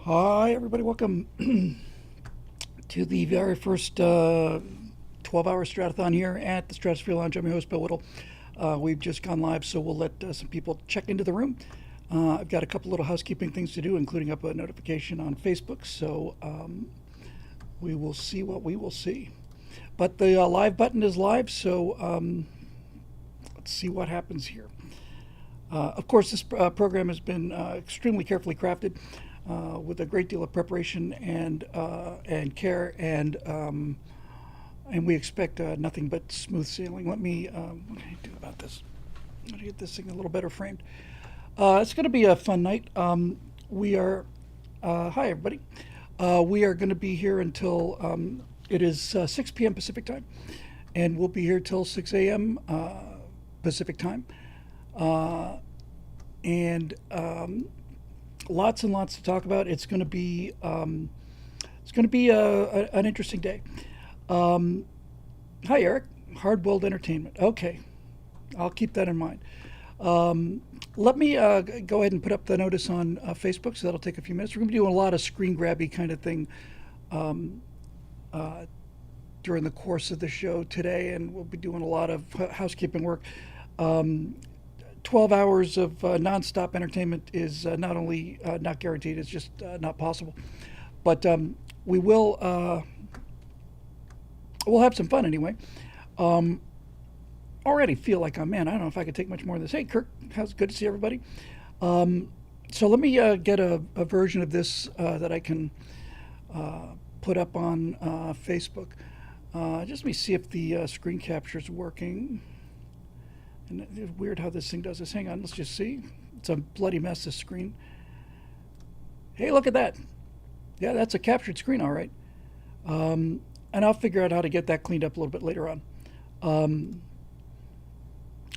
Hi, everybody. Welcome to the very first 12-hour Stratothon here at the Stratosphere Lounge. I'm your host, Bill Whittle. We've just gone live, so we'll let some people check into the room. I've got a couple little housekeeping things to do, including up a notification on Facebook, so we will see what we will see. But the live button is live, so let's see what happens here. Of course, this program has been extremely carefully crafted with a great deal of preparation and care, and we expect nothing but smooth sailing. Let me what do I do about this? I'm going to get this thing a little better framed. It's going to be a fun night. We are Hi everybody. We are going to be here until it is 6 p.m. Pacific time, and we'll be here till 6 a.m. Pacific time. And lots and lots to talk about. It's going to be an interesting day. Hi, Eric. Hard-boiled entertainment. Okay, I'll keep that in mind. Let me go ahead and put up the notice on Facebook, so that'll take a few minutes. We're going to be doing a lot of screen grabby kind of thing during the course of the show today, and we'll be doing a lot of housekeeping work. 12 hours of nonstop entertainment is not only not guaranteed, it's just not possible. But we'll have some fun anyway. Already feel like I don't know if I could take much more of this. Hey, Kirk, how's good to see everybody. So let me get a version of this that I can put up on Facebook. Just let me see if the screen capture is working. And it's weird how this thing does this. Hang on, let's just see. It's a bloody mess, this screen. Hey, look at that. Yeah, that's a captured screen, all right. And I'll figure out how to get that cleaned up a little bit later on.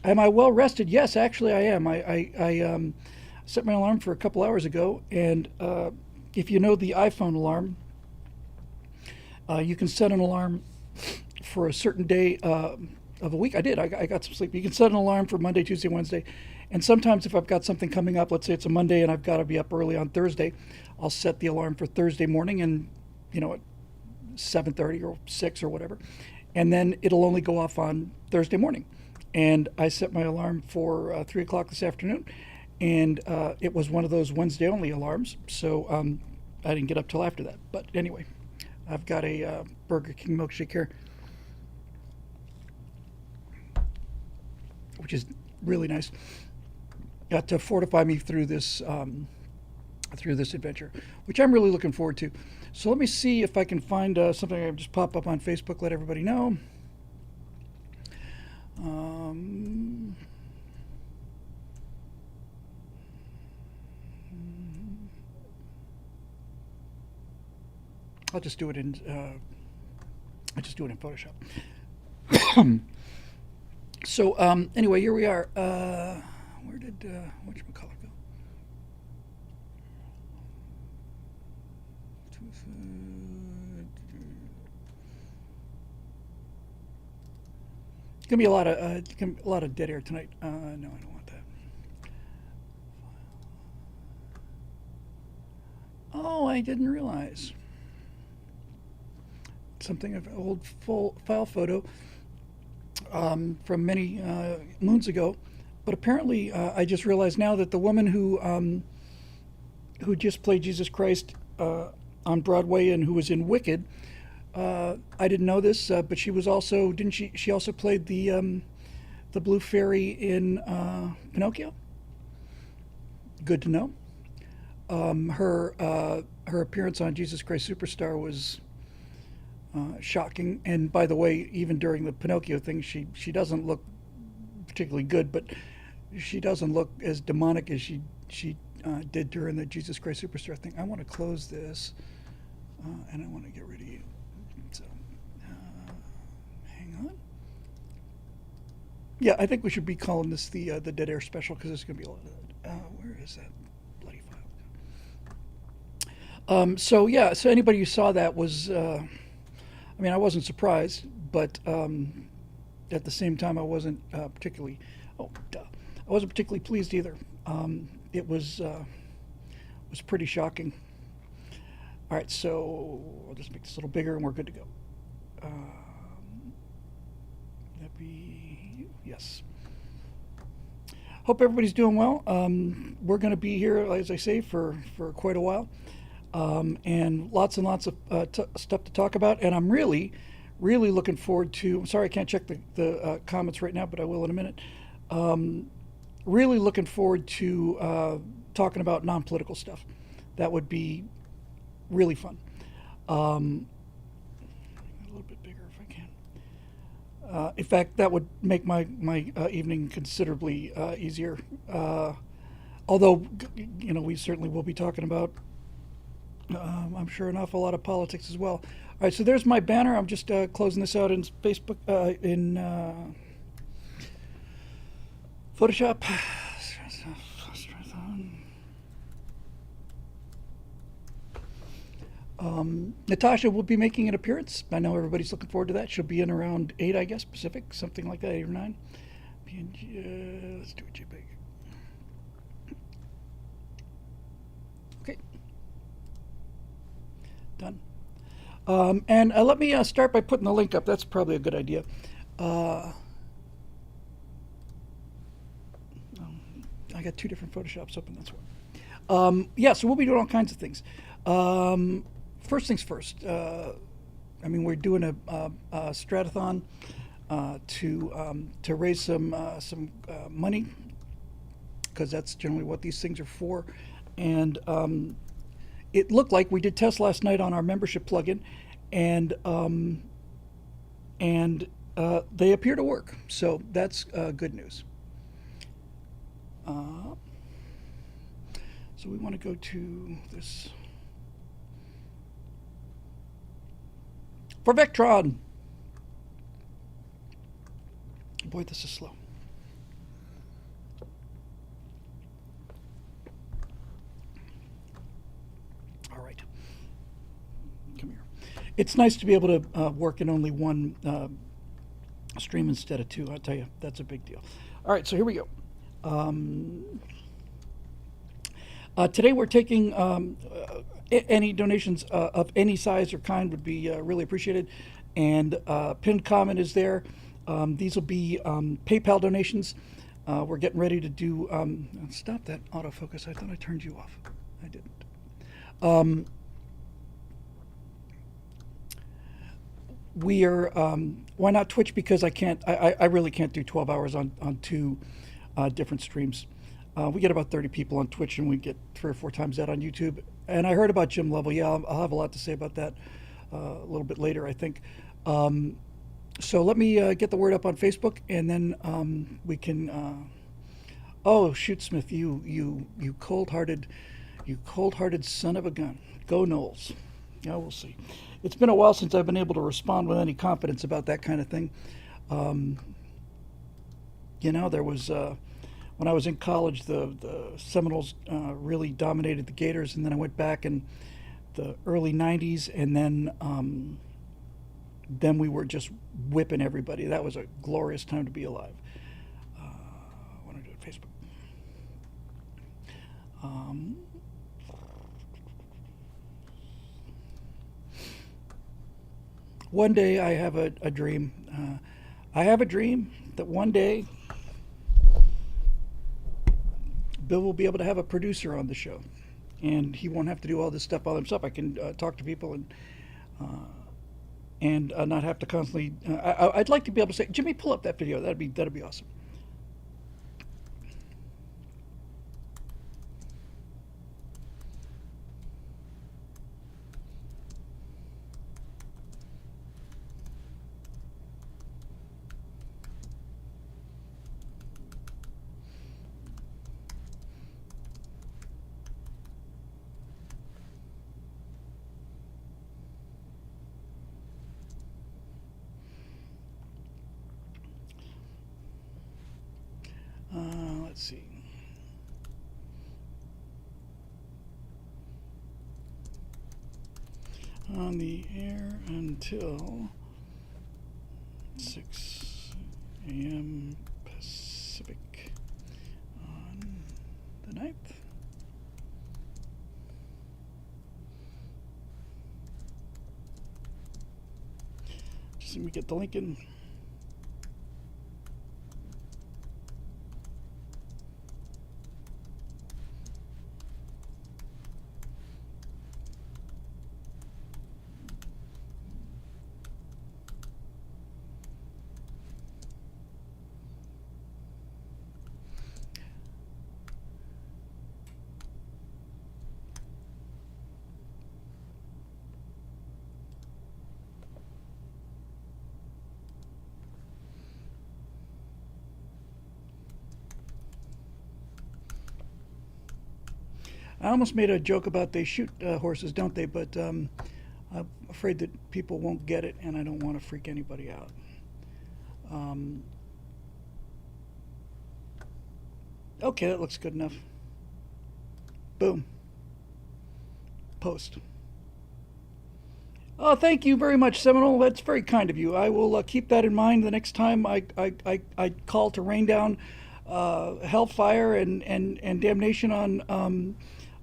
Am I well rested? Yes, actually I am. I set my alarm for a couple hours ago, and if you know the iPhone alarm, you can set an alarm for a certain day of a week. I did. I got some sleep. You can set an alarm for Monday, Tuesday, Wednesday. And sometimes if I've got something coming up, let's say it's a Monday and I've got to be up early on Thursday, I'll set the alarm for Thursday morning and, at 7:30 or 6 or whatever. And then it'll only go off on Thursday morning. And I set my alarm for 3 o'clock this afternoon. And it was one of those Wednesday only alarms. So I didn't get up till after that. But anyway, I've got a Burger King milkshake here, which is really nice. Got to fortify me through this adventure, which I'm really looking forward to. So let me see if I can find something I can just pop up on Facebook, let everybody know. I'll just do it in Photoshop. So anyway, here we are. Where did whatchamacallit go? It's gonna be a lot of dead air tonight. No, I don't want that. Oh, I didn't realize something of an old full file photo from many moons ago. But apparently, I just realized now that the woman who just played Jesus Christ on Broadway and who was in Wicked, I didn't know this, but she was also didn't she? She also played the Blue Fairy in Pinocchio. Good to know. Her appearance on Jesus Christ Superstar was shocking. And by the way, even during the Pinocchio thing, she doesn't look particularly good, but she doesn't look as demonic as she did during the Jesus Christ Superstar thing. I want to close this, and I want to get rid of you. So, hang on. Yeah, I think we should be calling this the Dead Air Special, because there's going to be a lot of that. Where is that bloody file? So yeah, so anybody who saw that was, I wasn't surprised, but at the same time, I wasn't particularly. Oh, duh. I wasn't particularly pleased either. It was pretty shocking. All right, so I'll just make this a little bigger and we're good to go. That'd be, yes. Hope everybody's doing well. We're going to be here, as I say, for quite a while. And lots of stuff to talk about. And I'm really looking forward to, I'm sorry I can't check the comments right now, but I will in a minute. Really looking forward to talking about non-political stuff. That would be really fun. A little bit bigger if I can. In fact, that would make my evening considerably easier. Although, you know, we certainly will be talking about, I'm sure, an awful lot of politics as well. All right, so there's my banner. I'm just closing this out in Facebook, in Photoshop. Natasha will be making an appearance. I know everybody's looking forward to that. She'll be in around 8, I guess, Pacific, something like that, 8 or 9. PNG, let's do a JPEG. Okay. Done. And let me start by putting the link up. That's probably a good idea. I got 2 different Photoshops open, that's why. Yeah, so we'll be doing all kinds of things. First things first. I mean, we're doing a Stratothon to raise some money, because that's generally what these things are for. And it looked like we did tests last night on our membership plugin, and they appear to work. So that's good news. So we want to go to this. For Vectron. Boy, this is slow. All right. Come here. It's nice to be able to work in only one stream instead of 2. I'll tell you, that's a big deal. All right, so here we go. Today we're taking any donations of any size or kind would be really appreciated. And pinned comment is there. These will be PayPal donations. We're getting ready to do, stop that autofocus. I thought I turned you off. I didn't. We are, why not Twitch? Because I really can't do 12 hours on 2 different streams. We get about 30 people on Twitch, and we get 3 or 4 times that on YouTube. And I heard about Jim Lovell. Yeah, I'll have a lot to say about that a little bit later, I think. So let me get the word up on Facebook, and then we can. Oh, shoot, Smith, you cold-hearted son of a gun. Go Knowles. Yeah, we'll see. It's been a while since I've been able to respond with any confidence about that kind of thing. You know, there was. When I was in college, the Seminoles really dominated the Gators, and then I went back in the early '90s, and then we were just whipping everybody. That was a glorious time to be alive. I want to do it Facebook. One day I have a dream. I have a dream that one day Bill will be able to have a producer on the show, and he won't have to do all this stuff by himself. I can talk to people and not have to constantly. I'd like to be able to say, Jimmy, pull up that video. That'd be awesome. Let's see. On the air until 6 a.m. Pacific on the 9th. Let me get the link in. I almost made a joke about they shoot horses, don't they? But I'm afraid that people won't get it, and I don't want to freak anybody out. Um, okay, that looks good enough. Boom. Post. Oh, thank you very much, Seminole. That's very kind of you. I will keep that in mind the next time I call to rain down hellfire and damnation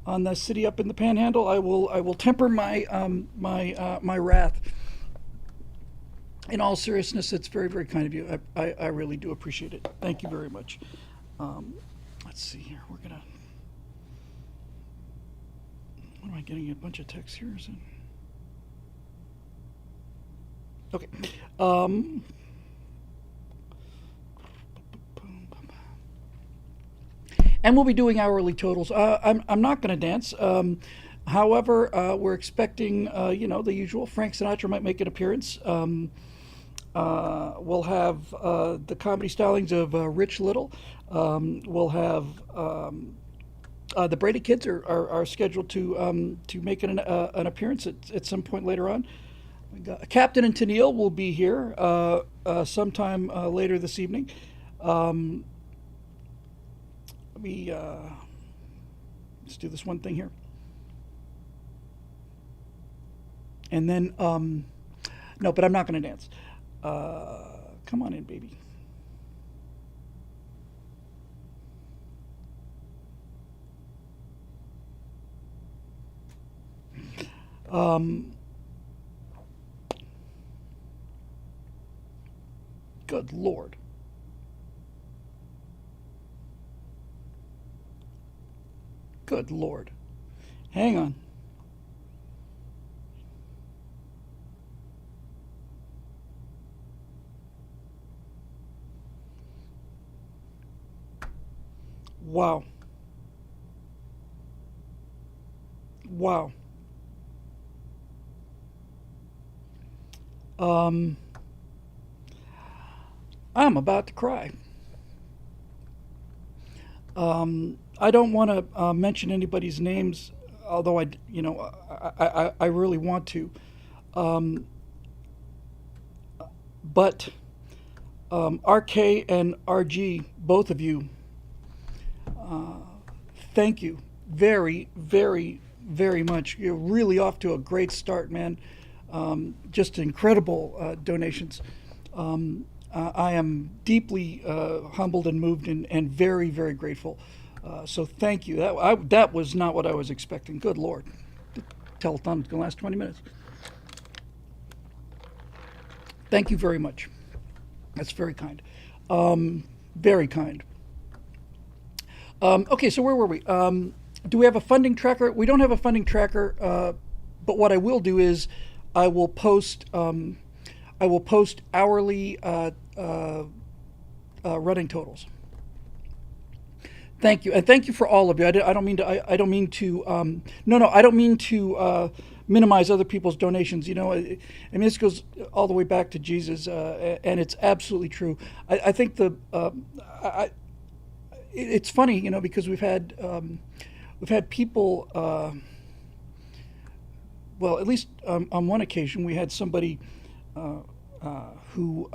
on the city up in the Panhandle. I will temper my wrath. In all seriousness, it's very very kind of you. I really do appreciate it. Thank you very much. Let's see here. We're gonna. What am I getting? A bunch of text here. Is it? Okay. And we'll be doing hourly totals. I'm not going to dance. However, we're expecting, the usual. Frank Sinatra might make an appearance. We'll have the comedy stylings of Rich Little. We'll have the Brady Kids are scheduled to make an appearance at some point later on. Captain and Tennille will be here sometime later this evening. Let's do this one thing here. And then, no, but I'm not going to dance. Come on in, baby. Good Lord. Good Lord. Hang on. Wow. Wow. I'm about to cry. I don't want to mention anybody's names, although I really want to. But RK and RG, both of you, thank you very, very, very much. You're really off to a great start, man. Just incredible donations. I am deeply humbled and moved and very, very grateful. So thank you. That was not what I was expecting. Good Lord. The telethon is going to last 20 minutes. Thank you very much. That's very kind. Very kind. Okay, so where were we? Do we have a funding tracker? We don't have a funding tracker, but what I will do is I will post hourly running totals. Thank you, and thank you for all of you. I don't mean to. I don't mean to. No. I don't mean to minimize other people's donations. I mean, this goes all the way back to Jesus, and it's absolutely true. I think it's funny, because we've had people. Well, at least on one occasion, we had somebody who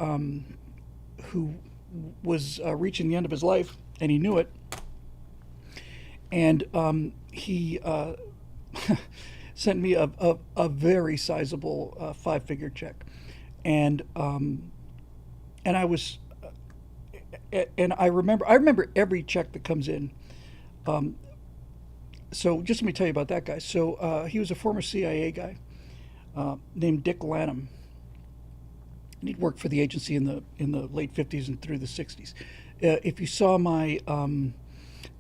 was reaching the end of his life, and he knew it. And he sent me a very sizable 5-figure check, and I was, and I remember every check that comes in. So just let me tell you about that guy. So he was a former CIA guy named Dick Lanham, and he'd worked for the agency in the late 50s and through the 60s. If you saw my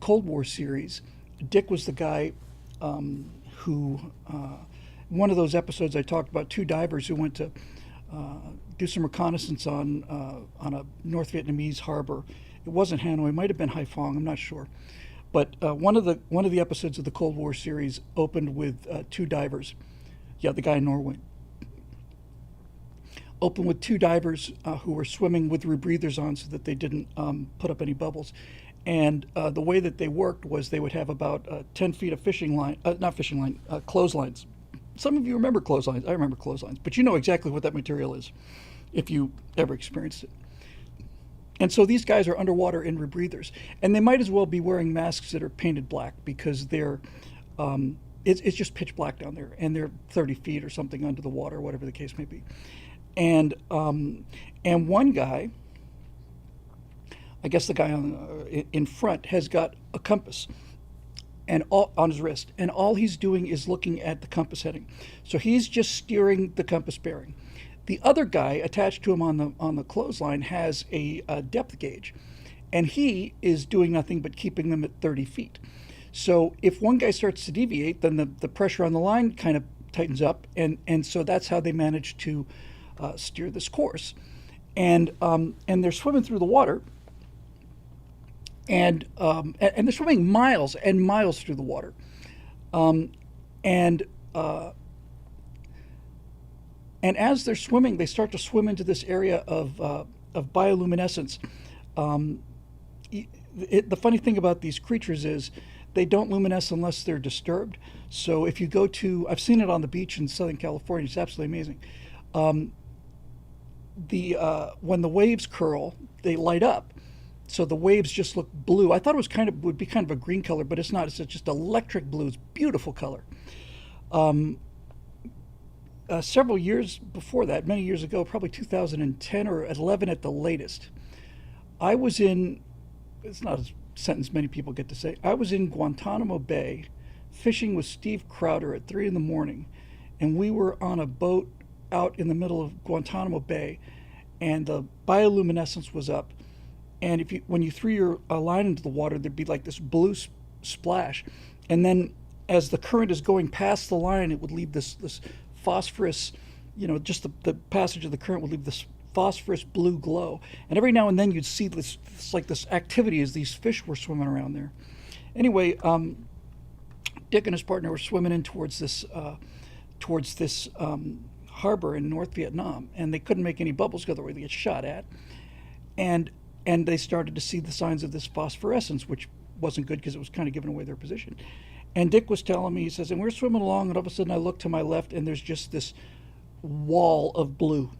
Cold War series, Dick was the guy who, one of those episodes I talked about two divers who went to do some reconnaissance on a North Vietnamese harbor. It wasn't Hanoi, it might have been Haiphong, I'm not sure. But one of the episodes of the Cold War series opened with two divers. Yeah, the guy in Norway. Opened with two divers who were swimming with rebreathers on so that they didn't put up any bubbles. And the way that they worked was they would have about 10 feet of fishing line, not fishing line, clotheslines. Some of you remember clotheslines. I remember clotheslines. But you know exactly what that material is if you ever experienced it. And so these guys are underwater in rebreathers. And they might as well be wearing masks that are painted black because it's just pitch black down there. And they're 30 feet or something under the water, whatever the case may be. And one guy, I guess the guy in front, has got a compass and on his wrist, and all he's doing is looking at the compass heading. So he's just steering the compass bearing. The other guy attached to him on the clothesline has a depth gauge, and he is doing nothing but keeping them at 30 feet. So if one guy starts to deviate, then the pressure on the line kind of tightens up, and so that's how they manage to steer this course. And they're swimming through the water, and they're swimming miles and miles through the water, and as they're swimming, they start to swim into this area of bioluminescence. The funny thing about these creatures is they don't luminesce unless they're disturbed. So if you go to, I've seen it on the beach in Southern California, it's absolutely amazing. When the waves curl, they light up. So the waves just look blue. I thought it would be kind of a green color, but it's not. It's just electric blue. It's beautiful color. Several years before that, many years ago, probably 2010 or 11 at the latest, I was in, it's not a sentence many people get to say, I was in Guantanamo Bay fishing with Steve Crowder at 3 in the morning, and we were on a boat out in the middle of Guantanamo Bay, and the bioluminescence was up. And when you threw your line into the water, there'd be like this blue splash. And then as the current is going past the line, it would leave this phosphorus, just the passage of the current would leave this phosphorus blue glow. And every now and then you'd see this activity as these fish were swimming around there. Anyway, Dick and his partner were swimming in towards this harbor in North Vietnam, and they couldn't make any bubbles because otherwise they get shot at. And they started to see the signs of this phosphorescence, which wasn't good because it was kind of giving away their position. And Dick was telling me, he says, and we're swimming along, and all of a sudden I look to my left, and there's just this wall of blue.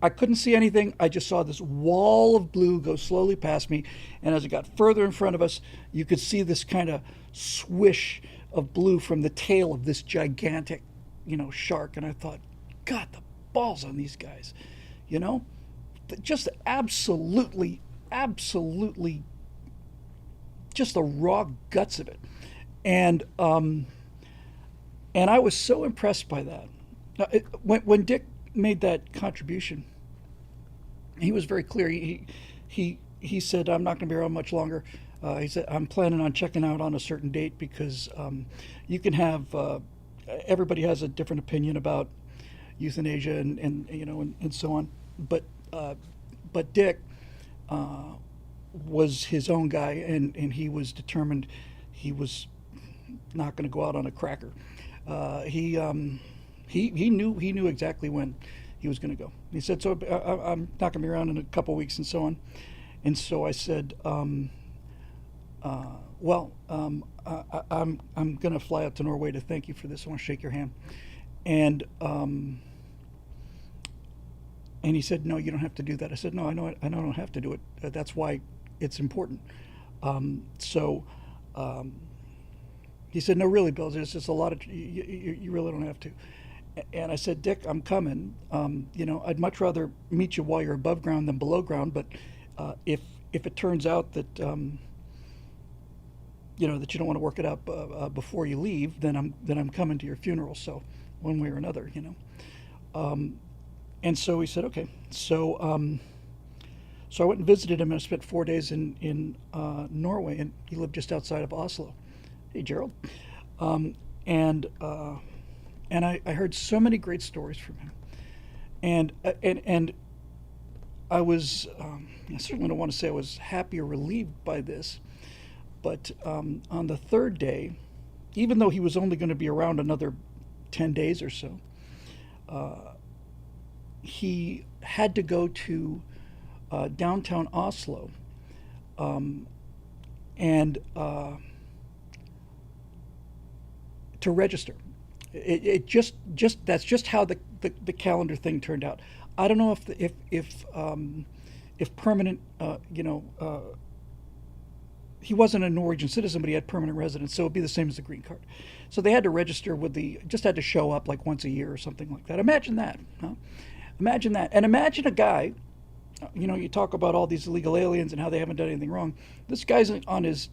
I couldn't see anything. I just saw this wall of blue go slowly past me. And as it got further in front of us, you could see this kind of swish of blue from the tail of this gigantic, shark. And I thought, God, the balls on these guys, just absolutely, just the raw guts of it. And I was so impressed by that. When Dick made that contribution, he was very clear. He said, I'm not going to be around much longer. He said, I'm planning on checking out on a certain date because you can have, everybody has a different opinion about euthanasia and so on. But Dick was his own guy, and he was determined he was not going to go out on a cracker. He knew exactly when he was going to go. He said, so I'm not going to be around in a couple of weeks and so on. And so I said, I'm going to fly out to Norway to thank you for this. I want to shake your hand. And he said, no, you don't have to do that. I said, no, I know I don't have to do it. That's why it's important. He said, no, really, Bill, there's just a lot of, you really don't have to. And I said, Dick, I'm coming. I'd much rather meet you while you're above ground than below ground. But if it turns out that, that you don't want to work it out before you leave, then I'm coming to your funeral. So one way or another, And so he said, okay. So so I went and visited him, and I spent 4 days in Norway, and he lived just outside of Oslo. Hey, Gerald. Um, and I heard so many great stories from him, and I was I certainly don't want to say I was happy or relieved by this, but on the third day, even though he was only going to be around another 10 days or so, he had to go to downtown Oslo, and to register. It just that's just how the calendar thing turned out. I don't know if permanent, he wasn't a Norwegian citizen, but he had permanent residence, so it'd be the same as the green card. So they had to register with just had to show up like once a year or something like that. Imagine that, huh? Imagine that, and imagine a guy. You talk about all these illegal aliens and how they haven't done anything wrong. This guy's on his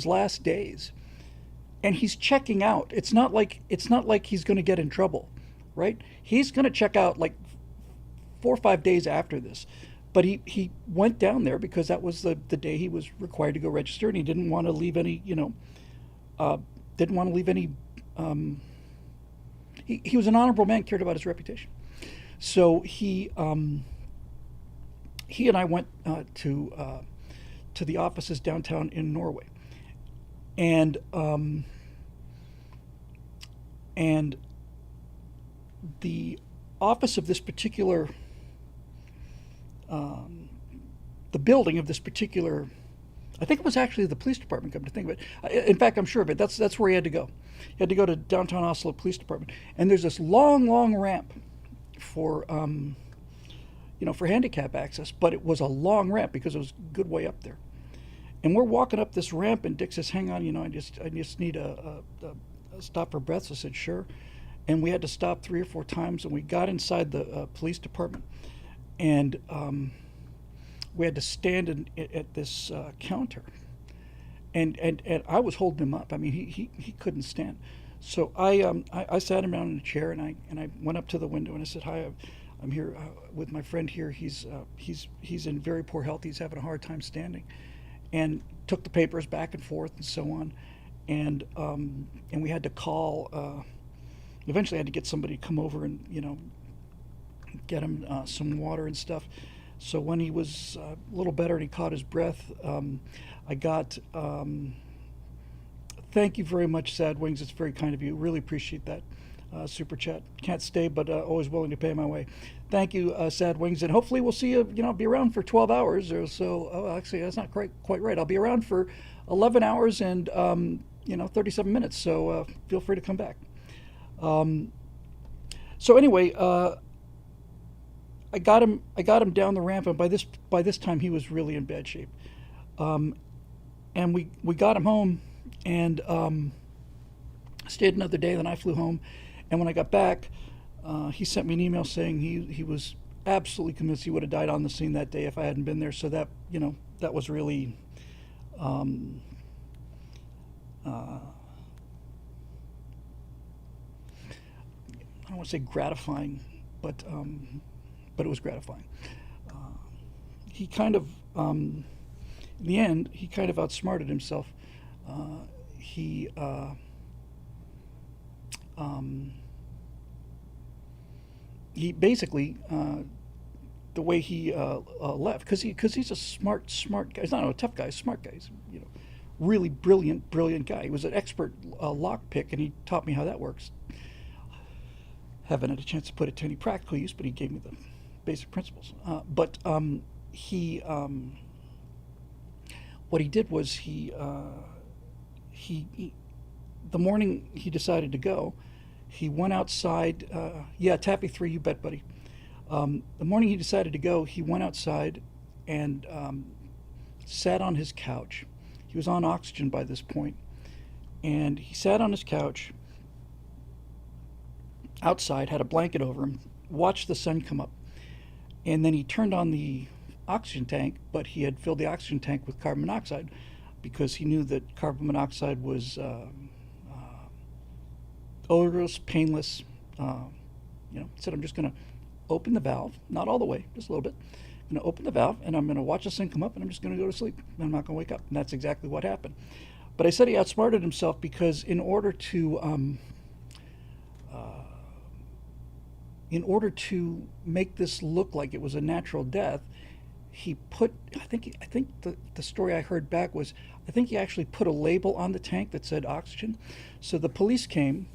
last days, and he's checking out. It's not like he's going to get in trouble, right? He's going to check out like 4 or 5 days after this. But he went down there because that was the day he was required to go register, and he didn't want to leave any, didn't want to leave any. He was an honorable man, cared about his reputation. So he and I went to the offices downtown in Norway, and and the office of this particular the building of this particular, I think it was actually the police department, come to think of it. In fact, I'm sure of it. That's where he had to go. He had to go to downtown Oslo Police Department. And there's this long, long ramp for, for handicap access, but it was a long ramp because it was a good way up there. And we're walking up this ramp, and Dick says, "Hang on, I just need a stop for breath." So I said, "Sure." And we had to stop 3 or 4 times, and we got inside the police department, and we had to stand at this counter, and I was holding him up. I mean, he couldn't stand. So I sat him down in a chair, and I went up to the window, and I said, "Hi, I'm here with my friend here. He's in very poor health. He's having a hard time standing," and took the papers back and forth and so on, and we had to call. Eventually, I had to get somebody to come over and get him some water and stuff. So when he was a little better and he caught his breath, I got, thank you very much, Sad Wings. It's very kind of you. Really appreciate that super chat. Can't stay, but always willing to pay my way. Thank you, Sad Wings, and hopefully we'll see you. Be around for 12 hours or so. Oh, actually, that's not quite right. I'll be around for 11 hours and 37 minutes. So feel free to come back. So anyway. I got him down the ramp, and by this time he was really in bad shape. And we got him home, and stayed another day. Then I flew home, and when I got back, he sent me an email saying he was absolutely convinced he would have died on the scene that day if I hadn't been there. So that that was really I don't want to say gratifying, but it was gratifying. He kind of, in the end, he kind of outsmarted himself. He basically, the way he left, because he's a smart guy. He's not a tough guy, a smart guy. He's really brilliant guy. He was an expert lock pick, and he taught me how that works. Haven't had a chance to put it to any practical use, but he gave me the basic principles. But what he did was he the morning he decided to go, he went outside. Yeah, Tappy 3, you bet, buddy. The morning he decided to go, he went outside and sat on his couch. He was on oxygen by this point, and he sat on his couch outside, had a blanket over him, watched the sun come up, and then he turned on the oxygen tank, but he had filled the oxygen tank with carbon monoxide because he knew that carbon monoxide was odorless, painless. He said, "I'm just going to open the valve, not all the way, just a little bit. I'm going to open the valve, and I'm going to watch this thing come up, and I'm just going to go to sleep. And I'm not going to wake up. And that's exactly what happened. But I said he outsmarted himself because in order to make this look like it was a natural death, he put, I think the story I heard back was, I think he actually put a label on the tank that said oxygen. So the police came.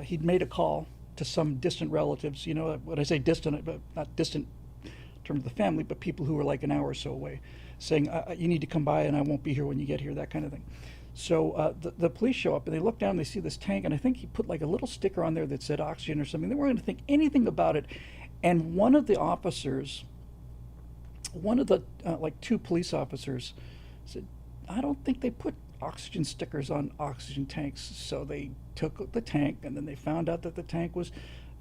He'd made a call to some distant relatives. You know, when I say distant, but not distant in terms of the family, but people who were like an hour or so away, saying, you need to come by and I won't be here when you get here, that kind of thing. So the police show up and they look down and they see this tank, and I think he put like a little sticker on there that said oxygen or something. They weren't going to think anything about it. And one of the officers, like two police officers, said, I don't think they put oxygen stickers on oxygen tanks. So they took the tank, and then they found out that the tank was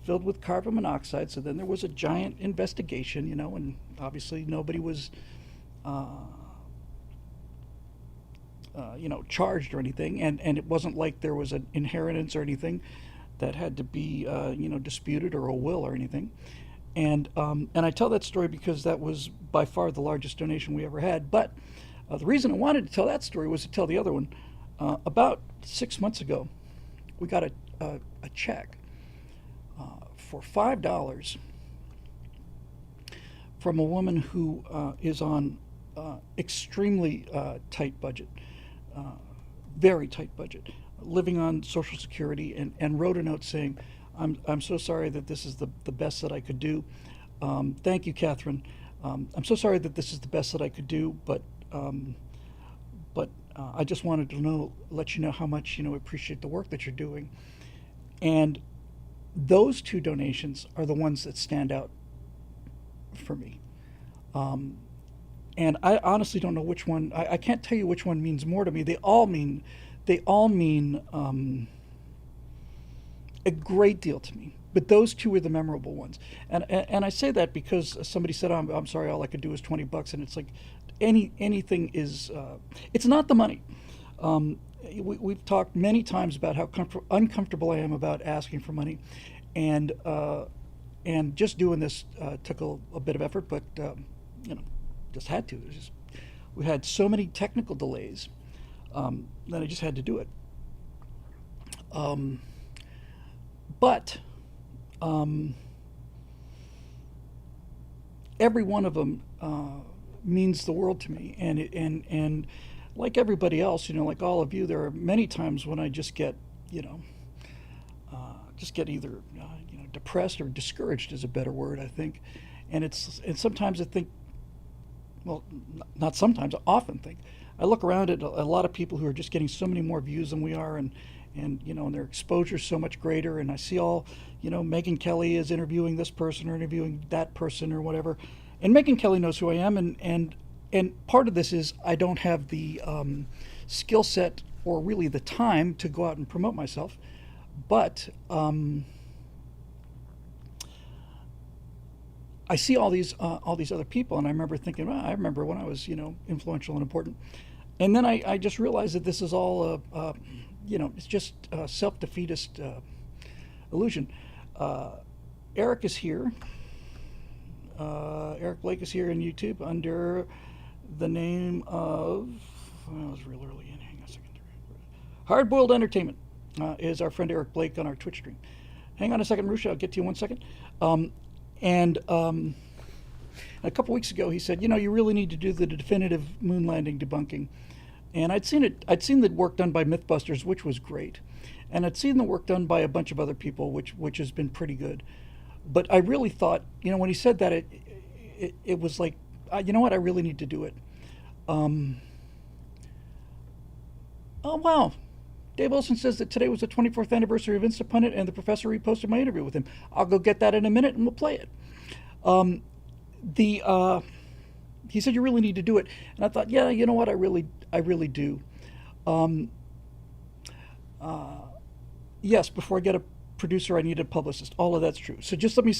filled with carbon monoxide. So then there was a giant investigation, and obviously nobody was charged or anything, and it wasn't like there was an inheritance or anything that had to be disputed, or a will or anything. And I tell that story because that was by far the largest donation we ever had. But the reason I wanted to tell that story was to tell the other one. About 6 months ago, we got a check for $5 from a woman who is on extremely tight budget, very tight budget, living on Social Security, and wrote a note saying, I'm so sorry that this is the best that I could do. Thank you, Catherine. I'm so sorry that this is the best that I could do, but I just wanted to let you know how much I appreciate the work that you're doing. And those two donations are the ones that stand out for me. And I honestly don't know which one. I can't tell you which one means more to me. They all mean a great deal to me. But those two are the memorable ones. And I say that because somebody said, I'm sorry, all I could do is $20, and it's like anything is. It's not the money. We've talked many times about how uncomfortable I am about asking for money, and just doing this took a bit of effort, but just had to. We had so many technical delays that I just had to do it. But every one of them means the world to me, and like everybody else, like all of you, there are many times when I just get either depressed or discouraged is a better word, I think, and sometimes I think, well, not sometimes, I often think, I look around at a lot of people who are just getting so many more views than we are, and their exposure's so much greater, and I see all, Megyn Kelly is interviewing this person or interviewing that person or whatever, and Megyn Kelly knows who I am, and part of this is I don't have the skill set or really the time to go out and promote myself, but I see all these other people, and I remember thinking, well, I remember when I was influential and important, and then I just realized that this is all it's just a self-defeatist illusion. Eric is here. Eric Blake is here on YouTube under the name of, well, it was real early in, hang on a second. Hardboiled Entertainment is our friend Eric Blake on our Twitch stream. Hang on a second, Rusha, I'll get to you in 1 second. And a couple weeks ago, he said, you really need to do the definitive moon landing debunking. And I'd seen the work done by Mythbusters, which was great. And I'd seen the work done by a bunch of other people, which has been pretty good. But I really thought, when he said that, it was like, you know what, I really need to do it. Oh, wow. Dave Olson says that today was the 24th anniversary of Instapundit, and the professor reposted my interview with him. I'll go get that in a minute, and we'll play it. He said you really need to do it, and I thought, yeah, you know what, I really do. Yes, before I get a producer, I need a publicist. All of that's true. So just let me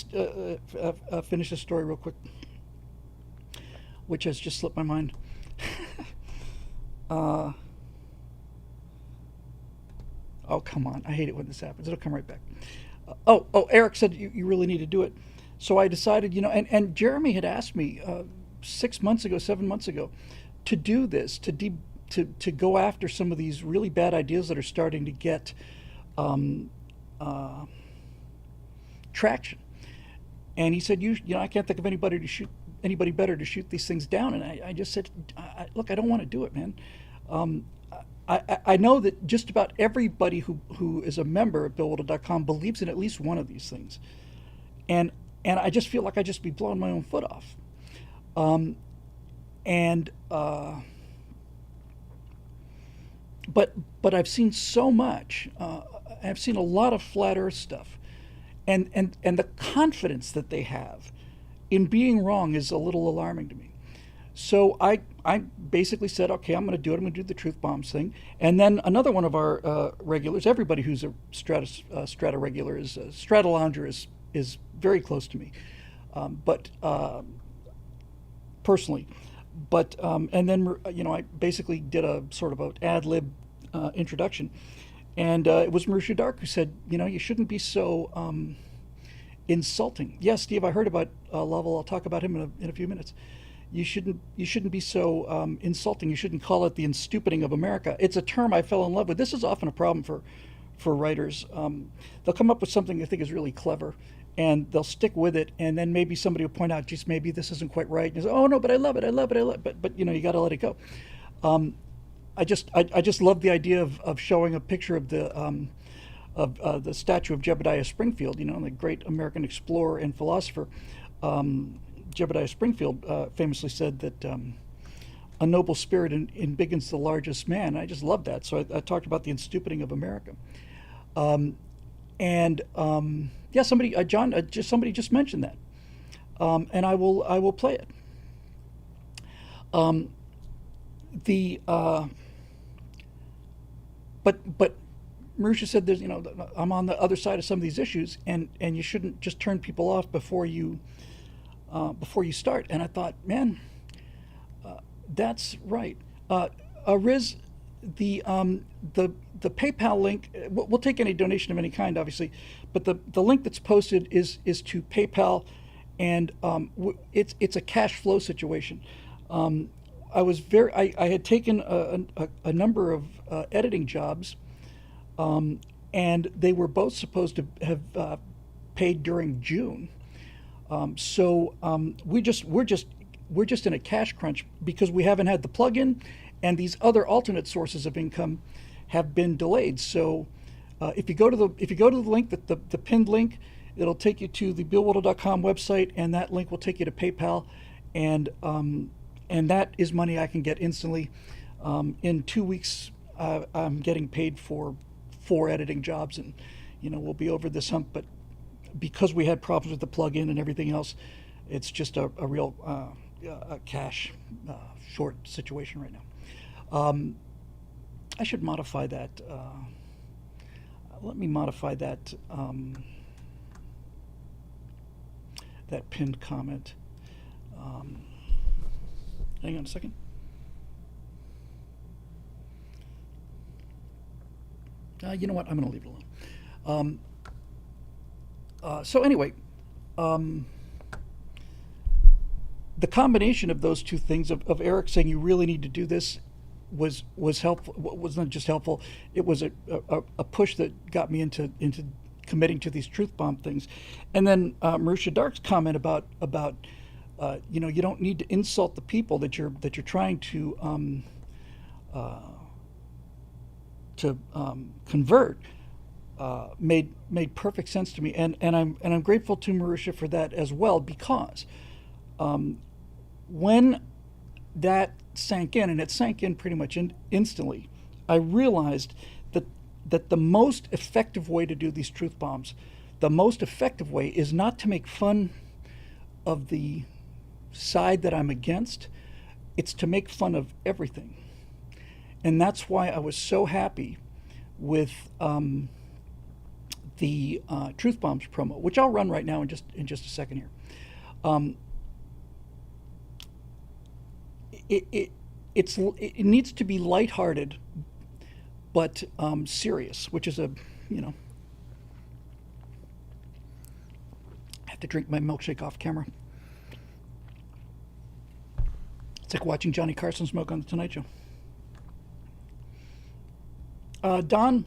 finish this story real quick, which has just slipped my mind. Oh, come on. I hate it when this happens. It'll come right back. Eric said you really need to do it. So I decided, and Jeremy had asked me 6 months ago, 7 months ago, to do this, to go after some of these really bad ideas that are starting to get um, uh, traction. And he said, I can't think of anybody better to shoot these things down. And I just said, look, I don't want to do it, man. Um, I know that just about everybody who is a member of BillWhittle.com believes in at least one of these things, and and I just feel like I just be blowing my own foot off. Um, and but I've seen so much. I've seen a lot of flat Earth stuff, and the confidence that they have in being wrong is a little alarming to me. So I basically said, okay, I'm going to do it. I'm going to do the truth bombs thing. And then another one of our regulars, everybody who's a Strata regular Strata lounger is very close to me, but personally. But and then I basically did a sort of an ad lib introduction, and it was Marusha Dark who said, you shouldn't be so insulting. Yes, Steve, I heard about Lovell. I'll talk about him in a few minutes. You shouldn't be so insulting. You shouldn't call it the instupiding of America. It's a term I fell in love with. This is often a problem for writers. They'll come up with something they think is really clever, and they'll stick with it. And then maybe somebody will point out, "Geez, maybe this isn't quite right." And you say, "Oh no, but I love it. I love it. I love it." But you got to let it go. Um, I just love the idea of showing a picture of the statue of Jebediah Springfield. The great American explorer and philosopher. Jebediah Springfield famously said that a noble spirit embiggens the largest man. I just love that. So I talked about the instupiding of America. And yeah, somebody just mentioned that, and I will play it. Um, the but Marusha said I'm on the other side of some of these issues, and you shouldn't just turn people off before you start. And I thought, man, that's right. Riz, the PayPal link. We'll take any donation of any kind, obviously, but the link that's posted is to PayPal, and it's a cash flow situation. I had taken a number of editing jobs, and they were both supposed to have paid during June. We're just in a cash crunch because we haven't had the plug-in, and these other alternate sources of income have been delayed. So if you go to the link, the pinned link, it'll take you to the BillWhittle.com website, and that link will take you to PayPal, and that is money I can get instantly. In 2 weeks, I'm getting paid for 4 editing jobs, and we'll be over this hump. But because we had problems with the plug-in and everything else, it's just a real a cash short situation right now. I should modify that. Let me modify that that pinned comment. Hang on a second. You know what? I'm going to leave it alone. So anyway, the combination of those two things of Eric saying you really need to do this was helpful. Was not just helpful. It was a push that got me into committing to these truth bomb things, and then Marusha Dark's comment about you don't need to insult the people that you're trying to convert. Made perfect sense to me, and I'm grateful to Marusha for that as well, because when that sank in, and it sank in pretty much instantly, I realized that the most effective way to do these truth bombs, the most effective way is not to make fun of the side that I'm against. It's to make fun of everything, and that's why I was so happy with the Truth Bombs promo, which I'll run right now in just a second here. It needs to be lighthearted, but serious, which is a have to drink my milkshake off camera. It's like watching Johnny Carson smoke on the Tonight Show. Don,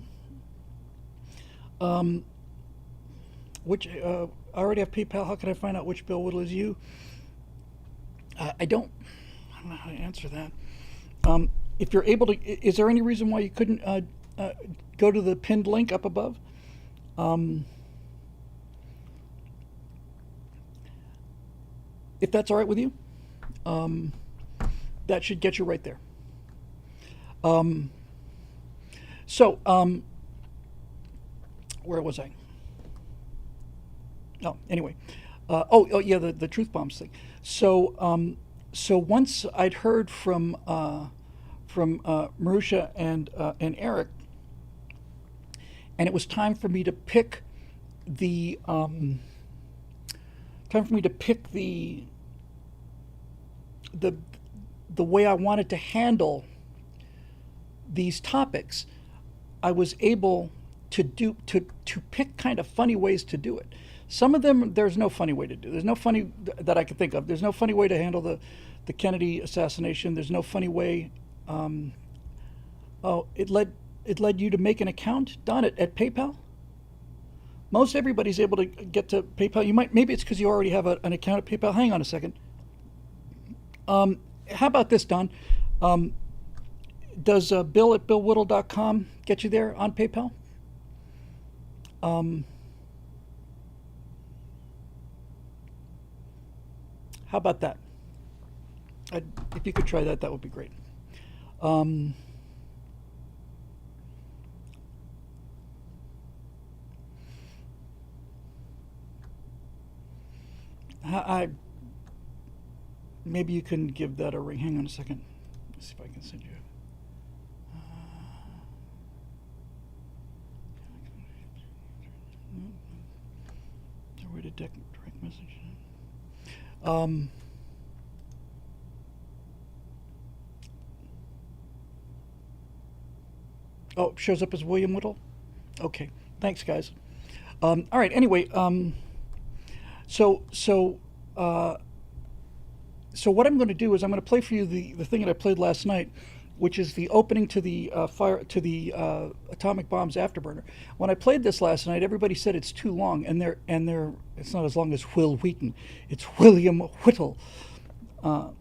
which I already have PayPal. How can I find out which Bill Whittle is you? I don't know how to answer that. If you're able to, is there any reason why you couldn't go to the pinned link up above? If that's all right with you, that should get you right there. Where was I? Oh, anyway. Yeah, the truth bombs thing. So once I'd heard from Marusha and Eric, and it was time for me to pick the way I wanted to handle these topics, I was able to pick kind of funny ways to do it. Some of them there's no funny way to do. There's no funny that I could think of. There's no funny way to handle the Kennedy assassination. There's no funny way. It led you to make an account, Don, at PayPal. Most everybody's able to get to PayPal. Maybe it's because you already have an account at PayPal. Hang on a second. How about this, Don? Does Bill at BillWhittle.com get you there on PayPal? How about that? If you could try that, that would be great. Maybe you can give that a ring. Hang on a second. Let's see if I can send you. Is there a way to direct message? Oh, shows up as William Whittle? Okay. Thanks, guys. All right. Anyway, so what I'm going to do is I'm going to play for you the thing that I played last night, which is the opening to the atomic bombs afterburner. When I played this last night, everybody said it's too long, and it's not as long as Will Wheaton. It's William Whittle. And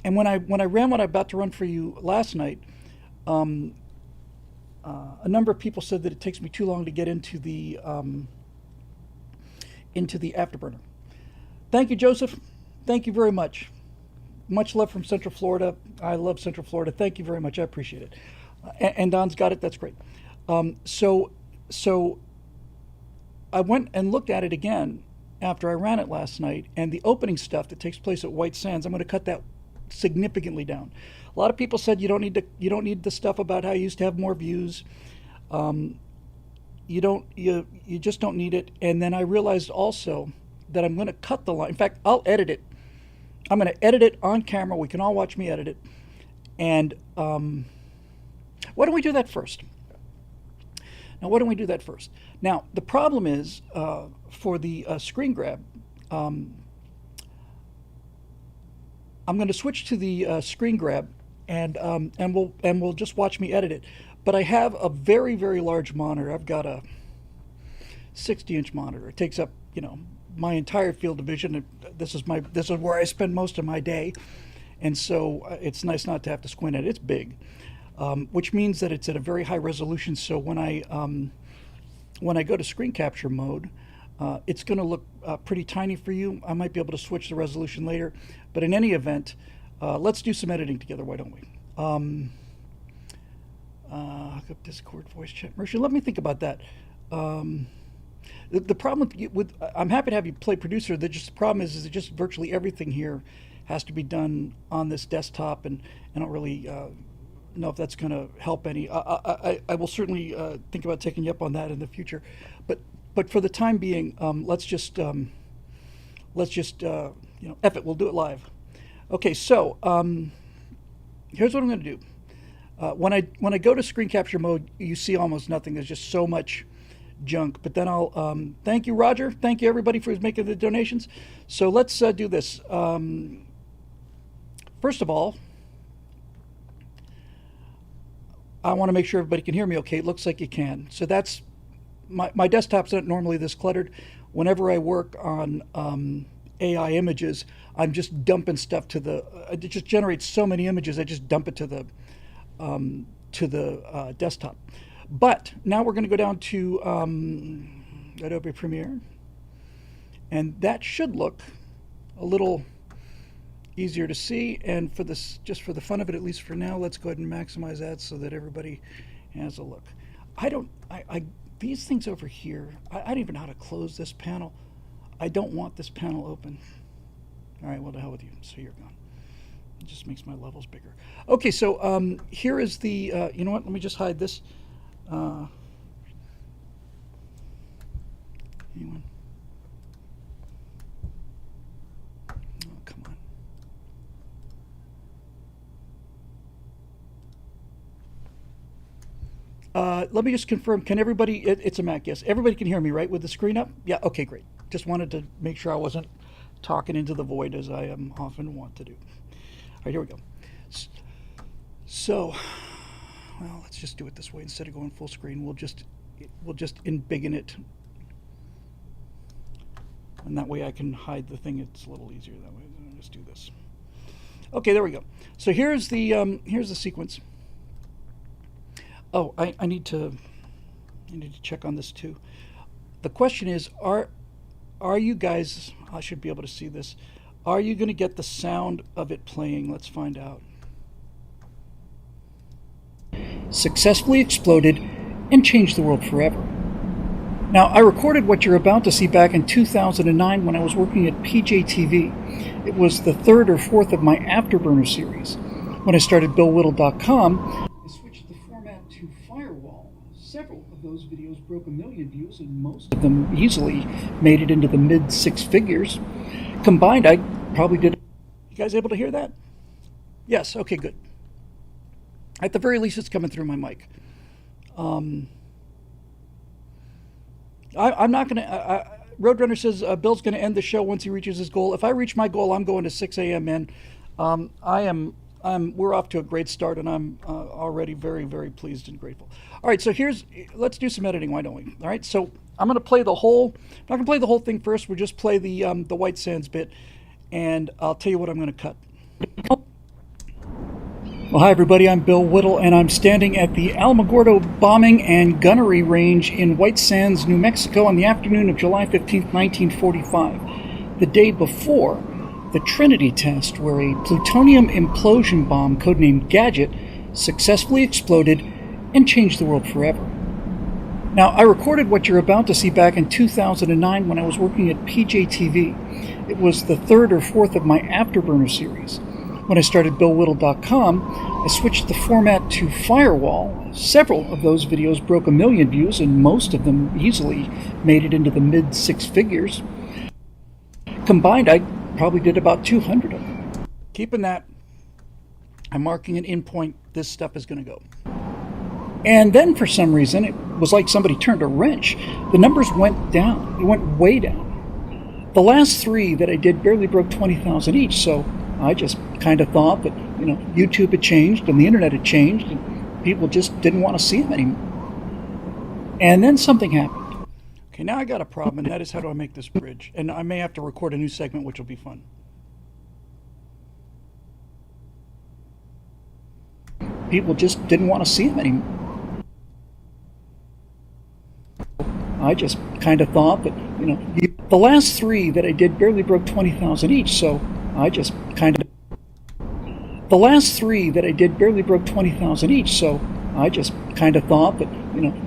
when I ran what I'm about to run for you last night, a number of people said that it takes me too long to get into the afterburner. Thank you, Joseph. Thank you very much. Much love from Central Florida. I love Central Florida. Thank you very much. I appreciate it. And Don's got it. That's great. So I went and looked at it again after I ran it last night, and the opening stuff that takes place at White Sands, I'm going to cut that significantly down. A lot of people said you don't need the stuff about how you used to have more views. You just don't need it. And then I realized also that I'm going to cut the line. In fact, I'll edit it. I'm going to edit it on camera. We can all watch me edit it. And why don't we do that first? Now, the problem is for the screen grab, I'm going to switch to the screen grab, and we'll just watch me edit it. But I have a very, very large monitor. I've got a 60-inch monitor. It takes up, my entire field of vision. This is where I spend most of my day, and so it's nice not to have to squint at it. It's big, which means that it's at a very high resolution. So when I go to screen capture mode, it's going to look pretty tiny for you. I might be able to switch the resolution later, but in any event, let's do some editing together. Why don't we? Hook up Discord voice chat. Marisha, let me think about that. The problem with I'm happy to have you play producer. The problem is that just virtually everything here has to be done on this desktop, and I don't really know if that's going to help any. I will certainly think about taking you up on that in the future, but for the time being, let's just F it. We'll do it live. Okay, so here's what I'm going to do. When I go to screen capture mode, you see almost nothing. There's just so much junk. But then I'll thank you, Roger. Thank you, everybody, for making the donations. So let's do this. First of all, I want to make sure everybody can hear me okay. It looks like you can. So that's my desktop's not normally this cluttered. Whenever I work on AI images, I'm just dumping stuff to the. It just generates so many images. I just dump it to the desktop. But now we're going to go down to Adobe Premiere, and that should look a little easier to see. And for this, just for the fun of it, at least for now, let's go ahead and maximize that so that everybody has a look. These things over here, I don't even know how to close this panel. I don't want this panel open. All right, well, the hell with you. So you're gone. It just makes my levels bigger. Okay, so here is the, you know what? Let me just hide this. Anyone? Oh, come on. Let me just confirm. Can everybody, it's a Mac, yes. Everybody can hear me, right, with the screen up? Yeah, okay, great. Just wanted to make sure I wasn't talking into the void as I often want to do. All right, here we go. So, well, let's just do it this way. Instead of going full screen, we'll just embiggen it. And that way I can hide the thing. It's a little easier that way. I'll just do this. Okay, there we go. So here's the sequence. Oh, I need to check on this too. The question is, are you guys, I should be able to see this, are you going to get the sound of it playing? Let's find out. Successfully exploded and changed the world forever. Now, I recorded what you're about to see back in 2009 when I was working at PJTV. It was the third or fourth of my Afterburner series. When I started BillWhittle.com, I switched the format to Firewall. Several of those videos broke 1 million views, and most of them easily made it into the mid six figures. Combined, I probably did. You guys able to hear that? Yes, okay, good. At the very least, it's coming through my mic. I'm not going to... Roadrunner says Bill's going to end the show once he reaches his goal. If I reach my goal, I'm going to 6 a.m., man. We're off to a great start, and I'm already very, very pleased and grateful. All right, so let's do some editing, why don't we? All right, so I'm going to play the whole... I'm not going to play the whole thing first. We'll just play the White Sands bit, and I'll tell you what I'm going to cut. Well, hi, everybody. I'm Bill Whittle, and I'm standing at the Alamogordo Bombing and Gunnery Range in White Sands, New Mexico, on the afternoon of July 15th, 1945, the day before the Trinity test, where a plutonium implosion bomb, codenamed Gadget, successfully exploded and changed the world forever. Now, I recorded what you're about to see back in 2009 when I was working at PJTV. It was the third or fourth of my Afterburner series. When I started BillWhittle.com, I switched the format to Firewall. Several of those videos broke 1 million views, and most of them easily made it into the mid six figures. Combined, I probably did about 200 of them. Keeping that, I'm marking an in point. This stuff is going to go. And then for some reason, it was like somebody turned a wrench. The numbers went down. It went way down. The last three that I did barely broke 20,000 each, so I just kind of thought that, YouTube had changed and the internet had changed and people just didn't want to see them anymore. And then something happened. Okay, now I got a problem, and that is, how do I make this bridge? And I may have to record a new segment, which will be fun. People just didn't want to see them anymore. I just kind of thought that, the last three that I did barely broke 20,000 each, so I just kind of... The last three that I did barely broke 20,000 each, so I just kind of thought that,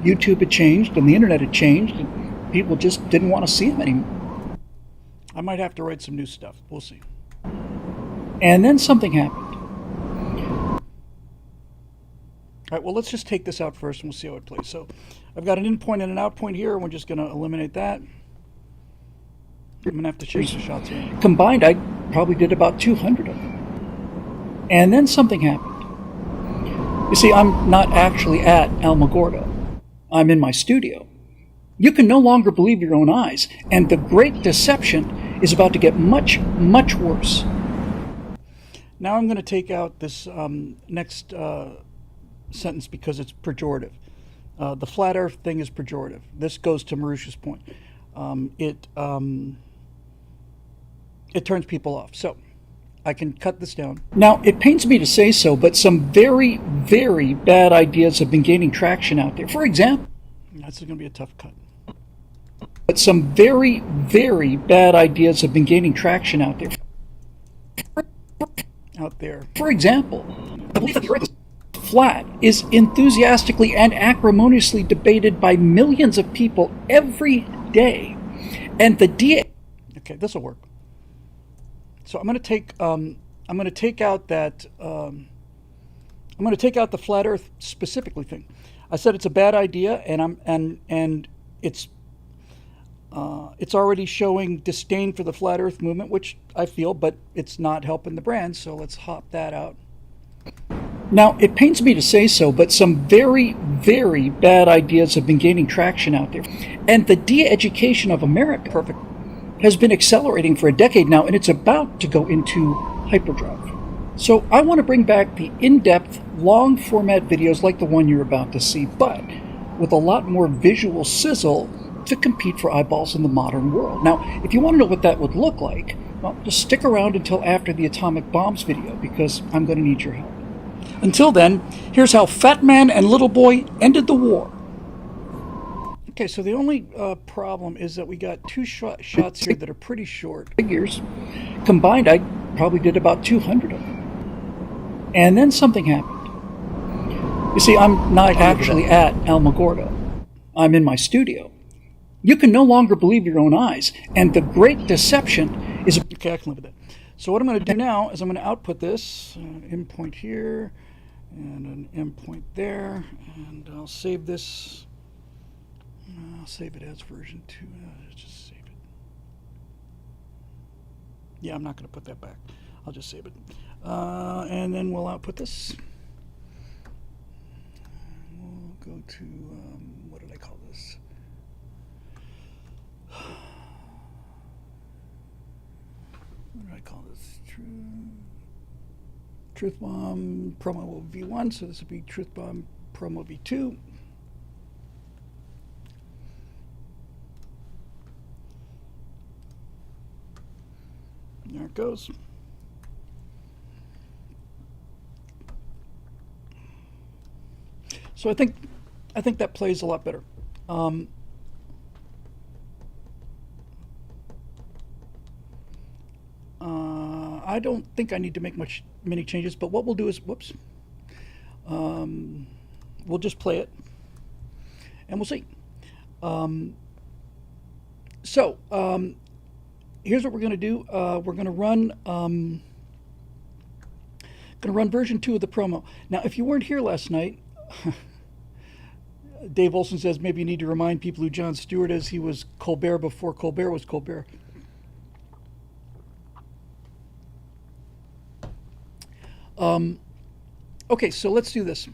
YouTube had changed and the internet had changed and people just didn't want to see them anymore. I might have to write some new stuff. We'll see. And then something happened. All right, well, let's just take this out first and we'll see how it plays. So I've got an in point and an out point here. We're just going to eliminate that. I'm going to have to change the shots here. Combined, I probably did about 200 of them. And then something happened. You see, I'm not actually at Alamogordo. I'm in my studio. You can no longer believe your own eyes, and the great deception is about to get much, much worse. Now I'm going to take out this next sentence because it's pejorative. The flat earth thing is pejorative. This goes to Marusha's point. It turns people off. So I can cut this down. Now, it pains me to say so, but some very, very bad ideas have been gaining traction out there. For example, this is going to be a tough cut. But some very, very bad ideas have been gaining traction out there. For example, the belief that the Earth is flat is enthusiastically and acrimoniously debated by millions of people every day, and the Okay, this will work. So I'm going to take out that I'm going to take out the flat Earth specifically thing. I said it's a bad idea, and it's already showing disdain for the flat Earth movement, which I feel, but it's not helping the brand. So let's hop that out. Now, it pains me to say so, but some very, very bad ideas have been gaining traction out there, and the de-education of America has been accelerating for a decade now, and it's about to go into hyperdrive. So I want to bring back the in-depth, long-format videos like the one you're about to see, but with a lot more visual sizzle to compete for eyeballs in the modern world. Now, if you want to know what that would look like, well, just stick around until after the atomic bombs video, because I'm going to need your help. Until then, here's how Fat Man and Little Boy ended the war. Okay, so the only problem is that we got two shots here that are pretty short. Figures. Combined, I probably did about 200 of them. And then something happened. You see, I'm not actually at Alamogordo. I'm in my studio. You can no longer believe your own eyes, and the great deception is... Okay, I can live with that. So what I'm going to do now is I'm going to output this, endpoint here, and an endpoint there, and I'll save this. I'll save it as version 2. Just save it. Yeah, I'm not going to put that back. I'll just save it. And then we'll output this. We'll go to, what did I call this? What do I call this? Truth Bomb Promo V1. So this will be Truth Bomb Promo V2. There it goes. So I think that plays a lot better. I don't think I need to make many changes, but what we'll do is, whoops, we'll just play it, and we'll see. Here's what we're going to do. We're going to run version 2 of the promo. Now, if you weren't here last night, Dave Olson says maybe you need to remind people who Jon Stewart is. He was Colbert before Colbert was Colbert. Okay, so let's do this.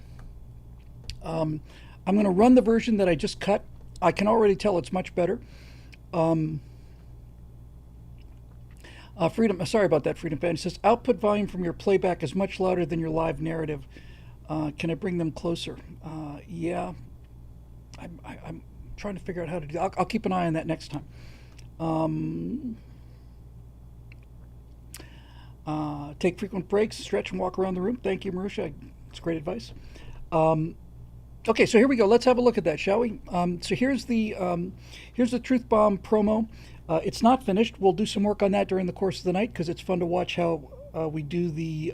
I'm going to run the version that I just cut. I can already tell it's much better. Freedom, sorry about that, Freedom Fan. It says, output volume from your playback is much louder than your live narrative. Can I bring them closer? Yeah. I'm trying to figure out how to do that. I'll keep an eye on that next time. Take frequent breaks, stretch and walk around the room. Thank you, Marusha. It's great advice. Okay, so here we go. Let's have a look at that, shall we? So here's the Truth Bomb promo. It's not finished. We'll do some work on that during the course of the night because it's fun to watch how we do the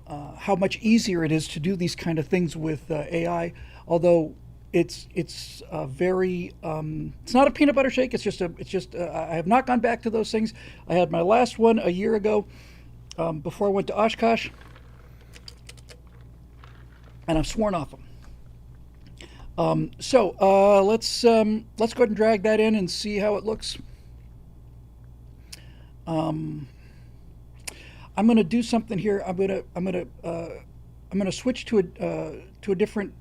how much easier it is to do these kind of things with AI. Although it's very it's not a peanut butter shake. It's just I have not gone back to those things. I had my last one a year ago before I went to Oshkosh, and I've sworn off them. Let's go ahead and drag that in and see how it looks. I'm going to do something here. I'm going to switch to a different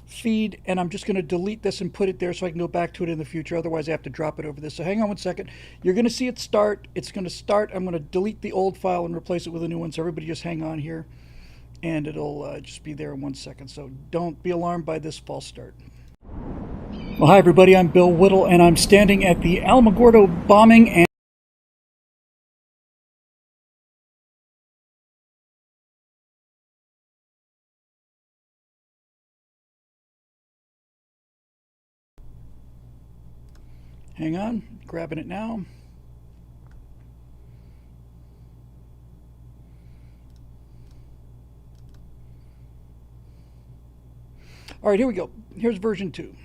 feed, and I'm just going to delete this and put it there so I can go back to it in the future. Otherwise, I have to drop it over this. So hang on one second. You're going to see it start. It's going to start. I'm going to delete the old file and replace it with a new one. So everybody just hang on here, and it'll just be there in 1 second. So don't be alarmed by this false start. Well, hi, everybody. I'm Bill Whittle, and I'm standing at the Alamogordo bombing and hang on, grabbing it now. All right, here we go. Here's version 2.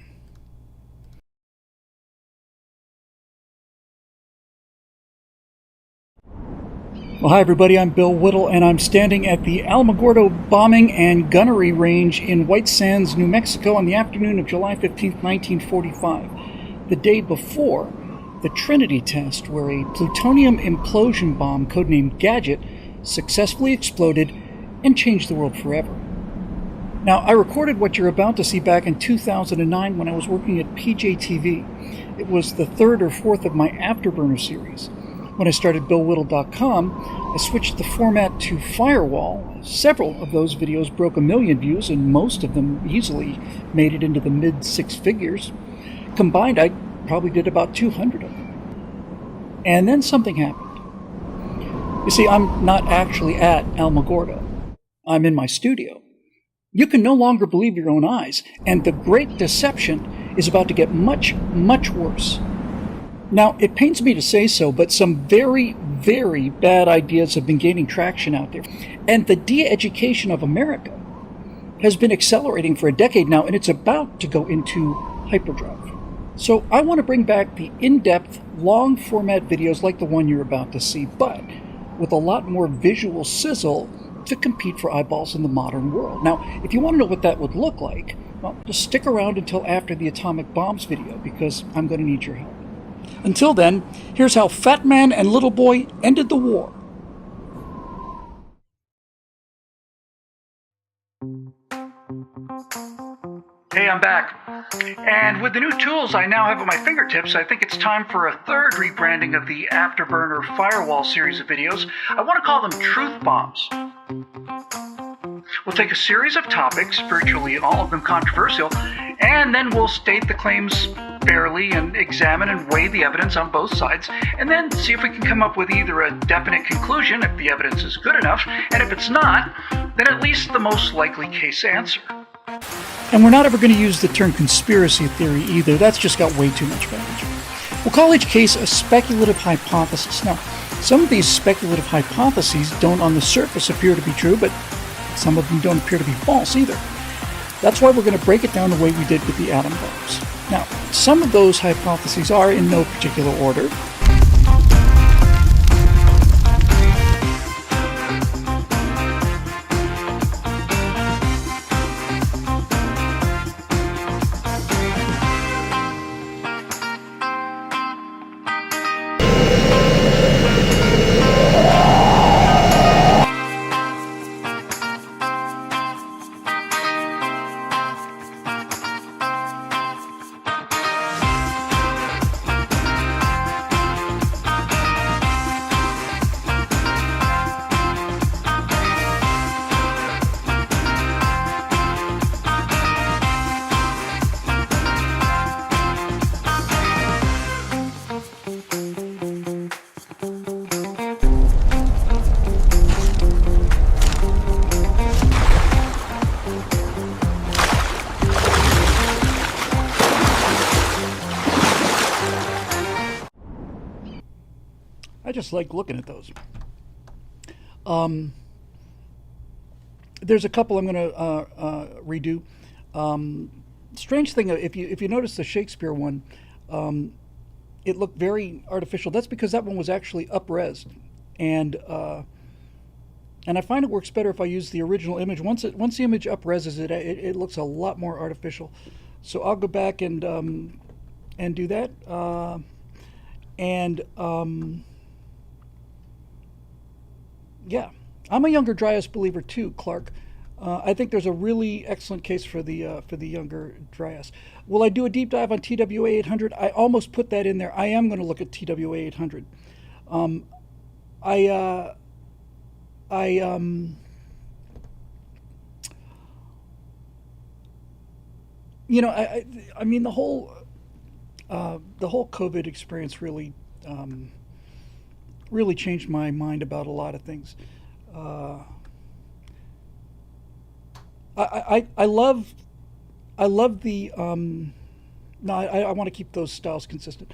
Well, hi, everybody. I'm Bill Whittle, and I'm standing at the Alamogordo Bombing and Gunnery Range in White Sands, New Mexico on the afternoon of July 15th, 1945, the day before the Trinity test, where a plutonium implosion bomb, codenamed Gadget, successfully exploded and changed the world forever. Now, I recorded what you're about to see back in 2009 when I was working at PJTV. It was the 3rd or 4th of my Afterburner series. When I started BillWhittle.com, I switched the format to Firewall. Several of those videos broke 1 million views, and most of them easily made it into the mid-6 figures. Combined, I probably did about 200 of them. And then something happened. You see, I'm not actually at Alamogordo. I'm in my studio. You can no longer believe your own eyes, and the great deception is about to get much, much worse. Now, it pains me to say so, but some very, very bad ideas have been gaining traction out there. And the de-education of America has been accelerating for a decade now, and it's about to go into hyperdrive. So I want to bring back the in-depth, long-format videos like the one you're about to see, but with a lot more visual sizzle to compete for eyeballs in the modern world. Now, if you want to know what that would look like, well, just stick around until after the atomic bombs video, because I'm going to need your help. Until then, here's how Fat Man and Little Boy ended the war. Hey, I'm back. And with the new tools I now have at my fingertips, I think it's time for a third rebranding of the Afterburner Firewall series of videos. I want to call them Truth Bombs. We'll take a series of topics, virtually all of them controversial, and then we'll state the claims fairly and examine and weigh the evidence on both sides, and then see if we can come up with either a definite conclusion if the evidence is good enough, and if it's not, then at least the most likely case answer. And we're not ever going to use the term conspiracy theory either. That's just got way too much baggage. We'll call each case a speculative hypothesis. Now, some of these speculative hypotheses don't on the surface appear to be true, but some of them don't appear to be false either. That's why we're going to break it down the way we did with the atom bombs. Now, some of those hypotheses are in no particular order. I just like looking at those. There's a couple I'm going to redo. Strange thing, if you notice the Shakespeare one, it looked very artificial. That's because that one was actually up-res, and I find it works better if I use the original image. Once the image up-reses it, it looks a lot more artificial. So I'll go back and do that. Yeah, I'm a Younger Dryas believer too, Clark. I think there's a really excellent case for the Younger Dryas. Will I do a deep dive on TWA 800? I almost put that in there. I am going to look at TWA 800. Um, I I I mean the whole COVID experience really changed my mind about a lot of things. Uh, I love the no, I want to keep those styles consistent.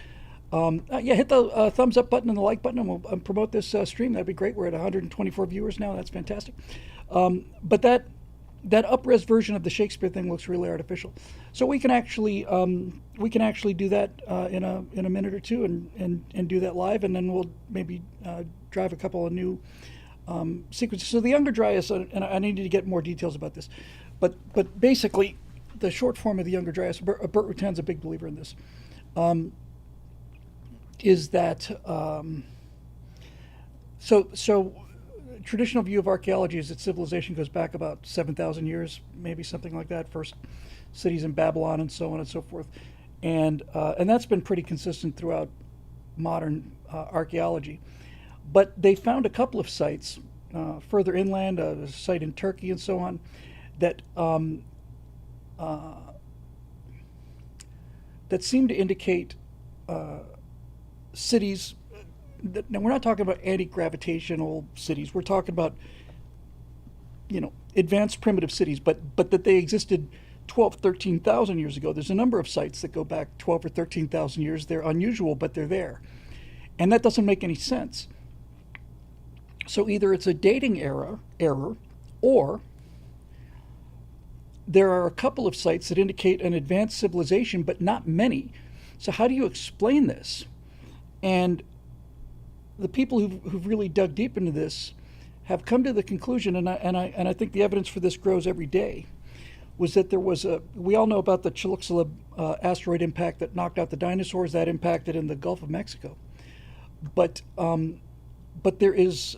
Yeah, hit the thumbs up button and the like button, and we'll promote this stream. That'd be great. We're at 124 viewers now. That's fantastic. But that up-res version of the Shakespeare thing looks really artificial. So we can actually do that in a minute or two, and do that live, and then we'll maybe drive a couple of new sequences. So the Younger Dryas, and I needed to get more details about this, but basically, the short form of the Younger Dryas, Bert Rutan's a big believer in this, is that so traditional view of archaeology is that civilization goes back about 7,000 years, maybe something like that. First cities in Babylon and so on and so forth, and that's been pretty consistent throughout modern archaeology. But they found a couple of sites further inland, a site in Turkey and so on, that that seem to indicate cities. Now we're not talking about anti-gravitational cities. We're talking about advanced primitive cities, but that they existed 12, 13,000 years ago. There's a number of sites that go back 12 or 13,000 years. They're unusual, but they're there, and that doesn't make any sense. So either it's a dating error, or there are a couple of sites that indicate an advanced civilization, but not many. So how do you explain this? And the people who've really dug deep into this have come to the conclusion, and I think the evidence for this grows every day, was that we all know about the Chicxulub asteroid impact that knocked out the dinosaurs. That impacted in the Gulf of Mexico, but there is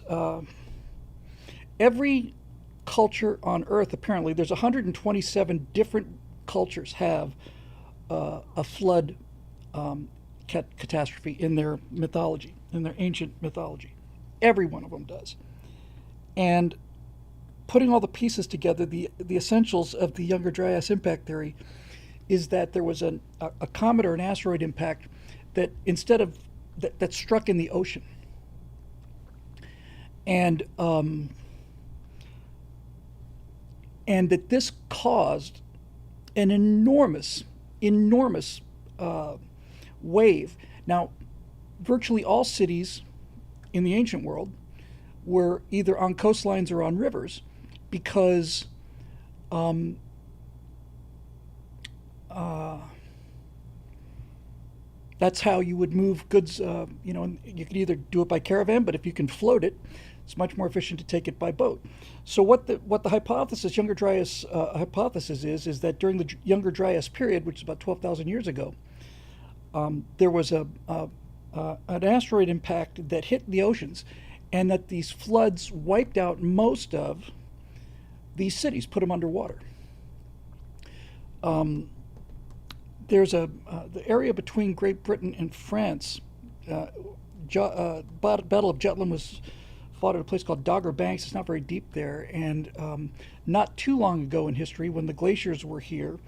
every culture on Earth, apparently there's 127 different cultures have a flood catastrophe in their mythology, in their ancient mythology. Every one of them does. And putting all the pieces together, the essentials of the Younger Dryas impact theory is that there was a comet or an asteroid impact that that struck in the ocean. And that this caused an enormous wave. Now, virtually all cities in the ancient world were either on coastlines or on rivers, because that's how you would move goods. And you could either do it by caravan, but if you can float it, it's much more efficient to take it by boat. So what the hypothesis, Younger Dryas hypothesis is that during the Younger Dryas period, which is about 12,000 years ago, there was an asteroid impact that hit the oceans, and that these floods wiped out most of these cities, put them underwater. There's the area between Great Britain and France. Battle of Jutland was fought at a place called Dogger Banks. It's not very deep there, and not too long ago in history, when the glaciers were here,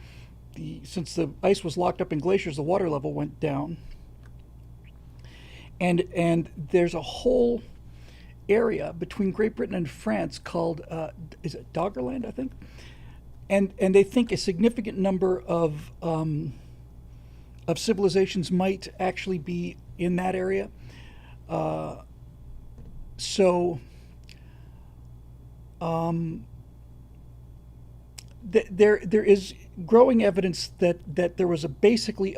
since the ice was locked up in glaciers, the water level went down, and there's a whole area between Great Britain and France called is it Doggerland, I think, and they think a significant number of civilizations might actually be in that area. There is growing evidence that there was basically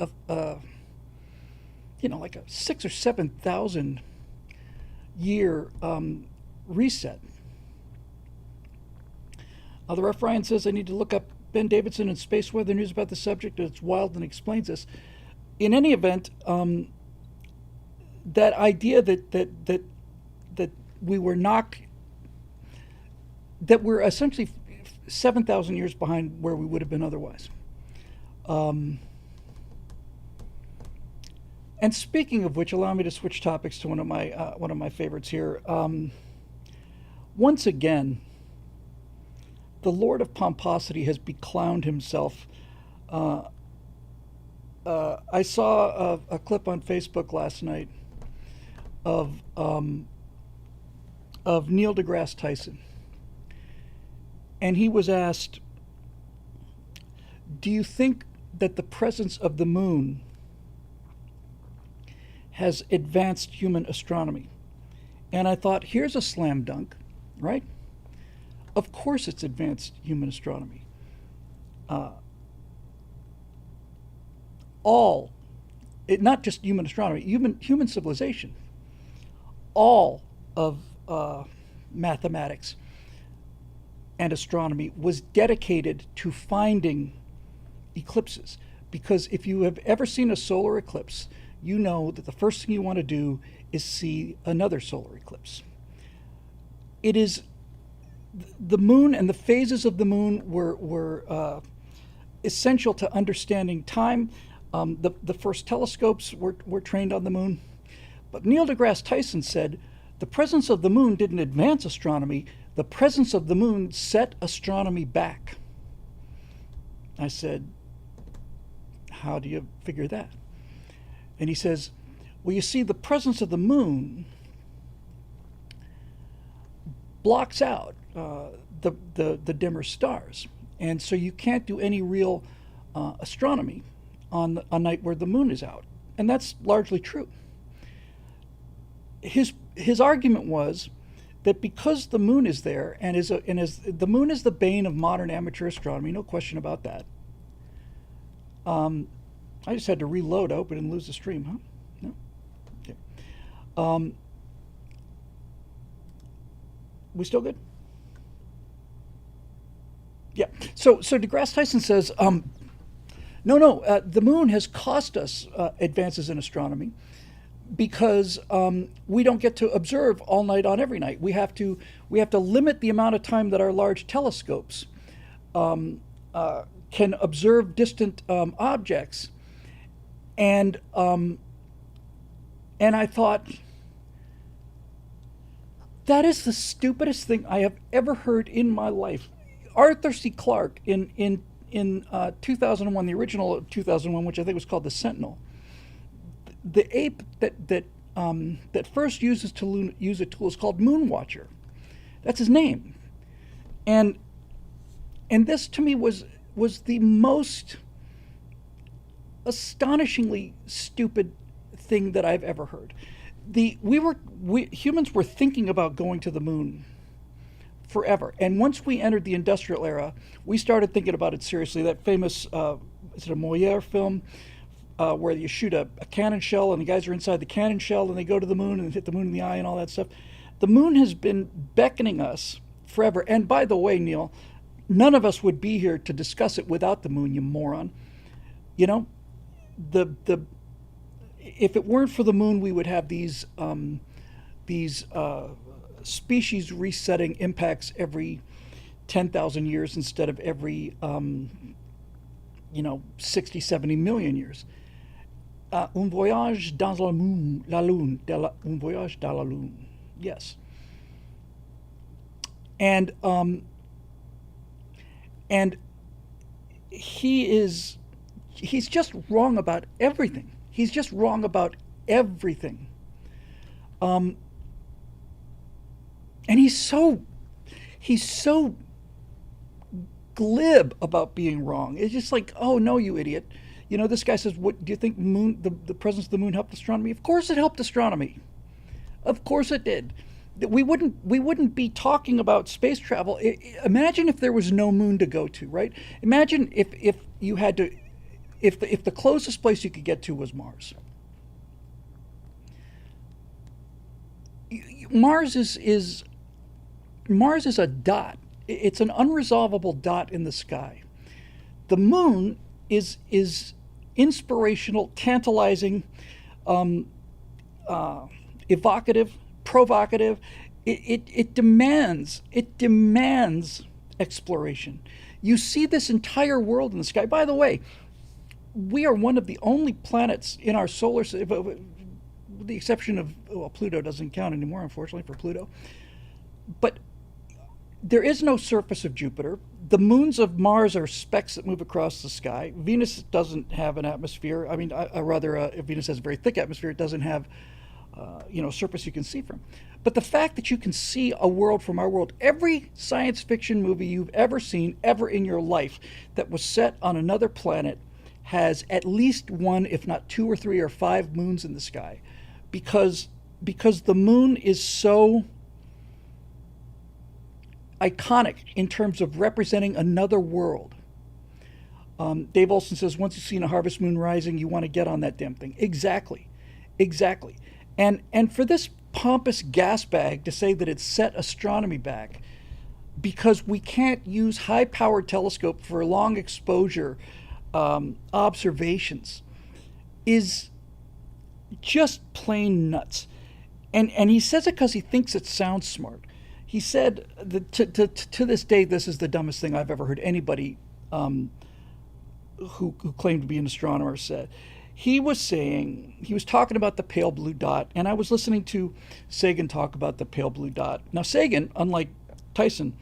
like a 6,000 or 7,000 year reset. The Ref Ryan says I need to look up Ben Davidson and Space Weather News about the subject. It's wild and explains this. In any event, that idea that we were knocked, that we're essentially 7,000 years behind where we would have been otherwise. Um, and speaking of which, allow me to switch topics to one of my favorites here. Once again, the Lord of Pomposity has beclowned himself. Uh, I saw a clip on Facebook last night of Neil deGrasse Tyson, and he was asked, "Do you think that the presence of the moon has advanced human astronomy?" And I thought, here's a slam dunk, right? Of course, it's advanced human astronomy. Uh, all, not just human astronomy, human civilization, all of mathematics and astronomy was dedicated to finding eclipses. Because if you have ever seen a solar eclipse, you know that the first thing you want to do is see another solar eclipse. It is the moon, and the phases of the moon were essential to understanding time. The first telescopes were trained on the moon. But Neil deGrasse Tyson said the presence of the moon didn't advance astronomy, the presence of the moon set astronomy back. I said, how do you figure that? And he says, well, you see, the presence of the moon blocks out the dimmer stars. And so you can't do any real astronomy on a night where the moon is out. And that's largely true. His argument was that because the moon is there and the moon is the bane of modern amateur astronomy, no question about that. I just had to reload. I hope I didn't lose the stream, huh? No? Okay. We still good? Yeah. So deGrasse Tyson says, no, the moon has cost us advances in astronomy because we don't get to observe all night on every night. We have to limit the amount of time that our large telescopes can observe distant objects. And I thought, that is the stupidest thing I have ever heard in my life. Arthur C. Clarke in 2001, the original 2001, which I think was called the Sentinel, the ape that first use a tool is called Moonwatcher. That's his name, and this to me was the most astonishingly stupid thing that I've ever heard. Humans were thinking about going to the moon forever, and once we entered the industrial era, we started thinking about it seriously. That famous is it a Molière film where you shoot a cannon shell and the guys are inside the cannon shell and they go to the moon and hit the moon in the eye and all that stuff. The moon has been beckoning us forever. And by the way, Neil, none of us would be here to discuss it without the moon, you moron. You know, if it weren't for the moon, we would have these species resetting impacts every 10,000 years instead of every 60, 70 million years. Un voyage dans la lune, un voyage dans la lune. Yes. And he's just wrong about everything. He's just wrong about everything. And he's so glib about being wrong. It's just like, oh no, you idiot. You know, this guy says, what do you think the presence of the moon helped astronomy? Of course it helped astronomy. Of course it did. We wouldn't be talking about space travel. Imagine if there was no moon to go to, right? Imagine if you had to, if the closest place you could get to was Mars. Mars is a dot. It's an unresolvable dot in the sky. The moon is inspirational, tantalizing, evocative, provocative. It demands exploration. You see this entire world in the sky. By the way, we are one of the only planets in our solar system, with the exception of, well, Pluto doesn't count anymore, unfortunately, for Pluto. But there is no surface of Jupiter. The moons of Mars are specks that move across the sky. Venus doesn't have an atmosphere. I mean, rather, Venus has a very thick atmosphere. It doesn't have, surface you can see from. But the fact that you can see a world from our world, every science fiction movie you've ever seen, ever in your life, that was set on another planet, has at least one, if not two or three or five moons in the sky, because the moon is so iconic in terms of representing another world. Dave Olson says, once you've seen a harvest moon rising, you want to get on that damn thing. Exactly. And for this pompous gas bag to say that it set astronomy back because we can't use high-powered telescope for long exposure observations is just plain nuts. And he says it because he thinks it sounds smart. He said that to this day, this is the dumbest thing I've ever heard anybody who claimed to be an astronomer said. He was talking about the pale blue dot, and I was listening to Sagan talk about the pale blue dot. Now, Sagan, unlike Tyson,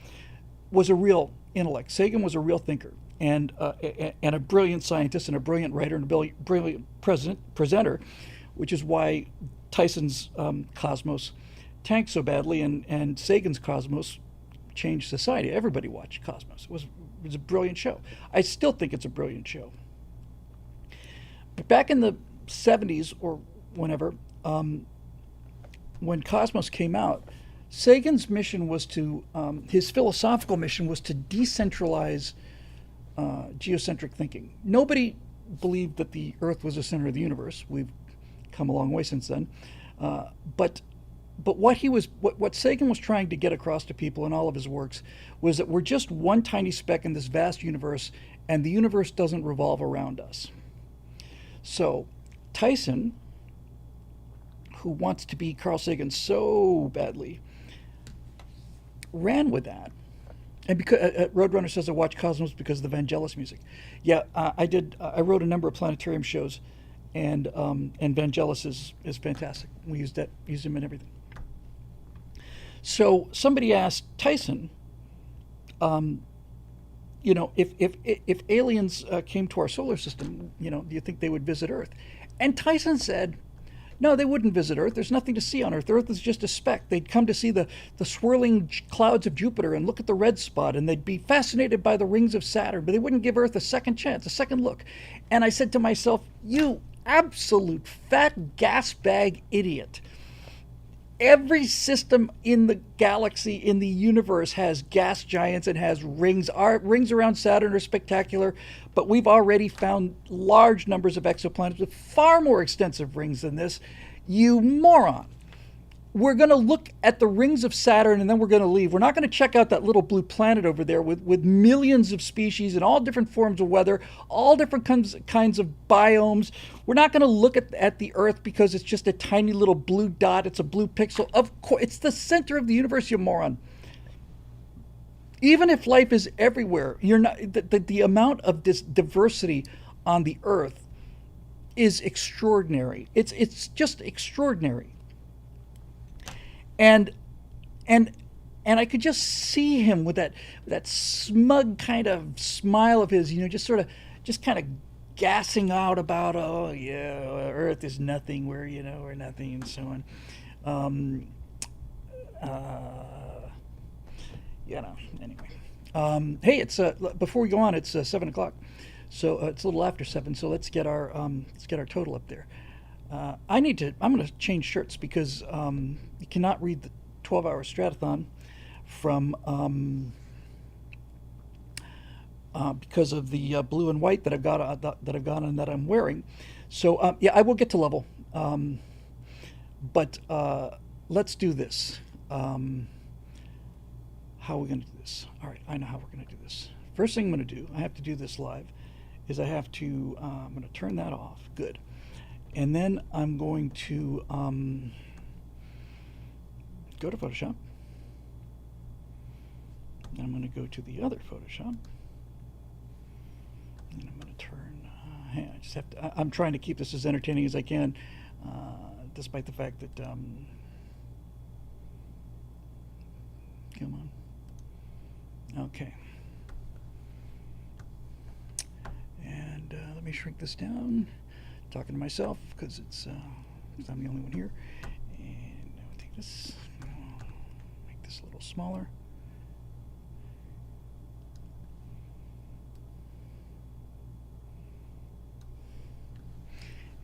was a real intellect. Sagan was a real thinker and a brilliant scientist and a brilliant writer and a brilliant presenter, which is why Tyson's Cosmos tanked so badly, and Sagan's Cosmos changed society. Everybody watched Cosmos. It was a brilliant show. I still think it's a brilliant show. But back in the 70s or whenever, when Cosmos came out, Sagan's mission was to, his philosophical mission was to decentralize geocentric thinking. Nobody believed that the Earth was the center of the universe. We've come a long way since then. But what Sagan was trying to get across to people in all of his works was that we're just one tiny speck in this vast universe, and the universe doesn't revolve around us. So Tyson, who wants to be Carl Sagan so badly, ran with that. And because Roadrunner says I watch Cosmos because of the Vangelis music. Yeah, I did. I wrote a number of planetarium shows, and Vangelis is fantastic. We used him in everything. So somebody asked Tyson, if aliens came to our solar system, do you think they would visit Earth? And Tyson said, no, they wouldn't visit Earth. There's nothing to see on Earth. Earth is just a speck. They'd come to see the swirling clouds of Jupiter and look at the red spot, and they'd be fascinated by the rings of Saturn, but they wouldn't give Earth a second chance, a second look. And I said to myself, you absolute fat gas bag idiot. Every system in the galaxy, in the universe, has gas giants and has rings. Our rings around Saturn are spectacular, but we've already found large numbers of exoplanets with far more extensive rings than this. You moron. We're going to look at the rings of Saturn and then we're going to leave. We're not going to check out that little blue planet over there with millions of species and all different forms of weather, all different kinds of biomes. We're not going to look at the Earth because it's just a tiny little blue dot. It's a blue pixel. Of course, it's the center of the universe, you moron. Even if life is everywhere, you're not. The amount of this diversity on the Earth is extraordinary. It's just extraordinary. And I could just see him with that smug kind of smile of his, just kind of gassing out about, oh yeah, Earth is nothing, we're nothing, and so on. Anyway. Hey, it's before we go on, it's 7:00, so it's a little after 7. So let's get our total up there. I'm going to change shirts because you cannot read the 12-hour Stratothon from because of the blue and white that I've got and that I'm wearing. So yeah, I will get to level, but let's do this. How are we going to do this? All right, I know how we're going to do this. First thing I'm going to do, I have to do this live, is I'm going to turn that off. Good. And then I'm going to go to Photoshop. I'm going to go to the other Photoshop. And I'm going to turn, I just have to, I'm trying to keep this as entertaining as I can, despite the fact that, come on. Okay. And let me shrink this down. Talking to myself because it's, because I'm the only one here. And I'll take this, make this a little smaller.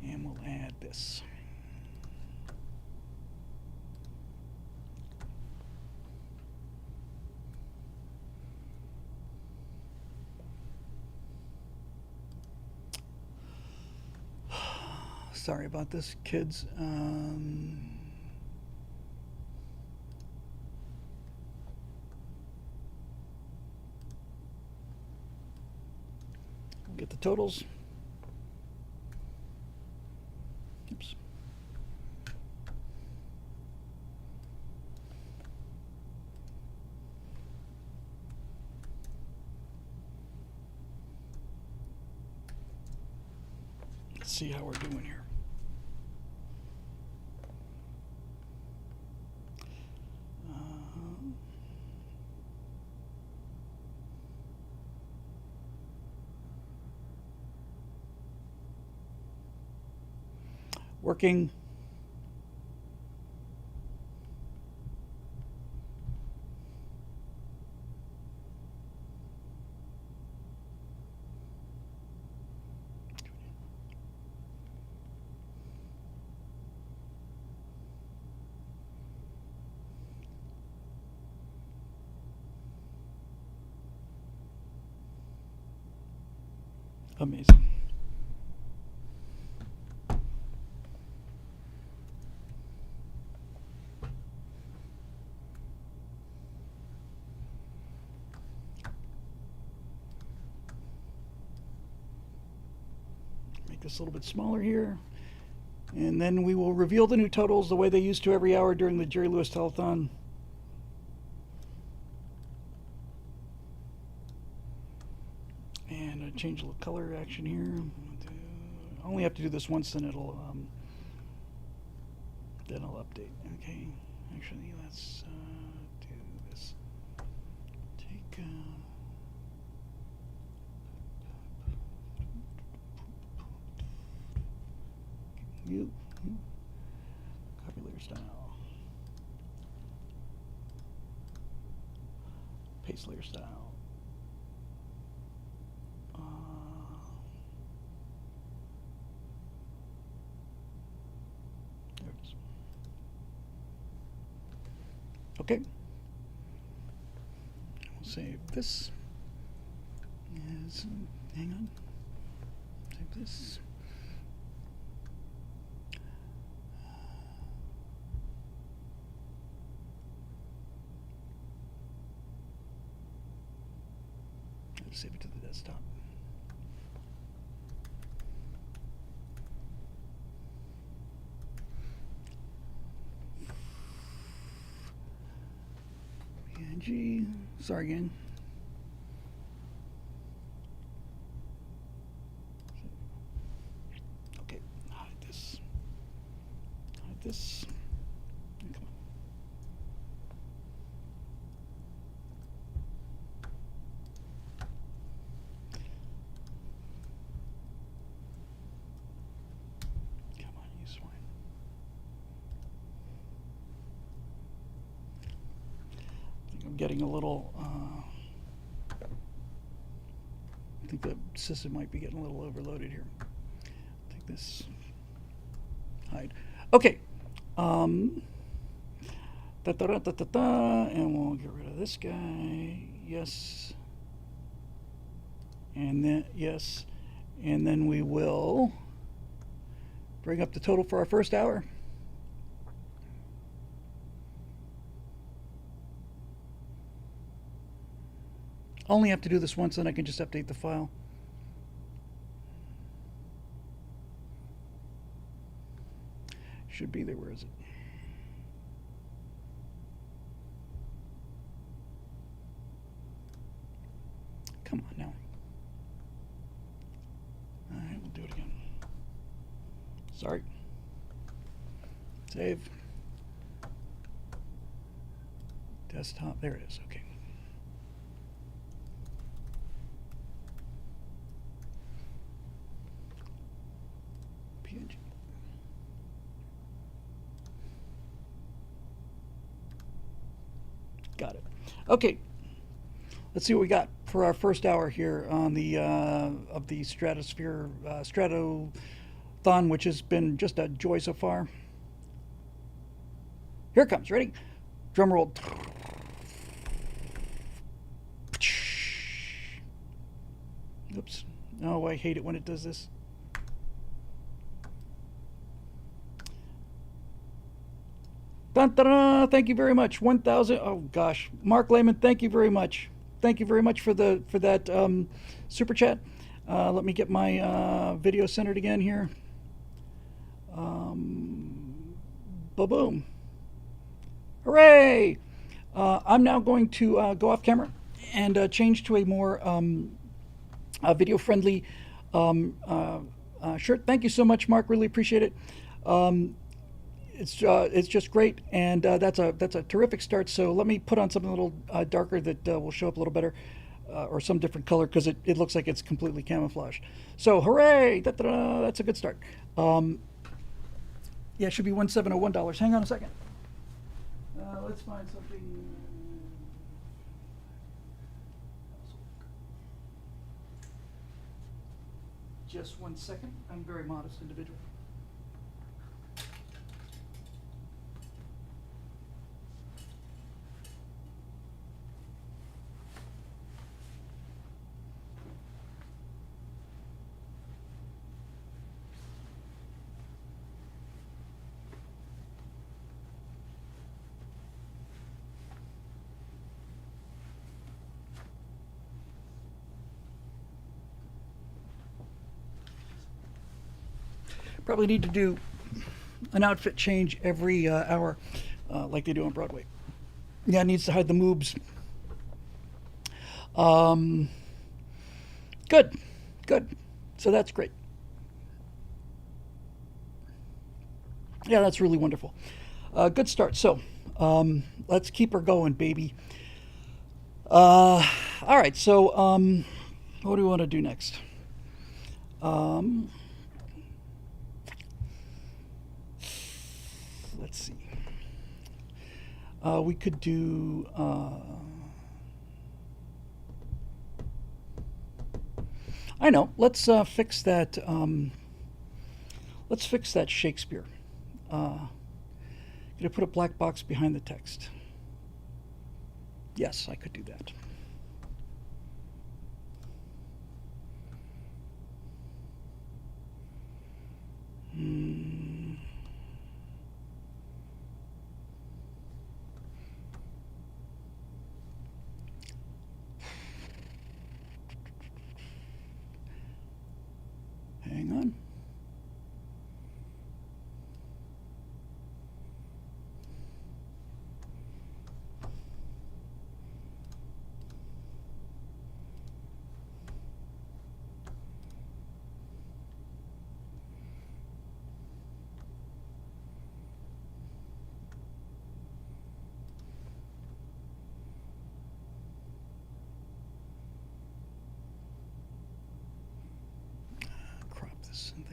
And we'll add this. Sorry about this, kids. We'll get the totals. Oops. Let's see how we're doing here. Working. Amazing. Make this a little bit smaller here. And then we will reveal the new totals the way they used to every hour during the Jerry Lewis telethon. And I change the color action here. I only have to do this once, then it'll update. Okay, actually, let's do this. Take you copy layer style, paste layer style. There it is. Okay. We'll save this. As, hang on. Save this. Save it to the desktop. PNG. Sorry again. Okay. Hide this. Hide this. Come on. Getting a little, I think the system might be getting a little overloaded here. Take this, hide. Okay. And we'll get rid of this guy. Yes. And then, yes. And then we will bring up the total for our first hour. Only have to do this once, then I can just update the file. Should be there. Where is it? Okay. Come on now. All right, we'll do it again. Sorry. Save. Desktop. There it is. Okay. PNG. Got it. Okay. Let's see what we got for our first hour here on the of the Stratosphere Stratothon, which has been just a joy so far. Here it comes. Ready? Drum roll. Oops. Oh, I hate it when it does this. Dun, dun, dun, thank you very much. 1,000. Oh gosh, Mark Lehman, thank you very much. Thank you very much for that super chat. Let me get my video centered again here. Ba-boom. Hooray! I'm now going to go off camera and change to a more video-friendly shirt. Thank you so much, Mark. Really appreciate it. It's just great, and that's a terrific start. So let me put on something a little darker that will show up a little better, or some different color, because it looks like it's completely camouflaged. So hooray! Da-da-da, that's a good start. Yeah, it should be $1,701. Hang on a second. Let's find something. Just 1 second. I'm a very modest individual. Probably need to do an outfit change every hour, like they do on Broadway. Yeah, it needs to hide the moobs. Good. So that's great. Yeah, that's really wonderful. Good start. So let's keep her going, baby. All right. So what do we want to do next? Let's see. We could do. I know. Let's fix that. Let's fix that Shakespeare. Could I put a black box behind the text? Yes, I could do that. Hang on. Crop this thing.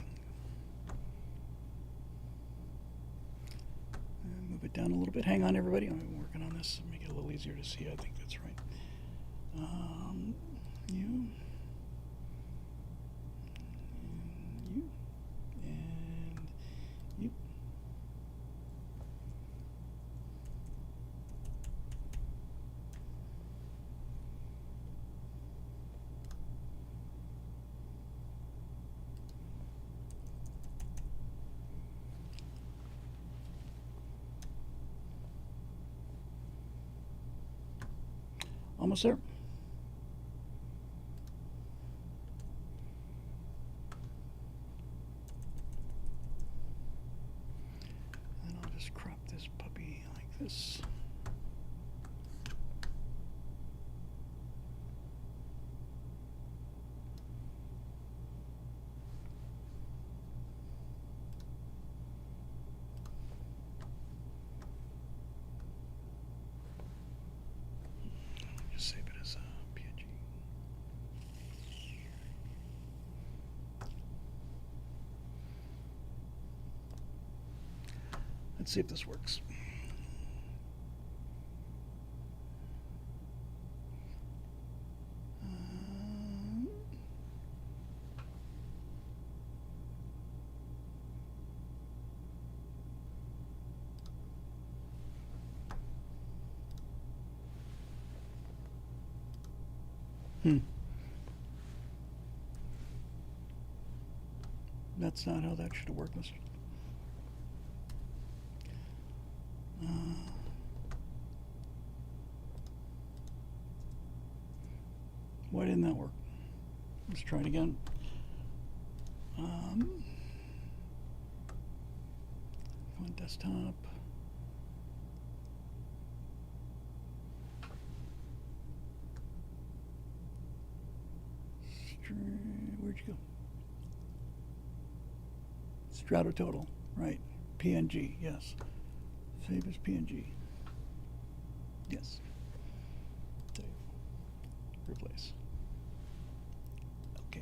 Move it down a little bit. Hang on, everybody. I'm working on this. Make it a little easier to see. I think that's right. You. You. And you. Almost there. And I'll just crop this puppy like this. And Let's see if this works. That's not how that should have worked. Why didn't that work? Let's try it again. On desktop. Where'd you go? Stratototal, right. PNG, yes. Save as PNG. Yes. Save. Replace. Okay.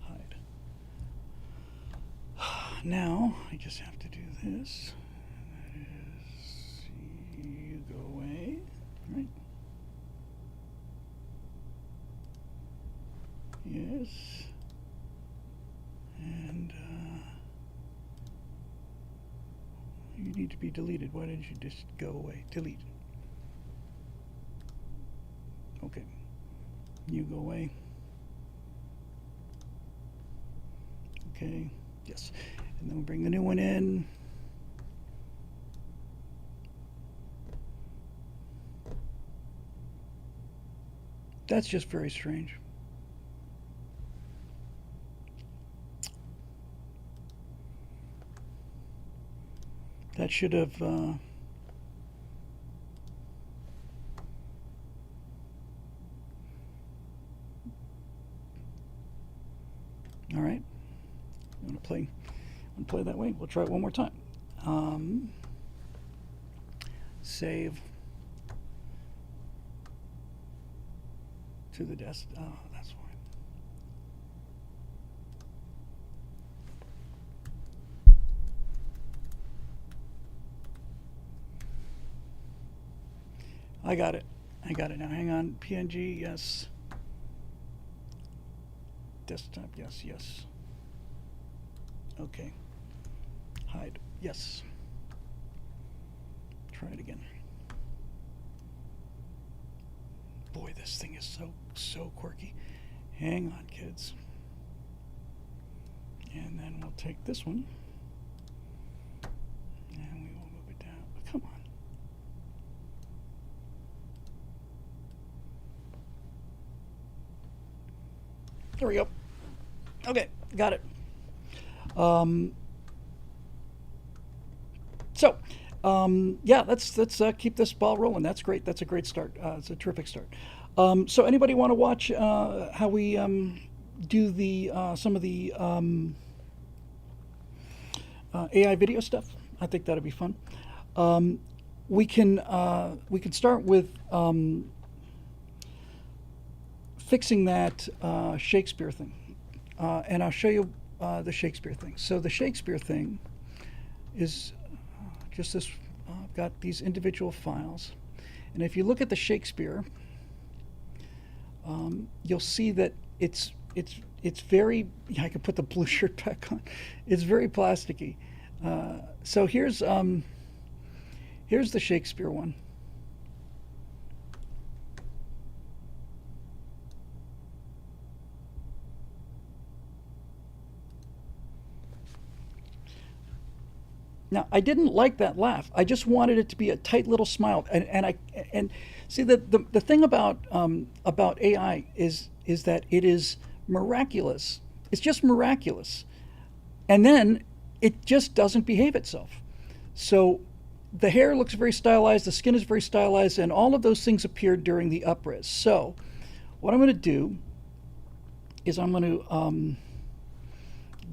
Hide. Now, I just have to do this. That is, you go away, right? Yes. And you need to be deleted. Why didn't you just go away? Delete. Okay. You go away. Okay. Yes. And then we'll bring the new one in. That's just very strange. That should have all right. You want to play that way? We'll try it one more time. Save to the desk. Oh, that's fine. I got it. I got it now. Hang on. PNG, yes. Desktop, yes, yes. Okay. Hide, yes. Try it again. Boy, this thing is so quirky. Hang on, kids. And then we'll take this one. And we will move it down. But come on. There we go. Okay, got it. Yeah, let's keep this ball rolling. That's great. That's a great start. It's a terrific start. So anybody want to watch how we do the some of the AI video stuff? I think that'd be fun. We can start with fixing that Shakespeare thing, and I'll show you the Shakespeare thing. So the Shakespeare thing is just this. I've got these individual files, and if you look at the Shakespeare, you'll see that it's very. Yeah, I could put the blue shirt back on. It's very plasticky. So here's the Shakespeare one. Now, I didn't like that laugh. I just wanted it to be a tight little smile. And see, the thing about AI is that it is miraculous. It's just miraculous. And then it just doesn't behave itself. So the hair looks very stylized, the skin is very stylized, and all of those things appeared during the up-res. So what I'm going to do is I'm going to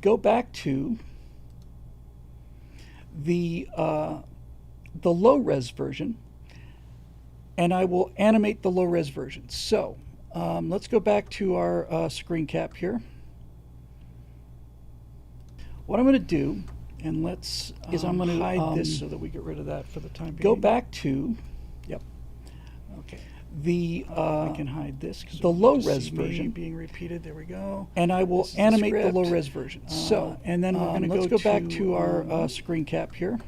go back to the low-res version, and I will animate the low-res version. So let's go back to our screen cap here. What I'm going to do and let's I'm going to hide this so that we get rid of that for the time being. go back to Yep. Okay. the I can hide this because the low-res version, being repeated. There we go. and I will This is the animate the script. low-res version. So, and then we're going to let's go go back to our our screen cap here.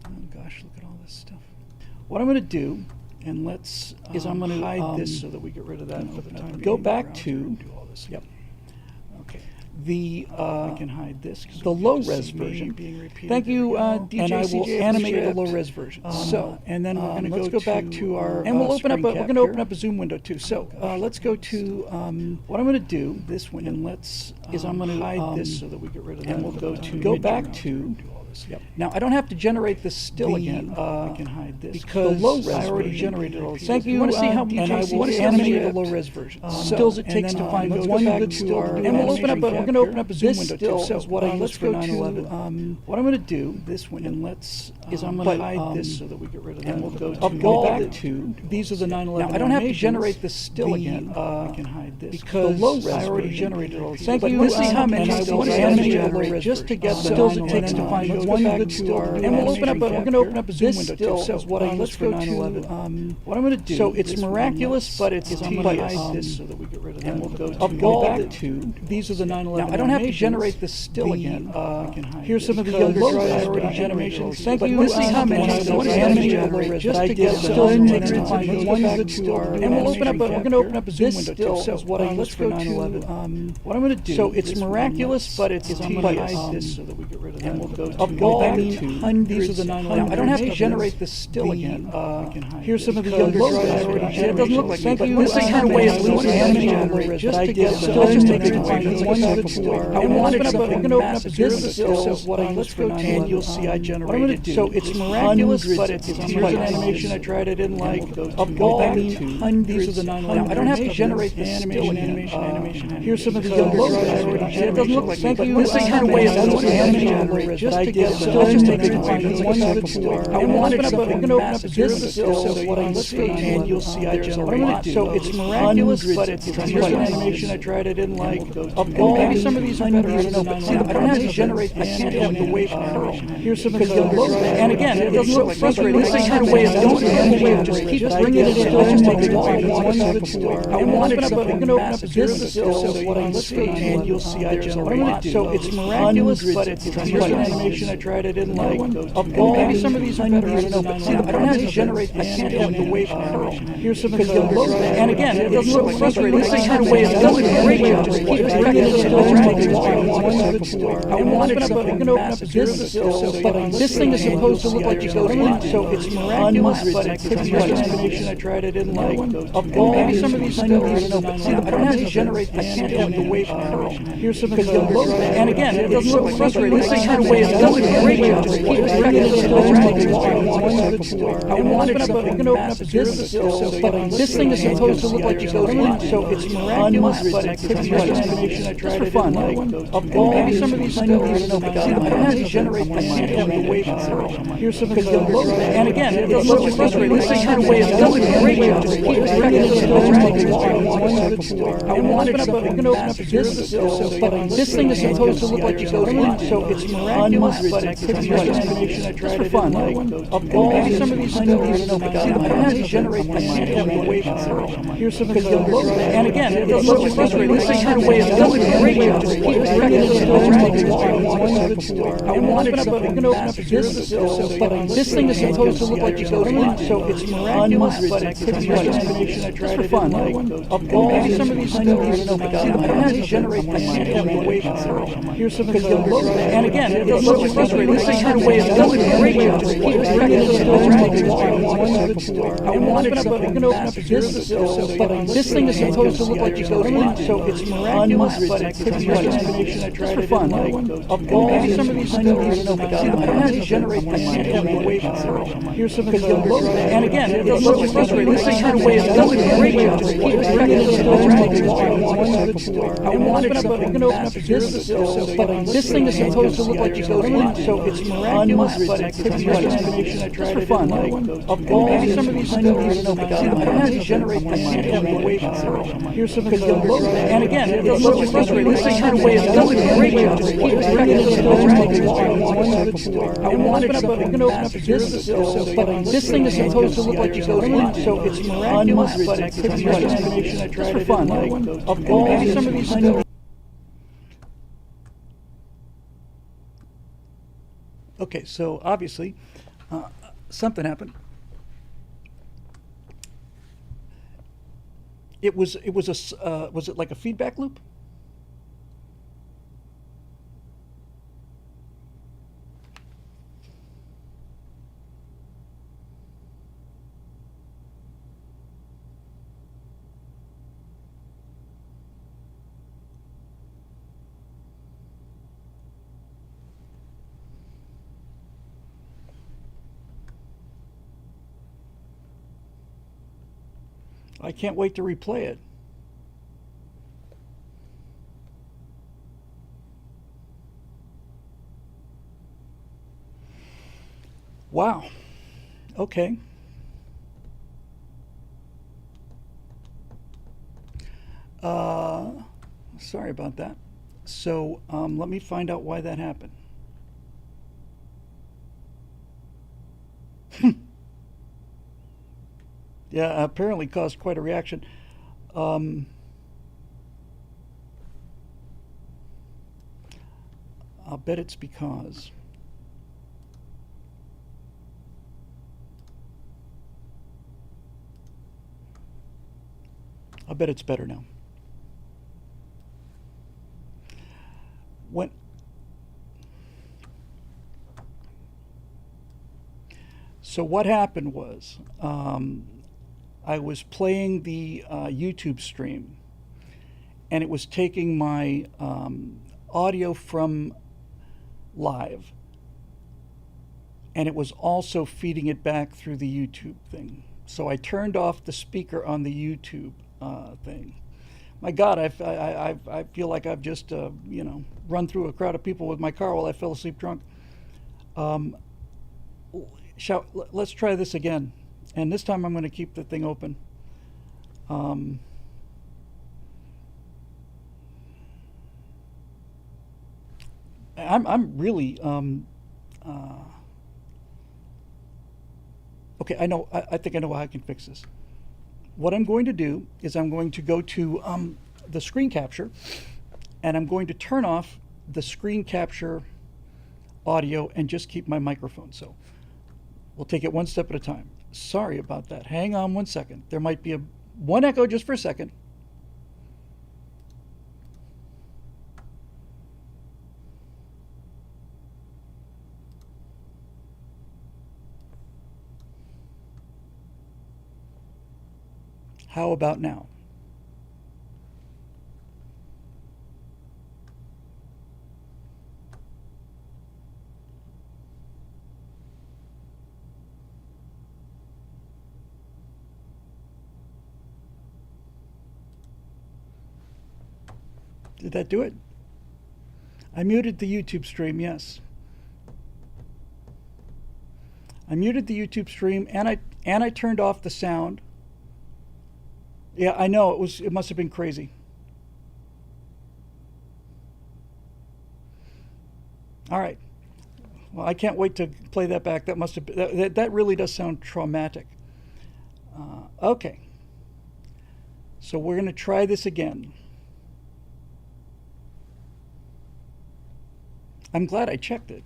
Oh gosh, look at all this stuff. What I'm going to do, and let's I'm going to hide this so that we get rid of that for the time being. go back Browser to and do all this. yep, Okay. the I can hide this because the low-res version. being repeated. Thank There you, we go. and I will CJ for the animate the script. low-res version. So, and then we're going to let's go back to our and we'll open up. screen We're cap going to open here. up a Zoom window too. So let's go to what I'm going to do. This window, and let's I'm going to hide this so that we get rid of that. and we'll for go the time to being. go back Browser to and do all this. yep. Now I don't have to generate this still The, again. uh, I can hide this because the low-res I already version. generated all this. Thank you. Want to see how and I DJC will is animate the script. low-res version. So, Stills it and takes then, to find let's one go back good to still our to do and we'll an open up. screen We're cap going to open here. up a Zoom This window still too. So is what I let's use for go 9/11. to what I'm going to do. This window, and let's I'm going to hide this so that we get rid of that. and we'll for go the to time go being. back to these are the 9/11. Now I don't have to animations. generate this still The, again. I can hide this because the low-res I already version. generated all this. Thank But you. let's see how and many I stills will I animate animate the low-res low-res just to get the stills it 9/11 takes to find animation. one Let's go good back still. to our And we'll open up. screen We're cap going to open here. up a Zoom This window still too. So is what I use let's for go 9/11. to what I'm going to do. So it's this one, miraculous, but it's I'm going to tedious. hide this so that we get rid of that. And we'll for go the to time go being. back to these are the 9/11 Now I don't have to animations. generate this still The, again. I can hide here's some of the because Younger low-res Dryas already animations. generated. Thank But you. let's see how many and I stills will I animate generate the low-res just that I to did. get The the still nine takes to minutes find and one back good to still. our And and we'll we'll open up. We're screen going to cap open up a Zoom This window still too. So is what I use let's for go 9/11. to What I'm going to do. So it's this one, miraculous, but it's I'm going to tedious. hide this so that we get rid of that. And we'll go for the to time go being. back to hundreds. these are the 9/11 Now I don't have to animations. generate this still The, again. I can hide here's some of the because Younger low-res Dryas already animations. generated. It doesn't look like Thank me, you. but this is how and way I of will doing it. animate the Generate low-res just that I to did. get The the still nine just minutes takes to and find back one to good our still. and And we'll we'll open open up. up. We're going to open up a Zoom This window still too. is what I use let's for go to 9/11. and you'll see I What I'm generated. going to do. So it's miraculous, hundreds but it's of here's an places. animation I tried. I didn't like. Of Go all back these to hundreds of the Now 9/11 I don't have to animations. generate this Animation, still animation, again. animation. Here's Here's some of the because Younger low-res Dryas already animations. generated. It doesn't look like me, Thank but you. this is how way of doing it. Animation Just that I to did. get The the still nine just minutes takes to and find back one to good our still. and And we'll we'll open up. open We're going to open up a Zoom This still still so is what I you can use for see 9/11. and you'll see I There's a generated. lot. So it's miraculous, but it's of here's an places. animation I tried. I didn't like. Of And all maybe these some of these are better. I hundreds don't know. of But see, I don't have to generate. I can't have the wave animation. curl. Here's some of Because the the Younger low, Dryas and again, it doesn't look like frustrating. This is kind of way of doing it. Just keep bringing it in. Let's take it one good still. And we'll open up. We're going to open up a Zoom still so you can see and you'll see I generated. So it's miraculous, but it's here's an animation I tried. I didn't like. Of And maybe some of these are better. I don't know. But see, I don't have to hundreds generate. I can't have the wave curl. Here's some of Because the the Younger low, Dryas and again, it doesn't look like frustrating. This is kind of animations. way of doing it. Great job. Just keep bringing it in. Let's take it one good still. And we'll open up. We're going to open up a Zoom still so you can see. This thing is supposed to look like it goes in. So it's miraculous, but it's here's an animation I tried. I didn't like. Of And maybe all some of these are better. I don't know. But see, I don't have to generate. I can't have the wave curl. Here's some of Because the the Younger low, Dryas and again, it doesn't look animations. frustrating. This is kind of way of doing it. Great job. Just keep bringing it in. Let's take it one good still. And we'll open up. We're going to open up a Zoom still so you can see. This thing is supposed to look like it goes in. So it's miraculous, but it's here's an animation I tried. for fun. I didn't like. Of And all maybe these some of these are better. I don't know. But see, I don't have to generate. I can't have the wave curl. Here's some of Because the the Younger low, Dryas and again, it doesn't animations. look frustrating. This is kind of way of doing it. Great job. Just keep bringing it in. Let's take it one good still. And we'll open up. We're going to open up a Zoom still so you can see. This thing is supposed to look like it goes in. So it's miraculous, but it's here's an animation I tried. for I fun. didn't like. Of And all maybe these some of these are better. I don't know. But see, I don't have to generate. I can't have the wave curl. Here's some of the Because the Younger low, Dryas and again, it doesn't look animations. frustrating. This is kind of way of doing it. Great job. Just keep bringing it in. Let's take it one good still. And we'll open up. We're going to open up a Zoom still so you can see. This thing is supposed to look like it goes in. So it's miraculous, but it's here's an animation I tried. for I fun. didn't like. Of And all maybe these some of these are better. I don't know. But see, I don't have to generate. I can't have the wave curl. Here's some of the Because the Younger low, Dryas and again, it animations. doesn't look frustrating. This is kind of way of doing it. Great job. Just keep bringing it in. Let's take it one good still. And we'll open up. We're going to open up a Zoom still so you can see. This thing is supposed to look like it goes in. So it's miraculous, but it's here's an animation I tried. for I fun. didn't like. Of And all maybe these some of these are better. I don't know. But see, I don't have to generate. I can't have the wave curl. Here's some of the Because the Younger low, Dryas and again, it animations. doesn't look frustrating. This is kind of way of doing it. Great job. Just keep bringing it in. Let's take it one good still. And we'll open up. We're going to open up a Zoom still so you can see. This thing is supposed to look like it goes in. So it's miraculous, but it's explanation. I tried it for fun. Of all maybe some of these I know these generate the same wave. Here's some because and again, it's so frustrating. This thing away is does a great job. Just keep I wanted something. We're going to open up this, but this thing is supposed to look like it goes in. So it's miraculous, but it's explanation. I tried it for fun. Of all maybe some of these I know. Okay, so obviously, something happened. Was it like a feedback loop? I can't wait to replay it. Wow. Okay. Sorry about that. So let me find out why that happened. Yeah, apparently caused quite a reaction. I'll bet it's because I bet it's better now. So what happened was I was playing the YouTube stream, and it was taking my audio from live, and it was also feeding it back through the YouTube thing. So I turned off the speaker on the YouTube thing. My God, I feel like I've just run through a crowd of people with my car while I fell asleep drunk. Let's try this again, and this time I'm going to keep the thing open. I'm really okay. I think I know how I can fix this. What I'm going to do is I'm going to go to the screen capture, and I'm going to turn off the screen capture audio and just keep my microphone. So we'll take it one step at a time. Sorry about that. Hang on one second. There might be one echo just for a second. How about now? Did that do it? I muted the YouTube stream, yes. I muted the YouTube stream, and I turned off the sound. Yeah, I know it must have been crazy. All right. Well, I can't wait to play that back. That must have been, that really does sound traumatic. Okay. So we're going to try this again. I'm glad I checked it.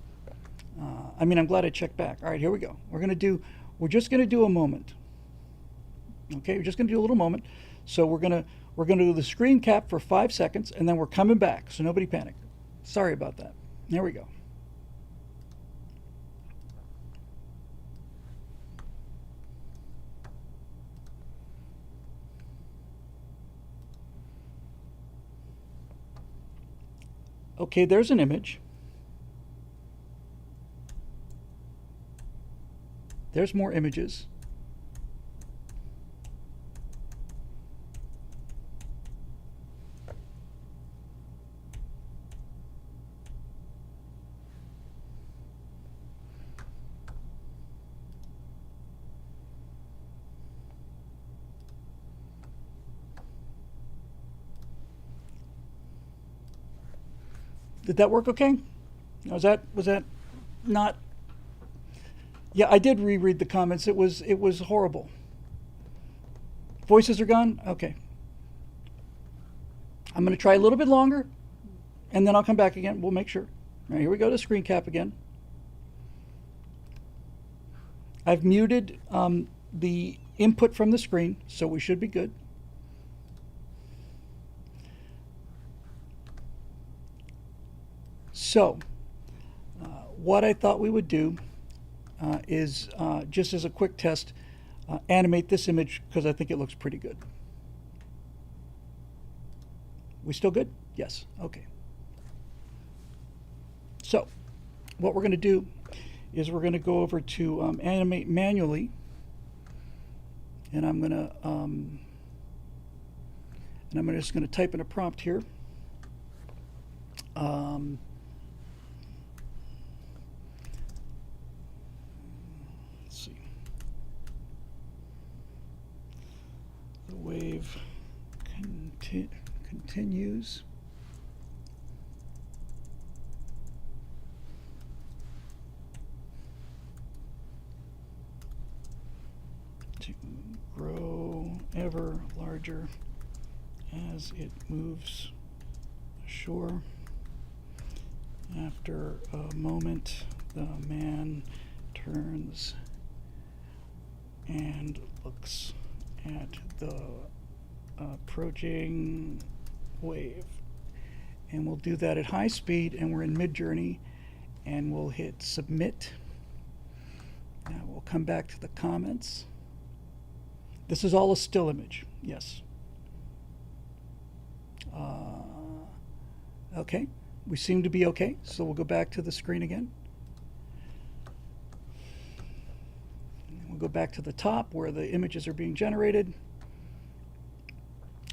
I'm glad I checked back. All right, here we go. We're just going to do a moment. Okay, we're just going to do a little moment. So we're going to do the screen cap for 5 seconds, and then we're coming back. So nobody panic. Sorry about that. There we go. Okay, there's an image. There's more images. Did that work okay? Was that not? Yeah, I did reread the comments. It was horrible. Voices are gone? Okay. I'm going to try a little bit longer, and then I'll come back again. We'll make sure. All right, here we go to screen cap again. I've muted the input from the screen, so we should be good. So, what I thought we would do is, just as a quick test, animate this image because I think it looks pretty good. We still good? Yes. Okay. So, what we're going to do is we're going to go over to animate manually, and I'm just going to type in a prompt here. Let's see. The wave continues. To grow ever larger as it moves ashore. After a moment, the man turns and looks at the approaching wave. And we'll do that at high speed, and we're in mid-journey, and we'll hit submit. Now we'll come back to the comments. This is all a still image, yes. Okay, we seem to be okay, so we'll go back to the screen again. We'll go back to the top where the images are being generated.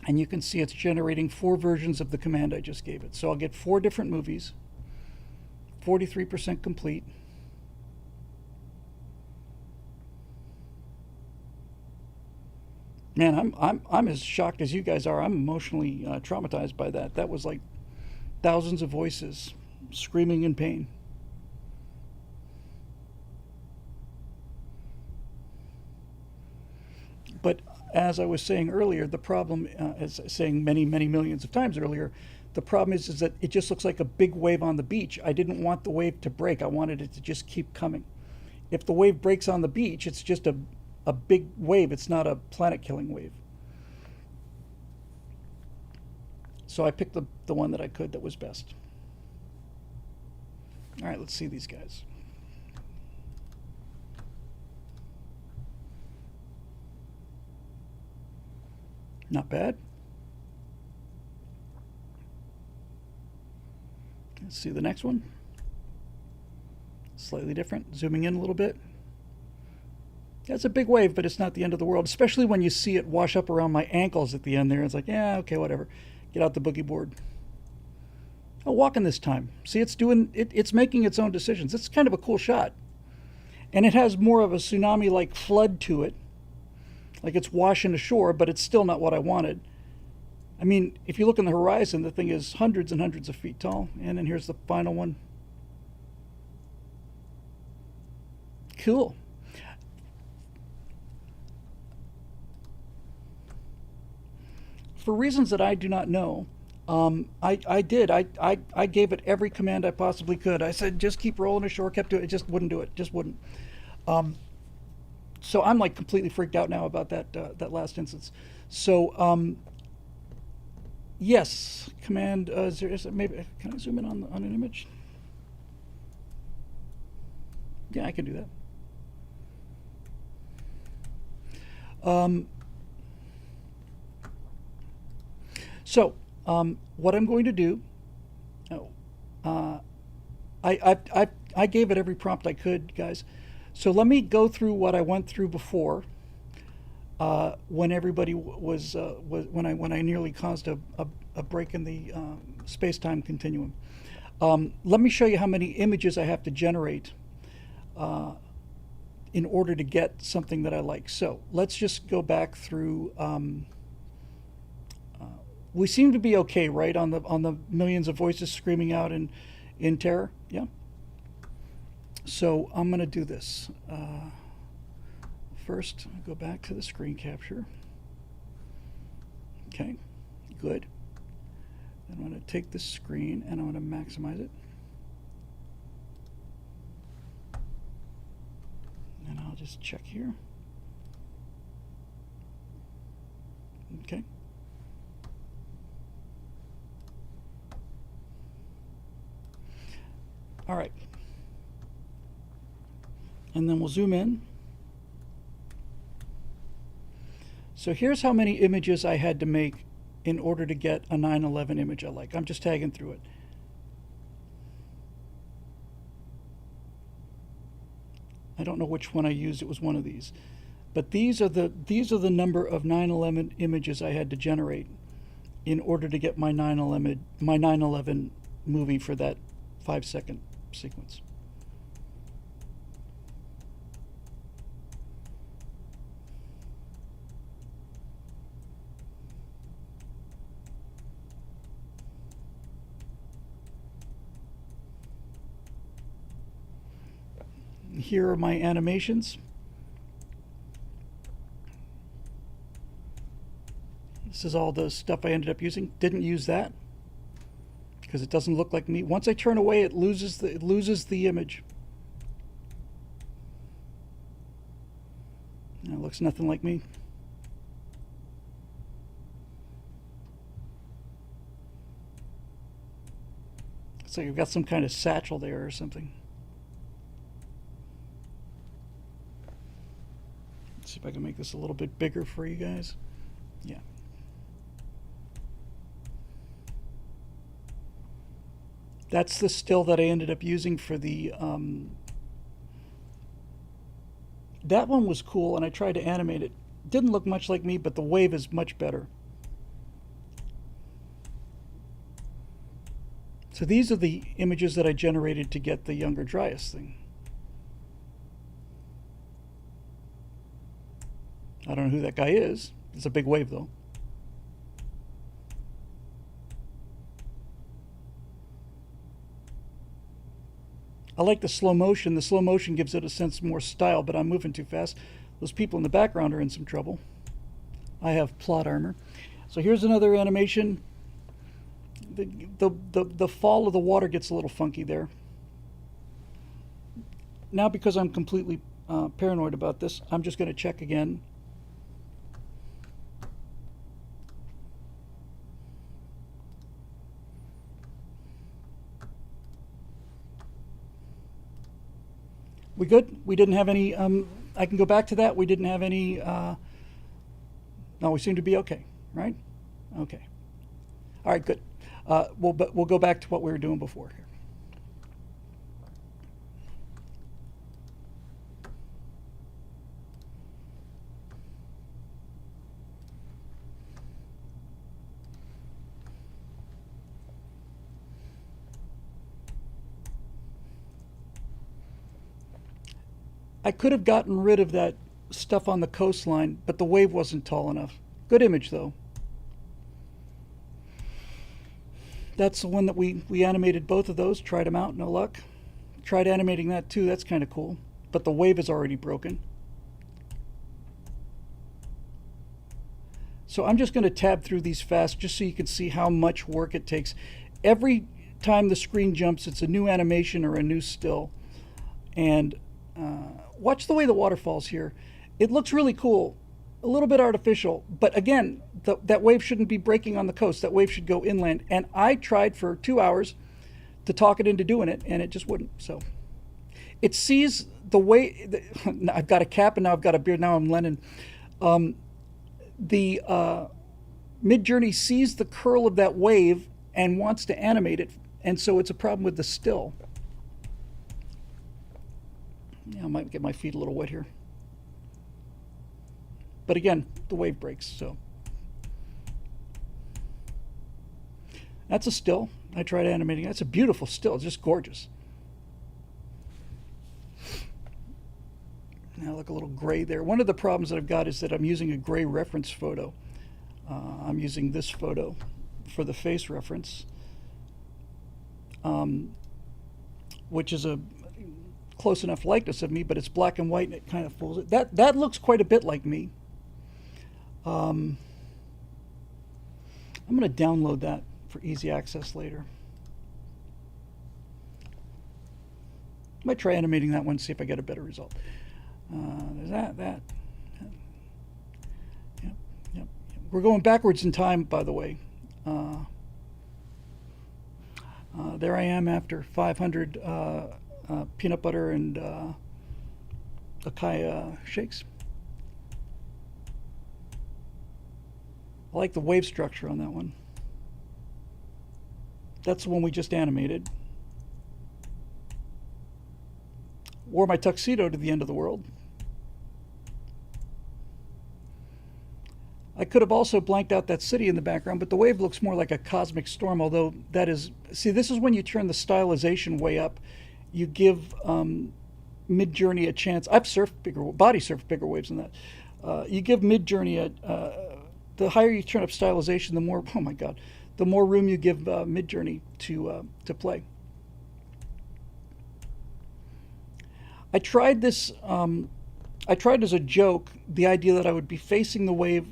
And you can see it's generating 4 versions of the command I just gave it. So I'll get 4 different movies, 43% complete. Man, I'm as shocked as you guys are. I'm emotionally traumatized by that. That was like thousands of voices screaming in pain. But as I was saying earlier, the problem, as saying many, many millions of times earlier, the problem is that it just looks like a big wave on the beach. I didn't want the wave to break. I wanted it to just keep coming. If the wave breaks on the beach, it's just a big wave. It's not a planet-killing wave. So I picked the one that I could that was best. All right, let's see these guys. Not bad. Let's see the next one. Slightly different. Zooming in a little bit. That's a big wave, but it's not the end of the world, especially when you see it wash up around my ankles at the end there. It's like, yeah, okay, whatever. Get out the boogie board. Oh, walking this time. See, it's making its own decisions. It's kind of a cool shot. And it has more of a tsunami-like flood to it. Like it's washing ashore, but it's still not what I wanted. I mean, if you look on the horizon, the thing is hundreds and hundreds of feet tall. And then here's the final one. Cool. For reasons that I do not know, I gave it every command I possibly could. I said, just keep rolling ashore, kept doing it. It just wouldn't do it. Just wouldn't. So I'm like completely freaked out now about that last instance. So yes, command. Maybe can I zoom in on an image? Yeah, I can do that. So what I'm going to do. I gave it every prompt I could, guys. So let me go through what I went through before, when everybody was when I nearly caused a break in the space-time continuum. Let me show you how many images I have to generate in order to get something that I like. So let's just go back through We seem to be okay, right, on the millions of voices screaming out in terror. Yeah. So I'm going to do this. First, go back to the screen capture. Okay, good. Then I'm going to take this screen and I'm going to maximize it. And I'll just check here. Okay. All right. And then we'll zoom in. So here's how many images I had to make in order to get a 9/11 image I like. I'm just tagging through it. I don't know which one I used. It was one of these. But these are the number of 9/11 images I had to generate in order to get my 9/11 movie for that 5-second sequence. Here are my animations. This is all the stuff I ended up using. Didn't use that because it doesn't look like me. Once I turn away, it loses the image. It looks nothing like me. It's like you've got some kind of satchel there or something. Let's see if I can make this a little bit bigger for you guys. Yeah. That's the still that I ended up using for the, that one was cool and I tried to animate it. Didn't look much like me, but the wave is much better. So these are the images that I generated to get the Younger Dryas thing. I don't know who that guy is. It's a big wave though. I like the slow motion. The slow motion gives it a sense more style, but I'm moving too fast. Those people in the background are in some trouble. I have plot armor. So here's another animation. The fall of the water gets a little funky there. Now, because I'm completely paranoid about this, I'm just going to check again. We good? We didn't have any, I can go back to that. We didn't have any, no, we seem to be okay, right? Okay. All right, good. We'll go back to what we were doing before here. I could have gotten rid of that stuff on the coastline, but the wave wasn't tall enough. Good image, though. That's the one that we animated both of those, tried them out, no luck. Tried animating that too, that's kind of cool. But the wave is already broken. So I'm just going to tab through these fast just so you can see how much work it takes. Every time the screen jumps, it's a new animation or a new still. And watch the way the water falls here. It looks really cool, a little bit artificial, but again, that wave shouldn't be breaking on the coast. That wave should go inland. And I tried for 2 hours to talk it into doing it, and it just wouldn't. So it sees the way, I've got a cap and now I've got a beard, now I'm Lennon. The Midjourney sees the curl of that wave and wants to animate it, and so it's a problem with the still. Yeah, I might get my feet a little wet here. But again, the wave breaks, so. That's a still. I tried animating it. That's a beautiful still, it's just gorgeous. Now look a little gray there. One of the problems that I've got is that I'm using a gray reference photo. I'm using this photo for the face reference, which is a close enough likeness of me, but it's black and white and it kind of fools it. That looks quite a bit like me. I'm going to download that for easy access later. Might try animating that one, see if I get a better result. There's that. Yep. We're going backwards in time, by the way. There I am after 500 peanut butter and acai shakes. I like the wave structure on that one. That's the one we just animated. Wore my tuxedo to the end of the world. I could have also blanked out that city in the background, but the wave looks more like a cosmic storm, although that is... See, this is when you turn the stylization way up. You give Mid-Journey a chance. I've body surfed bigger waves than that. You give Mid-Journey the higher you turn up stylization, the more, oh my God, the more room you give Mid-Journey to play. I tried this as a joke, the idea that I would be facing the wave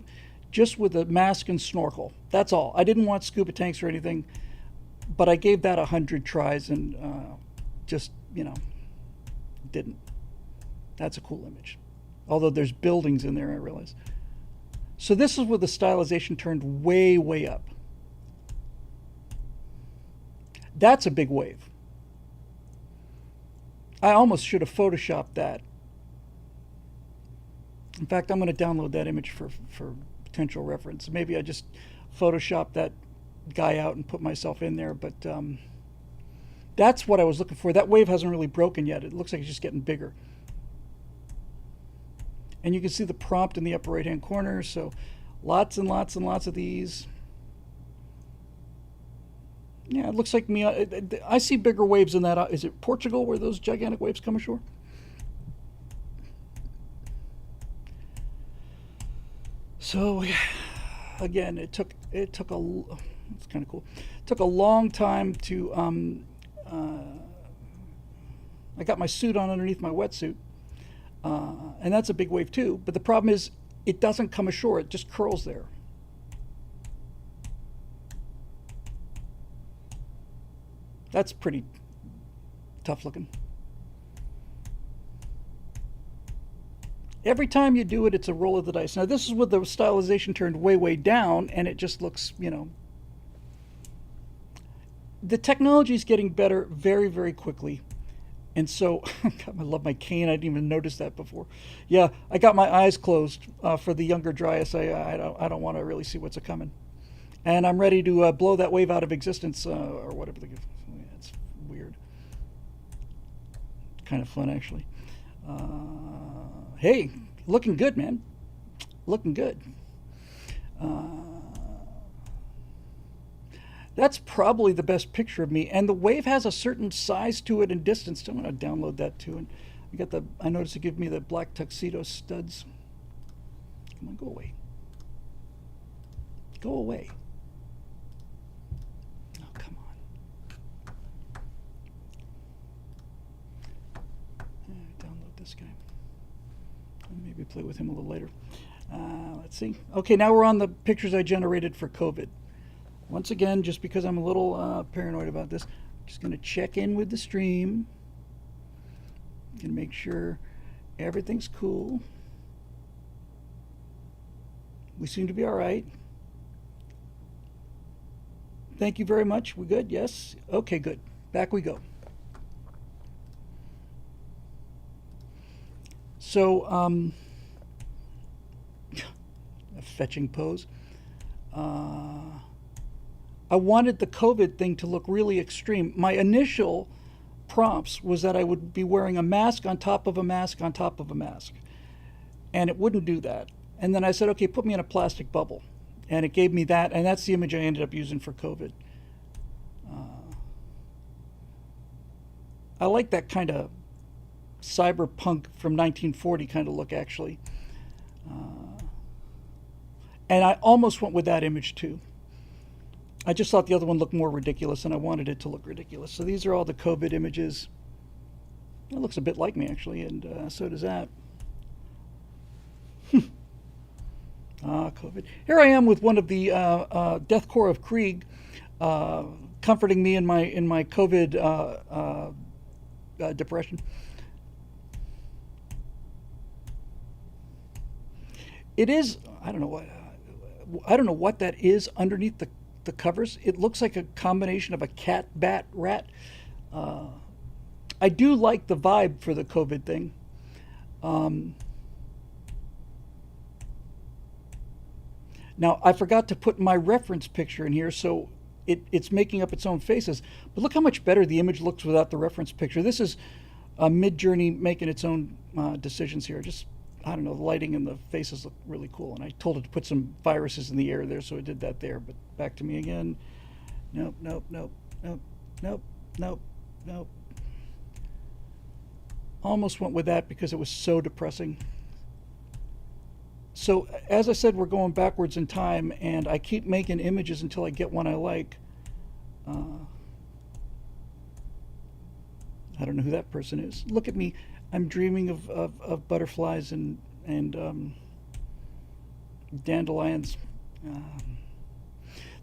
just with a mask and snorkel. That's all. I didn't want scuba tanks or anything, but I gave that 100 tries and just, didn't. That's a cool image. Although there's buildings in there, I realize. So this is with the stylization turned way, way up. That's a big wave. I almost should have photoshopped that. In fact, I'm going to download that image for potential reference. Maybe I just Photoshop that guy out and put myself in there, but that's what I was looking for. That wave hasn't really broken yet. It looks like it's just getting bigger. And you can see the prompt in the upper right-hand corner, so lots and lots and lots of these. Yeah, it looks like me. I see bigger waves than that. Is it Portugal where those gigantic waves come ashore? So, again, it took it's kind of cool. It took a long time to. I got my suit on underneath my wetsuit, and that's a big wave too. But the problem is, it doesn't come ashore. It just curls there. That's pretty tough looking. Every time you do it, it's a roll of the dice. Now, this is with the stylization turned way, way down, and it just looks, The technology is getting better very, very quickly. And so, I love my cane. I didn't even notice that before. Yeah, I got my eyes closed for the Younger Dryas. I don't want to really see what's a-coming. And I'm ready to blow that wave out of existence, or whatever. It's weird. Kind of fun, actually. Hey, looking good, man. Looking good. That's probably the best picture of me. And the wave has a certain size to it and distance. I'm going to download that too. And I noticed it gives me the black tuxedo studs. Come on, go away. Go away. Oh, come on. Download this guy. Maybe play with him a little later. Let's see. Okay, now we're on the pictures I generated for COVID. Once again, just because I'm a little paranoid about this, I'm just going to check in with the stream. Going to make sure everything's cool. We seem to be all right. Thank you very much. We good? Yes? Okay, good. Back we go. So, a fetching pose. I wanted the COVID thing to look really extreme. My initial prompts was that I would be wearing a mask on top of a mask on top of a mask. And it wouldn't do that. And then I said, okay, put me in a plastic bubble. And it gave me that, and that's the image I ended up using for COVID. I like that kind of cyberpunk from 1940 kind of look, actually. And I almost went with that image, too. I just thought the other one looked more ridiculous, and I wanted it to look ridiculous. So these are all the COVID images. It looks a bit like me, actually, and so does that. COVID. Here I am with one of the Deathcore of Krieg, comforting me in my COVID depression. It is. I don't know what. I don't know what that is underneath the covers. It looks like a combination of a cat, bat, rat. I do like the vibe for the COVID thing. Now, I forgot to put my reference picture in here, so it's making up its own faces. But look how much better the image looks without the reference picture. This is Midjourney making its own decisions here. Just, I don't know, the lighting and the faces look really cool. And I told it to put some viruses in the air there, so it did that there. But back to me again. Nope, nope, nope, nope, nope, nope, nope. Almost went with that because it was so depressing. So, as I said, we're going backwards in time, and I keep making images until I get one I like. I don't know who that person is. Look at me. I'm dreaming of butterflies and dandelions.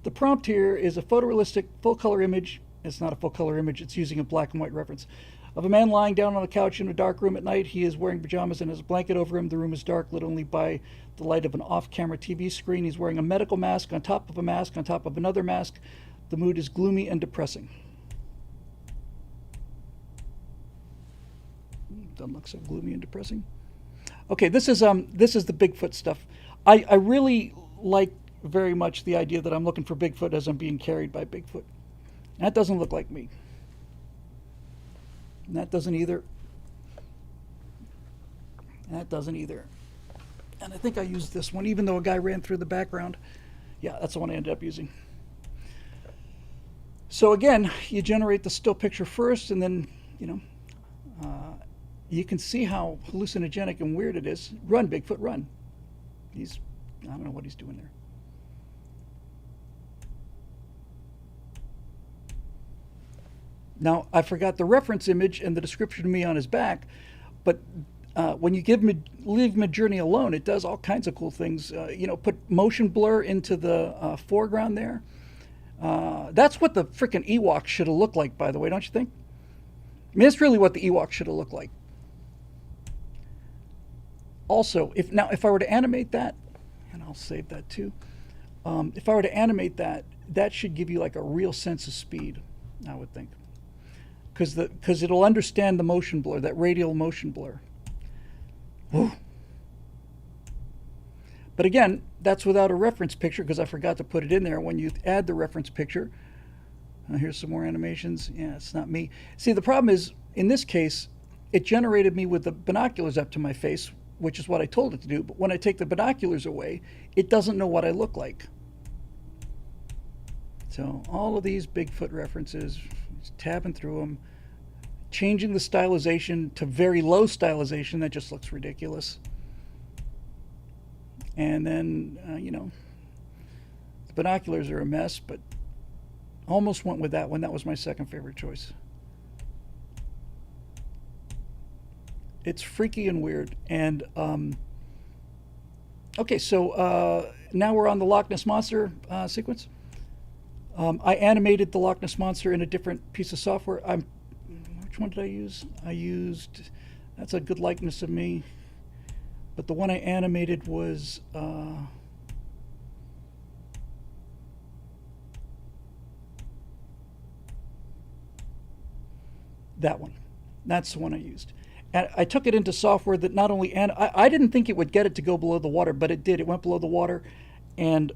The prompt here is a photorealistic full-color image. It's not a full-color image. It's using a black and white reference. Of a man lying down on a couch in a dark room at night. He is wearing pajamas and has a blanket over him. The room is dark, lit only by the light of an off-camera TV screen. He's wearing a medical mask on top of a mask on top of another mask. The mood is gloomy and depressing. Doesn't look so gloomy and depressing. Okay, this is the Bigfoot stuff. I really like very much the idea that I'm looking for Bigfoot as I'm being carried by Bigfoot. That doesn't look like me. And that doesn't either. That doesn't either. And I think I used this one, even though a guy ran through the background. Yeah, that's the one I ended up using. So again, you generate the still picture first, and then, you can see how hallucinogenic and weird it is. Run, Bigfoot, run. I don't know what he's doing there. Now, I forgot the reference image and the description of me on his back, but when you leave Midjourney alone, it does all kinds of cool things. Put motion blur into the foreground there. That's what the frickin' Ewok should have looked like, by the way, don't you think? I mean, that's really what the Ewok should have looked like. Also, if I were to animate that, and I'll save that too, if I were to animate that, that should give you like a real sense of speed, I would think. Because it'll understand the motion blur, that radial motion blur. Whew. But again, that's without a reference picture because I forgot to put it in there. When you add the reference picture, here's some more animations. Yeah, it's not me. See, the problem is, in this case, it generated me with the binoculars up to my face, which is what I told it to do. But when I take the binoculars away, it doesn't know what I look like. So all of these Bigfoot references, just tabbing through them, changing the stylization to very low stylization, that just looks ridiculous. And then, the binoculars are a mess, but almost went with that one. That was my second favorite choice. It's freaky and weird. And, okay, so now we're on the Loch Ness Monster sequence. I animated the Loch Ness Monster in a different piece of software. Which one did I use? That's a good likeness of me. But the one I animated was that one. That's the one I used. And I took it into software that not only, and I didn't think it would get it to go below the water, but it did. It went below the water, and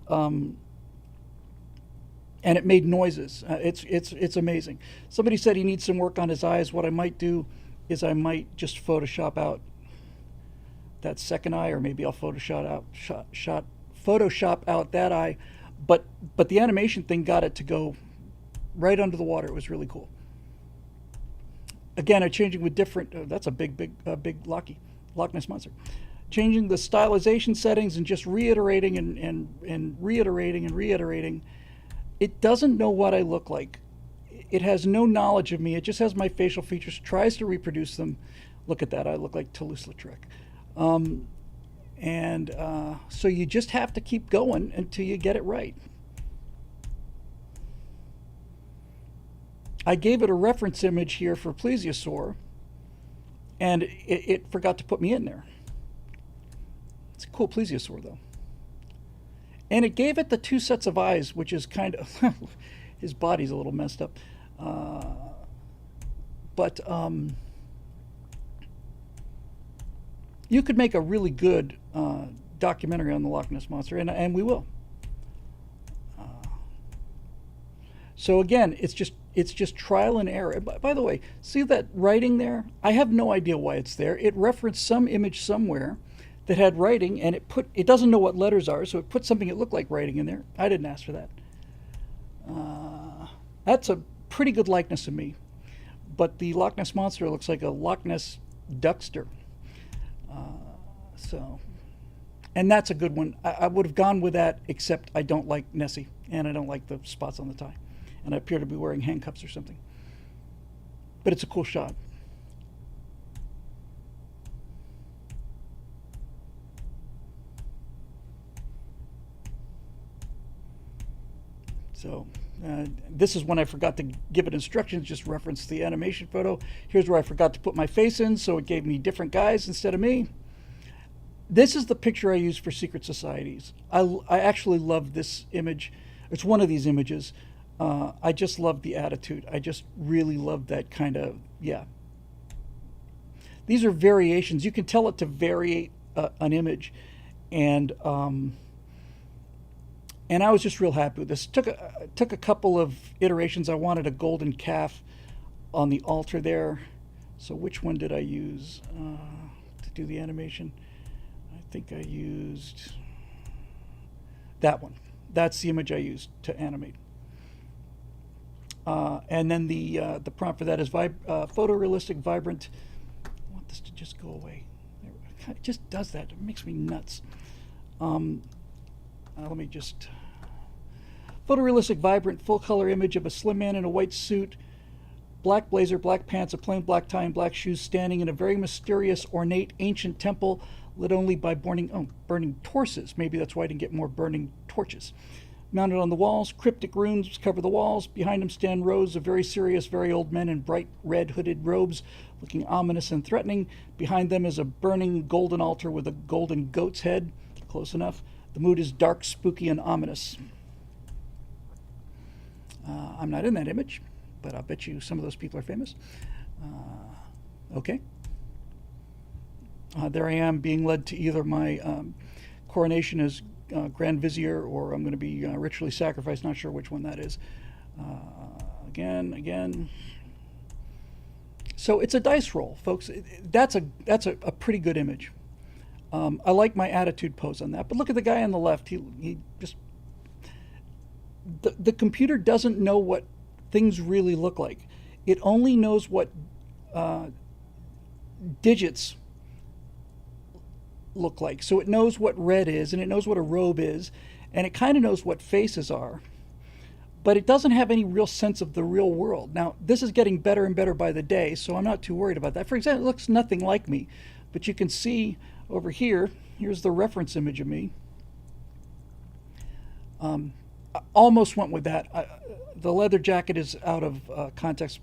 it made noises. It's amazing. Somebody said he needs some work on his eyes. What I might do is I might just Photoshop out that second eye, or maybe I'll Photoshop out that eye. But the animation thing got it to go right under the water. It was really cool. Again, I'm changing with different. That's a big Loch Ness Monster. Changing the stylization settings and just reiterating and reiterating and reiterating. it doesn't know what I look like. It has no knowledge of me. It just has my facial features, tries to reproduce them. Look at that. I look like Toulouse-Lautrec. So you just have to keep going until you get it right. I gave it a reference image here for plesiosaur, and it forgot to put me in there. It's a cool plesiosaur, though. And it gave it the two sets of eyes, which is kind of... his body's a little messed up. But you could make a really good documentary on the Loch Ness Monster, and we will. So again, it's just trial and error. By the way, see that writing there? I have no idea why it's there. It referenced some image somewhere that had writing, and it doesn't know what letters are, so it put something that looked like writing in there. I didn't ask for that. That's a pretty good likeness of me. But the Loch Ness Monster looks like a Loch Ness Duckster. And that's a good one. I would have gone with that, except I don't like Nessie, and I don't like the spots on the tie. And I appear to be wearing handcuffs or something. But it's a cool shot. So this is when I forgot to give it instructions, just reference the animation photo. Here's where I forgot to put my face in, so it gave me different guys instead of me. This is the picture I use for secret societies. I actually love this image. It's one of these images. I just love the attitude. I just really love that kind of, yeah. These are variations. You can tell it to vary an image. And I was just real happy with this. Took a couple of iterations. I wanted a golden calf on the altar there. So which one did I use to do the animation? I think I used that one. That's the image I used to animate. And then the prompt for that is photorealistic, vibrant. I want this to just go away. It just does that. It makes me nuts. Let me just... Photorealistic, vibrant, full-color image of a slim man in a white suit, black blazer, black pants, a plain black tie, and black shoes, standing in a very mysterious, ornate, ancient temple lit only by burning torches. Maybe that's why I didn't get more burning torches. Mounted on the walls, cryptic runes cover the walls. Behind him stand rows of very serious, very old men in bright red hooded robes, looking ominous and threatening. Behind them is a burning golden altar with a golden goat's head. Close enough. The mood is dark, spooky, and ominous. I'm not in that image, but I'll bet you some of those people are famous. Okay. There I am being led to either my coronation as Grand Vizier, or I'm going to be ritually sacrificed. Not sure which one that is. Again. So it's a dice roll, folks. That's a pretty good image. I like my attitude pose on that. But look at the guy on the left. He just... The computer doesn't know what things really look like. It only knows what digits look like. So it knows what red is, and it knows what a robe is, and it kind of knows what faces are. But it doesn't have any real sense of the real world. Now, this is getting better and better by the day, so I'm not too worried about that. For example, it looks nothing like me. But you can see over here, here's the reference image of me. I almost went with that. The leather jacket is out of context,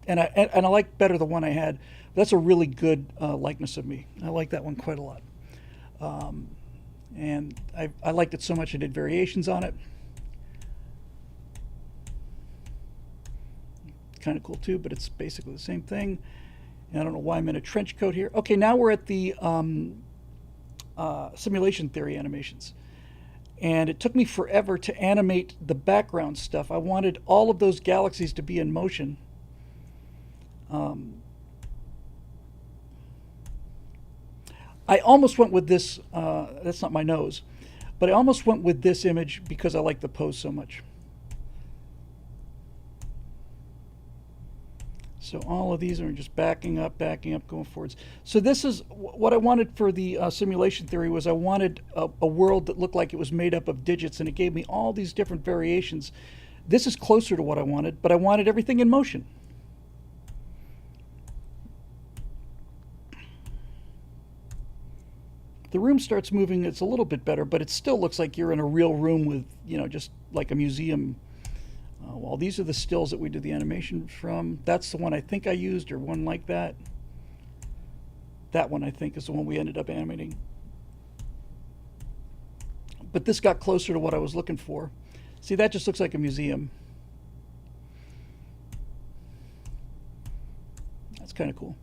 and I like better the one I had. That's a really good likeness of me. I like that one quite a lot. And I liked it so much I did variations on it. Kind of cool too, but it's basically the same thing. And I don't know why I'm in a trench coat here. Okay, now we're at the simulation theory animations. And it took me forever to animate the background stuff. I wanted all of those galaxies to be in motion. I almost went with this, that's not my nose, but I almost went with this image because I like the pose so much. So all of these are just backing up, going forwards. So this is what I wanted for the simulation theory. Was I wanted a world that looked like it was made up of digits, and it gave me all these different variations This is closer to what I wanted, but I wanted everything in motion. The room starts moving, it's a little bit better, but it still looks like you're in a real room with, just like a museum. Well, these are the stills that we did the animation from. That's the one I think I used, or one like that. That one, I think, is the one we ended up animating. But this got closer to what I was looking for. See, that just looks like a museum. That's kind of cool.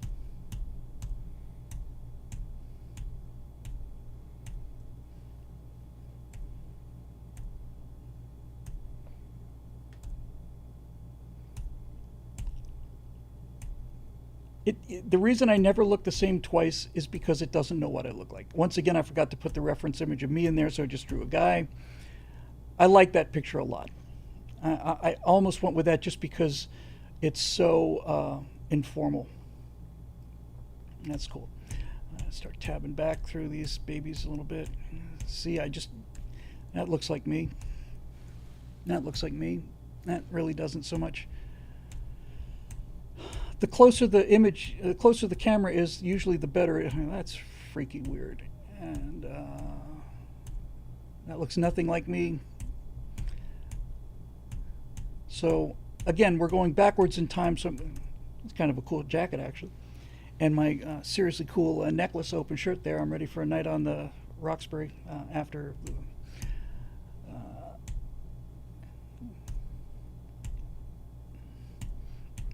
The reason I never look the same twice is because it doesn't know what I look like. Once again, I forgot to put the reference image of me in there, so I just drew a guy. I like that picture a lot. I almost went with that just because it's so informal. That's cool. Start tabbing back through these babies a little bit. See, that looks like me. That looks like me. That really doesn't so much. The closer the image, the closer the camera is, usually the better. That's freaky weird. And that looks nothing like me. So again, we're going backwards in time. So it's kind of a cool jacket, actually. And my seriously cool necklace open shirt there. I'm ready for a night on the Roxbury after.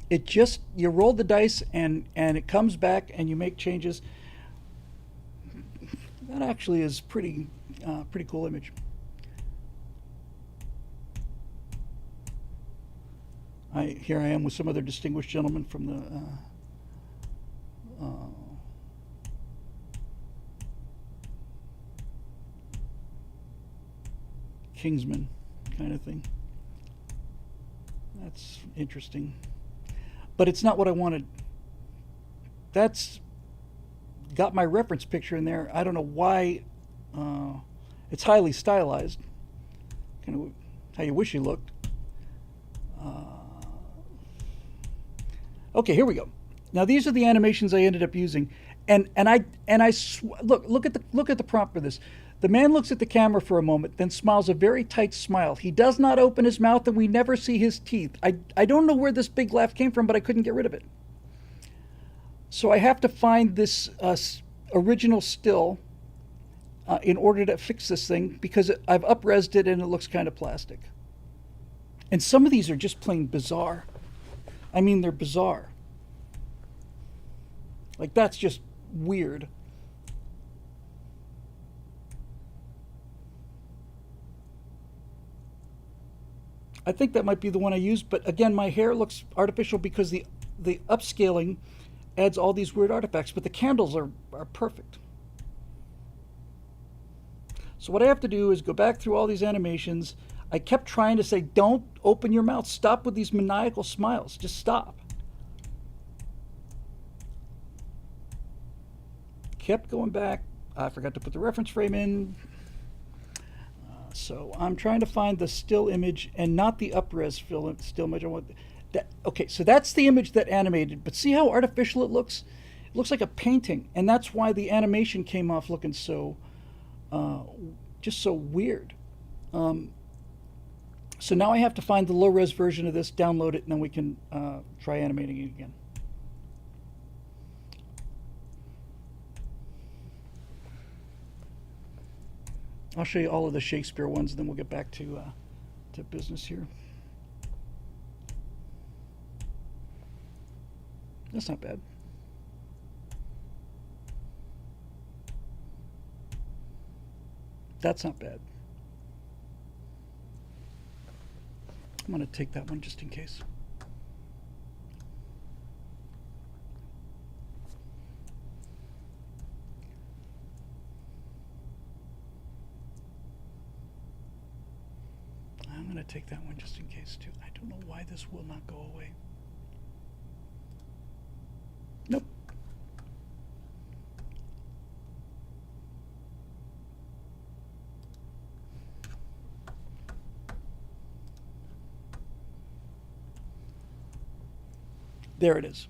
It just, you roll the dice and it comes back and you make changes. That actually is pretty cool image. Here I am with some other distinguished gentlemen from the Kingsman kind of thing. That's interesting. But it's not what I wanted. That's got my reference picture in there. I don't know why. It's highly stylized. Kind of how you wish he looked. Okay, here we go. Now these are the animations I ended up using, and look at the prompt for this. The man looks at the camera for a moment, then smiles a very tight smile. He does not open his mouth, and we never see his teeth. I don't know where this big laugh came from, but I couldn't get rid of it. So I have to find this original still in order to fix this thing, because I've up-resed it and it looks kind of plastic. And some of these are just plain bizarre. I mean, they're bizarre. Like, that's just weird. I think that might be the one I used, but again, my hair looks artificial because the upscaling adds all these weird artifacts, but the candles are perfect. So what I have to do is go back through all these animations. I kept trying to say, don't open your mouth. Stop with these maniacal smiles. Just stop. Kept going back. I forgot to put the reference frame in. So I'm trying to find the still image and not the up-res still image. I want that. Okay, so that's the image that animated, but see how artificial it looks? It looks like a painting, and that's why the animation came off looking so, just so weird. So now I have to find the low-res version of this, download it, and then we can try animating it again. I'll show you all of the Shakespeare ones, and then we'll get back to business here. That's not bad. That's not bad. I'm going to take that one just in case. I'm going to take that one just in case too. I don't know why this will not go away. Nope. There it is.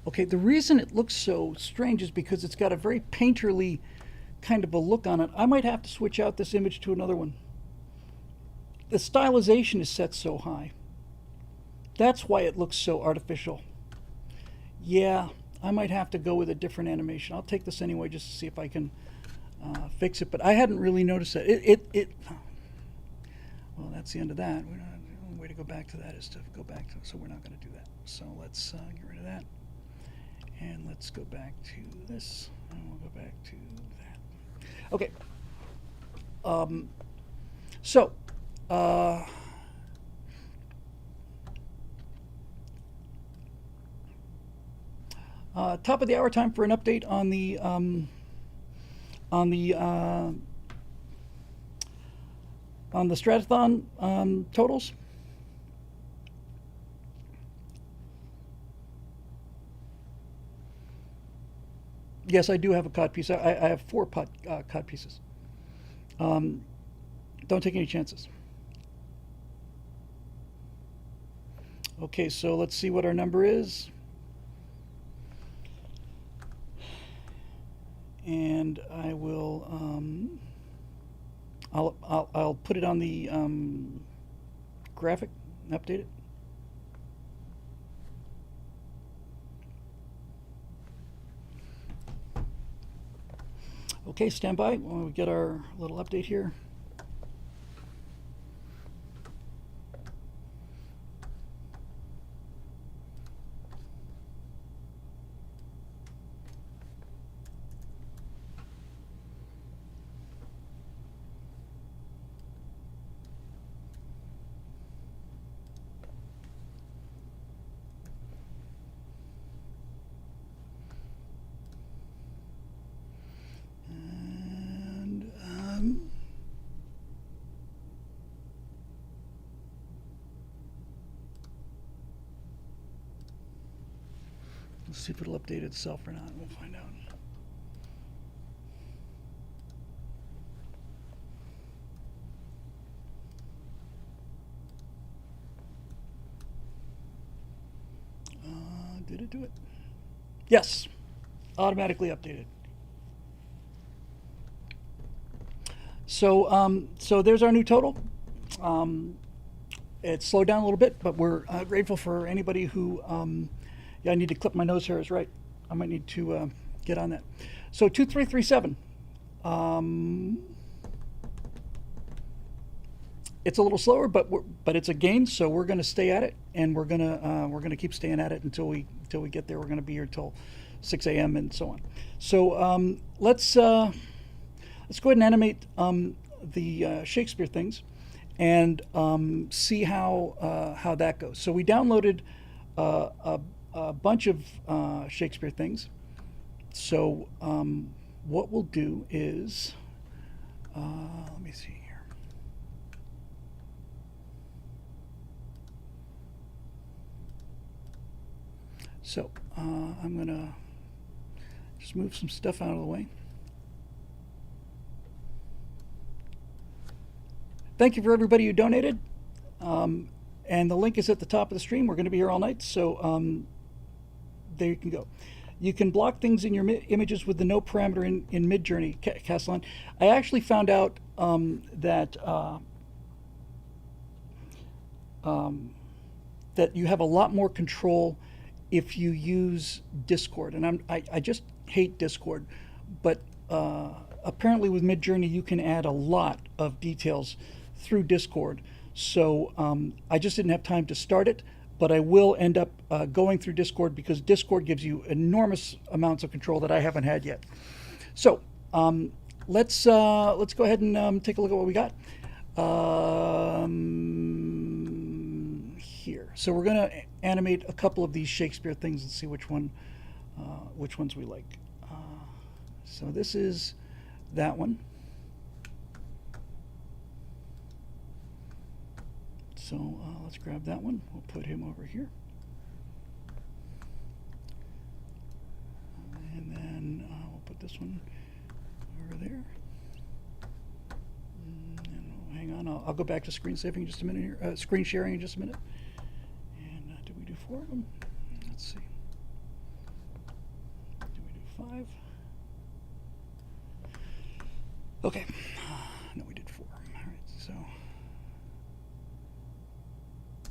Okay, the reason it looks so strange is because it's got a very painterly kind of a look on it. I might have to switch out this image to another one. The stylization is set so high. That's why it looks so artificial. Yeah, I might have to go with a different animation. I'll take this anyway just to see if I can fix it, but I hadn't really noticed that. Well, that's the end of that. The only way to go back to that is to go back to, so we're not going to do that. So let's get rid of that. And let's go back to this, and we'll go back to that. Okay. Top of the hour, time for an update on the Stratothon totals. Yes, I do have a cod piece. I have 4 cod pieces. Don't take any chances. Okay, so let's see what our number is. And I will, I'll put it on the graphic and update it. Okay, stand by while we get our little update here. Let's see if it'll update itself or not. We'll find out. Did it do it? Yes, automatically updated. So there's our new total. It slowed down a little bit, but we're grateful for anybody who. Yeah, I need to clip my nose hairs, right? I might need to get on that. So 2337. It's a little slower, but it's a gain, so we're going to stay at it, and we're gonna keep staying at it until we get there. We're going to be here till 6 a.m. and so on. So let's go ahead and animate the Shakespeare things, and see how that goes. So we downloaded a bunch of Shakespeare things. So what we'll do is, let me see here. So I'm gonna just move some stuff out of the way. Thank you for everybody who donated. And the link is at the top of the stream. We're going to be here all night, so there you can go. You can block things in your images with the no parameter in Midjourney, Castellan. I actually found out that you have a lot more control if you use Discord. And I just hate Discord, but apparently with Midjourney you can add a lot of details through Discord. So I just didn't have time to start it, but I will end up going through Discord because Discord gives you enormous amounts of control that I haven't had yet. So let's go ahead and take a look at what we got here. So we're going to animate a couple of these Shakespeare things and see which ones we like. So this is that one. So let's grab that one. We'll put him over here. And then we'll put this one over there. And hang on, I'll go back to screen saving in just a minute here. Screen sharing in just a minute. And did we do 4 of them? Let's Let's see. Do we do 5? Okay. No, we did 4. All right. So.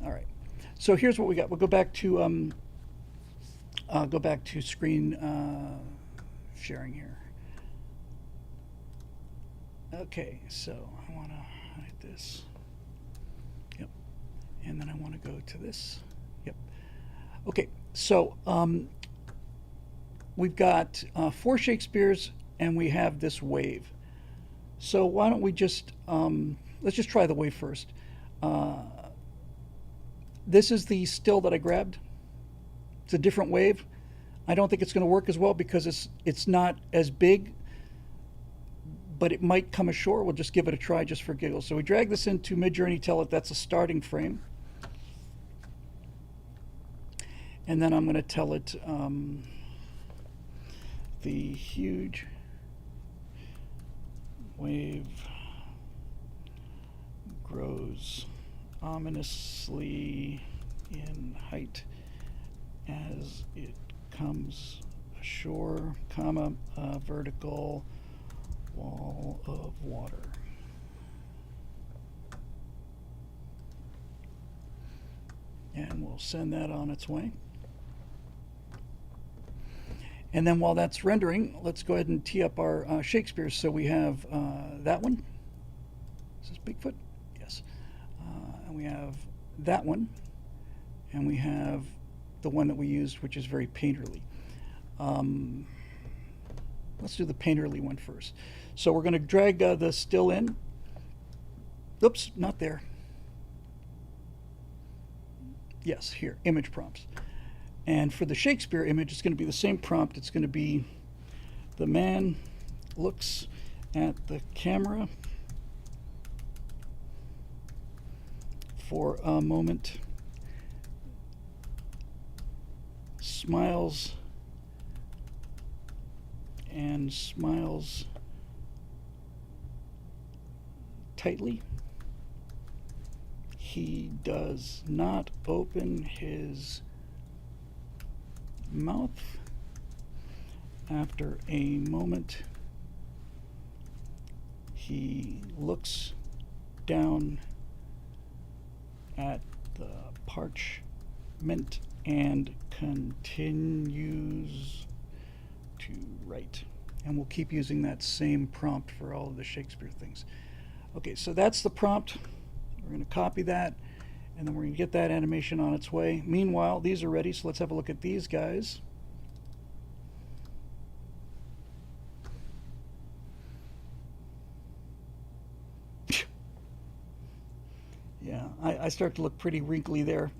All right. So here's what we got. We'll go back to screen sharing here. Okay. So I want to hide this. Yep. And then I want to go to this. Yep. Okay. So we've got 4 Shakespeares and we have this wave. So why don't we just let's just try the wave first. This is the still that I grabbed. It's a different wave. I don't think it's going to work as well because it's not as big, but it might come ashore. We'll just give it a try just for giggles. So we drag this into Midjourney, tell it that's a starting frame. And then I'm going to tell it the huge wave grows ominously in height as it comes ashore, comma, a vertical wall of water. And we'll send that on its way. And then while that's rendering, let's go ahead and tee up our Shakespeare. So we have that one. Is this Bigfoot? Yes. And we have that one. And we have the one that we used, which is very painterly. Let's do the painterly one first. So we're going to drag the still in. Oops, not there. Yes, here, image prompts. And for the Shakespeare image, it's going to be the same prompt. It's going to be the man looks at the camera for a moment, smiles and smiles tightly. He does not open his mouth. After a moment, he looks down at the parchment and continues to write. And we'll keep using that same prompt for all of the Shakespeare things. Okay, so that's the prompt. We're going to copy that, and then we're going to get that animation on its way. Meanwhile, these are ready, so let's have a look at these guys. Yeah, I start to look pretty wrinkly there.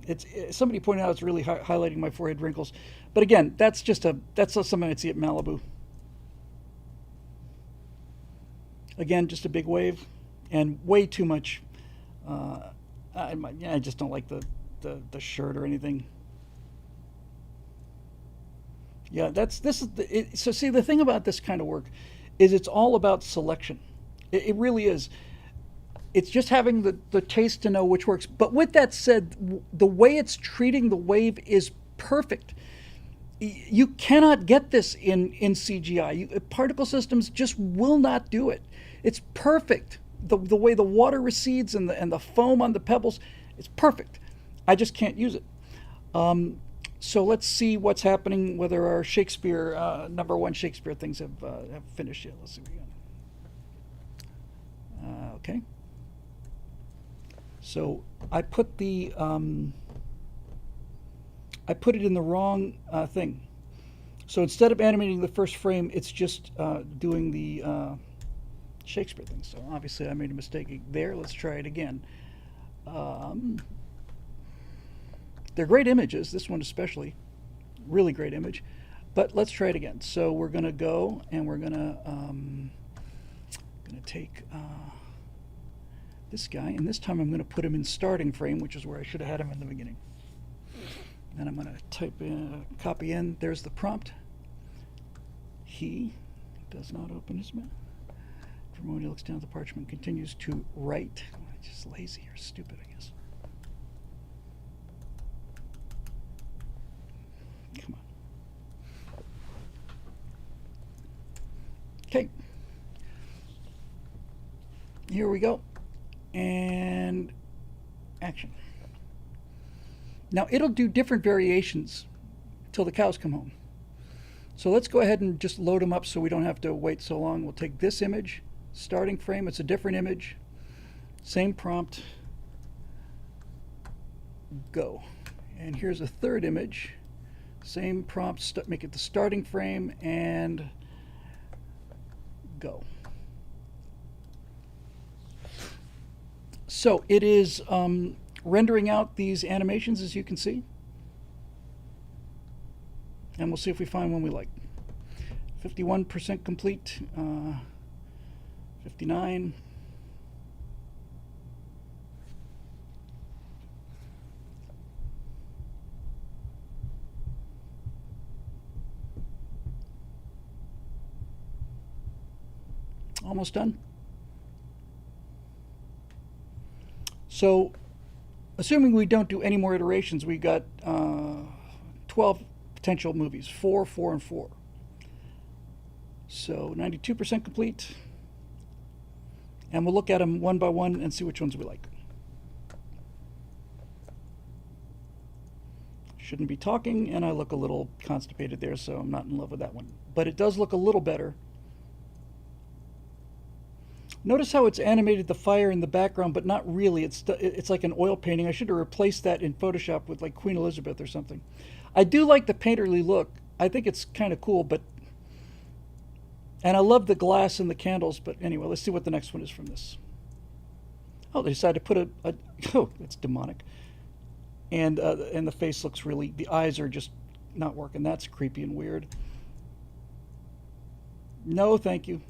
Somebody pointed out it's really highlighting my forehead wrinkles, but again, that's something I'd see at Malibu. Again, just a big wave, and way too much. I just don't like the shirt or anything. Yeah, so see, the thing about this kind of work is it's all about selection. It really is. It's just having the taste to know which works. But with that said, the way it's treating the wave is perfect. You cannot get this in CGI. Particle systems just will not do it. It's perfect. The way the water recedes and the foam on the pebbles, it's perfect. I just can't use it. So let's see what's happening, whether our Shakespeare, #1 Shakespeare things have finished yet. Let's see what we got. Okay. So I put it in the wrong thing. So instead of animating the first frame, it's just doing the Shakespeare thing. So obviously I made a mistake there. Let's try it again. They're great images, this one especially. Really great image. But let's try it again. So we're going to go and we're going to take this guy, and this time I'm going to put him in starting frame, which is where I should have had him in the beginning. Then I'm going to type in, copy in, there's the prompt. He does not open his mouth. For a moment he looks down at the parchment, continues to write. Just lazy or stupid, I guess. Okay. Here we go. And action. Now it'll do different variations till the cows come home. So let's go ahead and just load them up so we don't have to wait so long. We'll take this image, starting frame, it's a different image, same prompt, go. And here's a third image, same prompt, make it the starting frame, and go. So it is rendering out these animations, as you can see. And we'll see if we find one we like. 51% complete, 59. Almost done. So, assuming we don't do any more iterations, we got 12 potential movies, 4, 4, and 4. So 92% complete. And we'll look at them one by one and see which ones we like. Shouldn't be talking, and I look a little constipated there, so I'm not in love with that one. But it does look a little better. Notice how it's animated the fire in the background, but not really. It's like an oil painting. I should have replaced that in Photoshop with like Queen Elizabeth or something. I do like the painterly look. I think it's kind of cool, and I love the glass and the candles, but anyway, let's see what the next one is from this. Oh, they decided to put oh, it's demonic. And the face looks really, the eyes are just not working. That's creepy and weird. No, thank you.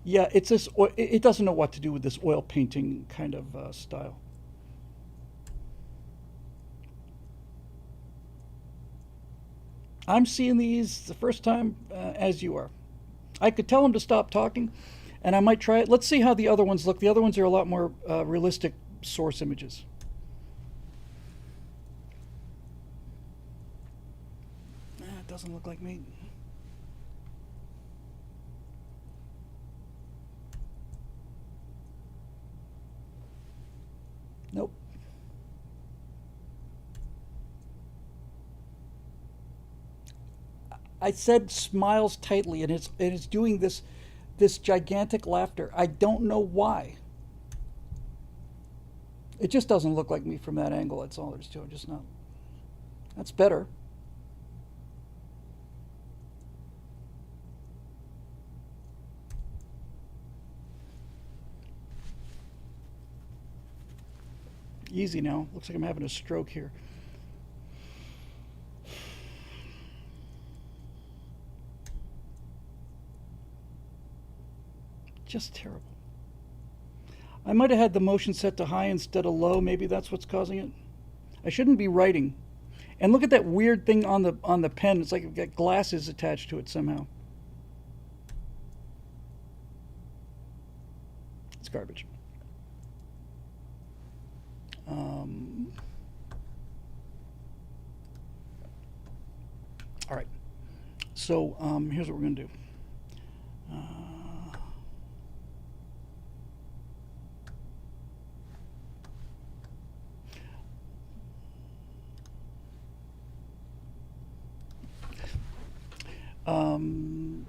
Yeah, it's this. It doesn't know what to do with this oil painting kind of style. I'm seeing these the first time as you are. I could tell them to stop talking, and I might try it. Let's see how the other ones look. The other ones are a lot more realistic source images. It doesn't look like me. Nope. I said smiles tightly, and it's doing this gigantic laughter. I don't know why. It just doesn't look like me from that angle. That's all there's to it. Just not. That's better. Easy now. Looks like I'm having a stroke here. Just terrible. I might have had the motion set to high instead of low. Maybe that's what's causing it. I shouldn't be writing. And look at that weird thing on the pen. It's like it's got glasses attached to it somehow. It's garbage. All right. So here's what we're going to do.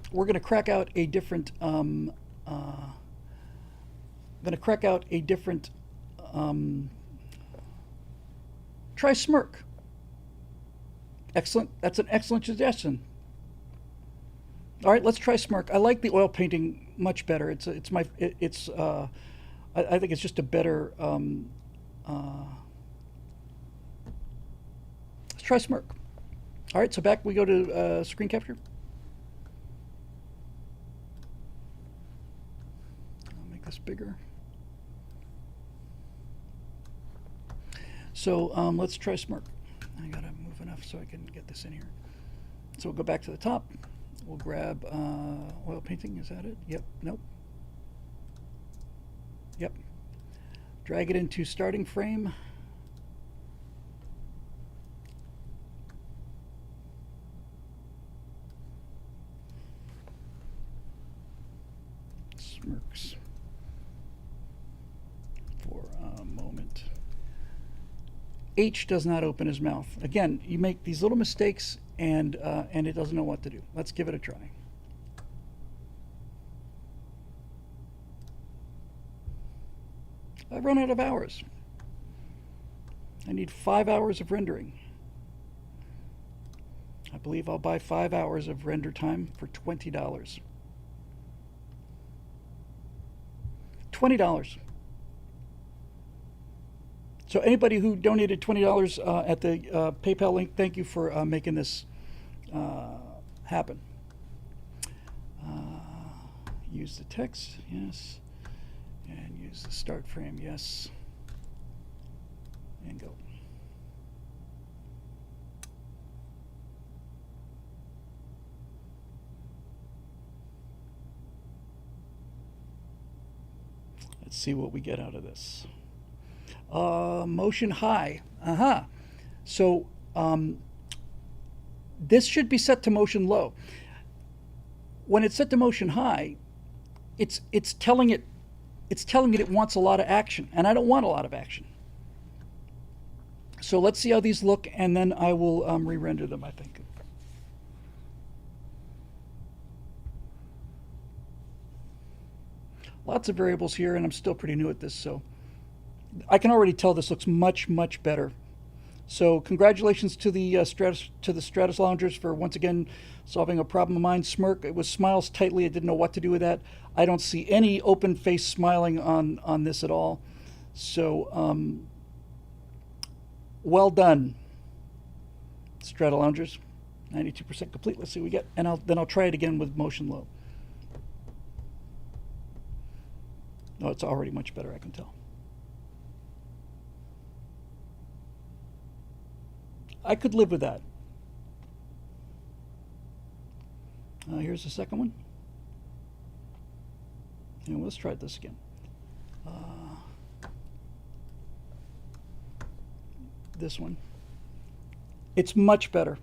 We're going to crack out a different. Try smirk. Excellent. That's an excellent suggestion. All right, let's try smirk. I like the oil painting much better. I think it's just a better. Let's try smirk. All right, so back we go to screen capture. I'll make this bigger. So let's try smirk. I gotta move enough so I can get this in here. So we'll go back to the top. We'll grab oil painting. Is that it? Yep. Nope. Yep. Drag it into starting frame. smirks for a moment. H does not open his mouth. Again, you make these little mistakes and it doesn't know what to do. Let's give it a try. I've run out of hours. I need 5 hours of rendering. I believe I'll buy 5 hours of render time for $20. $20. So anybody who donated $20 at the PayPal link, thank you for making this happen. Use the text, yes. And use the start frame, yes. And go. Let's see what we get out of this. Motion high. So this should be set to motion low. When it's set to motion high, it's telling it it wants a lot of action, and I don't want a lot of action. So let's see how these look, and then I will re-render them, I think. Lots of variables here, and I'm still pretty new at this, so I can already tell this looks much, much better. So congratulations to the Stratus Loungers for once again solving a problem of mine. Smirk, it was smiles tightly. I didn't know what to do with that. I don't see any open face smiling on this at all. So well done, Strata Loungers. 92% complete. Let's see what we get, and then I'll try it again with motion low. No, it's already much better, I can tell. I could live with that. Here's the second one. And let's try this again. This one. It's much better.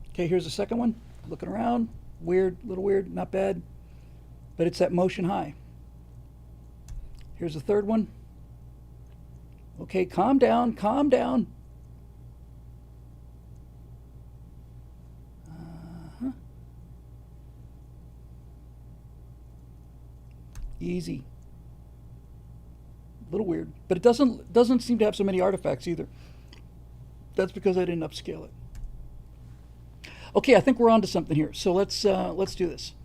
Okay, here's the second one. Looking around. Weird, a little weird, not bad. But it's at motion high. Here's the third one. Okay, calm down, calm down. Easy. A little weird, but it doesn't seem to have so many artifacts either. That's because I didn't upscale it. Okay, I think we're on to something here. So let's do this.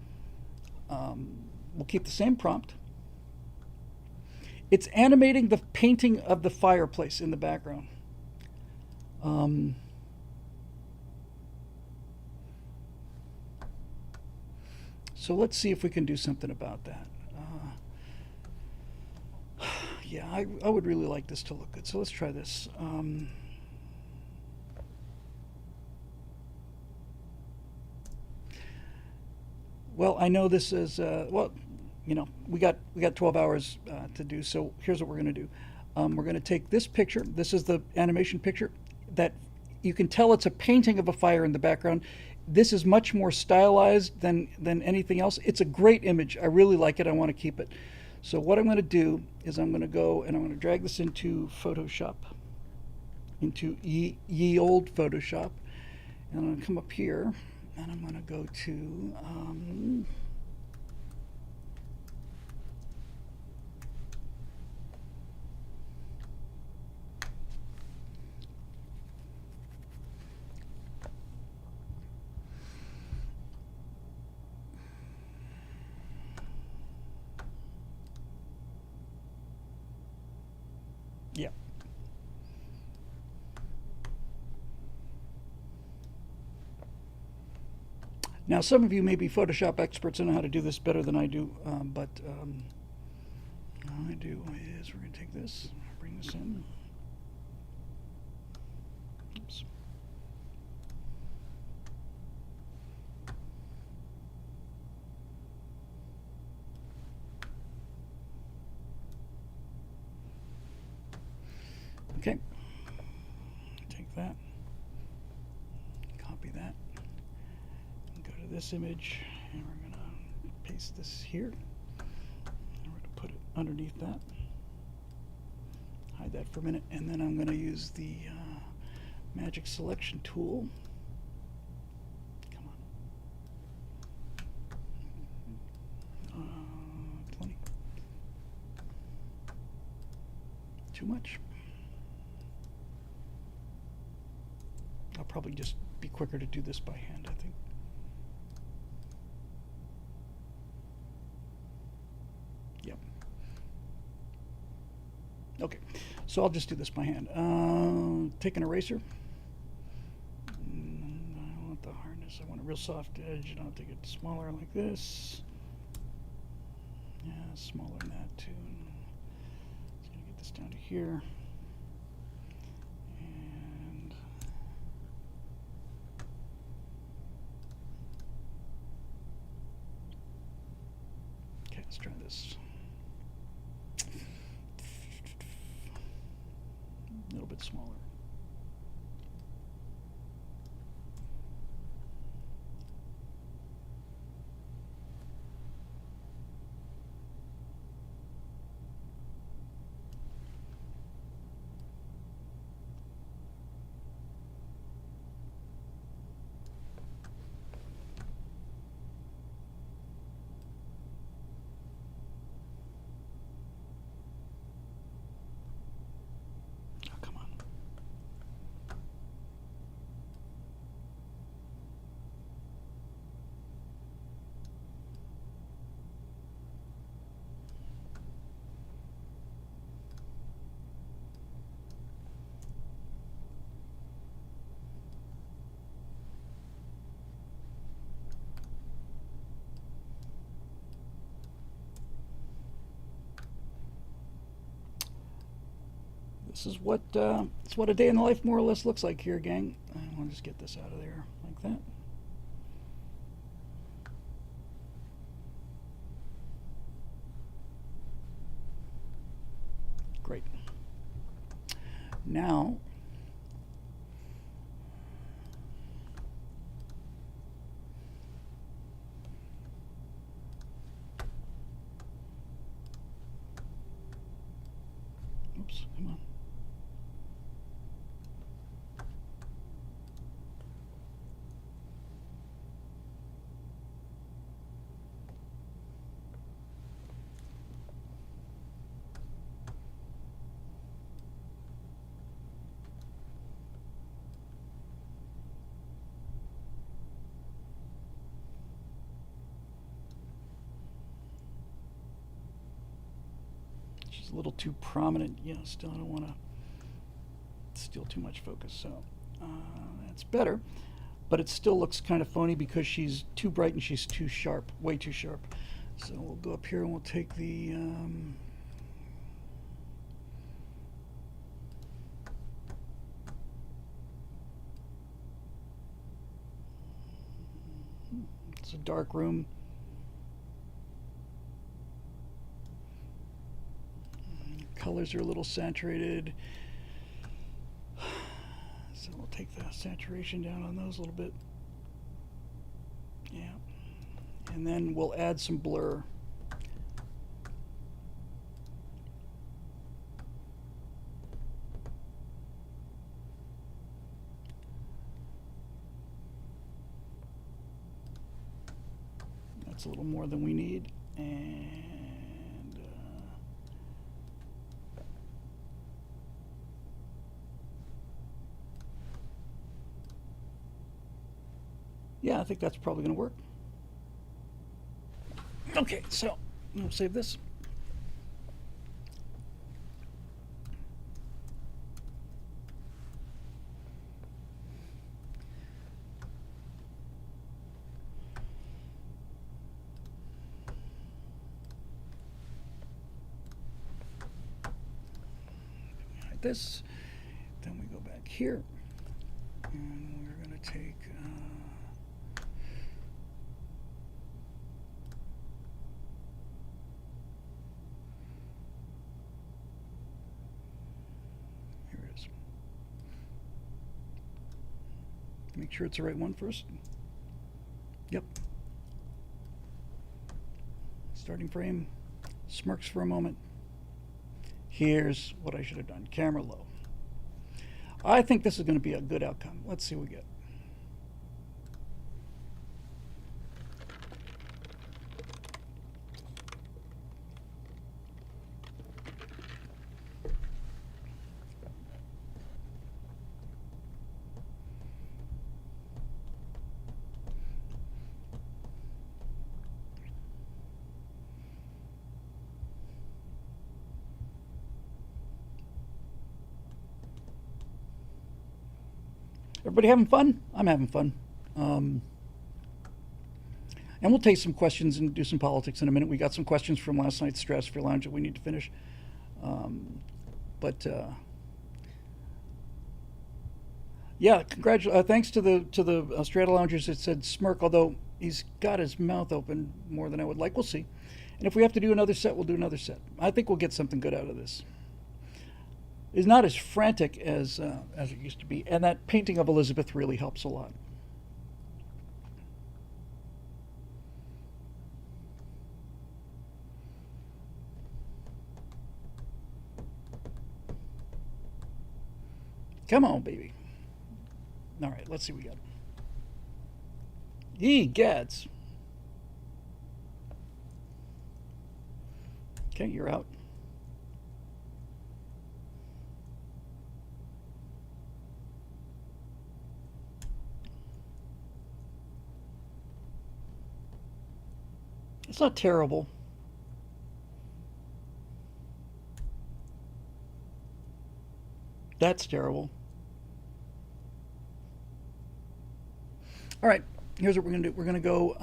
We'll keep the same prompt. It's animating the painting of the fireplace in the background. So let's see if we can do something about that. Yeah, I would really like this to look good. So let's try this. Well, I know this is well, you know, we got 12 hours to do. So here's what we're going to do. We're going to take this picture. This is the animation picture that you can tell it's a painting of a fire in the background. This is much more stylized than anything else. It's a great image. I really like it. I want to keep it. So what I'm going to do is I'm going to go and I'm going to drag this into Photoshop, into ye old Photoshop, and I'm going to come up here and I'm going to go to yeah. Now, some of you may be Photoshop experts and know how to do this better than I do, but all I do is we're going to take this, bring this in. Oops. Okay, take that, copy that, and go to this image, and we're going to paste this here. We're going to put it underneath that. Hide that for a minute, and then I'm going to use the magic selection tool. Come on. Plenty. Too much. I'll probably just be quicker to do this by hand, I think. Yep. Okay, so I'll just do this by hand. Take an eraser. I want the hardness. I want a real soft edge, and I'll take it smaller like this. Yeah, smaller than that too. Just gonna get this down to here. And okay, let's try this. A little bit smaller. Oh, come on. This is what it's what a day in the life more or less looks like here, gang. I want to just get this out of there like that. Great. Now, oops, come on. She's a little too prominent. You know, still I don't want to steal too much focus, so that's better. But it still looks kind of phony because she's too bright and she's too sharp, way too sharp. So we'll go up here and we'll take the it's a dark room. Colors are a little saturated. So we'll take the saturation down on those a little bit. Yeah. And then we'll add some blur. That's a little more than we need. And yeah, I think that's probably going to work. Okay, so we'll save this. Hide this. Then we go back here, and we're going to take. Make sure it's the right one first. Yep. Starting frame. Smirks for a moment. Here's what I should have done. Camera low. I think this is going to be a good outcome. Let's see what we get. Everybody having fun? I'm having fun. And we'll take some questions and do some politics in a minute. We got some questions from last night's Stratosphere Lounge that we need to finish. Yeah, thanks to the Strata Loungers that said smirk, although he's got his mouth open more than I would like. We'll see. And if we have to do another set, we'll do another set. I think we'll get something good out of this. It's not as frantic as it used to be, and that painting of Elizabeth really helps a lot. Come on, baby. All right, let's see what we got. Ye gads. Okay, you're out. It's not terrible. That's terrible. All right, here's what we're going to do. We're going to go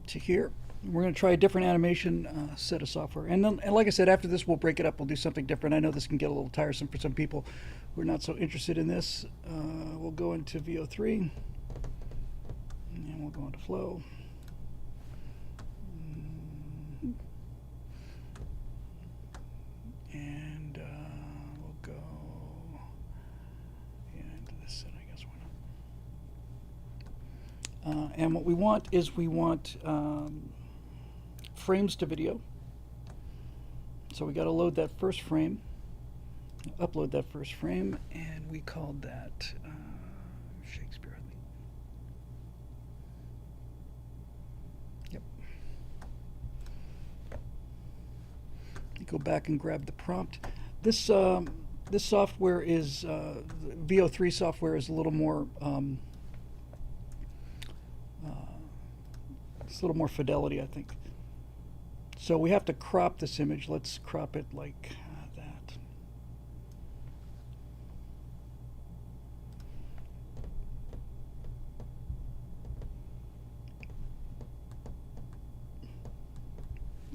to here. We're going to try a different animation set of software. And then, and like I said, after this, we'll break it up. We'll do something different. I know this can get a little tiresome for some people who are not so interested in this. We'll go into VO3, and we'll go into Flow. And we'll go into this set, I guess. Why not? And what we want is we want frames to video. So we got to load that first frame, upload that first frame, and we called that Shakespeare, I think. Yep. You go back and grab the prompt. This this software is VO3 software is a little more it's a little more fidelity, I think. So we have to crop this image. Let's crop it like that.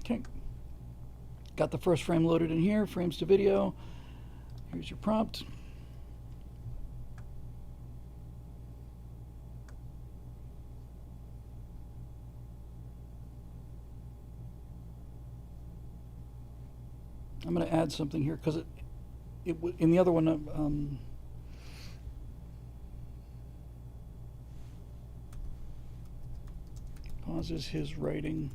Okay. Got the first frame loaded in here, frames to video. Here's your prompt. I'm going to add something here because in the other one, pauses his writing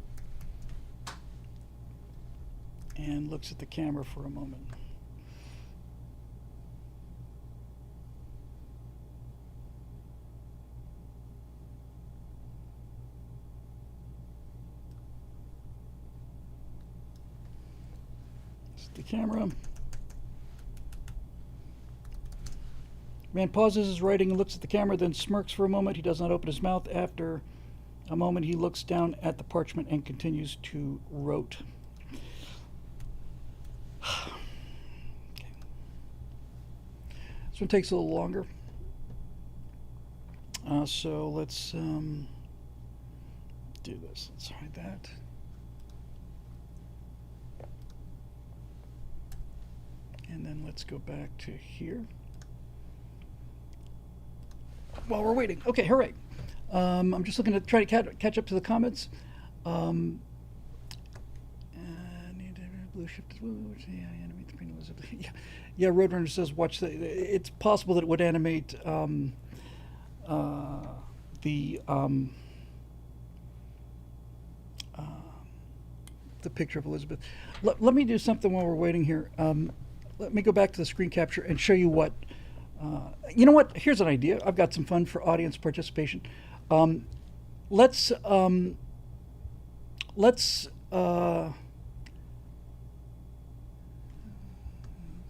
and looks at the camera for a moment. The camera. Man pauses his writing and looks at the camera, then smirks for a moment. He does not open his mouth. After a moment, he looks down at the parchment and continues to wrote. Okay. This one takes a little longer. So let's do this. Let's hide that. And then let's go back to here. While we're waiting. Okay, hooray. I'm just looking to try to catch up to the comments. Need blue shift. Yeah, animate the Queen Elizabeth. Yeah, Roadrunner says watch the. It's possible that it would animate the picture of Elizabeth. Let me do something while we're waiting here. Let me go back to the screen capture and show you what. You know what? Here's an idea. I've got some fun for audience participation. Let's. Let's.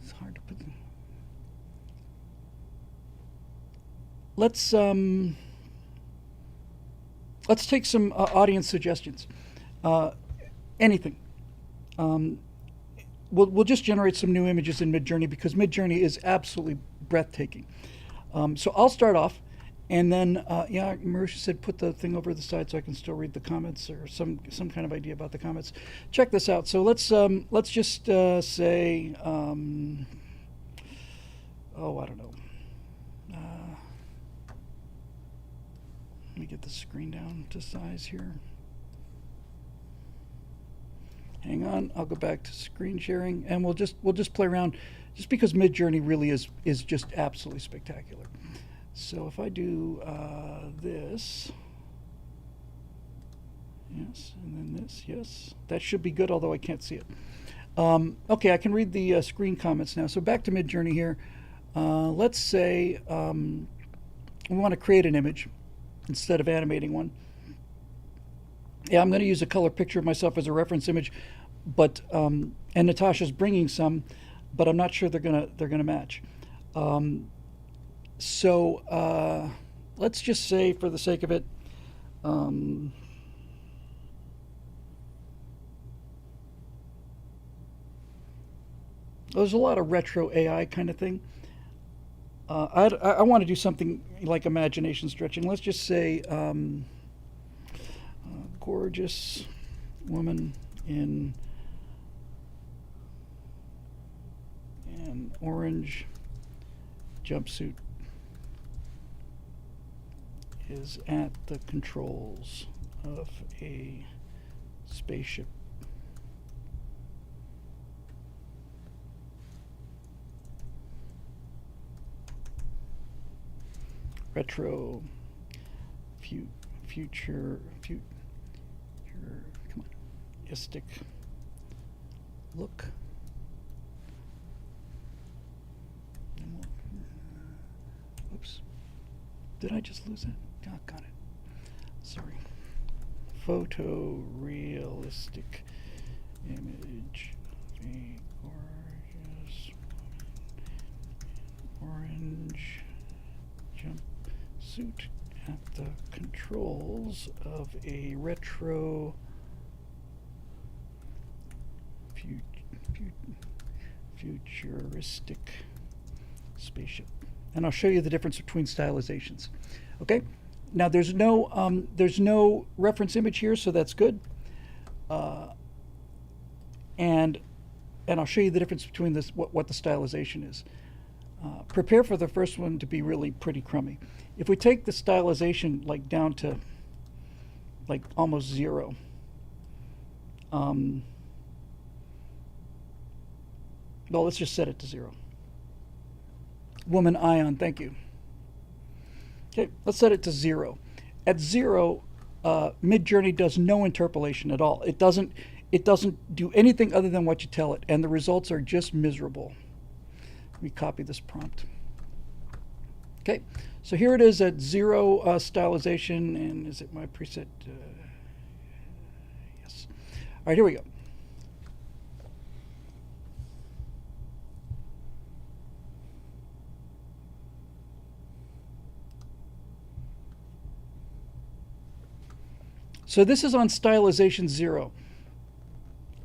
It's hard to put. Let's take some audience suggestions. Anything. We'll just generate some new images in Midjourney because Midjourney is absolutely breathtaking. So I'll start off, and then yeah, Marusha said put the thing over the side so I can still read the comments or some kind of idea about the comments. Check this out. So let's just say oh, I don't know. Let me get the screen down to size here. Hang on, I'll go back to screen sharing, and we'll just play around, just because Midjourney really is just absolutely spectacular. So if I do this, yes, and then this, yes, that should be good, although I can't see it. Okay, I can read the screen comments now. So back to Midjourney here. Let's say we want to create an image instead of animating one. Yeah, I'm going to use a color picture of myself as a reference image, but and Natasha's bringing some, but I'm not sure they're gonna match. So let's just say, for the sake of it, there's a lot of retro AI kind of thing. I want to do something like imagination stretching. Let's just say gorgeous woman in an orange jumpsuit is at the controls of a spaceship. Retro, futuristic look. Oops. Did I just lose it? Oh, got it. Sorry. Photorealistic image of a gorgeous orange jumpsuit at the controls of a retro futuristic spaceship. And I'll show you the difference between stylizations. Okay? Now there's no reference image here, so that's good. And I'll show you the difference between this, what the stylization is. Prepare for the first one to be really pretty crummy. If we take the stylization like down to like almost zero, well, let's just set it to zero. Woman Ion, thank you. Okay, let's set it to zero. At zero, Midjourney does no interpolation at all. It doesn't do anything other than what you tell it, and the results are just miserable. Let me copy this prompt. Okay, so here it is at zero stylization, and is it my preset? Yes. All right, here we go. So this is on stylization 0,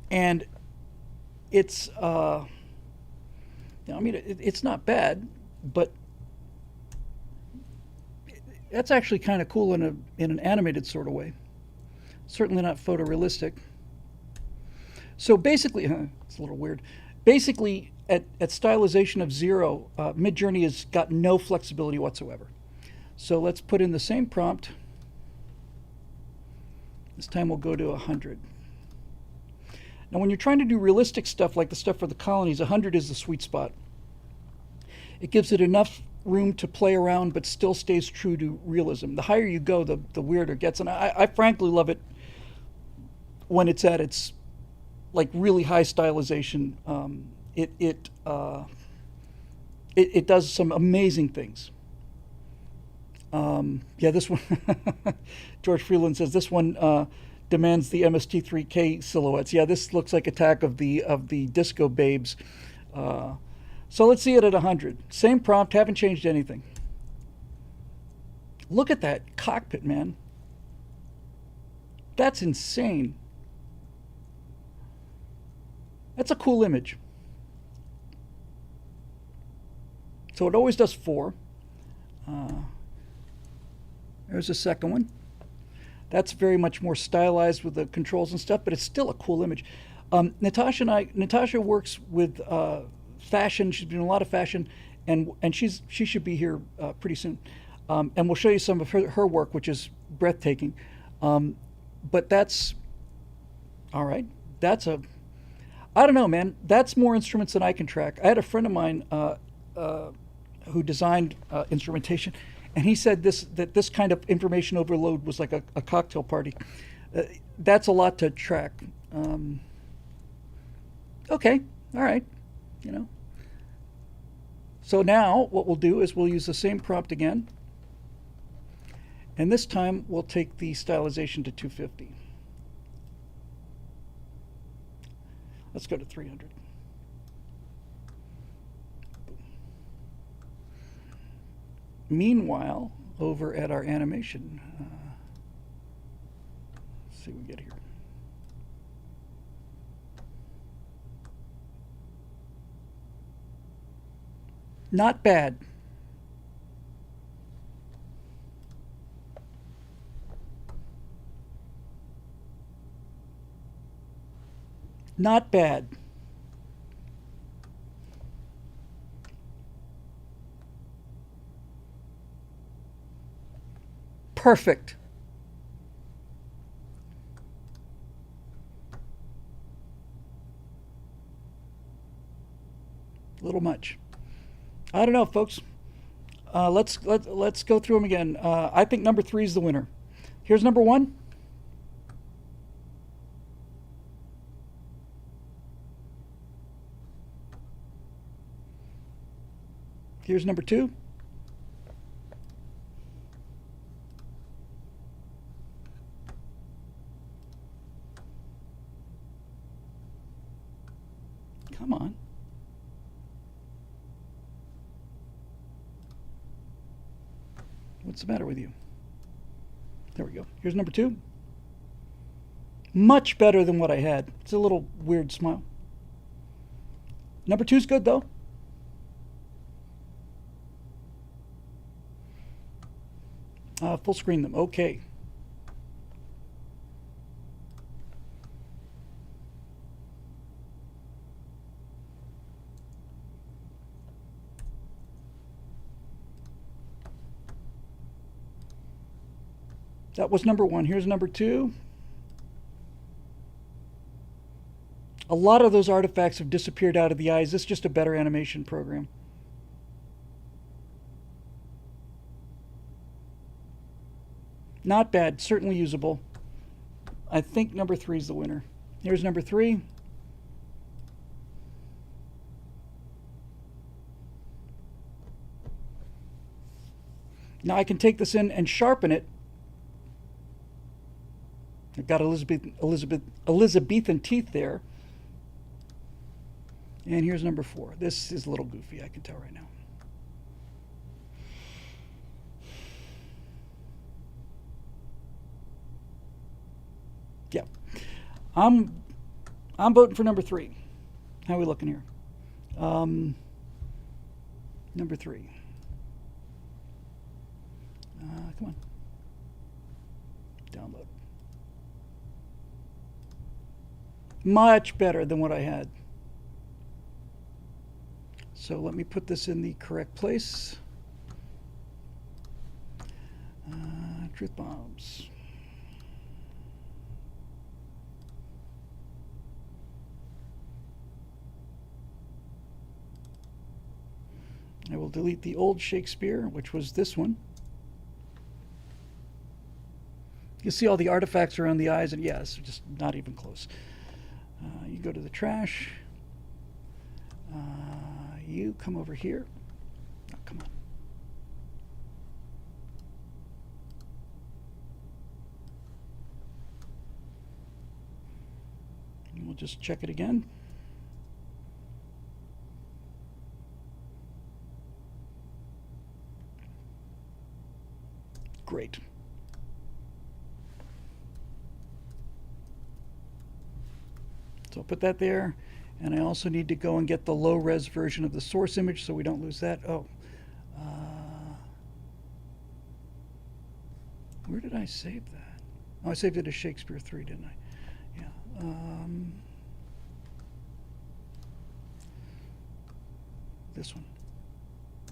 and it's I mean, it's not bad, but that's actually kind of cool in an animated sort of way. Certainly not photorealistic. So basically, it's a little weird. Basically, at stylization of 0, Midjourney has got no flexibility whatsoever. So let's put in the same prompt. This time we'll go to 100. Now when you're trying to do realistic stuff like the stuff for the colonies, 100 is the sweet spot. It gives it enough room to play around but still stays true to realism. The higher you go, the weirder it gets. And I frankly love it when it's at its like really high stylization. It does some amazing things. Yeah, this one, George Freeland says this one demands the MST3K silhouettes. Yeah, this looks like Attack of the Disco Babes. So let's see it at 100. Same prompt, haven't changed anything. Look at that cockpit, man. That's insane. That's a cool image. So it always does 4. There's a second one. That's very much more stylized with the controls and stuff, but it's still a cool image. Natasha works with fashion. She's been doing a lot of fashion, and she should be here pretty soon. And we'll show you some of her work, which is breathtaking. But that's all right. I don't know, man. That's more instruments than I can track. I had a friend of mine who designed instrumentation, and he said that this kind of information overload was like a cocktail party. That's a lot to track. Okay, all right, you know. So now what we'll do is we'll use the same prompt again, and this time we'll take the stylization to 250. Let's go to 300. Meanwhile, over at our animation, let's see what we get here. Not bad. Not bad. Perfect. A little much. I don't know, folks. Let's go through them again. I think number 3 is the winner. Here's number 1. Here's number 2. Come on. What's the matter with you? There we go. Here's number 2. Much better than what I had. It's a little weird smile. Number 2 is good, though. Full screen them. Okay. That was number 1. Here's number 2. A lot of those artifacts have disappeared out of the eyes. This is just a better animation program. Not bad. Certainly usable. I think number 3 is the winner. Here's number 3. Now I can take this in and sharpen it. I've got Elizabethan teeth there. And here's number 4. This is a little goofy, I can tell right now. Yeah. I'm voting for number 3. How are we looking here? Number 3. Come on. Download. Much better than what I had. So let me put this in the correct place. Truth bombs. I will delete the old Shakespeare, which was this one. You see all the artifacts around the eyes, and yes, just not even close. You go to the trash. You come over here. Oh, come on. And we'll just check it again. Great. So I'll put that there. And I also need to go and get the low-res version of the source image so we don't lose that. Oh. Where did I save that? Oh, I saved it as Shakespeare 3, didn't I? Yeah. This one.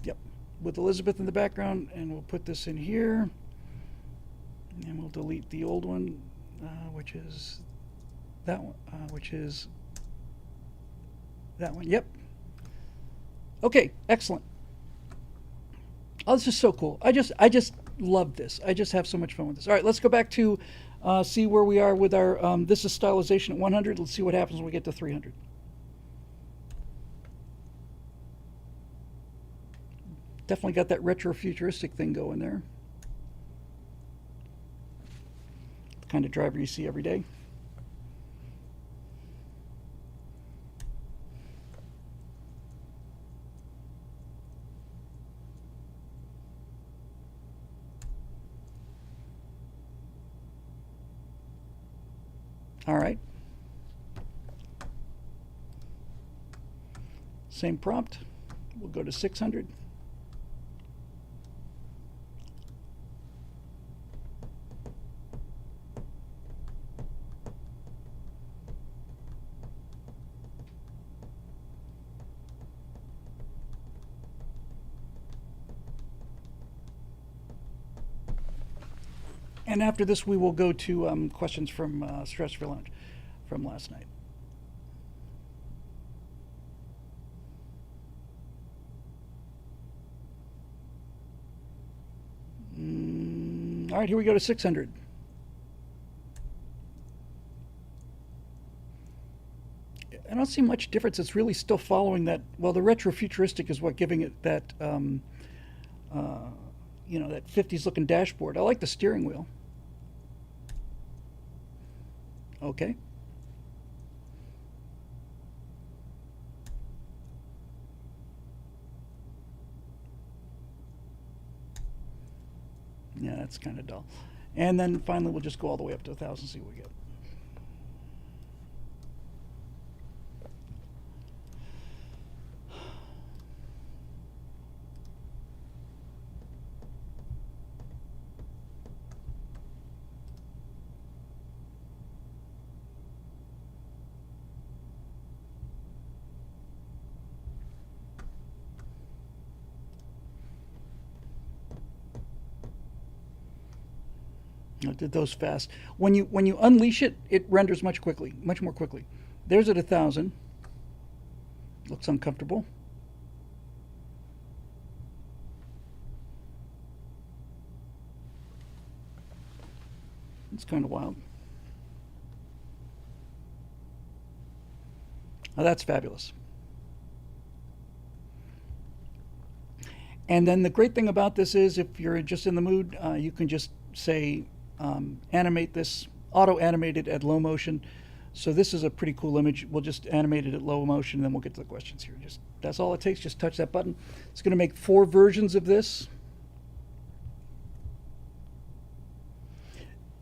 Yep. With Elizabeth in the background, and we'll put this in here. And we'll delete the old one, which is that one, which is that one. Yep. Okay, excellent. Oh, this is so cool. I just love this. I just have so much fun with this. All right, let's go back to see where we are with our, this is stylization at 100. Let's see what happens when we get to 300. Definitely got that retro futuristic thing going there. The kind of driver you see every day. All right. Same prompt. We'll go to 600. And after this, we will go to questions from Stratosphere Lounge from last night. All right, here we go to 600. I don't see much difference. It's really still following that. Well, the retro futuristic is what giving it that, you know, that 50s looking dashboard. I like the steering wheel. Okay. Yeah, that's kind of dull. And then finally, we'll just go all the way up to 1,000, see what we get. I did those fast. When you unleash it, it renders much more quickly. There's at 1,000. Looks uncomfortable. It's kind of wild. Oh, that's fabulous. And then the great thing about this is if you're just in the mood, you can just say animate this, auto-animate it at low motion. So this is a pretty cool image. We'll just animate it at low motion, and then we'll get to the questions here. Just that's all it takes. Just touch that button. It's going to make 4 versions of this.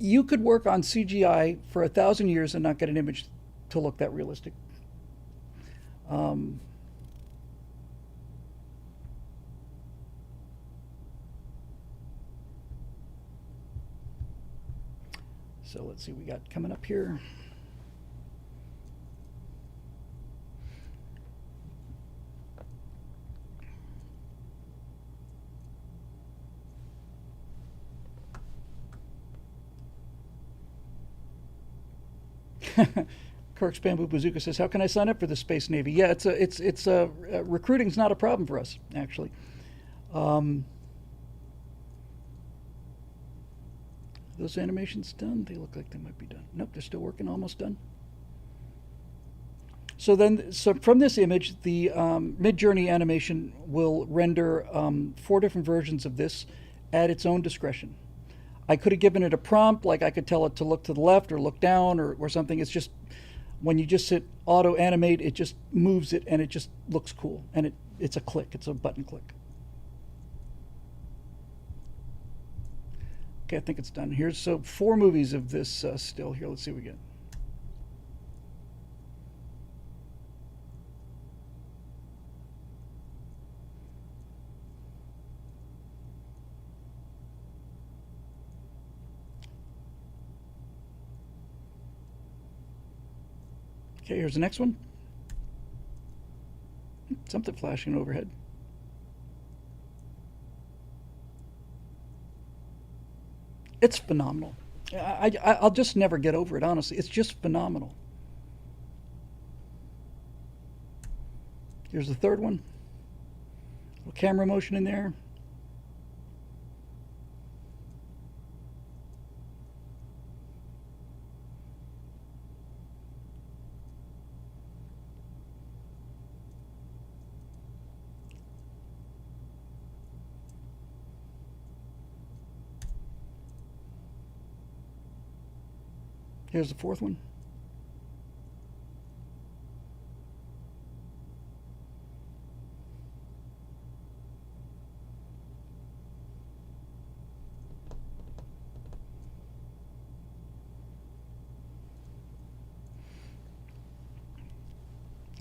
You could work on CGI for 1,000 years and not get an image to look that realistic. So let's see what we got coming up here. Kirk's Bamboo Bazooka says, "How can I sign up for the Space Navy?" Yeah, recruiting's not a problem for us, actually. Those animations done? They look like they might be done. Nope, they're still working, almost done. So from this image, the Mid-Journey animation will render 4 different versions of this at its own discretion. I could have given it a prompt, like I could tell it to look to the left or look down or something. It's just when you just hit auto animate, it just moves it and it just looks cool. And it's a click, it's a button click. Okay, I think it's done. Here's so 4 movies of this still. Here, let's see what we get. Okay, here's the next one. Something flashing overhead. It's phenomenal. I'll just never get over it, honestly. It's just phenomenal. Here's the third one. Little camera motion in there. Here's the fourth one.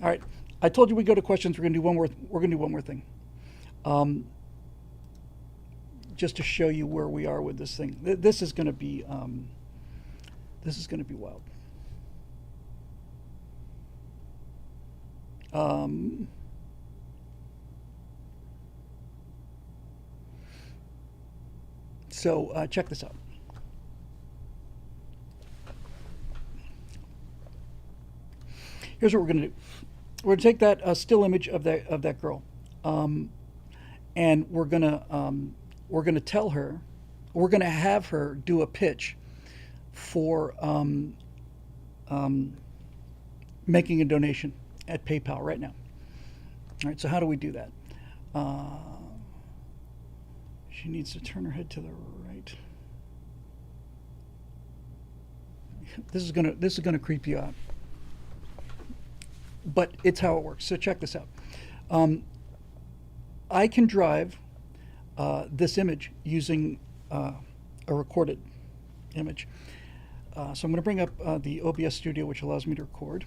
All right, I told you we go to questions. We're gonna do one more. We're gonna do one more thing, just to show you where we are with this thing. This is gonna be wild. So check this out. Here's what we're going to do. We're going to take that still image of that girl, and we're going to tell her, we're going to have her do a pitch for making a donation at PayPal right now. All right. So how do we do that? She needs to turn her head to the right. This is gonna creep you out, but it's how it works. So check this out. I can drive this image using a recorded image. So I'm going to bring up the OBS Studio, which allows me to record.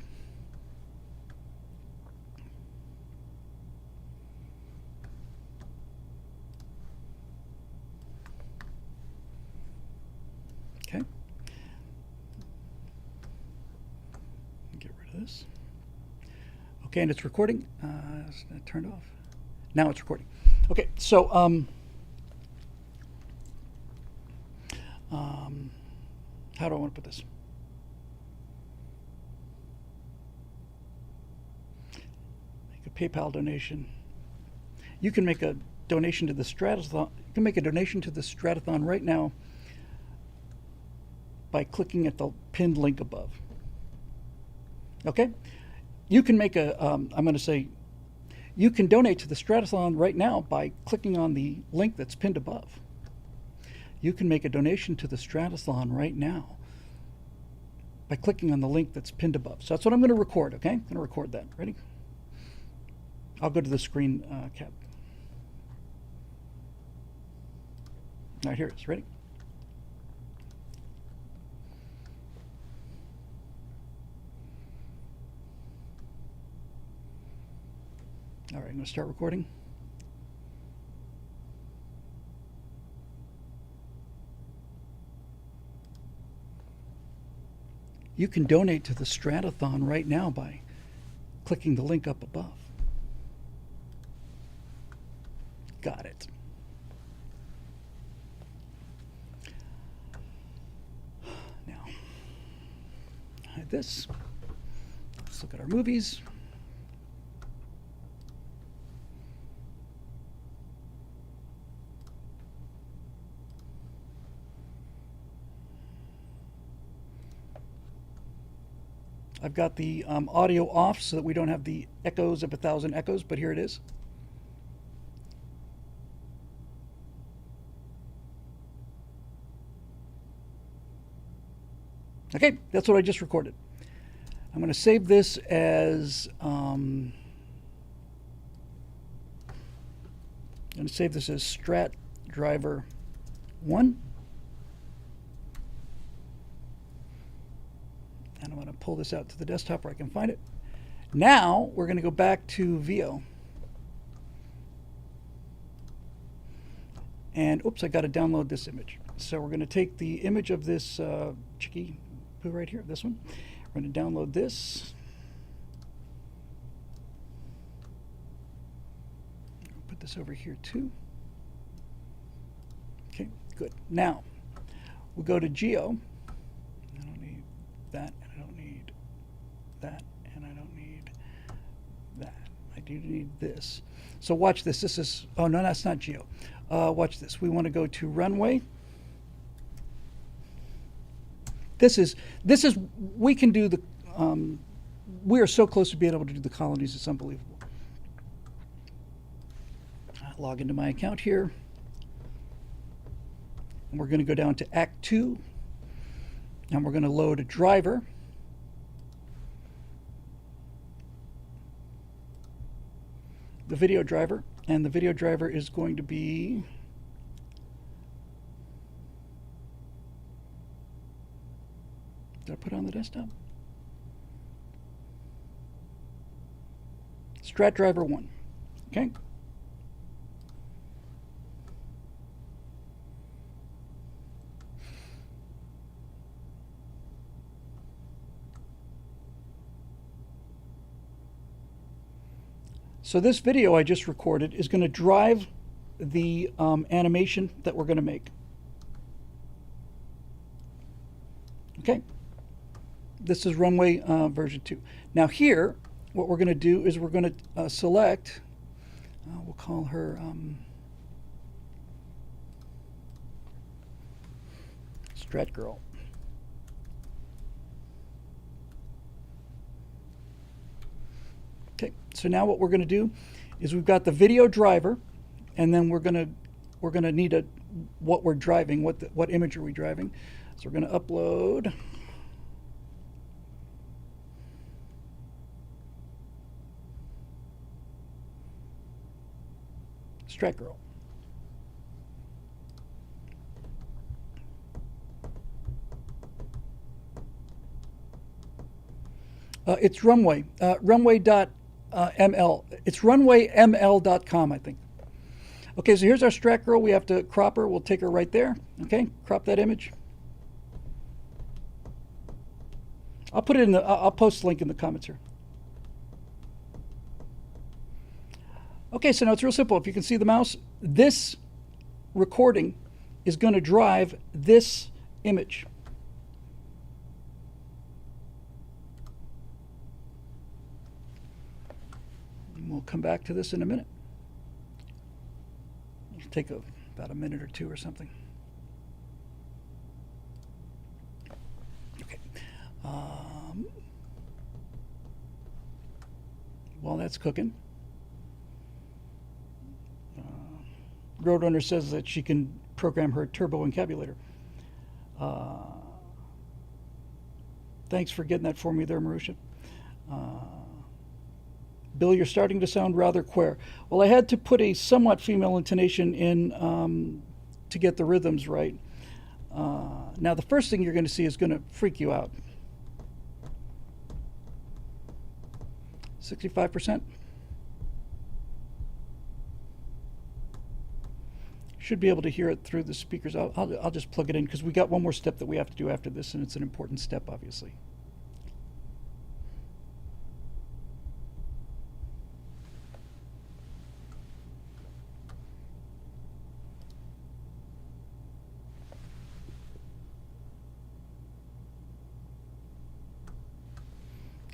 Okay. Get rid of this. Okay, and it's recording. It's turned off. Now it's recording. Okay, so how do I want to put this? Make a PayPal donation. You can make a donation to the Stratothon. You can make a donation to the Stratothon right now by clicking at the pinned link above. Okay? You can make a, I'm going to say, you can donate to the Stratothon right now by clicking on the link that's pinned above. You can make a donation to the Stratothon right now by clicking on the link that's pinned above. So that's what I'm going to record, okay? I'm going to record that. Ready? I'll go to the screen cap. All right, here it is. Ready? All right, I'm going to start recording. You can donate to the Stratothon right now by clicking the link up above. Got it. Now, hide this. Let's look at our movies. I've got the audio off so that we don't have the echoes of 1,000 echoes, but here it is. Okay, that's what I just recorded. I'm going to save this as Strat Driver 1. And I'm going to pull this out to the desktop where I can find it. Now we're going to go back to VO. And oops, I got to download this image. So we're going to take the image of this chickie poo right here, this one. We're going to download this. I'll put this over here too. Okay, good. Now we'll go to Geo. I don't need that, and I don't need that, and I don't need that. I do need this. So watch this. This is, oh no, that's not Geo. Watch this. We want to go to Runway. This is, we can do the, we are so close to being able to do the colonies, it's unbelievable. I'll log into my account here. And we're going to go down to Act 2. And we're going to load a driver. The video driver. And the video driver is going to be did I put it on the desktop? Strat Driver 1. Okay. So this video I just recorded is going to drive the animation that we're going to make. Okay. This is Runway version 2. Now here, what we're going to do is we're going to select, we'll call her Strat Girl. Okay, so now what we're going to do is we've got the video driver, and then we're going to need what we're driving, what image are we driving. So we're going to upload Strat Girl. It's Runway. Runway.ml. It's runwayml.com, I think. Okay, so here's our Strat Girl. We have to crop her. We'll take her right there. Okay, crop that image. I'll put it in the. I'll post the link in the comments here. Okay, so now it's real simple. If you can see the mouse, this recording is going to drive this image. And we'll come back to this in a minute. It'll take about a minute or two or something. Okay. While that's cooking, Roadrunner says that she can program her turbo encabulator. Thanks for getting that for me there, Marusha. Bill, you're starting to sound rather queer. Well, I had to put a somewhat female intonation in to get the rhythms right. Now, the first thing you're going to see is going to freak you out. 65%. Should be able to hear it through the speakers. I'll just plug it in because we got one more step that we have to do after this, and it's an important step, obviously.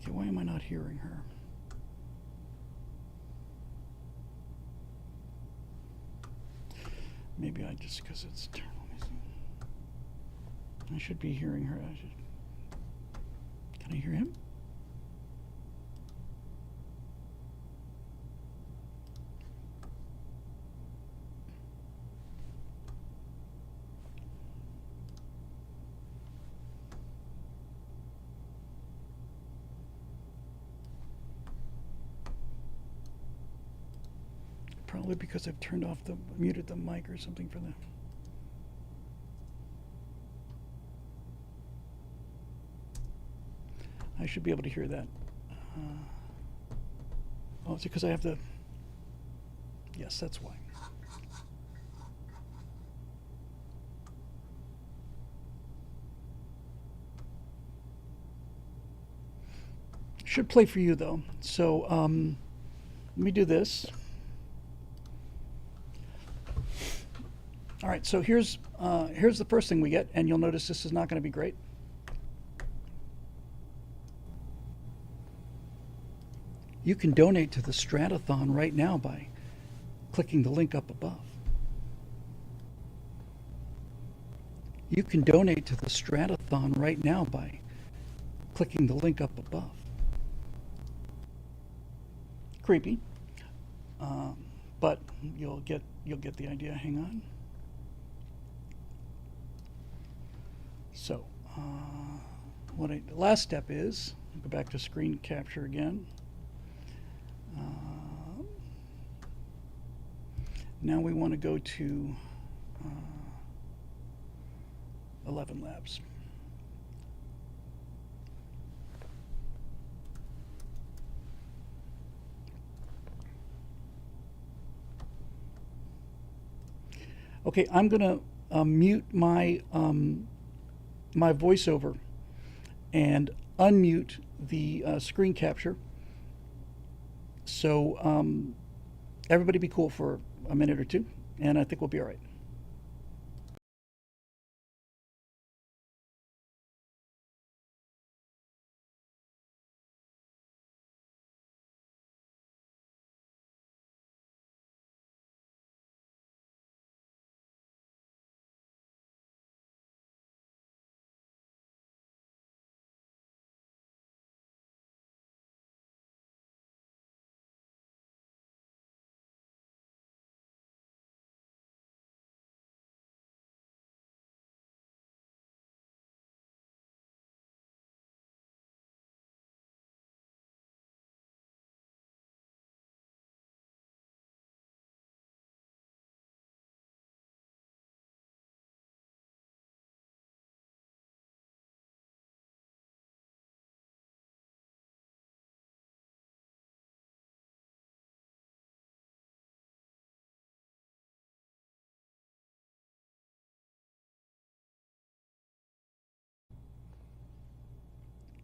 Okay, why am I not hearing her? Maybe I just, because it's, let me see. I should be hearing her. Can I hear him? Probably because I've muted the mic or something for the. I should be able to hear that. Oh, is it because I have the. Yes, that's why. Should play for you though. So let me do this. All right, so here's the first thing we get, and you'll notice this is not going to be great. You can donate to the Stratothon right now by clicking the link up above. You can donate to the Stratothon right now by clicking the link up above. Creepy, but you'll get the idea. Hang on. So, the last step is go back to screen capture again. Now we want to go to 11 Labs. Okay, I'm going to mute my my voiceover and unmute the screen capture. So everybody be cool for a minute or two, and I think we'll be all right.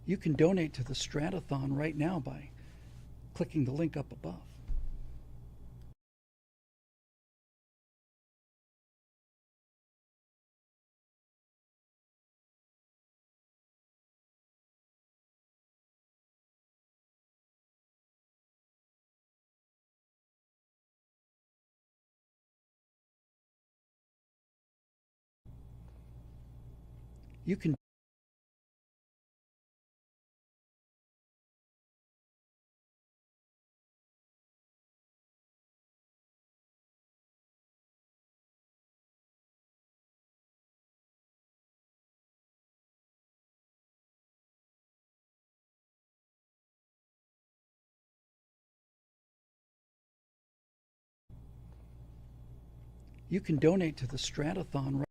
You can donate to the Stratothon right now by clicking the link up above. You can You can donate to the Stratothon right.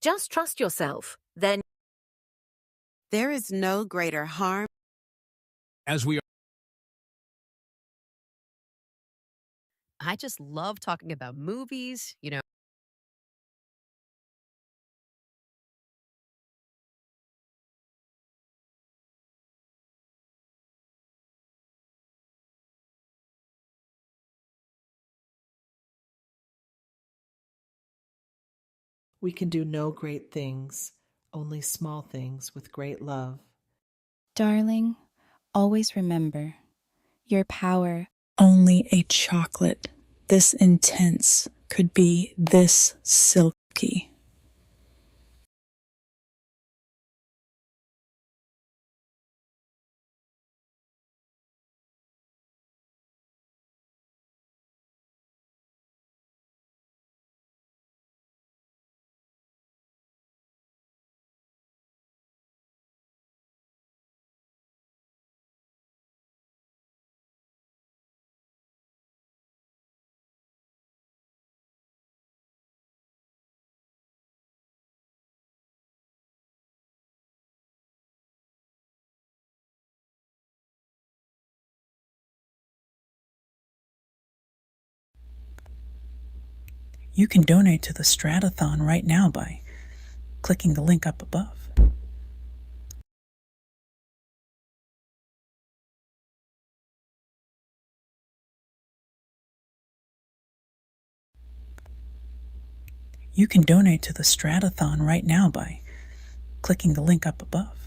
Just trust yourself, then There is no greater harm. As we I just love talking about movies, We can do no great things, only small things with great love. Darling, always remember your power. Only a chocolate this intense could be this silky. You can donate to the Stratothon right now by clicking the link up above. You can donate to the Stratothon right now by clicking the link up above.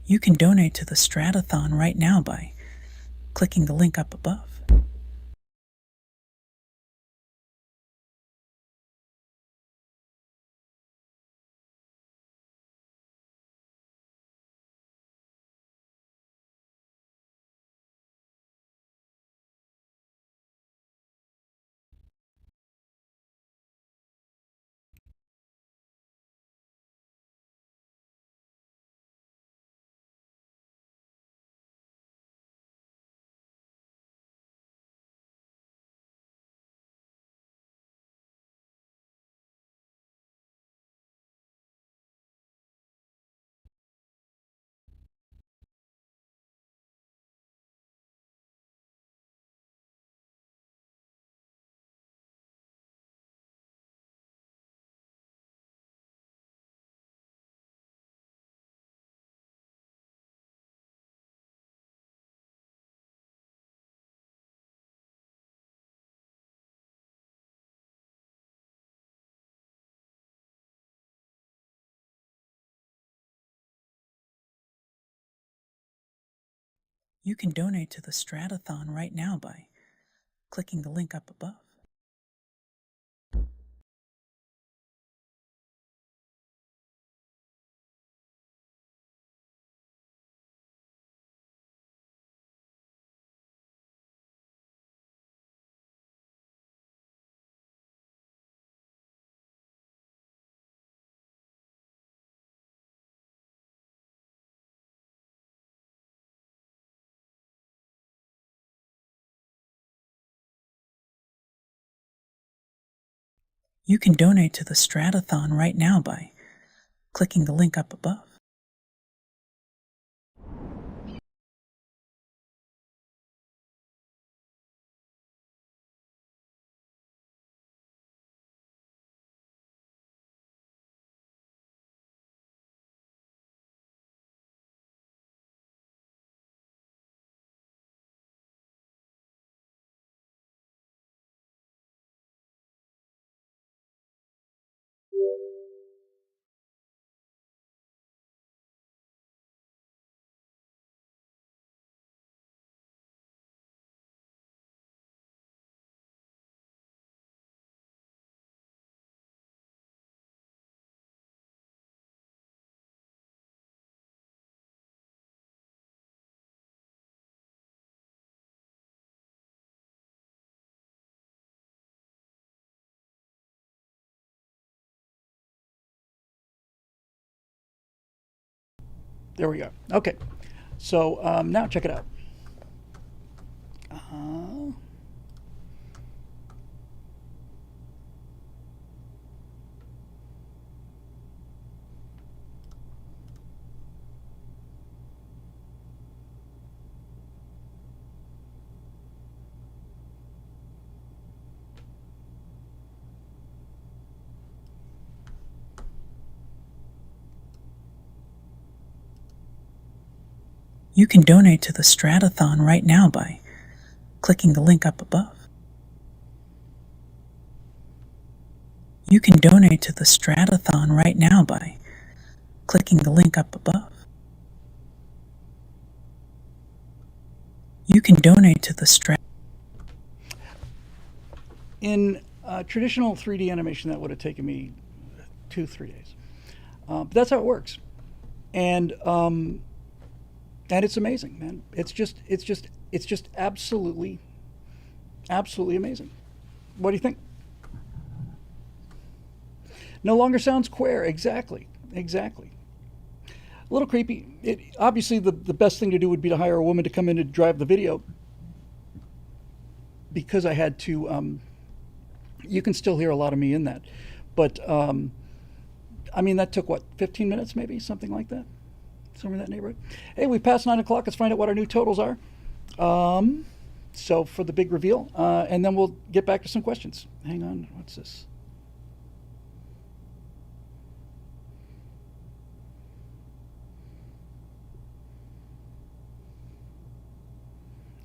You can donate to the Stratothon right now by clicking the link up above. You can donate to the Stratothon right now by clicking the link up above. You can donate to the Stratothon right now by clicking the link up above. There we go. Okay. So now check it out. You can donate to the Stratothon right now by clicking the link up above. You can donate to the Stratothon right now by clicking the link up above. You can donate to the In traditional 3D animation, that would have taken me 2-3 days. But that's how it works. And it's amazing, man. It's just absolutely amazing. What do you think? No longer sounds queer. Exactly. A little creepy. Obviously, the best thing to do would be to hire a woman to come in and drive the video, because I had to. You can still hear a lot of me in that, but I mean, that took what, 15 minutes, maybe, something like that, somewhere in that neighborhood. Hey, we passed 9 o'clock. Let's find out what our new totals are. So for the big reveal, and then we'll get back to some questions. Hang on, what's this?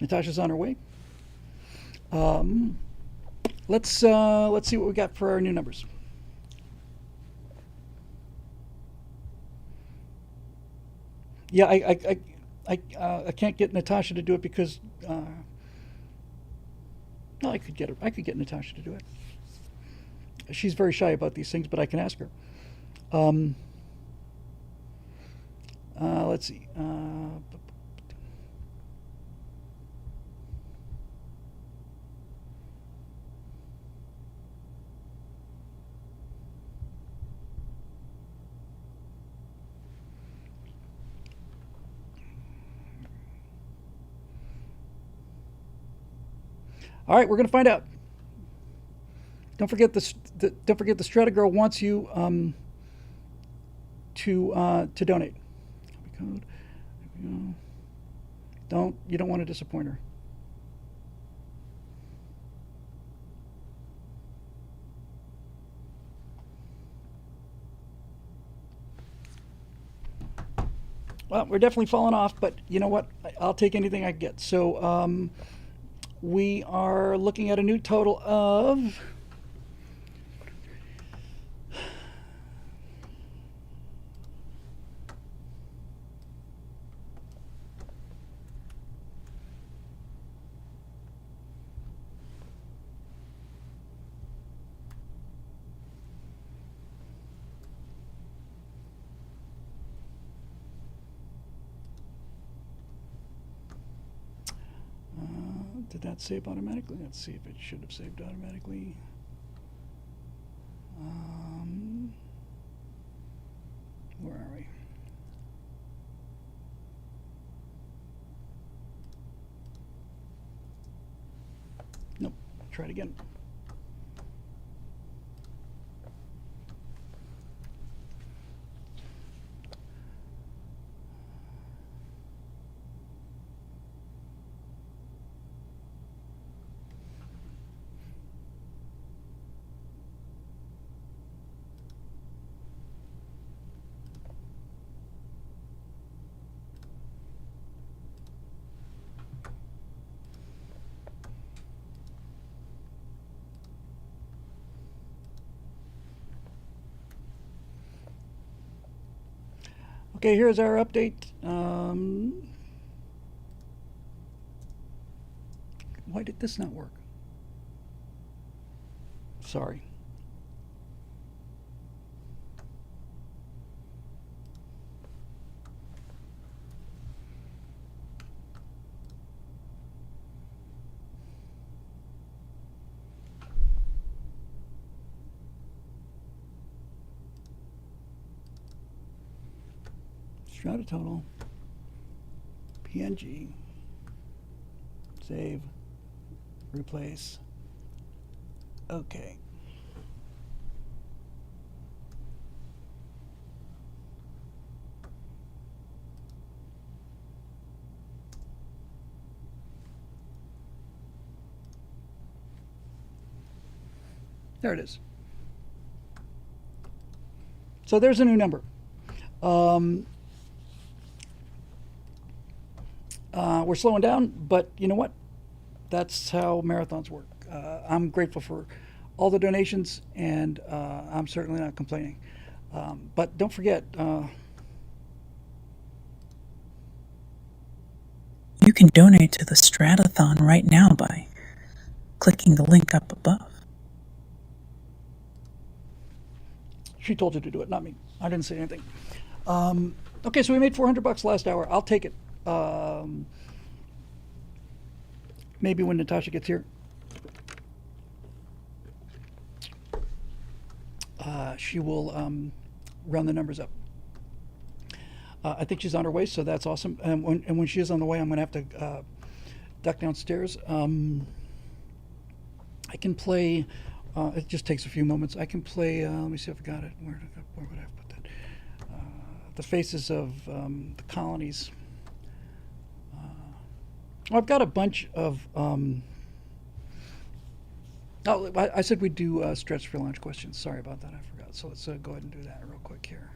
Natasha's on her way. Let's see what we got for our new numbers. Yeah, I can't get Natasha to do it because no, I could get Natasha to do it. She's very shy about these things, but I can ask her. Let's see. All right, we're going to find out. Don't forget the Strata girl wants you to donate. You don't want to disappoint her. Well, we're definitely falling off, but you know what? I'll take anything I get. So we are looking at a new total of did that save automatically? Let's see if it should have saved automatically. Where are we? Nope. Try it again. Okay, here's our update. Why did this not work? Sorry. Stratototal. PNG. Save. Replace. Okay. There it is. So there's a new number. We're slowing down, but you know what? That's how marathons work. I'm grateful for all the donations, and I'm certainly not complaining. But don't forget, You can donate to the Stratothon right now by clicking the link up above. she told you to do it, not me. I didn't say anything. Okay, so we made $400 last hour. I'll take it. Maybe when Natasha gets here, she will run the numbers up. I think she's on her way, so that's awesome. And when she is on the way, I'm going to have to duck downstairs. I can play. It just takes a few moments. I can play. Let me see if I got it. Where would I have put that? The faces of the colonies. I've got a bunch of. I said we'd do stretch for launch questions. Sorry about that. I forgot. So let's go ahead and do that real quick here.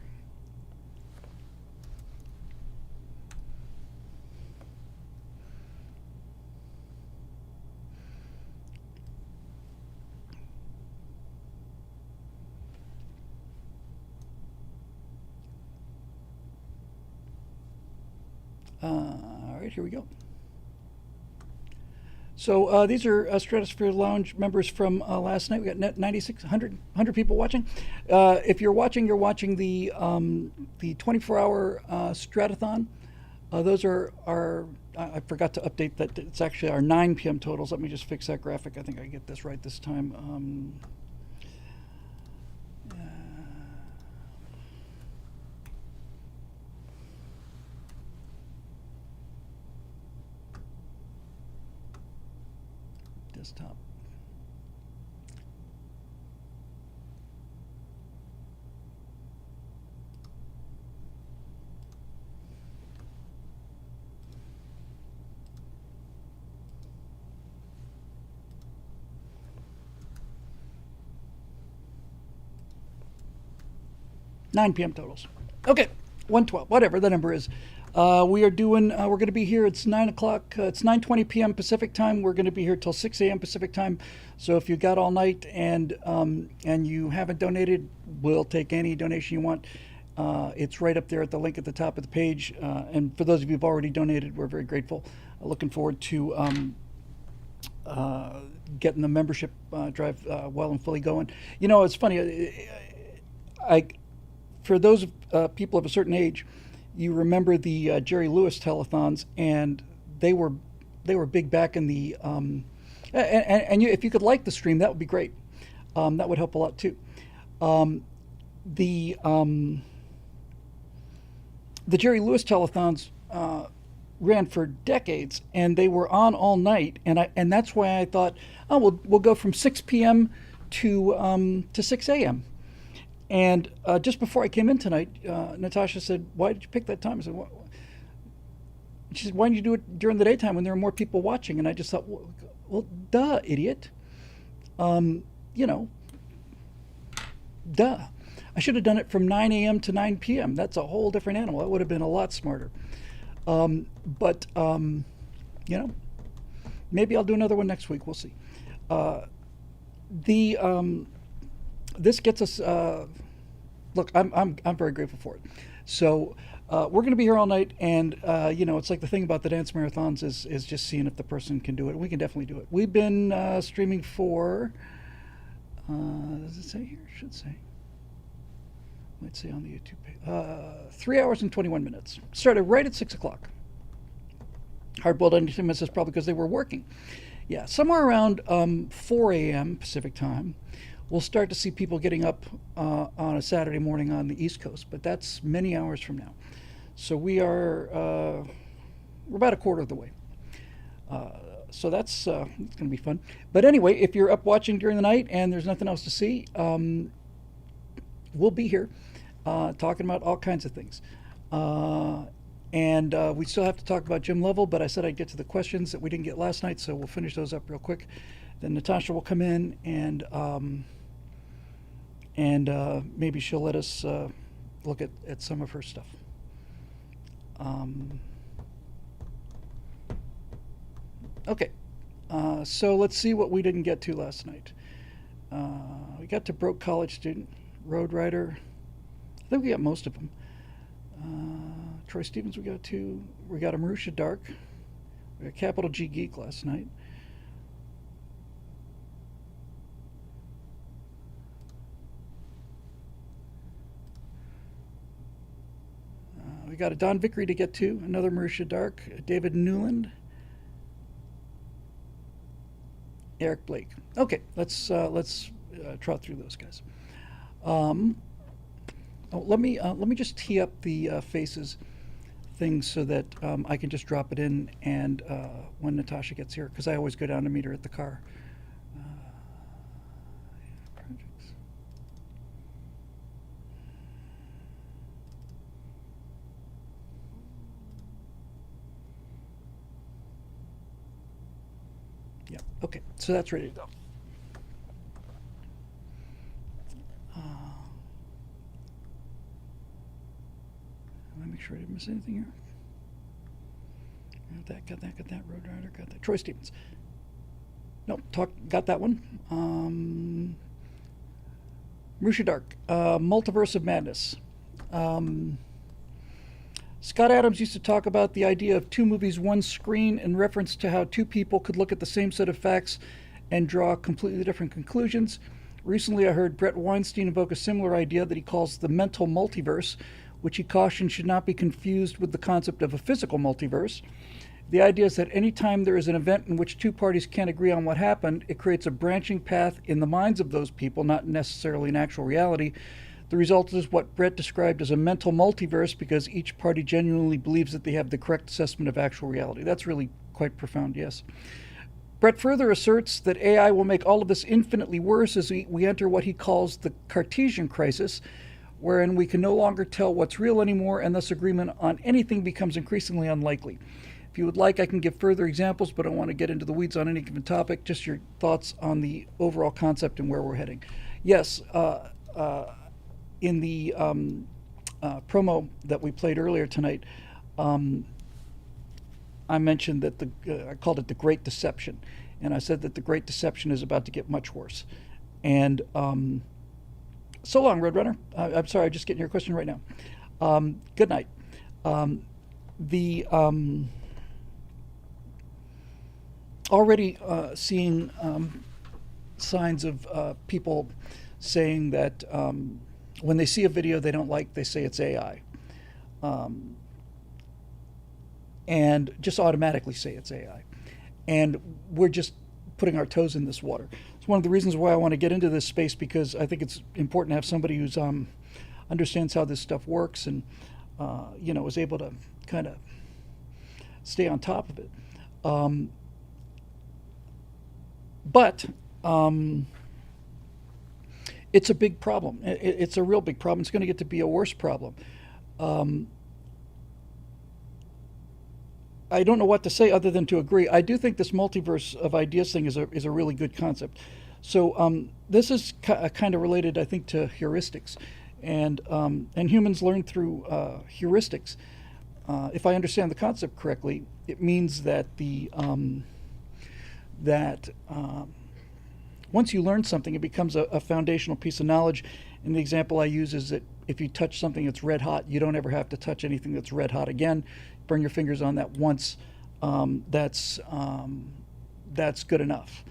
All right, here we go. So these are Stratosphere Lounge members from last night. We got 100 people watching. If you're watching the 24-hour Stratothon. Those are our. I forgot to update that. It's actually our 9 p.m. totals. Let me just fix that graphic. I think I get this right this time. Desktop. $9 p.m. totals. Okay, 112, whatever the number is. We are doing. We're going to be here. It's 9 o'clock. It's 9:20 p.m. Pacific time. We're going to be here till 6 a.m. Pacific time. So if you got all night and you haven't donated, we'll take any donation you want. It's right up there at the link at the top of the page. And for those of you who've already donated, we're very grateful. Looking forward to getting the membership drive well and fully going. You know, it's funny. For those people of a certain age, you remember the Jerry Lewis telethons, and they were big back in the if you could like the stream, that would be great. That would help a lot too. The Jerry Lewis telethons ran for decades, and they were on all night, and that's why I thought, oh, we'll go from 6 p.m. to 6 a.m. And just before I came in tonight, Natasha said, "Why did you pick that time?" I said, "What?" She said, "Why didn't you do it during the daytime when there are more people watching?" And I just thought, well, duh, idiot. You know, duh. I should have done it from 9 a.m. to 9 p.m. That's a whole different animal. That would have been a lot smarter. But you know, maybe I'll do another one next week. We'll see. This gets us. Look, I'm very grateful for it. So we're going to be here all night, and you know, it's like the thing about the dance marathons is just seeing if the person can do it. We can definitely do it. We've been streaming for. Does it say here? It should say. Let's see on the YouTube page. 3 hours and 21 minutes. Started right at 6 o'clock. Hardboiled Entertainment is probably because they were working. Yeah, somewhere around 4 a.m. Pacific time. We'll start to see people getting up on a Saturday morning on the East Coast, but that's many hours from now. So we're about a quarter of the way. So that's it's going to be fun. But anyway, if you're up watching during the night and there's nothing else to see, we'll be here talking about all kinds of things. And we still have to talk about gym level, but I said I'd get to the questions that we didn't get last night, so we'll finish those up real quick. Then Natasha will come in and maybe she'll let us look at some of her stuff. Okay, so let's see what we didn't get to last night. We got to Broke College Student, Road Rider. I think we got most of them. Troy Stevens we got to. We got a Marusha Dark. We got Capital G Geek last night. We got a Don Vickery to get to, another Marusha Dark, David Newland, Eric Blake. Okay, let's trot through those guys. Let me just tee up the faces things so that I can just drop it in and when Natasha gets here, because I always go down to meet her at the car. Projects. Yeah, okay, so that's ready to go. Let me make sure I didn't miss anything here. Got that. Road Rider, got that. Troy Stevens. Nope, got that one. Marusha Dark, Multiverse of Madness. Scott Adams used to talk about the idea of two movies, one screen, in reference to how two people could look at the same set of facts and draw completely different conclusions. Recently, I heard Brett Weinstein invoke a similar idea that he calls the mental multiverse, which he cautioned should not be confused with the concept of a physical multiverse. The idea is that any time there is an event in which two parties can't agree on what happened, it creates a branching path in the minds of those people, not necessarily in actual reality. The result is what Brett described as a mental multiverse, because each party genuinely believes that they have the correct assessment of actual reality. That's really quite profound, yes. Brett further asserts that AI will make all of this infinitely worse as we enter what he calls the Cartesian crisis, wherein we can no longer tell what's real anymore, and thus agreement on anything becomes increasingly unlikely. If you would like, I can give further examples, but I don't want to get into the weeds on any given topic. Just your thoughts on the overall concept and where we're heading. Yes, in the promo that we played earlier tonight, I mentioned that I called it the Great Deception, and I said that the Great Deception is about to get much worse. And so long, Roadrunner. I'm sorry, I'm just getting your question right now. Good night. Already seeing signs of people saying that when they see a video they don't like, they say it's AI. And just automatically say it's AI. And we're just putting our toes in this water. It's one of the reasons why I want to get into this space, because I think it's important to have somebody who's understands how this stuff works and is able to kind of stay on top of it. But it's a big problem. It's a real big problem. It's going to get to be a worse problem. I don't know what to say other than to agree. I do think this multiverse of ideas thing is a really good concept. So this is kind of related, I think, to heuristics, and humans learn through heuristics. If I understand the concept correctly, it means that once you learn something, it becomes a foundational piece of knowledge. And the example I use is that if you touch something that's red hot, you don't ever have to touch anything that's red hot again. Burn your fingers on that once. That's good enough.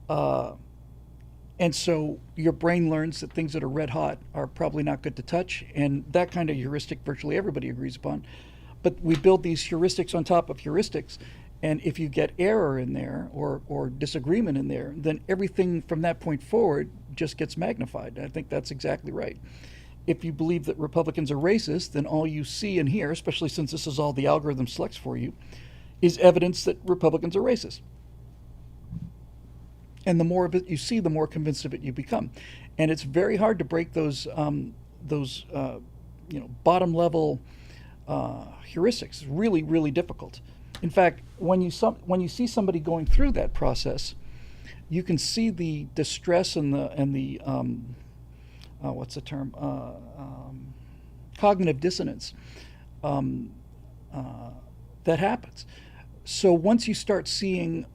And so your brain learns that things that are red hot are probably not good to touch, and that kind of heuristic virtually everybody agrees upon. But we build these heuristics on top of heuristics, and if you get error in there or disagreement in there, then everything from that point forward just gets magnified. I think that's exactly right. if you believe that Republicans are racist, then all you see and hear, especially since this is all the algorithm selects for you, is evidence that Republicans are racist. And the more of it you see, the more convinced of it you become. And it's very hard to break those bottom level heuristics. It's really, really difficult. In fact, when you see somebody going through that process, you can see the distress and the what's the term? Cognitive dissonance that happens. So once you start seeing,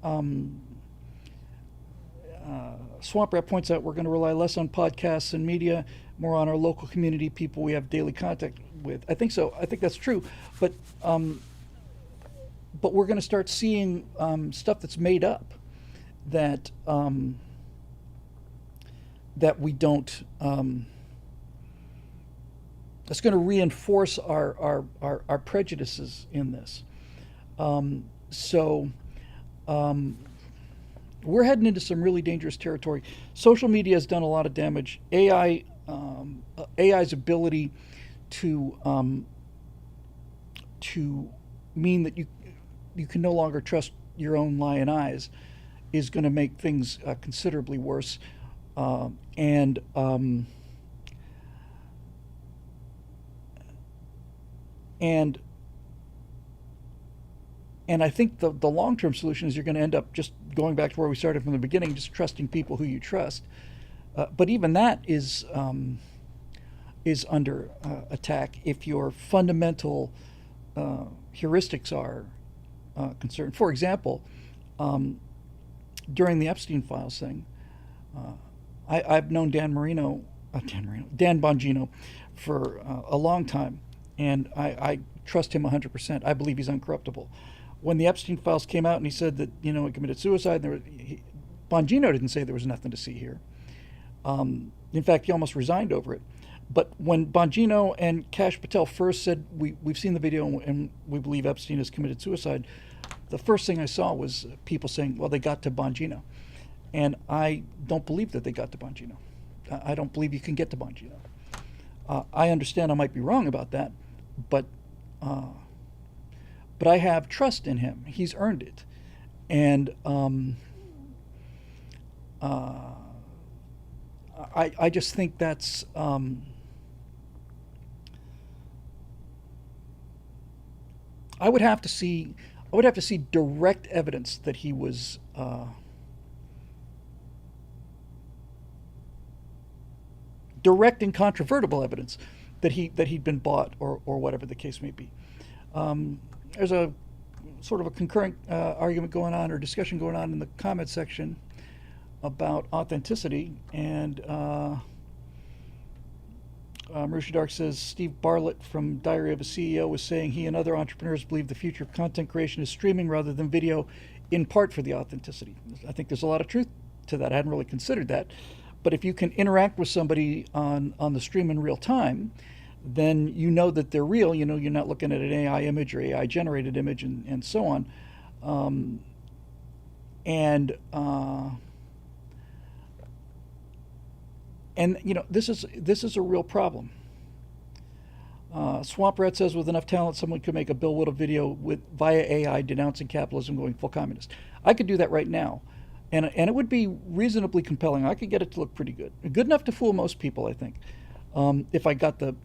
Swamp Rat points out, we're going to rely less on podcasts and media, more on our local community people we have daily contact with. I think so. I think that's true. But we're going to start seeing stuff that's made up that that we don't. That's going to reinforce our prejudices in this. We're heading into some really dangerous territory. Social media has done a lot of damage. AI's ability to mean that you can no longer trust your own lion eyes is going to make things considerably worse. And I think the long-term solution is you're going to end up just going back to where we started from the beginning, just trusting people who you trust. But even that is under attack if your fundamental heuristics are concerned. For example, during the Epstein Files thing, I've known Dan Bongino for a long time, and I trust him 100%. I believe he's uncorruptible. When the Epstein Files came out and he said that he committed suicide, Bongino didn't say there was nothing to see here. In fact, he almost resigned over it. But when Bongino and Kash Patel first said, we've seen the video and we believe Epstein has committed suicide, the first thing I saw was people saying, well, they got to Bongino. And I don't believe that they got to Bongino. I don't believe you can get to Bongino. I understand I might be wrong about that, but I have trust in him. He's earned it. And I just think that's I would have to see direct evidence that he was direct and controvertible evidence that he'd been bought or whatever the case may be. There's a sort of a concurrent argument going on or discussion going on in the comment section about authenticity, and Marusha Dark says Steve Bartlett from Diary of a CEO was saying he and other entrepreneurs believe the future of content creation is streaming rather than video, in part for the authenticity. I think there's a lot of truth to that. I hadn't really considered that, but if you can interact with somebody on the stream in real time, then you know that they're real. You're not looking at an AI image or AI generated image and so on. This is a real problem. Swamp Rat says with enough talent, someone could make a Bill Whittle video via AI denouncing capitalism, going full communist. I could do that right now, and it would be reasonably compelling. I could get it to look pretty good enough to fool most people, I think, if I got the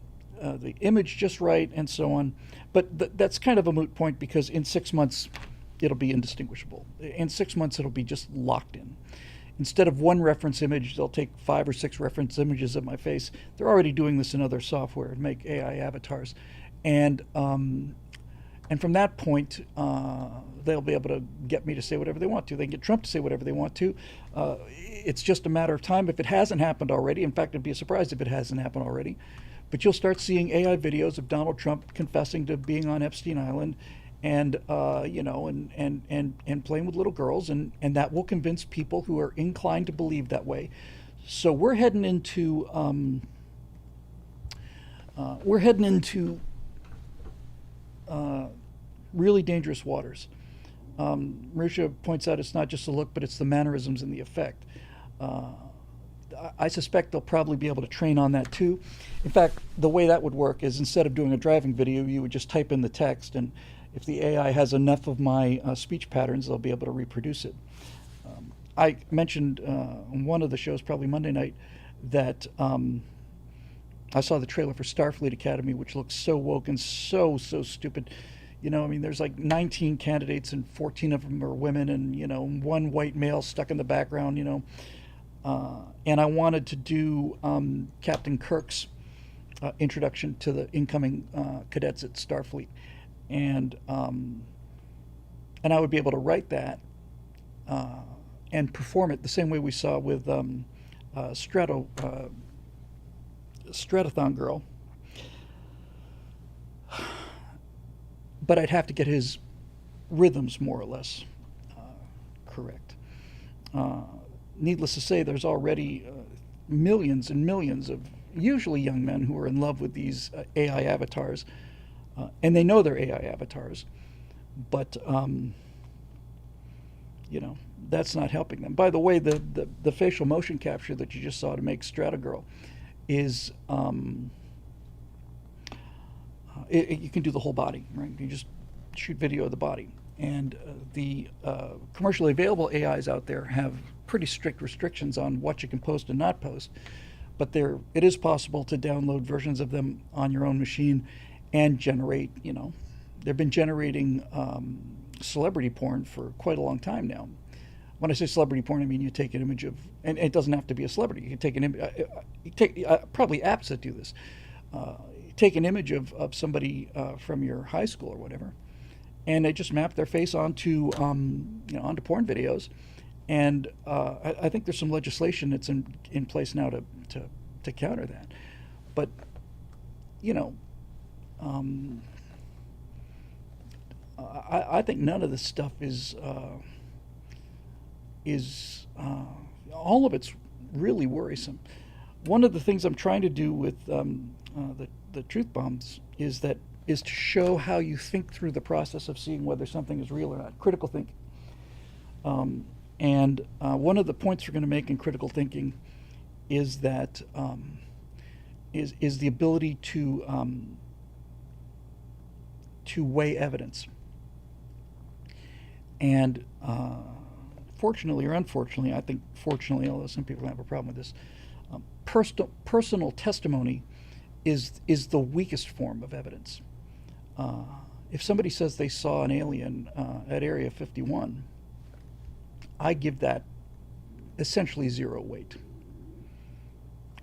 image just right and so on. But that's kind of a moot point, because in 6 months it'll be indistinguishable. In 6 months it'll be just locked in. Instead of one reference image, they'll take 5 or 6 reference images of my face. They're already doing this in other software and make AI avatars. And from that point, they'll be able to get me to say whatever they want to. They can get Trump to say whatever they want to. It's just a matter of time if it hasn't happened already. In fact, it'd be a surprise if it hasn't happened already. But you'll start seeing AI videos of Donald Trump confessing to being on Epstein Island, and and playing with little girls, and that will convince people who are inclined to believe that way. So we're heading into really dangerous waters. Marisha points out it's not just the look, but it's the mannerisms and the effect. I suspect they'll probably be able to train on that too. In fact, the way that would work is instead of doing a driving video, you would just type in the text, and if the AI has enough of my speech patterns, they'll be able to reproduce it. I mentioned on one of the shows, probably Monday night, that I saw the trailer for Starfleet Academy, which looks so woke and so stupid. You know, I mean, there's like 19 candidates and 14 of them are women, and, you know, one white male stuck in the background, you know. And I wanted to do Captain Kirk's introduction to the incoming cadets at Starfleet. And I would be able to write that and perform it the same way we saw with Stratothon girl. But I'd have to get his rhythms more or less correct. Needless to say, there's already millions and millions of usually young men who are in love with these AI avatars, and they know they're AI avatars, but you know, that's not helping them. By the way, the facial motion capture that you just saw to make Stratogirl is you can do the whole body, right? You just shoot video of the body. And the commercially available AIs out there have pretty strict restrictions on what you can post and not post. But it is possible to download versions of them on your own machine and generate, you know, they've been generating celebrity porn for quite a long time now. When I say celebrity porn, I mean you take an image of, and it doesn't have to be a celebrity. You can take an image, probably apps that do this. Take an image of somebody from your high school or whatever, and they just map their face onto onto porn videos. And I think there's some legislation that's in place now to counter that. But you know, I think none of this stuff is all of it's really worrisome. One of the things I'm trying to do with the truth bombs is to show how you think through the process of seeing whether something is real or not. Critical thinking. And one of the points we're going to make in critical thinking is that is the ability to weigh evidence. And fortunately or unfortunately, I think fortunately, although some people have a problem with this, personal testimony is the weakest form of evidence. If somebody says they saw an alien at Area 51, I give that essentially zero weight.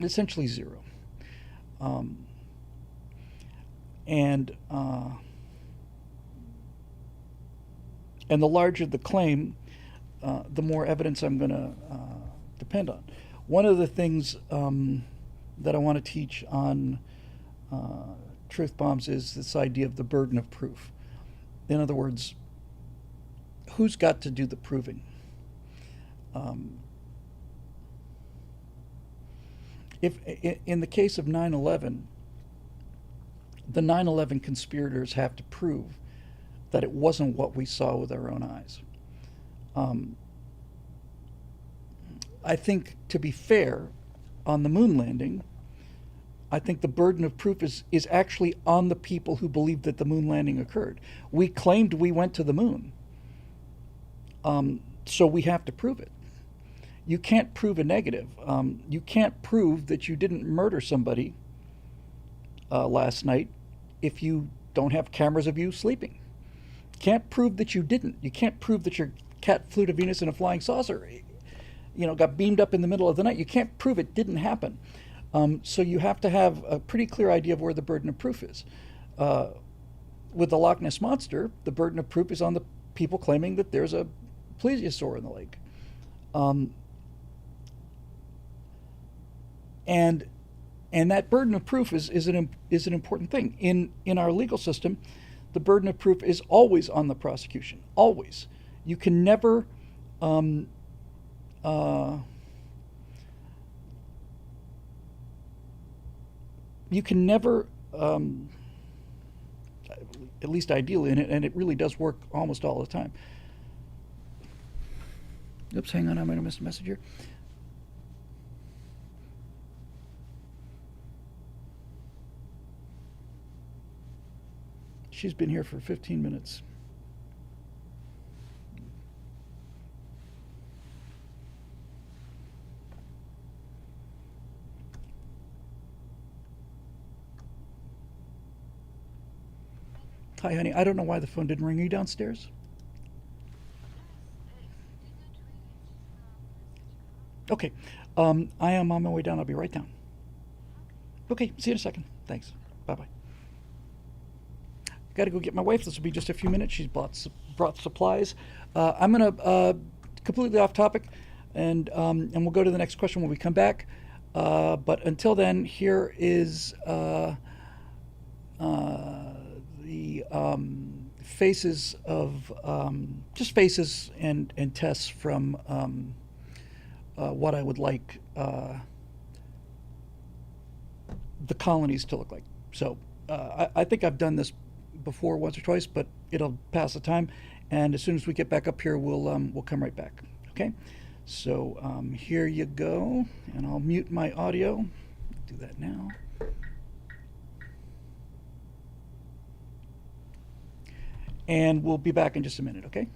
Essentially zero. And the larger the claim, the more evidence I'm going to depend on. One of the things that I want to teach on truth bombs is this idea of the burden of proof. In other words, who's got to do the proving? If in the case of 9/11, the 9/11 conspirators have to prove that it wasn't what we saw with our own eyes. I think, to be fair, on the moon landing, I think the burden of proof is actually on the people who believed that the moon landing occurred. We claimed we went to the moon, so we have to prove it. You can't prove a negative. You can't prove that you didn't murder somebody last night if you don't have cameras of you sleeping. Can't prove that you didn't. You can't prove that your cat flew to Venus in a flying saucer, got beamed up in the middle of the night. You can't prove it didn't happen. So you have to have a pretty clear idea of where the burden of proof is. With the Loch Ness Monster, the burden of proof is on the people claiming that there's a plesiosaur in the lake. And that burden of proof is an important thing. In our legal system, the burden of proof is always on the prosecution. Always. You can never at least ideally, and it really does work almost all the time. Oops, hang on, I might have missed a message here. she's been here for 15 minutes. Hi, honey. I don't know why the phone didn't ring. Are you downstairs? Okay. I am on my way down. I'll be right down. Okay. See you in a second. Thanks. Bye-bye. Got to go get my wife. This will be just a few minutes. She's brought supplies. I'm going to completely off topic, and we'll go to the next question when we come back. But until then, here is the faces of just faces and tests from what I would like the colonies to look like. So I think I've done this before once or twice, but it'll pass the time. And as soon as we get back up here, we'll come right back. Okay. So here you go, and I'll mute my audio. Do that now. And we'll be back in just a minute. Okay.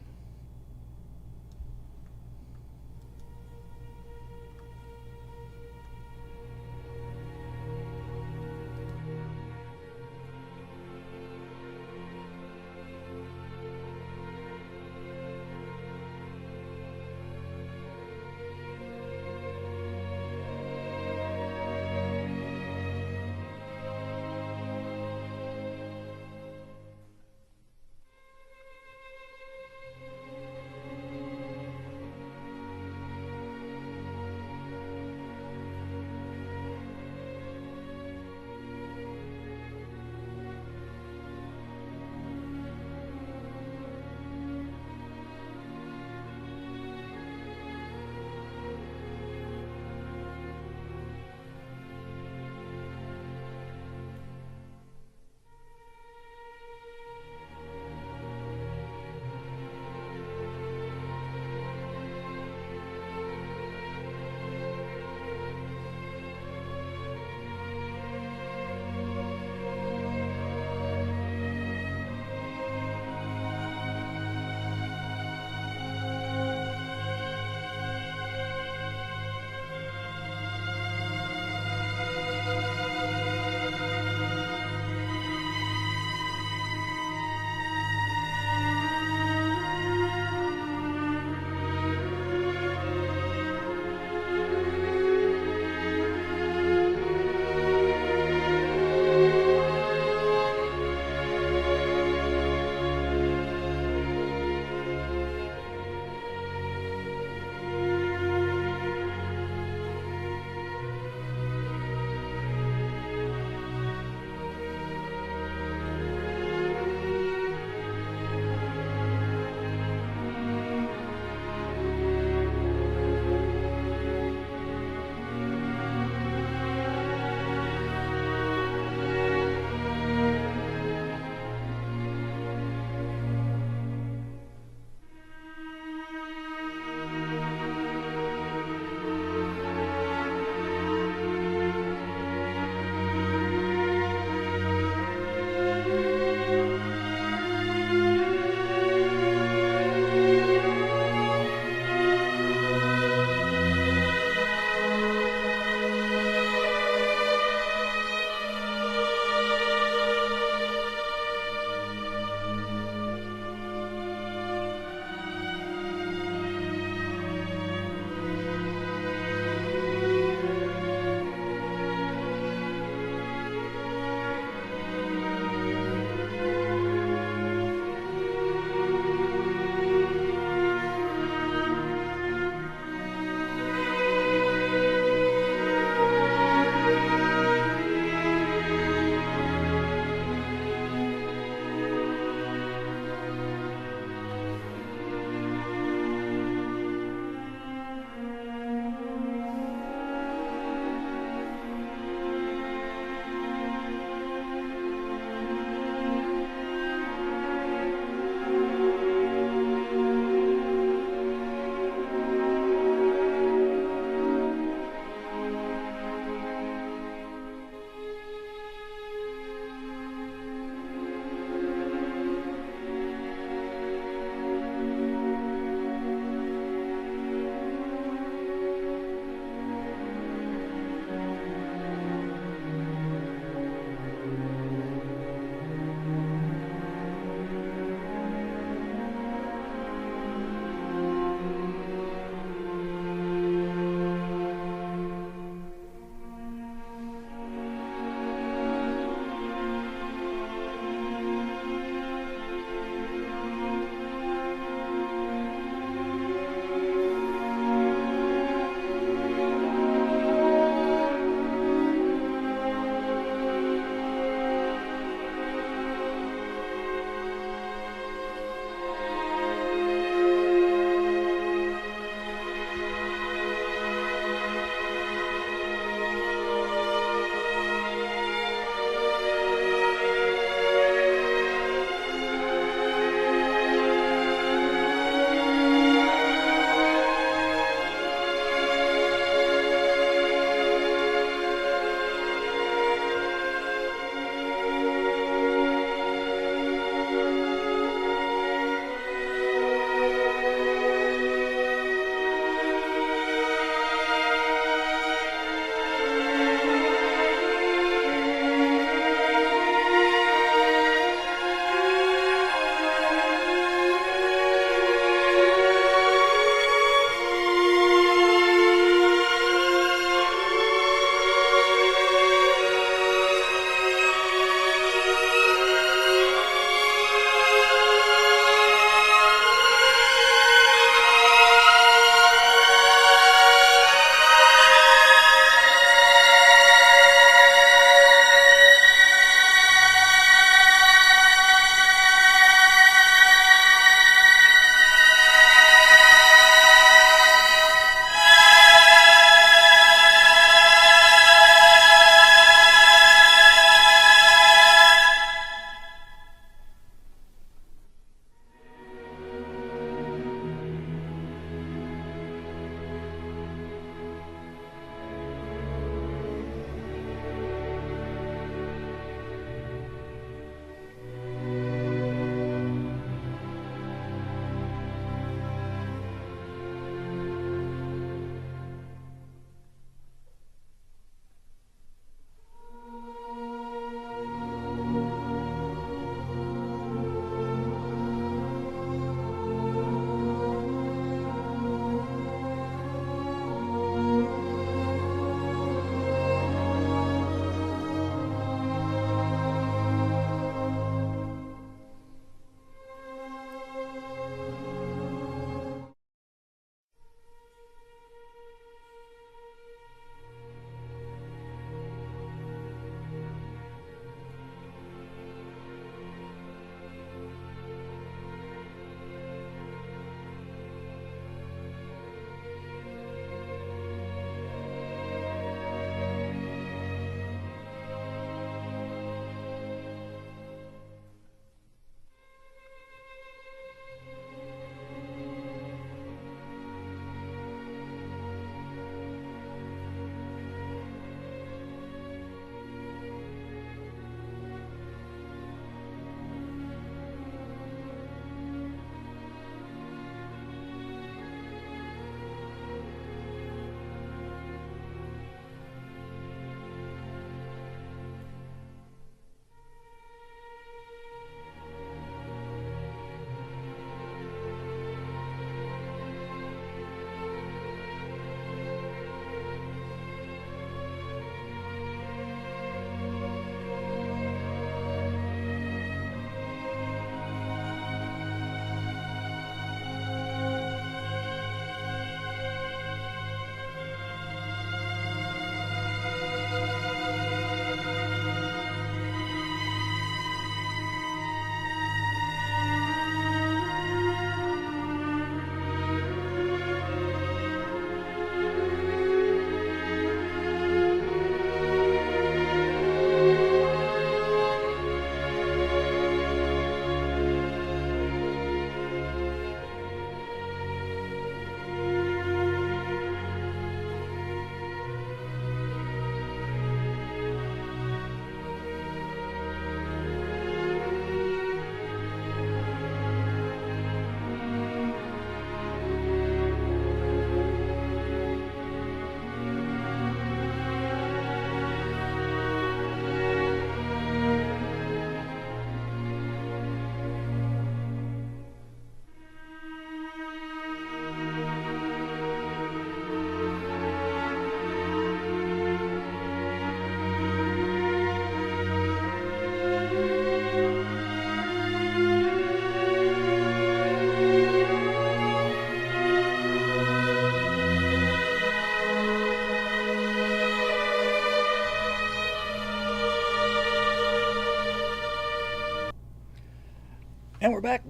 And we're back.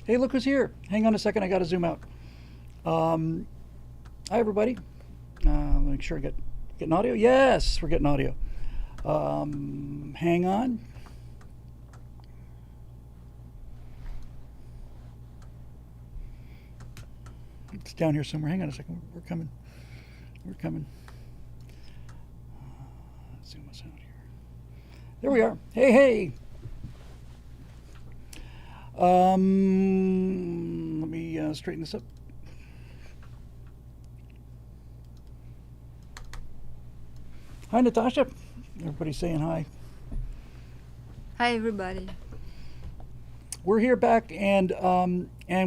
Hey, look who's here. Hang on a second, I gotta zoom out. Hi, everybody. Make sure I getting audio. Yes, we're getting audio. Hang on. It's down here somewhere. Hang on a second. We're coming. We're coming. Zoom us out here. There we are. Hey, hey. Let me straighten this up. Hi, Natasha. Everybody's saying hi. Hi, everybody. We're here back, and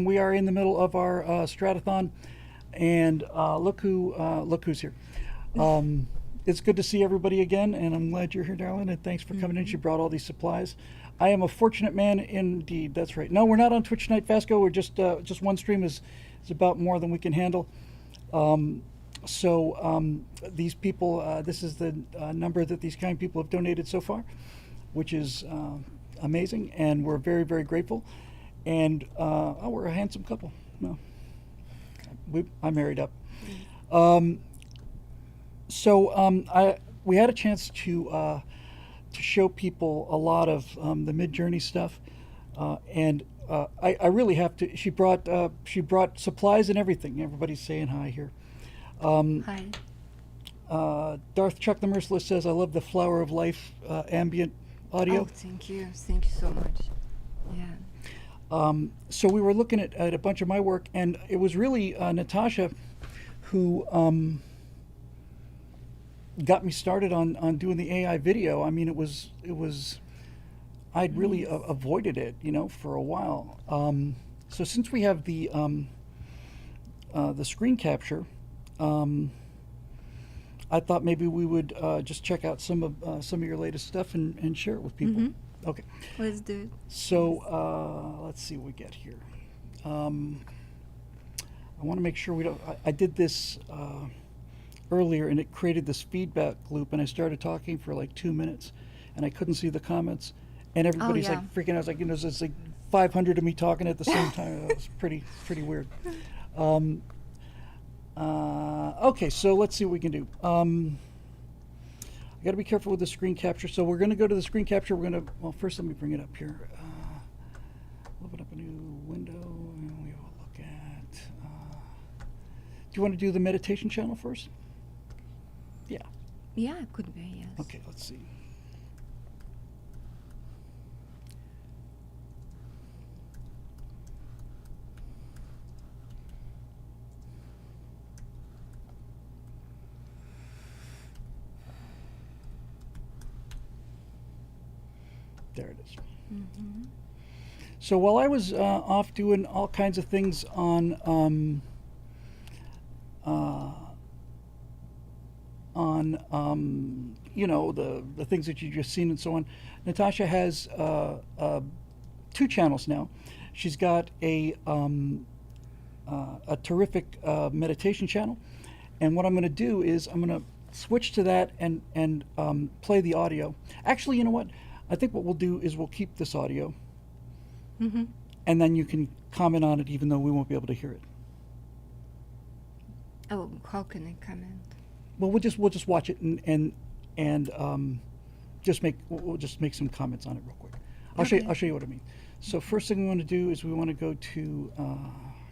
we are in the middle of our Stratothon, and look who's here. It's good to see everybody again, and I'm glad you're here, darling, and thanks for coming in. She brought all these supplies. I am a fortunate man indeed. That's right. No, we're not on Twitch tonight, Fasco. We're just one stream is about more than we can handle. These people, this is the number that these kind people have donated so far, which is amazing, and we're very, very grateful. And we're a handsome couple. No, I married up. We had a chance to show people a lot of the Midjourney stuff, and I really have to. She brought supplies and everything. Everybody's saying hi here. Hi. Darth Chuck the Merciless says, "I love the Flower of Life ambient audio." Oh, thank you. Thank you so much. Yeah. So we were looking at a bunch of my work, and it was really Natasha who got me started on doing the AI video. I mean, it was I'd really avoided it, for a while. So since we have the screen capture, I thought maybe we would just check out some of your latest stuff and share it with people. Okay. Let's do it. So let's see what we get here. I want to make sure we don't. I did this earlier, and it created this feedback loop, and I started talking for like 2 minutes, and I couldn't see the comments, and everybody's like freaking out. I was like, there's like 500 of me talking at the same time. It was pretty weird. Okay, so let's see what we can do. I got to be careful with the screen capture. So we're going to go to the screen capture. Well, first let me bring it up here. Open up a new window, and we will look at. Do you want to do the meditation channel first? Yeah. Yeah, it could be, yes. Okay, let's see. There it is. So while I was off doing all kinds of things on the things that you've just seen and so on, Natasha has 2 channels now. She's got a terrific meditation channel, and what I'm going to do is I'm going to switch to that and play the audio. Actually, you know what? I think what we'll do is we'll keep this audio, and then you can comment on it, even though we won't be able to hear it. Oh, how can I comment? Well, we'll just watch it and we'll just make some comments on it real quick. I'll show you what I mean. So first thing we want to do is we want to go to.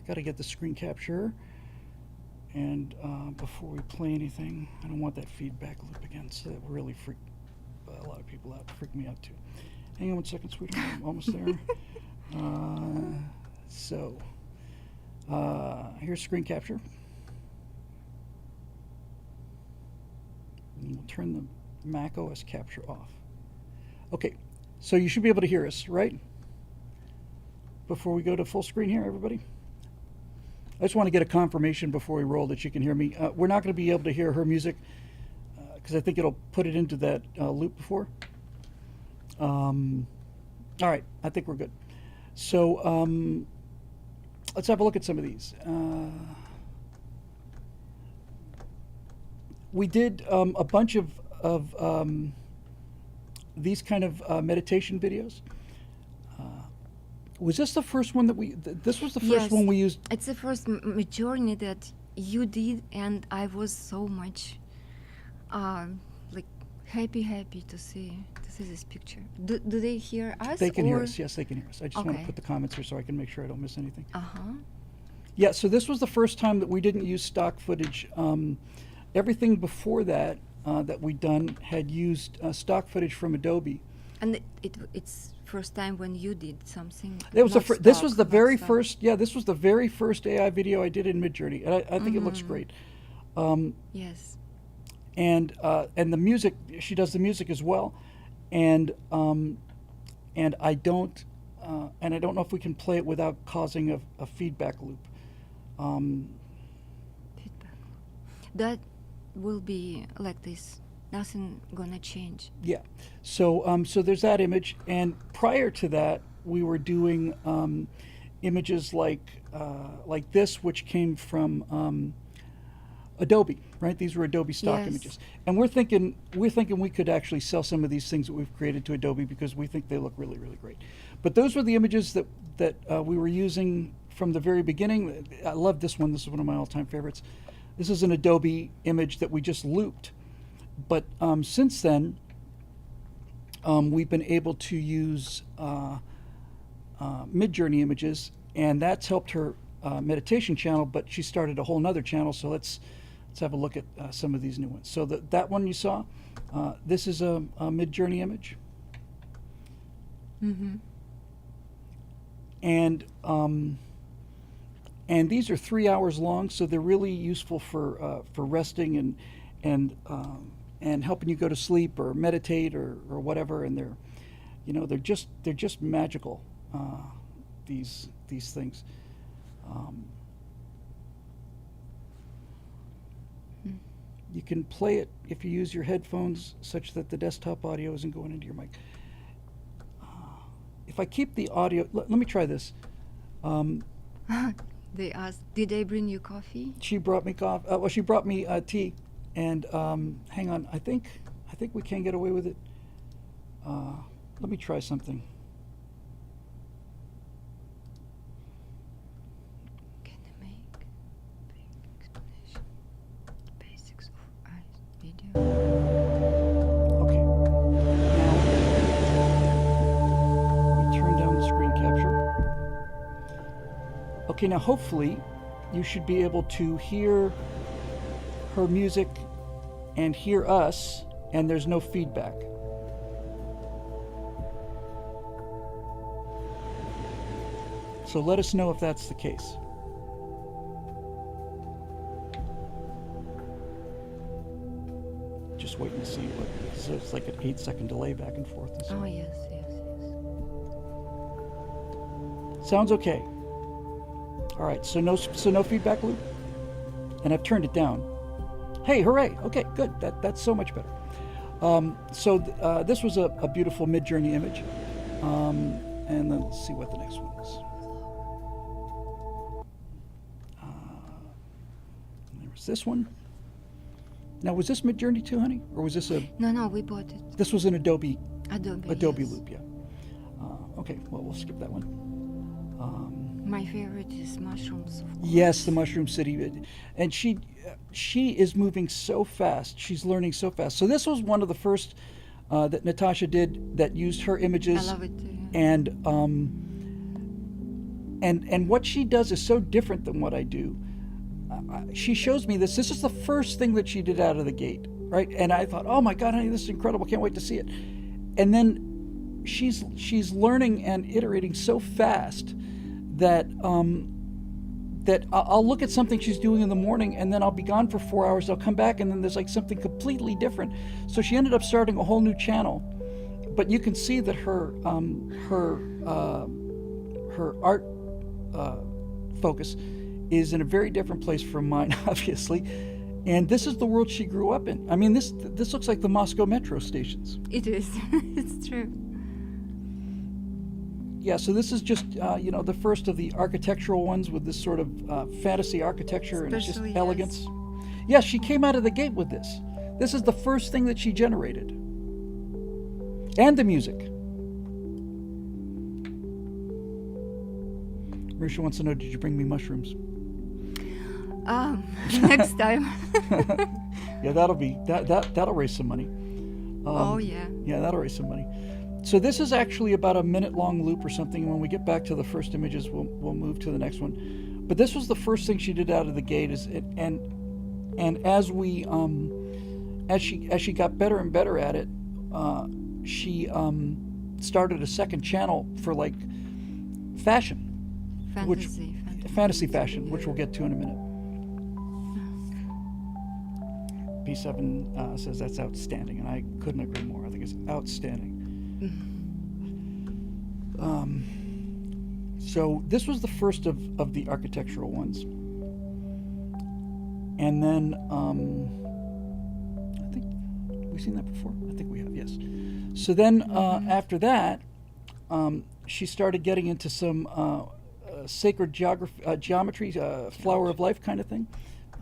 Got to get the screen capture, and before we play anything, I don't want that feedback loop again. So that really freaked a lot of people out. Freaked me out too. Hang on 1 second, sweetheart. I'm almost there. Here's screen capture. And we'll turn the Mac OS capture off. Okay, so you should be able to hear us, right? Before we go to full screen here, everybody. I just want to get a confirmation before we roll that you can hear me. We're not going to be able to hear her music because I think it'll put it into that loop before. All right, I think we're good. So let's have a look at some of these. We did a bunch of these kind of meditation videos. Was this the first one that this was the first Yes. one we used? It's the first journey that you did, and I was so much like happy to see this picture. Do they hear us? They can hear or- us. Yes, they can hear us. I just want to Okay. put the comments here so I can make sure I don't miss anything. Uh-huh. Yeah, so this was the first time that we didn't use stock footage. Everything before that that we'd done had used stock footage from Adobe. And it's first time when you did something. It was not this was stock, the not very stock. first. Yeah, this was the very first AI video I did in Midjourney, and I think it looks great. Yes. And the music, she does the music as well, and I don't know if we can play it without causing a feedback loop. Feedback. That will be like this. Nothing gonna change. Yeah. So so there's that image, and prior to that, we were doing images like this, which came from Adobe, right? These were Adobe stock Yes. images, and we're thinking we could actually sell some of these things that we've created to Adobe because we think they look really, really great. But those were the images that we were using from the very beginning. I love this one. This is one of my all-time favorites. This is an Adobe image that we just looped. But since then, we've been able to use Midjourney images, and that's helped her meditation channel. But she started a whole nother channel, so let's have a look at some of these new ones. So that one you saw, this is a Midjourney image, and these are 3 hours long, so they're really useful for resting and helping you go to sleep or meditate or whatever. And they're just magical, these things. You can play it if you use your headphones such that the desktop audio isn't going into your mic. If I keep the audio, let me try this. They asked, did they bring you coffee? She brought me coffee. Well, she brought me tea. And hang on, I think we can get away with it. Let me try something. Can you make big explanation? Basics of eyes video. Okay. Now, let me turn down the screen capture. Okay, now hopefully you should be able to hear her music and hear us, and there's no feedback. So let us know if that's the case. Just waiting to see what, so it's like an 8-second delay back and forth. And so. Oh yes. Sounds okay. All right, so no feedback loop, and I've turned it down. Hey, hooray! Okay, good. That's so much better. This was a beautiful Midjourney image, and then let's see what the next one is. There was this one. Now, was this Midjourney too, honey, or was this a? No, we bought it. This was an Adobe Adobe yes. loop, yeah. Okay, well, we'll skip that one. My favorite is mushrooms. Of course. Yes, the Mushroom City, and she is moving so fast. She's learning so fast. So this was one of the first that Natasha did that used her images. I love it too. And what she does is so different than what I do. She shows me this. This is the first thing that she did out of the gate, right? And I thought, oh my God, honey, this is incredible. Can't wait to see it. And then she's learning and iterating so fast that I'll look at something she's doing in the morning, and then I'll be gone for 4 hours. I'll come back, and then there's like something completely different. So she ended up starting a whole new channel. But you can see that her art focus is in a very different place from mine, obviously. And this is the world she grew up in. I mean, this looks like the Moscow metro stations. It is. It's true. Yeah, so this is just, the first of the architectural ones with this sort of fantasy architecture and just Especially, elegance. Yes, she came out of the gate with this. This is the first thing that she generated. And the music. Marisha wants to know, did you bring me mushrooms? Next time. Yeah, that'll raise some money. Oh yeah. Yeah, that'll raise some money. So this is actually about a minute-long loop or something. When we get back to the first images, we'll move to the next one. But this was the first thing she did out of the gate, and as we as she got better and better at it, she started a second channel for like fashion, fantasy fashion, which we'll get to in a minute. P7 says that's outstanding, and I couldn't agree more. I think it's outstanding. So this was the first of the architectural ones, and then I think we've seen that before. I think we have, yes. So then after that, she started getting into some sacred geometry, flower of life kind of thing.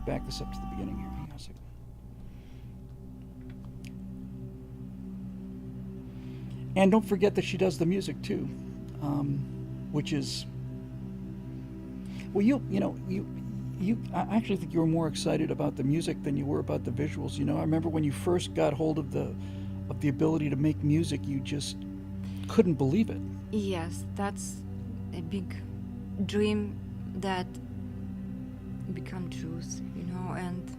Back this up to the beginning here. Hang on a second. And don't forget that she does the music too, which is, well, I actually think you were more excited about the music than you were about the visuals. You know, I remember when you first got hold of the ability to make music, you just couldn't believe it. Yes, that's a big dream that become truth, you know, and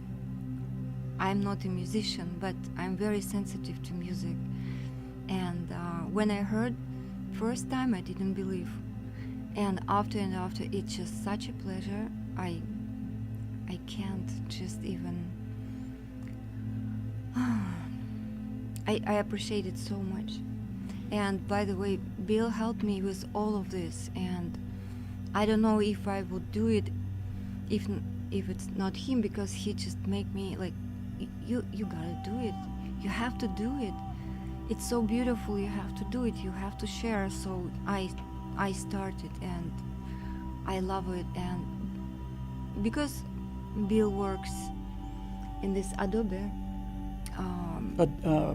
I'm not a musician, but I'm very sensitive to music. And when I heard first time, I didn't believe. And after, it's just such a pleasure. I can't just even... I appreciate it so much. And by the way, Bill helped me with all of this, and I don't know if I would do it if it's not him, because he just make me like, you gotta do it. You have to do it. It's so beautiful, you have to do it, you have to share. So I started, and I love it. And because Bill works in this Adobe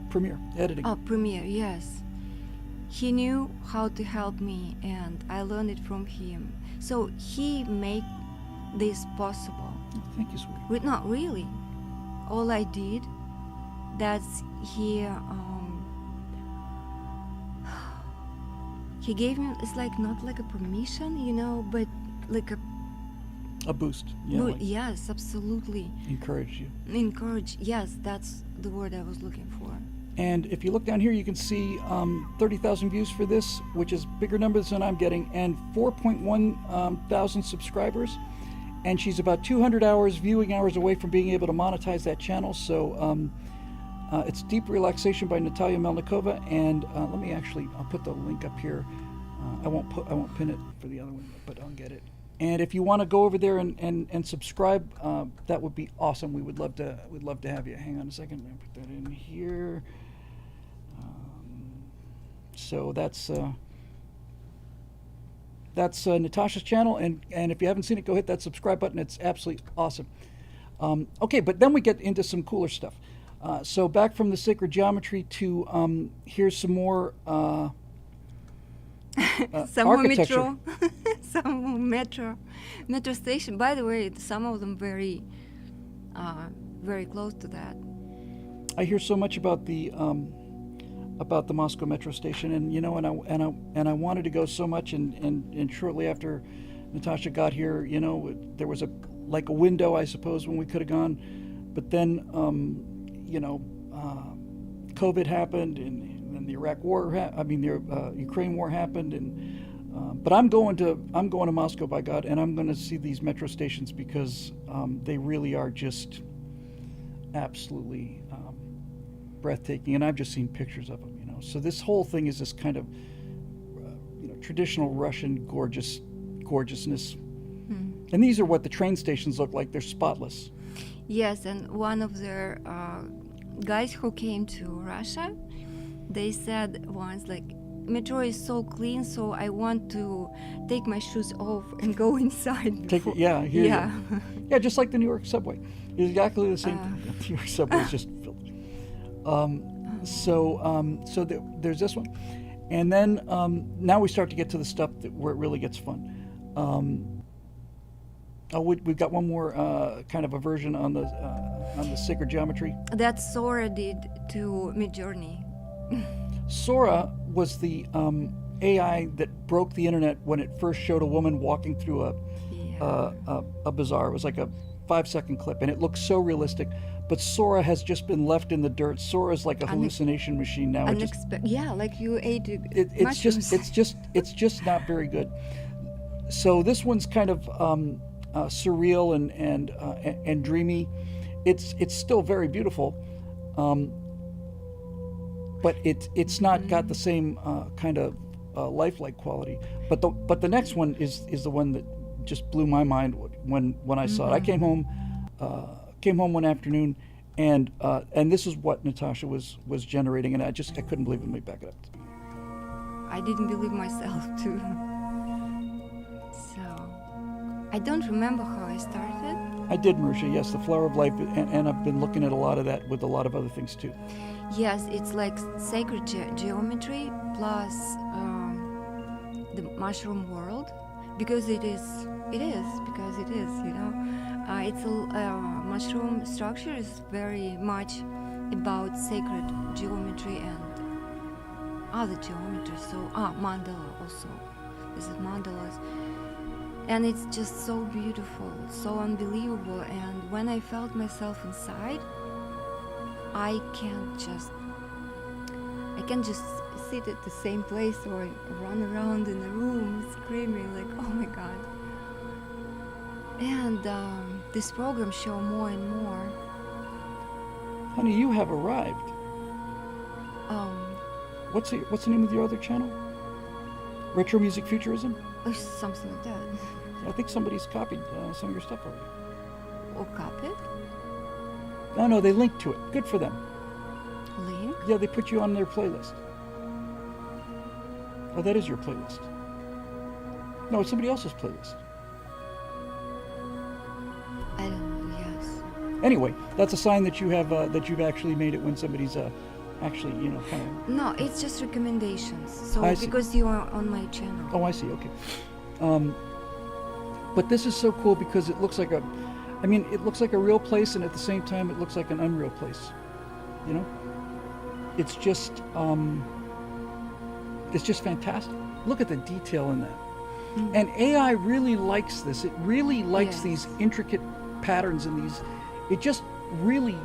Premiere editing. Oh, Premiere, yes. He knew how to help me, and I learned it from him. So he made this possible. Oh, thank you, sweetie. Not really. All I did, that's he gave me, it's like not like a permission, you know, but like a boost. Yeah, like yes, absolutely. Encourage you. Encourage, yes, that's the word I was looking for. And if you look down here, you can see 30,000 views for this, which is bigger numbers than I'm getting, and 4.1 thousand subscribers. And she's about 200 viewing hours away from being able to monetize that channel. So it's Deep Relaxation by Natalia Melnikova. And let me I'll put the link up here. I won't pin it for the other one, but I'll get it. And if you want to go over there and subscribe, that would be awesome. We'd love to have you. Hang on a second. Let me put that in here. So that's Natasha's channel, and if you haven't seen it, go hit that subscribe button. It's absolutely awesome. Okay, but then we get into some cooler stuff. So back from the sacred geometry to here's some more some architecture. More metro, some more metro station. By the way, some of them very close to that. I hear so much about the Moscow metro station, and you know, and I wanted to go so much, and shortly after Natasha got here, you know, there was a window, I suppose, when we could have gone, but then you know, COVID happened, and then the Iraq war, the Ukraine war happened, and but I'm going to Moscow, by God, and I'm going to see these metro stations, because they really are just absolutely breathtaking, and I've just seen pictures of them, you know. So this whole thing is this kind of you know, traditional Russian gorgeousness. And these are what the train stations look like. They're spotless. Yes, and one of their guys who came to Russia, they said once, like, metro is so clean, so I want to take my shoes off and go inside. Yeah, just like the New York subway. It's exactly the same thing. The New York subway is just filled. So there's this one, and then now we start to get to the stuff where it really gets fun. We've got one more kind of a version on the sacred geometry. That Sora did to Midjourney. Sora was the AI that broke the internet when it first showed a woman walking through a bazaar. It was like a 5-second clip, and it looked so realistic. But Sora has just been left in the dirt. Sora is like a hallucination machine now. Yeah, like you ate it's just not very good. So this one's kind of surreal and dreamy. It's still very beautiful, but it's not got the same kind of lifelike quality. But the next one is the one that just blew my mind when I saw it. I came home one afternoon, and this is what Natasha was generating, and I couldn't believe it. Let me back it up. I didn't believe myself too. So I don't remember how I started. I did, Marisha, yes, the Flower of Life, and I've been looking at a lot of that with a lot of other things too. Yes, it's like sacred geometry plus the mushroom world, because it is, you know. It's mushroom structure is very much about sacred geometry and other geometry. So mandala also. This is mandalas. And it's just so beautiful, so unbelievable. And when I felt myself inside, I can't just sit at the same place or run around in the room screaming like, oh my God. And this program show more and more. Honey, you have arrived. What's the name of your other channel? Retro Music Futurism? Or something like that. I think somebody's copied some of your stuff already. Or copied? No, they linked to it. Good for them. Link? Yeah, they put you on their playlist. Oh, that is your playlist. No, it's somebody else's playlist. I don't know, yes. Anyway, that's a sign that you have that you've actually made it when somebody's actually, kind of... No, it's just recommendations. So I see. because you are on my channel. Oh, I see, okay. But this is so cool because it looks like it looks like a real place, and at the same time it looks like an unreal place. It's just fantastic. Look at the detail in that. Mm-hmm. And AI really likes this. It really likes these intricate patterns and these. It just really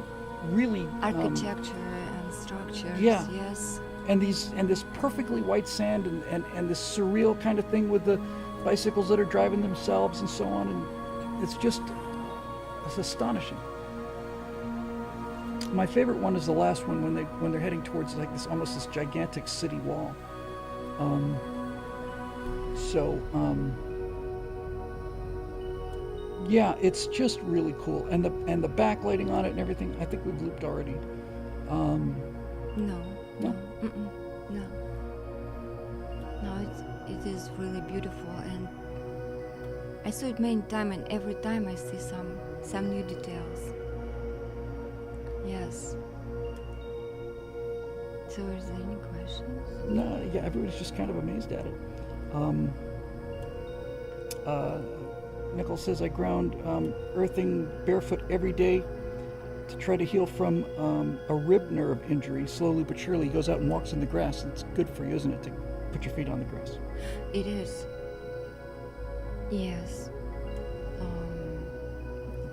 architecture and structures. Yeah. Yes. And this perfectly white sand and this surreal kind of thing with the bicycles that are driving themselves and so on, and it's astonishing. My favorite one is the last one when they're heading towards like this almost this gigantic city wall. Yeah, it's just really cool, and the backlighting on it and everything. I think we've looped already. No. It is really beautiful, and I saw it many times, and every time I see some new details. Yes. So is there any questions? No, yeah, everybody's just kind of amazed at it. Nicole says, I ground earthing barefoot every day to try to heal from a rib nerve injury. Slowly but surely, he goes out and walks in the grass. It's good for you, isn't it, to put your feet on the grass? It is. Yes.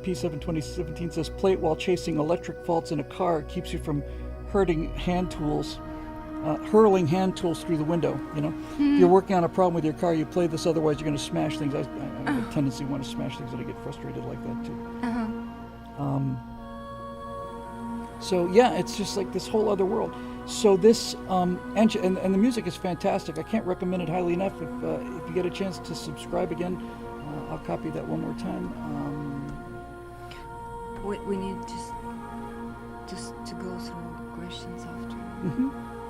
P7 2017 says, play it while chasing electric faults in a car. It keeps you from hurling hand tools through the window. If you're working on a problem with your car, you play this, otherwise you're going to smash things. I have a tendency to want to smash things, and I get frustrated like that too. So yeah, it's just like this whole other world. So this engine and the music is fantastic. I can't recommend it highly enough. If you get a chance to subscribe again, I'll copy that one more time. We need just to go through questions after. Mm-hmm.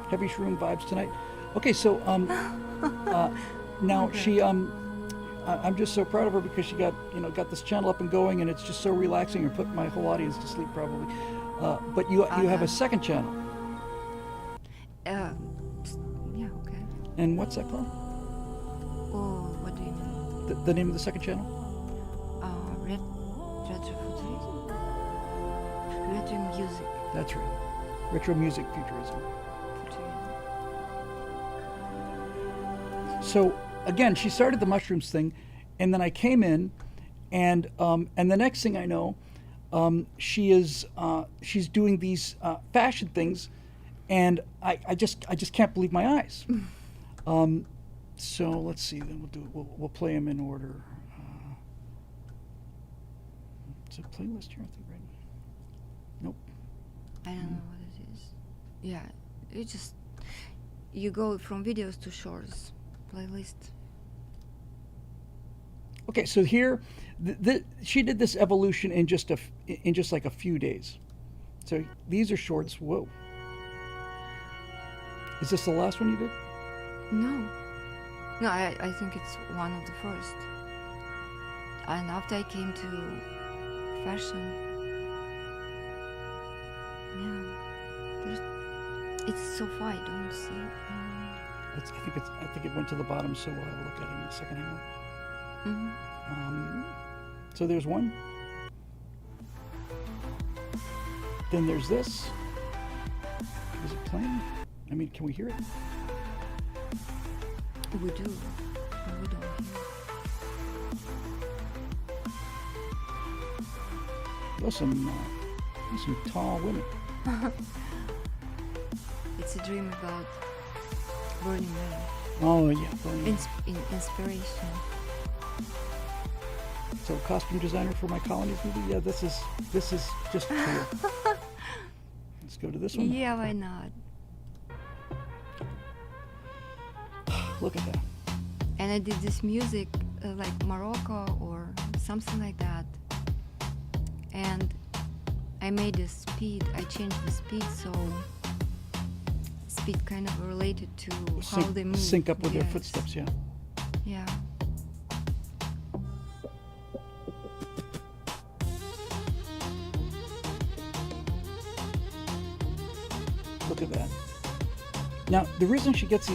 Heavy shroom vibes tonight. Okay, so now Okay. she I'm just so proud of her because she got this channel up and going, and it's just so relaxing, and put my whole audience to sleep probably. But you have a second channel. Yeah, okay. And what's that called? Oh, what do you mean? the name of the second channel? Retrofuturism? Retro music. That's right. Retro music futurism. Futurism. So again, she started the mushrooms thing, and then I came in, and the next thing I know, she's doing these fashion things, and I just can't believe my eyes. So let's see. Then we'll play them in order. Is it a playlist here? I think right. Nope. I don't know what it is. Yeah, you go from videos to shorts playlist. Okay, so here, she did this evolution in just like a few days. So these are shorts. Whoa. Is this the last one you did? No, I think it's one of the first. And after I came to fashion, it's so far. I don't see. I think it went to the bottom, so we'll have a look at it in a second. Hang on. So there's one. Then there's this. Is it playing? I mean, can we hear it? We do. But we don't hear. There's some tall women. It's a dream about Burning Man. Oh yeah, Burning. Inspiration. So costume designer for my colonies movie. Yeah, this is just cool. Let's go to this one. Yeah, why not? Look at that. And I did this music like Morocco or something like that. And I made the speed. I changed the speed so speed kind of related to how they move. Sync up with their footsteps. Yeah. Yeah. Look at that. Now, the reason she gets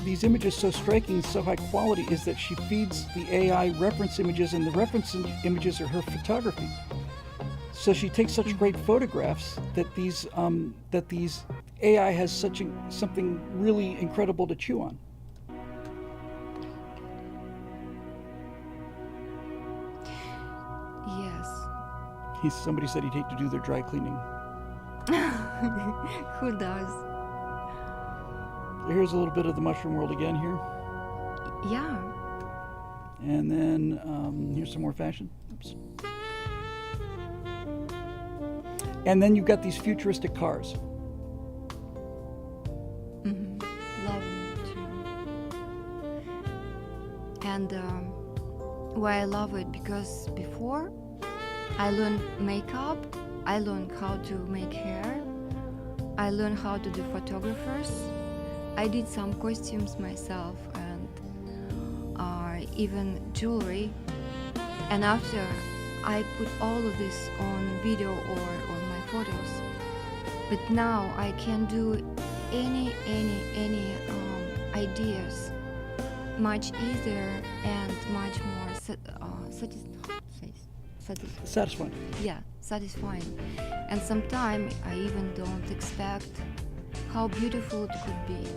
these images so striking, so high quality, is that she feeds the AI reference images, and the reference images are her photography. So she takes such great photographs that these AI has something really incredible to chew on. Yes. Somebody said he'd hate to do their dry cleaning. Who does? Here's a little bit of the mushroom world again here. Yeah. And then here's some more fashion. Oops. And then you've got these futuristic cars. Mm-hmm. Love them too. And why I love it, because before I learned makeup, I learned how to make hair, I learned how to do photographers. I did some costumes myself and even jewelry. And after I put all of this on video or on my photos. But now I can do any ideas much easier and much more Satisfying. Yeah, satisfying. And sometimes I even don't expect how beautiful it could be.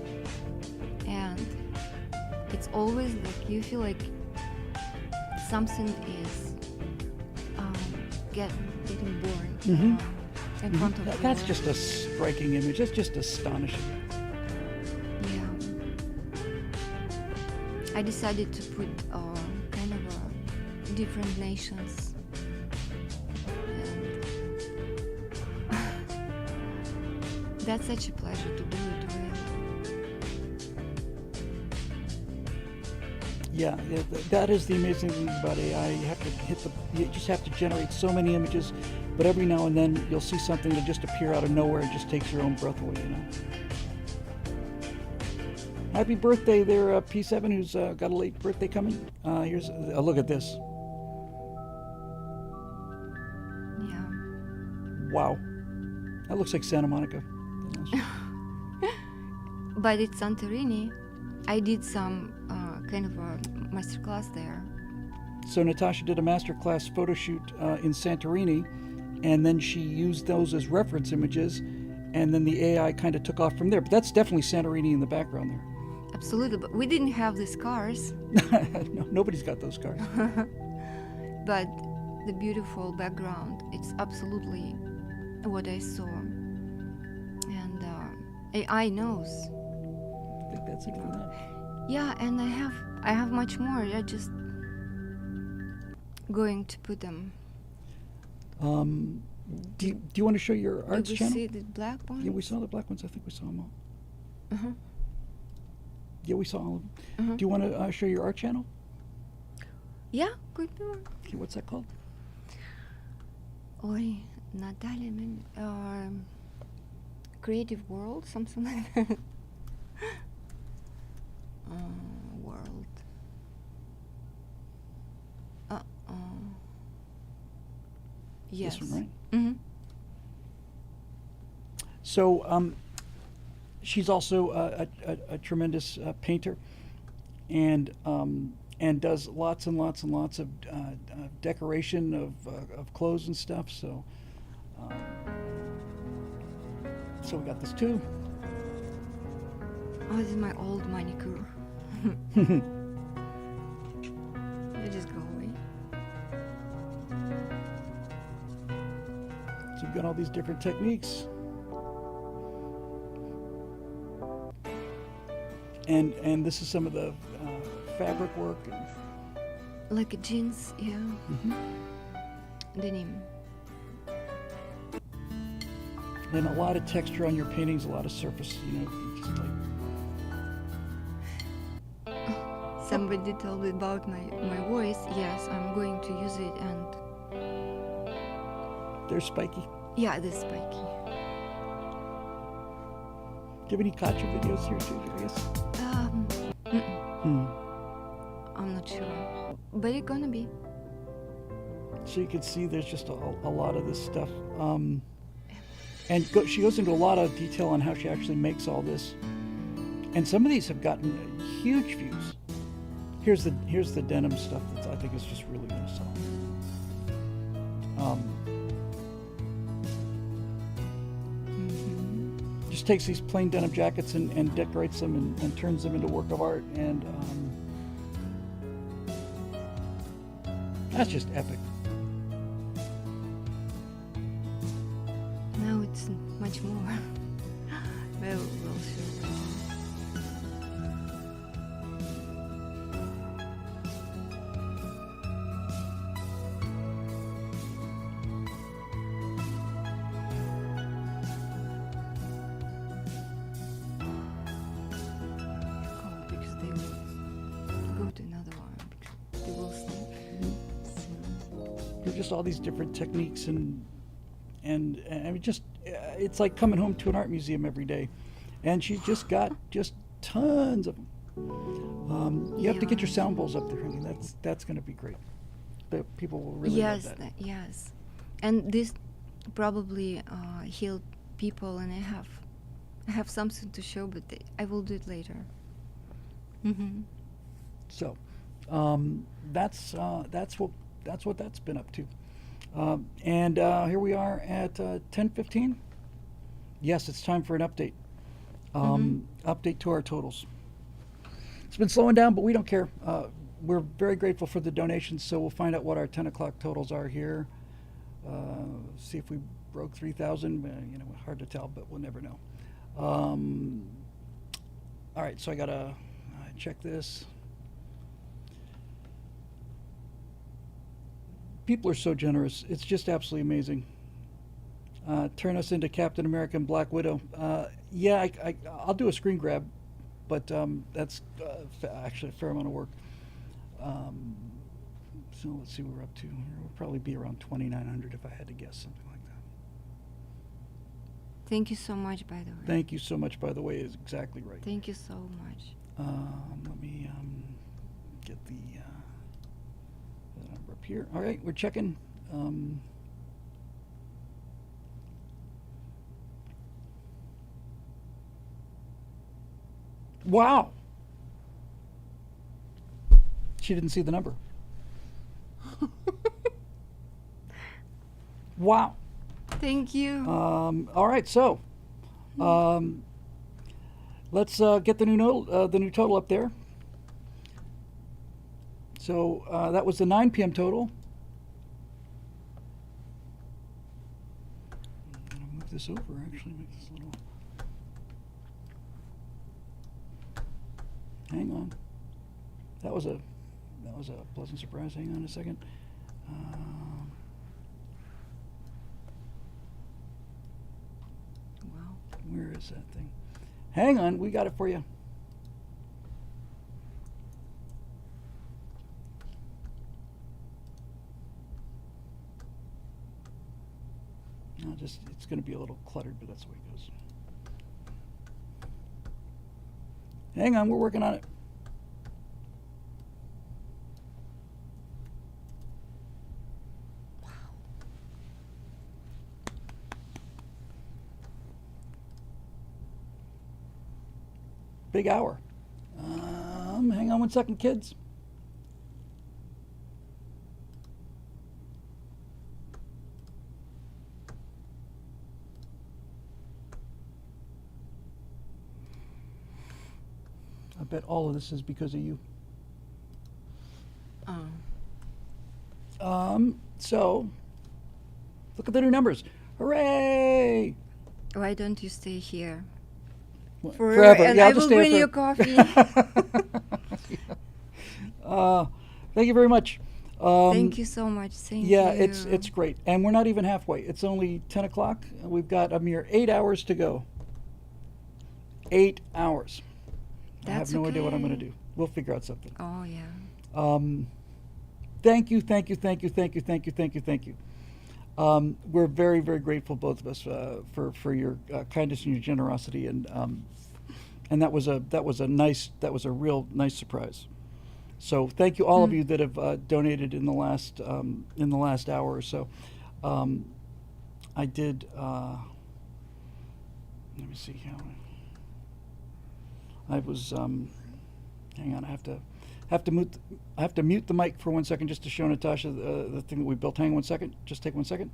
And it's always like you feel like something is getting boring in front of you. That's just a striking image. That's just astonishing. Yeah. I decided to put kind of different nations. That's such a pleasure to do it, really. Yeah, that is the amazing thing about AI. You just have to generate so many images, but every now and then you'll see something that just appear out of nowhere and just takes your own breath away, you know. Happy birthday there, P7, who's got a late birthday coming. Here's a look at this. Yeah. Wow. That looks like Santa Monica. But it's Santorini. I did some kind of masterclass there. So Natasha did a masterclass photo shoot in Santorini, and then she used those as reference images, and then the AI kind of took off from there. But that's definitely Santorini in the background there. Absolutely, but we didn't have these cars. No, nobody's got those cars. But the beautiful background, it's absolutely what I saw. And AI knows. I think that's it for that. Yeah, and I have much more. I just going to put them. Do you want to show your arts Did we channel? see the black ones? Yeah, we saw the black ones. I think we saw them all. Uh-huh. Yeah, we saw all of them. Uh-huh. Do you want to show your art channel? Yeah, good one. Okay, what's that called? Oi, Natalia, Creative World, something like that. World. Yes. This one, right? Mm-hmm. So she's also a tremendous painter, and does lots and lots and lots of decoration of clothes and stuff. So so we got this too. Oh, this is my old manicure. You just go away. So we've got all these different techniques. And this is some of the fabric work. Like a jeans, yeah. Mm-hmm. Denim. And a lot of texture on your paintings, a lot of surface, just like. Somebody told me about my voice. Yes, I'm going to use it, and They're spiky. yeah, this spiky. Do you have any Kacha videos here too, I guess? I'm not sure, but it's gonna be. So you can see there's just a lot of this stuff. And she goes into a lot of detail on how she actually makes all this. And some of these have gotten huge views. Here's the denim stuff that I think is just really going to sell. Just takes these plain denim jackets and decorates them and turns them into work of art. And that's just epic. Now it's much more. We'll show you. Go, because they will go to another one because they will sleep. There's just all these different techniques and I mean, just it's like coming home to an art museum every day, and she's just got just tons of them. You have to get your sound bowls up there. I mean, that's going to be great. The people will really love that. Yes, and this probably healed people, and I have something to show, but I will do it later. Mm-hmm. So that's what that's been up to. And here we are at 10:15. Yes, it's time for an update. Update to our totals. It's been slowing down, but we don't care. We're very grateful for the donations, so we'll find out what our 10 o'clock totals are here. See if we broke 3,000. Hard to tell, but we'll never know. All right, so I gotta check this. People are so generous. It's just absolutely amazing. Turn us into Captain America and Black Widow. Yeah, I'll do a screen grab, but that's actually a fair amount of work. So let's see what we're up to. We'll probably be around 2,900 if I had to guess, something like that. Thank you so much, by the way. Thank you so much, by the way, is exactly right. Thank you so much. Let me get the number up here. All right, we're checking. Wow. she didn't see the number. Wow. Thank you. All right, so let's get the new total up there. So that was the 9 p.m. total. I'm gonna move this over. Actually, make this a little. Hang on. That was a pleasant surprise. Hang on a second. Wow. Where is that thing? Hang on, we got it for you. It's going to be a little cluttered, but that's the way it goes. Hang on, we're working on it. Big hour. Hang on one second, kids. I bet all of this is because of you. So, look at the new numbers. Hooray! Why don't you stay here? Forever. And Yeah, I I'll just will stay bring here you coffee. Thank you very much. Thank you so much. Thank you. Yeah, it's great. And we're not even halfway. It's only 10 o'clock. We've got a mere 8 hours to go. 8 hours. I have no idea what I'm going to do. We'll figure out something. Oh, yeah. Thank you. We're very, very grateful, both of us, for your kindness and your generosity, and that was a real nice surprise. So thank you, all of you that have donated in the last hour or so. I did. Let me see how. I was. Hang on, I have to mute the mic for 1 second just to show Natasha the thing that we built. Hang on 1 second. Just take 1 second.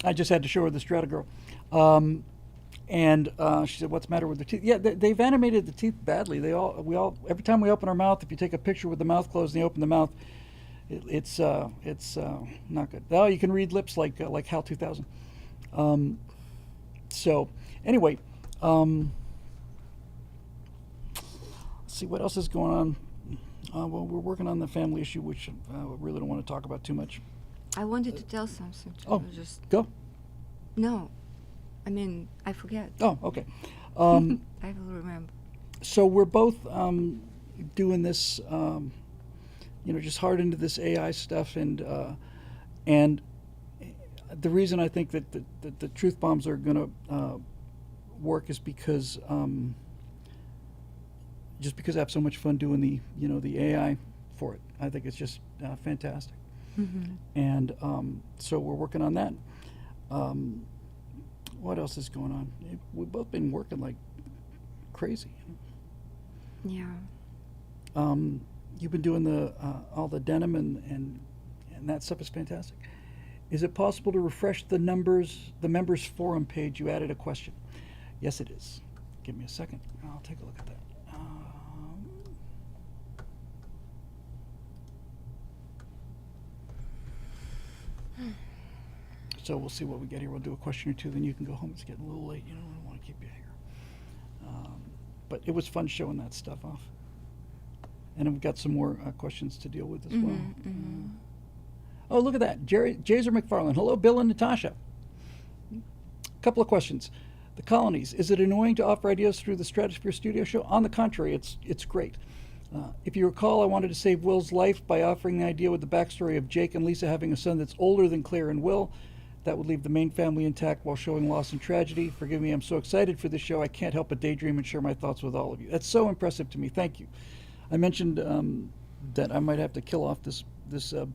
I just had to show her the Strata girl. And she said, "What's the matter with the teeth?" Yeah, they've animated the teeth badly. Every time we open our mouth, if you take a picture with the mouth closed and you open the mouth, it's not good. Oh, you can read lips like HAL 2000. So anyway, let's see what else is going on. Well, we're working on the family issue, which I really don't want to talk about too much. I wanted to tell something. Go. No, I mean, I forget. Oh, okay. I will remember. So we're both doing this, just hard into this AI stuff, and the reason I think that the truth bombs are going to work is because I have so much fun doing the AI for it. I think it's just fantastic. Mm-hmm. And so we're working on that. What else is going on? We've both been working like crazy. Yeah. You've been doing all the denim and that stuff is fantastic. Is it possible to refresh the members forum page? You added a question. Yes, it is. Give me a second. I'll take a look at that. So we'll see what we get here. We'll do a question or two, then you can go home. It's getting a little late. You know, I don't want to keep you here. But it was fun showing that stuff off. And we've got some more questions to deal with as well. Oh, look at that. Jaser McFarland. Hello, Bill and Natasha. Couple of questions. The colonies. Is it annoying to offer ideas through the Stratosphere Studio Show? On the contrary, it's great. If you recall, I wanted to save Will's life by offering the idea with the backstory of Jake and Lisa having a son that's older than Claire and Will. That would leave the main family intact while showing loss and tragedy. Forgive me, I'm so excited for this show. I can't help but daydream and share my thoughts with all of you. That's so impressive to me. Thank you. I mentioned that I might have to kill off this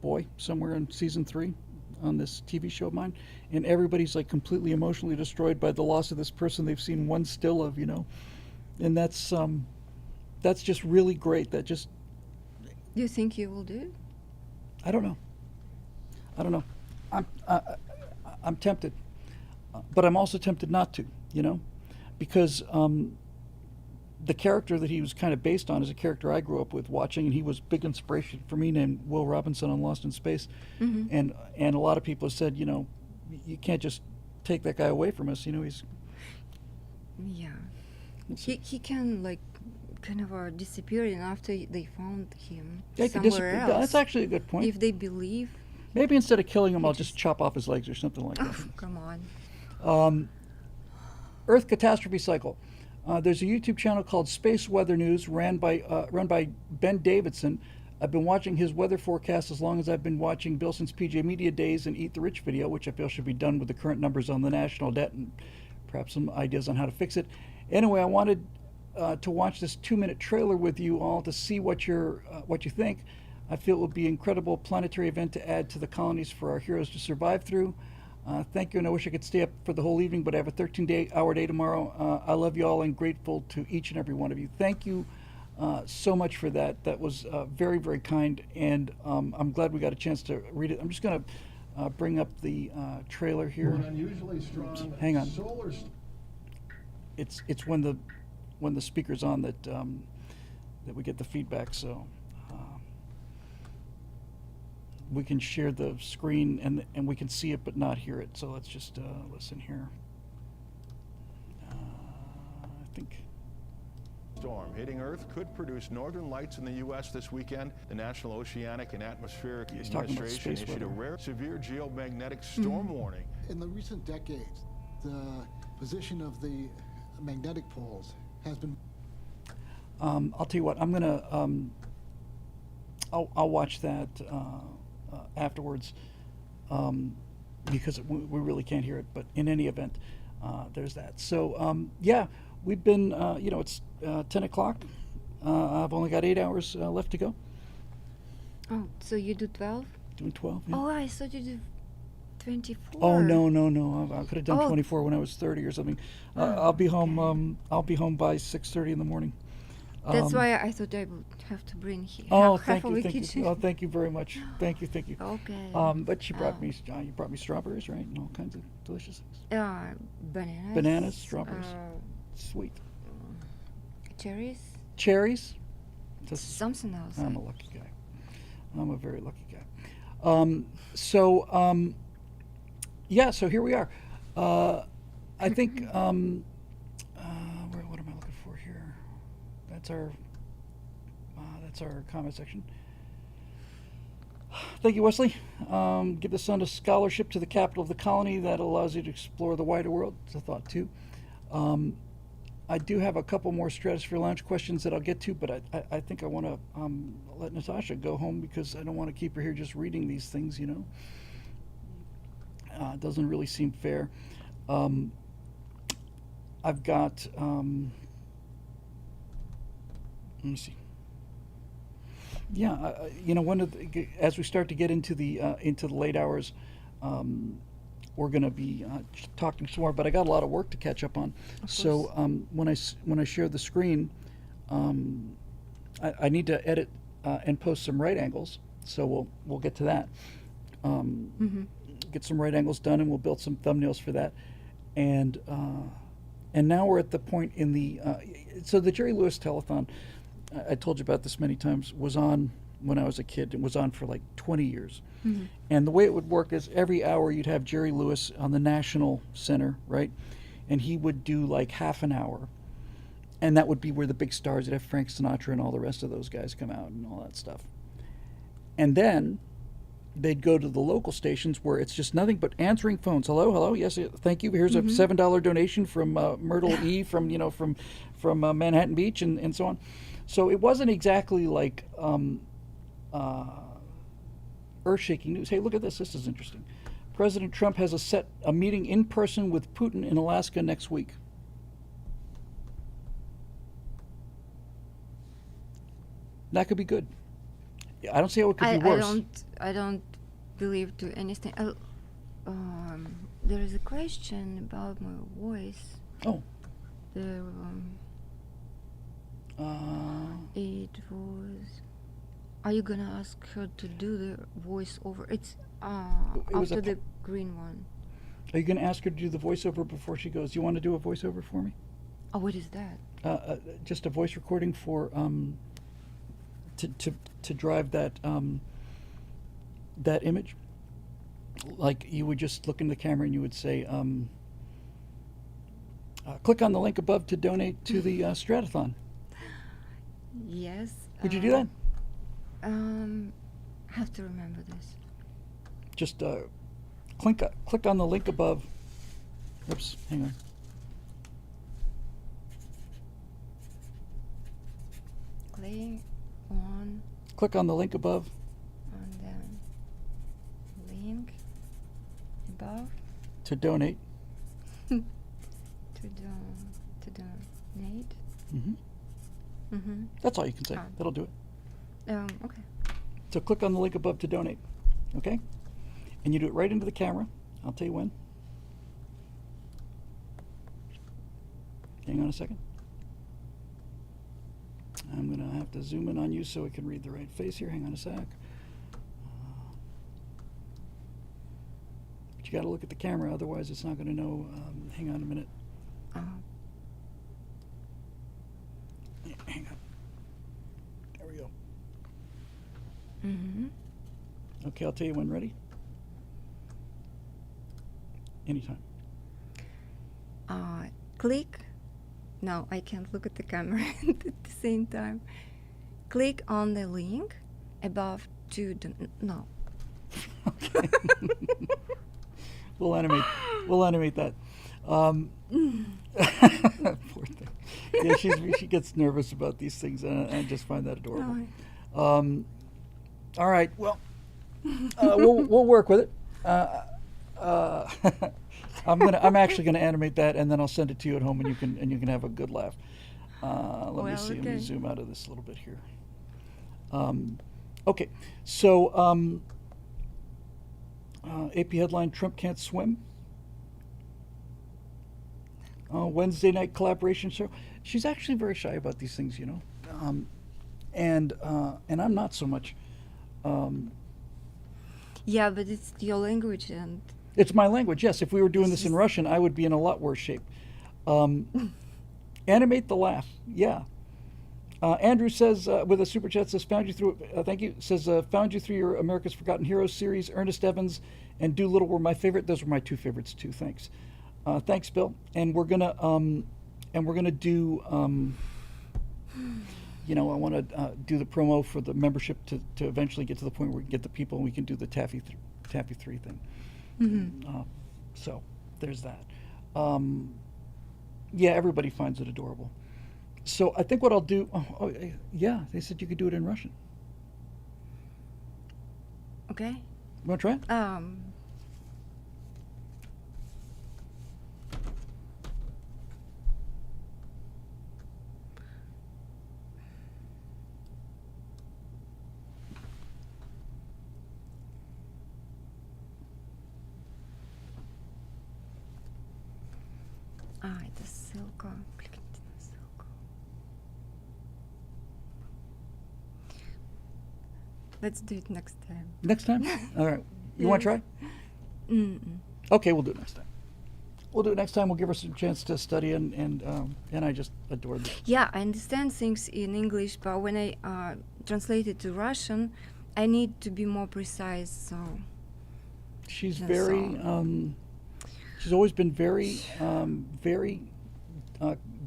boy somewhere in season 3 on this TV show of mine, and everybody's like completely emotionally destroyed by the loss of this person they've seen one still of, you know, and that's just really great. That just. Do you think you will do it? I don't know. I'm tempted, but I'm also tempted not to, you know, because the character that he was kind of based on is a character I grew up with watching, and he was big inspiration for me, named Will Robinson on Lost in Space. And a lot of people have said, you know, you can't just take that guy away from us. You know, he's. Yeah. He can like kind of disappear, and after they found him somewhere else. That's actually a good point. If they believe. Maybe instead of killing him, I'll just chop off his legs or something like that. Come on. Earth Catastrophe Cycle. There's a YouTube channel called Space Weather News run by Ben Davidson. I've been watching his weather forecast as long as I've been watching Bilson's PJ Media Days and Eat the Rich video, which I feel should be done with the current numbers on the national debt and perhaps some ideas on how to fix it. Anyway, I wanted to watch this 2-minute trailer with you all to see what you think. I feel it would be an incredible planetary event to add to the colonies for our heroes to survive through. Thank you, and I wish I could stay up for the whole evening, but I have a 13-hour day tomorrow. I love you all and grateful to each and every one of you. Thank you so much for that. That was very, very kind, and I'm glad we got a chance to read it. I'm just going to bring up the trailer here. Unusually strong. Hang on. Solar. It's when the speaker's on that we get the feedback. So. We can share the screen and we can see it but not hear it. So let's just listen here. I think. Storm hitting Earth could produce northern lights in the U.S. this weekend. The National Oceanic and Atmospheric Administration issued a rare severe geomagnetic storm warning. In the recent decades, the position of the magnetic poles has been. I'll tell you what. I'm gonna. I'll watch that. Afterwards, because we really can't hear it. But in any event, there's that. So yeah, we've been. It's 10 o'clock. I've only got 8 hours left to go. Oh, so you do 12? Doing 12. Yeah. Oh, I thought you did 24. Oh no! I could have done 24 when I was 30 or something. I'll be home. Okay. I'll be home by 6:30 in the morning. That's why I thought I would have to bring here. Oh, thank you. Oh, thank you very much. Thank you. Okay. But you brought me strawberries, right? And all kinds of delicious things. Bananas. Bananas, strawberries. Sweet. Cherries. Something else. I'm a lucky guy. I'm a very lucky guy. Yeah. So here we are. I think. What am I looking for here? That's our comment section. Thank you, Wesley. Give the son a scholarship to the capital of the colony. That allows you to explore the wider world. It's a thought, too. I do have a couple more Stratosphere Lounge questions that I'll get to, but I think I want to let Natasha go home because I don't want to keep her here just reading these things, you know. It doesn't really seem fair. I've got... let me see. Yeah, as we start to get into the late hours, we're going to be talking some more. But I got a lot of work to catch up on. So when I share the screen, I need to edit and post some right angles. So we'll get to that. Get some right angles done, and we'll build some thumbnails for that. And now we're at the point in the so the Jerry Lewis telethon. I told you about this many times, was on when I was a kid. It was on for like 20 years. Mm-hmm. And the way it would work is every hour you'd have Jerry Lewis on the National Center, right? And he would do like half an hour. And that would be where the big stars, you'd have Frank Sinatra and all the rest of those guys come out and all that stuff. And then they'd go to the local stations where it's just nothing but answering phones. Hello, hello, yes, thank you. Here's a $7 donation from Myrtle E. from Manhattan Beach and so on. So it wasn't exactly like earth-shaking news. Hey, look at this. This is interesting. President Trump has a meeting in person with Putin in Alaska next week. That could be good. I don't see how it could be worse. I don't believe to anything. There is a question about my voice. Oh. It was. Are you gonna ask her to do the voiceover? It's after the green one. Are you gonna ask her to do the voiceover before she goes? Do you want to do a voiceover for me? Oh, what is that? Just a voice recording for to drive that that image. Like you would just look into the camera and you would say, click on the link above to donate to the Stratothon. Yes. Would you do that? Have to remember this. Just click on the link above. Oops, hang on. Click on the link above. On the link above. To donate. to donate. Mm-hmm. Mm-hmm. That's all you can say. That'll do it. Okay. So click on the link above to donate. Okay? And you do it right into the camera. I'll tell you when. Hang on a second. I'm going to have to zoom in on you so I can read the right face here. Hang on a sec. But you got to look at the camera, otherwise it's not going to know. Hang on a minute. Hang on. There we go. Mm-hmm. Okay, I'll tell you when. Ready? Anytime. Click. No, I can't look at the camera at the same time. Click on the link above to no. Okay. We'll animate that. Poor thing. Yeah, she gets nervous about these things, and I just find that adorable. No. All right. Well, we'll work with it. I'm actually gonna animate that, and then I'll send it to you at home, and you can have a good laugh. Let me see. Okay. Let me zoom out of this a little bit here. Okay. So AP headline: Trump can't swim. Wednesday night collaboration show. She's actually very shy about these things, you know, and I'm not so much. Yeah, but it's your language and. It's my language, yes. If we were doing this in Russian, I would be in a lot worse shape. Animate the laugh, yeah. Andrew says, with a super chat, says, found you through, thank you, says, found you through your America's Forgotten Heroes series. Ernest Evans and Doolittle were my favorite. Those were my two favorites too, thanks. Thanks, Bill. And we're gonna do, you know, I want to do the promo for the membership to eventually get to the point where we can get the people and we can do the Taffy 3 thing. Mm-hmm. So there's that. Yeah, everybody finds it adorable. So I think what I'll do. Yeah, they said you could do it in Russian. Okay. You want to try it? Это ссылка. Кликните на ссылку. Let's do it next time. Next time? All right. You want to try? Mm-mm. Okay, we'll do it next time. We'll do it next time. We'll give her some chance to study, and I just adore this. Yeah, I understand things in English, but when I translate it to Russian, I need to be more precise. So she's that's very. She's always been very, very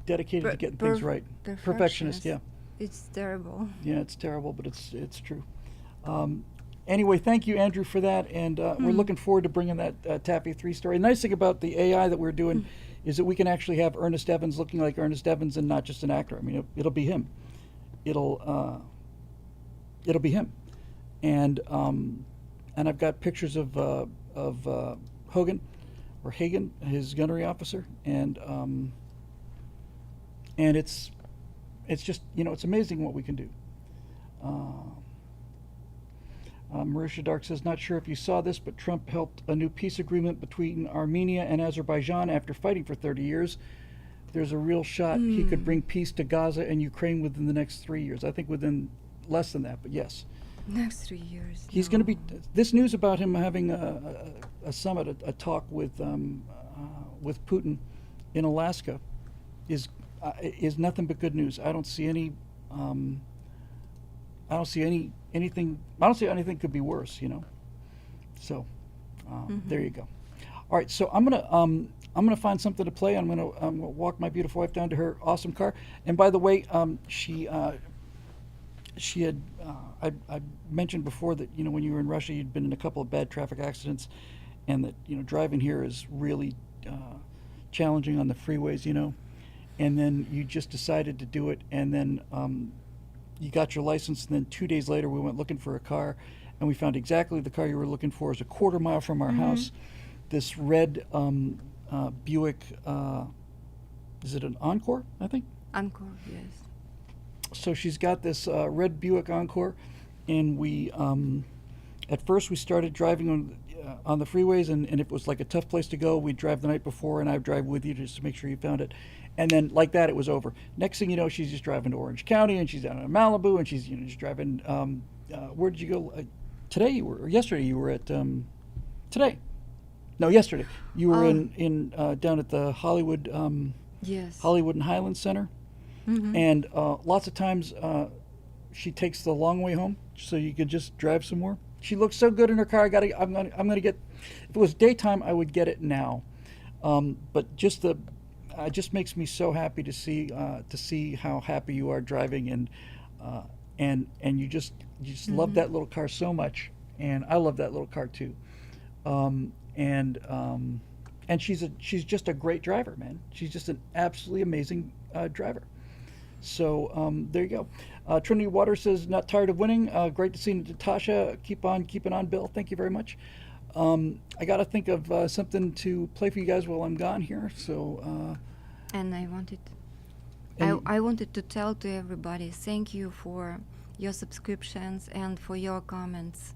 dedicated to getting things right. Perfectionist, yeah. It's terrible. Yeah, it's terrible, but it's true. Anyway, thank you, Andrew, for that, and we're looking forward to bringing that Taffy 3 story. The nice thing about the AI that we're doing is that we can actually have Ernest Evans looking like Ernest Evans and not just an actor. I mean, it'll be him. It'll be him, and I've got pictures of Hogan, or Hagen, his gunnery officer, and it's just, it's amazing what we can do. Marisha Dark says, not sure if you saw this, but Trump helped a new peace agreement between Armenia and Azerbaijan after fighting for 30 years. There's a real shot he could bring peace to Gaza and Ukraine within the next 3 years. I think within less than that, but yes. Next 3 years. He's going to be. This news about him having a summit, a talk with Putin in Alaska, is nothing but good news. I don't see any. I don't see anything could be worse. So there you go. All right, so I'm gonna find something to play. I'm gonna walk my beautiful wife down to her awesome car. And by the way, she had I mentioned before that when you were in Russia, you'd been in a couple of bad traffic accidents, and that driving here is really challenging on the freeways. And then you just decided to do it, and then you got your license, and then 2 days later we went looking for a car, and we found exactly the car you were looking for. Is a quarter mile from our house. This red Buick. Is it an Encore? I think. Encore, yes. So she's got this red Buick Encore, and we at first we started driving on the freeways, and if it was like a tough place to go, we'd drive the night before, and I'd drive with you just to make sure you found it. And then like that, it was over. Next thing you know, she's just driving to Orange County, and she's down in Malibu, and she's just driving. Where did you go today? Or yesterday? You were at today. No, yesterday. You were in down at the Hollywood. Yes. Hollywood and Highlands Center. And lots of times she takes the long way home, so you can just drive some more. She looks so good in her car. I'm gonna get. If it was daytime, I would get it now. But just it just makes me so happy to see how happy you are driving, and you just love that little car so much, and I love that little car too. And she's just a great driver, man. She's just an absolutely amazing driver. So there you go. Trinity Water says, not tired of winning. Great to see Natasha. Keep on keeping on, Bill. Thank you very much. I got to think of something to play for you guys while I'm gone here. So. And I wanted to tell to everybody, thank you for your subscriptions and for your comments.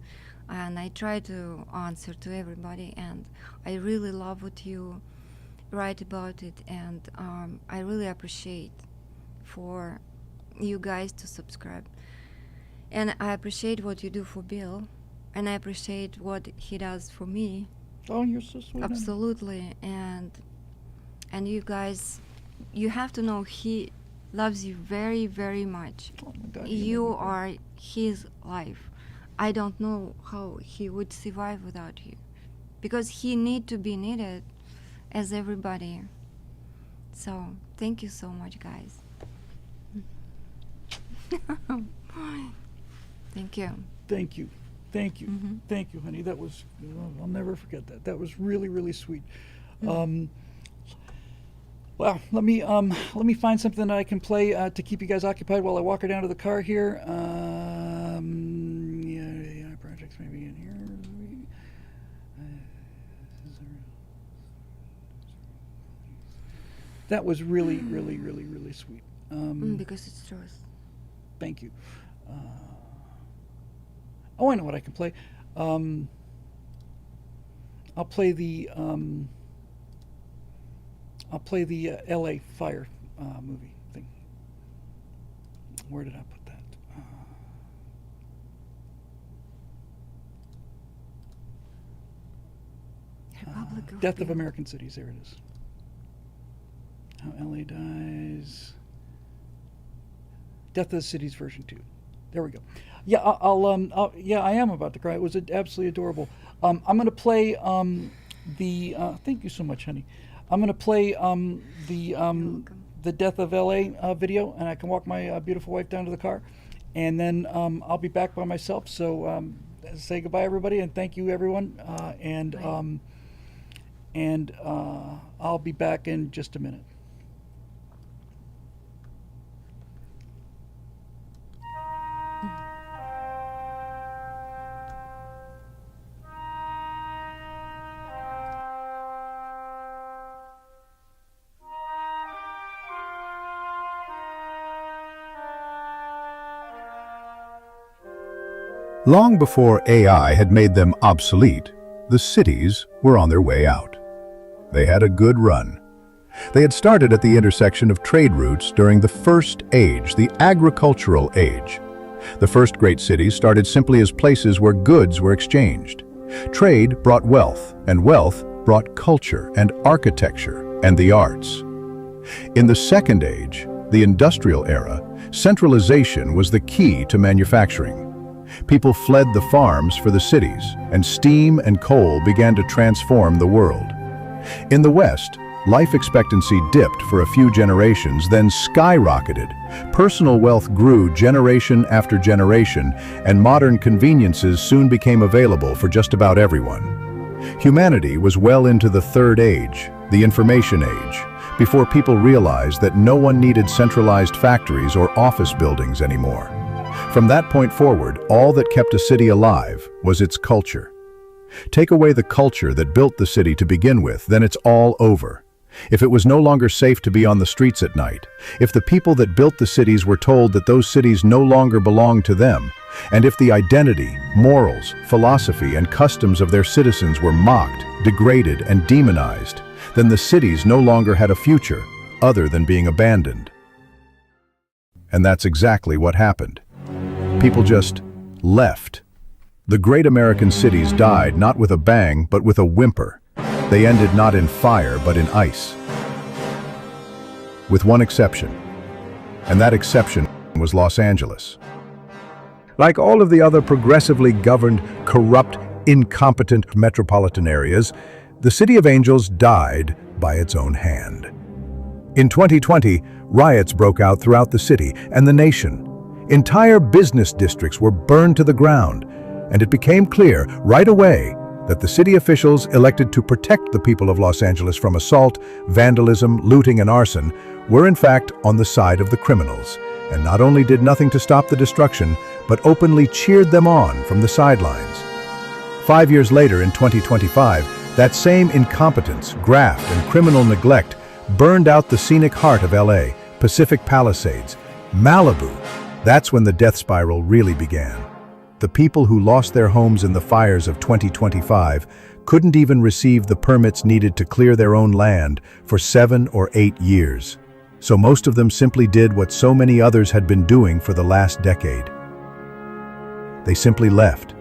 And I try to answer to everybody, and I really love what you write about it, and I really appreciate for you guys to subscribe. And I appreciate what you do for Bill, and I appreciate what he does for me. Oh, you're so sweet. Absolutely. And you guys, you have to know he loves you very, very much. Oh my God, you are his life. I don't know how he would survive without you, because he need to be needed as everybody. So thank you so much, guys. Thank you. Thank you. Thank you. Thank you, honey. That was, I'll never forget that. That was really, really sweet. Well, let me find something that I can play to keep you guys occupied while I walk her down to the car here. Yeah, projects maybe in here. That was really, really, really, really sweet. Because it's truth. Thank you. Oh, I know what I can play. I'll play the L.A. fire movie thing. Where did I put that? Republic of Death of Bill. American Cities. There it is. How LA Dies. Death of the Cities version 2. There we go. Yeah, yeah, I am about to cry. It was absolutely adorable. I'm going to play thank you so much, honey. I'm going to play the Death of LA video, and I can walk my beautiful wife down to the car, and then I'll be back by myself. So say goodbye, everybody, and thank you, everyone. I'll be back in just a minute. Long before AI had made them obsolete, the cities were on their way out. They had a good run. They had started at the intersection of trade routes during the first age, the agricultural age. The first great cities started simply as places where goods were exchanged. Trade brought wealth, and wealth brought culture and architecture and the arts. In the second age, the industrial era, centralization was the key to manufacturing. People fled the farms for the cities, and steam and coal began to transform the world. In the West, life expectancy dipped for a few generations, then skyrocketed. Personal wealth grew generation after generation, and modern conveniences soon became available for just about everyone. Humanity was well into the third age, the information age, before people realized that no one needed centralized factories or office buildings anymore. From that point forward, all that kept a city alive was its culture. Take away the culture that built the city to begin with, then it's all over. If it was no longer safe to be on the streets at night, if the people that built the cities were told that those cities no longer belonged to them, and if the identity, morals, philosophy, and customs of their citizens were mocked, degraded, and demonized, then the cities no longer had a future other than being abandoned. And that's exactly what happened. People just left. The great American cities died not with a bang, but with a whimper. They ended not in fire, but in ice. With one exception. And that exception was Los Angeles. Like all of the other progressively governed, corrupt, incompetent metropolitan areas, the City of Angels died by its own hand. In 2020, riots broke out throughout the city and the nation. Entire business districts were burned to the ground, and it became clear right away that the city officials elected to protect the people of Los Angeles from assault, vandalism, looting, and arson were in fact on the side of the criminals, and not only did nothing to stop the destruction, but openly cheered them on from the sidelines. 5 years later, in 2025, that same incompetence, graft, and criminal neglect burned out the scenic heart of LA, Pacific Palisades, Malibu. That's when the death spiral really began. The people who lost their homes in the fires of 2025 couldn't even receive the permits needed to clear their own land for 7 or 8 years. So most of them simply did what so many others had been doing for the last decade. They simply left.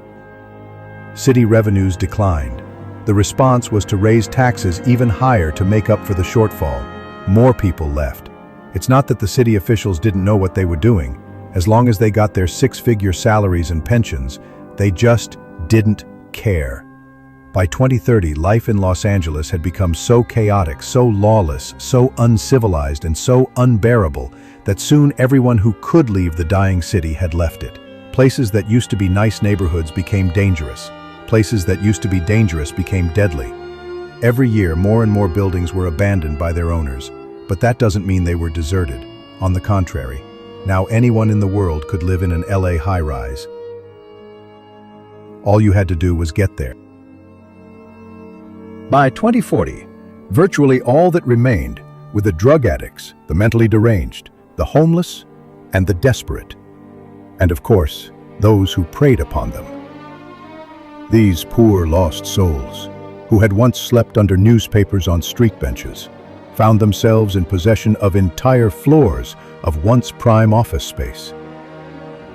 City revenues declined. The response was to raise taxes even higher to make up for the shortfall. More people left. It's not that the city officials didn't know what they were doing. As long as they got their 6-figure salaries and pensions, they just didn't care. By 2030, life in Los Angeles had become so chaotic, so lawless, so uncivilized, and so unbearable that soon everyone who could leave the dying city had left it. Places that used to be nice neighborhoods became dangerous. Places that used to be dangerous became deadly. Every year, more and more buildings were abandoned by their owners, but that doesn't mean they were deserted. On the contrary, now anyone in the world could live in an LA high-rise. All you had to do was get there. By 2040, virtually all that remained were the drug addicts, the mentally deranged, the homeless, and the desperate. And of course, those who preyed upon them. These poor lost souls, who had once slept under newspapers on street benches, found themselves in possession of entire floors of once prime office space.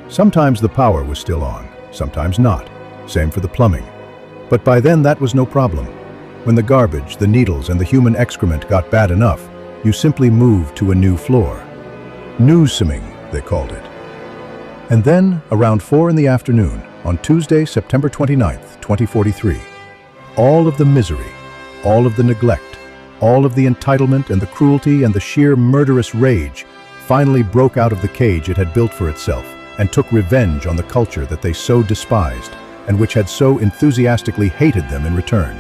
Sometimes the power was still on, sometimes not, same for the plumbing. But by then that was no problem. When the garbage, the needles, and the human excrement got bad enough, You simply moved to a new floor. Newsoming, they called it. And then, around 4 in the afternoon, on Tuesday, September 29th, 2043, all of the misery, all of the neglect, all of the entitlement and the cruelty and the sheer murderous rage finally broke out of the cage it had built for itself and took revenge on the culture that they so despised and which had so enthusiastically hated them in return.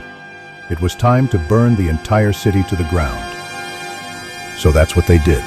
It was time to burn the entire city to the ground. So that's what they did.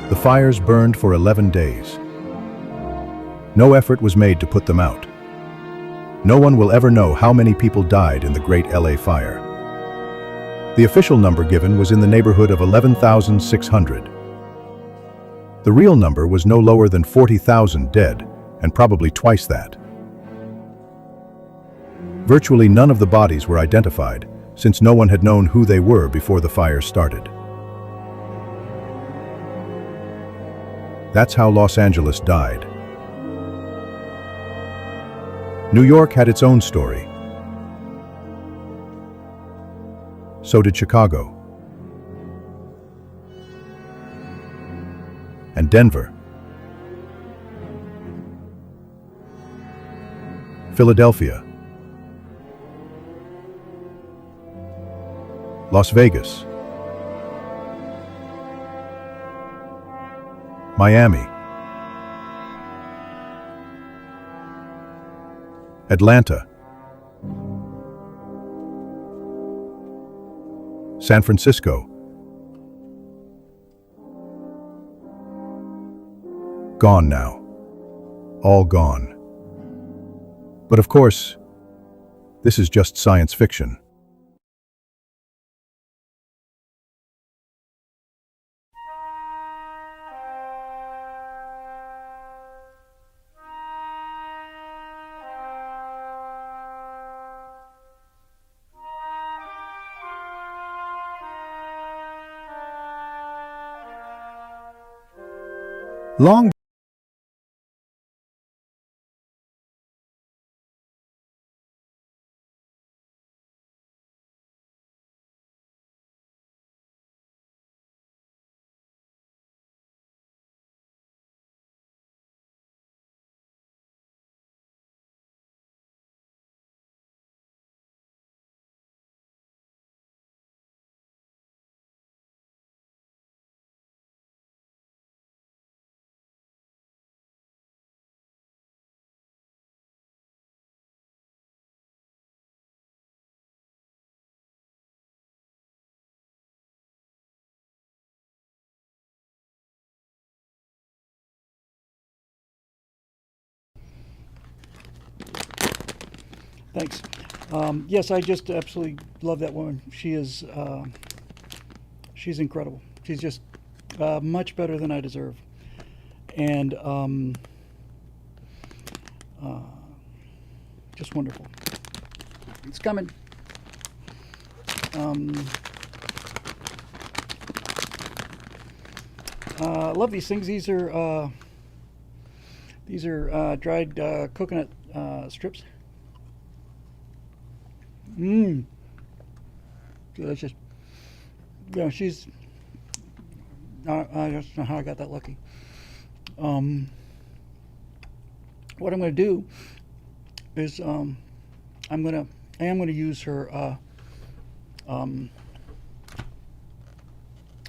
The fires burned for 11 days. No effort was made to put them out. No one will ever know how many people died in the Great LA Fire. The official number given was in the neighborhood of 11,600. The real number was no lower than 40,000 dead, and probably twice that. Virtually none of the bodies were identified, since no one had known who they were before the fire started. That's how Los Angeles died. New York had its own story. So did Chicago. And Denver. Philadelphia. Las Vegas. Miami. Atlanta. San Francisco. Gone now. All gone. But of course, this is just science fiction. Long Thanks. Yes, I just absolutely love that woman. She's incredible. She's just much better than I deserve. And just wonderful. It's coming. I love these things. These are dried coconut strips. delicious. Yeah, she's. I don't know how I got that lucky. What I'm going to do is I am going to use her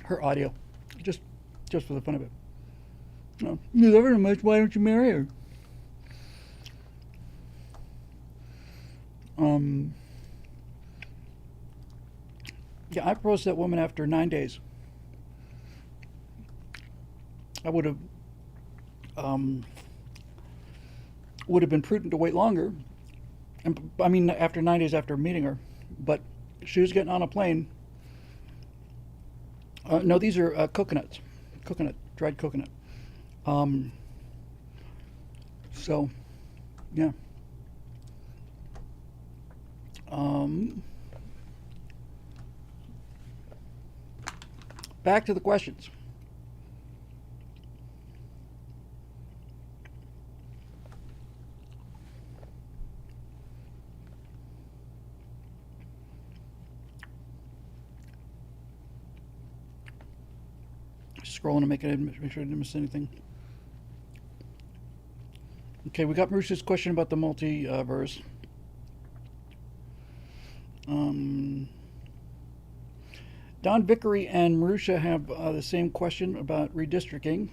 her audio, just for the fun of it. You love her so much. Why don't you marry her? Yeah, I proposed to that woman after 9 days. I would have been prudent to wait longer. And I mean, after 9 days after meeting her, but she was getting on a plane. No, these are coconuts, dried coconut. So, yeah. Back to the questions. Scrolling to make sure I didn't miss anything. Okay, we got Marusha's question about the multiverse. Don Vickery and Marusha have the same question about redistricting.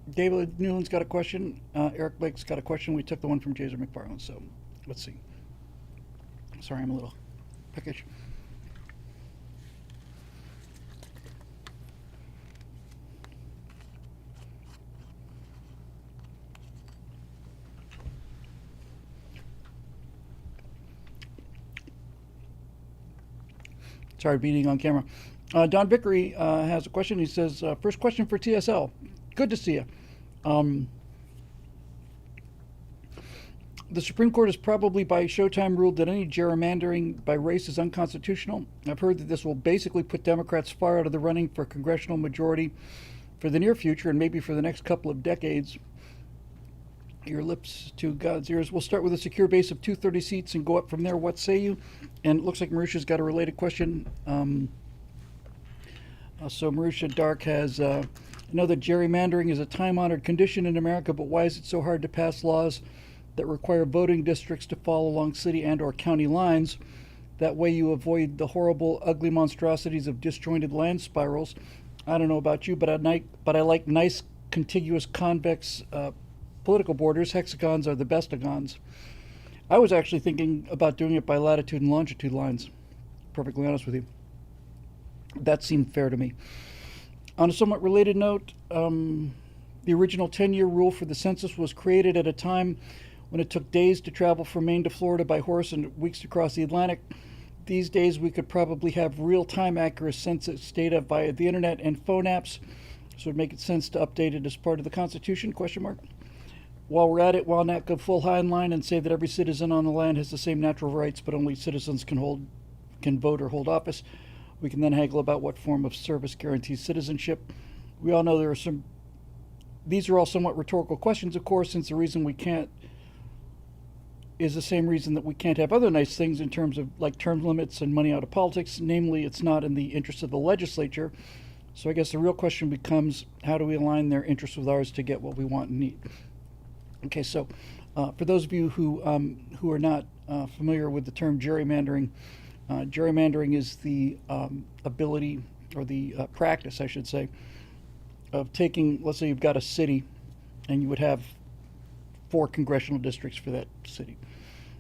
David Newland's got a question. Eric Blake's got a question. We took the one from Jason McFarland, so let's see. Sorry, I'm a little peckish. Sorry, beating on camera. Don Vickery has a question. He says, first question for TSL. Good to see you. The Supreme Court has probably by Showtime ruled that any gerrymandering by race is unconstitutional. I've heard that this will basically put Democrats far out of the running for a congressional majority for the near future and maybe for the next couple of decades. Your lips to God's ears. We'll start with a secure base of 230 seats and go up from there. What say you? And it looks like Marusha's got a related question. So Marusha Dark has, I know that gerrymandering is a time-honored condition in America, but why is it so hard to pass laws that require voting districts to fall along city and or county lines? That way you avoid the horrible, ugly monstrosities of disjointed land spirals. I don't know about you, but I like nice, contiguous, convex political borders. Hexagons are the bestagons. I was actually thinking about doing it by latitude and longitude lines, perfectly honest with you. That seemed fair to me. On a somewhat related note, the original 10-year rule for the census was created at a time when it took days to travel from Maine to Florida by horse and weeks to cross the Atlantic. These days we could probably have real-time accurate census data via the internet and phone apps, so it would make sense to update it as part of the Constitution, ? While we're at it, why not go full Heinlein and say that every citizen on the land has the same natural rights, but only citizens can vote or hold office? We can then haggle about what form of service guarantees citizenship. We all know there are these are all somewhat rhetorical questions, of course, since the reason we can't is the same reason that we can't have other nice things in terms of like term limits and money out of politics. Namely, it's not in the interest of the legislature. So I guess the real question becomes, how do we align their interests with ours to get what we want and need? Okay, so for those of you who are not familiar with the term gerrymandering, gerrymandering is the ability, or the practice, I should say, of taking, let's say you've got a city, and you would have 4 congressional districts for that city.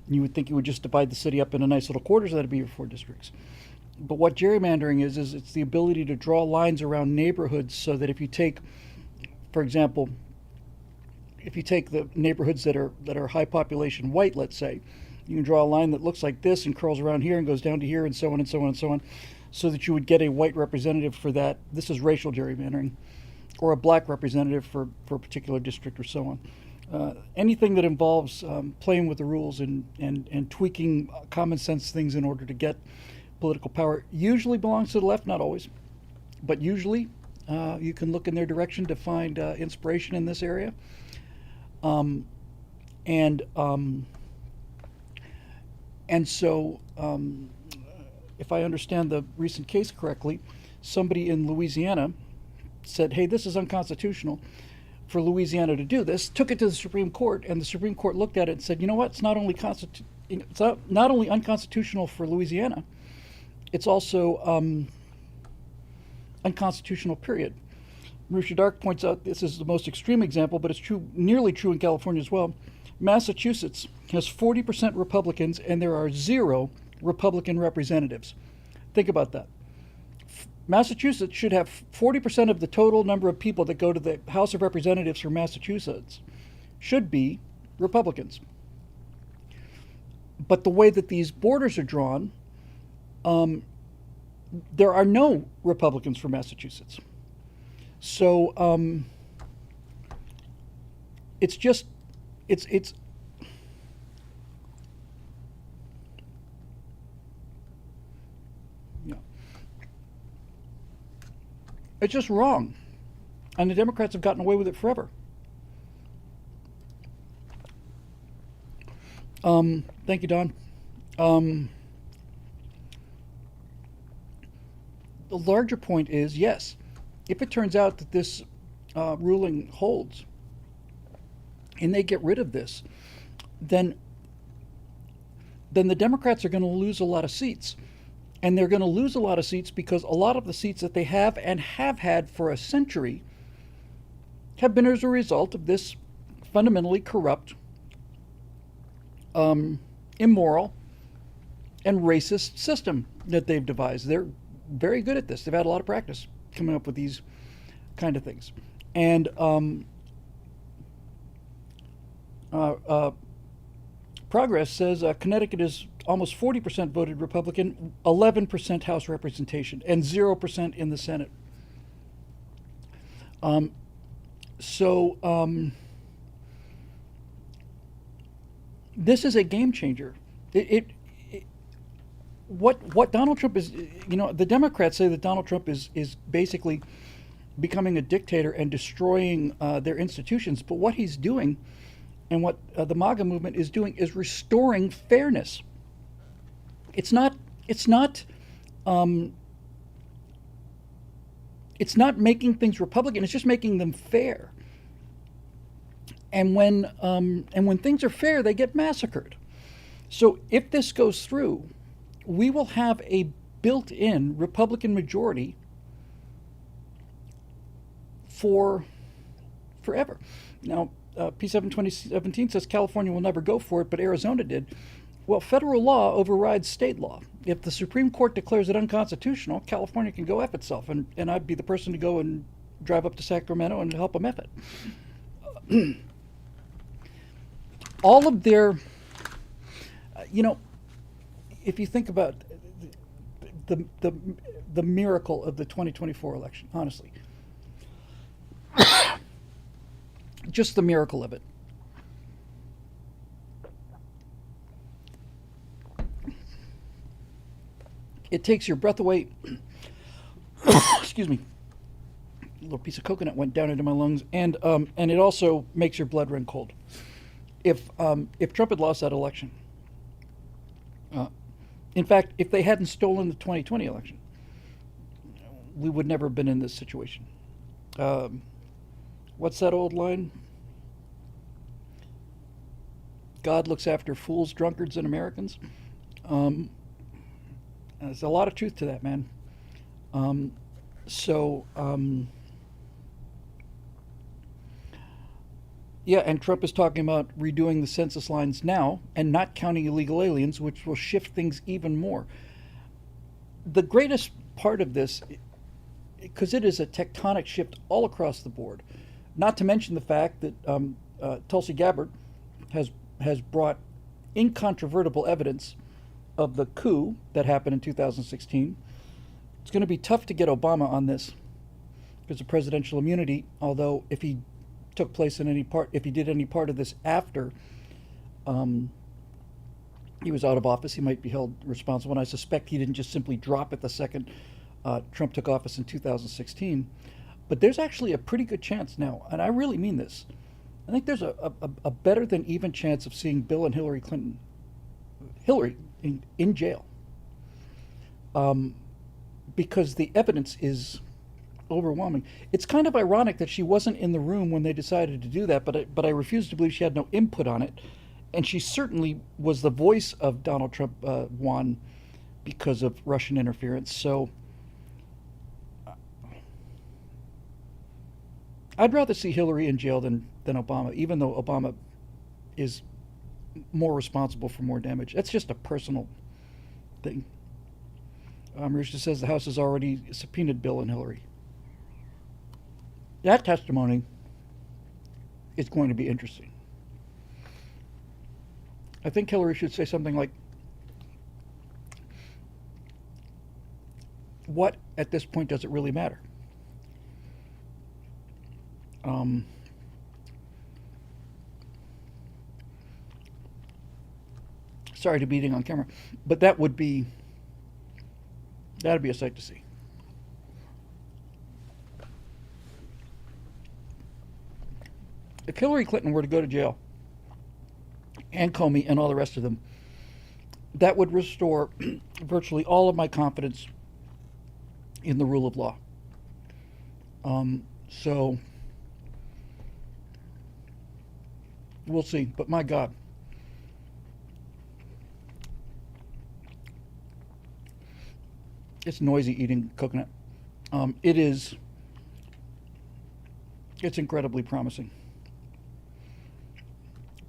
And you would think you would just divide the city up into nice little quarters, that'd be your 4 districts. But what gerrymandering is it's the ability to draw lines around neighborhoods so that if you take, for example, if you take the neighborhoods that are high population white, let's say, you can draw a line that looks like this and curls around here and goes down to here and so on and so on and so on, so that you would get a white representative for that. This is racial gerrymandering, or a black representative for a particular district, or so on. Anything that involves playing with the rules and tweaking common sense things in order to get political power usually belongs to the left, not always, but usually you can look in their direction to find inspiration in this area. And so, if I understand the recent case correctly, somebody in Louisiana said, hey, this is unconstitutional for Louisiana to do this, took it to the Supreme Court, and the Supreme Court looked at it and said, you know what, it's not only not only unconstitutional for Louisiana, it's also unconstitutional, period. Marusha Dark points out this is the most extreme example, but it's true, nearly true in California as well. Massachusetts has 40% Republicans, and there are 0 Republican representatives. Think about that. Massachusetts should have 40% of the total number of people that go to the House of Representatives for Massachusetts should be Republicans. But the way that these borders are drawn, there are no Republicans for Massachusetts. So it's just, it's yeah. It's just wrong. And the Democrats have gotten away with it forever. Thank you, Don. The larger point is, yes, if it turns out that this ruling holds and they get rid of this, then the Democrats are going to lose a lot of seats. And they're going to lose a lot of seats because a lot of the seats that they have and have had for a century have been as a result of this fundamentally corrupt, immoral, and racist system that they've devised. They're very good at this. They've had a lot of practice coming up with these kind of things. And Progress says Connecticut is almost 40% voted Republican, 11% House representation, and 0% in the Senate. This is a game changer. What Donald Trump is, the Democrats say that Donald Trump is basically becoming a dictator and destroying their institutions. But what he's doing, and what the MAGA movement is doing, is restoring fairness. It's not making things Republican. It's just making them fair. And when things are fair, they get massacred. So if this goes through, we will have a built-in Republican majority for forever. Now, P7 2017 says California will never go for it, but Arizona did. Well, federal law overrides state law. If the Supreme Court declares it unconstitutional, California can go F itself, and I'd be the person to go and drive up to Sacramento and help them F it. All of their, if you think about the miracle of the 2024 election, honestly, just the miracle of it. It takes your breath away. Excuse me. A little piece of coconut went down into my lungs, and it also makes your blood run cold. If Trump had lost that election, in fact, if they hadn't stolen the 2020 election, we would never have been in this situation. What's that old line? God looks after fools, drunkards, and Americans. There's a lot of truth to that, man. Yeah, and Trump is talking about redoing the census lines now and not counting illegal aliens, which will shift things even more. The greatest part of this, because it is a tectonic shift all across the board, not to mention the fact that Tulsi Gabbard has brought incontrovertible evidence of the coup that happened in 2016. It's going to be tough to get Obama on this because of presidential immunity, although if he took place in if he did any part of this after he was out of office, he might be held responsible, and I suspect he didn't just simply drop it the second Trump took office in 2016. But there's actually a pretty good chance now, and I really mean this. I think there's a better than even chance of seeing Bill and Hillary Clinton, in jail, because the evidence is overwhelming. It's kind of ironic that she wasn't in the room when they decided to do that, but I refuse to believe she had no input on it. And she certainly was the voice of Donald Trump won because of Russian interference. So I'd rather see Hillary in jail than Obama, even though Obama is more responsible for more damage. That's just a personal thing. Marisha says the House has already subpoenaed Bill and Hillary. That testimony is going to be interesting. I think Hillary should say something like, what at this point does it really matter? Sorry to be eating on camera, but that'd be a sight to see. If Hillary Clinton were to go to jail, and Comey and all the rest of them, that would restore virtually all of my confidence in the rule of law. So we'll see. But my God, it's noisy eating coconut. It's incredibly promising.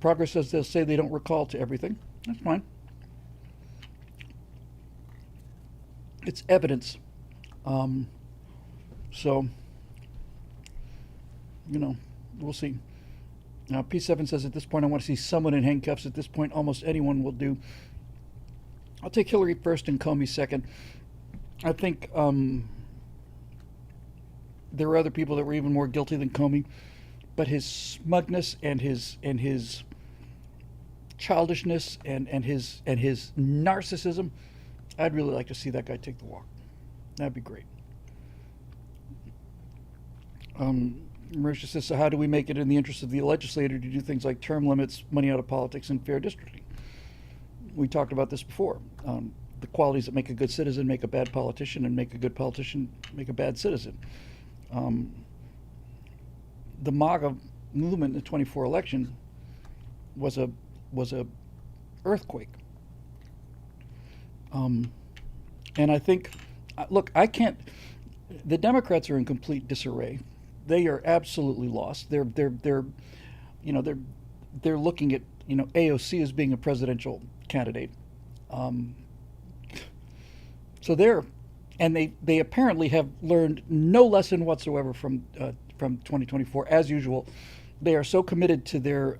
Progress says they'll say they don't recall to everything. That's fine. It's evidence. So, we'll see. Now, P7 says at this point, I want to see someone in handcuffs. At this point, almost anyone will do. I'll take Hillary first and Comey second. I think there are other people that were even more guilty than Comey, but his smugness and his childishness and his narcissism, I'd really like to see that guy take the walk. That'd be great. Marisha says, so how do we make it in the interest of the legislator to do things like term limits, money out of politics, and fair districting? We talked about this before. The qualities that make a good citizen make a bad politician, and make a good politician make a bad citizen. The MAGA movement in the 24 election was a earthquake. And I think, look, the Democrats are in complete disarray. They are absolutely lost. They're looking at, AOC as being a presidential candidate. So they apparently have learned no lesson whatsoever from 2024. As usual, they are so committed to their,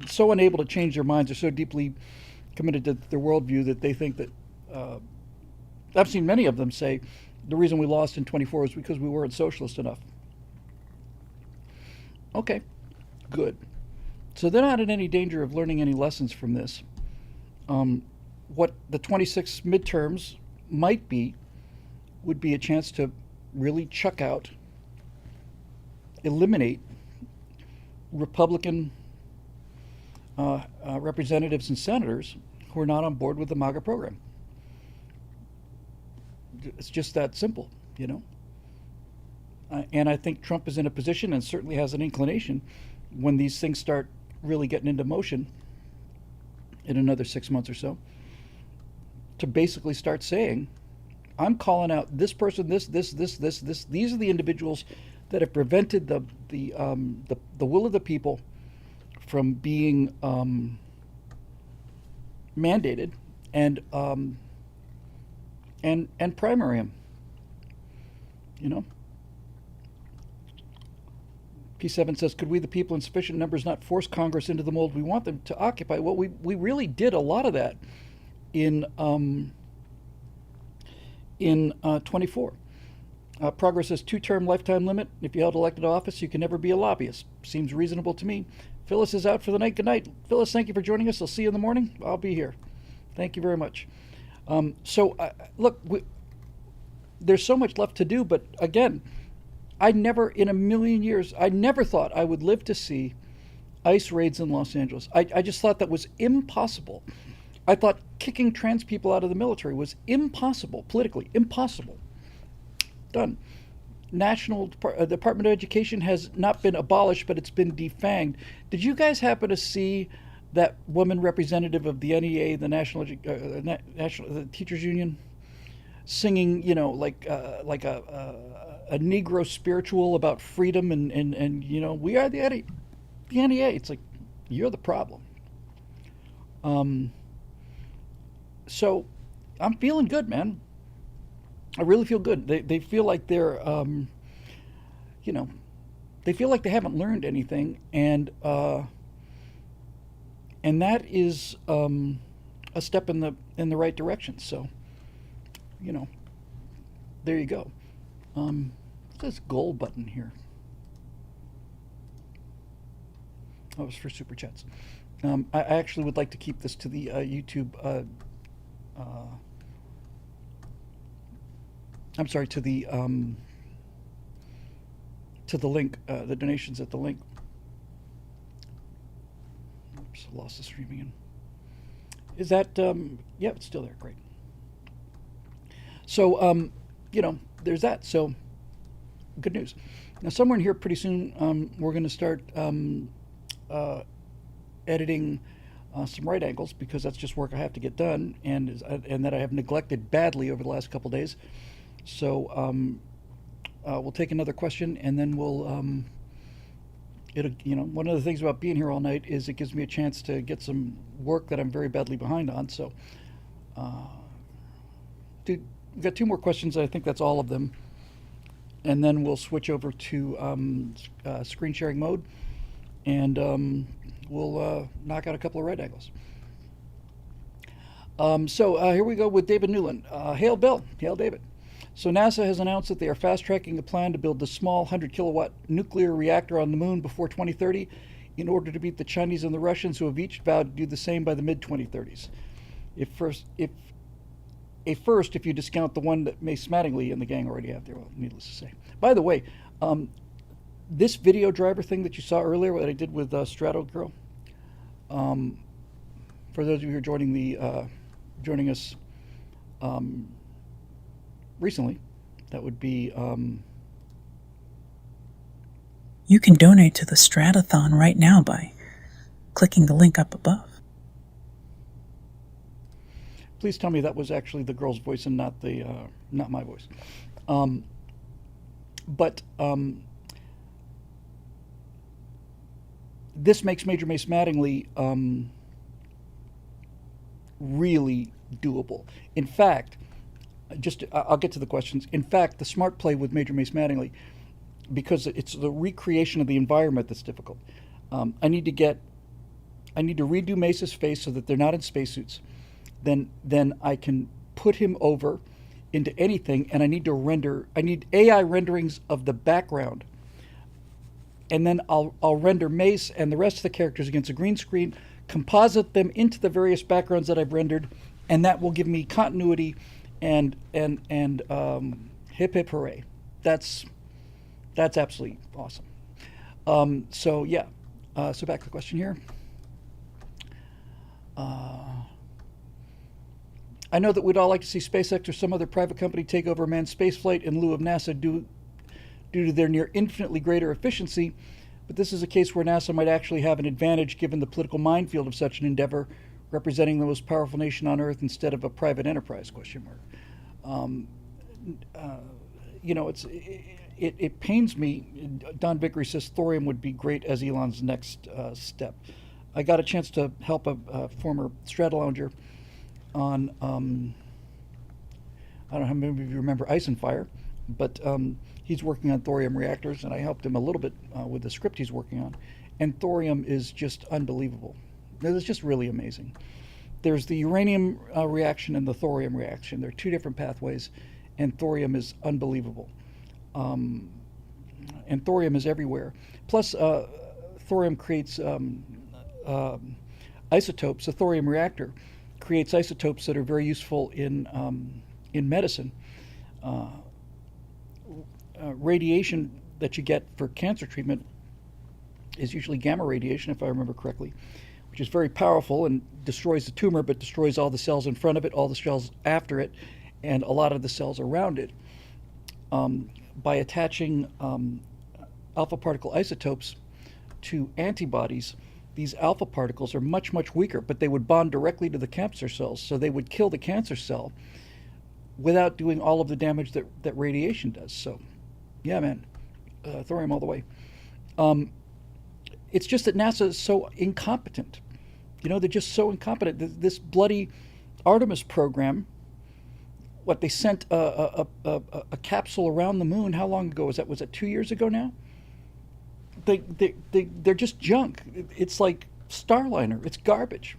so unable to change their minds. They're so deeply committed to their worldview that they think that, I've seen many of them say, the reason we lost in 24 is because we weren't socialist enough. Okay, good. So they're not in any danger of learning any lessons from this. What the 26 midterms might be would be a chance to really chuck out, eliminate Republican representatives and senators who are not on board with the MAGA program. It's just that simple, and I think Trump is in a position, and certainly has an inclination, when these things start really getting into motion in another 6 months or so, to basically start saying, I'm calling out this person, this. These are the individuals that have prevented the will of the people from being mandated and primary him. P7 says, could we, the people in sufficient numbers, not force Congress into the mold we want them to occupy? Well, we really did a lot of that in 24. Progress says 2-term lifetime limit. If you held elected office, you can never be a lobbyist. Seems reasonable to me. Phyllis is out for the night. Good night. Phyllis, thank you for joining us. I'll see you in the morning. I'll be here. Thank you very much. Look, there's so much left to do, but again, I never in a million years, I never thought I would live to see ICE raids in Los Angeles. I just thought that was impossible. I thought kicking trans people out of the military was impossible, politically impossible. Done. National Department of Education has not been abolished, but it's been defanged. Did you guys happen to see that woman representative of the NEA, the National Teachers Union, singing, like a Negro spiritual about freedom and we are the NEA? It's like, you're the problem. So I'm feeling good, man. I really feel good. They feel like they're, they feel like they haven't learned anything, and that is a step in the right direction. So, there you go. What's this gold button here? Oh, it was for super chats. I actually would like to keep this to the YouTube. I'm sorry, to the link, the donations at the link. Oops, lost the stream again. Is that, yeah, it's still there, great. So, there's that, so good news. Now, somewhere in here pretty soon, we're going to start editing some right angles, because that's just work I have to get done, and that I have neglected badly over the last couple days. So we'll take another question, and then we'll, one of the things about being here all night is it gives me a chance to get some work that I'm very badly behind on. So, we've got 2 more questions. I think that's all of them. And then we'll switch over to screen sharing mode, and we'll knock out a couple of right angles. So here we go with David Newland. Hail Bill. Hail David. So NASA has announced that they are fast-tracking a plan to build the small 100-kilowatt nuclear reactor on the moon before 2030 in order to beat the Chinese and the Russians, who have each vowed to do the same by the mid-2030s. If you discount the one that Mace Mattingly and the gang already have there, well, needless to say. By the way, this video driver thing that you saw earlier that I did with Strato Girl, for those of you who are joining us recently, that would be You can donate to the Stratothon right now by clicking the link up above. Please tell me that was actually the girl's voice and not my voice. But this makes Major Mace Mattingly really doable. In fact, I'll get to the questions. In fact, the smart play with Major Mace Mattingly, because it's the recreation of the environment that's difficult. I need to redo Mace's face so that they're not in spacesuits. Then I can put him over into anything, and I need AI renderings of the background. And then I'll render Mace and the rest of the characters against a green screen, composite them into the various backgrounds that I've rendered, and that will give me continuity and hip hip hooray. That's absolutely awesome. So yeah, so back to the question here. I know that we'd all like to see SpaceX or some other private company take over manned spaceflight in lieu of NASA due to their near infinitely greater efficiency, but this is a case where NASA might actually have an advantage given the political minefield of such an endeavor, representing the most powerful nation on Earth instead of a private enterprise, question mark. It pains me. Don Vickery says thorium would be great as Elon's next step. I got a chance to help a former Stratolounger on, I don't know how many of you remember Ice and Fire, but he's working on thorium reactors, and I helped him a little bit with the script he's working on. And thorium is just unbelievable. It's just really amazing. There's the uranium reaction and the thorium reaction. They're 2 different pathways, and thorium is unbelievable. And thorium is everywhere. Plus, thorium creates isotopes. The thorium reactor creates isotopes that are very useful in medicine. Radiation that you get for cancer treatment is usually gamma radiation, if I remember correctly, which is very powerful and destroys the tumor, but destroys all the cells in front of it, all the cells after it, and a lot of the cells around it. By attaching alpha particle isotopes to antibodies, these alpha particles are much, much weaker, but they would bond directly to the cancer cells, so they would kill the cancer cell without doing all of the damage that radiation does. So, yeah, man, thorium all the way. It's just that NASA is so incompetent. You know, they're just so incompetent. This bloody Artemis program, what, they sent a capsule around the moon, how long ago was that? Was it 2 years ago now? They're just junk. It's like Starliner. It's garbage.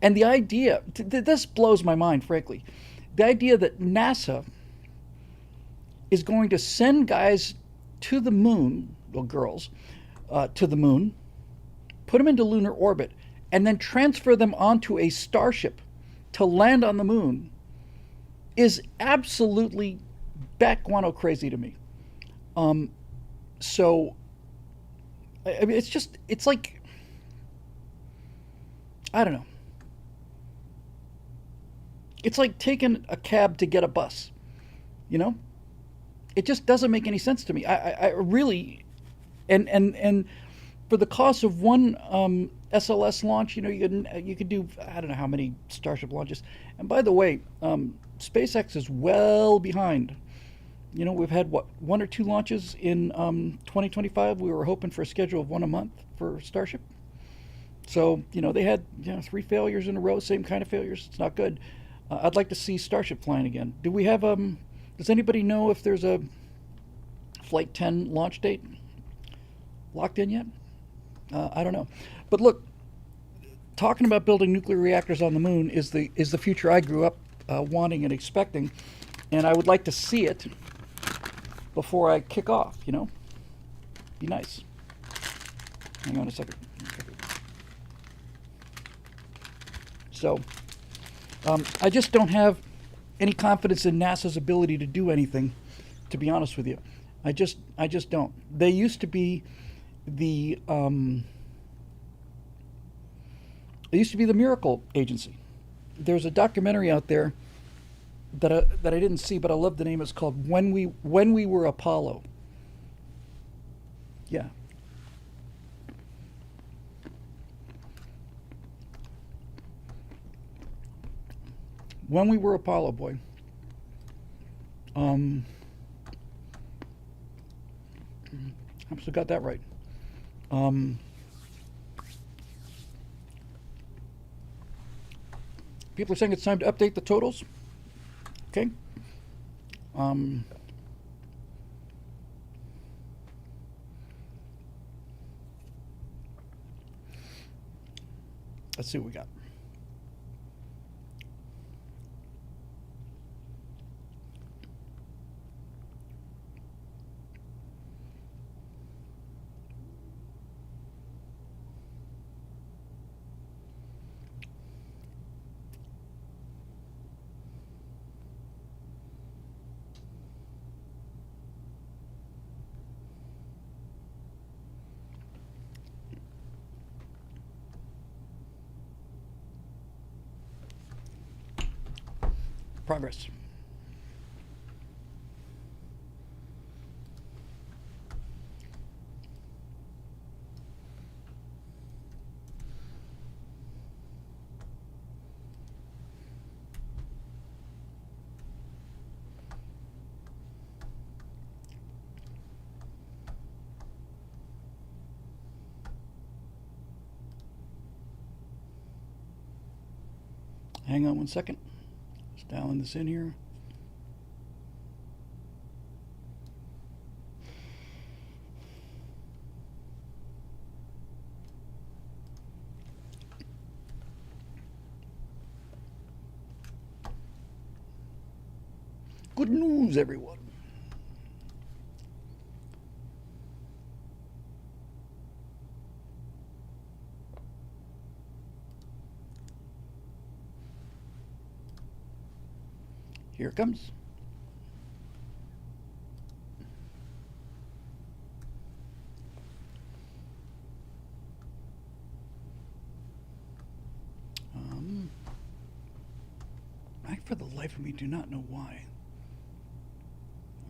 And the idea, this blows my mind, frankly. The idea that NASA is going to send guys to the moon, well, girls, to the moon, put them into lunar orbit, and then transfer them onto a starship to land on the moon is absolutely bat guano crazy to me. So, I mean, it's like, I don't know. It's like taking a cab to get a bus, you know? It just doesn't make any sense to me. I really, and for the cost of one SLS launch, you know, you could do, I don't know how many Starship launches. And by the way, SpaceX is well behind. You know, we've had, what, 1 or 2 launches in 2025. We were hoping for a schedule of 1 a month for Starship. So, you know, they had 3 failures in a row, same kind of failures. It's not good. I'd like to see Starship flying again. Do we have, does anybody know if there's a Flight 10 launch date locked in yet? I don't know. But look, talking about building nuclear reactors on the moon is the future I grew up wanting and expecting, and I would like to see it before I kick off, you know? Be nice. Hang on a second. So, I just don't have any confidence in NASA's ability to do anything, to be honest with you. I just don't. They used to be the miracle agency. There's a documentary out there that I didn't see, but I love the name. It's called When We Were Apollo. Yeah. When We Were Apollo, boy. I still got that right. People are saying it's time to update the totals. Okay. Let's see what we got. Progress. Hang on one second. Just dialing this in here. Good news, everyone. Here it comes. for the life of me, do not know why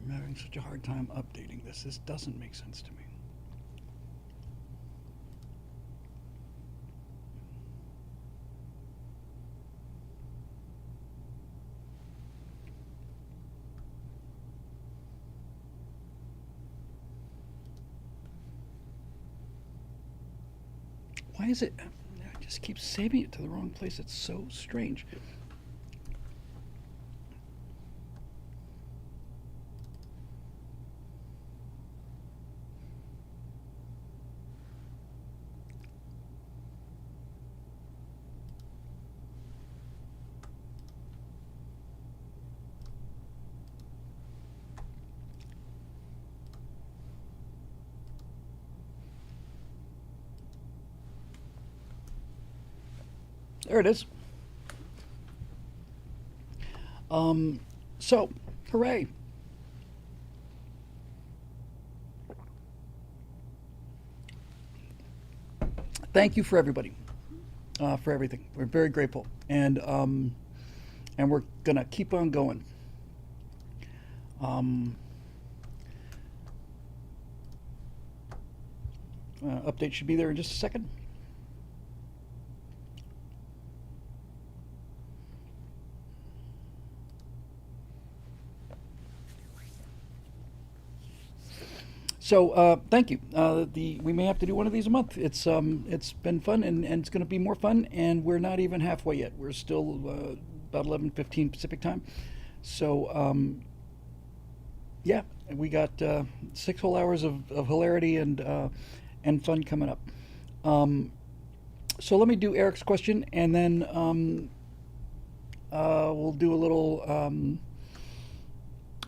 I'm having such a hard time updating this. This doesn't make sense to me. Why is it? I just keep saving it to the wrong place. It's so strange. There it is. So, hooray. Thank you for everybody, for everything. We're very grateful, and we're gonna keep on going. Update should be there in just a second. So thank you. We may have to do one of these a month. It's been fun, and it's going to be more fun. And we're not even halfway yet. We're still about 11:15 Pacific time. So yeah, we got 6 whole hours of hilarity and fun coming up. So let me do Eric's question, and then we'll do a little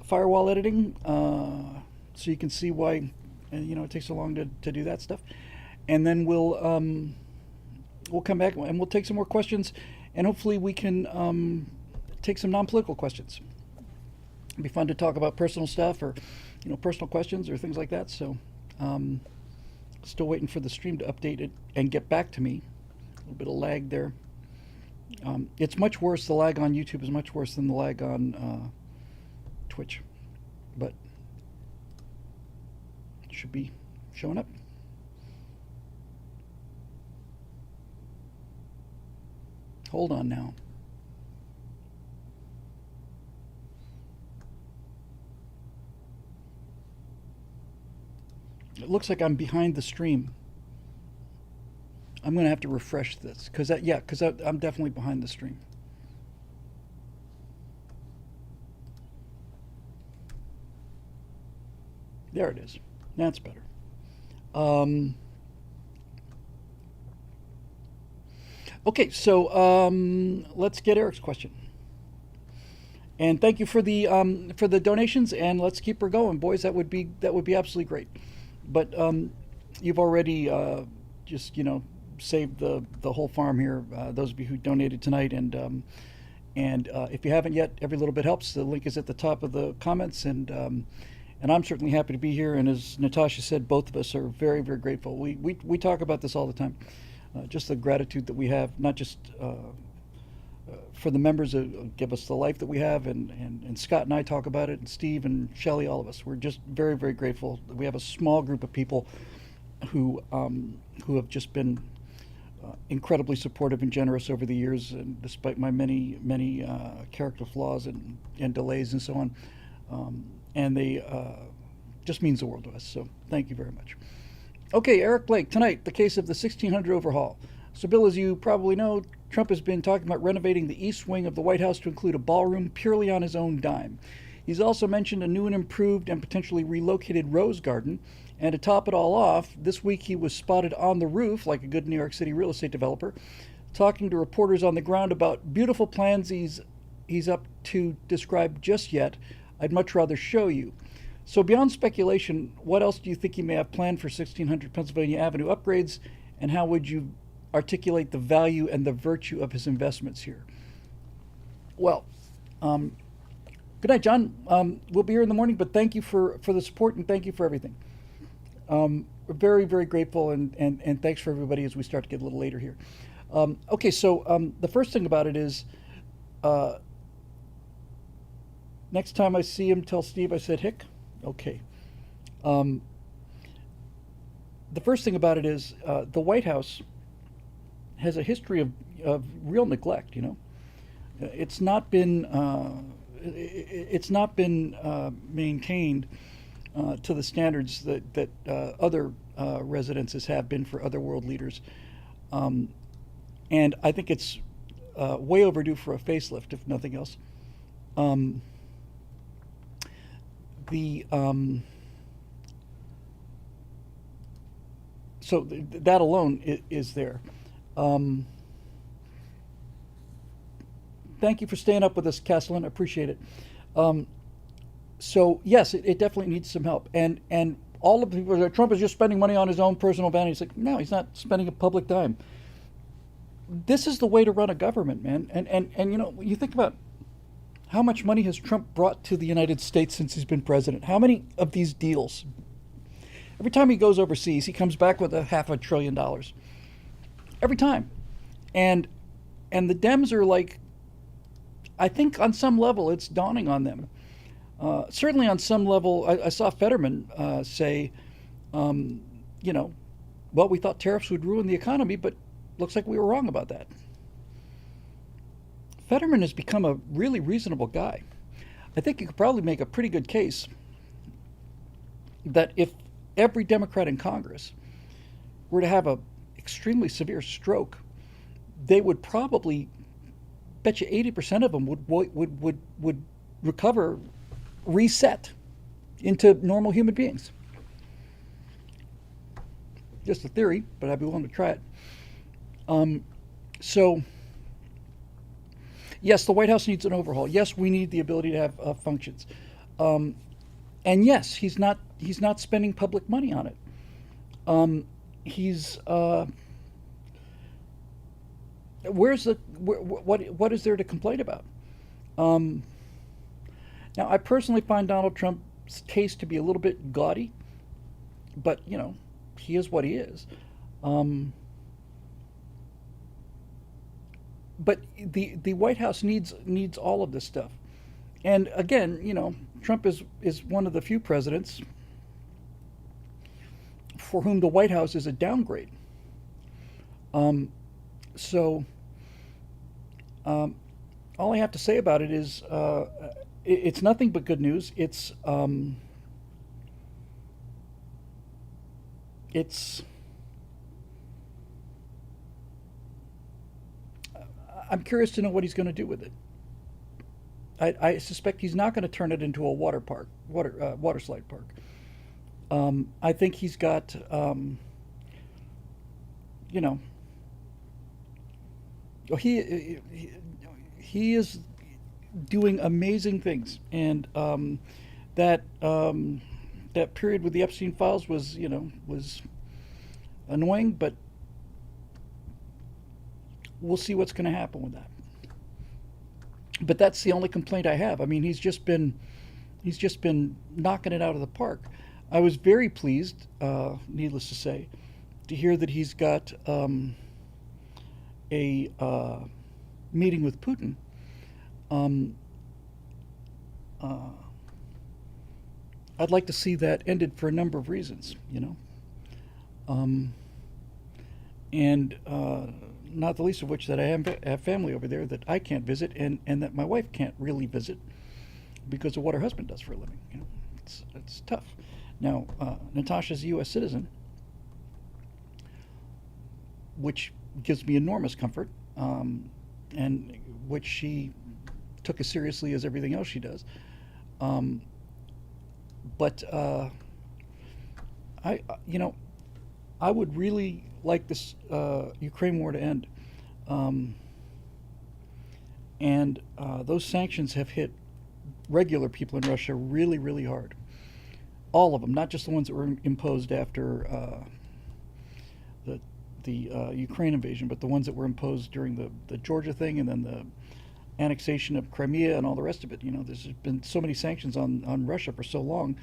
firewall editing. So you can see why, it takes so long to do that stuff, and then we'll come back and we'll take some more questions, and hopefully we can take some non-political questions. It'd be fun to talk about personal stuff or personal questions or things like that. So still waiting for the stream to update it and get back to me. A little bit of lag there. It's much worse. The lag on YouTube is much worse than the lag on Twitch, but should be showing up. Hold on now. It looks like I'm behind the stream. I'm going to have to refresh this because I'm definitely behind the stream. There it is. That's better. Okay, so let's get Eric's question. And thank you for the donations, and let's keep her going, boys. That would be absolutely great. But you've already just saved the whole farm here. Those of you who donated tonight, and if you haven't yet, every little bit helps. The link is at the top of the comments, and I'm certainly happy to be here. And as Natasha said, both of us are very, very grateful. We talk about this all the time. Just the gratitude that we have, not just for the members who give us the life that we have, and Scott and I talk about it, and Steve and Shelley, all of us. We're just very, very grateful that we have a small group of people who have just been incredibly supportive and generous over the years, and despite my many character flaws and delays and so on. And they just means the world to us. So thank you very much. Okay, Eric Blake, tonight, the case of the 1600 overhaul. So Bill, as you probably know, Trump has been talking about renovating the east wing of the White House to include a ballroom purely on his own dime. He's also mentioned a new and improved and potentially relocated Rose Garden. And to top it all off, this week he was spotted on the roof, like a good New York City real estate developer, talking to reporters on the ground about beautiful plans he's up to describe just yet. I'd much rather show you. So beyond speculation, what else do you think he may have planned for 1600 Pennsylvania Avenue upgrades, and how would you articulate the value and the virtue of his investments here? Well, good night, John. We'll be here in the morning, but thank you for the support, and thank you for everything. We're very, very grateful, and thanks for everybody as we start to get a little later here. Okay, so the first thing about it is Next time I see him, tell Steve I said hick. Okay. The first thing about it is the White House has a history of real neglect. It's not been maintained to the standards that other residences have been for other world leaders, and I think it's way overdue for a facelift, if nothing else. That alone is there. Thank you for staying up with us, Castellan. I appreciate it. So yes, it definitely needs some help. And all of the people that Trump is just spending money on his own personal vanity. It's like, no, he's not spending a public dime. This is the way to run a government, man. And you think about how much money has Trump brought to the United States since he's been president? How many of these deals? Every time he goes overseas, he comes back with $500 billion. Every time. And the Dems are like, I think on some level it's dawning on them. Certainly on some level, I saw Fetterman say, well, we thought tariffs would ruin the economy, but looks like we were wrong about that. Fetterman has become a really reasonable guy. I think you could probably make a pretty good case that if every Democrat in Congress were to have an extremely severe stroke, they would probably, bet you 80% of them would recover, reset into normal human beings. Just a theory, but I'd be willing to try it. So, yes, the White House needs an overhaul. Yes, we need the ability to have functions. And yes, he's not spending public money on it. What is there to complain about? Now, I personally find Donald Trump's case to be a little bit gaudy, but he is what he is. But the White House needs all of this stuff. And again, Trump is one of the few presidents for whom the White House is a downgrade. So all I have to say about it is it's nothing but good news. I'm curious to know what he's going to do with it. I suspect he's not going to turn it into a water slide park. I think he's got, he is doing amazing things, and that period with the Epstein files was annoying, but we'll see what's going to happen with that. But that's the only complaint I have. I mean, he's just been knocking it out of the park. I was very pleased, needless to say, to hear that he's got a meeting with Putin. I'd like to see that ended for a number of reasons, and not the least of which that I have family over there that I can't visit, and that my wife can't really visit because of what her husband does for a living. It's tough. Now, Natasha's a U.S. citizen, which gives me enormous comfort, and which she took as seriously as everything else she does. But I would really like this Ukraine war to end. And those sanctions have hit regular people in Russia really, really hard. All of them, not just the ones that were imposed after the Ukraine invasion, but the ones that were imposed during the Georgia thing, and then the annexation of Crimea and all the rest of it. There's been so many sanctions on Russia for so long.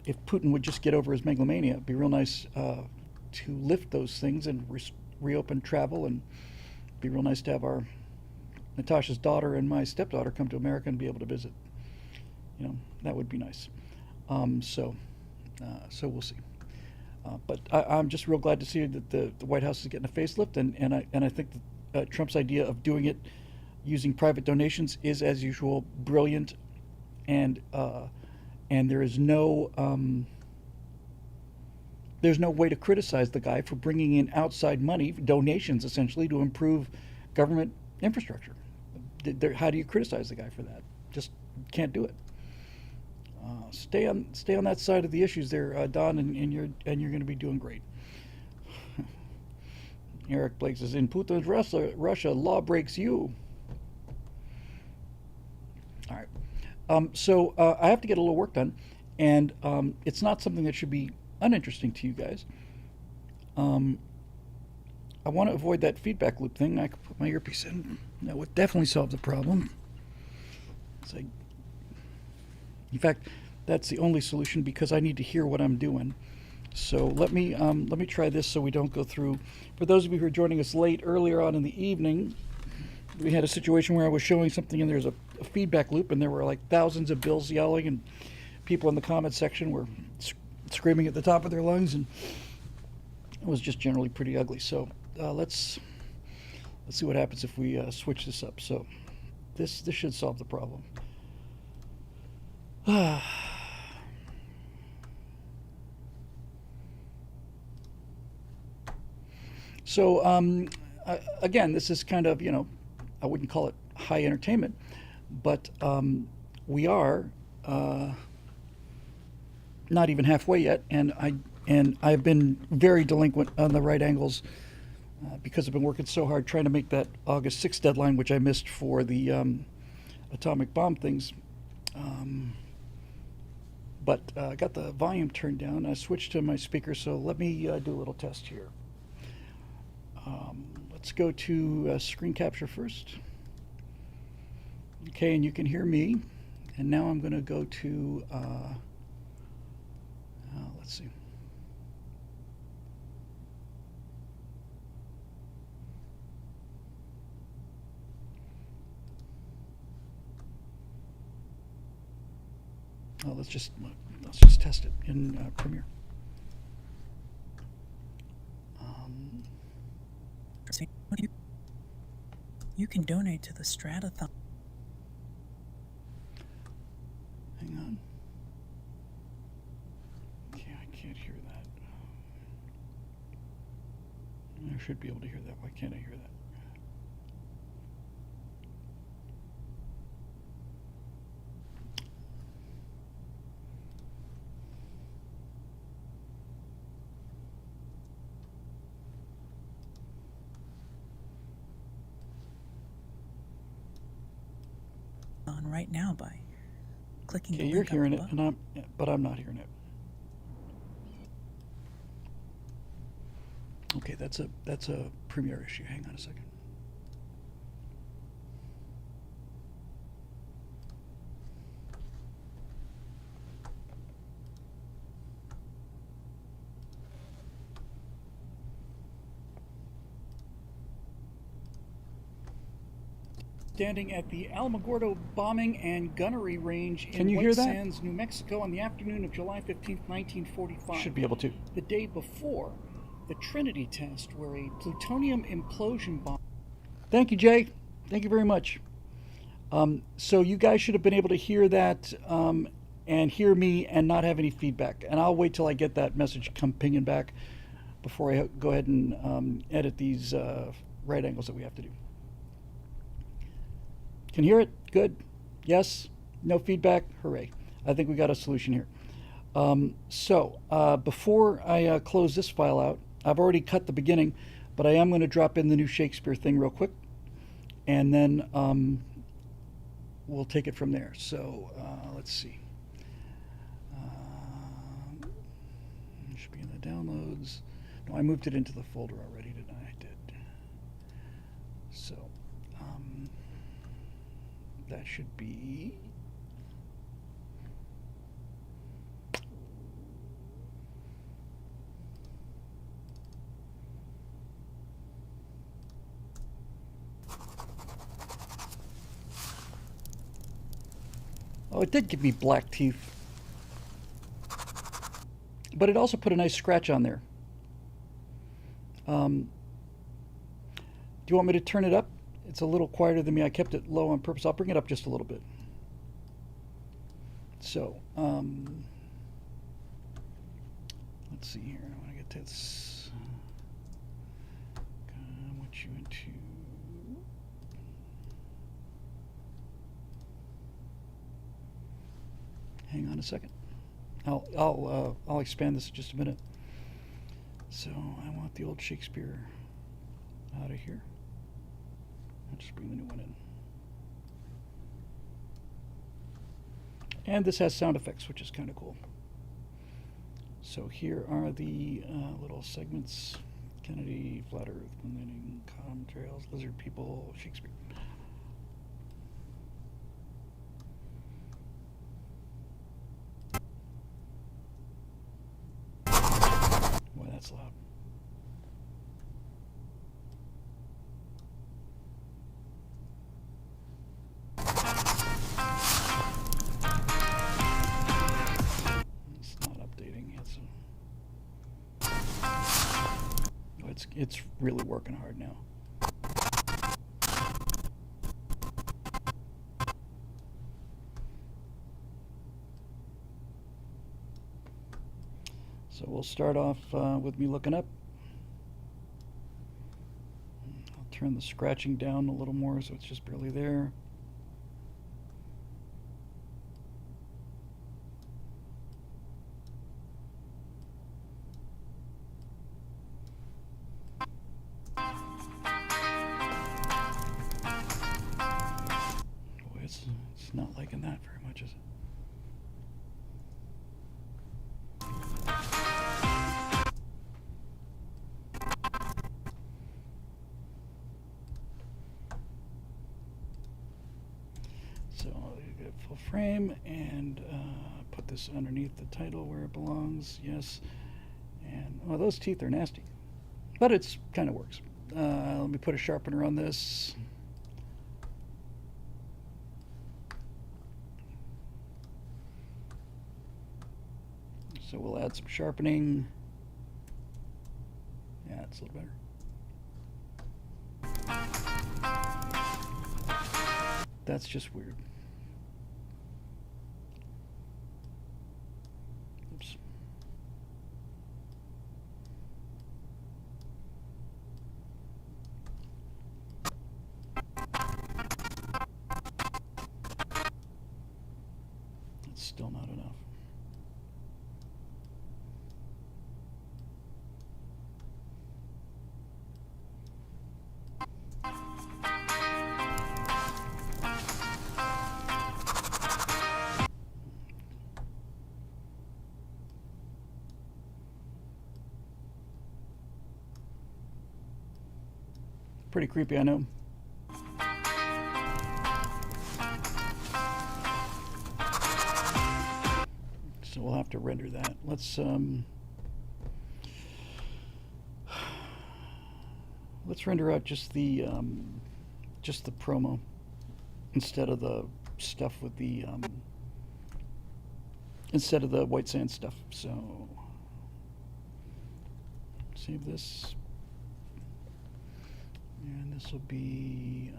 If Putin would just get over his megalomania, it'd be real nice to lift those things and reopen travel, and it'd be real nice to have Natasha's daughter and my stepdaughter come to America and be able to visit. that would be nice. So we'll see. But I'm just real glad to see that the White House is getting a facelift, and I think that Trump's idea of doing it using private donations is, as usual, brilliant, and there is there's no way to criticize the guy for bringing in outside money, donations essentially, to improve government infrastructure. How do you criticize the guy for that? Just can't do it. Stay on that side of the issues there, Don, and you're going to be doing great. Eric Blake says, in Putin's Russia, law breaks you. All right. So I have to get a little work done, and it's not something that should be uninteresting to you guys. I want to avoid that feedback loop thing. I could put my earpiece in. That would definitely solve the problem. In fact, that's the only solution, because I need to hear what I'm doing. So let me try this so we don't go through. For those of you who are joining us late, earlier on in the evening, we had a situation where I was showing something and there's a feedback loop, and there were like thousands of Bills yelling, and people in the comment section were screaming at the top of their lungs, and it was just generally pretty ugly. So let's see what happens if we switch this up. So this should solve the problem. So again, this is kind of, I wouldn't call it high entertainment, but we are not even halfway yet, and I've been very delinquent on the right angles because I've been working so hard trying to make that August 6th deadline, which I missed for the atomic bomb things. But I got the volume turned down. I switched to my speaker, so let me do a little test here. Let's go to screen capture first. Okay, and you can hear me. And now I'm going to go to, let's see. Oh, let's just test it in Premiere. You can donate to the Stratothon. Hang on. Okay, I can't hear that. I should be able to hear that. Why can't I hear that? On right now by clicking the Okay, link you're hearing up it, above. but I'm not hearing it. Okay, that's a Premiere issue. Hang on a second. Standing at the Alamogordo Bombing and Gunnery Range in White Sands, New Mexico, on the afternoon of July 15th, 1945. Should be able to. The day before the Trinity test, where a plutonium implosion bomb. Thank you, Jay. Thank you very much. So you guys should have been able to hear that and hear me and not have any feedback. And I'll wait till I get that message come pinging back before I go ahead and edit these right angles that we have to do. Can you hear it? Good. Yes. No feedback. Hooray. I think we got a solution here. Before I close this file out, I've already cut the beginning, but I am going to drop in the new Shakespeare thing real quick, and then we'll take it from there. So let's see. It should be in the downloads. No, I moved it into the folder already, didn't I? I did. So that should be. Oh, it did give me black teeth. But it also put a nice scratch on there. Do you want me to turn it up? It's a little quieter than me. I kept it low on purpose. I'll bring it up just a little bit. So, let's see here. I want to get this. I want you into. Hang on a second. I'll expand this in just a minute. So I want the old Shakespeare out of here. I'll just bring the new one in. And this has sound effects, which is kind of cool. So here are the little segments: Kennedy, Flat Earth, Moon, Contrails, Lizard People, Shakespeare. Boy, that's loud. It's not updating. It's really working hard now. So we'll start off with me looking up. I'll turn the scratching down a little more so it's just barely there. Boy, it's not liking that very much, is it? So I'll get full frame and put this underneath the title where it belongs. Yes. And well, those teeth are nasty, but it's kind of works. Let me put a sharpener on this. So we'll add some sharpening. Yeah, it's a little better. That's just weird. Oops. It's still not enough. Pretty creepy, I know. So we'll have to render that. Let's render out just the promo instead of the stuff with the instead of the white sand stuff. So save this. And this will be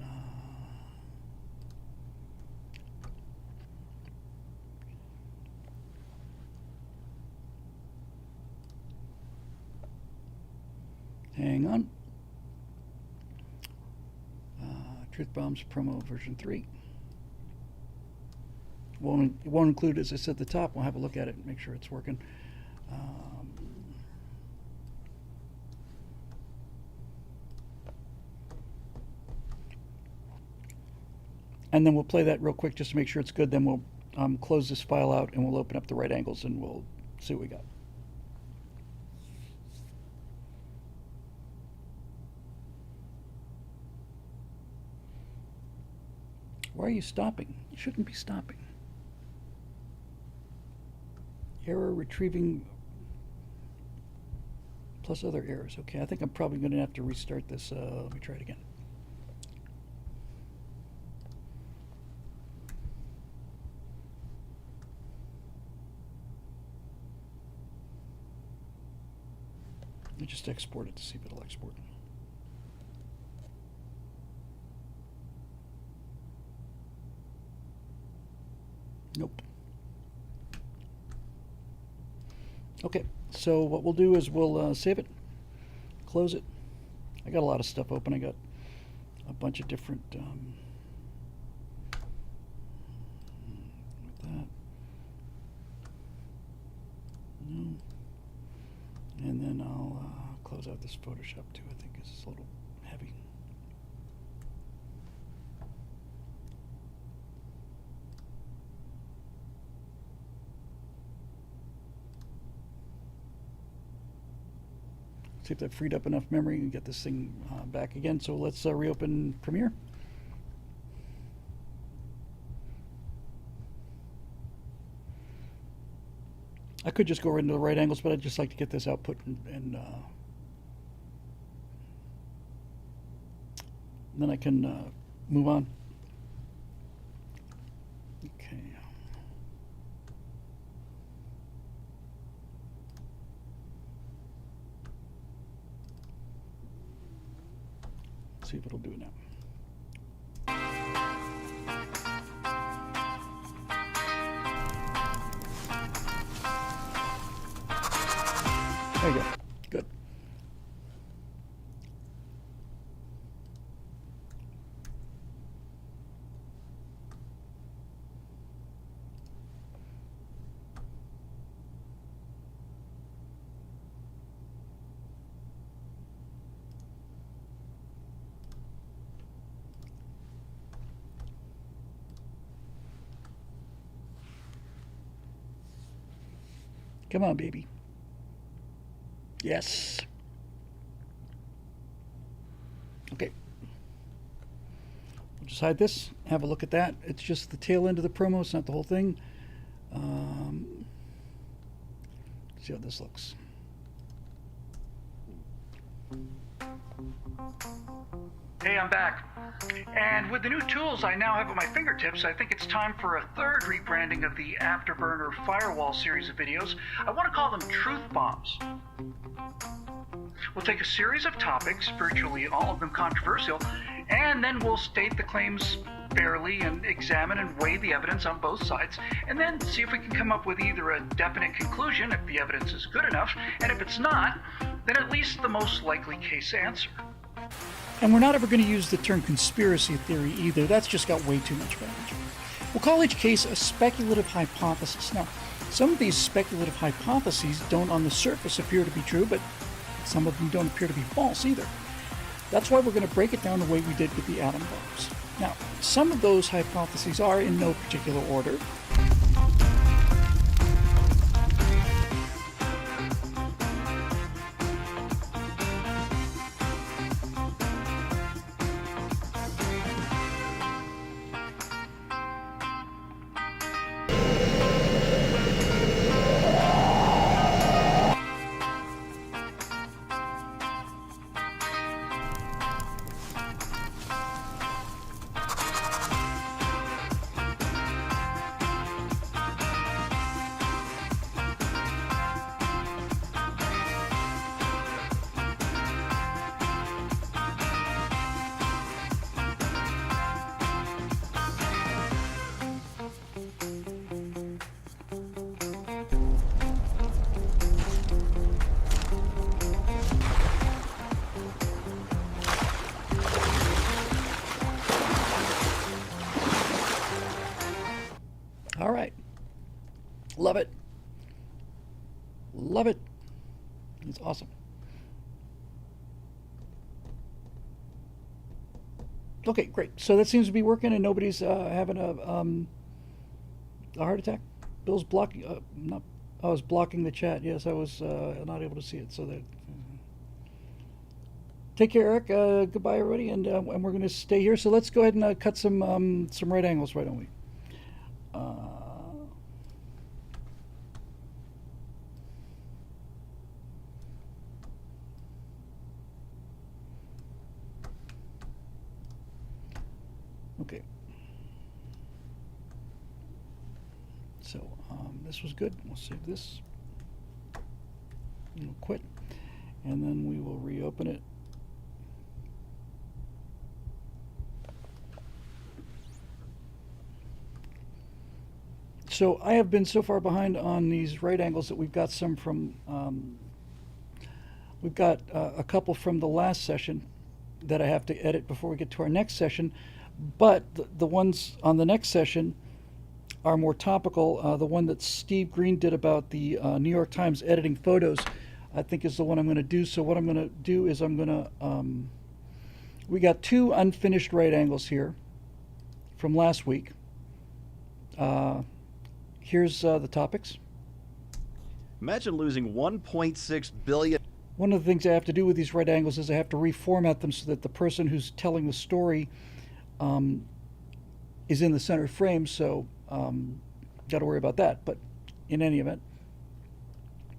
hang on. Truth Bombs promo version 3. It won't include, as I said at the top. We'll have a look at it and make sure it's working. And then we'll play that real quick just to make sure it's good. Then we'll close this file out and we'll open up the right angles and we'll see what we got. Why are you stopping? You shouldn't be stopping. Error retrieving plus other errors. Okay, I think I'm probably going to have to restart this. Let me try it again. I just export it to see if it'll export. Nope. Okay, so what we'll do is we'll save it, close it. I got a lot of stuff open. I got a bunch of different with that. No. And then I'll close out this Photoshop too. I think it's a little heavy. See if that freed up enough memory and get this thing back again. So let's reopen Premiere. I could just go right into the right angles, but I'd just like to get this output and then I can move on. Okay. See if it'll do it now. There you go. Good. Come on, baby. Yes. Okay. We'll just hide this. Have a look at that. It's just the tail end of the promo. It's not the whole thing. See how this looks. Hey, I'm back. And with the new tools I now have at my fingertips, I think it's time for a third rebranding of the Afterburner Firewall series of videos. I want to call them Truth Bombs. We'll take a series of topics, virtually all of them controversial, and then we'll state the claims fairly and examine and weigh the evidence on both sides, and then see if we can come up with either a definite conclusion if the evidence is good enough, and if it's not, then at least the most likely case answer. And we're not ever going to use the term conspiracy theory either. That's just got way too much baggage. We'll call each case a speculative hypothesis. Now, some of these speculative hypotheses don't on the surface appear to be true, but some of them don't appear to be false either. That's why we're going to break it down the way we did with the atom bombs. Now, some of those hypotheses are in no particular order. All right. Love it. Love it. It's awesome. Okay, great. So that seems to be working, and nobody's having a heart attack. Bill's blocking. Not. I was blocking the chat. Yes, I was not able to see it. So that. Take care, Eric. Goodbye, everybody, and we're going to stay here. So let's go ahead and cut some right angles, why don't we? Okay. So this was good. We'll save this. We'll quit. And then we will reopen it. So I have been so far behind on these right angles that we've got some from, we've got a couple from the last session that I have to edit before we get to our next session. But the ones on the next session are more topical. The one that Steve Green did about the New York Times editing photos, I think is the one I'm going to do. So what I'm going to do is I'm going to, we got 2 unfinished right angles here from last week. Here's the topics. Imagine losing 1.6 billion. One of the things I have to do with these right angles is I have to reformat them so that the person who's telling the story is in the center frame. So got to worry about that. But in any event,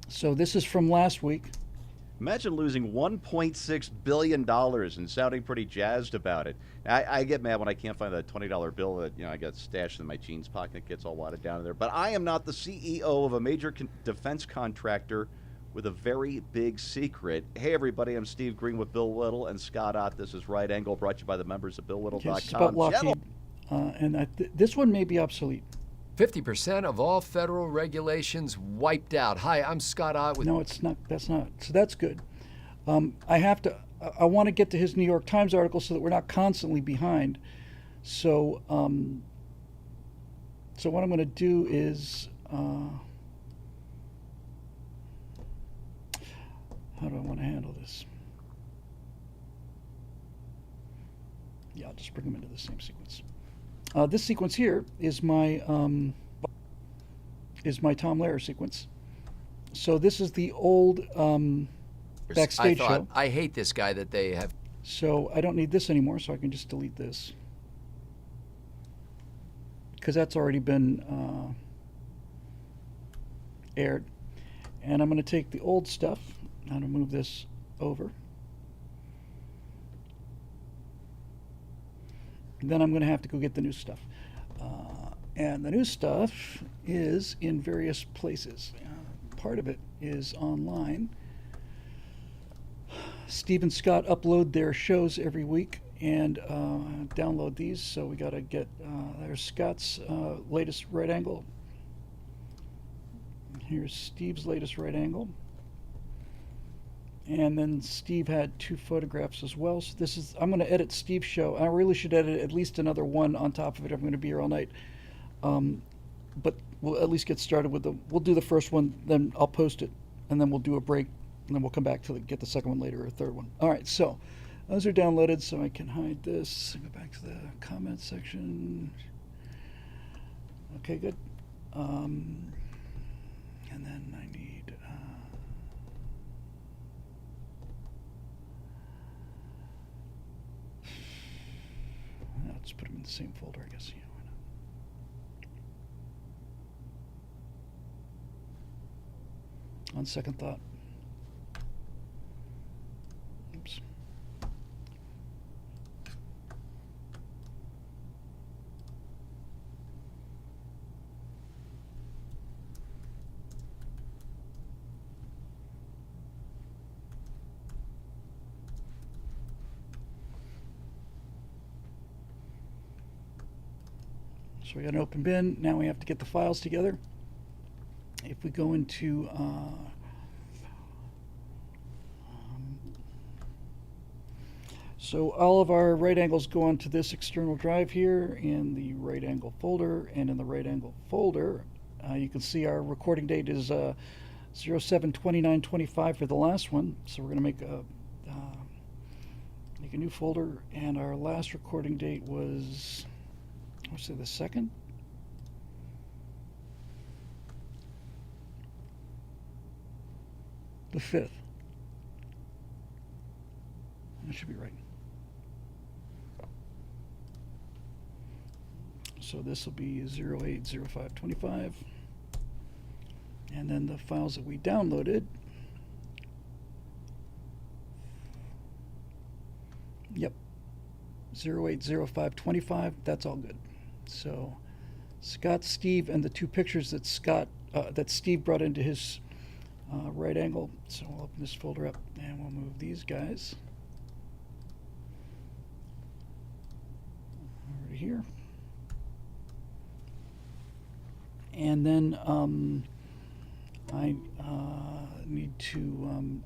so this is from last week. Imagine losing $1.6 billion and sounding pretty jazzed about it. I get mad when I can't find that $20 bill that I got stashed in my jeans pocket. It gets all wadded down in there. But I am not the CEO of a major defense contractor with a very big secret. Hey, everybody, I'm Steve Green with Bill Whittle and Scott Ott. This is Right Angle, brought to you by the members of BillWhittle.com. It's about Lockheed. And this one may be obsolete. 50% of all federal regulations wiped out. Hi, I'm Scott Ott with... No, it's not. That's not. So that's good. I want to get to his New York Times article so that we're not constantly behind. So, so what I'm going to do is, how do I want to handle this? Yeah, I'll just bring them into the same sequence. This sequence here is my Tom Lehrer sequence. So this is the old backstage show. I hate this guy that they have. So I don't need this anymore, so I can just delete this. Because that's already been aired. And I'm going to take the old stuff. I'm going to move this over. Then I'm going to have to go get the new stuff. And the new stuff is in various places. Part of it is online. Steve and Scott upload their shows every week and download these. So we got to get, there's Scott's latest right angle. Here's Steve's latest right angle. And then Steve had 2 photographs as well. So this is, I'm going to edit Steve's show. I really should edit at least another one on top of it. I'm going to be here all night. But we'll at least get started with we'll do the first one, then I'll post it, and then we'll do a break, and then we'll come back to get the second one later or third one. All right, so those are downloaded, so I can hide this. Go back to the comment section. Okay, good. And then I need... let's put them in the same folder, I guess. Yeah, why not? On second thought. Oops. So we got an open bin. Now we have to get the files together. If we go into so all of our right angles go onto this external drive here in the right angle folder, and in the right angle folder you can see our recording date is 07/29/25 for the last one. So we're going to make a new folder, and our last recording date was, let's say, the 2nd. The 5th. That should be right. So this will be 08/05/25. And then the files that we downloaded. Yep. 08/05/25. That's all good. So Scott, Steve, and the 2 pictures that that Steve brought into his right angle. So we'll open this folder up and we'll move these guys over to here. And then I need to,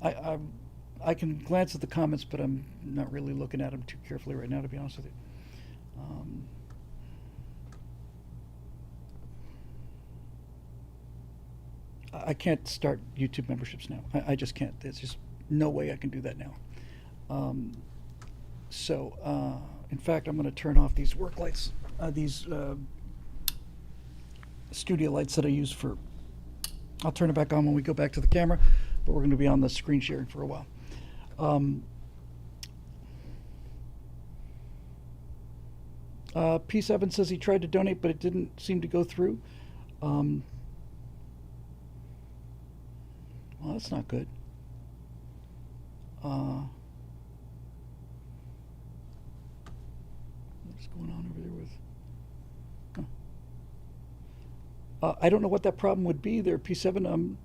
I can glance at the comments, but I'm not really looking at them too carefully right now, to be honest with you. I can't start YouTube memberships now. I just can't. There's just no way I can do that now. In fact, I'm going to turn off these work lights, these studio lights that I use for. I'll turn it back on when we go back to the camera, but we're going to be on the screen sharing for a while. P7 says he tried to donate, but it didn't seem to go through. Well, that's not good. What's going on over there with... I don't know what that problem would be there, P7.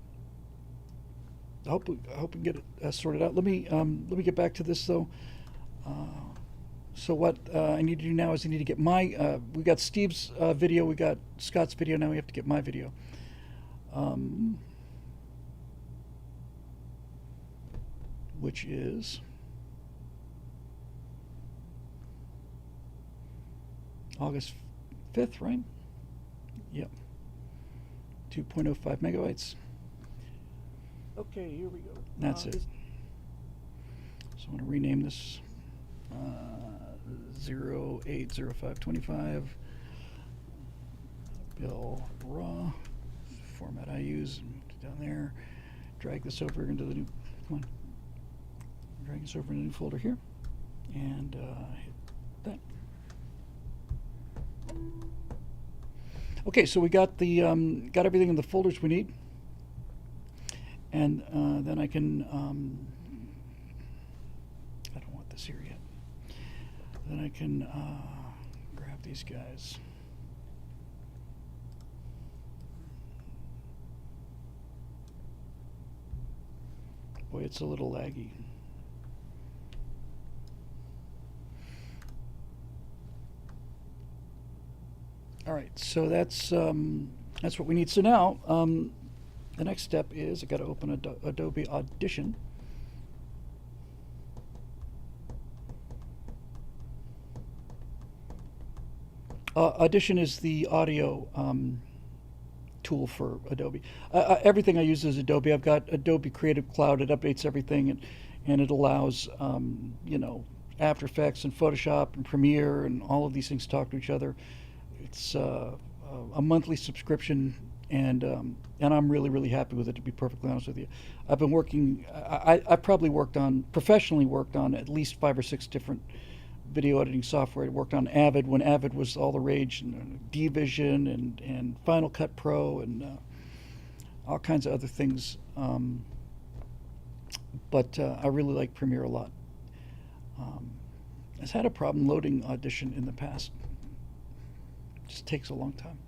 I hope we can get it sorted out. Let me get back to this, though. So what I need to do now is I need to get my... we got Steve's video, we got Scott's video, now we have to get my video. Which is August 5th, right? Yep. 2.05 megabytes. Okay, here we go. That's it. So I'm going to rename this 080525 Bill Raw. Format I use. Down there. Drag this over into the new... Come on. Drag this over in a new folder here, and hit that. Okay, so we got the got everything in the folders we need, and then I can. I don't want this here yet. Then I can grab these guys. Boy, it's a little laggy. All right, so that's what we need. So now the next step is I got to open Adobe Audition. Audition is the audio tool for Adobe. Everything I use is Adobe. I've got Adobe Creative Cloud. It updates everything, and it allows you know, After Effects and Photoshop and Premiere and all of these things talk to each other. It's a monthly subscription, and I'm really happy with it, to be perfectly honest with you. I've been working. I probably professionally worked on at least 5 or 6 different video editing software. I worked on Avid when Avid was all the rage, and DVision and Final Cut Pro and all kinds of other things. But I really like Premiere a lot. I've had a problem loading Audition in the past. It just takes a long time.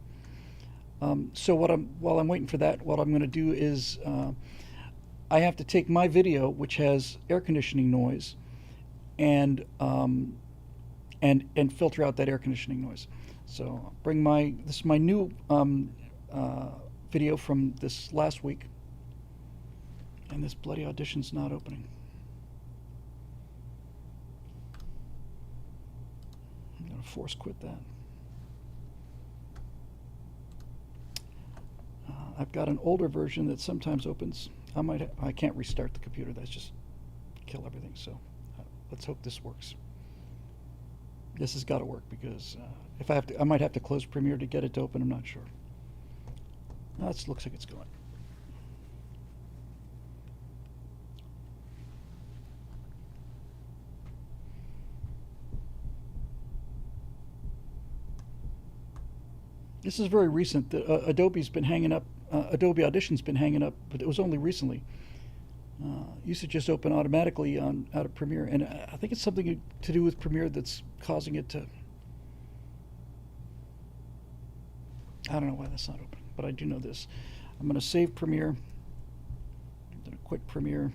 So while I'm waiting for that, what I'm going to do is I have to take my video, which has air conditioning noise, and filter out that air conditioning noise. So I'll bring this is my new video from this last week, and this bloody Audition's not opening. I'm going to force quit that. I've got an older version that sometimes opens. I can't restart the computer. That's just kill everything. So let's hope this works. This has got to work, because if I might have to close Premiere to get it to open. I'm not sure. No, it looks like it's going. This is very recent. Adobe's been hanging up. Adobe Audition's been hanging up, but it was only recently. It used to just open automatically out of Premiere, and I think it's something to do with Premiere that's causing it to. I don't know why that's not open, but I do know this. I'm going to save Premiere. quit Premiere.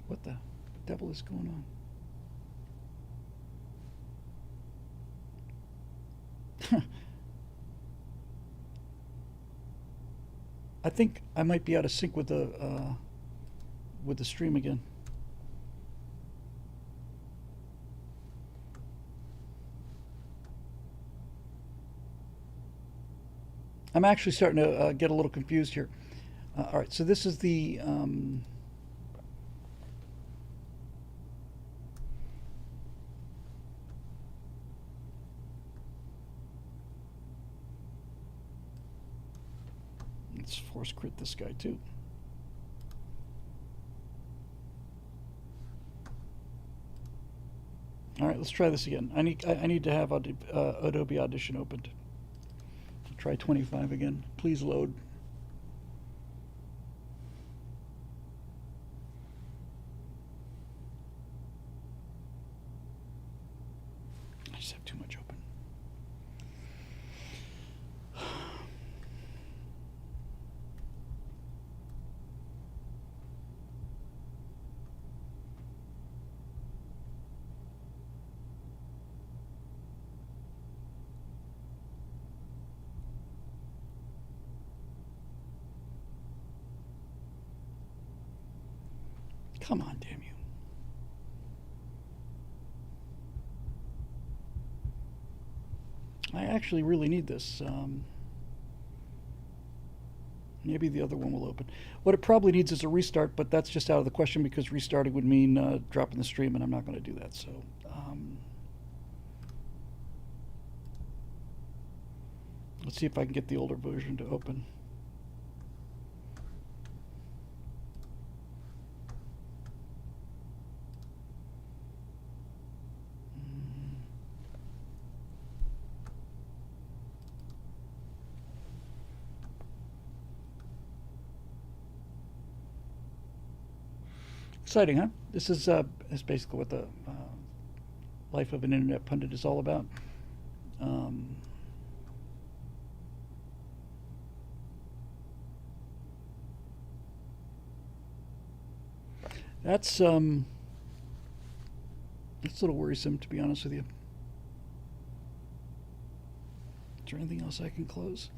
What the devil is going on? I think I might be out of sync with the stream again. I'm actually starting to get a little confused here. All right, so this is the let's force crit this guy too. All right, let's try this again. I need to have Adobe Audition opened. Try 25 again. Please load. I just have too much open. Come on, damn you. I actually really need this. Maybe the other one will open. What it probably needs is a restart, but that's just out of the question because restarting would mean dropping the stream, and I'm not going to do that. So, let's see if I can get the older version to open. Exciting, huh? This is basically what the life of an internet pundit is all about. That's a little worrisome, to be honest with you. Is there anything else I can close?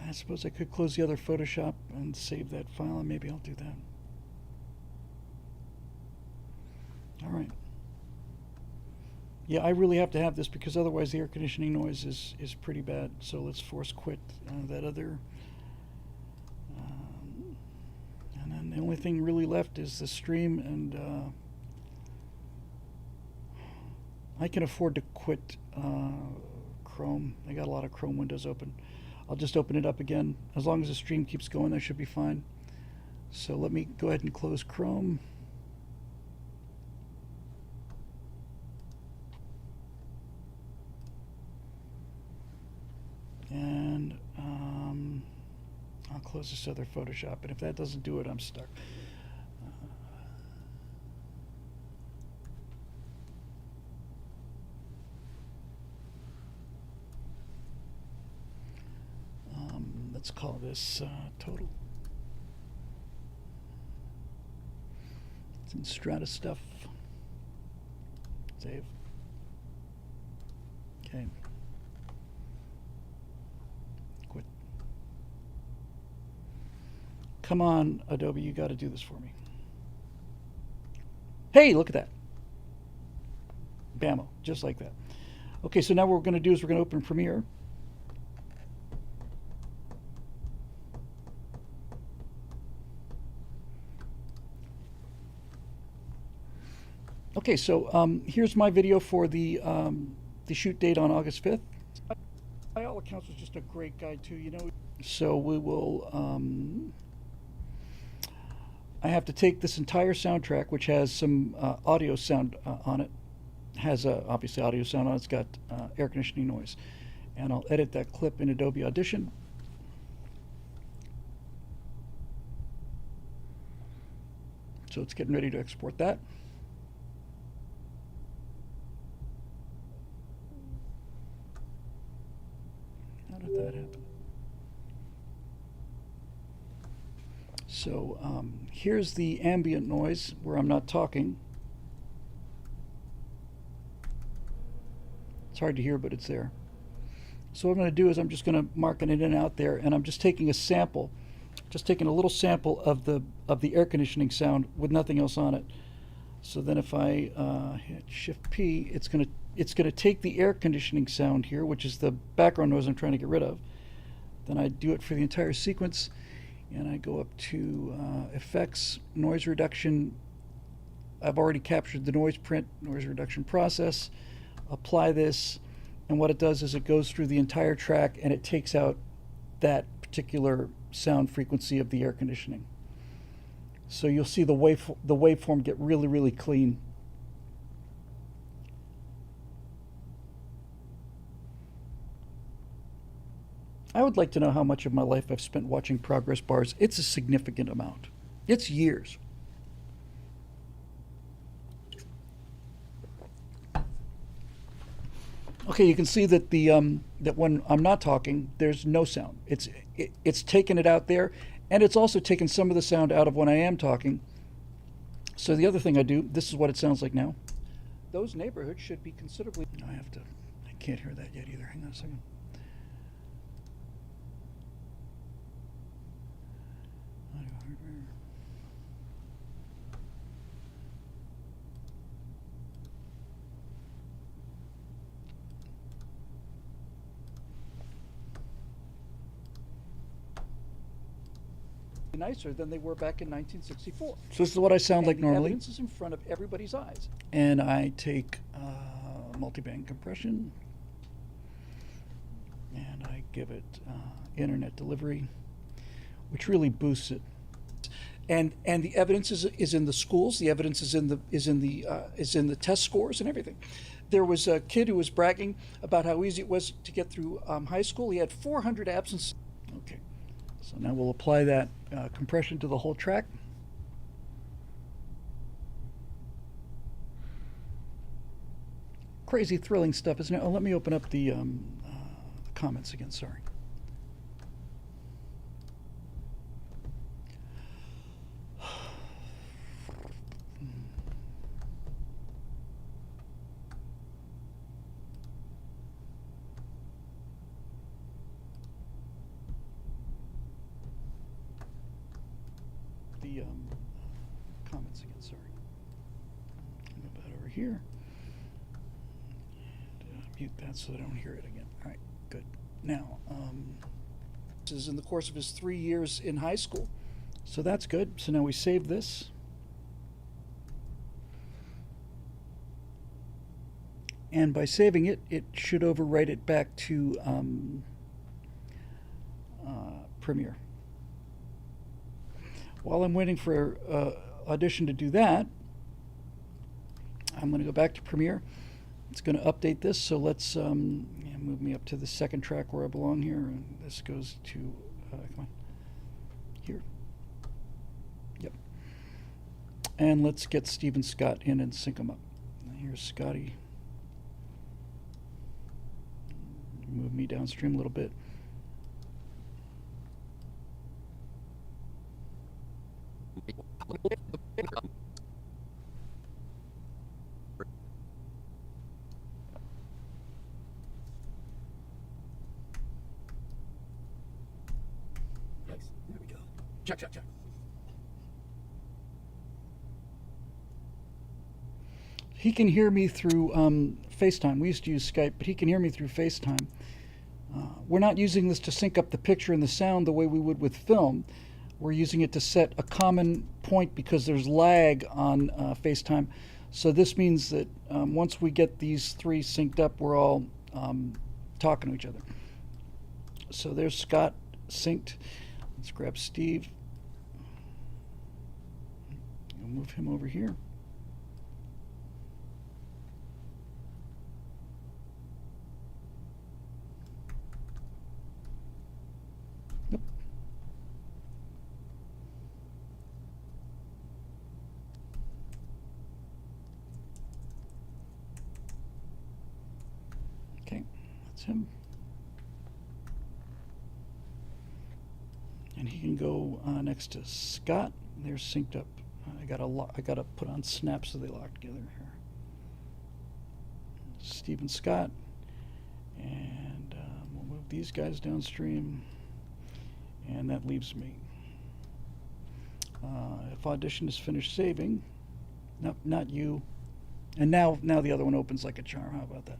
I suppose I could close the other Photoshop and save that file, and maybe I'll do that. All right. Yeah, I really have to have this because otherwise the air conditioning noise is pretty bad. So let's force quit that other. And then the only thing really left is the stream, and I can afford to quit Chrome. I got a lot of Chrome windows open. I'll just open it up again. As long as the stream keeps going, that should be fine. So let me go ahead and close Chrome. And I'll close this other Photoshop. And if that doesn't do it, I'm stuck. Let's call this total. It's in Strata stuff. Save. Okay. Quit. Come on, Adobe, you got to do this for me. Hey, look at that. Bammo, just like that. Okay, so now what we're going to do is we're going to open Premiere. Okay, so here's my video for the shoot date on August 5th. By all accounts, was just a great guy too, you know. So we will. I have to take this entire soundtrack, which has some audio sound on it. Has obviously audio sound on it. It's got air conditioning noise, and I'll edit that clip in Adobe Audition. So it's getting ready to export that. How did that happen? So here's the ambient noise where I'm not talking. It's hard to hear, but it's there. So what I'm going to do is I'm just going to mark it in and out there, and I'm just taking a sample, just taking a little sample of the air conditioning sound with nothing else on it. So then if I hit Shift P, it's going to take the air conditioning sound here, which is the background noise I'm trying to get rid of. Then I do it for the entire sequence, and I go up to Effects, Noise Reduction. I've already captured the noise print, noise reduction process. Apply this, and what it does is it goes through the entire track and it takes out that particular sound frequency of the air conditioning. So you'll see the waveform get really, really clean. I would like to know how much of my life I've spent watching progress bars. It's a significant amount. It's years. Okay, you can see that that when I'm not talking, there's no sound. It's taken it out there, and it's also taken some of the sound out of when I am talking. So the other thing I do, this is what it sounds like now. Those neighborhoods should be considerably. I can't hear that yet either. Hang on a second. Nicer than they were back in 1964. So this is what I sound like normally. The evidence is in front of everybody's eyes. And I take multiband compression, and I give it internet delivery, which really boosts it. And the evidence is in the schools. The evidence is in the test scores and everything. There was a kid who was bragging about how easy it was to get through high school. He had 400 absences. Okay. So now we'll apply that compression to the whole track. Crazy thrilling stuff, isn't it? Oh, let me open up the comments again, sorry. The comments again, sorry. Move that over here. And, mute that so I don't hear it again. All right, good. Now, this is in the course of his 3 years in high school, so that's good. So now we save this. And by saving it, it should overwrite it back to Premiere. While I'm waiting for Audition to do that, I'm going to go back to Premiere. It's going to update this, so let's move me up to the second track where I belong here. And this goes to, come on, here. Yep. And let's get Steve and Scott in and sync them up. Here's Scotty. Move me downstream a little bit. Nice. There we go. Check, check, check. He can hear me through FaceTime. We used to use Skype, but he can hear me through FaceTime. We're not using this to sync up the picture and the sound the way we would with film. We're using it to set a common point because there's lag on FaceTime. So this means that once we get these three synced up, we're all talking to each other. So there's Scott synced. Let's grab Steve. We'll move him over here. That's him. And he can go next to Scott. They're synced up. I gotta put on snaps so they lock together here. Steve and Scott, and we'll move these guys downstream, and that leaves me. If Audition is finished saving, no, not you, and now the other one opens like a charm. How about that?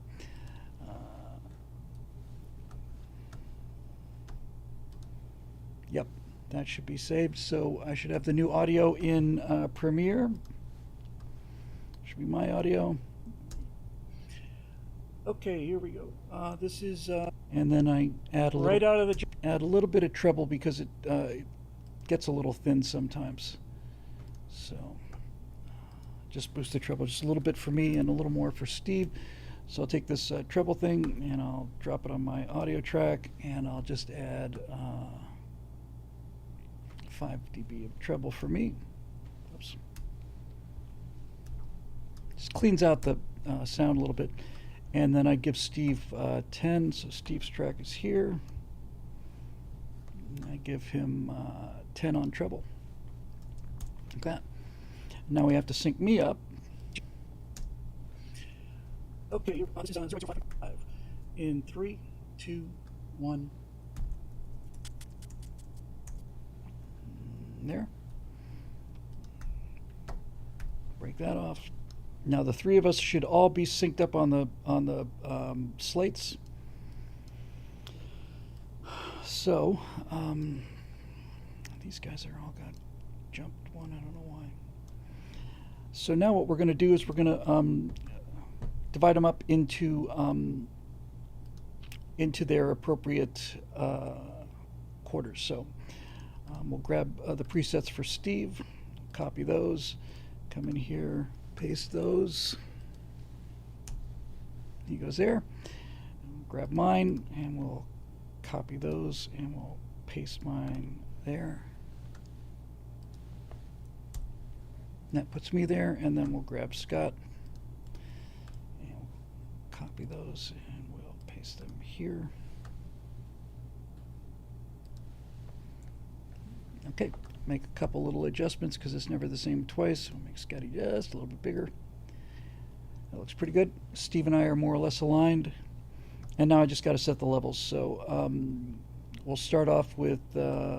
Yep, that should be saved. So I should have the new audio in Premiere. Should be my audio. Okay, here we go. This is, and then I add a little, Right out of the add a little bit of treble because it gets a little thin sometimes. So just boost the treble just a little bit for me and a little more for Steve. So I'll take this treble thing and I'll drop it on my audio track, and I'll just add 5 dB of treble for me. Oops. Just cleans out the sound a little bit. And then I give Steve 10, so Steve's track is here. And I give him 10 on treble. Like that. Now we have to sync me up. Okay, you're on 0.5. In 3, 2, 1. There. Break that off. Now the three of us should all be synced up on the slates. So these guys are all got jumped one. I don't know why. So now what we're going to do is we're going to divide them up into their appropriate quarters. So we'll grab the presets for Steve, copy those, come in here. Paste those. He goes there. Grab mine and we'll copy those and we'll paste mine there. And that puts me there, and then we'll grab Scott and we'll copy those and we'll paste them here. Okay. Make a couple little adjustments because it's never the same twice. We'll make Scotty just a little bit bigger. That looks pretty good. Steve and I are more or less aligned. And now I just got to set the levels. So we'll start off with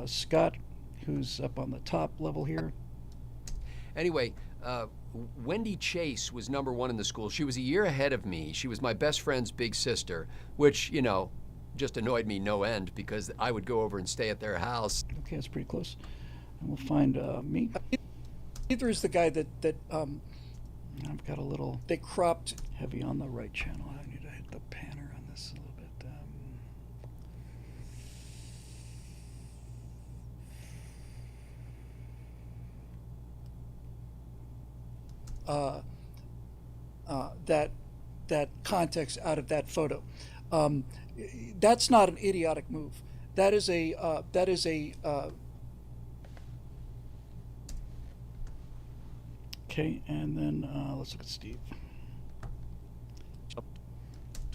Scott, who's up on the top level here. Anyway, Wendy Chase was #1 in the school. She was a year ahead of me. She was my best friend's big sister, which, you know, just annoyed me no end because I would go over and stay at their house. Okay, that's pretty close. And we'll find me. Either is the guy that I've got a little. They cropped heavy on the right channel. I need to hit the panner on this a little bit. That context out of that photo. That's not an idiotic move. That is a okay, and then let's look at Steve.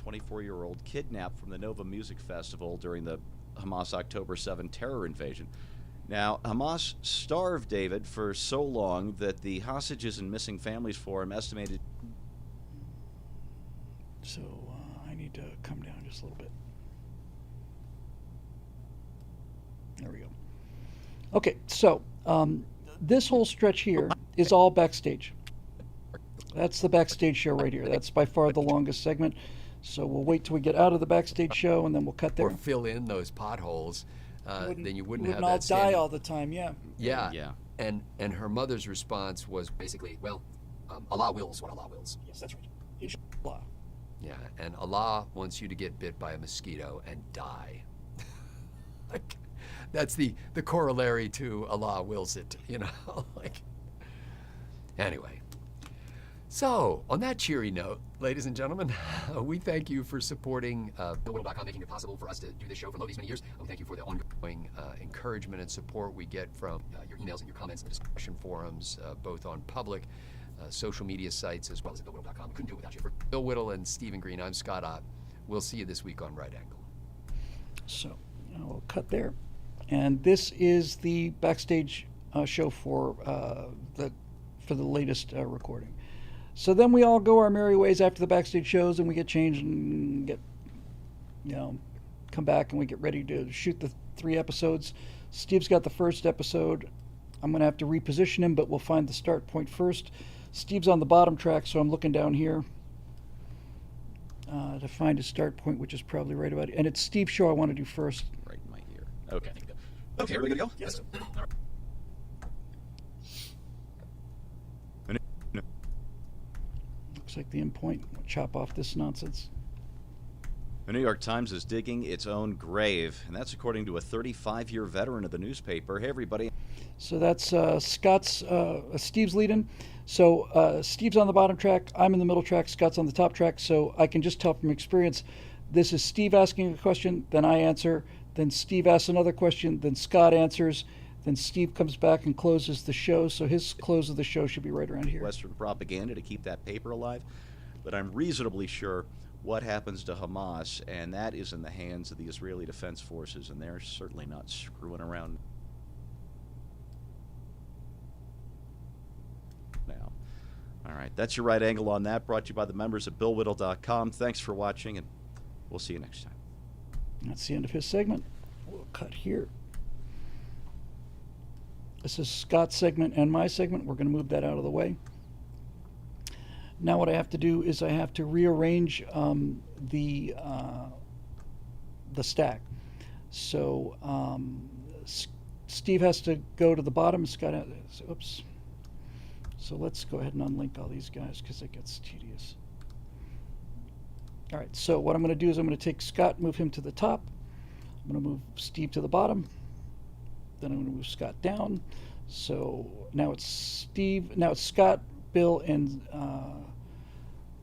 24-year-old kidnapped from the Nova Music Festival during the Hamas October 7 terror invasion. Now, Hamas starved David for so long that the Hostages and Missing Families Forum estimated. So I need to come down just a little bit. There we go. Okay, so this whole stretch here is all backstage. That's the backstage show right here. That's by far the longest segment. So we'll wait till we get out of the backstage show, and then we'll cut there. Or fill in those potholes. Then you wouldn't have all that standing. die all the time. Yeah. Yeah. And her mother's response was basically, well, Allah wills what Allah wills. Yes, that's right. Inshallah. Yeah, and Allah wants you to get bit by a mosquito and die. Like, that's the corollary to Allah wills it, you know? Like, anyway. So, on that cheery note, ladies and gentlemen, we thank you for supporting BillWhittle.com, making it possible for us to do this show for these many years. We thank you for the ongoing encouragement and support we get from your emails and your comments and discussion forums, both on public social media sites as well as at BillWhittle.com. We couldn't do it without you. For Bill Whittle and Stephen Green, I'm Scott Ott. We'll see you this week on Right Angle. So we'll cut there. And this is the backstage show for the latest recording. So then we all go our merry ways after the backstage shows, and we get changed and get, come back, and we get ready to shoot the 3 episodes. Steve's got the first episode. I'm going to have to reposition him, but we'll find the start point first. Steve's on the bottom track, so I'm looking down here to find his start point, which is probably right about it. And it's Steve's show I want to do first. Right in my ear. Okay. Okay, are we good to go? Yes. Looks like the end point. We'll chop off this nonsense. The New York Times is digging its own grave, and that's according to a 35-year veteran of the newspaper. Hey, everybody. So that's Scott's, Steve's lead-in. So Steve's on the bottom track, I'm in the middle track, Scott's on the top track, so I can just tell from experience, this is Steve asking a question, then I answer, then Steve asks another question, then Scott answers, then Steve comes back and closes the show, so his close of the show should be right around here. Western propaganda to keep that paper alive, but I'm reasonably sure what happens to Hamas, and that is in the hands of the Israeli Defense Forces, and they're certainly not screwing around now. All right, that's your right angle on that, brought to you by the members at BillWhittle.com. Thanks for watching, and we'll see you next time. That's the end of his segment. We'll cut here. This is Scott's segment and my segment. We're going to move that out of the way. Now what I have to do is I have to rearrange the stack. So Steve has to go to the bottom. Scott has, oops. So let's go ahead and unlink all these guys because it gets tedious. All right, so what I'm going to do is I'm going to take Scott, move him to the top. I'm going to move Steve to the bottom. Then I'm going to move Scott down. So now it's Steve. Now it's Scott, Bill, and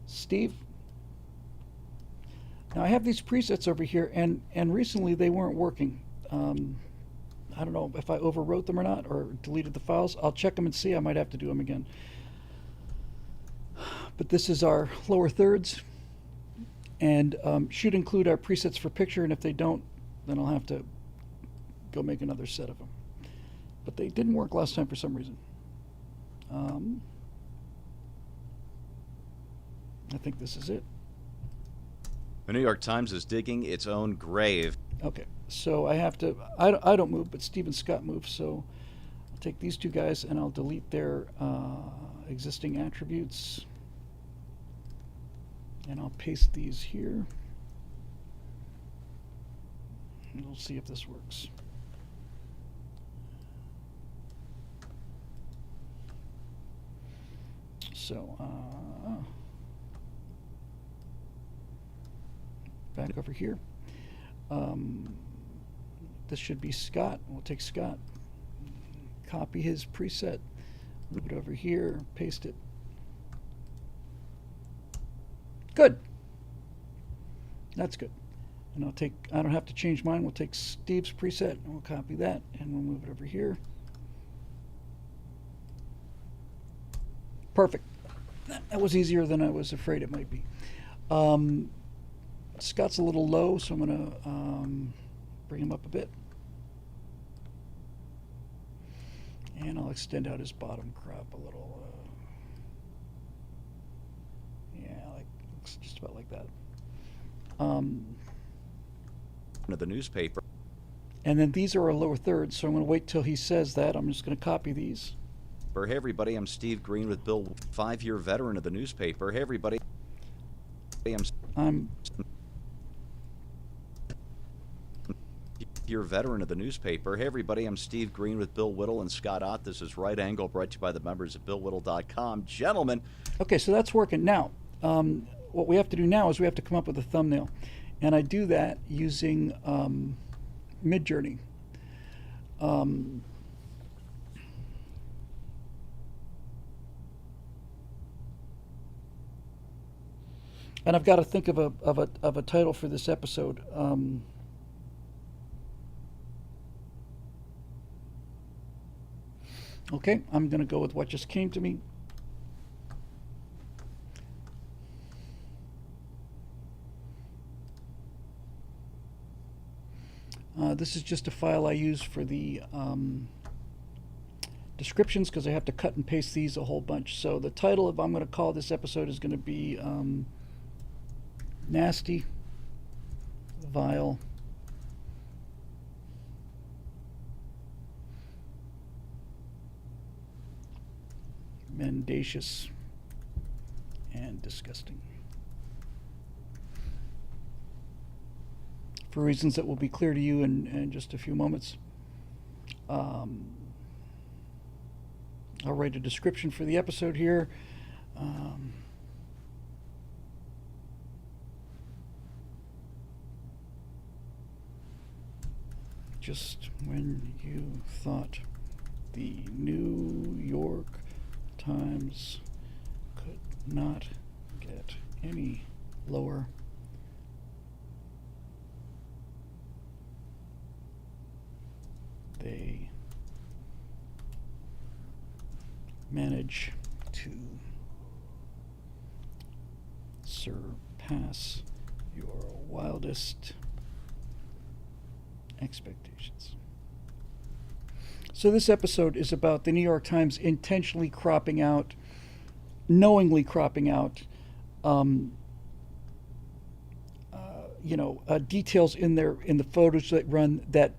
Steve. Now I have these presets over here, and recently they weren't working. I don't know if I overwrote them or not, or deleted the files. I'll check them and see. I might have to do them again. But this is our lower thirds, and should include our presets for picture, and if they don't, then I'll have to go make another set of them. But they didn't work last time for some reason. I think this is it. The New York Times is digging its own grave. Okay, so I have to, I don't move, but Steve and Scott move, so I'll take these two guys and I'll delete their existing attributes. And I'll paste these here. And we'll see if this works. So, back over here. This should be Scott. We'll take Scott, copy his preset, move it over here, paste it. Good. That's good. And I'll take, I don't have to change mine. We'll take Steve's preset and we'll copy that and we'll move it over here. Perfect. That was easier than I was afraid it might be. Scott's a little low, so I'm going to bring him up a bit. And I'll extend out his bottom crop a little. Yeah, like looks just about like that. Of the newspaper. And then these are our lower thirds, so I'm going to wait till he says that. I'm just going to copy these. Hey, everybody, I'm Steve Green with Bill, 5-year veteran of the newspaper. Hey, everybody. I'm You're a veteran of the newspaper. Hey, everybody, I'm Steve Green with Bill Whittle and Scott Ott. This is Right Angle, brought to you by the members at BillWhittle.com. Gentlemen. Okay, so that's working. Now, what we have to do now is we have to come up with a thumbnail. And I do that using Midjourney. And I've got to think of a title for this episode. Okay, I'm going to go with what just came to me. This is just a file I use for the descriptions because I have to cut and paste these a whole bunch. So the title of I'm going to call this episode is going to be Nasty, Vile, Mendacious, and Disgusting. For reasons that will be clear to you in just a few moments. I'll write a description for the episode here. Just when you thought the New York Times could not get any lower, they manage to surpass your wildest expectations. So this episode is about the New York Times intentionally cropping out, knowingly cropping out, details in the photos that run that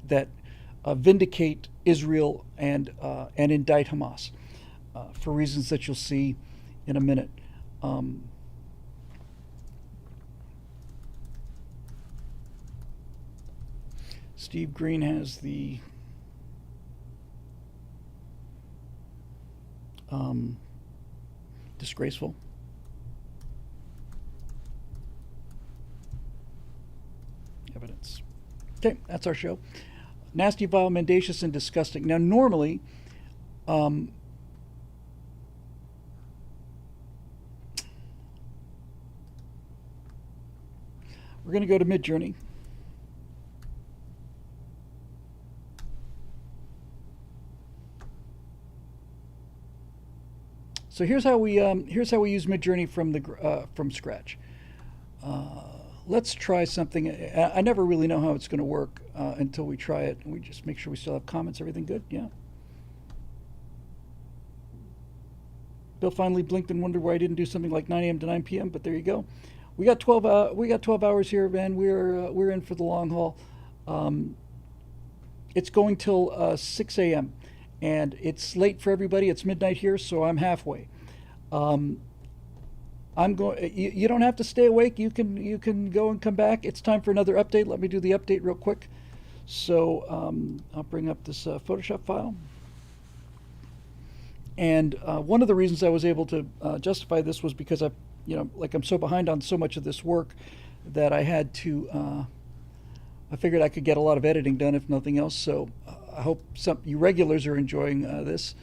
vindicate Israel and indict Hamas for reasons that you'll see in a minute. Steve Green has the disgraceful. Evidence. Okay, that's our show. Nasty, vile, mendacious, and disgusting. Now, normally, we're going to go to Midjourney. So here's how we use Midjourney from scratch. Let's try something. I never really know how it's going to work until we try it. We just make sure we still have comments. Everything good? Yeah. Bill finally blinked and wondered why I didn't do something like 9 a.m. to 9 p.m. But there you go. We got 12. We got 12 hours here, man. We're in for the long haul. It's going till 6 a.m. and it's late for everybody. It's midnight here, so I'm halfway. I'm going. You don't have to stay awake. You can go and come back. It's time for another update. Let me do the update real quick. So I'll bring up this Photoshop file. And one of the reasons I was able to justify this was because I'm so behind on so much of this work that I had to. I figured I could get a lot of editing done if nothing else. So I hope you regulars are enjoying this.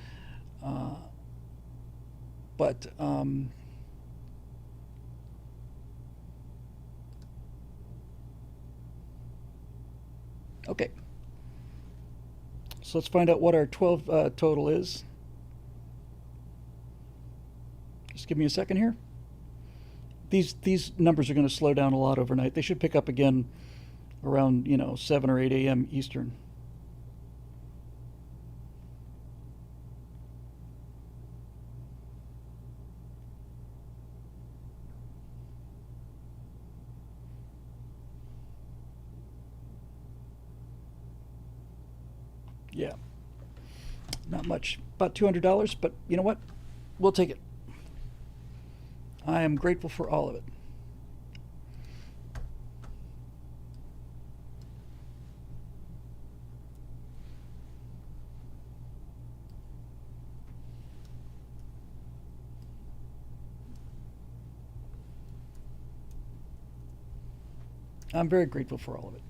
Okay. So let's find out what our 12 total is. Just give me a second here. These numbers are going to slow down a lot overnight. They should pick up again around 7 or 8 a.m. Eastern. Yeah, not much, about $200, but you know what? We'll take it. I am grateful for all of it. I'm very grateful for all of it.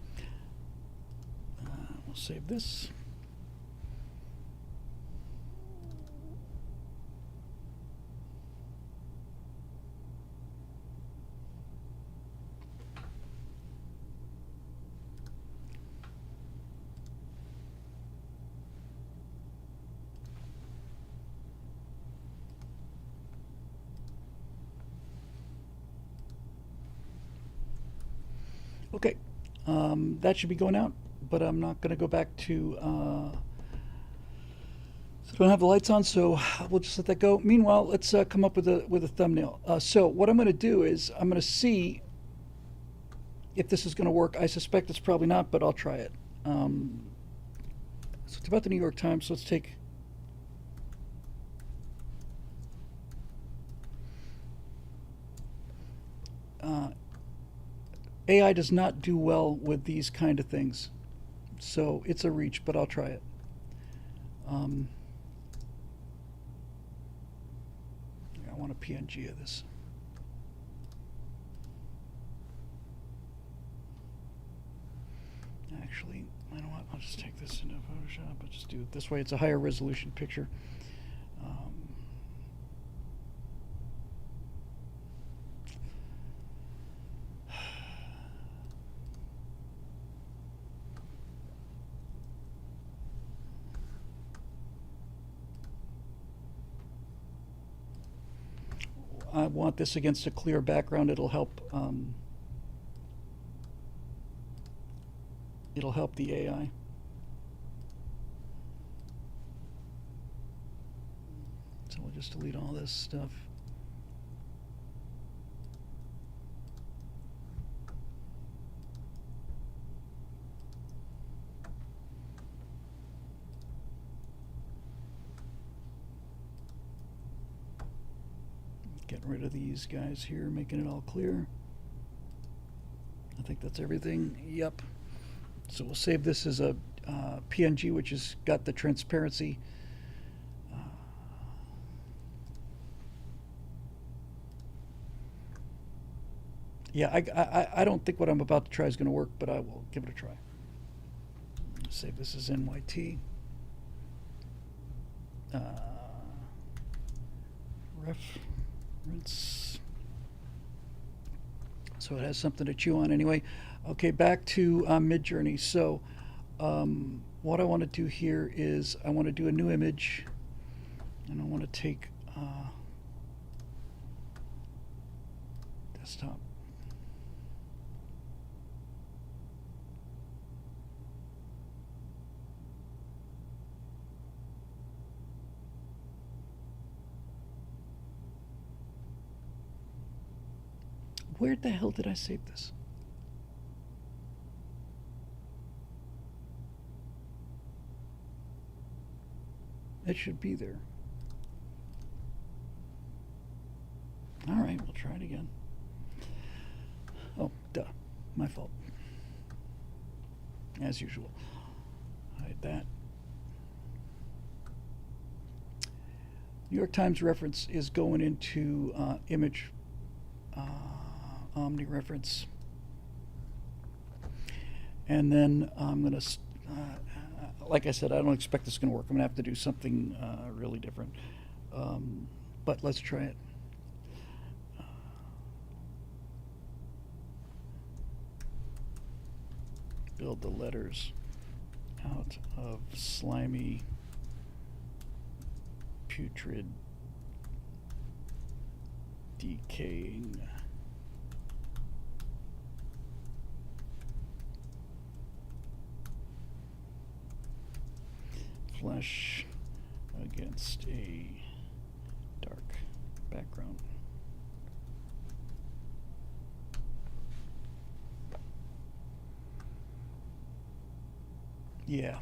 We'll save this. Okay, that should be going out but I'm not going to go back to. So I don't have the lights on, so we'll just let that go. Meanwhile, let's come up with a thumbnail. So what I'm going to do is I'm going to see if this is going to work. I suspect it's probably not, but I'll try it. So it's about the New York Times. So let's take. AI does not do well with these kind of things, so it's a reach, but I'll try it. I want a PNG of this. Actually, you know what? I'll just take this into Photoshop. I'll just do it this way. It's a higher resolution picture. I want this against a clear background. It'll help. It'll help the AI. So we'll just delete all this stuff. Getting rid of these guys here, making it all clear. I think that's everything. Yep. So we'll save this as a PNG, which has got the transparency. Yeah, I don't think what I'm about to try is going to work, but I will give it a try. Save this as NYT. Reference. So it has something to chew on anyway. Okay, back to Midjourney. So what I want to do here is I want to do a new image, and I want to take desktop. Where the hell did I save this? It should be there. All right, we'll try it again. Oh, duh. My fault. As usual. Hide that. New York Times reference is going into image Omni reference. And then I'm going to, like I said, I don't expect this is going to work. I'm going to have to do something really different. But let's try it. Build the letters out of slimy, putrid, decaying flesh against a dark background. Yeah.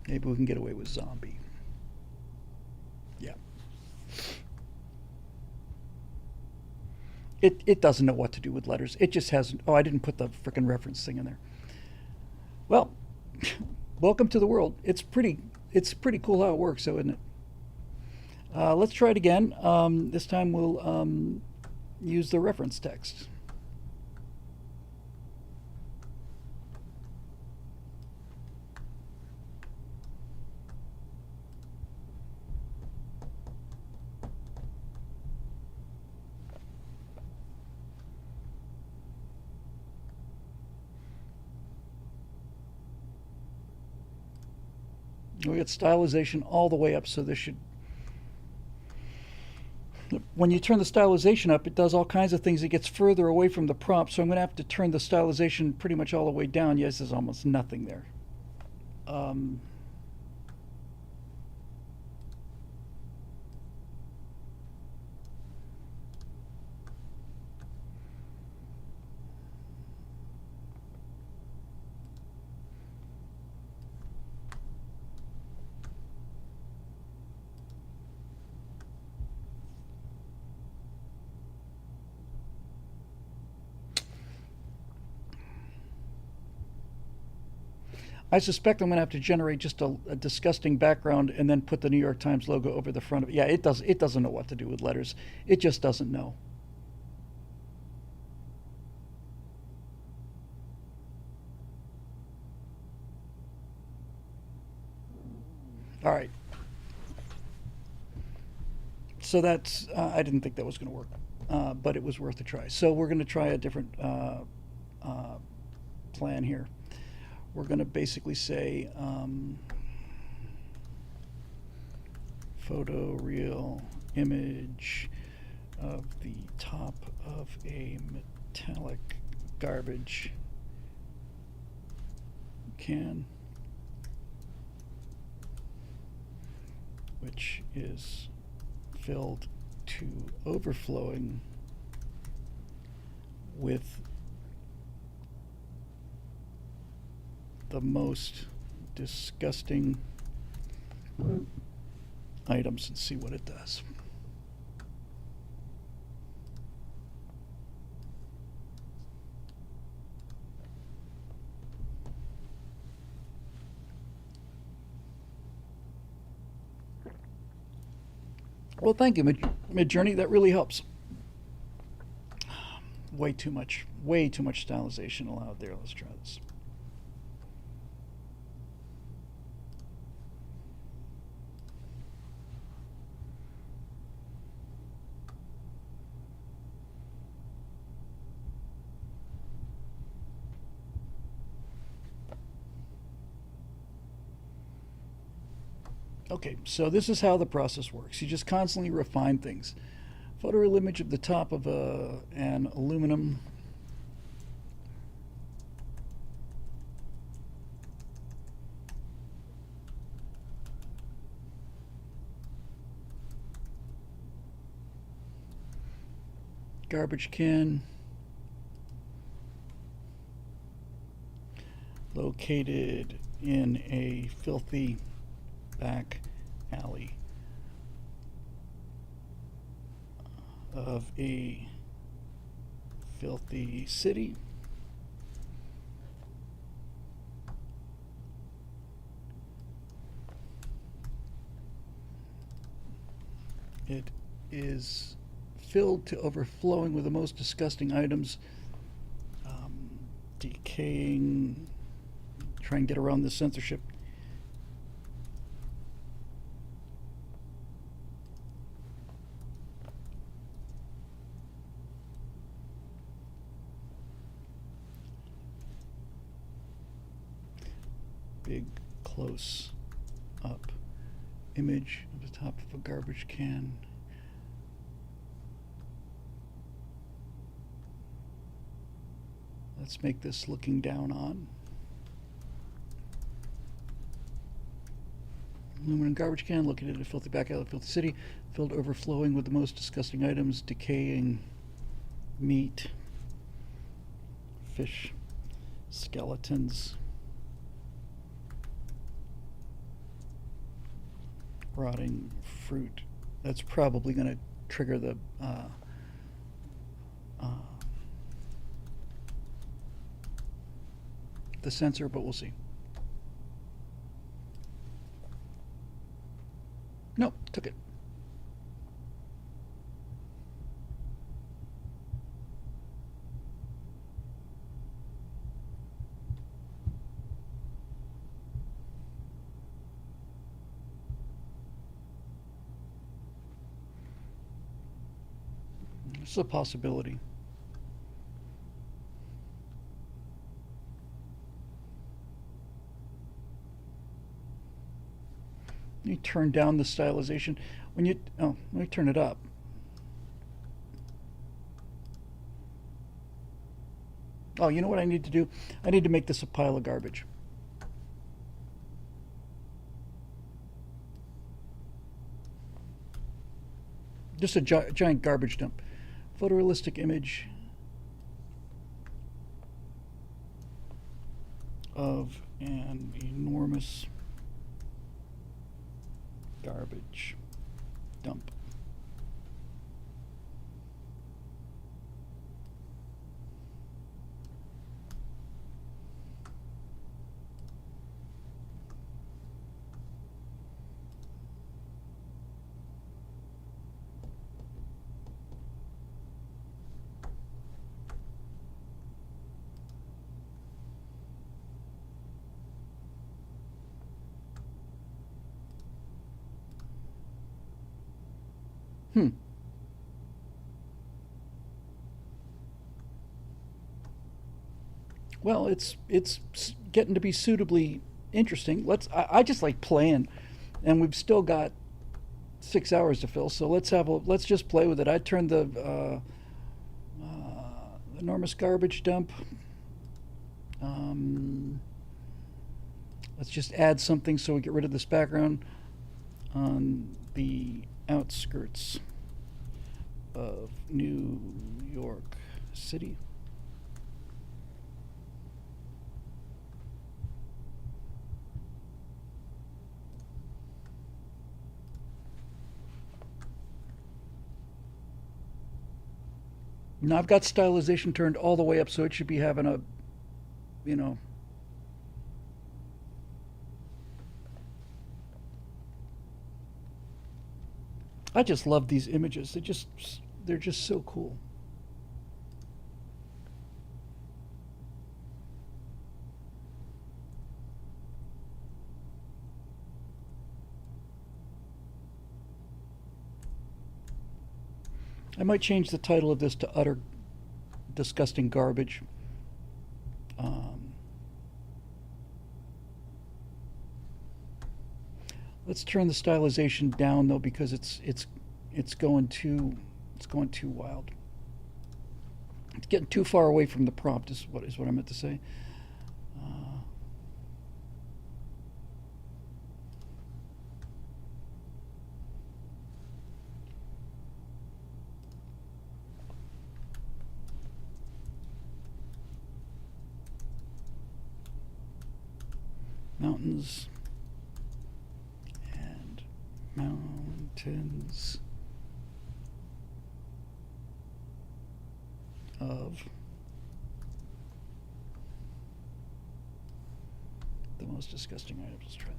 Maybe we can get away with zombie. Yeah. It doesn't know what to do with letters. It just hasn't. Oh, I didn't put the frickin' reference thing in there. Well, welcome to the world. It's pretty cool how it works, though, isn't it? Let's try it again. This time we'll use the reference text. We got stylization all the way up, so this should... When you turn the stylization up, it does all kinds of things. It gets further away from the prompt, so I'm going to have to turn the stylization pretty much all the way down. Yes, there's almost nothing there. I suspect I'm going to have to generate just a disgusting background and then put the New York Times logo over the front of it. Yeah, it doesn't know what to do with letters. It just doesn't know. All right. So that's, I didn't think that was going to work, but it was worth a try. So we're going to try a different plan here. We're going to basically say photo real image of the top of a metallic garbage can, which is filled to overflowing with the most disgusting items, and see what it does. Well, thank you, Midjourney. That really helps. Way too much stylization allowed there. Let's try this. Okay, so this is how the process works. You just constantly refine things. Photoreal image of the top of an aluminum garbage can located in a filthy back alley of a filthy city. It is filled to overflowing with the most disgusting items, decaying, try and get around the censorship. Big close up image of the top of a garbage can. Let's make this looking down on. Aluminum garbage can located in a filthy back alley, filthy city, filled overflowing with the most disgusting items, decaying meat, fish, skeletons, rotting fruit. That's probably going to trigger the sensor, but we'll see. Nope, took it. It's a possibility. Let me turn down the stylization. Let me turn it up. Oh, you know what I need to do? I need to make this a pile of garbage. Just a giant garbage dump. Photorealistic image of an enormous garbage dump. Well, it's getting to be suitably interesting. I just like playing, and we've still got 6 hours to fill. So let's just play with it. I turned the enormous garbage dump. Let's just add something so we get rid of this background on the outskirts of New York City. Now I've got stylization turned all the way up, so it should be having a, you know, I just love these images. They're just so cool. I might change the title of this to Utter Disgusting Garbage. Let's turn the stylization down though, because it's going too wild. It's getting too far away from the prompt is what I meant to say. Mountains and mountains of the most disgusting items. Let's try that.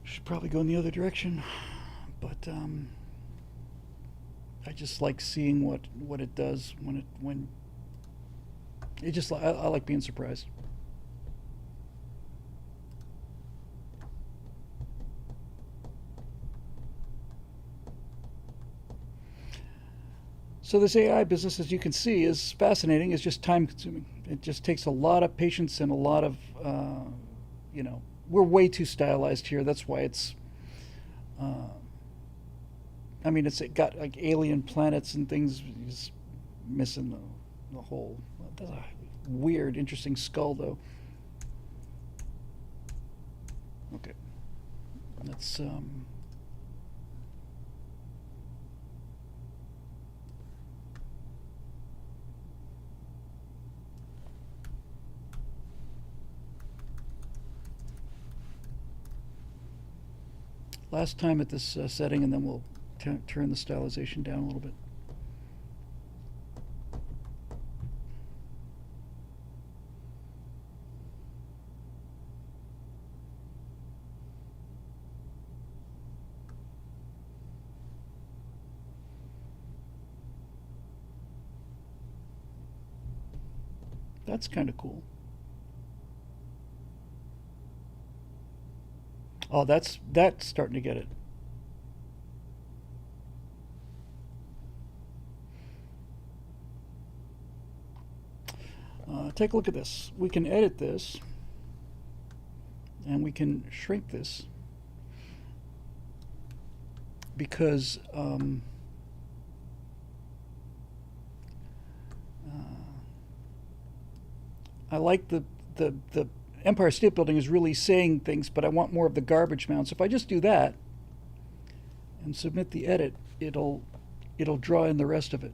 Should probably go in the other direction, but I just like seeing what it does when it just I like being surprised. So this AI business, as you can see, is fascinating. It's just time consuming. It just takes a lot of patience and a lot of you know, we're way too stylized here. That's why it's, I mean, it got like alien planets and things. It's missing the whole. That's a weird, interesting skull, though. Okay, let's. Last time at this setting, and then we'll turn the stylization down a little bit. That's kind of cool. Oh, that's starting to get it. Take a look at this. We can edit this, and we can shrink this because I like the Empire State Building is really saying things, but I want more of the garbage mounds. If I just do that and submit the edit, it'll draw in the rest of it.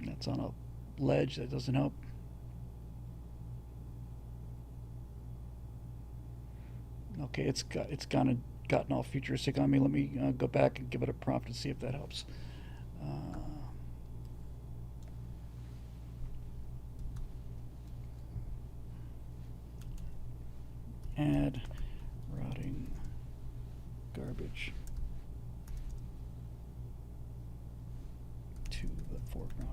That's on a ledge. That doesn't help. Okay, it's gotten all futuristic on me. Let me go back and give it a prompt and see if that helps. Add routing garbage to the foreground.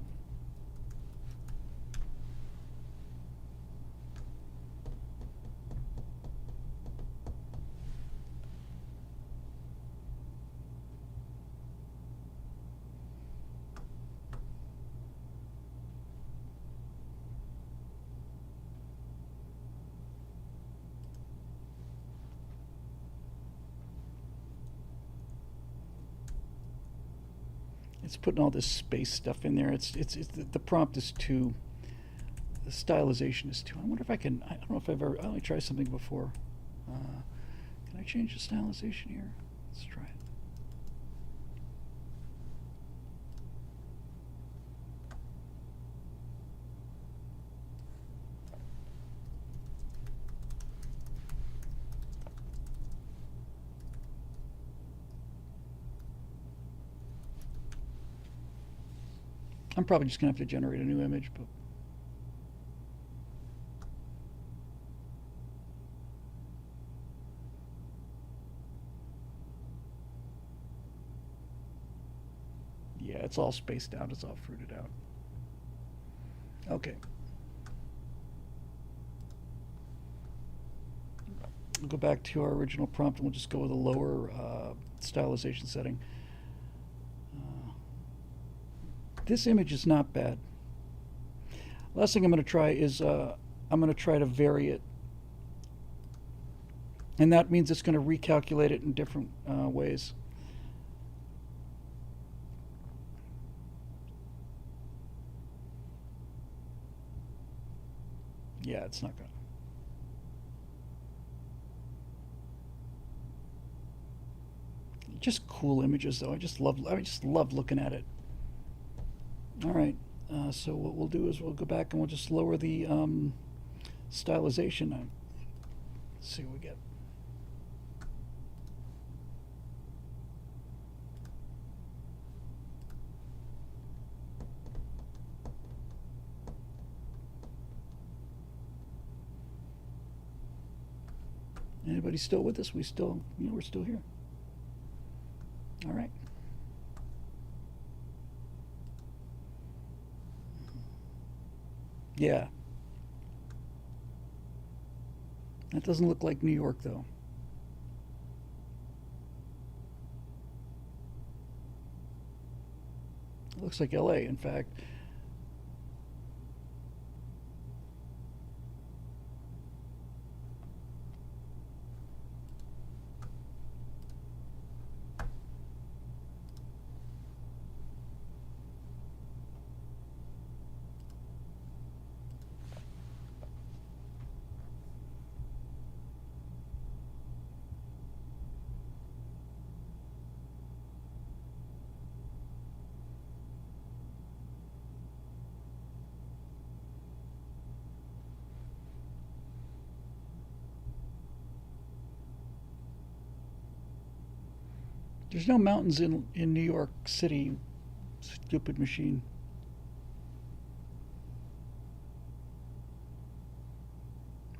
It's putting all this space stuff in there. It's the prompt is too, the stylization is too. I wonder if I can. I don't know if I've ever. I only tried something before. Can I change the stylization here? Let's try it. I'm probably just going to have to generate a new image, but yeah, it's all spaced out. It's all fruited out. Okay. We'll go back to our original prompt and we'll just go with a lower stylization setting. This image is not bad. Last thing I'm going to try is I'm going to try to vary it. And that means it's going to recalculate it in different ways. Yeah, it's not going to. Just cool images, though. I just love looking at it. All right, so what we'll do is we'll go back and we'll just lower the stylization. Let's see what we get. Anybody still with us? We're still here. All right. Yeah. That doesn't look like New York, though. It looks like LA, in fact. There's no mountains in New York City, stupid machine.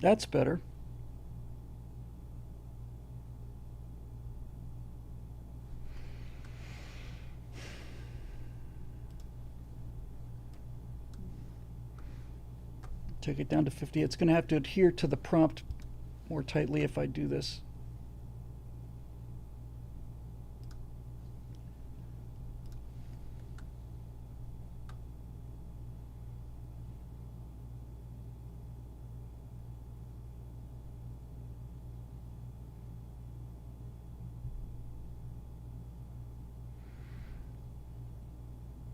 That's better. Take it down to 50. It's going to have to adhere to the prompt more tightly if I do this.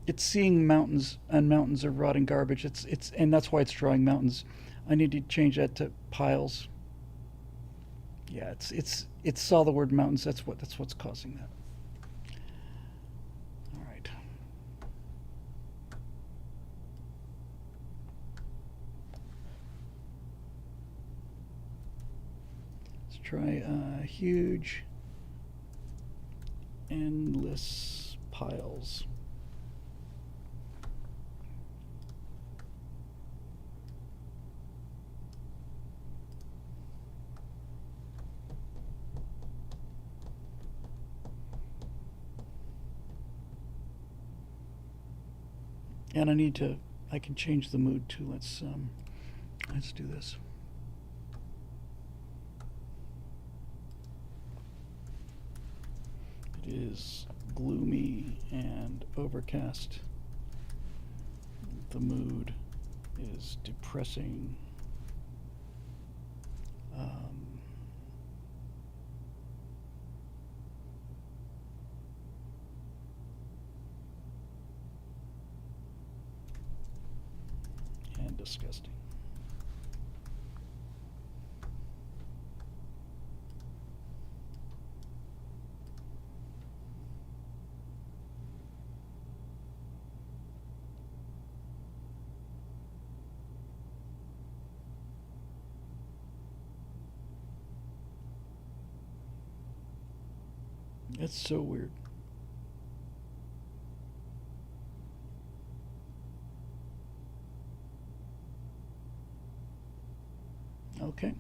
It's seeing mountains, and mountains are rotting garbage. And that's why it's drawing mountains. I need to change that to piles. Yeah, it saw the word mountains. That's what's causing that. All right. Let's try huge, endless piles. And I can change the mood too. Let's do this. It is gloomy and overcast. The mood is depressing. And disgusting. It's so weird. Okay.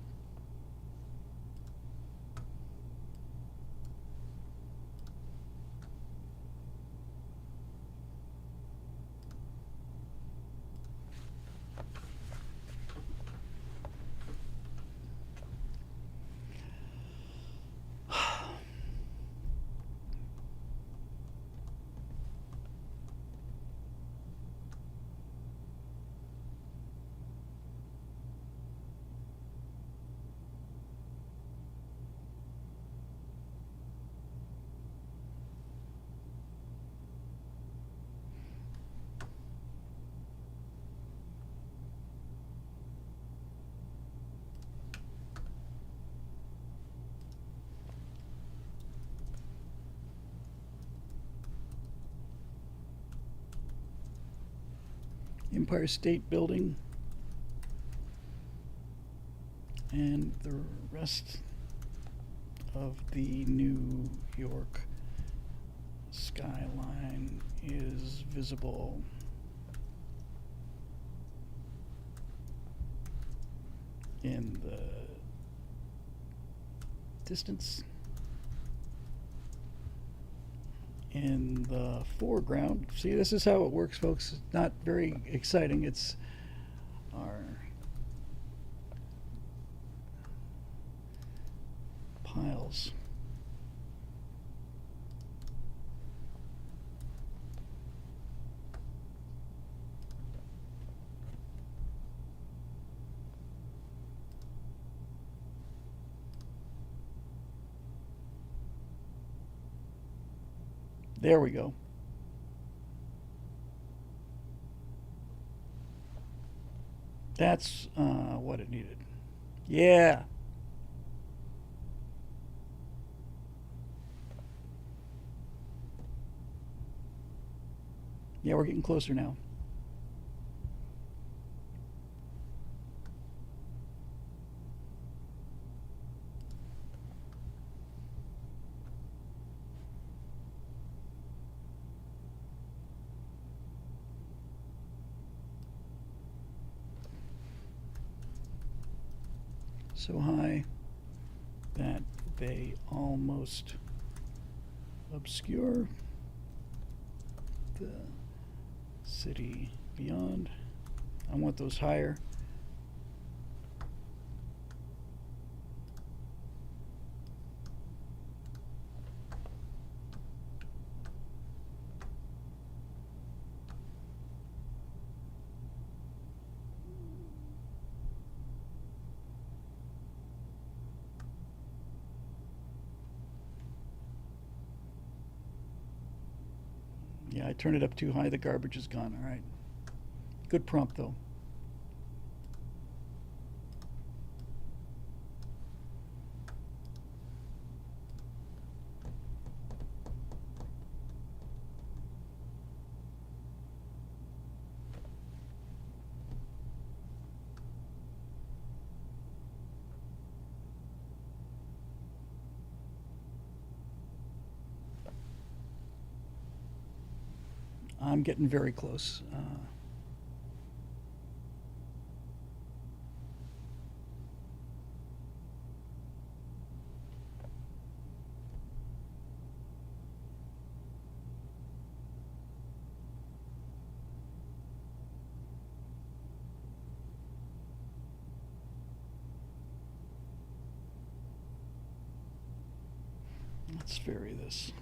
Empire State Building and the rest of the New York skyline is visible. In the distance. In the foreground. See, this is how it works, folks. It's not very exciting. It's our piles. There we go. That's what it needed. Yeah. Yeah, we're getting closer now. so high that they almost obscure the city beyond. I want those higher. Yeah, I turned it up too high. The garbage is gone. All right. Good prompt, though. I'm getting very close. Let's vary this.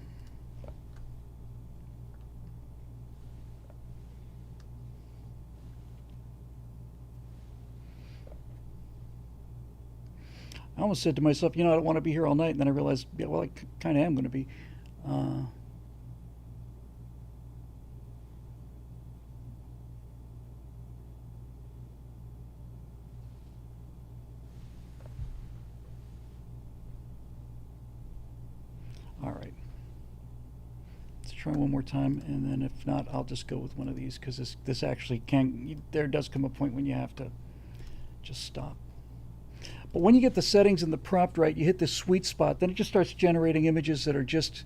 I almost said to myself, you know, I don't want to be here all night. And then I realized, yeah, well, I kind of am going to be. All right. Let's try one more time, and then if not, I'll just go with one of these, because this actually can. There does come a point when you have to just stop. But when you get the settings and the prompt right, you hit this sweet spot, then it just starts generating images that are just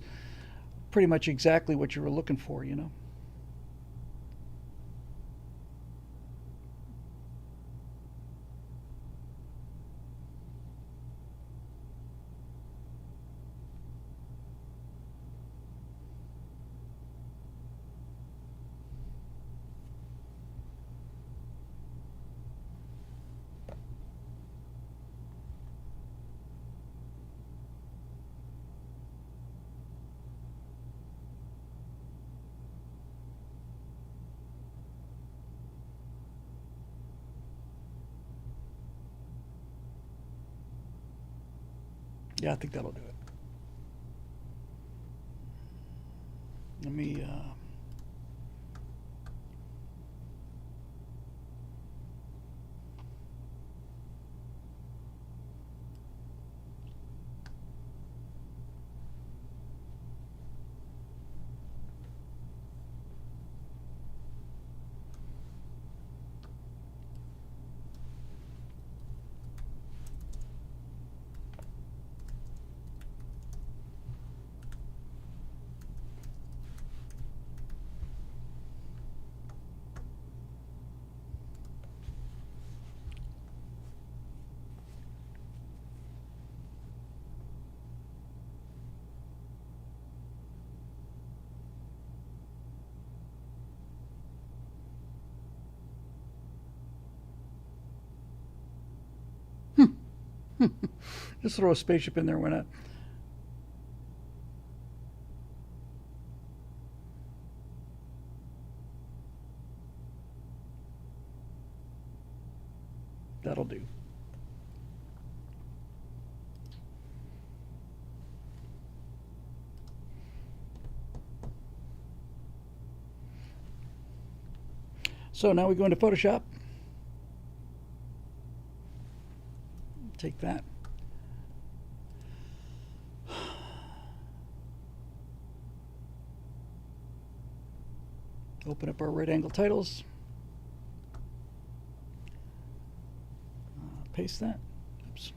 pretty much exactly what you were looking for, you know? Yeah, I think that'll do it. Let me, just throw a spaceship in there, why not? That'll do. So now we go into Photoshop. Take that. Open up our right angle titles. Paste that. Oops.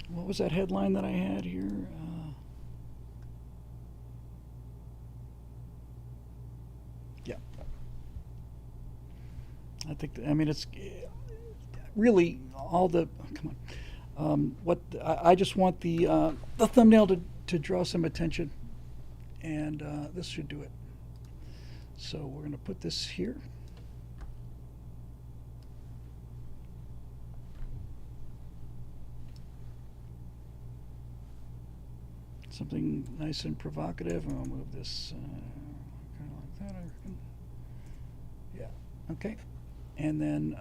What was that headline that I had here? Yeah. I think, I mean, it's really all the, come on. I just want the thumbnail to draw some attention, and this should do it. So we're going to put this here. Something nice and provocative, and I'll move this kind of like that, I reckon. Yeah, okay. And then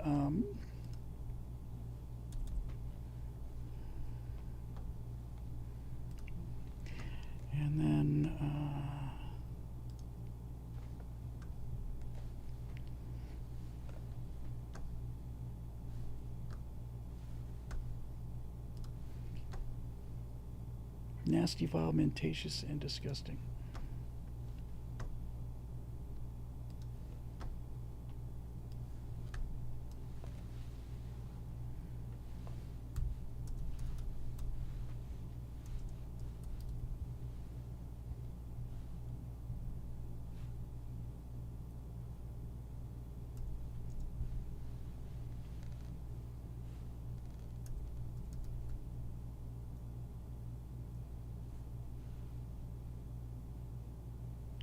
nasty, vile, mentacious, and disgusting.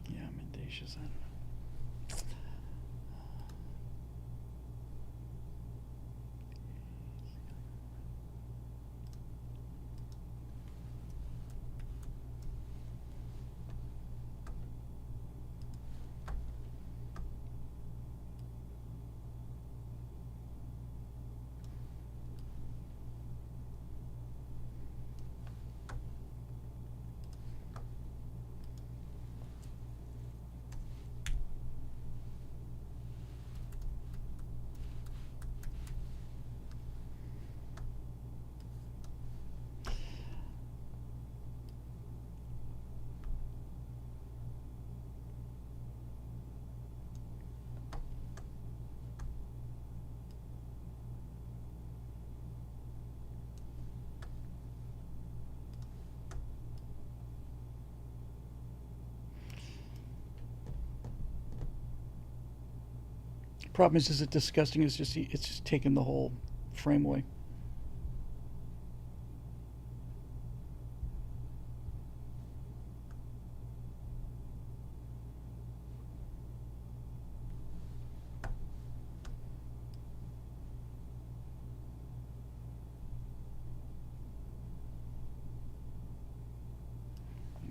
Yeah, mendacious, I don't know. Problem is it disgusting? It's just taking the whole frame away.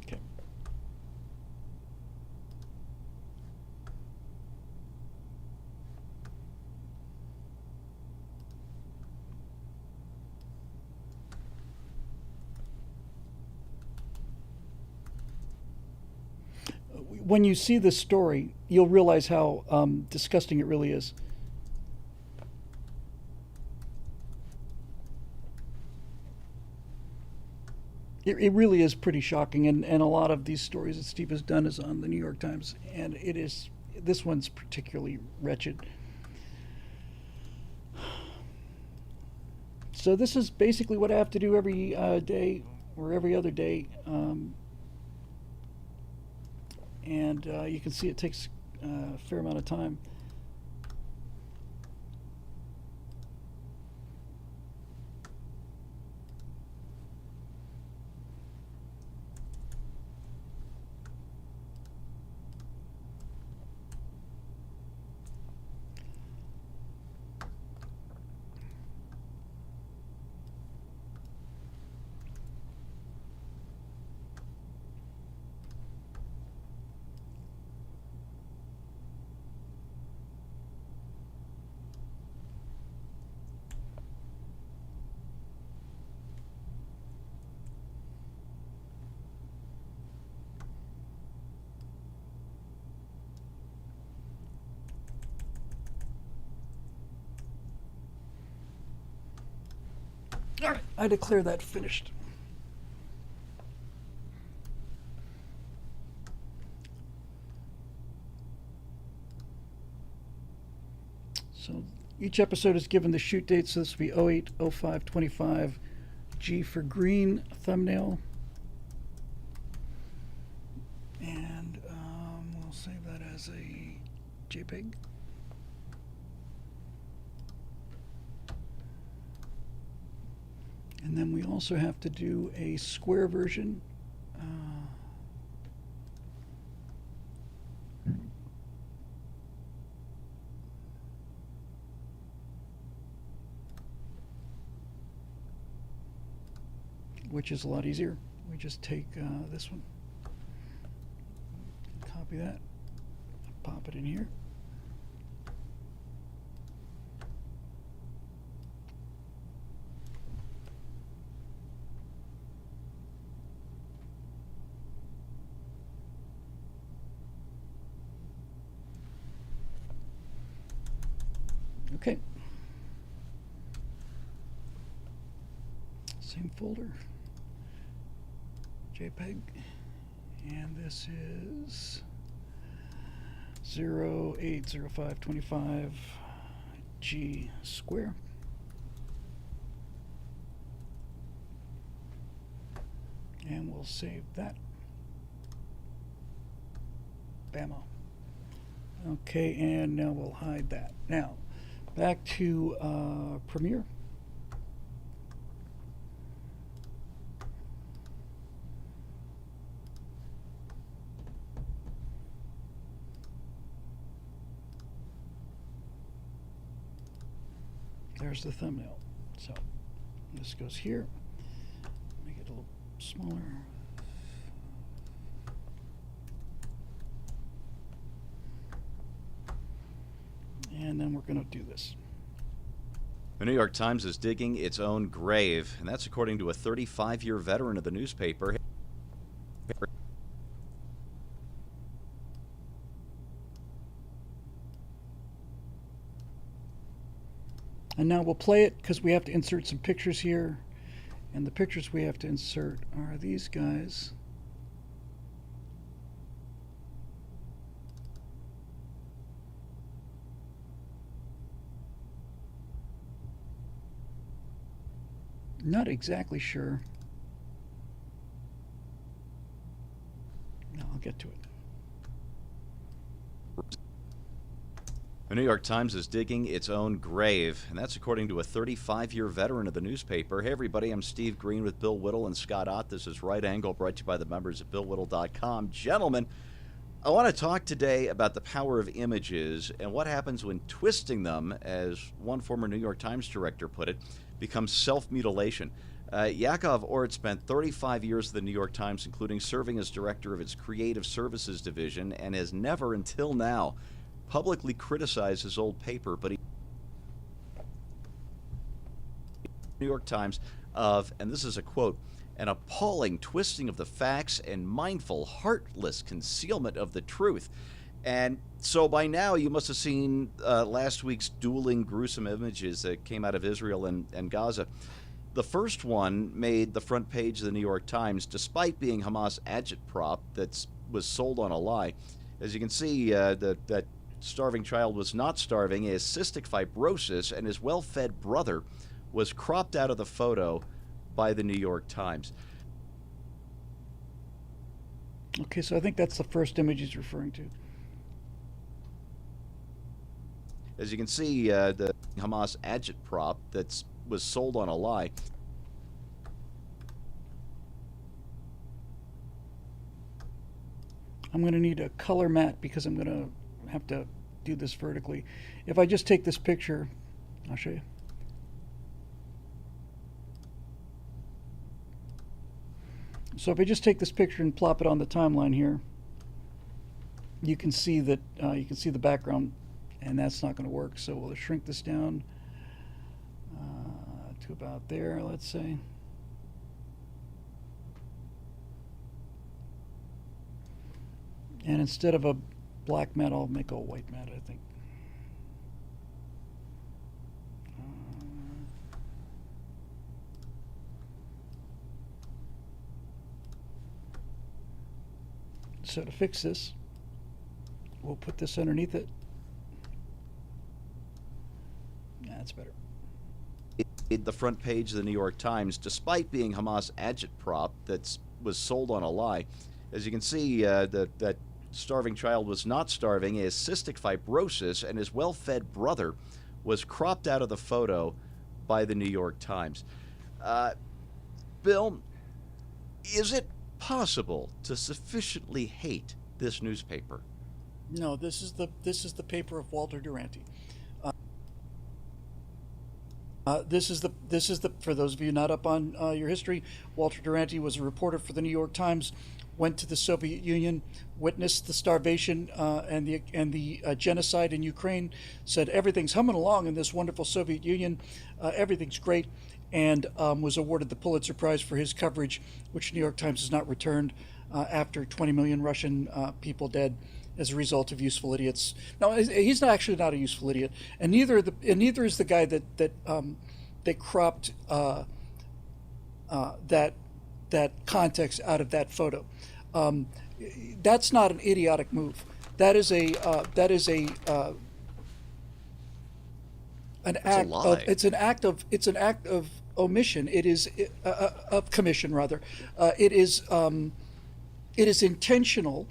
Okay. When you see this story, you'll realize how disgusting it really is. It really is pretty shocking, and a lot of these stories that Steve has done is on the New York Times, and this one's particularly wretched. So this is basically what I have to do every day or every other day. And you can see it takes a fair amount of time. I declare that finished. So each episode is given the shoot date, so this will be 08/05/25. G for green thumbnail. And we'll save that as a JPEG. And then we also have to do a square version. Which is a lot easier. We just take this one, copy that, pop it in here. Okay. Same folder. JPEG. And this is 080525 G square. And we'll save that. Bammo. Okay, and now we'll hide that. Now, back to Premiere. There's the thumbnail. So this goes here. Make it a little smaller. And then we're going to do this. The New York Times is digging its own grave, and that's according to a 35-year veteran of the newspaper. And now we'll play it because we have to insert some pictures here. And the pictures we have to insert are these guys. Not exactly sure. No, I'll get to it. The New York Times is digging its own grave, and that's according to a 35-year veteran of the newspaper. Hey, everybody, I'm Steve Green with Bill Whittle and Scott Ott. This is Right Angle, brought to you by the members at BillWhittle.com. Gentlemen, I want to talk today about the power of images and what happens when twisting them, as one former New York Times director put it, becomes self-mutilation. Yakov Ort spent 35 years at the New York Times, including serving as director of its creative services division, and has never until now publicly criticized his old paper, but he New York Times of, and this is a quote, an appalling twisting of the facts and mindful, heartless concealment of the truth. And so by now you must have seen last week's dueling gruesome images that came out of Israel and Gaza. The first one made the front page of the New York Times, despite being Hamas agitprop that was sold on a lie. As you can see, that starving child was not starving. He has cystic fibrosis, and his well-fed brother was cropped out of the photo by the New York Times. Okay, so I think that's the first image he's referring to. As you can see, the Hamas agitprop that was sold on a lie. I'm going to need a color matte because I'm going to have to do this vertically. If I just take this picture, I'll show you. So if I just take this picture and plop it on the timeline here, you can see that the background, and that's not going to work. So we'll shrink this down to about there, let's say. And instead of a black matte, I'll make a white matte, I think. So to fix this, we'll put this underneath it. Yeah, that's better. The front page of the New York Times, despite being Hamas agitprop that was sold on a lie. As you can see, that starving child was not starving, he has cystic fibrosis, and his well-fed brother was cropped out of the photo by the New York Times. Bill, is it possible to sufficiently hate this newspaper? No, this is the paper of Walter Duranty. This is the for those of you not up on your history, Walter Duranty was a reporter for the New York Times, went to the Soviet Union, witnessed the starvation and the genocide in Ukraine, said everything's humming along in this wonderful Soviet Union, everything's great, and was awarded the Pulitzer Prize for his coverage, which New York Times has not returned after 20 million Russian people dead as a result of useful idiots. No, he's actually not a useful idiot, and neither is the guy that cropped that context out of that photo. That's not an idiotic move. That is an act of it's an act of omission. It is of commission rather. It is intentional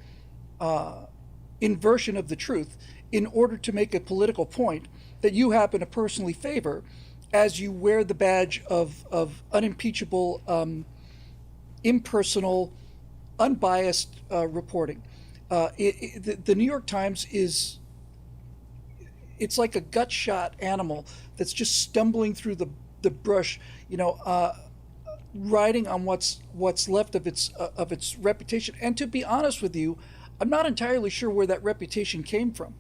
inversion of the truth in order to make a political point that you happen to personally favor as you wear the badge of unimpeachable, impersonal, unbiased reporting. The New York Times it's like a gut shot animal that's just stumbling through the brush, riding on what's left of its reputation. And to be honest with you, I'm not entirely sure where that reputation came from.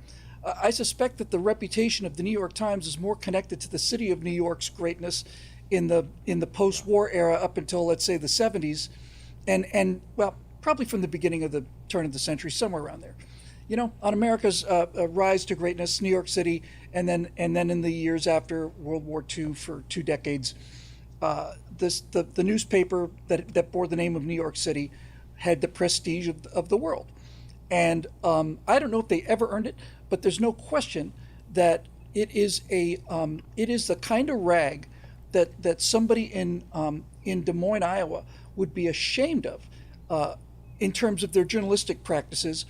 I suspect that the reputation of the New York Times is more connected to the city of New York's greatness in the post-war era up until, let's say, the 70s, and well, probably from the beginning of the turn of the century, somewhere around there. On America's rise to greatness, New York City, and then in the years after World War II for 2 decades, the newspaper that bore the name of New York City had the prestige of the world. And I don't know if they ever earned it, but there's no question that it is the kind of rag that somebody in Des Moines, Iowa, would be ashamed of in terms of their journalistic practices,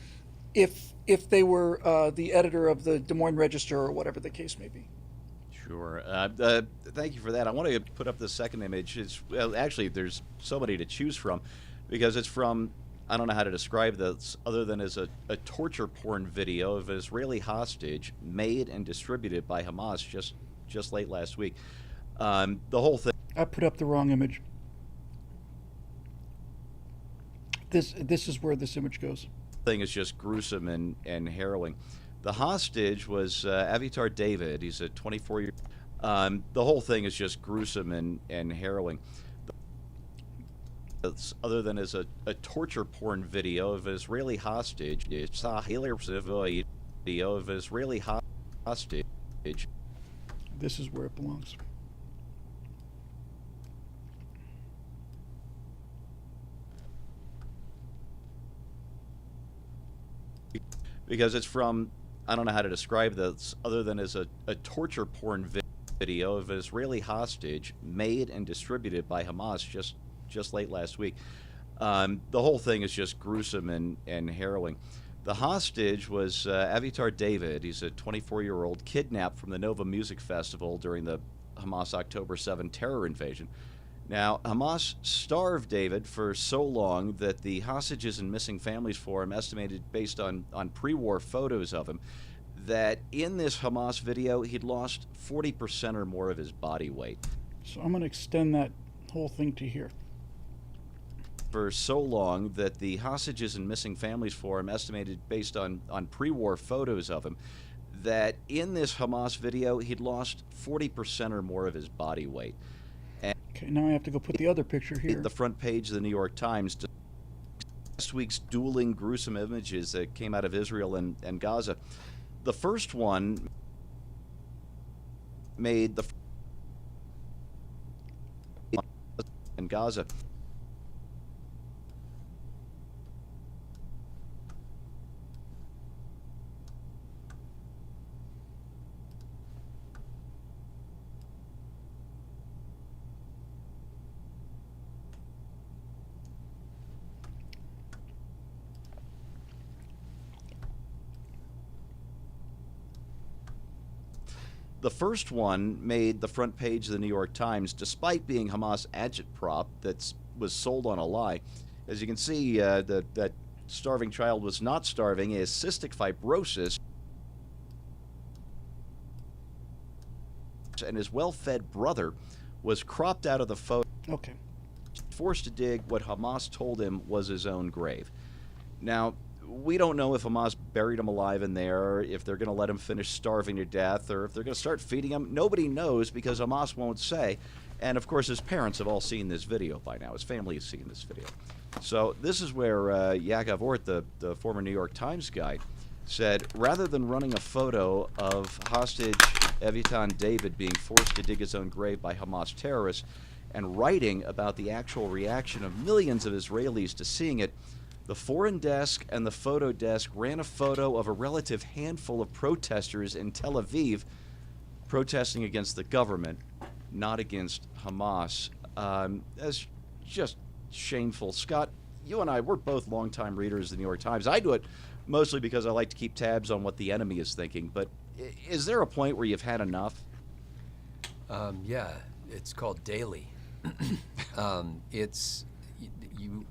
if they were the editor of the Des Moines Register or whatever the case may be. Sure. Thank you for that. I want to put up the second image. Actually, there's so many to choose from, because it's from, I don't know how to describe this other than as a torture porn video of an Israeli hostage made and distributed by Hamas just late last week. The whole thing. I put up the wrong image. This is where this image goes. Thing is just gruesome and harrowing. The hostage was Avitar David. He's a 24-year. The whole thing is just gruesome and harrowing. Other than as a torture porn video of an Israeli hostage. It's a video of an Israeli hostage. This is where it belongs. Because it's from, I don't know how to describe this other than as a torture porn video of an Israeli hostage made and distributed by Hamas just late last week. The whole thing is just gruesome and harrowing. The hostage was Avitar David. He's a 24-year-old kidnapped from the Nova Music Festival during the Hamas October 7 terror invasion. Now, Hamas starved David for so long that the Hostages and Missing Families Forum estimated, based on pre-war photos of him, that in this Hamas video, he'd lost 40% or more of his body weight. So I'm going to extend that whole thing to here. For so long that the Hostages and Missing Families Forum estimated, based on pre-war photos of him, that in this Hamas video, he'd lost 40% or more of his body weight. Okay, now I have to go put the other picture here. The front page of the New York Times. Last week's dueling, gruesome images that came out of Israel and Gaza. The first one made the in Gaza. The first one made the front page of the New York Times, despite being Hamas agitprop that was sold on a lie. As you can see, that starving child was not starving. He has cystic fibrosis, and his well-fed brother was cropped out of the photo. Okay. Forced to dig what Hamas told him was his own grave. Now, we don't know if Hamas buried him alive in there, if they're going to let him finish starving to death, or if they're going to start feeding him. Nobody knows because Hamas won't say. And, of course, his parents have all seen this video by now. His family has seen this video. So this is where Yaakov Ort, the former New York Times guy, said, rather than running a photo of hostage Evitan David being forced to dig his own grave by Hamas terrorists and writing about the actual reaction of millions of Israelis to seeing it, the foreign desk and the photo desk ran a photo of a relative handful of protesters in Tel Aviv protesting against the government, not against Hamas. That's just shameful. Scott, you and I, we're both longtime readers of the New York Times. I do it mostly because I like to keep tabs on what the enemy is thinking, but is there a point where you've had enough? Yeah, it's called daily.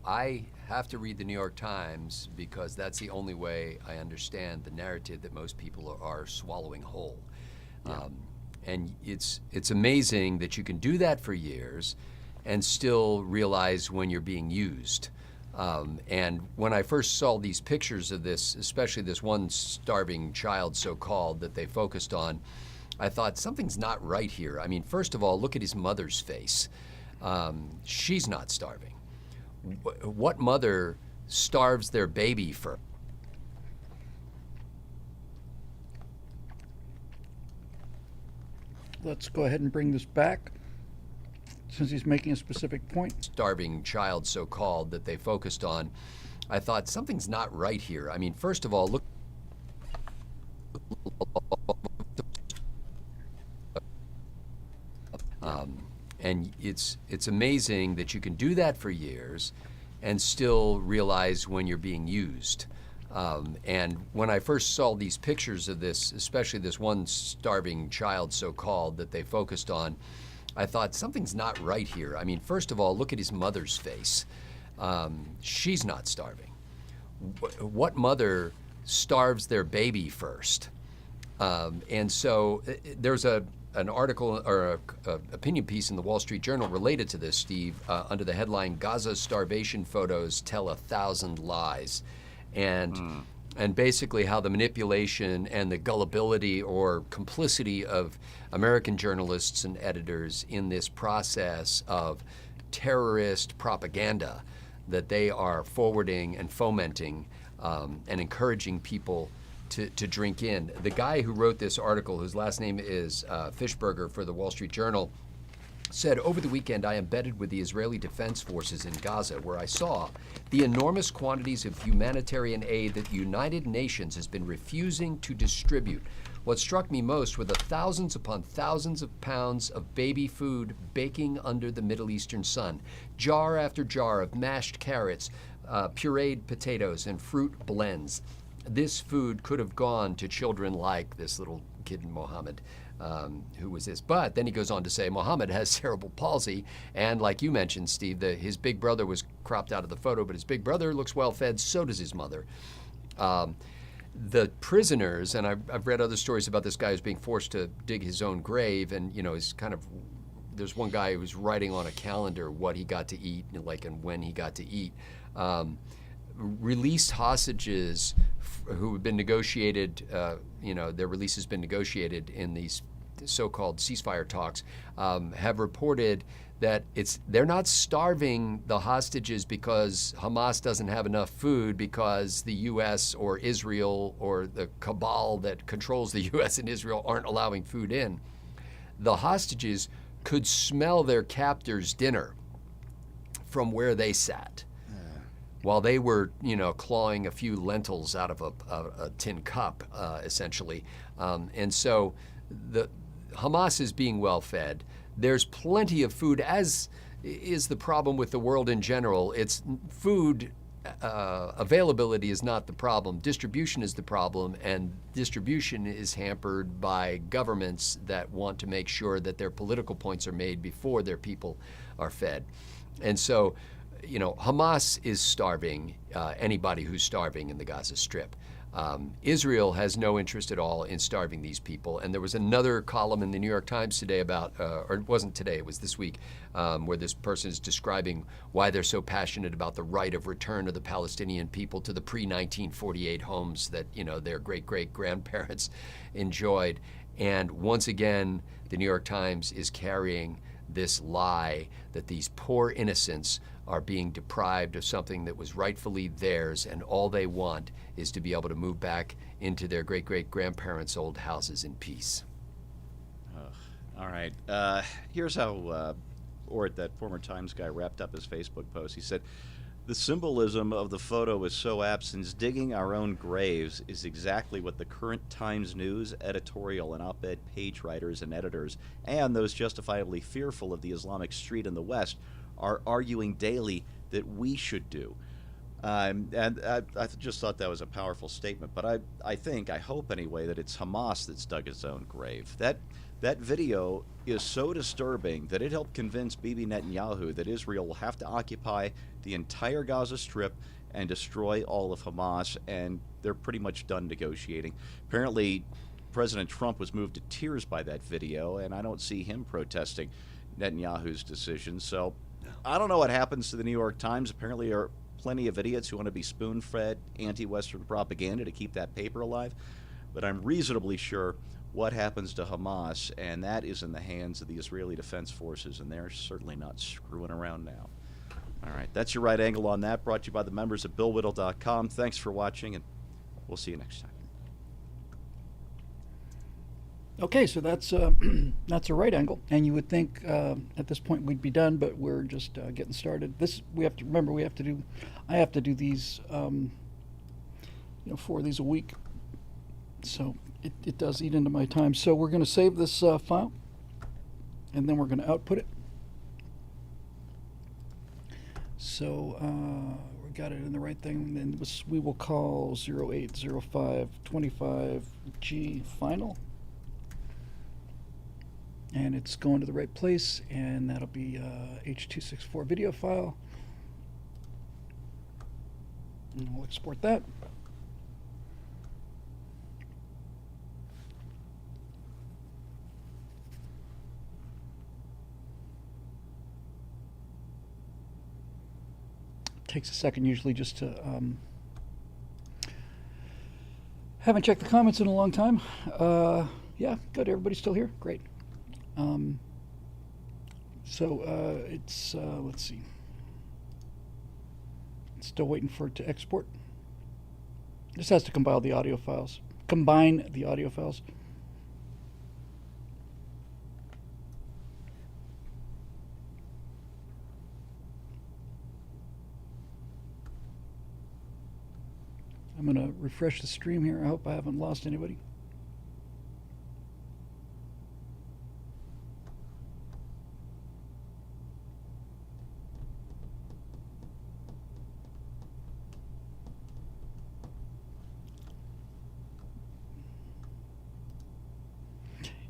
I have to read the New York Times because that's the only way I understand the narrative that most people are swallowing whole. Yeah. And it's amazing that you can do that for years and still realize when you're being used. And when I first saw these pictures of this, especially this one starving child, so-called, that they focused on, I thought, something's not right here. I mean, first of all, look at his mother's face. She's not starving. What mother starves their baby for? Let's go ahead and bring this back, since he's making a specific point. Starving child, so-called, that they focused on. I thought, something's not right here. I mean, first of all, look. And it's amazing that you can do that for years and still realize when you're being used. And when I first saw these pictures of this, especially this one starving child, so-called, that they focused on, I thought, something's not right here. I mean, first of all, look at his mother's face. She's not starving. What mother starves their baby first? And so there's an article or a opinion piece in the Wall Street Journal related to this, Steve, under the headline, Gaza starvation photos tell 1,000 lies. And basically how the manipulation and the gullibility or complicity of American journalists and editors in this process of terrorist propaganda that they are forwarding and fomenting and encouraging people to drink in. The guy who wrote this article, whose last name is Fishberger for the Wall Street Journal, said, over the weekend I embedded with the Israeli Defense Forces in Gaza, where I saw the enormous quantities of humanitarian aid that the United Nations has been refusing to distribute. What struck me most were the thousands upon thousands of pounds of baby food baking under the Middle Eastern sun. Jar after jar of mashed carrots, pureed potatoes, and fruit blends. This food could have gone to children like this little kid, Mohammed, who was this. But then he goes on to say, Mohammed has cerebral palsy, and like you mentioned, Steve, his big brother was cropped out of the photo, but his big brother looks well-fed, so does his mother. The prisoners, and I've read other stories about this guy who's being forced to dig his own grave, and he's kind of, there's one guy who was writing on a calendar what he got to eat, and when he got to eat. Released hostages who have been negotiated, their release has been negotiated in these so-called ceasefire talks, have reported that they're not starving the hostages because Hamas doesn't have enough food because the U.S. or Israel or the cabal that controls the U.S. and Israel aren't allowing food in. The hostages could smell their captors' dinner from where they sat. While they were, clawing a few lentils out of a tin cup, essentially. And so the Hamas is being well fed. There's plenty of food, as is the problem with the world in general. It's food availability is not the problem. Distribution is the problem, and distribution is hampered by governments that want to make sure that their political points are made before their people are fed. And so, Hamas is starving anybody who's starving in the Gaza Strip. Israel has no interest at all in starving these people. And there was another column in the New York Times today about, or it wasn't today, it was this week, where this person is describing why they're so passionate about the right of return of the Palestinian people to the pre-1948 homes that, their great-great-grandparents enjoyed. And once again, the New York Times is carrying this lie that these poor innocents are being deprived of something that was rightfully theirs, and all they want is to be able to move back into their great-great-grandparents' old houses in peace. All right. Here's how Ort, that former Times guy, wrapped up his Facebook post. He said, "The symbolism of the photo is so apt, since digging our own graves is exactly what the current Times News editorial and op-ed page writers and editors, and those justifiably fearful of the Islamic street in the West, are arguing daily that we should do." And I just thought that was a powerful statement. But I hope anyway, that it's Hamas that's dug its own grave. That video is so disturbing that it helped convince Bibi Netanyahu that Israel will have to occupy the entire Gaza Strip and destroy all of Hamas, and they're pretty much done negotiating. Apparently, President Trump was moved to tears by that video, and I don't see him protesting Netanyahu's decision. So I don't know what happens to the New York Times. Apparently there are plenty of idiots who want to be spoon-fed anti-Western propaganda to keep that paper alive. But I'm reasonably sure what happens to Hamas, and that is in the hands of the Israeli Defense Forces, and they're certainly not screwing around now. All right, that's your right angle on that, brought to you by the members at BillWhittle.com. Thanks for watching, and we'll see you next time. Okay, so that's that's a right angle, and you would think at this point we'd be done, but we're just getting started. We have to remember, I have to do these 4 of these a week, so it does eat into my time. So we're going to save this file, and then we're going to output it. So we got it in the right thing, and we will call 080525G final. And it's going to the right place, and that'll be H.264 video file. And we'll export that. Takes a second usually just to haven't checked the comments in a long time. Yeah, good. Everybody's still here. Great. It's let's see. Still waiting for it to export. This has to combine the audio files. Combine the audio files. I'm going to refresh the stream here. I hope I haven't lost anybody.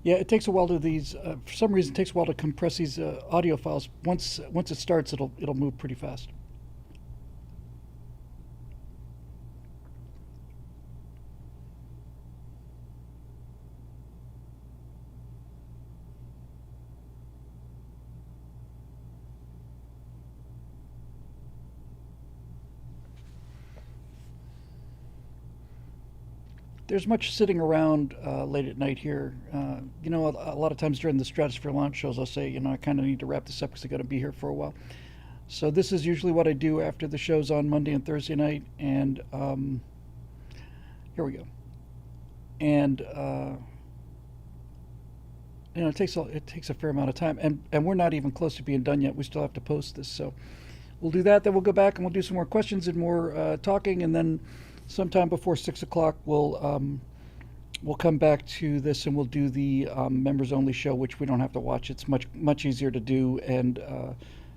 Yeah, it takes a while to for some reason, it takes a while to compress these audio files. Once it starts, it'll move pretty fast. There's much sitting around late at night here. A lot of times during the Stratosphere launch shows, I'll say, I kind of need to wrap this up because I got to be here for a while. So this is usually what I do after the shows on Monday and Thursday night. And here we go. And it takes a fair amount of time, and we're not even close to being done yet. We still have to post this, so we'll do that. Then we'll go back and we'll do some more questions and more talking, and then sometime before 6 o'clock, we'll come back to this and we'll do the members only show, which we don't have to watch. It's much easier to do and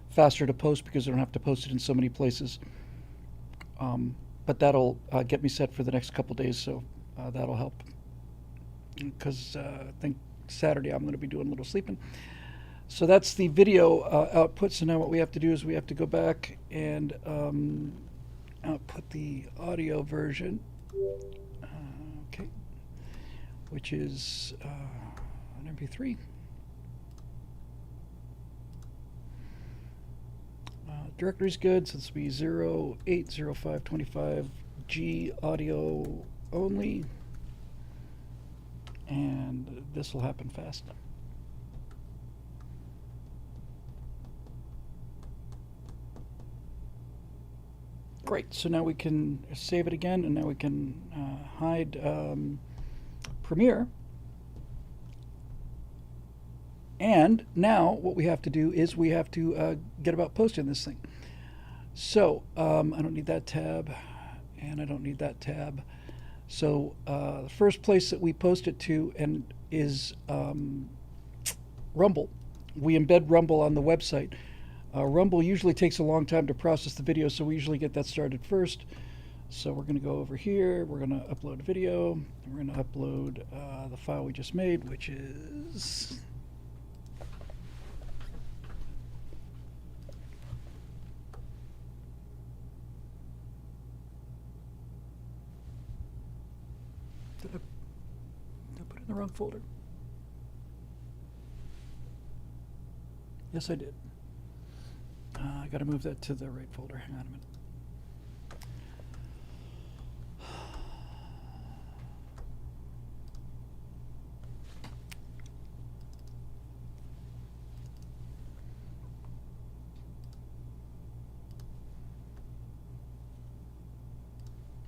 faster to post because we don't have to post it in so many places. But that'll get me set for the next couple days, so that'll help. Because I think Saturday I'm going to be doing a little sleeping. So that's the video output. So now what we have to do is we have to go back and output the audio version, okay, which is an MP3. Directory's good, so this will be 080525G audio only, and this will happen fast. Great, so now we can save it again, and now we can hide Premiere. And now what we have to do is we have to get about posting this thing. So I don't need that tab, and I don't need that tab. So the first place that we post it to is Rumble. We embed Rumble on the website. Rumble usually takes a long time to process the video, so we usually get that started first. So we're going to go over here, we're going to upload a video, and we're going to upload the file we just made, which is... Did I put it in the wrong folder? Yes, I did. I got to move that to the right folder. Hang on a minute.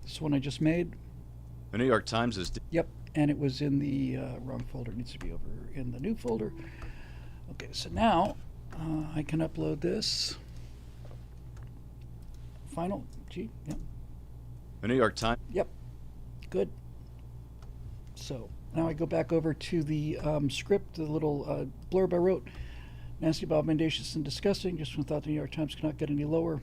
This one I just made. The New York Times is... Yep, and it was in the wrong folder. It needs to be over in the new folder. Okay, so now I can upload this. Final G, yep. The New York Times. Yep, good. So now I go back over to the script, the little blurb I wrote. Nasty, abominatious, and disgusting. Just when I thought the New York Times could not get any lower.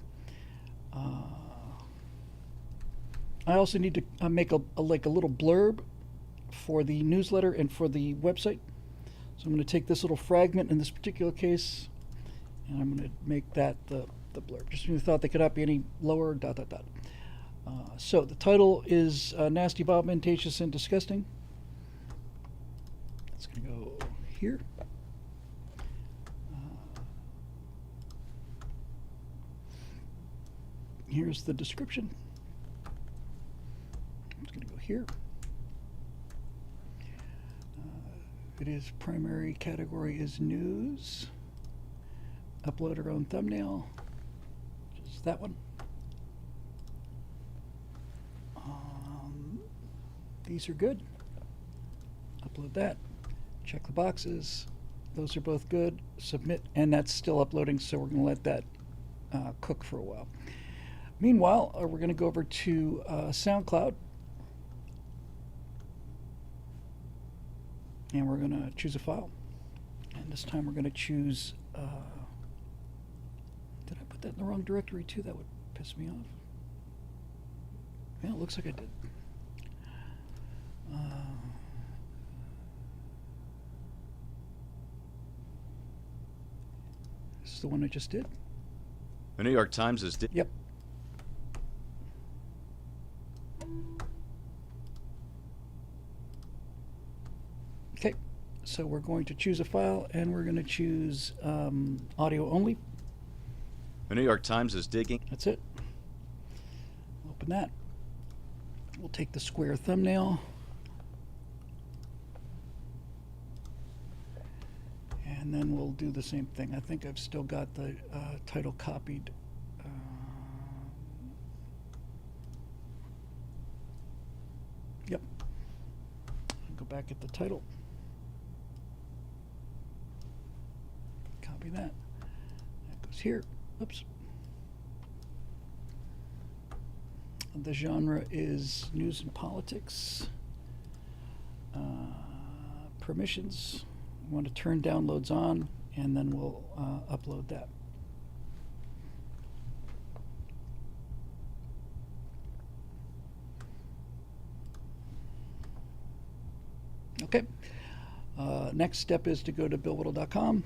I also need to make a little blurb for the newsletter and for the website. So I'm going to take this little fragment in this particular case, and I'm going to make that the blurb. Just when you thought they could not be any lower, ... So the title is Nasty, Abominatious, and Disgusting. It's going to go here. Here's the description. It's going to go here. It is primary category is news. Upload our own thumbnail, which is that one. These are good. Upload that. Check the boxes. Those are both good. Submit, and that's still uploading, so we're going to let that cook for a while. Meanwhile, we're going to go over to SoundCloud. And we're going to choose a file. And this time we're going to choose... did I put that in the wrong directory too? That would piss me off. Yeah, it looks like I did. This is the one I just did. The New York Times is... Yep. Okay, so we're going to choose a file, and we're going to choose audio only. The New York Times is digging. That's it. Open that. We'll take the square thumbnail. And then we'll do the same thing. I think I've still got the title copied. Yep. Go back at the title. Copy that. That goes here. Oops. The genre is news and politics. Permissions. We want to turn downloads on, and then we'll upload that. Okay. Next step is to go to billwhittle.com.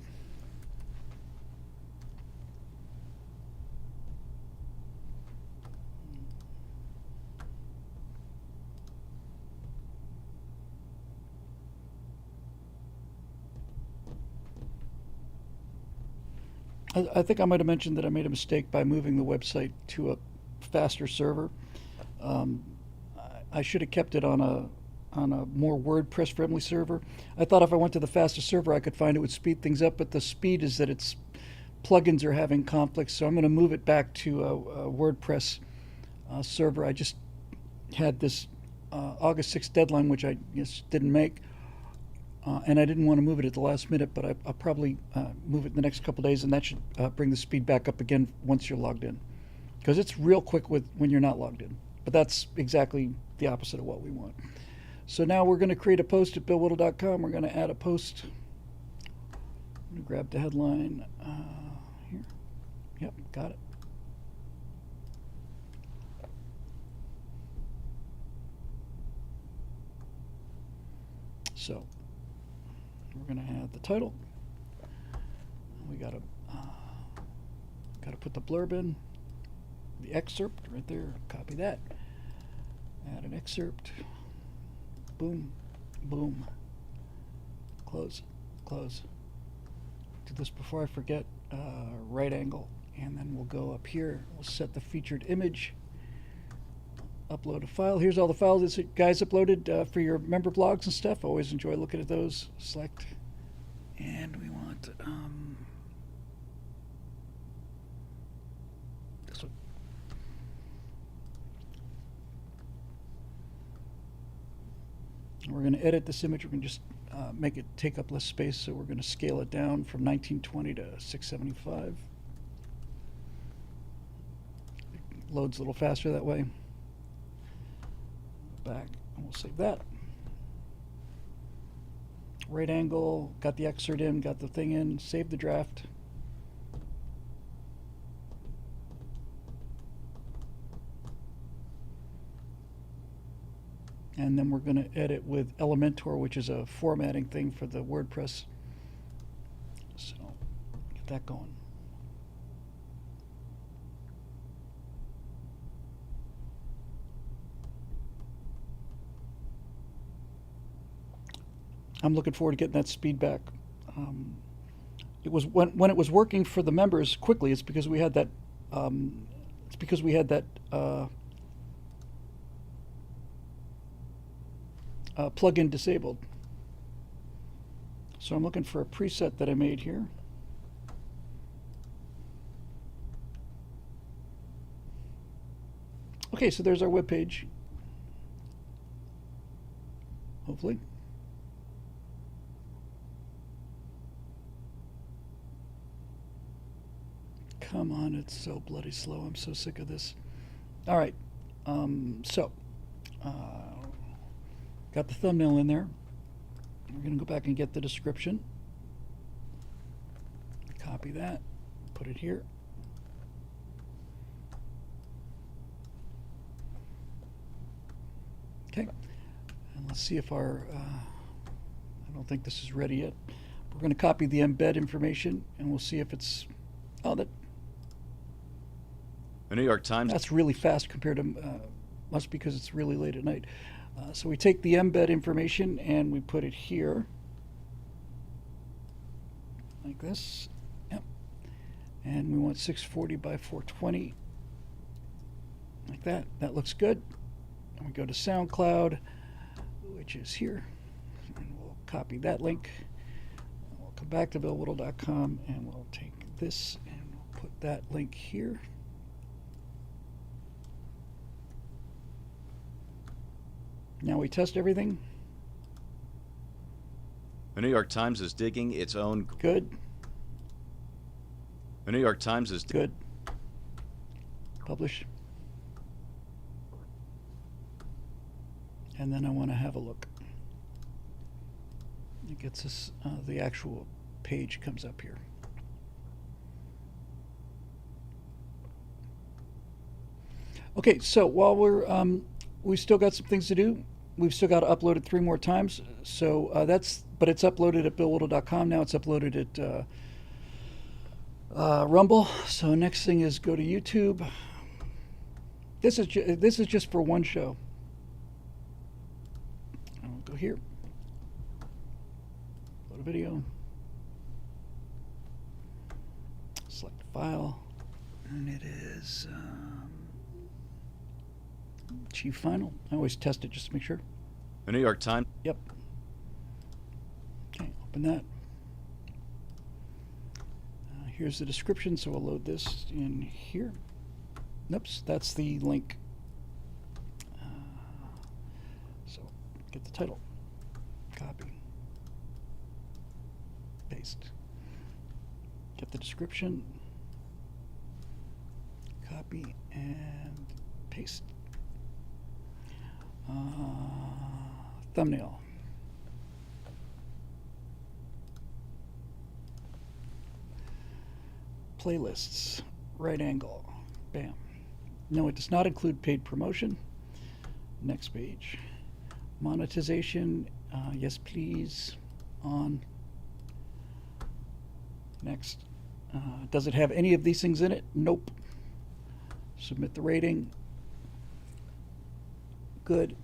I think I might have mentioned that I made a mistake by moving the website to a faster server. I should have kept it on a more WordPress friendly server. I thought if I went to the faster server, I could find it would speed things up, but the speed is that its plugins are having conflicts, so I'm going to move it back to a WordPress server. I just had this August 6th deadline, which I just didn't make. And I didn't want to move it at the last minute, but I'll probably move it in the next couple of days, and that should bring the speed back up again once you're logged in. Because it's real quick when you're not logged in. But that's exactly the opposite of what we want. So now we're going to create a post at billwhittle.com. We're going to add a post. I'm going to grab the headline here. Yep, got it. So we're going to add the title. We got to put the blurb in, the excerpt right there. Copy that. Add an excerpt. Boom, boom. Close, close. Do this before I forget. Right angle, and then we'll go up here. We'll set the featured image. Upload a file. Here's all the files that guys uploaded for your member blogs and stuff. Always enjoy looking at those. Select, and we want this one. We're going to edit this image. We're going to just make it take up less space, so we're going to scale it down from 1920 to 675. It loads a little faster that way. Back, and we'll save that. Right angle, got the excerpt in, got the thing in, save the draft. And then we're going to edit with Elementor, which is a formatting thing for the WordPress. So get that going. I'm looking forward to getting that speed back. It was when it was working for the members quickly. It's because we had that. Plugin disabled. So I'm looking for a preset that I made here. Okay, so there's our web page. Hopefully. Come on, it's so bloody slow. I'm so sick of this. All right, got the thumbnail in there. We're going to go back and get the description. Copy that, put it here. Okay, and let's see if our, I don't think this is ready yet. We're going to copy the embed information, and we'll see if it's, The New York Times. That's really fast compared to, must be because it's really late at night. So we take the embed information and we put it here, like this. Yep. And we want 640 by 420, like that. That looks good. And we go to SoundCloud, which is here, and we'll copy that link. We'll come back to billwhittle.com and we'll take this and we'll put that link here. Now we test everything. The New York Times is digging its own. Good. The New York Times is good. Publish. And then I want to have a look. It gets us, the actual page comes up here. Okay, so while we're, we still got some things to do. we've still got to upload it 3 more times. So but it's uploaded at billwhittle.com now. It's uploaded at Rumble. So next thing is go to YouTube. This is just for one show. I'll go here. Go to video. Select file, and it is Chief Final. I always test it just to make sure. The New York Times. Yep. Okay, open that. Here's the description, so we'll load this in here. Nope, that's the link. So get the title, copy, paste. Get the description, copy, and paste. Thumbnail. Playlists, right angle, bam. No, it does not include paid promotion. Next page. Monetization, yes please, on. Next. Does it have any of these things in it? Nope. Submit the rating. Good.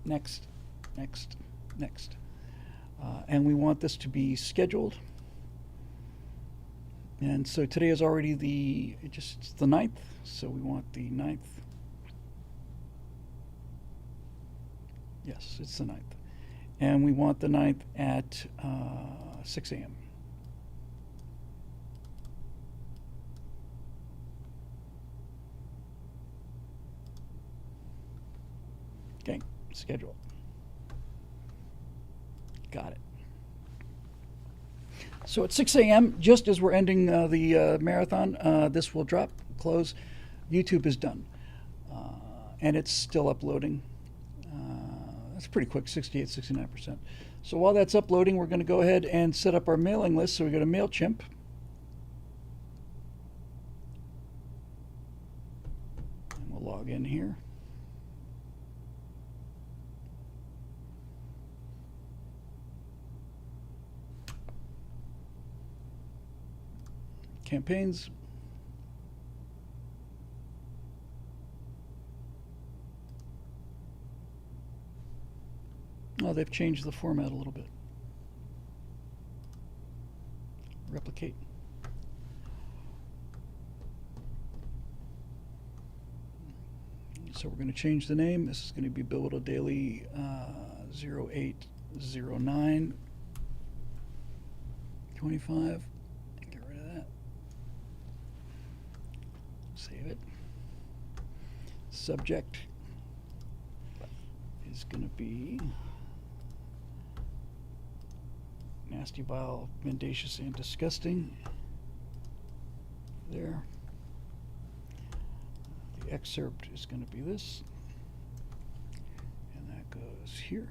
Next, next, next. And we want this to be scheduled. And so today is already it's the 9th, so we want the 9th. Yes, it's the 9th. And we want the 9th at 6 a.m. Okay, schedule. Got it. So at 6 a.m., just as we're ending the marathon, this will drop, close. YouTube is done. And it's still uploading. That's pretty quick, 68, 69%. So while that's uploading, we're going to go ahead and set up our mailing list. So we go to MailChimp. And we'll log in here. Campaigns. Oh, they've changed the format a little bit. Replicate. So we're going to change the name. This is going to be Bill Whittle Daily 0809 25. Get rid of that. Save it. Subject is going to be nasty, vile, mendacious, and disgusting. There. The excerpt is going to be this. And that goes here.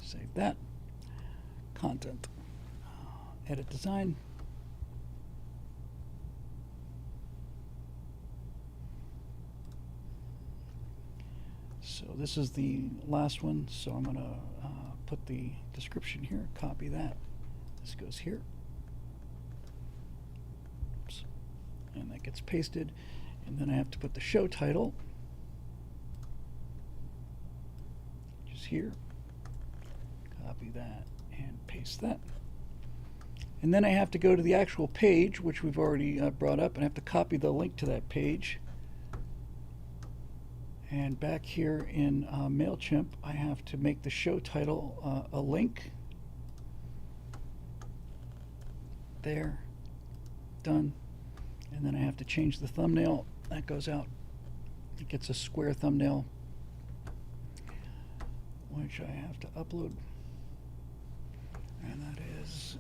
Save that. Content. Edit design. So this is the last one, so I'm going to put the description here, copy that. This goes here. Oops. And that gets pasted. And then I have to put the show title, which is here. Copy that and paste that. And then I have to go to the actual page, which we've already brought up, and I have to copy the link to that page. And back here in MailChimp, I have to make the show title a link. There. Done. And then I have to change the thumbnail. That goes out. It gets a square thumbnail, which I have to upload. And that is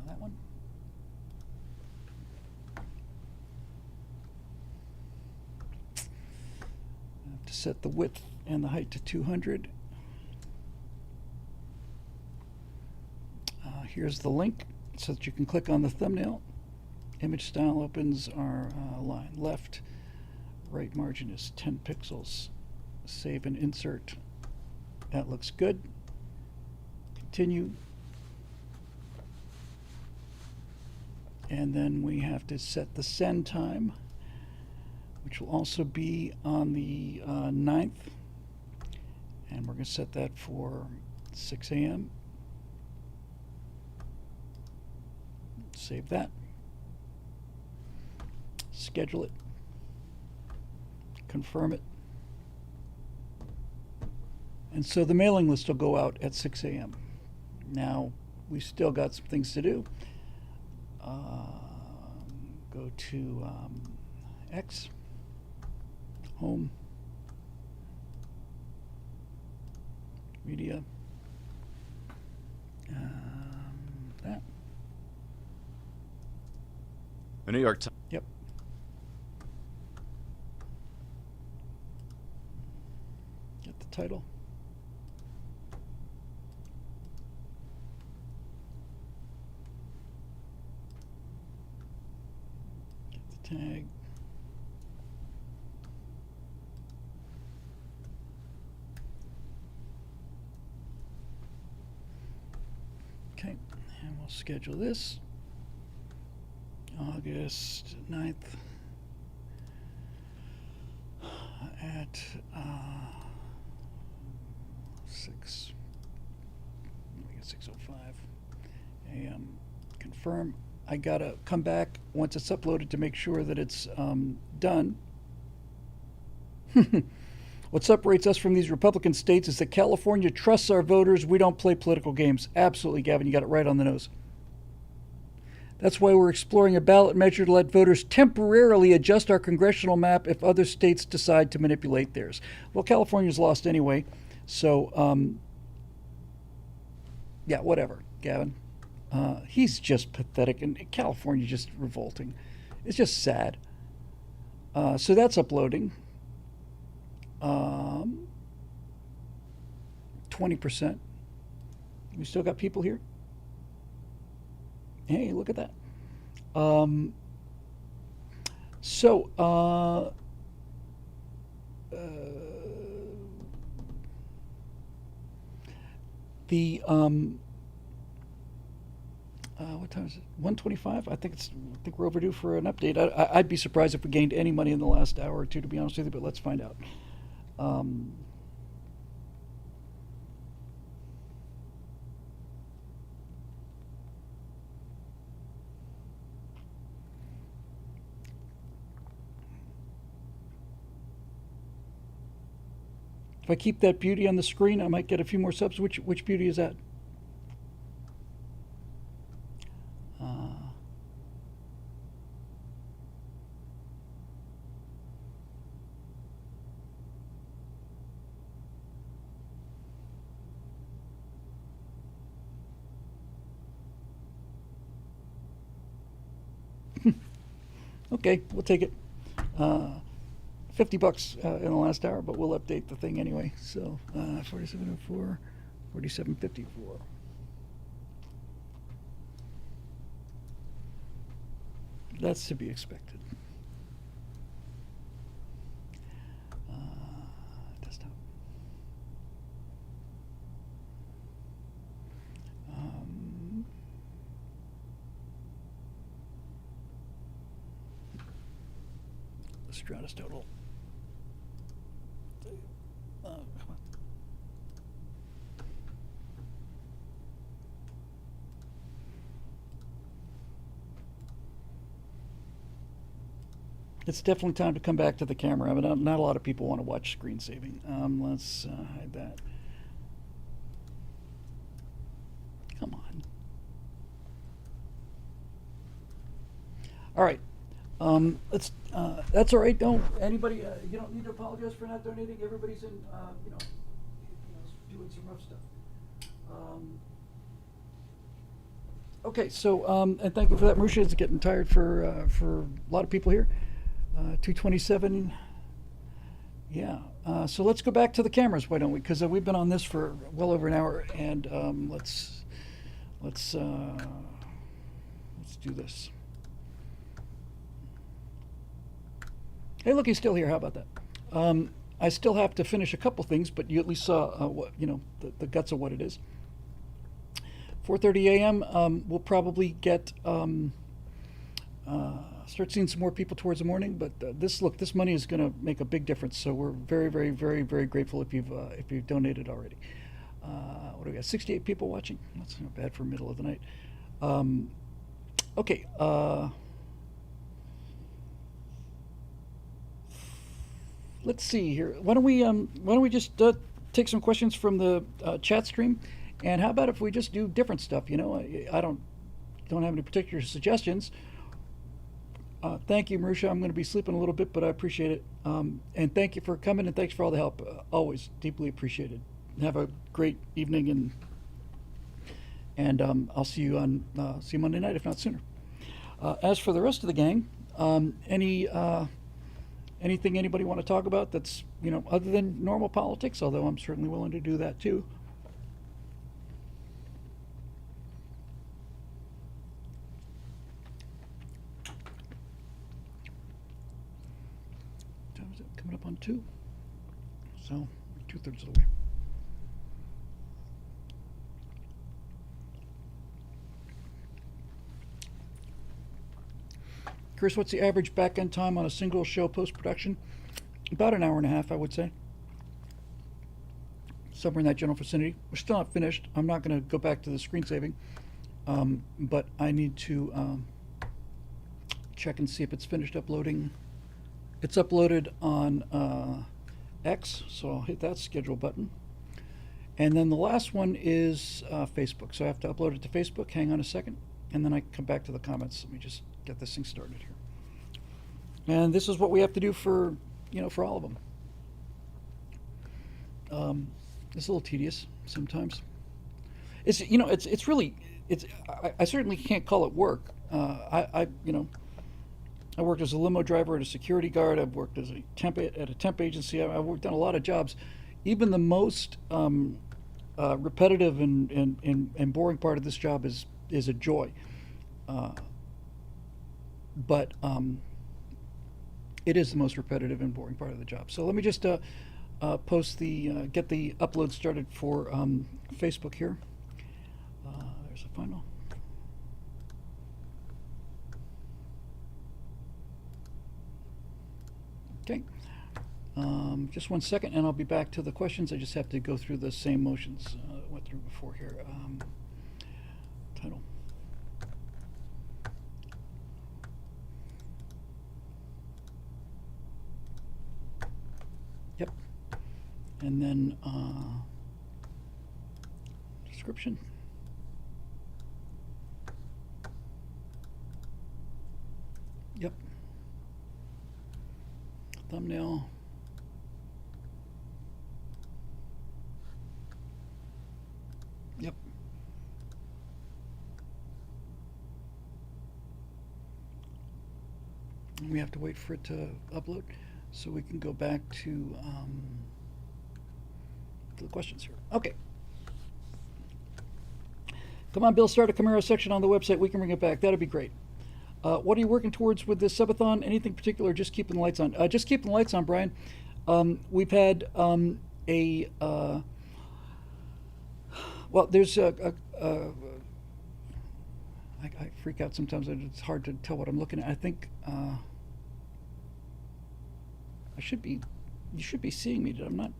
that one. To set the width and the height to 200. Here's the link so that you can click on the thumbnail. Image style opens our line left, right margin is 10 pixels. Save and insert. That looks good. Continue. And then we have to set the send time, which will also be on the 9th. And we're going to set that for 6 a.m. Save that. Schedule it. Confirm it. And so the mailing list will go out at 6 a.m. Now, we still got some things to do. Go to X, Home, Media, that. The New York Times. Yep. Get the title. Get the tag. Okay, and we'll schedule this. August 9th at 6:05 a.m. Confirm. I gotta come back once it's uploaded to make sure that it's done. What separates us from these Republican states is that California trusts our voters. We don't play political games. Absolutely, Gavin, you got it right on the nose. That's why we're exploring a ballot measure to let voters temporarily adjust our congressional map if other states decide to manipulate theirs. Well, California's lost anyway, so, yeah, whatever, Gavin. He's just pathetic, and California just revolting. It's just sad. So that's uploading. 20%. We still got people here? Hey, look at that. What time is it? 1:25. I think we're overdue for an update. I'd be surprised if we gained any money in the last hour or two, to be honest with you. But let's find out. If I keep that beauty on the screen, I might get a few more subs. Which beauty is that? Okay, we'll take it. $50 in the last hour, but we'll update the thing anyway. So 4704, 4754. That's to be expected. Desktop. Stratus total. Come on. It's definitely time to come back to the camera. I mean, not a lot of people want to watch screen saving. Let's hide that. Come on. All right. That's all right. Don't anybody. You don't need to apologize for not donating. Everybody's in. Doing some rough stuff. Okay. So and thank you for that, Marusha. It's getting tired for a lot of people here. 2:27. Yeah. So let's go back to the cameras. Why don't we? Because we've been on this for well over an hour, and let's do this. Hey, look, he's still here. How about that? I still have to finish a couple things, but you at least saw what the guts of what it is. 4:30 a.m. We'll probably get start seeing some more people towards the morning. But this money is going to make a big difference. So we're very, very, very, very grateful if you've donated already. What do we got? 68 people watching. That's not bad for middle of the night. Okay. Let's see here. Why don't we just take some questions from the chat stream, and how about if we just do different stuff? I don't have any particular suggestions. Thank you, Marusha. I'm going to be sleeping a little bit, but I appreciate it. And thank you for coming, and thanks for all the help. Always deeply appreciated. Have a great evening, and I'll see you Monday night, if not sooner. As for the rest of the gang, anything anybody want to talk about that's other than normal politics? Although I'm certainly willing to do that too. What time is it? Coming up on 2. So 2/3 of the way. Chris, what's the average back-end time on a single show post-production? About an hour and a half, I would say. Somewhere in that general vicinity. We're still not finished. I'm not going to go back to the screen saving, but I need to check and see if it's finished uploading. It's uploaded on X, so I'll hit that schedule button. And then the last one is Facebook. So I have to upload it to Facebook. Hang on a second, and then I come back to the comments. Let me just get this thing started here. And this is what we have to do for all of them. It's a little tedious sometimes. It's really I certainly can't call it work. I worked as a limo driver and a security guard. I've worked as a temp at a temp agency. I've worked on a lot of jobs. Even the most repetitive and boring part of this job is a joy. But it is the most repetitive and boring part of the job. So let me just get the upload started for Facebook here. There's the final. Okay. Just 1 second, and I'll be back to the questions. I just have to go through the same motions I went through before here. Title. Yep. And then description. Yep. Thumbnail. Yep. And we have to wait for it to upload, so we can go back to the questions here. Okay. Come on, Bill, start a Camaro section on the website. We can bring it back. That'd be great. What are you working towards with this subathon? Anything particular? Just keeping the lights on. Just keeping the lights on, Brian. We've had well, there's I freak out sometimes. It's hard to tell what I'm looking at. I think you should be seeing me. I'm not.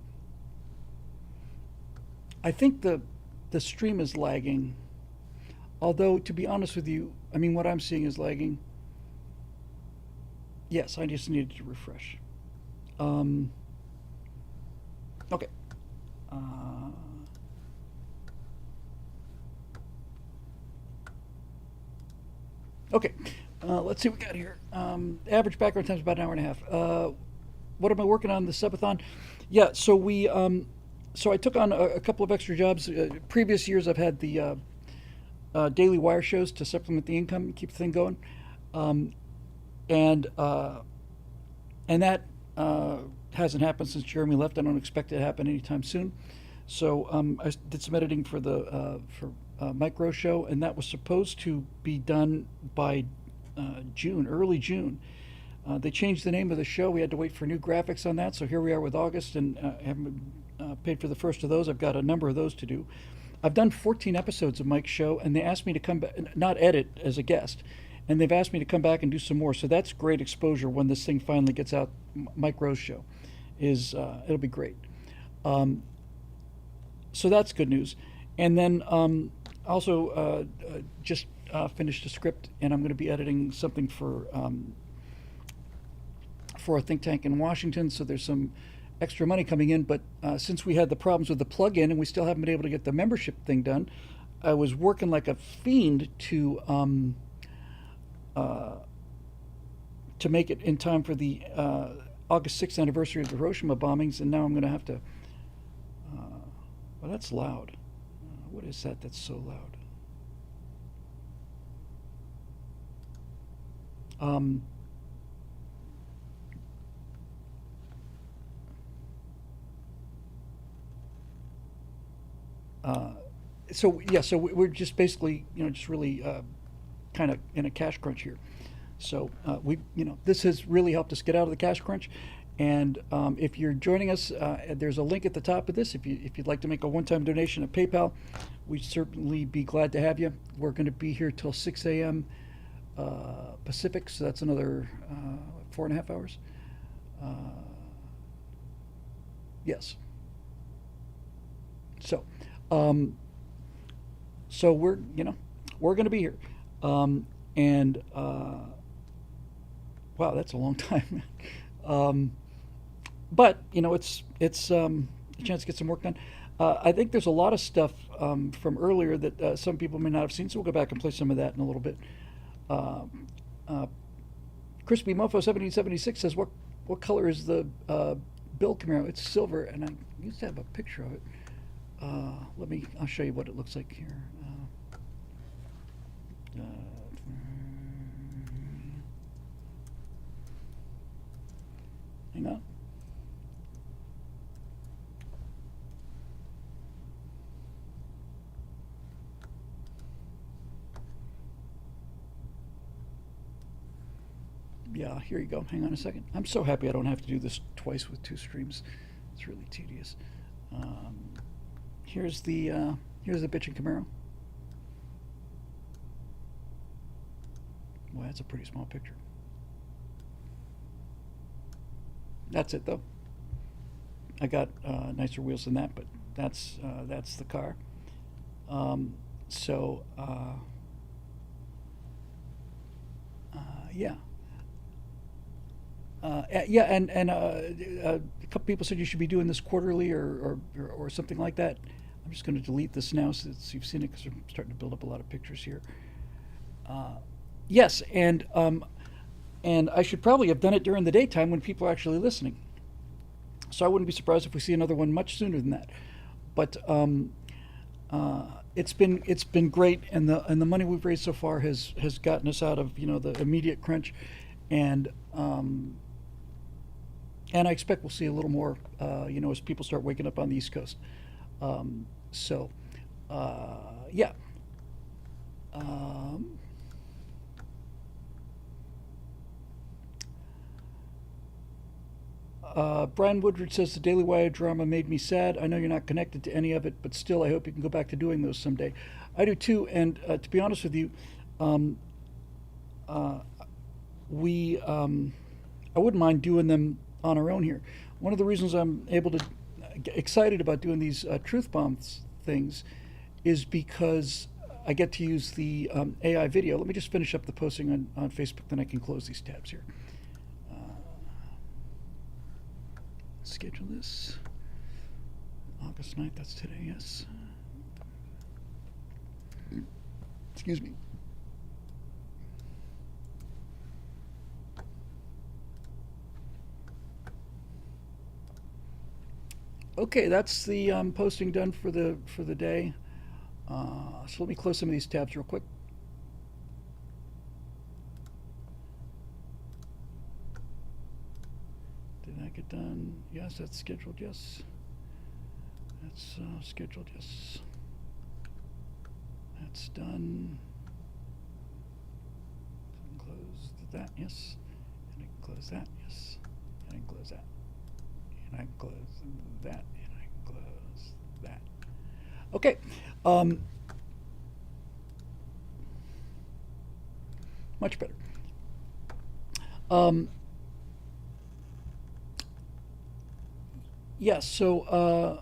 I think the stream is lagging. Although, to be honest with you, I mean, what I'm seeing is lagging. Yes, I just needed to refresh. Okay. Okay, let's see what we got here. Average background time is about an hour and a half. What am I working on the subathon? Yeah, so so I took on a couple of extra jobs. Previous years, I've had the daily wire shows to supplement the income and keep the thing going, and that hasn't happened since Jeremy left. I don't expect it to happen anytime soon. So I did some editing for the Micro Show, and that was supposed to be done by June, early June. They changed the name of the show. We had to wait for new graphics on that, so here we are with August, and haven't paid for the first of those. I've got a number of those to do. I've done 14 episodes of Mike's show, and they asked me to come back, not edit as a guest, and they've asked me to come back and do some more. So that's great exposure when this thing finally gets out. Mike Rowe's show it'll be great. So that's good news. And then also just finished a script, and I'm going to be editing something for a think tank in Washington. So there's some extra money coming in. But since we had the problems with the plug-in and we still haven't been able to get the membership thing done, I was working like a fiend to make it in time for the August 6th anniversary of the Hiroshima bombings, and now I'm going to have to. Well, that's loud. What is that? That's so loud. So yeah, so we're just basically, just really kind of in a cash crunch here. So this has really helped us get out of the cash crunch. And if you're joining us, there's a link at the top of this. If you'd like to make a one-time donation at PayPal, we'd certainly be glad to have you. We're going to be here till 6 a.m. Pacific, so that's another 4.5 hours. Yes. So, we're going to be here, and wow, that's a long time. But it's a chance to get some work done. I think there's a lot of stuff from earlier that some people may not have seen, so we'll go back and play some of that in a little bit. Crispy Mofo 1776 says, "What color is the Bill Camaro?" It's silver, and I used to have a picture of it. I'll show you what it looks like here. Hang on. Yeah, here you go. Hang on a second. I'm so happy I don't have to do this twice with 2 streams. It's really tedious. Here's the bitchin' Camaro. Well, that's a pretty small picture. That's it though. I got nicer wheels than that, but that's the car. Yeah. Yeah, and a couple people said you should be doing this quarterly or something like that. I'm just going to delete this now since you've seen it, because I'm starting to build up a lot of pictures here. Yes, and I should probably have done it during the daytime when people are actually listening. So I wouldn't be surprised if we see another one much sooner than that. But it's been great, and the money we've raised so far has gotten us out of the immediate crunch, and I expect we'll see a little more as people start waking up on the East Coast. Yeah. Brian Woodward says the Daily Wire drama made me sad. I know you're not connected to any of it, but still, I hope you can go back to doing those someday. I do too, and to be honest with you, I wouldn't mind doing them on our own here. One of the reasons I'm able to get excited about doing these truth bombs things is because I get to use the AI video. Let me just finish up the posting on Facebook, then I can close these tabs here. Schedule this. August 9th, that's today, yes. Excuse me. Okay, that's the posting done for the day. So let me close some of these tabs real quick. Did that get done? Yes, that's scheduled. Yes, that's scheduled. Yes, that's done. Close that. Yes, and close that. Yes. And I can close that. And I can close that. And I can close that. Okay. Much better. Yes, so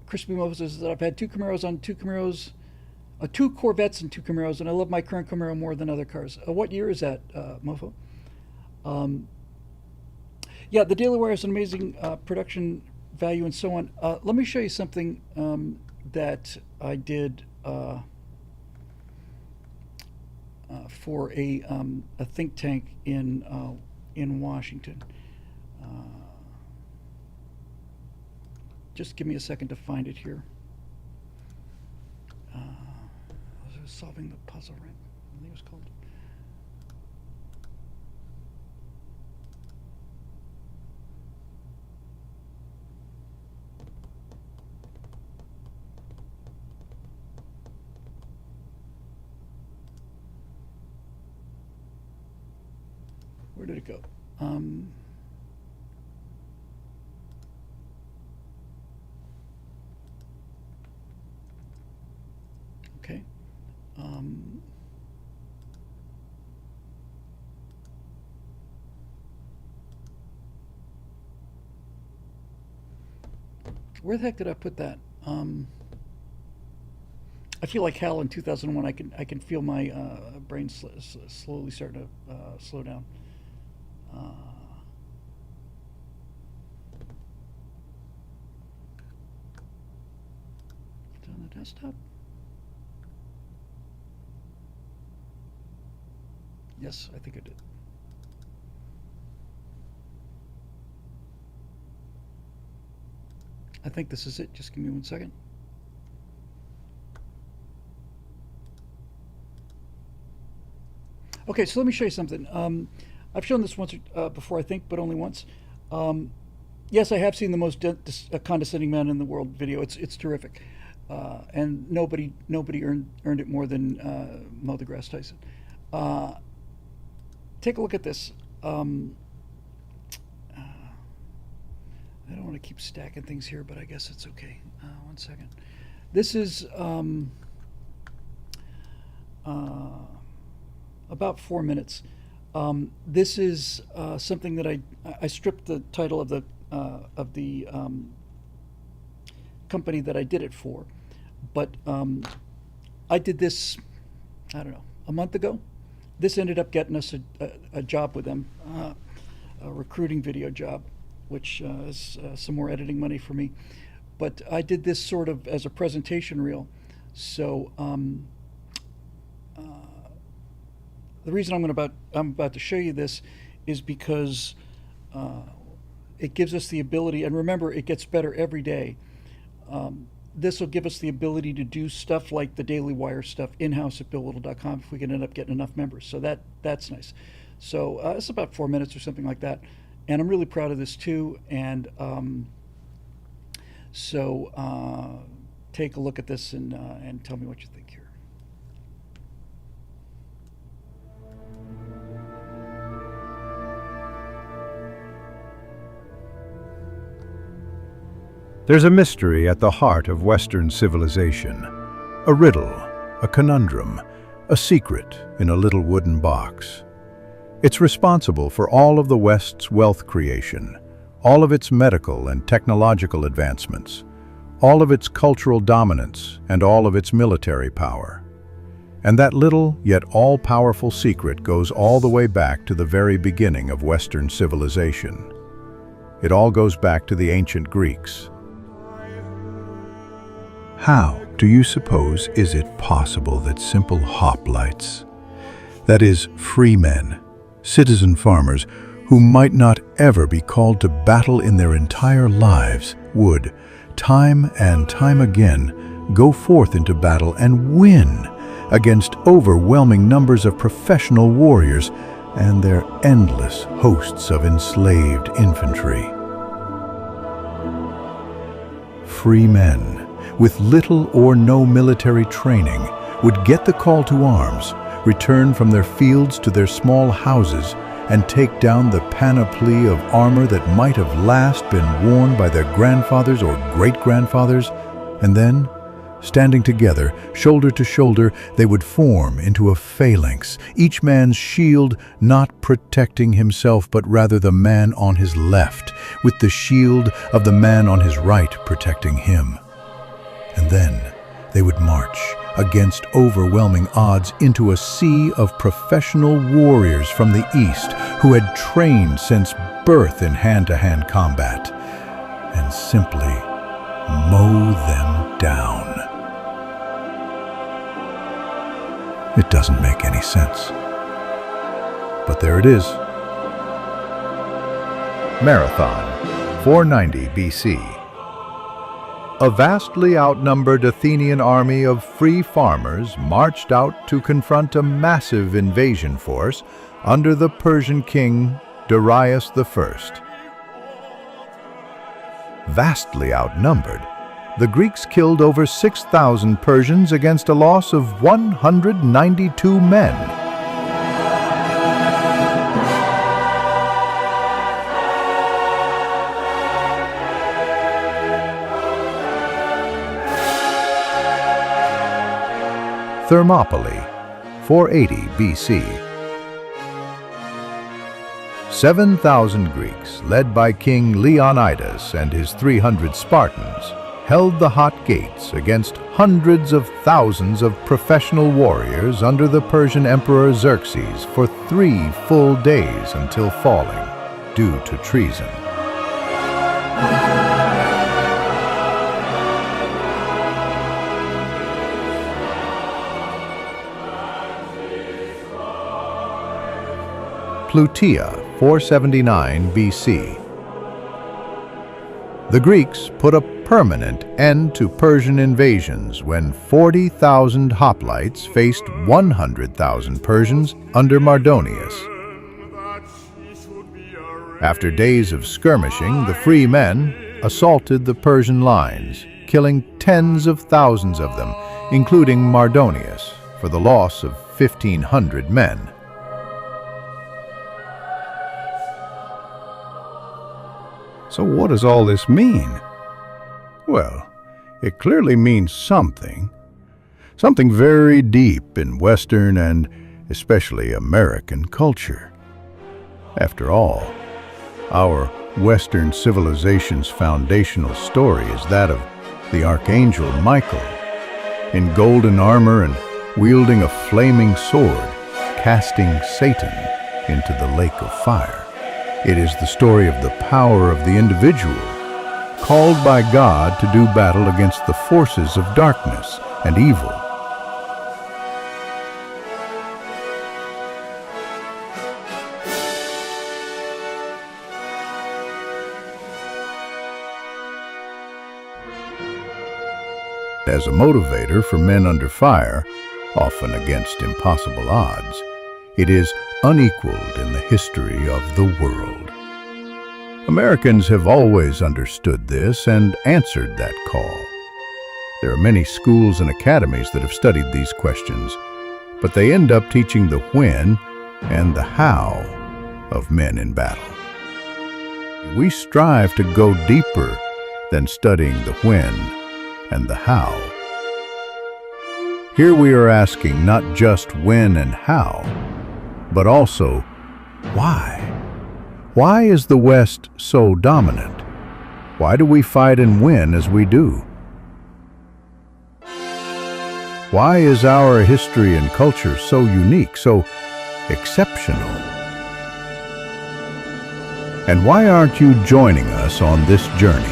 Crispy Mofo says that I've had two Corvettes and two Camaros, and I love my current Camaro more than other cars. What year is that, Mofo? Yeah, the Daily Wire has an amazing production value and so on. Let me show you something that I did for a think tank in Washington. Just give me a second to find it here. Solving the puzzle, right? I think it was called. Where did it go? Okay. Where the heck did I put that? I feel like Hal in 2001. I can feel my brain slowly starting to slow down. It's on the desktop. Yes, I think I did. I think this is it. Just give me 1 second. Okay, so let me show you something. I've shown this once before, I think, but only once. Yes, I have seen the most condescending man in the world video. It's terrific, and nobody earned it more than Mo deGrasse Tyson. Take a look at this. I don't want to keep stacking things here, but I guess it's okay. 1 second. This is about 4 minutes. This is something that I stripped the title of the company that I did it for, but I did this, I don't know, a month ago. This ended up getting us a job with them, a recruiting video job, which is some more editing money for me. But I did this sort of as a presentation reel. So the reason I'm about to show you this is because it gives us the ability, and remember, it gets better every day. This will give us the ability to do stuff like the Daily Wire stuff in-house at BillWhittle.com if we can end up getting enough members. So that's nice. So it's about 4 minutes or something like that. And I'm really proud of this too. And so take a look at this and tell me what you think here. There's a mystery at the heart of Western civilization. A riddle, a conundrum, a secret in a little wooden box. It's responsible for all of the West's wealth creation, all of its medical and technological advancements, all of its cultural dominance, and all of its military power. And that little yet all-powerful secret goes all the way back to the very beginning of Western civilization. It all goes back to the ancient Greeks. How, do you suppose, is it possible that simple hoplites, that is, free men, citizen farmers, who might not ever be called to battle in their entire lives, would, time and time again, go forth into battle and win against overwhelming numbers of professional warriors and their endless hosts of enslaved infantry? Free men, with little or no military training, would get the call to arms, return from their fields to their small houses, and take down the panoply of armor that might have last been worn by their grandfathers or great-grandfathers, and then, standing together, shoulder to shoulder, they would form into a phalanx, each man's shield not protecting himself but rather the man on his left, with the shield of the man on his right protecting him. And then they would march against overwhelming odds into a sea of professional warriors from the East who had trained since birth in hand-to-hand combat, and simply mow them down. It doesn't make any sense. But there it is. Marathon, 490 BC. A vastly outnumbered Athenian army of free farmers marched out to confront a massive invasion force under the Persian king Darius I. Vastly outnumbered, the Greeks killed over 6,000 Persians against a loss of 192 men. Thermopylae, 480 BC. 7,000 Greeks, led by King Leonidas and his 300 Spartans, held the hot gates against hundreds of thousands of professional warriors under the Persian Emperor Xerxes for 3 full days until falling, due to treason. Plataea, 479 BC. The Greeks put a permanent end to Persian invasions when 40,000 hoplites faced 100,000 Persians under Mardonius. After days of skirmishing, the free men assaulted the Persian lines, killing tens of thousands of them, including Mardonius, for the loss of 1,500 men. So what does all this mean? Well, it clearly means something. Something very deep in Western and especially American culture. After all, our Western civilization's foundational story is that of the Archangel Michael, in golden armor and wielding a flaming sword, casting Satan into the lake of fire. It is the story of the power of the individual, called by God to do battle against the forces of darkness and evil. As a motivator for men under fire, often against impossible odds, it is unequaled in the history of the world. Americans have always understood this and answered that call. There are many schools and academies that have studied these questions, but they end up teaching the when and the how of men in battle. We strive to go deeper than studying the when and the how. Here we are asking not just when and how, but also why. Why is the West so dominant? Why do we fight and win as we do? Why is our history and culture so unique, so exceptional? And why aren't you joining us on this journey?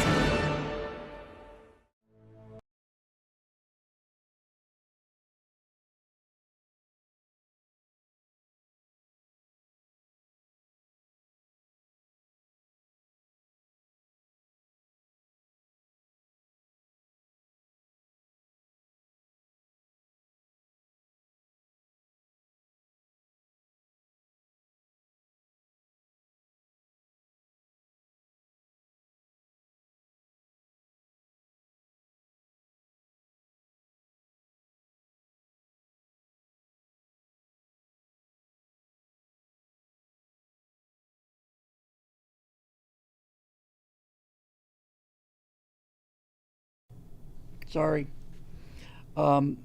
Sorry. Um,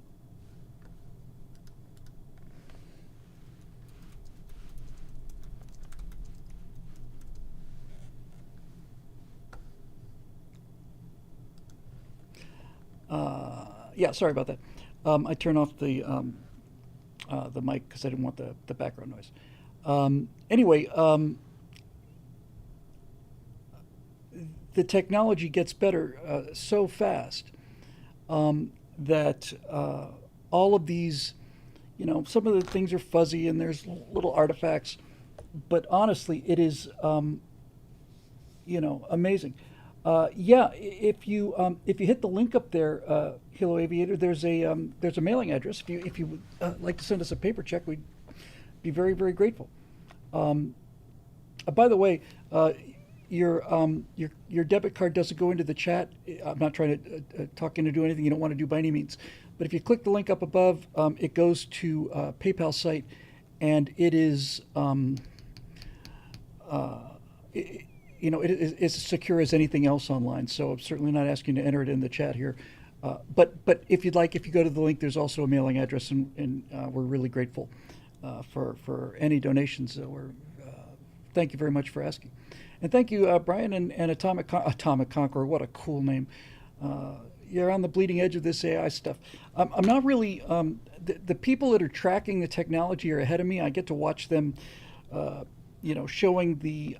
yeah, sorry about that. I turned off the mic because I didn't want the background noise. Anyway, the technology gets better so fast that all of these, some of the things are fuzzy and there's little artifacts, but honestly, it is, amazing. Yeah, if you hit the link up there, Hilo Aviator, there's a mailing address. If you would like to send us a paper check, we'd be very, very grateful. By the way, your debit card doesn't go into the chat. I'm not trying to talk into do anything you don't want to do by any means. But if you click the link up above, it goes to PayPal site, and it is it is as secure as anything else online. So I'm certainly not asking you to enter it in the chat here. But if you'd like, if you go to the link, there's also a mailing address, and we're really grateful for any donations. Thank you very much for asking. And thank you, Brian and Atomic Conqueror. What a cool name. You're on the bleeding edge of this AI stuff. I'm not really, the people that are tracking the technology are ahead of me. I get to watch them, showing the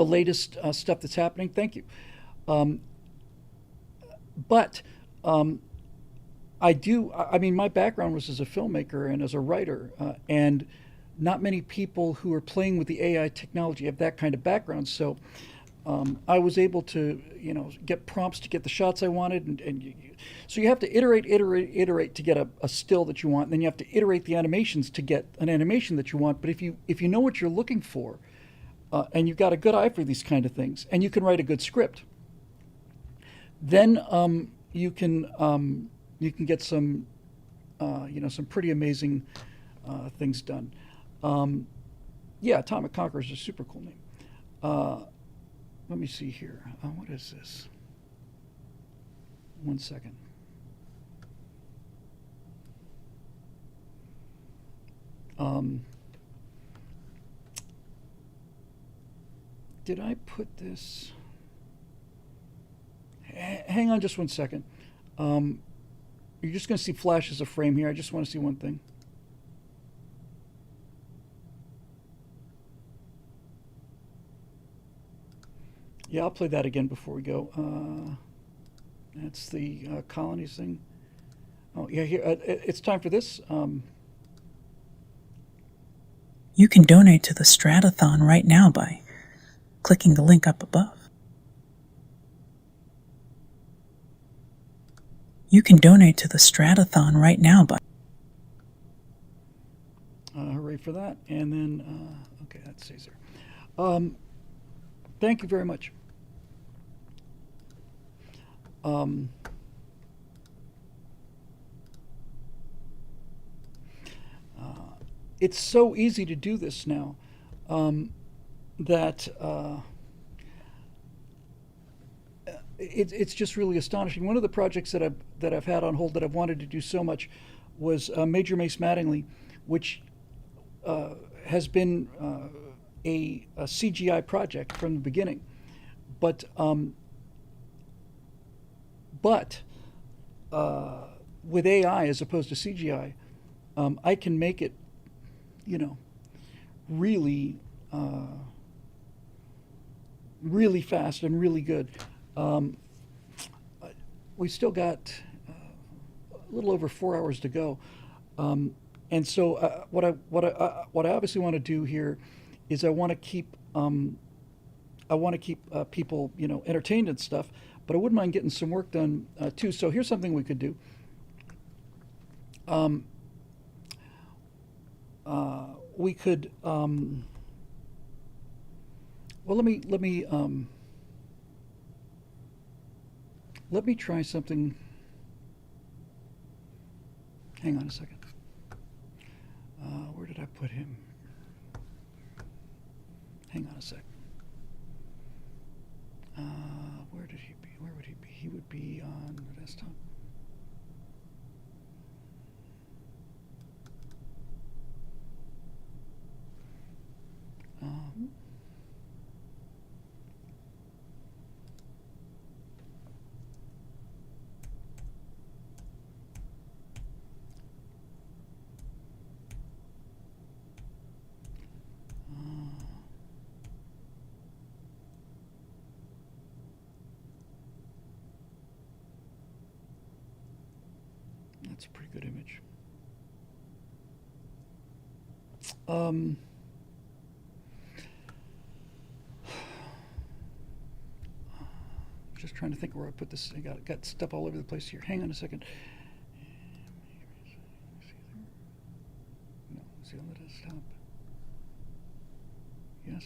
latest stuff that's happening. Thank you. But I mean, my background was as a filmmaker and as a writer, and not many people who are playing with the AI technology have that kind of background. So I was able to, get prompts to get the shots I wanted. So you have to iterate to get a still that you want. And then you have to iterate the animations to get an animation that you want. But if you know what you're looking for, and you've got a good eye for these kind of things, and you can write a good script, then you can get some, some pretty amazing things done. Yeah, Atomic Conqueror is a super cool name. Let me see here. What is this? 1 second. Did I put this? Hang on just 1 second. You're just going to see flashes of frame here. I just want to see one thing. Yeah, I'll play that again before we go. That's the colonies thing. Oh, yeah, here, it's time for this. You can donate to the Stratothon right now by clicking the link up above. You can donate to the Stratothon right now by... Hooray for that. And then, okay, that stays there. Thank you very much. It's so easy to do this now that it's just really astonishing. One of the projects that I've had on hold that I've wanted to do so much was Major Mace Mattingly, which has been a CGI project from the beginning, but with AI as opposed to CGI, I can make it, really, really fast and really good. We still got a little over 4 hours to go, and so what I obviously want to do here is I want to keep people entertained and stuff, but I wouldn't mind getting some work done too. So here's something we could do. We could well, let me try something. Hang on a second. Where did I put him? Hang on a sec. Where did he be? Where would he be? He would be on desktop. That's a pretty good image. Just trying to think where I put this. I got stuff all over the place here. Hang on a second. No, is it on the desktop? Yes.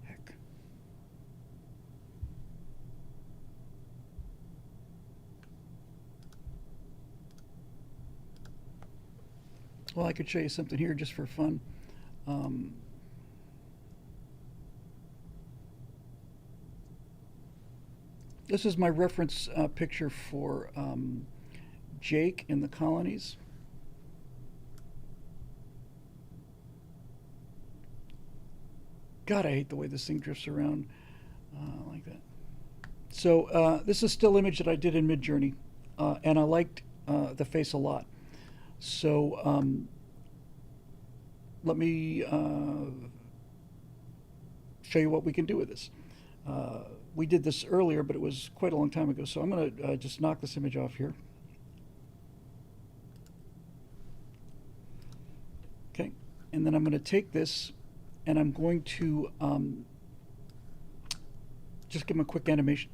Heck. Well, I could show you something here just for fun. This is my reference picture for Jake in the colonies. God, I hate the way this thing drifts around like that. So this is a still image that I did in Midjourney, and I liked the face a lot. So let me show you what we can do with this. We did this earlier, but it was quite a long time ago. So I'm going to just knock this image off here. Okay, and then I'm going to take this and I'm going to just give them a quick animation.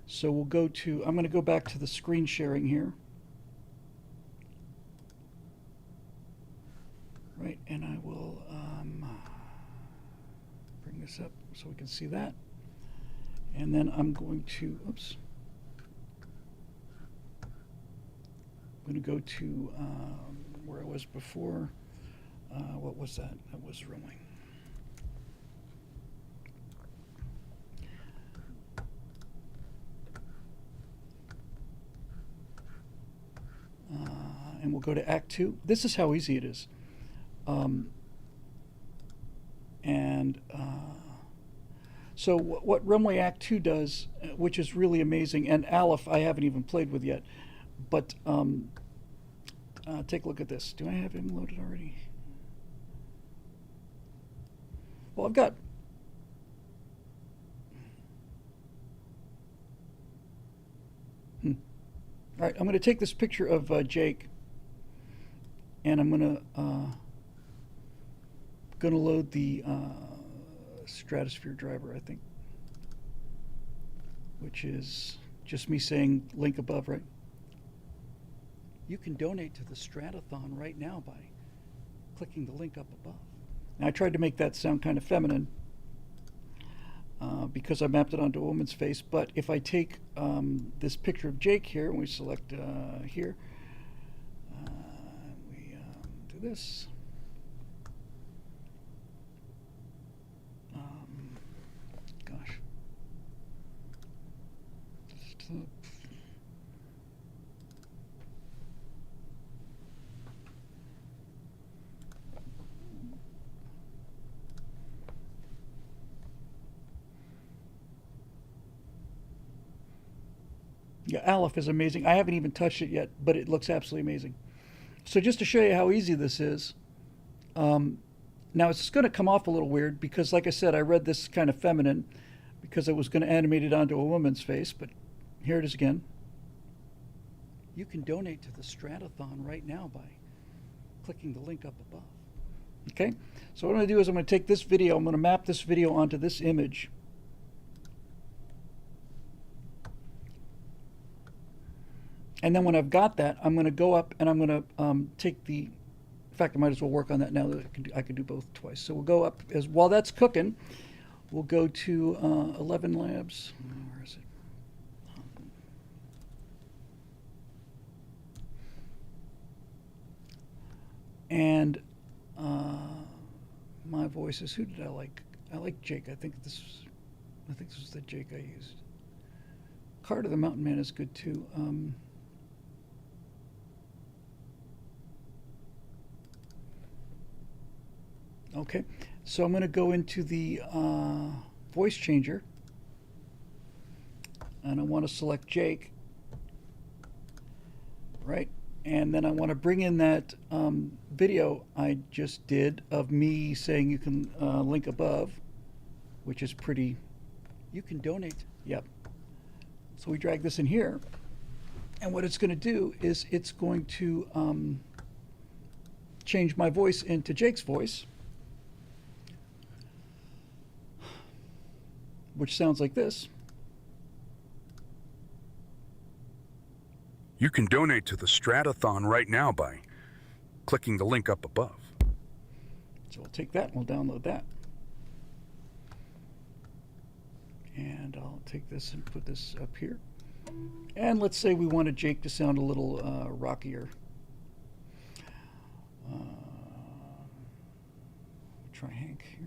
So we'll go to, I'm going to go back to the screen sharing here. Right, and I will bring this up so we can see that. And then I'm going to, oops. I'm going to go to where I was before. What was that? That was rolling. And we'll go to Act 2. This is how easy it is. So what Runway Act 2 does, which is really amazing, and Aleph I haven't even played with yet, but take a look at this. Do I have him loaded already? Well, I've got... All right, I'm going to take this picture of Jake, and I'm going to load the Stratosphere driver, I think, which is just me saying link above, right? You can donate to the Stratothon right now by clicking the link up above. Now, I tried to make that sound kind of feminine because I mapped it onto a woman's face, but if I take this picture of Jake here, and we select here, we do this. Gosh. Yeah, Aleph is amazing. I haven't even touched it yet, but it looks absolutely amazing. So just to show you how easy this is, now it's going to come off a little weird because, like I said, I read this kind of feminine because I was going to animate it onto a woman's face, but here it is again. You can donate to the Stratothon right now by clicking the link up above. Okay, so what I'm going to do is I'm going to take this video, I'm going to map this video onto this image. And then when I've got that, I'm going to go up and I'm going to take the, in fact, I might as well work on that now that I can do both twice. So we'll go up, as while that's cooking, we'll go to 11 Labs. Where is it? And my voices. Who did I like? I like Jake. I think this was the Jake I used. Carter the Mountain Man is good too. Okay, so I'm going to go into the voice changer, and I want to select Jake, right? And then I want to bring in that video I just did of me saying you can link above, which is pretty. You can donate. Yep. So we drag this in here, and what it's going to do is it's going to change my voice into Jake's voice, which sounds like this. You can donate to the Stratothon right now by clicking the link up above. So we'll take that and we'll download that. And I'll take this and put this up here. And let's say we wanted Jake to sound a little rockier. Try Hank here.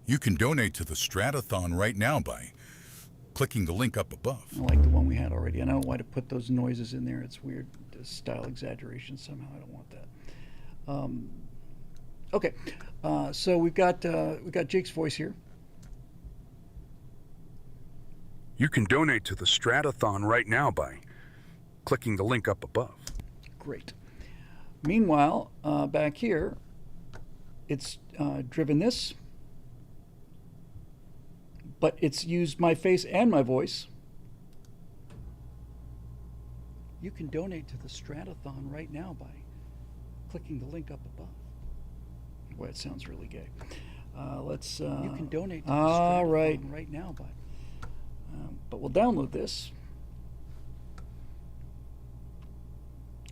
You can donate to the Stratothon right now by clicking the link up above. I like the one we had already. I don't know why to put those noises in there. It's weird. Style exaggeration somehow. I don't want that. Okay, so we've got Jake's voice here. You can donate to the Stratothon right now by clicking the link up above. Great. Meanwhile, back here, it's driven this, but it's used my face and my voice. You can donate to the Stratothon right now by clicking the link up above. Boy, it sounds really gay. Let's. You can donate to the Stratothon right now by. But we'll download this,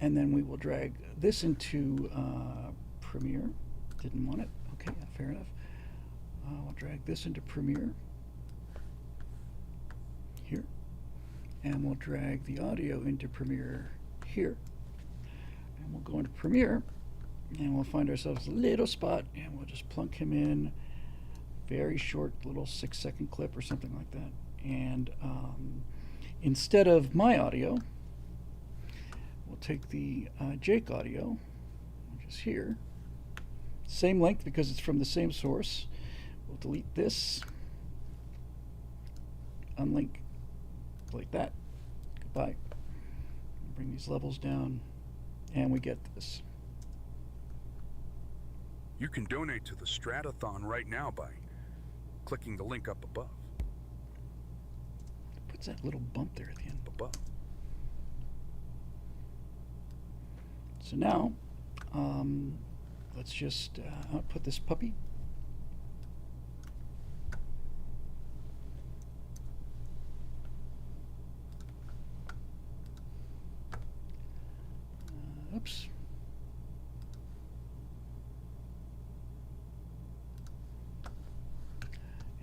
and then we will drag this into Premiere. Didn't want it. Okay, fair enough. We'll drag this into Premiere here, and we'll drag the audio into Premiere here, and we'll go into Premiere, and we'll find ourselves a little spot, and we'll just plunk him in. Very short, little 6-second clip or something like that. And instead of my audio, we'll take the Jake audio, which is here. Same length because it's from the same source. We'll delete this, unlink like that. Goodbye. Bring these levels down, and we get this. You can donate to the Stratothon right now by clicking the link up above. Puts that little bump there at the end. Above. So now, let's just output this puppy. Oops.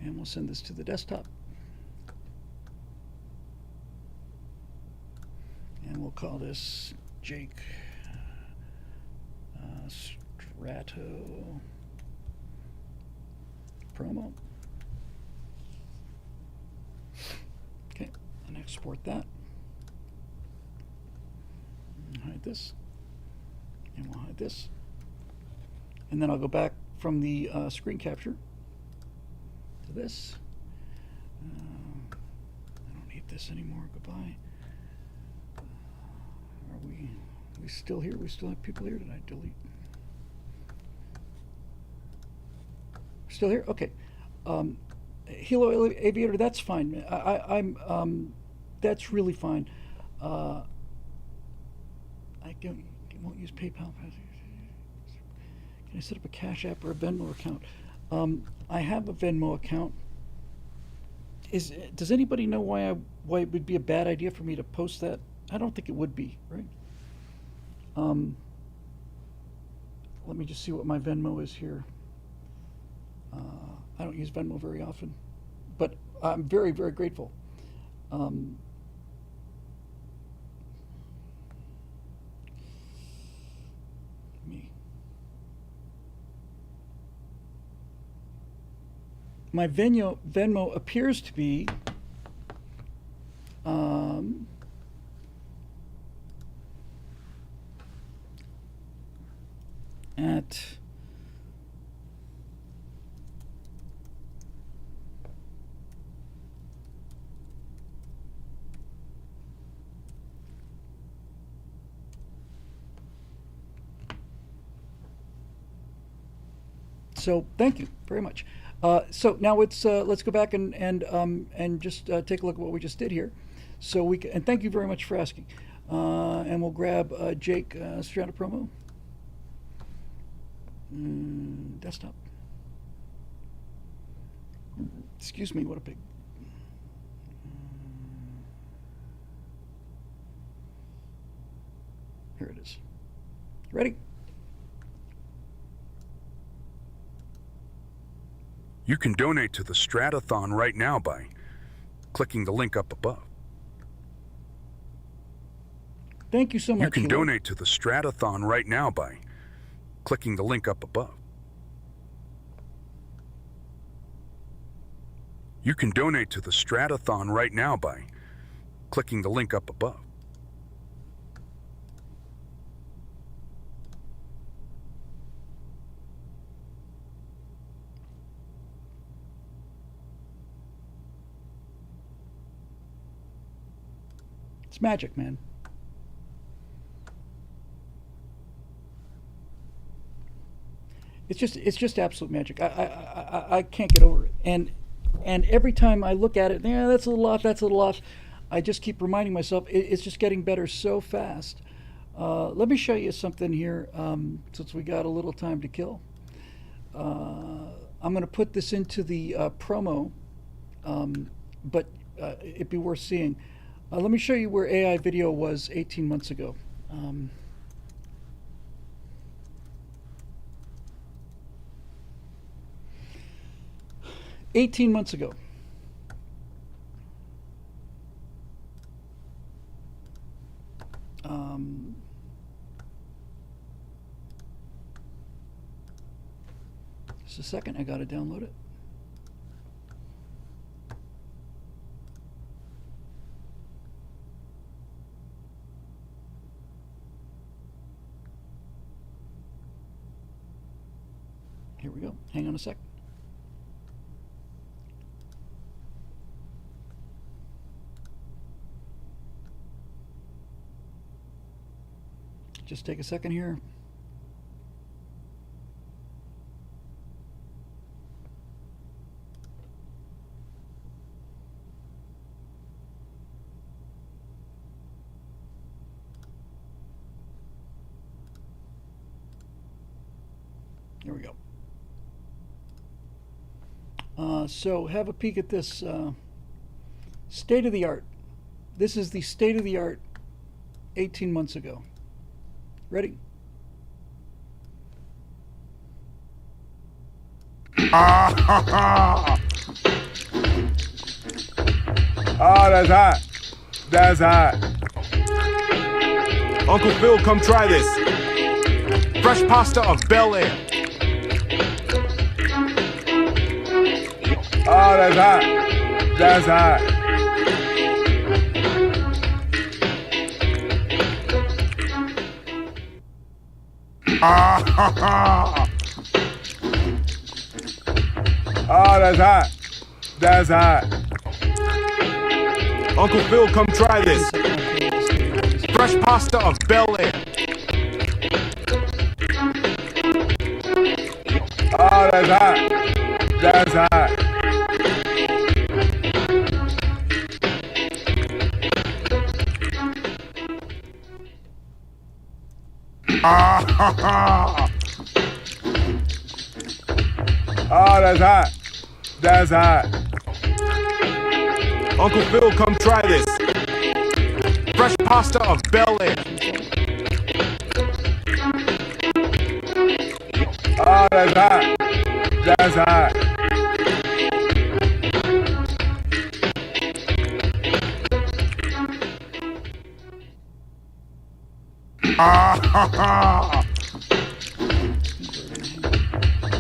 And we'll send this to the desktop. And we'll call this Jake Strato promo. Okay, and export that. And hide this. And we'll hide this. And then I'll go back from the screen capture to this. I don't need this anymore. Goodbye. Are we still here? We still have people here? Did I delete? Still here? Okay. Hilo Aviator, that's fine. I'm that's really fine. I won't use PayPal. Can I set up a Cash App or a Venmo account? I have a Venmo account. Does anybody know why it would be a bad idea for me to post that? I don't think it would be, right? Let me just see what my Venmo is here. I don't use Venmo very often, but I'm very, very grateful. Me. My Venmo appears to be at So thank you very much. So now let's go back and just take a look at what we just did here. So and thank you very much for asking. And we'll grab Jake Strata promo. Desktop. Excuse me, what a pig. Here it is. Ready? You can donate to the Stratothon right now by clicking the link up above. Thank you so much. You can donate to the Stratothon right now by clicking the link up above. You can donate to the Stratothon right now by clicking the link up above. It's magic, man. It's just absolute magic. I can't get over it. And every time I look at it, yeah, that's a little off, that's a little off. I just keep reminding myself it's just getting better so fast. Let me show you something here, since we got a little time to kill. I'm going to put this into the promo, but it'd be worth seeing. Let me show you where AI video was 18 months ago. 18 months ago. Just a second, I gotta download it. Here we go. Hang on a sec. Just take a second here. Here we go. So have a peek at this state of the art. This is the state of the art 18 months ago. Ready? Oh, that's hot. That's hot. Uncle Phil, come try this. Fresh pasta of Bel Air. Oh, that's hot. That's hot. Oh, that's hot. That's hot. Uncle Phil, come try this. Fresh pasta of Bel Air. Oh, that's hot. That's hot. Oh, that's hot. That's hot. Uncle Phil, come try this. Fresh pasta of Bel Air. Oh, that's hot. That's hot.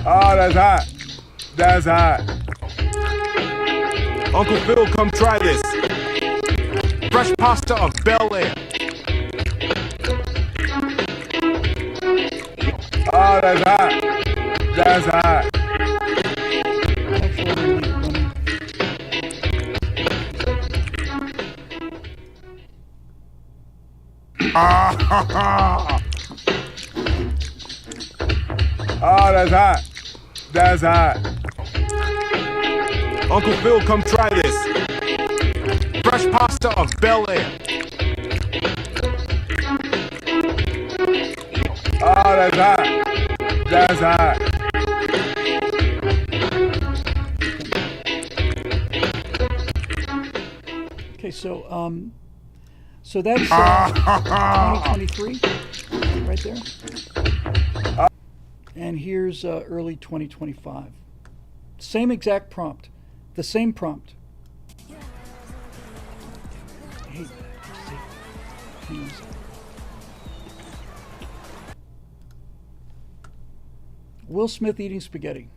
Oh, that's hot. That's hot. Uncle Phil, come try this. Fresh pasta of Bel Air. Oh, that's hot. That's hot. Oh, that's hot. That's hot. Uncle Phil, come try this. Fresh pasta of Bel Air. Oh, that's hot. That's hot. Okay, so that's 2023 right there. And here's early 2025. Same exact prompt. The same prompt. I hate that. Hang on a second. Will Smith eating spaghetti.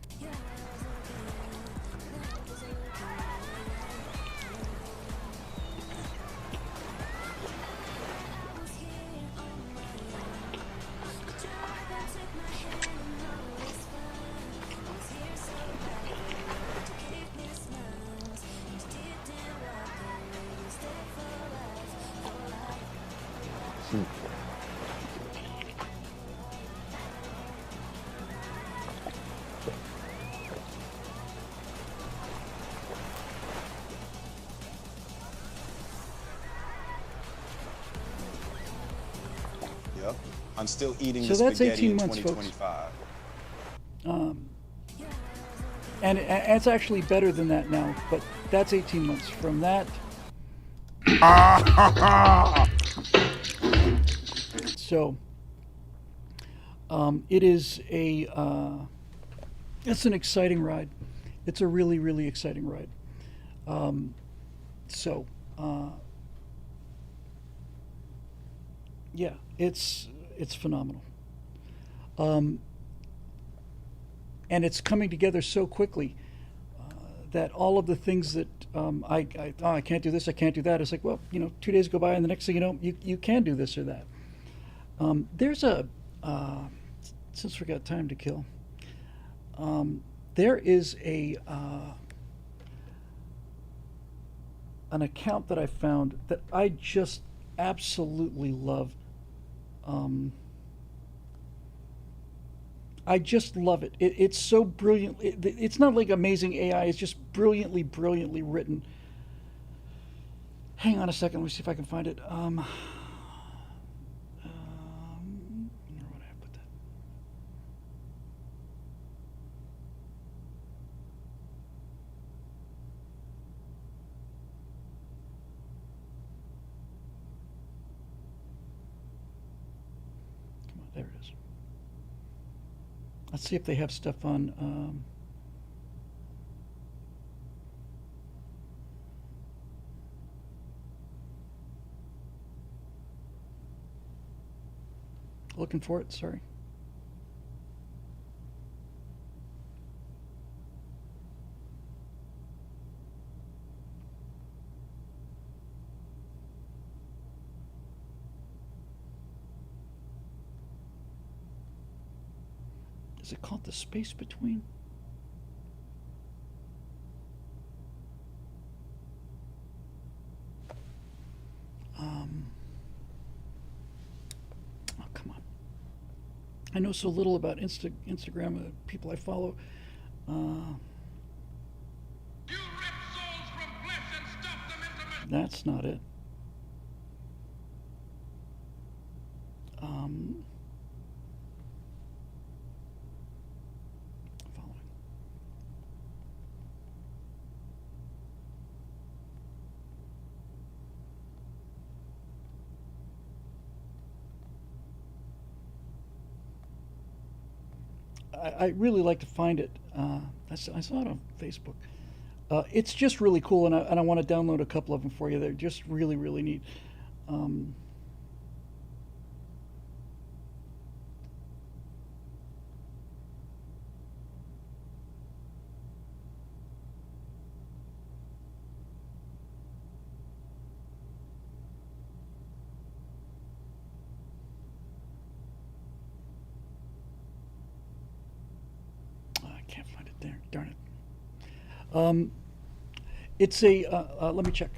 Yep. I'm still eating So the that's spaghetti 18 in months, 2025. And it's actually better than that now, but that's 18 months. From that, so it is it's an exciting ride. It's a really, really exciting ride. Yeah, it's phenomenal. And it's coming together so quickly that all of the things that I can't do this, I can't do that. It's like, well, 2 days go by, and the next thing you know, you can do this or that. There's since we got time to kill, there is an account that I found that I just absolutely love. I just love it. It's so brilliant. It's not like amazing AI. It's just brilliantly, brilliantly written. Hang on a second. Let me see if I can find it. Where would I put that? Come on, there it is. Let's see if they have stuff on. Looking for it, sorry. Is it called The Space Between? Oh, come on. I know so little about Instagram, people I follow. That's not it. Following. I really like to find it. I saw it on Facebook. It's just really cool, and I want to download a couple of them for you. They're just really, really neat. Darn it. It's a, let me check.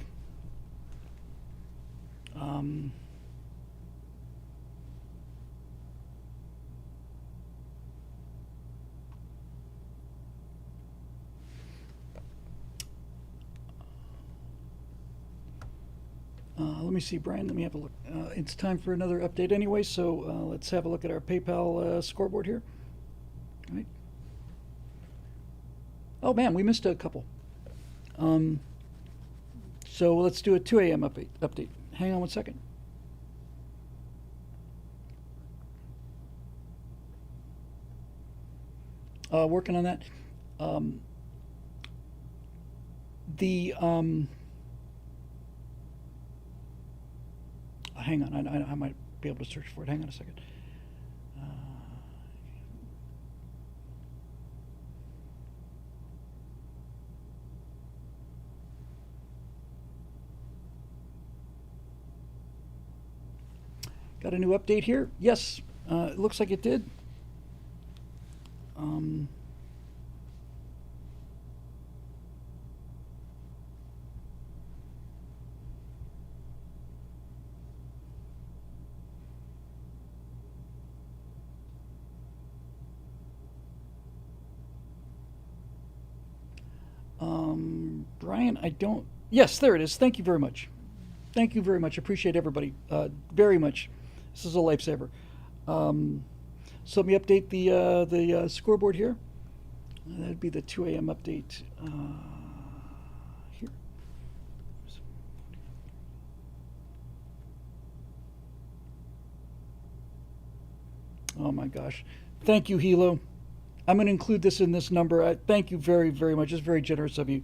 Let me see, Brian. Let me have a look. It's time for another update anyway, so let's have a look at our PayPal scoreboard here. All right. Oh man, we missed a couple. So let's do a 2 a.m. update. Hang on one second. Working on that. Hang on, I might be able to search for it. Hang on a second. Got a new update here? Yes, it looks like it did. Brian, I don't. Yes, there it is. Thank you very much. Thank you very much. Appreciate everybody very much. This is a lifesaver. So let me update the scoreboard here. That'd be the 2 a.m. update here. Oh my gosh. Thank you, Hilo. I'm going to include this in this number. Thank you very, very much. It's very generous of you.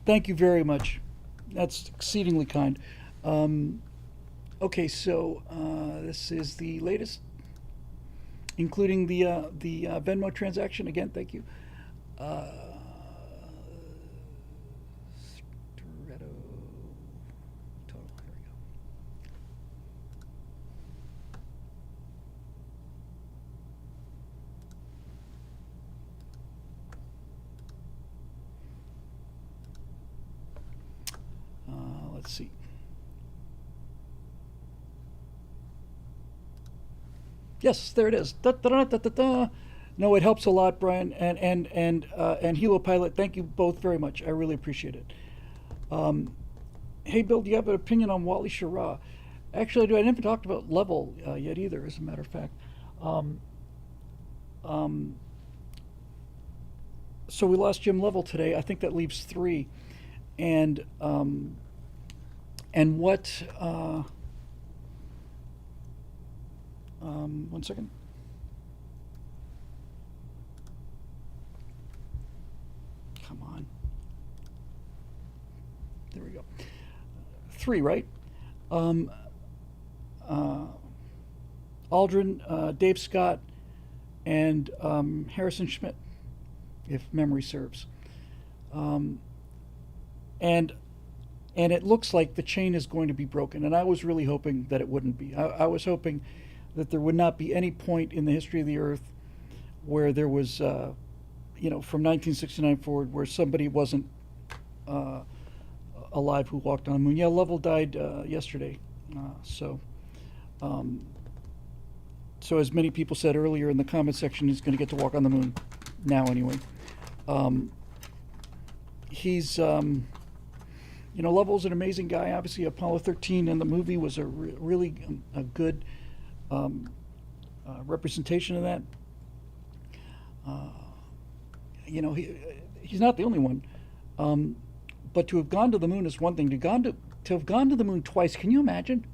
Thank you very much. That's exceedingly kind. Okay, so this is the latest, including the Venmo transaction. Again, thank you. Let's see. Yes, there it is. Da, da, da, da, da, da. No, it helps a lot, Brian and Hilo Pilot. Thank you both very much. I really appreciate it. Hey, Bill, do you have an opinion on Wally Schirra? Actually, I never talked about Level yet either, as a matter of fact. So we lost Jim Level today. I think that leaves 3. And what? One second. Come on. There we go. 3, right? Aldrin, Dave Scott, and Harrison Schmidt, if memory serves. And it looks like the chain is going to be broken. And I was really hoping that it wouldn't be. I was hoping that there would not be any point in the history of the Earth where there was, from 1969 forward, where somebody wasn't alive who walked on the moon. Yeah, Lovell died yesterday. So as many people said earlier in the comment section, he's going to get to walk on the moon now anyway. He's... Lovell's an amazing guy. Obviously, Apollo 13 in the movie was a really a good representation of that. He's not the only one. But to have gone to the moon is one thing. To have gone to the moon twice, can you imagine?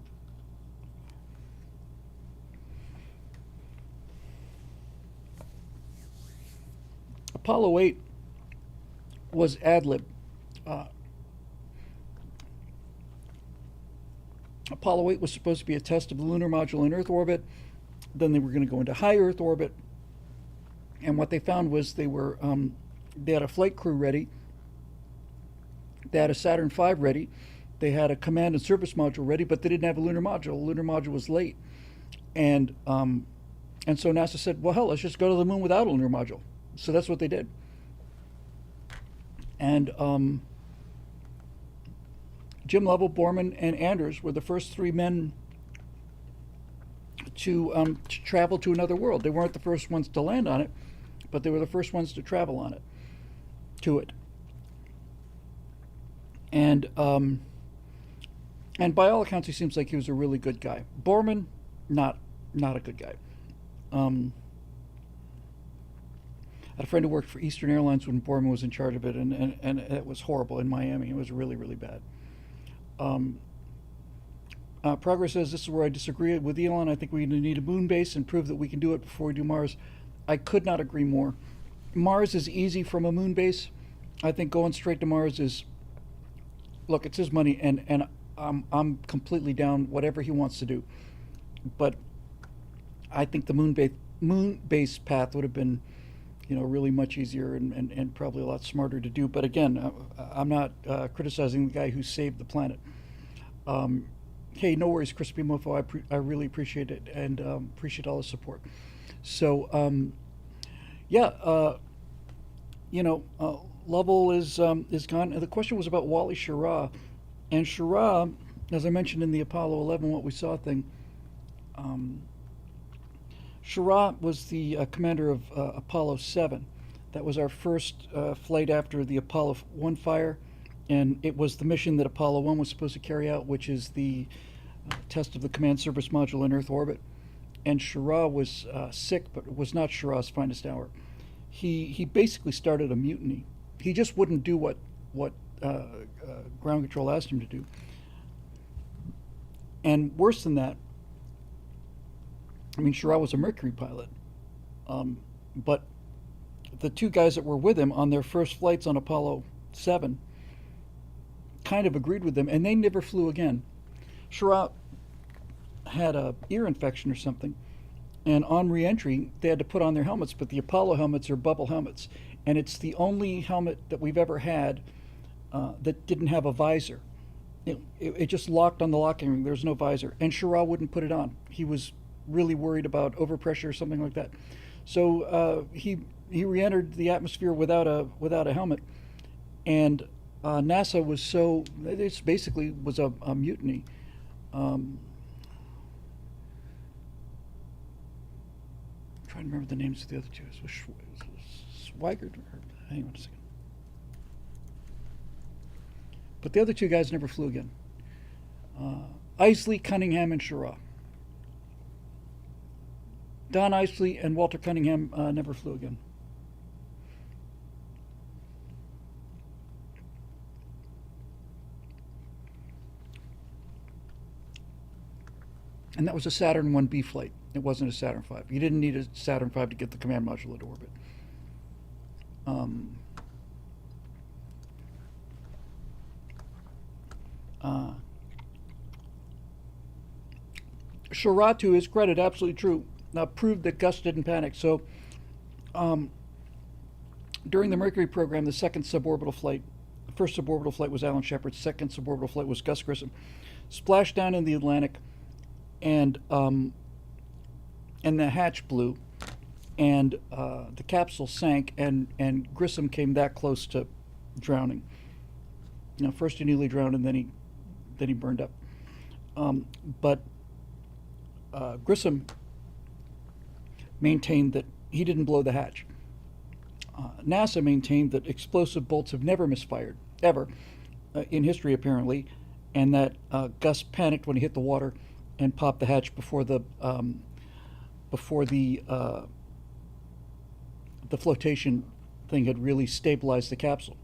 Apollo 8 was ad lib. Apollo 8 was supposed to be a test of the lunar module in Earth orbit. Then they were going to go into high Earth orbit. And what they found was they had a flight crew ready. They had a Saturn V ready. They had a command and service module ready, but they didn't have a lunar module. The lunar module was late. And so NASA said, well, hell, let's just go to the moon without a lunar module. So that's what they did. And Jim Lovell, Borman, and Anders were the first three men to travel to another world. They weren't the first ones to land on it, but they were the first ones to travel on it, to it. And by all accounts, he seems like he was a really good guy. Borman, not a good guy. I had a friend who worked for Eastern Airlines when Borman was in charge of it, and it was horrible in Miami. It was really, really bad. Progress says, this is where I disagree with Elon. I think we need a moon base and prove that we can do it before we do Mars. I could not agree more. Mars is easy from a moon base. I think going straight to Mars is, look, it's his money, and I'm completely down whatever he wants to do. But I think the moon base path would have been, really much easier and probably a lot smarter to do. But again, I'm not criticizing the guy who saved the planet. Hey, no worries, Crispy Mofo. I really appreciate it and appreciate all the support. So, Lovell is gone. And the question was about Wally Schirra. And Schirra, as I mentioned in the Apollo 11 What We Saw thing, Schirra was the commander of Apollo 7. That was our first flight after the Apollo 1 fire. And it was the mission that Apollo 1 was supposed to carry out, which is the test of the command service module in Earth orbit. And Schirra was sick, but it was not Schirra's finest hour. He basically started a mutiny. He just wouldn't do what ground control asked him to do. And worse than that, Schirra was a Mercury pilot, but the two guys that were with him on their first flights on Apollo 7 kind of agreed with them, and they never flew again. Schirra had a ear infection or something, and on re-entry they had to put on their helmets, but the Apollo helmets are bubble helmets, and it's the only helmet that we've ever had that didn't have a visor. It just locked on the locking ring. There's no visor, and Schirra wouldn't put it on. He was really worried about overpressure or something like that. So he re-entered the atmosphere without a helmet, and NASA was it basically was a mutiny. I'm trying to remember the names of the other two. It was Swigert. Hang on a second. But the other two guys never flew again. Isley, Cunningham, and Schirra. Don Isley and Walter Cunningham never flew again. And that was a Saturn 1B flight. It wasn't a Saturn V. You didn't need a Saturn V to get the command module into orbit. Schirra, to his credit, absolutely true, proved that Gus didn't panic. So during the Mercury program, the second suborbital flight, the first suborbital flight was Alan Shepard's, second suborbital flight was Gus Grissom, splashed down in the Atlantic, and the hatch blew, and the capsule sank, and Grissom came that close to drowning. First he nearly drowned, and then he burned up. But Grissom maintained that he didn't blow the hatch. NASA maintained that explosive bolts have never misfired, ever, in history apparently, and that Gus panicked when he hit the water and popped the hatch before the flotation thing had really stabilized the capsule.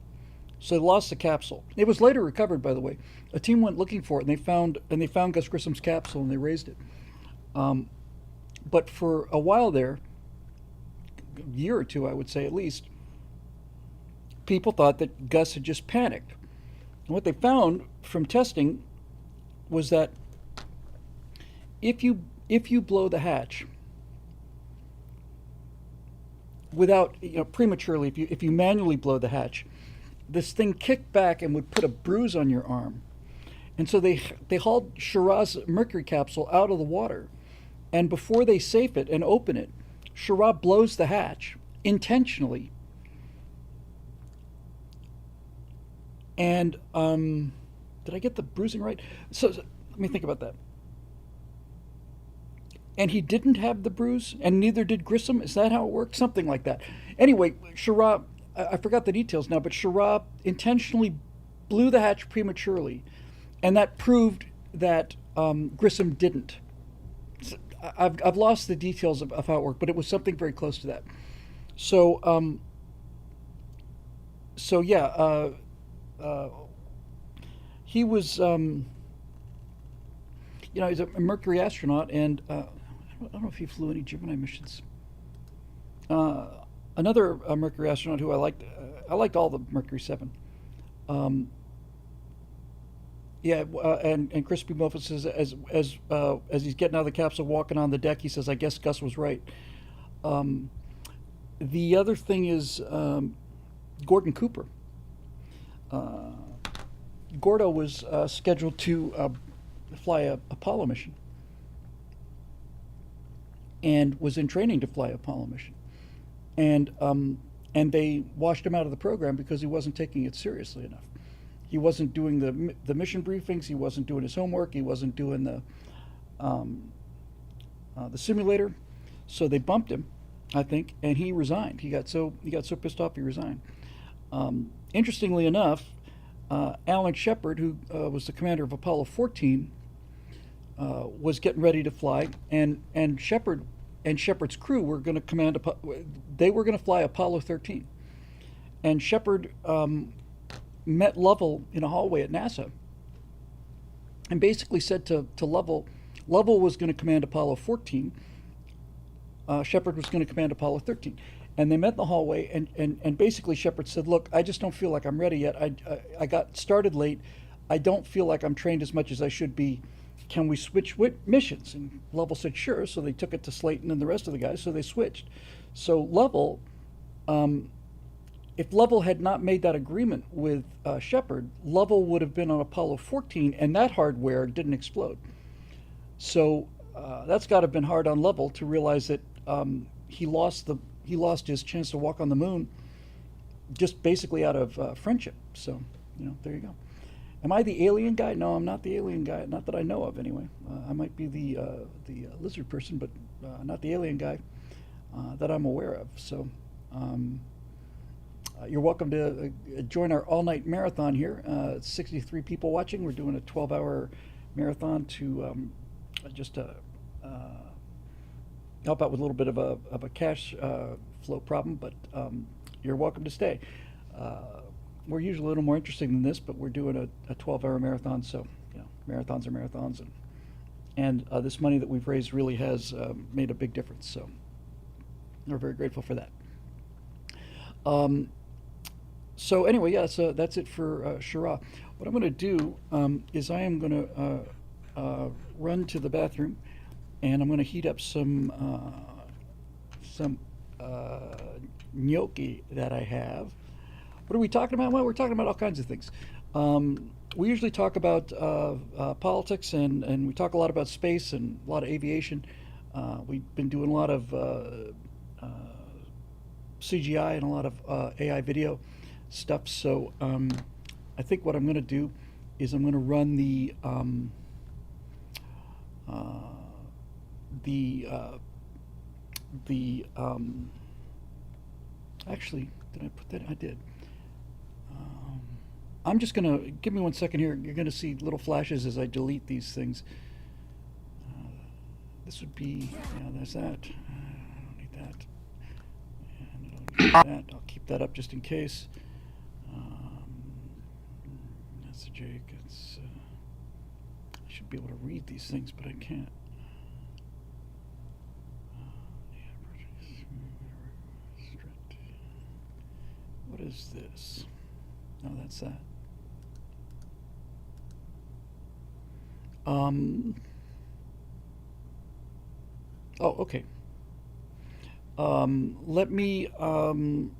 So they lost the capsule. It was later recovered, by the way. A team went looking for it, and they found Gus Grissom's capsule, and they raised it. But for a while there, a year or two, I would say at least, people thought that Gus had just panicked. And what they found from testing was that if you blow the hatch without, prematurely, if you manually blow the hatch, this thing kicked back and would put a bruise on your arm. And so they hauled Schirra's Mercury capsule out of the water And before they safe it and open it, Sharab blows the hatch intentionally. And did I get the bruising right? So let me think about that. And he didn't have the bruise, and neither did Grissom. Is that how it worked? Something like that. Anyway, Sharab, I forgot the details now, but Sharab intentionally blew the hatch prematurely, and that proved that Grissom didn't. I've lost the details of how it worked, but it was something very close to that. So, yeah, he was, he's a Mercury astronaut, and I don't know if he flew any Gemini missions. Another Mercury astronaut who I liked all the Mercury 7. And Crispy Muffin says as he's getting out of the capsule, walking on the deck, he says, "I guess Gus was right." The other thing is Gordon Cooper. Gordo was scheduled to fly a Apollo mission, and was in training to fly Apollo mission, and they washed him out of the program because he wasn't taking it seriously enough. He wasn't doing the mission briefings. He wasn't doing his homework. He wasn't doing the simulator. So they bumped him, I think, and he resigned. He got so pissed off he resigned. Interestingly enough, Alan Shepard, who was the commander of Apollo 14, was getting ready to fly, and Shepard and Shepard's crew were going to they were going to fly Apollo 13, and Shepard met Lovell in a hallway at NASA, and basically said to Lovell was going to command Apollo 14, Shepard was going to command Apollo 13. And they met in the hallway, and basically Shepard said, "Look, I just don't feel like I'm ready yet. I got started late. I don't feel like I'm trained as much as I should be. Can we switch missions?" And Lovell said, "Sure." So they took it to Slayton and the rest of the guys, so they switched. So Lovell, if Lovell had not made that agreement with Shepard, Lovell would have been on Apollo 14, and that hardware didn't explode. So that's got to have been hard on Lovell to realize that he lost his chance to walk on the moon just basically out of friendship. So, there you go. Am I the alien guy? No, I'm not the alien guy. Not that I know of, anyway. I might be the lizard person, but not the alien guy that I'm aware of. So, you're welcome to join our all-night marathon here. 63 people watching. We're doing a 12-hour marathon to just help out with a little bit of a cash flow problem, but you're welcome to stay. We're usually a little more interesting than this, but we're doing a 12-hour marathon, so marathons are marathons, and this money that we've raised really has made a big difference. So we're very grateful for that. So anyway, yeah, so that's it for Shara. What I'm going to do is I am going to run to the bathroom, and I'm going to heat up some gnocchi that I have. What are we talking about? Well, we're talking about all kinds of things. We usually talk about politics, and we talk a lot about space and a lot of aviation. We've been doing a lot of CGI and a lot of AI video stuff. So I think what I'm going to do is I'm going to run actually, did I put that? I did. I'm just going to, give me 1 second here. You're going to see little flashes as I delete these things. This would be, yeah, there's that. I don't need that. And I don't need that. I'll keep that up just in case. That's Jake. It's, I should be able to read these things, but I can't. What is this? No, that's that. Oh, okay. Let me run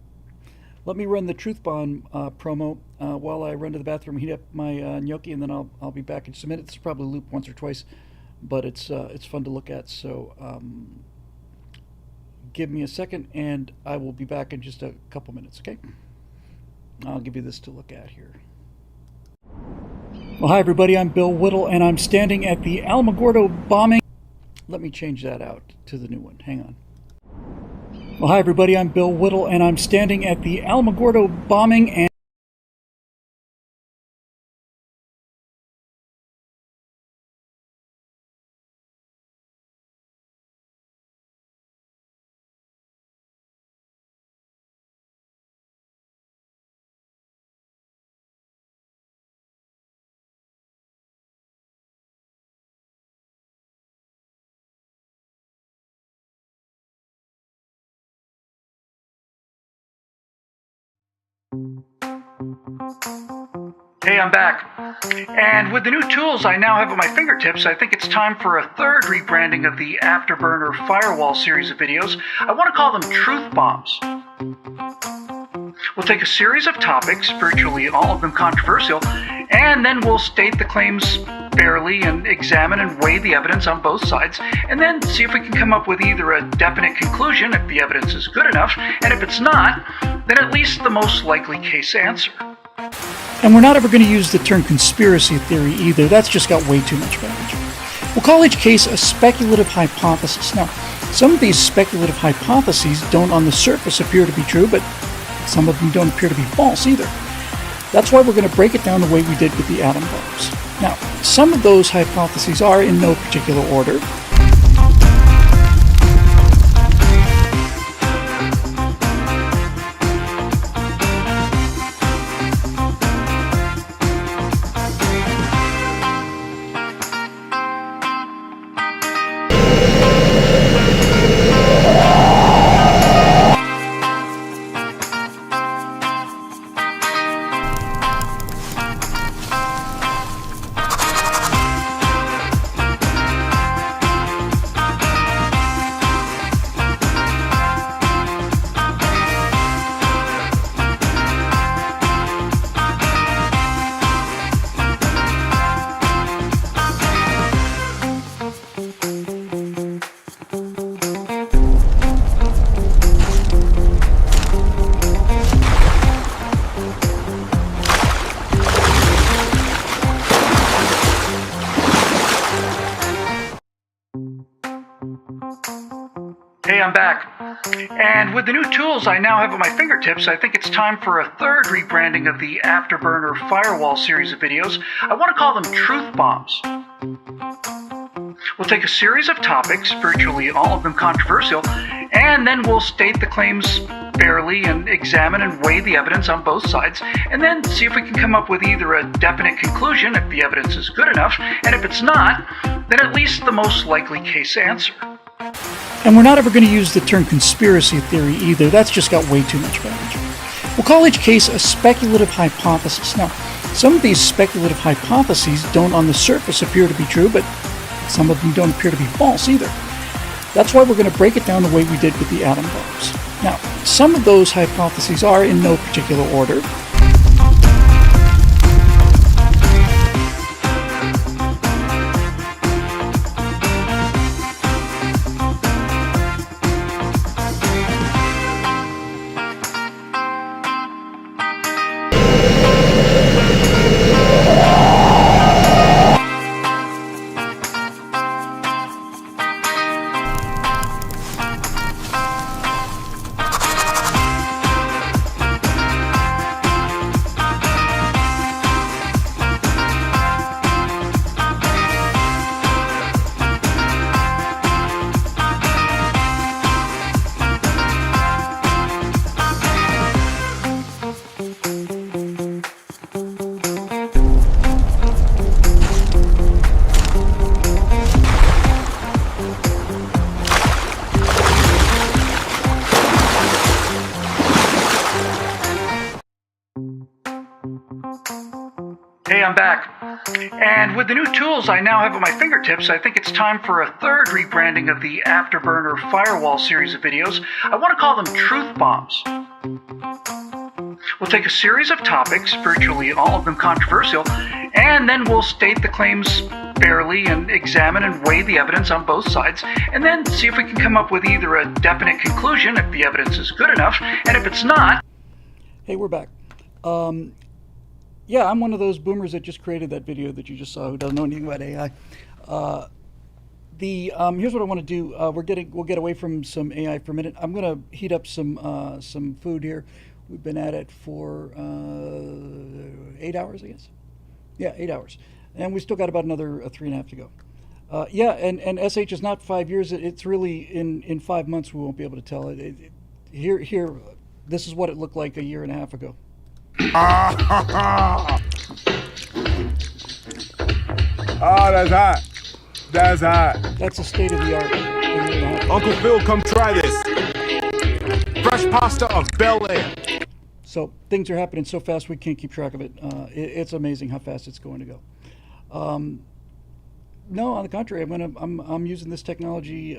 the Truth Bond promo while I run to the bathroom, heat up my gnocchi, and then I'll be back in just a minute. This will probably loop once or twice, but it's fun to look at. So give me a second, and I will be back in just a couple minutes. Okay, I'll give you this to look at here. Well, hi everybody, I'm Bill Whittle, and I'm standing at the Alamogordo bombing. Let me change that out to the new one. Hang on. Well, hi everybody, I'm Bill Whittle, and I'm standing at the Alamogordo bombing and hey, I'm back. And with the new tools I now have at my fingertips, I think it's time for a third rebranding of the Afterburner Firewall series of videos. I want to call them Truth Bombs. We'll take a series of topics, virtually all of them controversial, and then we'll state the claims fairly and examine and weigh the evidence on both sides, and then see if we can come up with either a definite conclusion if the evidence is good enough, and if it's not, then at least the most likely case answer. And we're not ever going to use the term conspiracy theory either. That's just got way too much baggage. We'll call each case a speculative hypothesis. Now, some of these speculative hypotheses don't on the surface appear to be true, but some of them don't appear to be false either. That's why we're going to break it down the way we did with the atom bombs. Now, some of those hypotheses are in no particular order. Hey, I'm back. And with the new tools I now have at my fingertips, I think it's time for a third rebranding of the Afterburner Firewall series of videos. I want to call them Truth Bombs. We'll take a series of topics, virtually all of them controversial, and then we'll state the claims fairly and examine and weigh the evidence on both sides, and then see if we can come up with either a definite conclusion if the evidence is good enough, and if it's not, then at least the most likely case answer. And we're not ever going to use the term conspiracy theory either. That's just got way too much baggage. We'll call each case a speculative hypothesis. Now, some of these speculative hypotheses don't on the surface appear to be true, but some of them don't appear to be false either. That's why we're going to break it down the way we did with the atom bombs. Now, some of those hypotheses are in no particular order. Hey, I'm back. And with the new tools I now have at my fingertips, I think it's time for a third rebranding of the Afterburner Firewall series of videos. I want to call them Truth Bombs. We'll take a series of topics, virtually all of them controversial, and then we'll state the claims fairly and examine and weigh the evidence on both sides, and then see if we can come up with either a definite conclusion if the evidence is good enough, and if it's not... Hey, we're back. Yeah, I'm one of those boomers that just created that video that you just saw who doesn't know anything about AI. Here's what I want to do. We'll get away from some AI for a minute. I'm going to heat up some food here. We've been at it for 8 hours, I guess. Yeah, 8 hours, and we still got about another 3.5 to go. Yeah, and SH is not 5 years. It's really in 5 months we won't be able to tell it. Here, this is what it looked like a year and a half ago. Oh, that's hot. That's hot. That's a state of the art. Uncle Phil, come try this. Fresh pasta of Bel Air. So things are happening so fast we can't keep track of it. It's amazing how fast it's going to go. No, on the contrary, I'm using this technology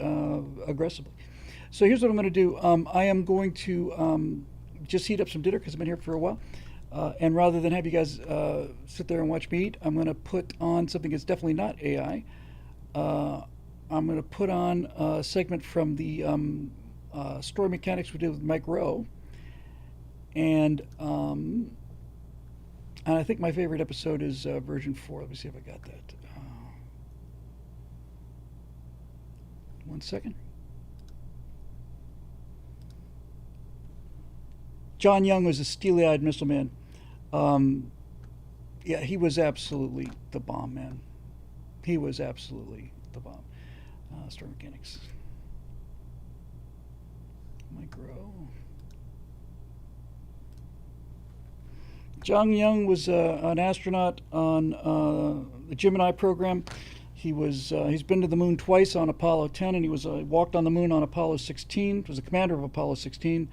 aggressively. So here's what I'm going to do. I am going to just heat up some dinner because I've been here for a while. And rather than have you guys sit there and watch me eat, I'm going to put on something that's definitely not AI. I'm going to put on a segment from the story mechanics we did with Mike Rowe. And I think my favorite episode is version 4. Let me see if I got that. 1 second. John Young was a steely-eyed missile man. Yeah, he was absolutely the bomb, man. He was absolutely the bomb. Story mechanics. Micro. John Young was an astronaut on the Gemini program. He's been to the moon twice on Apollo 10, and he walked on the moon on Apollo 16. He was the commander of Apollo 16,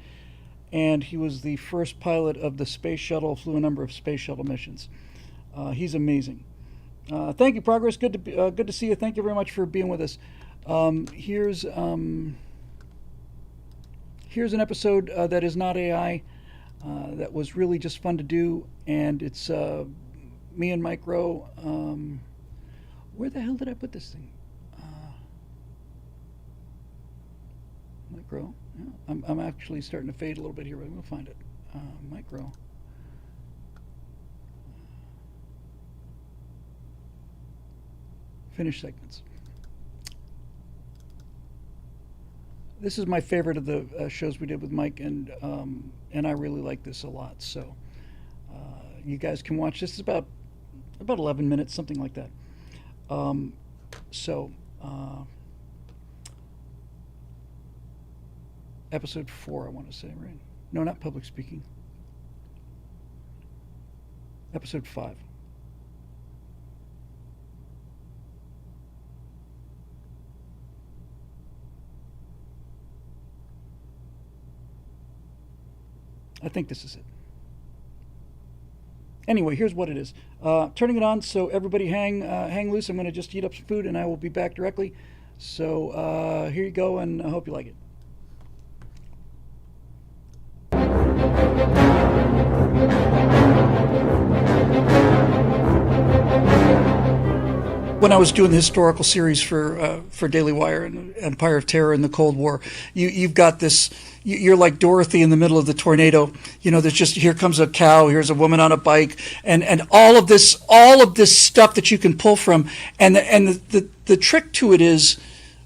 and he was the first pilot of the space shuttle. Flew a number of space shuttle missions. He's amazing. Thank you, Progress. Good to see you. Thank you very much for being with us. Here's an episode that is not AI. That was really just fun to do, and it's me and Mike Rowe. Where the hell did I put this thing? Mike Rowe. Yeah, I'm actually starting to fade a little bit here, but I'm going to find it. Mike Rowe. Finish segments. This is my favorite of the shows we did with Mike, and I really like this a lot. So you guys can watch this. It's about 11 minutes, something like that. Episode 4, I want to say, right? No, not public speaking. Episode 5. I think this is it. Anyway, here's what it is. Turning it on, so everybody hang loose. I'm going to just heat up some food, and I will be back directly. So here you go, and I hope you like it. When I was doing the historical series for Daily Wire and Empire of Terror and the Cold War, you've got this. You're like Dorothy in the middle of the tornado. You know, there's just, here comes a cow, here's a woman on a bike, and all of this stuff that you can pull from. And the trick to it is,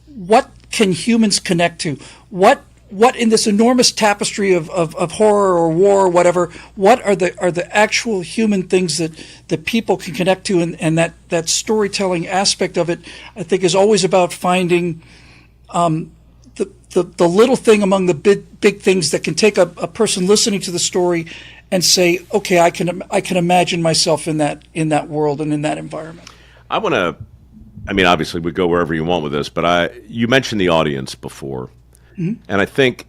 what can humans connect to? What in this enormous tapestry of horror or war or whatever, what are the actual human things that people can connect to? And that storytelling aspect of it, I think, is always about finding the little thing among the big things that can take a person listening to the story and say, okay, I can imagine myself in that world and in that environment. I want to, I mean, obviously we go wherever you want with this, but you mentioned the audience before. Mm-hmm. And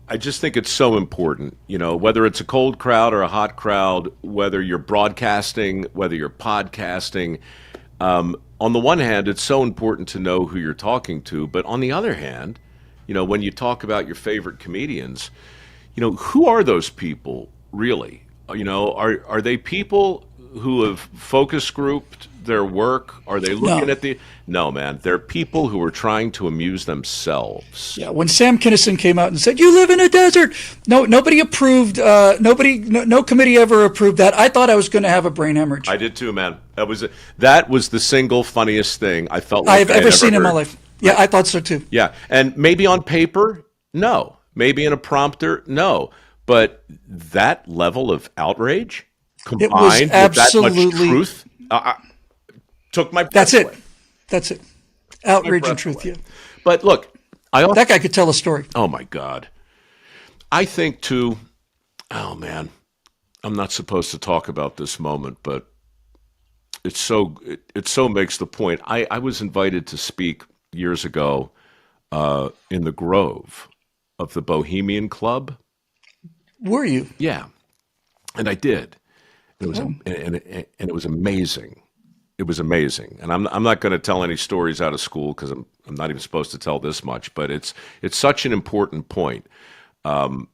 I just think it's so important, you know, whether it's a cold crowd or a hot crowd, whether you're broadcasting, whether you're podcasting. On the one hand, it's so important to know who you're talking to. But on the other hand, you know, when you talk about your favorite comedians, you know, who are those people really? You know, are they people who have focus grouped their work? Are they looking at the? No, man. They're people who are trying to amuse themselves. Yeah. When Sam Kinison came out and said, "You live in a desert," nobody approved. No committee ever approved that. I thought I was going to have a brain hemorrhage. I did too, man. That was the single funniest thing I felt like I've ever seen in my life. Yeah, I thought so too. Yeah, and maybe on paper, no. Maybe in a prompter, no. But that level of outrage combined with that much truth took my breath away. That's it. Outrage and truth, yeah. But look, that guy could tell a story. Oh my God. I think too, oh man, I'm not supposed to talk about this moment, but it so makes the point. I was invited to speak years ago in the Grove of the Bohemian Club. Were you? Yeah, and I did. It was and it was amazing. It was amazing, and I'm not going to tell any stories out of school because I'm not even supposed to tell this much. But it's such an important point, and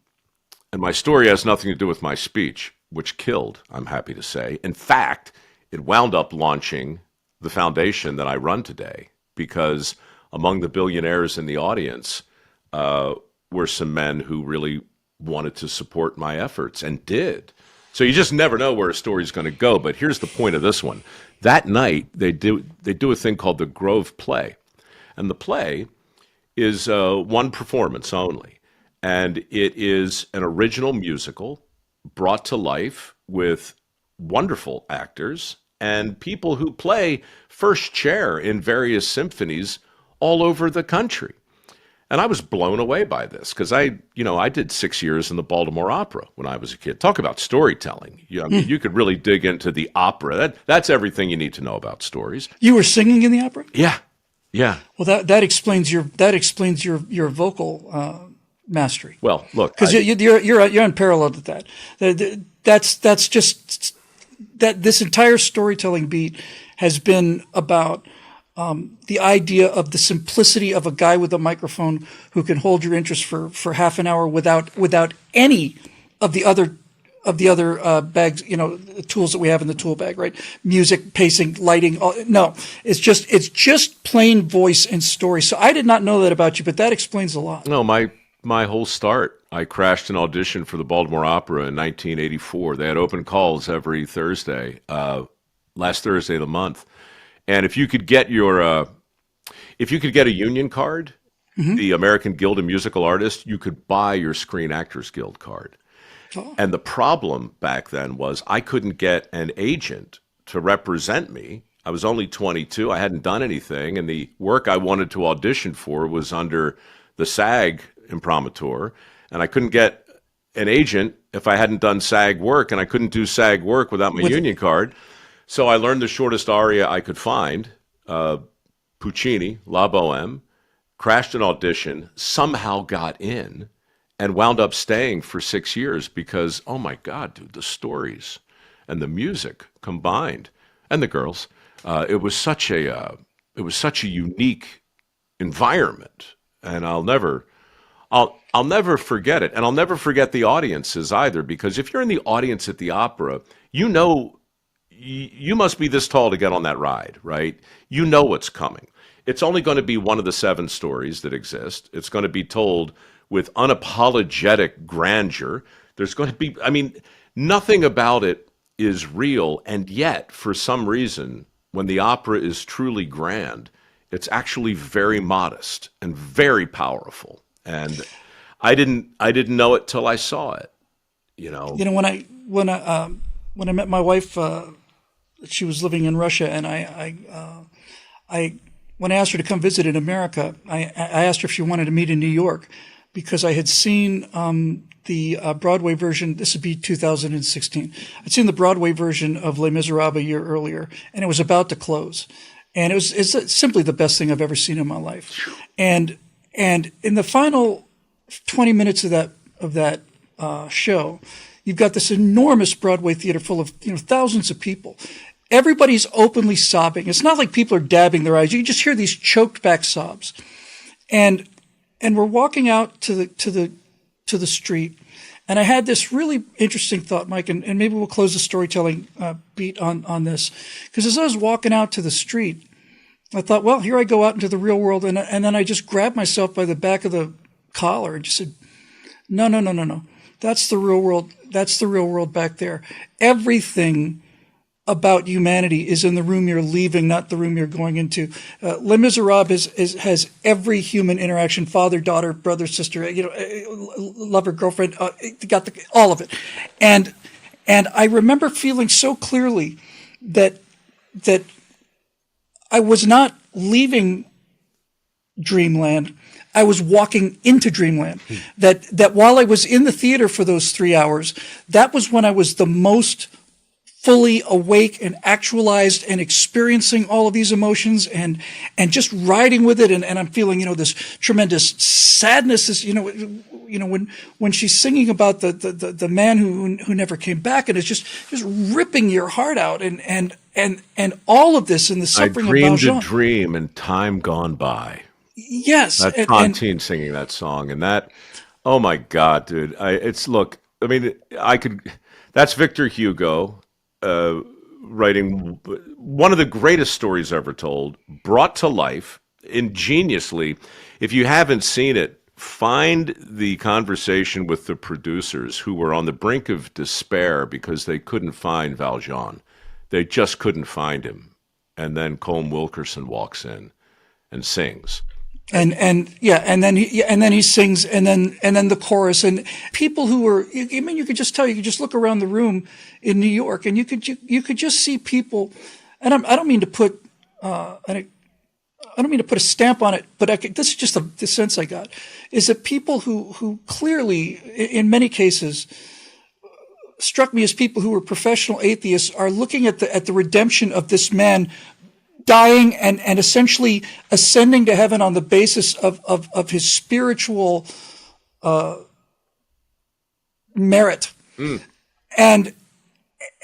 my story has nothing to do with my speech, which killed. I'm happy to say. In fact, it wound up launching the foundation that I run today because among the billionaires in the audience were some men who really wanted to support my efforts and did. So you just never know where a story's going to go. But here's the point of this one. That night, they do a thing called the Grove Play. And the play is one performance only. And it is an original musical brought to life with wonderful actors and people who play first chair in various symphonies all over the country. And I was blown away by this because I did 6 years in the Baltimore Opera when I was a kid. Talk about storytelling. You could really dig into the opera. That's everything you need to know about stories. You were singing in the opera? Yeah. Yeah. Well, that explains your vocal mastery. Well, look, because you're unparalleled at that. That's just that this entire storytelling beat has been about the idea of the simplicity of a guy with a microphone who can hold your interest for half an hour without any of the other bags, tools that we have in the tool bag, right? Music, pacing, lighting. No, it's just plain voice and story. So I did not know that about you, but that explains a lot. No, my whole start, I crashed an audition for the Baltimore Opera in 1984. They had open calls every Thursday, last Thursday of the month. And if you could get a union card, the American Guild of Musical Artists, you could buy your Screen Actors Guild card. Oh. And the problem back then was I couldn't get an agent to represent me. I was only 22. I hadn't done anything. And the work I wanted to audition for was under the SAG imprimatur. And I couldn't get an agent if I hadn't done SAG work. And I couldn't do SAG work without my union card. So I learned the shortest aria I could find, Puccini, La Boheme, crashed an audition, somehow got in, and wound up staying for 6 years because, oh my God, dude, the stories and the music combined, and the girls, it was such a unique environment, and I'll never forget it, and I'll never forget the audiences either, because if you're in the audience at the opera, you must be this tall to get on that ride, right? You know what's coming. It's only going to be one of the 7 stories that exist. It's going to be told with unapologetic grandeur. There's going to be, nothing about it is real. And yet, for some reason, when the opera is truly grand, it's actually very modest and very powerful. And I didn't know it till I saw it, When I met my wife, she was living in Russia, and when I asked her to come visit in America, I asked her if she wanted to meet in New York, because I had seen the Broadway version. This would be 2016. I'd seen the Broadway version of Les Miserables a year earlier, and it was about to close, and it's simply the best thing I've ever seen in my life. And in the final 20 minutes of that show, you've got this enormous Broadway theater full of thousands of people. Everybody's openly sobbing. It's not like people are dabbing their eyes. You just hear these choked back sobs, and we're walking out to the street, And I had this really interesting thought, Mike, and maybe we'll close the storytelling beat on this. Because as I was walking out to the street, I thought, well, here I go out into the real world. And then I just grabbed myself by the back of the collar and just said, no. That's the real world. That's the real world back there. Everything about humanity is in the room you're leaving, not the room you're going into. Les Miserables has every human interaction: father, daughter, brother, sister, lover, girlfriend, got all of it. And I remember feeling so clearly that I was not leaving dreamland. I was walking into dreamland. That while I was in the theater for those 3 hours, that was when I was the most fully awake and actualized and experiencing all of these emotions and just riding with it. And I'm feeling, this tremendous sadness, this, when she's singing about the man who never came back, and it's just ripping your heart out and all of this in the suffering of Valjean. I dreamed a dream in time gone by. Yes. That's Fantine singing that song. And that, oh my God, dude. That's Victor Hugo. Writing one of the greatest stories ever told, brought to life ingeniously. If you haven't seen it, find the conversation with the producers who were on the brink of despair because they couldn't find Valjean. They just couldn't find him. And then Colm Wilkerson walks in and sings. And then he sings, and then the chorus, and people who were, you could just tell, you could just look around the room in New York, and you could just see people, and I don't mean to put a stamp on it, but this is just the sense I got, is that people who clearly, in many cases, struck me as people who were professional atheists are looking at the redemption of this man dying and essentially ascending to heaven on the basis of his spiritual merit. And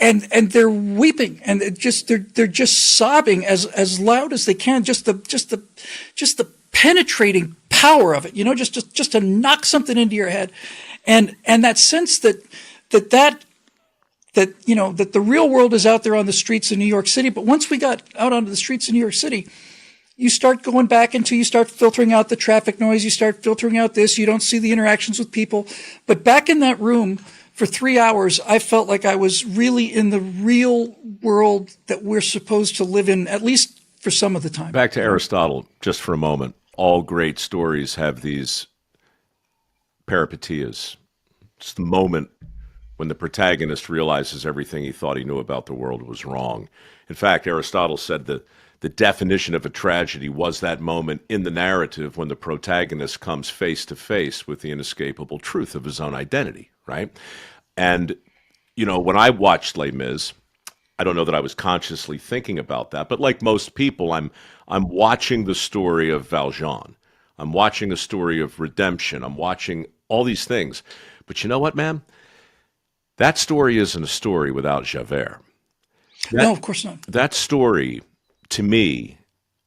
they're weeping, and they're just sobbing as loud as they can, just the penetrating power of it, just to knock something into your head. And that sense that the real world is out there on the streets of New York City. But once we got out onto the streets of New York City, you start going back you start filtering out the traffic noise, you start filtering out this, you don't see the interactions with people. But back in that room for 3 hours, I felt like I was really in the real world that we're supposed to live in, at least for some of the time. Back to Aristotle, just for a moment. All great stories have these peripeteias. It's the moment when the protagonist realizes everything he thought he knew about the world was wrong. In fact, Aristotle said that the definition of a tragedy was that moment in the narrative when the protagonist comes face to face with the inescapable truth of his own identity, right? And, when I watched Les Mis, I don't know that I was consciously thinking about that, but like most people, I'm watching the story of Valjean. I'm watching the story of redemption. I'm watching all these things. But you know what, man? That story isn't a story without Javert. No, of course not. That story, to me,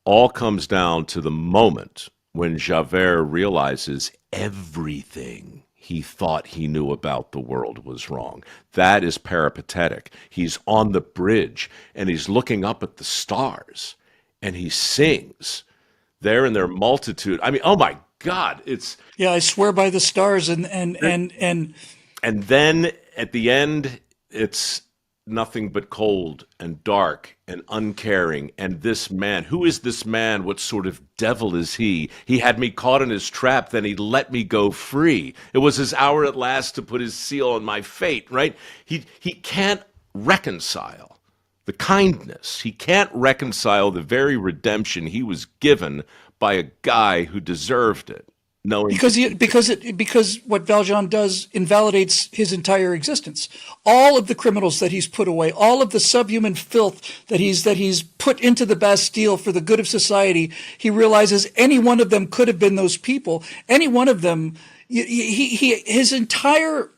all comes down to the moment when Javert realizes everything he thought he knew about the world was wrong. That is peripatetic. He's on the bridge, and he's looking up at the stars, and he sings there in their multitude. I mean, oh my God, it's... Yeah, I swear by the stars, and then at the end, it's nothing but cold and dark and uncaring. And this man, who is this man? What sort of devil is he? He had me caught in his trap, then he let me go free. It was his hour at last to put his seal on my fate, right? He can't reconcile the kindness. He can't reconcile the very redemption he was given by a guy who deserved it. Because what Valjean does invalidates his entire existence. All of the criminals that he's put away, all of the subhuman filth that he's put into the Bastille for the good of society, he realizes any one of them could have been those people. Any one of them, his entire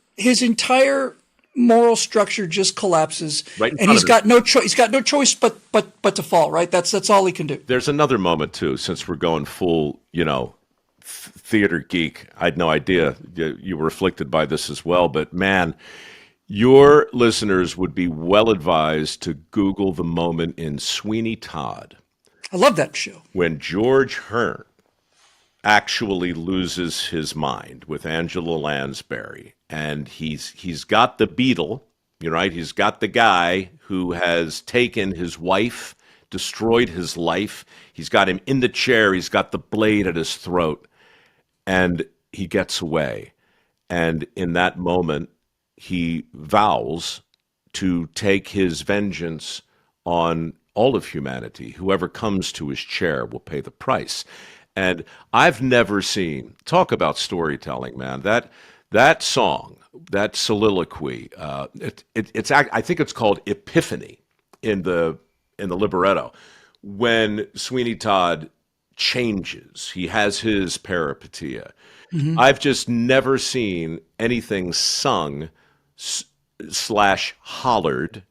moral structure just collapses, right, and he's got no choice. He's got no choice but to fall. Right. That's all he can do. There's another moment too, since we're going full, theater geek. I had no idea you were afflicted by this as well. But man, your listeners would be well advised to Google the moment in Sweeney Todd. I love that show. When George Hearn actually loses his mind with Angela Lansbury, and he's got the Beatle, you're right, he's got the guy who has taken his wife, destroyed his life, he's got him in the chair, he's got the blade at his throat, and he gets away. And in that moment, he vows to take his vengeance on all of humanity. Whoever comes to his chair will pay the price. And I've never seen, talk about storytelling, man. That song, that soliloquy, I think it's called Epiphany in the libretto. When Sweeney Todd changes, he has his peripeteia. Mm-hmm. I've just never seen anything sung / hollered,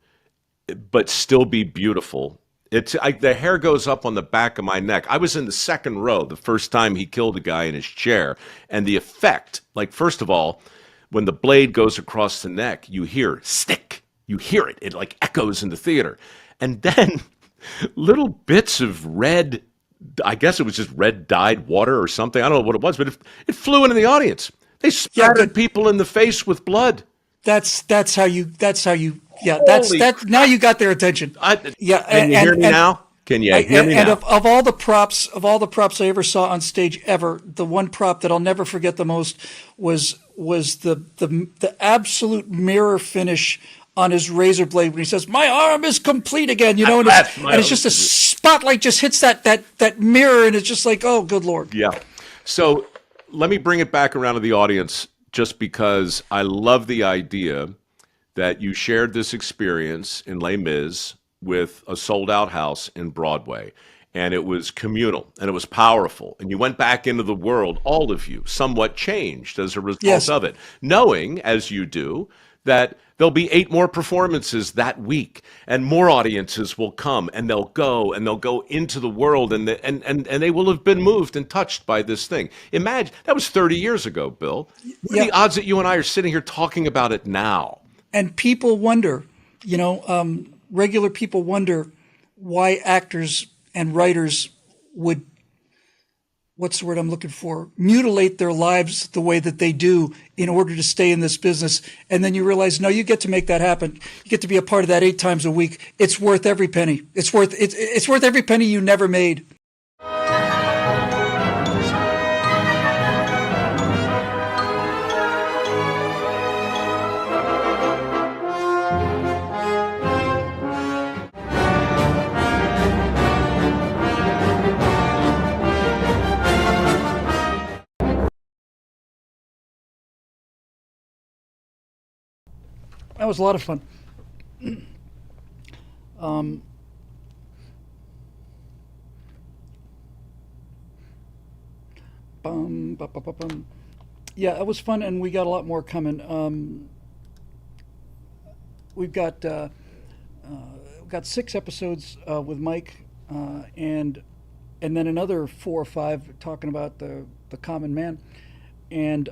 but still be beautiful. The hair goes up on the back of my neck. I was in the second row the first time he killed a guy in his chair, and the effect, like, first of all, when the blade goes across the neck, you hear stick. You hear it. It like echoes in the theater. And then little bits of red, I guess it was just red dyed water or something. I don't know what it was, but it flew into the audience. They splattered people in the face with blood. That's how you yeah, that's now you got their attention. Can you hear me now? Can you hear me now? And of all the props I ever saw on stage ever, the one prop that I'll never forget the most was the absolute mirror finish on his razor blade when he says, "My arm is complete again," you know, and it's just a spotlight just hits that mirror, and it's just like, oh, good Lord. Yeah. So let me bring it back around to the audience, just because I love the idea that you shared this experience in Les Mis with a sold-out house in Broadway, and it was communal, and it was powerful, and you went back into the world, all of you, somewhat changed as a result of it, knowing, as you do, that there'll be 8 more performances that week, and more audiences will come, and they'll go into the world, and they will have been moved and touched by this thing. Imagine, that was 30 years ago, Bill. What are the odds that you and I are sitting here talking about it now? And people wonder, regular people wonder why actors and writers would, what's the word I'm looking for, mutilate their lives the way that they do in order to stay in this business. And then you realize, no, you get to make that happen. You get to be a part of that 8 times a week. It's worth every penny. It's worth every penny you never made. That was a lot of fun. Yeah, it was fun, and we got a lot more coming. We've got 6 episodes with Mike, and then another 4 or 5 talking about the common man. And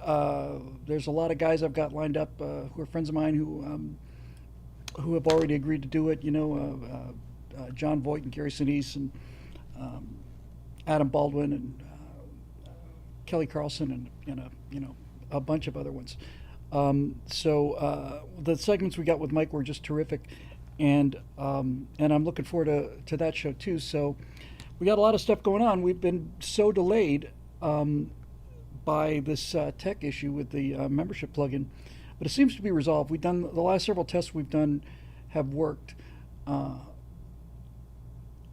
there's a lot of guys I've got lined up who are friends of mine who have already agreed to do it. John Voight and Gary Sinise and Adam Baldwin and Kelly Carlson and a bunch of other ones. So the segments we got with Mike were just terrific, and I'm looking forward to that show too. So we got a lot of stuff going on. We've been so delayed by this tech issue with the membership plugin, but it seems to be resolved. We've done the last several tests we've done have worked,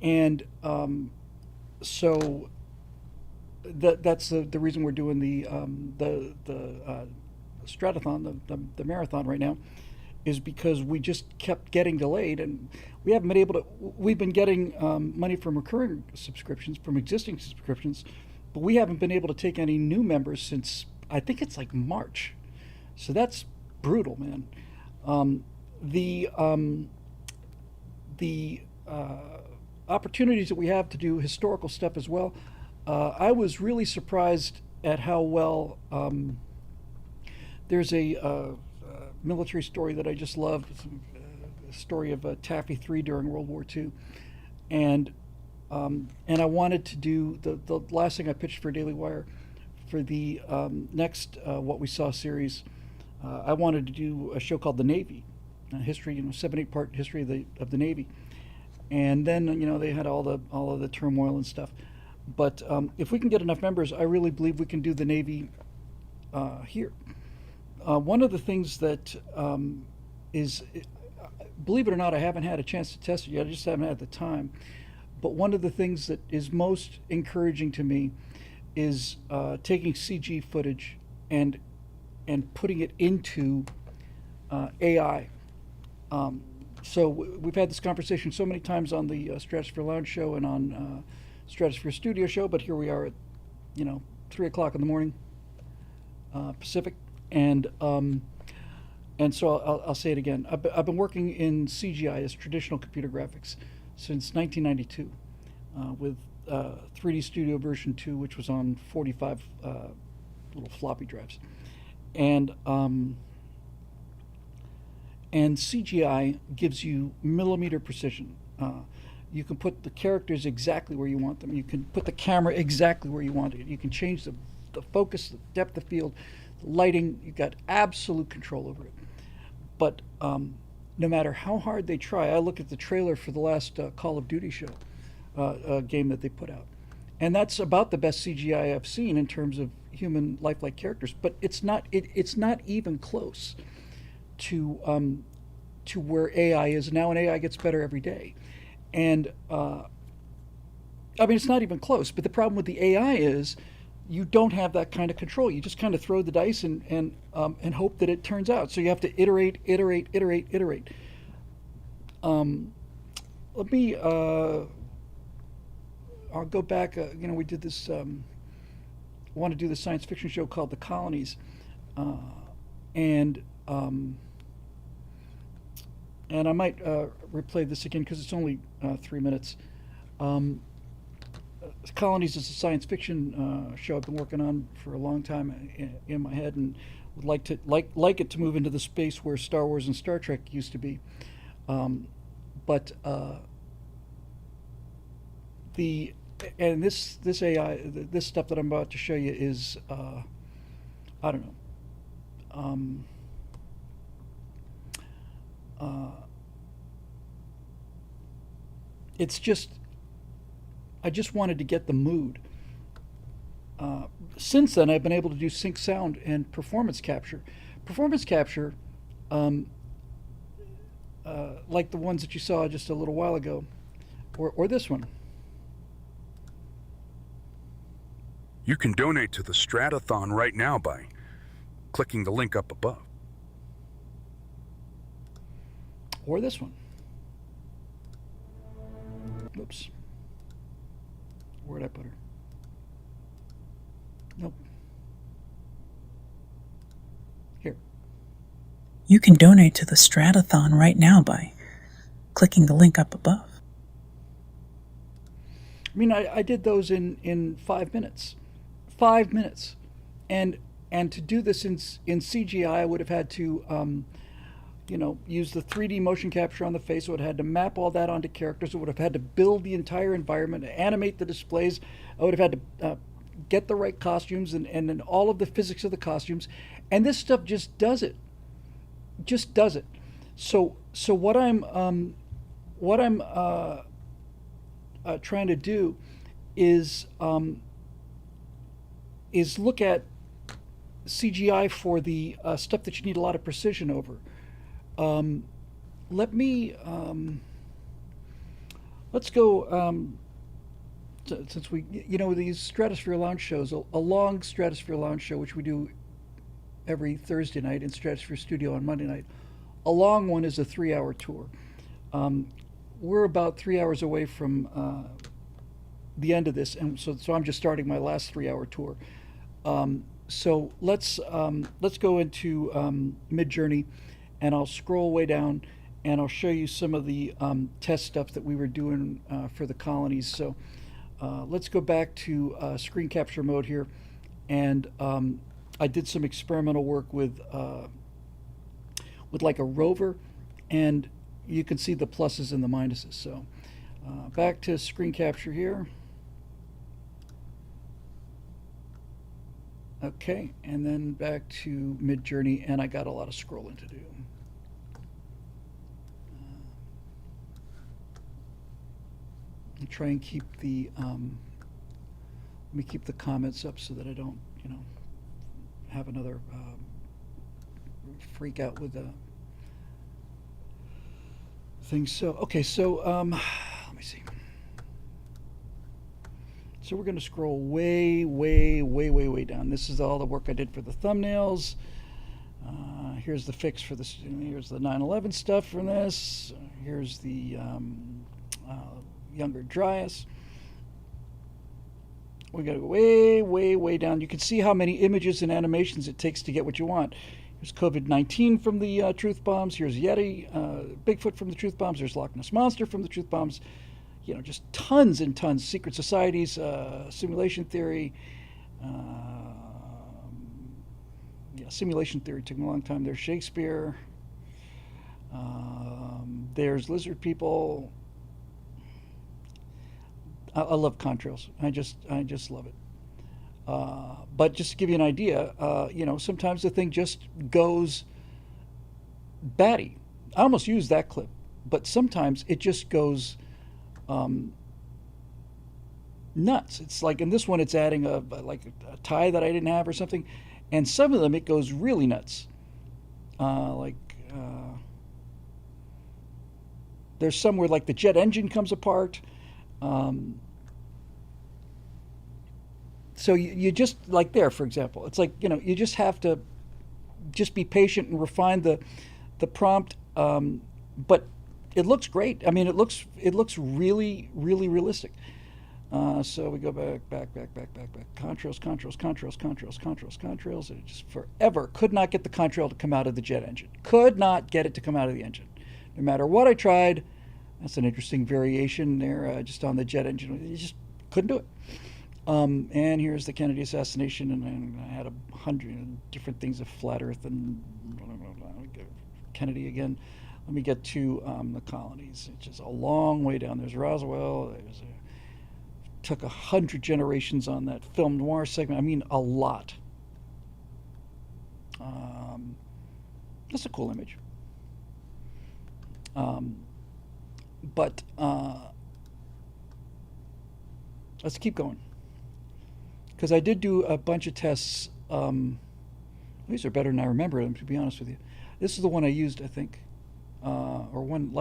and so that's the reason we're doing the Stratothon, the marathon right now, is because we just kept getting delayed, and we haven't been able to. We've been getting money from recurring subscriptions, from existing subscriptions, but we haven't been able to take any new members since, I think it's like March. So that's brutal, man. The opportunities that we have to do historical stuff as well. I was really surprised at how well there's a military story that I just love. It's a story of Taffy 3 during World War II, and I wanted to do the last thing I pitched for Daily Wire for the next What We Saw series. I wanted to do a show called The Navy, history, 7-8 part history of the Navy, and then they had all of the turmoil and stuff. But if we can get enough members, I really believe we can do the Navy here. One of the things that is, believe it or not, I haven't had a chance to test it yet. I just haven't had the time. But one of the things that is most encouraging to me is taking CG footage and putting it into AI. So we've had this conversation so many times on the Stratosphere Lounge show and on Stratosphere Studio show, but here we are at 3 o'clock in the morning Pacific, and so I'll say it again. I've been working in CGI as traditional computer graphics since 1992 with 3D Studio version 2, which was on 45 little floppy drives, and CGI gives you millimeter precision. You can put the characters exactly where you want them. You can put the camera exactly where you want it. You can change the focus, the depth of field, the lighting. You've got absolute control over it. But no matter how hard they try, I look at the trailer for the last Call of Duty show game that they put out, and that's about the best CGI I've seen in terms of human lifelike characters. But it's not even close to where AI is now, and AI gets better every day. And I mean, it's not even close. But the problem with the AI is you don't have that kind of control. You just kind of throw the dice and hope that it turns out. So you have to iterate. Let me. I'll go back. We did this. I want to do this science fiction show called The Colonies, and I might replay this again because it's only 3 minutes. Colonies is a science fiction show I've been working on for a long time in my head, and would like it to move into the space where Star Wars and Star Trek used to be. But this AI, this stuff that I'm about to show you is I don't know. It's just, I just wanted to get the mood. Since then, I've been able to do sync sound and performance capture. Performance capture, like the ones that you saw just a little while ago, or this one. You can donate to the Stratothon right now by clicking the link up above. Or this one. Oops. Where'd I put her? Nope. Here. You can donate to the Stratothon right now by clicking the link up above. I mean, I did those in 5 minutes. 5 minutes. And to do this in CGI, I would have had to use the 3D motion capture on the face. So it had to map all that onto characters. It would have had to build the entire environment, animate the displays. I would have had to get the right costumes and then all of the physics of the costumes. And this stuff just does it. Just does it. So what I'm trying to do is look at CGI for the stuff that you need a lot of precision over. Let's go, since we, these Stratosphere Lounge shows, a long Stratosphere Lounge show, which we do every Thursday night in Stratosphere Studio on Monday night. A long one is a 3-hour tour. We're about 3 hours away from the end of this, and so I'm just starting my last 3-hour tour. So let's go into Mid-Journey, and I'll scroll way down, and I'll show you some of the test stuff that we were doing for the colonies. So let's go back to screen capture mode here, and I did some experimental work with like a rover, and you can see the pluses and the minuses. So back to screen capture here. Okay, and then back to Midjourney, and I got a lot of scrolling to do. And try and keep the let me keep the comments up so that I don't, have another freak out with the things. So okay, so let me see. So we're going to scroll way down. This is all the work I did for the thumbnails. Here's the fix for this. Here's the 9/11 stuff from this. Here's the Younger Dryas. We got to go way down. You can see how many images and animations it takes to get what you want. Here's COVID-19 from the Truth Bombs. Here's Yeti, Bigfoot from the Truth Bombs. There's Loch Ness Monster from the Truth Bombs. Just tons and tons. Secret societies, simulation theory. Simulation theory took me a long time. There's Shakespeare. There's lizard people. I love contrails. I just love it. But just to give you an idea, sometimes the thing just goes batty. I almost used that clip, but sometimes it just goes nuts. It's like in this one, it's adding a tie that I didn't have or something, and some of them it goes really nuts. There's some where like the jet engine comes apart. So you just like there, for example, it's like you just have to just be patient and refine the prompt. But it looks great. I mean, it looks really realistic. So we go back. Contrails. And it just forever could not get the contrail to come out of the jet engine. Could not get it to come out of the engine. No matter what I tried. That's an interesting variation there, just on the jet engine. You just couldn't do it. And here's the Kennedy assassination, and I had 100 different things of flat Earth and Kennedy again. Let me get to the colonies, which is a long way down. There's Roswell. Took 100 generations on that film noir segment. I mean, a lot. That's a cool image. But let's keep going. Because I did do a bunch of tests. These are better than I remember them, to be honest with you. This is the one I used, I think. Or one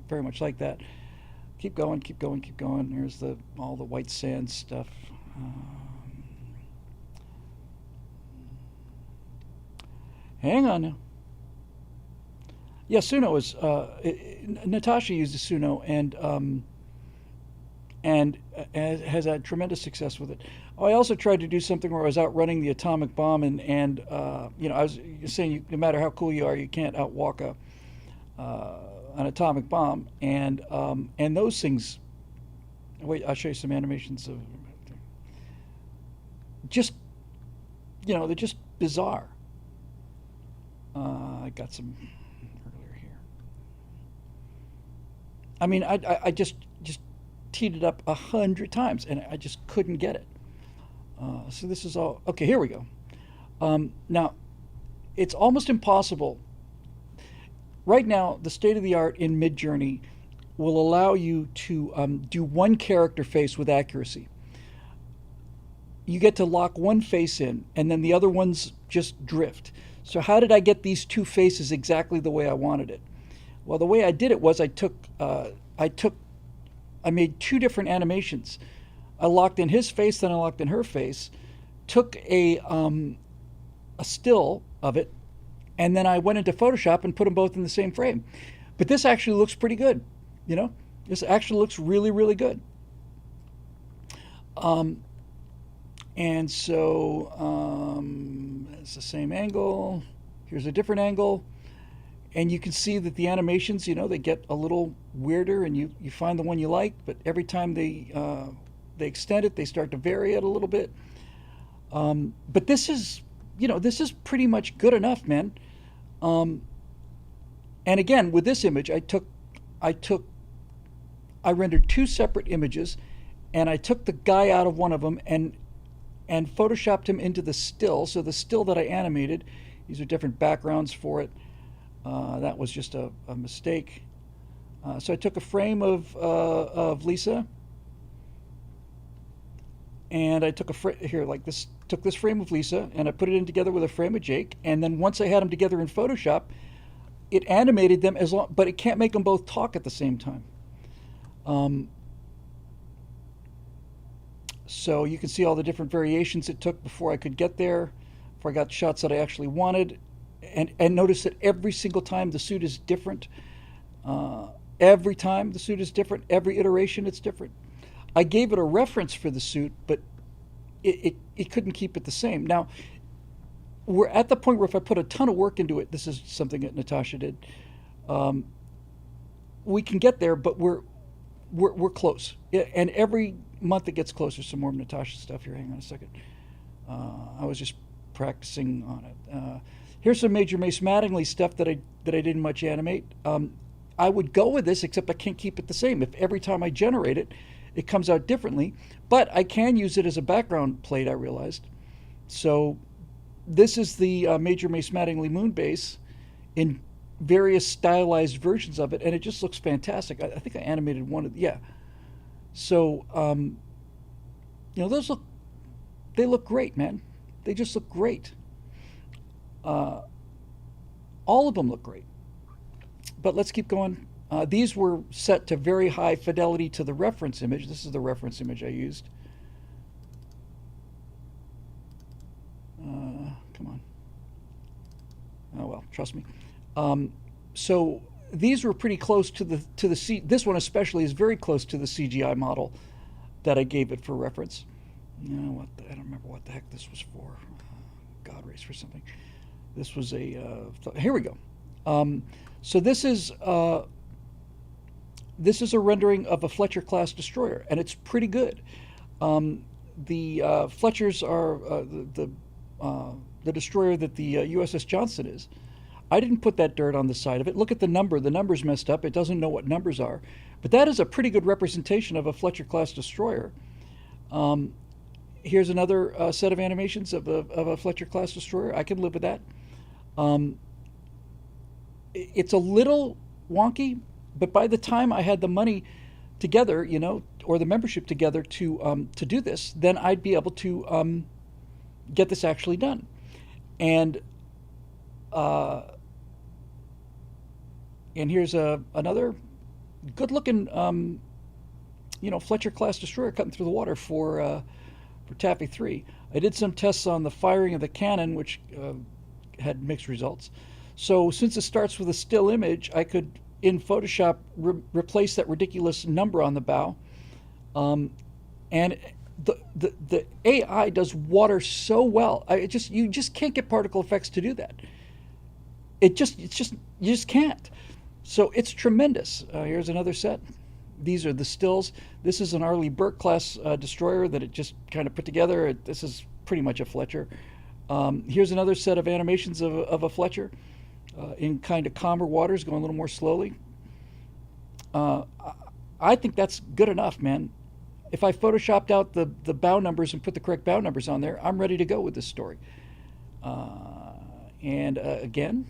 very much like that. Keep going. Here's all the white sand stuff. Hang on now. Yeah, Suno is. Natasha used a Suno and has had tremendous success with it. I also tried to do something where I was outrunning the atomic bomb, and I was saying no matter how cool you are, you can't outwalk an atomic bomb, and those things. Wait, I'll show you some animations of. Just, they're just bizarre. I got some. I mean, I just teed it up 100 times, and I just couldn't get it. So this is all okay. Here we go. Now, it's almost impossible. Right now, the state of the art in Midjourney will allow you to do one character face with accuracy. You get to lock one face in, and then the other ones just drift. So how did I get these two faces exactly the way I wanted it? Well, the way I did it was I made two different animations. I locked in his face, then I locked in her face, took a still of it, and then I went into Photoshop and put them both in the same frame. But this actually looks pretty good, This actually looks really good. And so it's the same angle. Here's a different angle. And you can see that the animations, they get a little weirder, and you find the one you like, but every time they extend it, they start to vary it a little bit. But this is, this is pretty much good enough, man. And again, with this image, I rendered two separate images, and I took the guy out of one of them and photoshopped him into the still. So the still that I animated, these are different backgrounds for it. That was just a mistake. So I took a frame of Lisa, and I took took this frame of Lisa, and I put it in together with a frame of Jake. And then once I had them together in Photoshop, it animated them but it can't make them both talk at the same time. So you can see all the different variations it took before I could get there, before I got shots that I actually wanted. And notice that every single time the suit is different. Every time the suit is different. Every iteration it's different. I gave it a reference for the suit, but it couldn't keep it the same. Now, we're at the point where if I put a ton of work into it, this is something that Natasha did, we can get there, but we're close. And every month it gets closer. Some more Natasha stuff here. Hang on a second. I was just practicing on it. Here's some Major Mace Mattingly stuff that I didn't much animate. I would go with this, except I can't keep it the same. If every time I generate it, it comes out differently. But I can use it as a background plate, I realized. So this is the Major Mace Mattingly moon base in various stylized versions of it, and it just looks fantastic. I think I animated one of yeah. So they look great, man. They just look great. All of them look great. But let's keep going. These were set to very high fidelity to the reference image. This is the reference image I used. Come on. Oh well, trust me. So these were pretty close to the this one especially is very close to the CGI model that I gave it for reference. I don't remember what the heck this was for. God race for something. This was a here we go. So this is a rendering of a Fletcher class destroyer, and it's pretty good. The Fletchers are the destroyer that the USS Johnson is. I didn't put that dirt on the side of it. Look at the number. The number's messed up. It doesn't know what numbers are. But that is a pretty good representation of a Fletcher class destroyer. Here's another set of animations of a Fletcher class destroyer. I can live with that. It's a little wonky, but by the time I had the money together, or the membership together to do this, then I'd be able to get this actually done. And here's another good-looking, Fletcher class destroyer cutting through the water for Taffy 3. I did some tests on the firing of the cannon, which had mixed results. So since it starts with a still image, I could, in Photoshop, replace that ridiculous number on the bow. And the AI does water so well. You just can't get particle effects to do that. You just can't. So it's tremendous. Here's another set. These are the stills. This is an Arleigh Burke class destroyer that it just kind of put together. This is pretty much a Fletcher. Here's another set of animations of a Fletcher in kind of calmer waters, going a little more slowly. I think that's good enough, man. If I photoshopped out the bow numbers and put the correct bow numbers on there, I'm ready to go with this story. And again,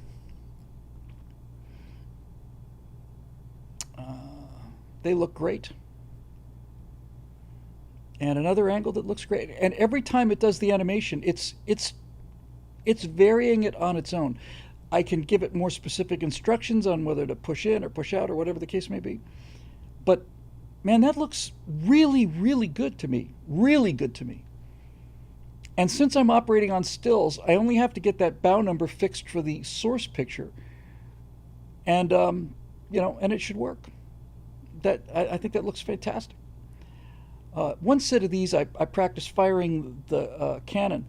they look great. And another angle that looks great. And every time it does the animation, it's varying it on its own. I can give it more specific instructions on whether to push in or push out or whatever the case may be. But man, that looks really, really good to me. Really good to me. And since I'm operating on stills, I only have to get that bow number fixed for the source picture. And, and it should work. I think that looks fantastic. One set of these, I practiced firing the cannon.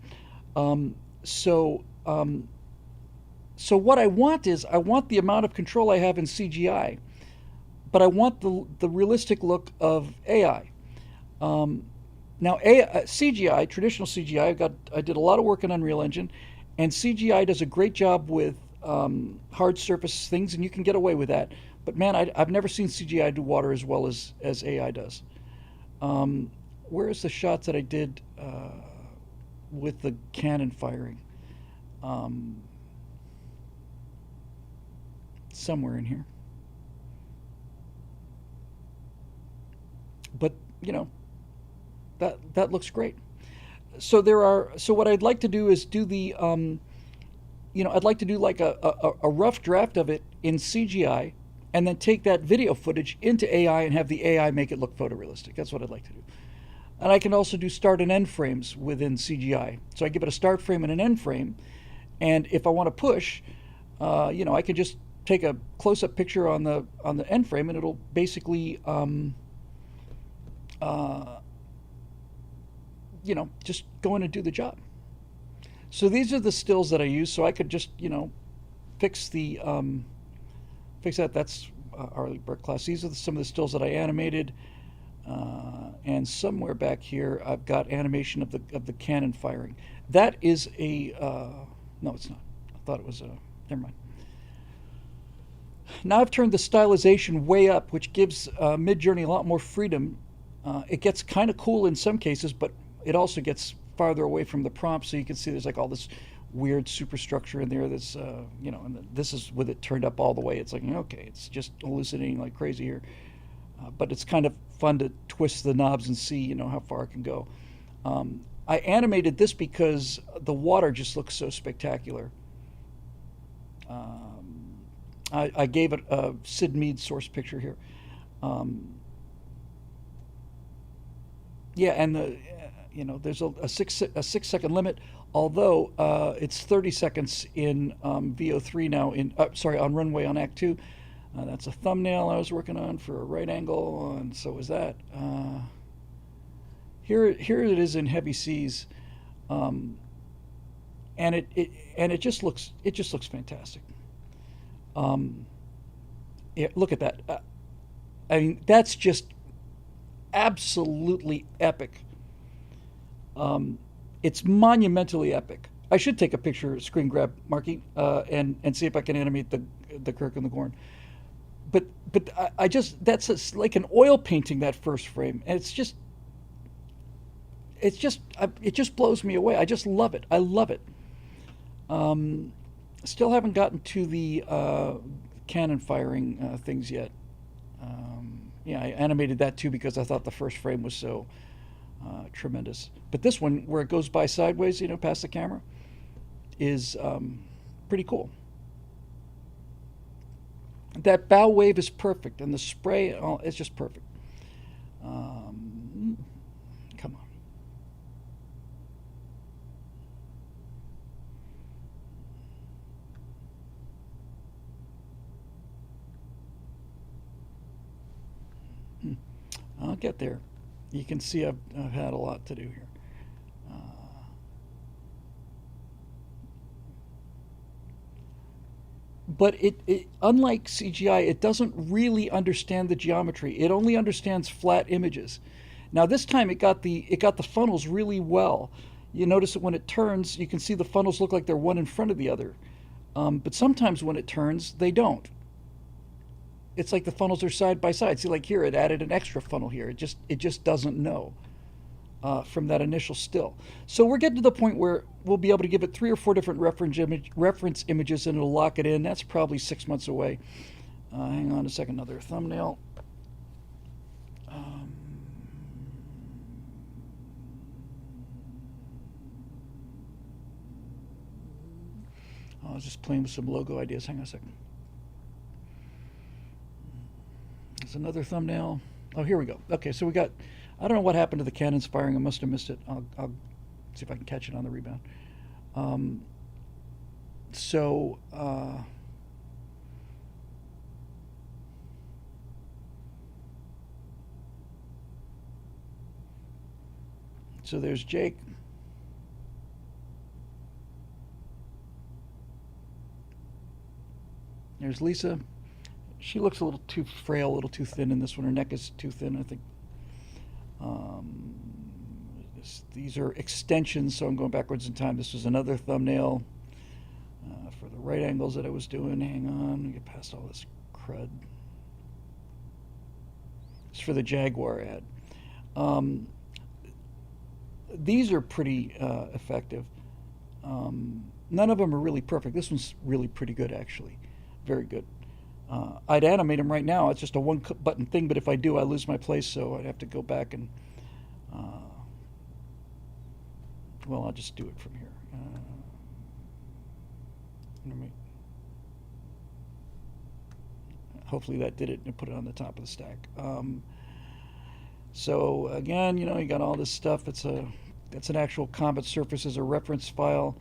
So what I want is, I want the amount of control I have in CGI, but I want the realistic look of AI. Now, CGI, traditional CGI, I did a lot of work in Unreal Engine, and CGI does a great job with hard surface things, and you can get away with that. But man, I've never seen CGI do water as well as AI does. Where's the shots that I did with the cannon firing? Somewhere in here. But you know, that looks great. So what I'd like to do is do the I'd like to do like a rough draft of it in CGI, and then take that video footage into AI and have the AI make it look photorealistic. That's what I'd like to do. And I can also do start and end frames within CGI. So I give it a start frame and an end frame, and if I want to push, I can just take a close-up picture on the end frame, and it'll basically just go in and do the job. So these are the stills that I use. So I could just, fix that. That's Arleigh Burke class. These are some of the stills that I animated. And somewhere back here, I've got animation of the cannon firing. That is no, it's not. I thought it was never mind. Now I've turned the stylization way up, which gives Midjourney a lot more freedom. It gets kind of cool in some cases, but it also gets farther away from the prompt, so you can see there's like all this weird superstructure in there that's, and this is with it turned up all the way. It's like, okay, it's just hallucinating like crazy here. But it's kind of fun to twist the knobs and see, how far it can go. I animated this because the water just looks so spectacular. I gave it a Sid Mead source picture here. Yeah, and there's a 6 second limit, although it's 30 seconds in VO3 now. On Runway on Act 2. That's a thumbnail I was working on for a right angle, and so was that. Here it is in Heavy Seas, and it just looks fantastic. Look at that. I mean, that's just absolutely epic. It's monumentally epic. I should take a picture, screen grab, Marky, and see if I can animate the Kirk and the Gorn. But I just, that's like an oil painting, that first frame, and it just blows me away. I just love it. I love it. Still haven't gotten to the cannon firing things yet. I animated that too because I thought the first frame was so tremendous. But this one, where it goes by sideways, past the camera, is pretty cool. That bow wave is perfect, and the spray, it's just perfect. Come on. I'll get there. You can see I've had a lot to do here. But it unlike CGI, it doesn't really understand the geometry. It only understands flat images. Now this time it got the funnels really well. You notice that when it turns, you can see the funnels look like they're one in front of the other. But sometimes when it turns, they don't. It's like the funnels are side by side. See, like here, it added an extra funnel here. It just doesn't know from that initial still. So we're getting to the point where we'll be able to give it 3 or 4 different reference images, and it'll lock it in. That's probably 6 months away. Hang on a second, another thumbnail. I was just playing with some logo ideas. Hang on a second. There's another thumbnail. Oh, here we go. Okay, so we got, I don't know what happened to the cannons firing. I must have missed it. I'll see if I can catch it on the rebound. So there's Jake. There's Lisa. She looks a little too frail, a little too thin in this one. Her neck is too thin, I think. These are extensions, so I'm going backwards in time. This was another thumbnail for the right angles that I was doing. Hang on, let me get past all this crud. It's for the Jaguar ad. These are pretty effective. None of them are really perfect. This one's really pretty good, actually. Very good. I'd animate them right now. It's just a one-button thing, but if I do, I lose my place, so I'd have to go back and... well, I'll just do it from here. Hopefully that did it and put it on the top of the stack. So again, you got all this stuff. That's an actual comet surface as a reference file.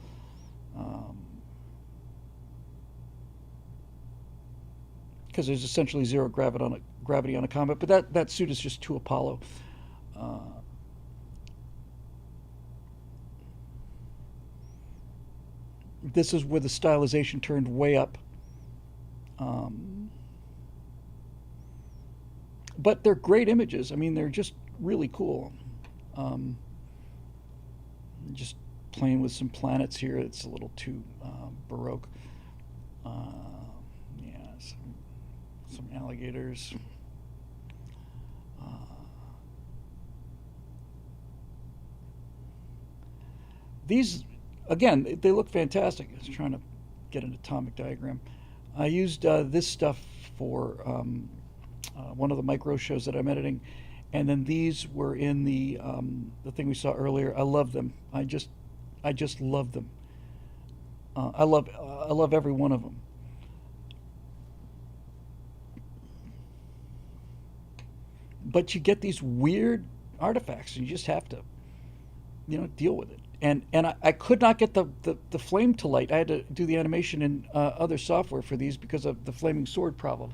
Because there's essentially zero gravity on a comet, but that suit is just too Apollo. This is where the stylization turned way up. But they're great images. I mean, they're just really cool. Just playing with some planets here. It's a little too Baroque. Yeah, some alligators. These, again, they look fantastic. I was trying to get an atomic diagram. I used this stuff for one of the micro shows that I'm editing, and then these were in the thing we saw earlier. I love them. I just love them. I love every one of them. But you get these weird artifacts, and you just have to, deal with it. And I could not get the flame to light. I had to do the animation in other software for these because of the flaming sword problem.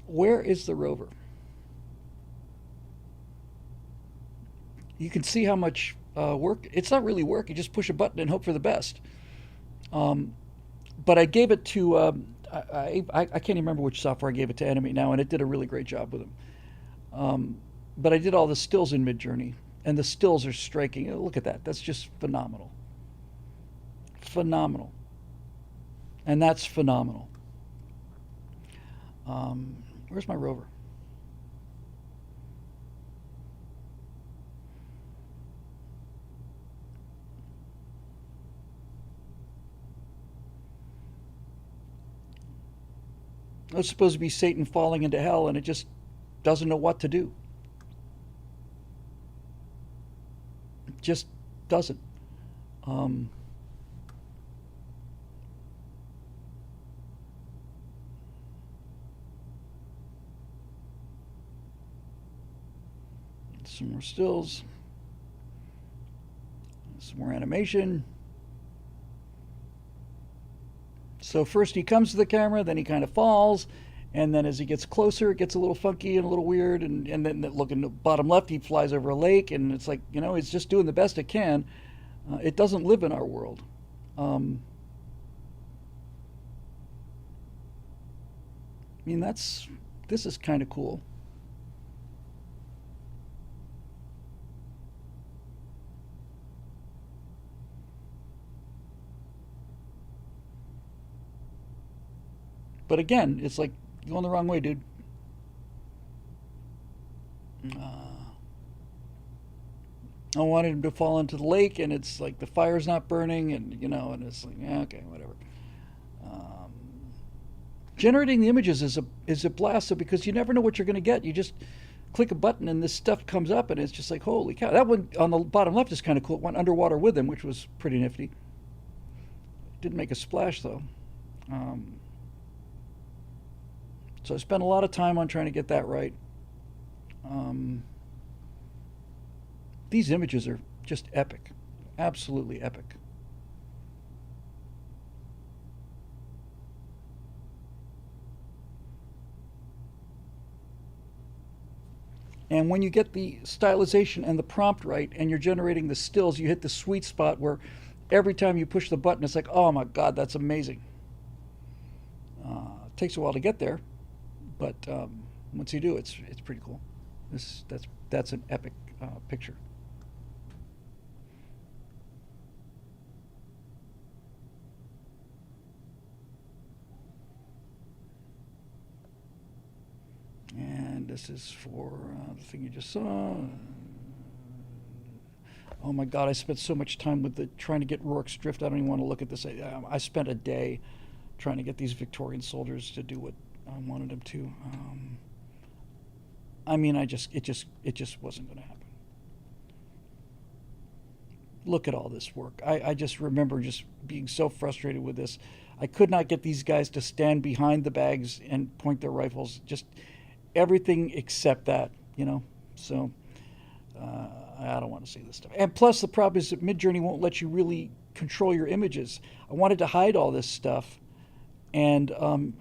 Where is the rover? You can see how much work. It's not really work. You just push a button and hope for the best. But I gave it to, I can't even remember which software I gave it to animate now, and it did a really great job with them. But I did all the stills in Midjourney, and the stills are striking. Look at that. That's just phenomenal. Phenomenal. And that's phenomenal. Where's my rover? It was supposed to be Satan falling into hell, and it just doesn't know what to do. It just doesn't. Some more stills. Some more animation. So first he comes to the camera, then he kind of falls, and then as he gets closer, it gets a little funky and a little weird, and then look in the bottom left, he flies over a lake, and it's like, it's just doing the best it can. It doesn't live in our world. I mean, this is kind of cool. But again, it's like, you're going the wrong way, dude. I wanted him to fall into the lake, and it's like the fire's not burning, and and it's like, yeah, okay, whatever. Generating the images is a blast, because you never know what you're going to get. You just click a button, and this stuff comes up, and it's just like, holy cow. That one on the bottom left is kind of cool. It went underwater with him, which was pretty nifty. Didn't make a splash, though. So I spent a lot of time on trying to get that right. These images are just epic, absolutely epic. And when you get the stylization and the prompt right, and you're generating the stills, you hit the sweet spot where every time you push the button, it's like, oh my God, that's amazing. It takes a while to get there. But once you do, it's pretty cool. That's an epic picture. this is for the thing you just saw. Oh my God, I spent so much time with trying to get Rourke's drift. I don't even want to look at this. I spent a day trying to get these Victorian soldiers to do what I wanted them to. I mean, it just wasn't going to happen. Look at all this work. I just remember just being so frustrated with this. I could not get these guys to stand behind the bags and point their rifles. Just everything except that, you know. So I don't want to see this stuff. And plus, the problem is that Midjourney won't let you really control your images. I wanted to hide all this stuff, and I'm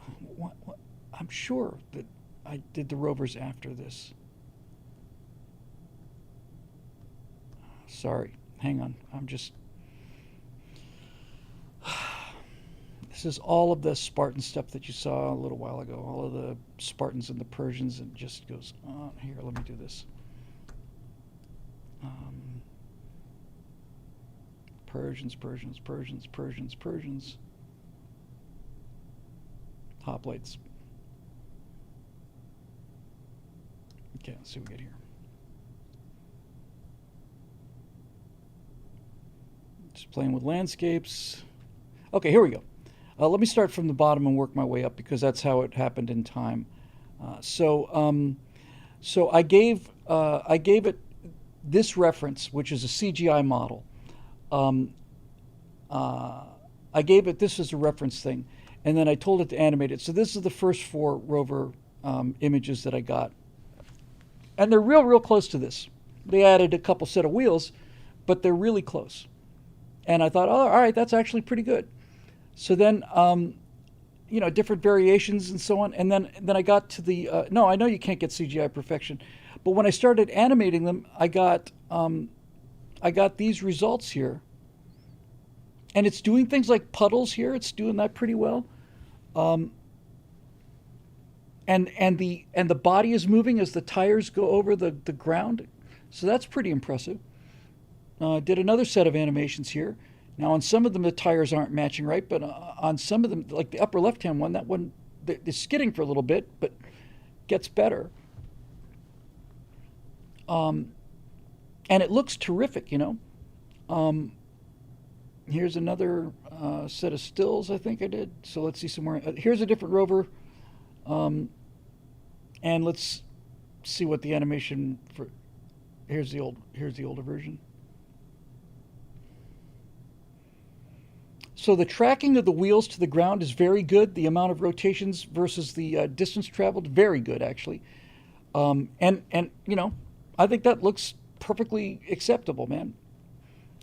sure that I did the rovers after this. Sorry. Hang on. This is all of the Spartan stuff that you saw a little while ago. All of the Spartans and the Persians, and just goes on. Here, let me do this. Persians. Hoplites. Okay, let's see what we get here. Just playing with landscapes. Okay, here we go. Let me start from the bottom and work my way up because that's how it happened in time. So I gave it this reference, which is a CGI model. I gave it this as a reference thing, and then I told it to animate it. So this is the first 4 rover images that I got, and they're real close to this. They added a couple set of wheels, but they're really close. And I thought, oh, all right, that's actually pretty good. So then, you know, different variations and so on. And then I got to the, no, I know you can't get CGI perfection, but when I started animating them, I got these results here. And it's doing things like puddles here. It's doing that pretty well. And the body is moving as the tires go over the ground. So that's pretty impressive. Did another set of animations here. Now on some of them the tires aren't matching right, but on some of them, like the upper left-hand one, that one, they're skidding for a little bit, but gets better. And it looks terrific, you know. Here's another set of stills I think I did. So let's see some more. Here's a different rover. And let's see what the animation for. Here's the older version. So the tracking of the wheels to the ground is very good. The amount of rotations versus the distance traveled, very good actually. And you know, I think that looks perfectly acceptable, man.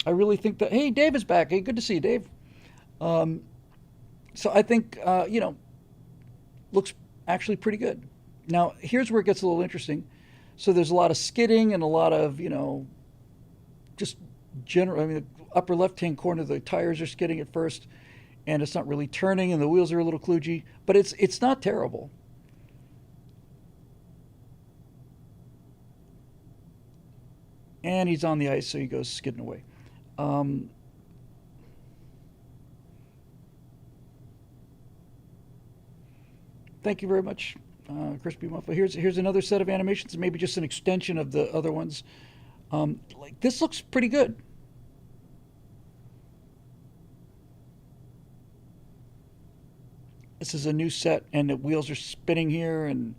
I really think that. Hey, Dave is back. Hey, good to see you, Dave. So I think you know, looks actually pretty good. Now here's where it gets a little interesting. So there's a lot of skidding and a lot of, you know, just general. I mean, the upper left-hand corner, the tires are skidding at first, and it's not really turning, and the wheels are a little kludgy, but it's not terrible. And he's on the ice, so he goes skidding away. Thank you very much, Crispy Muffler. Here's another set of animations, maybe just an extension of the other ones. Like this looks pretty good. This is a new set, and the wheels are spinning here, and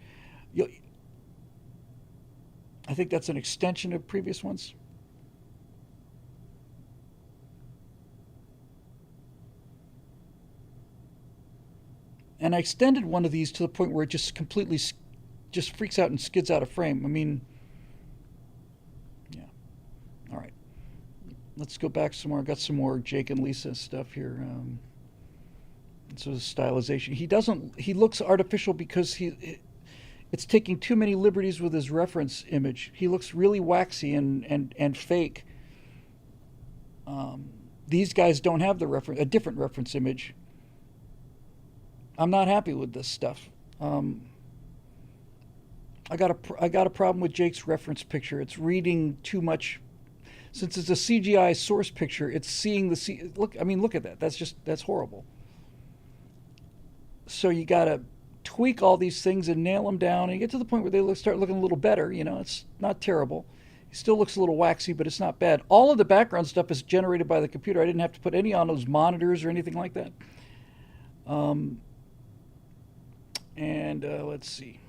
I think that's an extension of previous ones. And I extended one of these to the point where it just completely just freaks out and skids out of frame. I mean, yeah. All right. Let's go back some more. I got some more Jake and Lisa stuff here. So stylization. He looks artificial because it's taking too many liberties with his reference image. He looks really waxy and fake. These guys don't have a different reference image. I'm not happy with this stuff. I got a problem with Jake's reference picture. It's reading too much. Since it's a CGI source picture, it's seeing the look. I mean, look at that. That's horrible. So you got to tweak all these things and nail them down, and you get to the point where they start looking a little better. It's not terrible. It still looks a little waxy, but it's not bad. All of the background stuff is generated by the computer. I didn't have to put any on those monitors or anything like that. Let's see.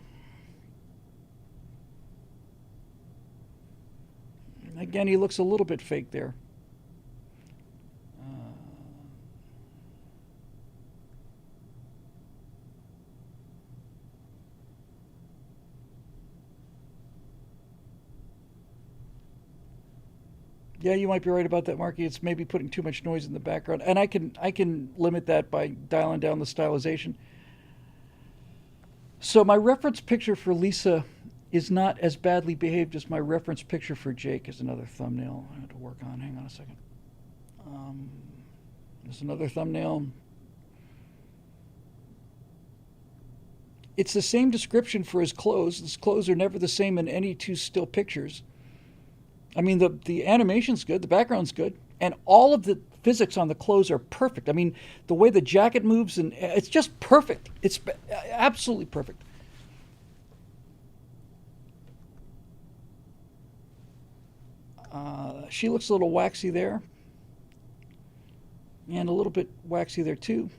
Again, he looks a little bit fake there. Yeah, you might be right about that, Marky. It's maybe putting too much noise in the background, and I can limit that by dialing down the stylization. So my reference picture for Lisa is not as badly behaved as my reference picture for Jake. Is another thumbnail I have to work on. Hang on a second. There's another thumbnail. It's the same description for his clothes. His clothes are never the same in any two still pictures. I mean, the animation's good, the background's good, and all of the physics on the clothes are perfect. I mean, the way the jacket moves, and it's just perfect. It's absolutely perfect. She looks a little waxy there, and a little bit waxy there too.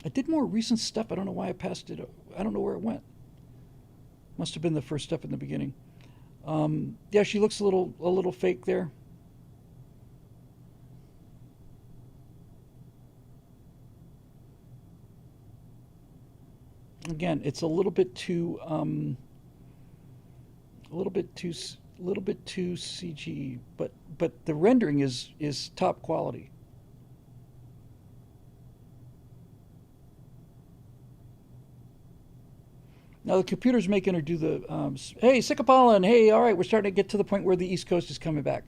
I did more recent stuff. I don't know why I passed it. I don't know where it went. Must have been the first step in the beginning. Yeah, she looks a little fake there. Again, it's a little bit too CG, but the rendering is top quality. Now the computer's making her do the, hey, Sikapala, and hey, all right, we're starting to get to the point where the East Coast is coming back.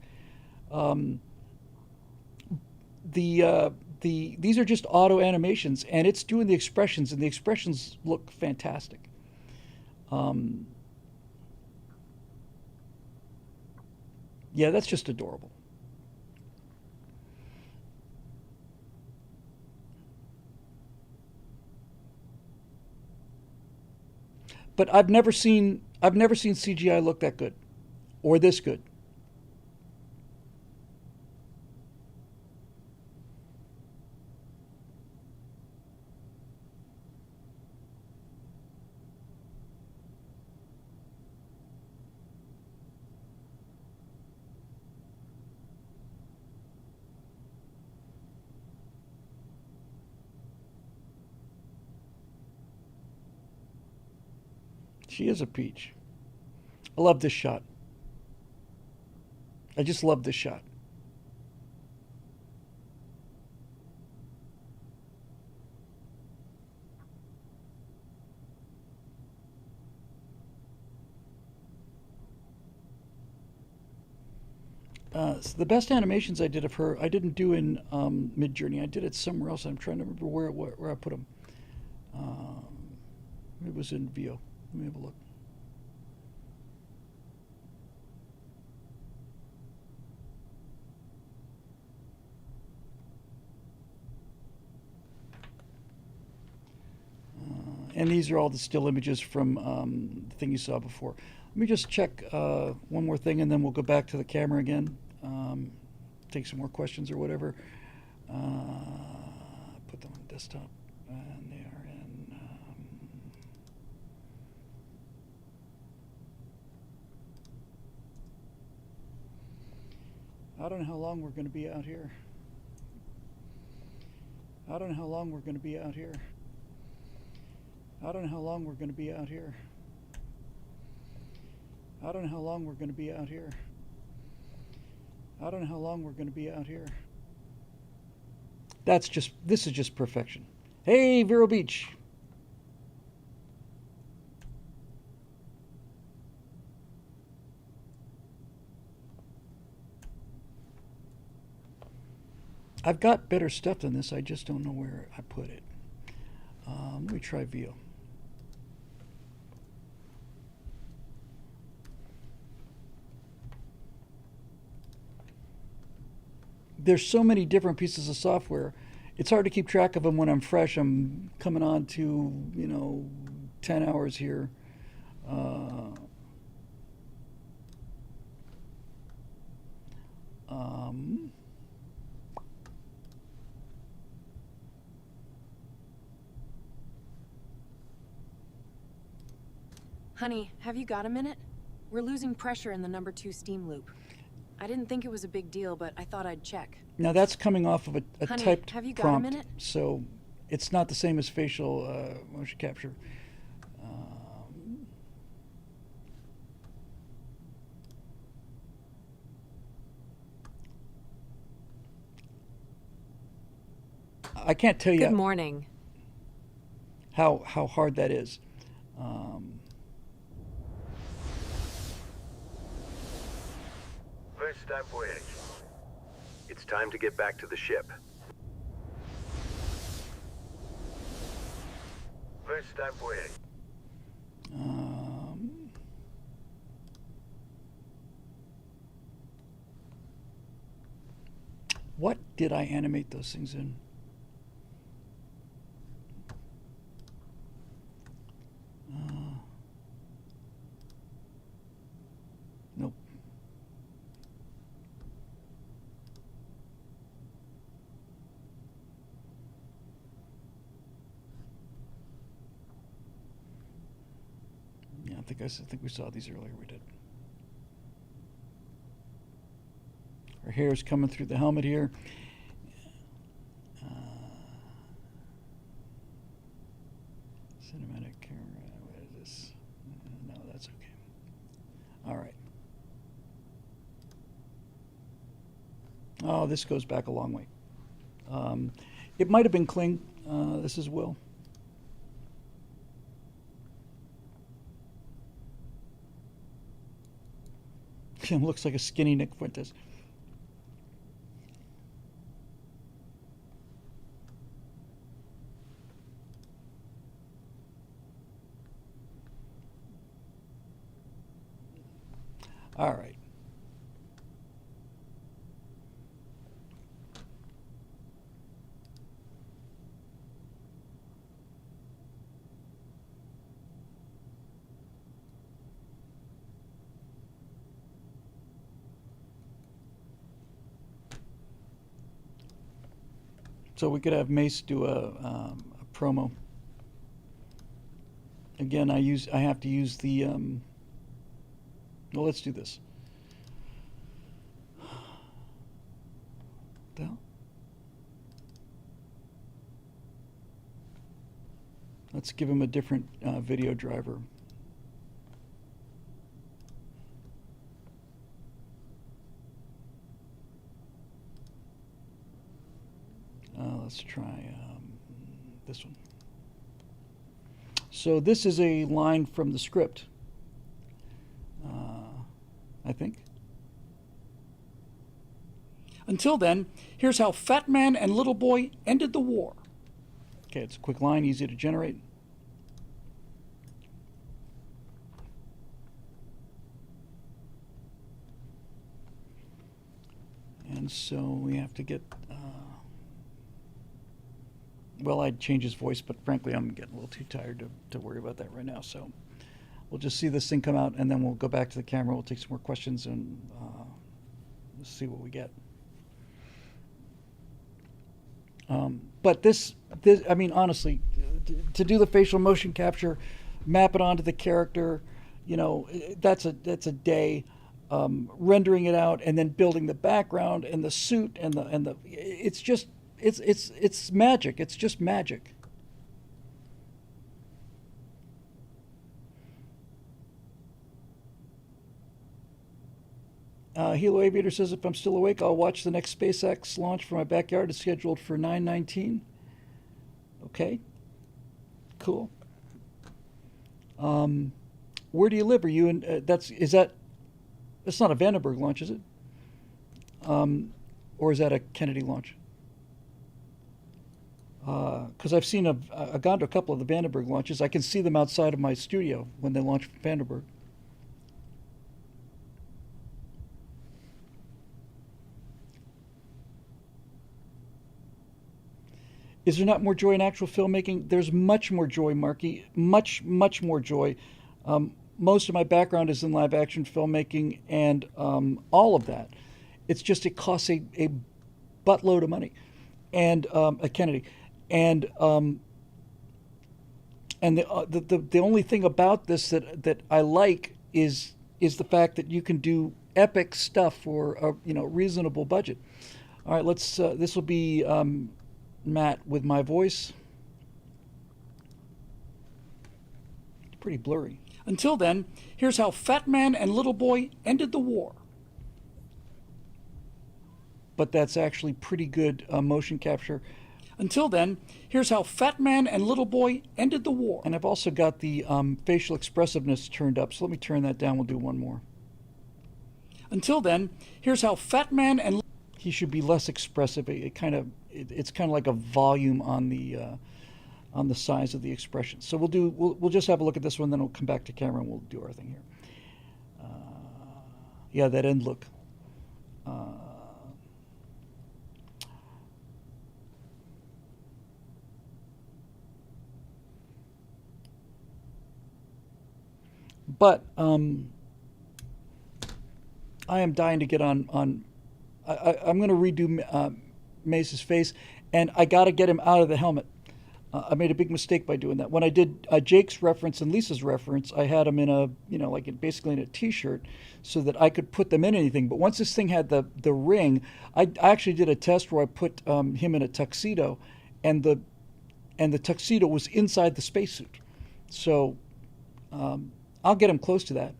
These are just auto animations, and it's doing the expressions, and the expressions look fantastic. Yeah, that's just adorable. But I've never seen CGI look that good, or this good. She is a peach. I love this shot. I just love this shot. So the best animations I did of her, I didn't do in Midjourney. I did it somewhere else. I'm trying to remember where I put them. It was in VO. Let me have a look. And these are all the still images from the thing you saw before. Let me just check one more thing, and then we'll go back to the camera again. Take some more questions or whatever. Put them on desktop, and they are in. I don't know how long we're going to be out here. I don't know how long we're going to be out here. I don't know how long we're going to be out here. I don't know how long we're going to be out here. I don't know how long we're going to be out here. This is just perfection. Hey, Vero Beach. I've got better stuff than this. I just don't know where I put it. Let me try VO. There's so many different pieces of software. It's hard to keep track of them when I'm fresh. I'm coming on to, 10 hours here. Honey, have you got a minute? We're losing pressure in the number 2 steam loop. I didn't think it was a big deal, but I thought I'd check. Now that's coming off of a Honey, typed have you got a prompt, minute? so it's not the same as facial motion capture. I can't tell you. Good morning. How hard that is. First stop voyage. It's time to get back to the ship. First stop voyage. What did I animate those things in? Nope. Yeah, I think we saw these earlier. We did. Our hair is coming through the helmet here. Cinematic camera. What is this? No, that's okay. All right. Oh, this goes back a long way. It might have been Kling. This is Will. Him looks like a skinny Nick Fuentes. All right. So we could have Mace do a promo. Again, I have to use the. Well, let's do this. The hell? Let's give him a different video driver. Let's try this one. So this is a line from the script, I think. Until then, here's how Fat Man and Little Boy ended the war. Okay, it's a quick line, easy to generate. And so we have to get... well, I'd change his voice, but frankly, I'm getting a little too tired to worry about that right now. So we'll just see this thing come out, and then we'll go back to the camera. We'll take some more questions, and see what we get. But this, I mean, honestly, to do the facial motion capture, map it onto the character, you know, that's a day. Rendering it out and then building the background and the suit and the it's just it's magic. It's just magic. Hilo Aviator says, if I'm still awake, I'll watch the next SpaceX launch from my backyard. It's scheduled for 9/19. Okay. Cool. Where do you live? Are you in? Is that? That's not a Vandenberg launch, is it? Or is that a Kennedy launch? Because I've gone to a couple of the Vandenberg launches. I can see them outside of my studio when they launch from Vandenberg. Is there not more joy in actual filmmaking? There's much more joy, Marky. Much, much more joy. Most of my background is in live action filmmaking and all of that. It's just it costs a buttload of money, and at Kennedy, and the only thing about this that I like is the fact that you can do epic stuff for a reasonable budget. All right, let's. This will be Matt with my voice. It's pretty blurry. Until then, here's how Fat Man and Little Boy ended the war. But that's actually pretty good motion capture. Until then, here's how Fat Man and Little Boy ended the war. And I've also got the facial expressiveness turned up, so let me turn that down. We'll do one more. Until then, here's how Fat Man and he should be less expressive. It's kind of like a volume on the size of the expression. So we'll just have a look at this one, then we'll come back to camera and we'll do our thing here. Yeah, that end look. But I am dying to get on. I'm going to redo Mace's face, and I got to get him out of the helmet. I made a big mistake by doing that. When I did Jake's reference and Lisa's reference, I had them in a, basically in a T-shirt, so that I could put them in anything. But once this thing had the ring, I actually did a test where I put him in a tuxedo, and the tuxedo was inside the spacesuit. So I'll get him close to that.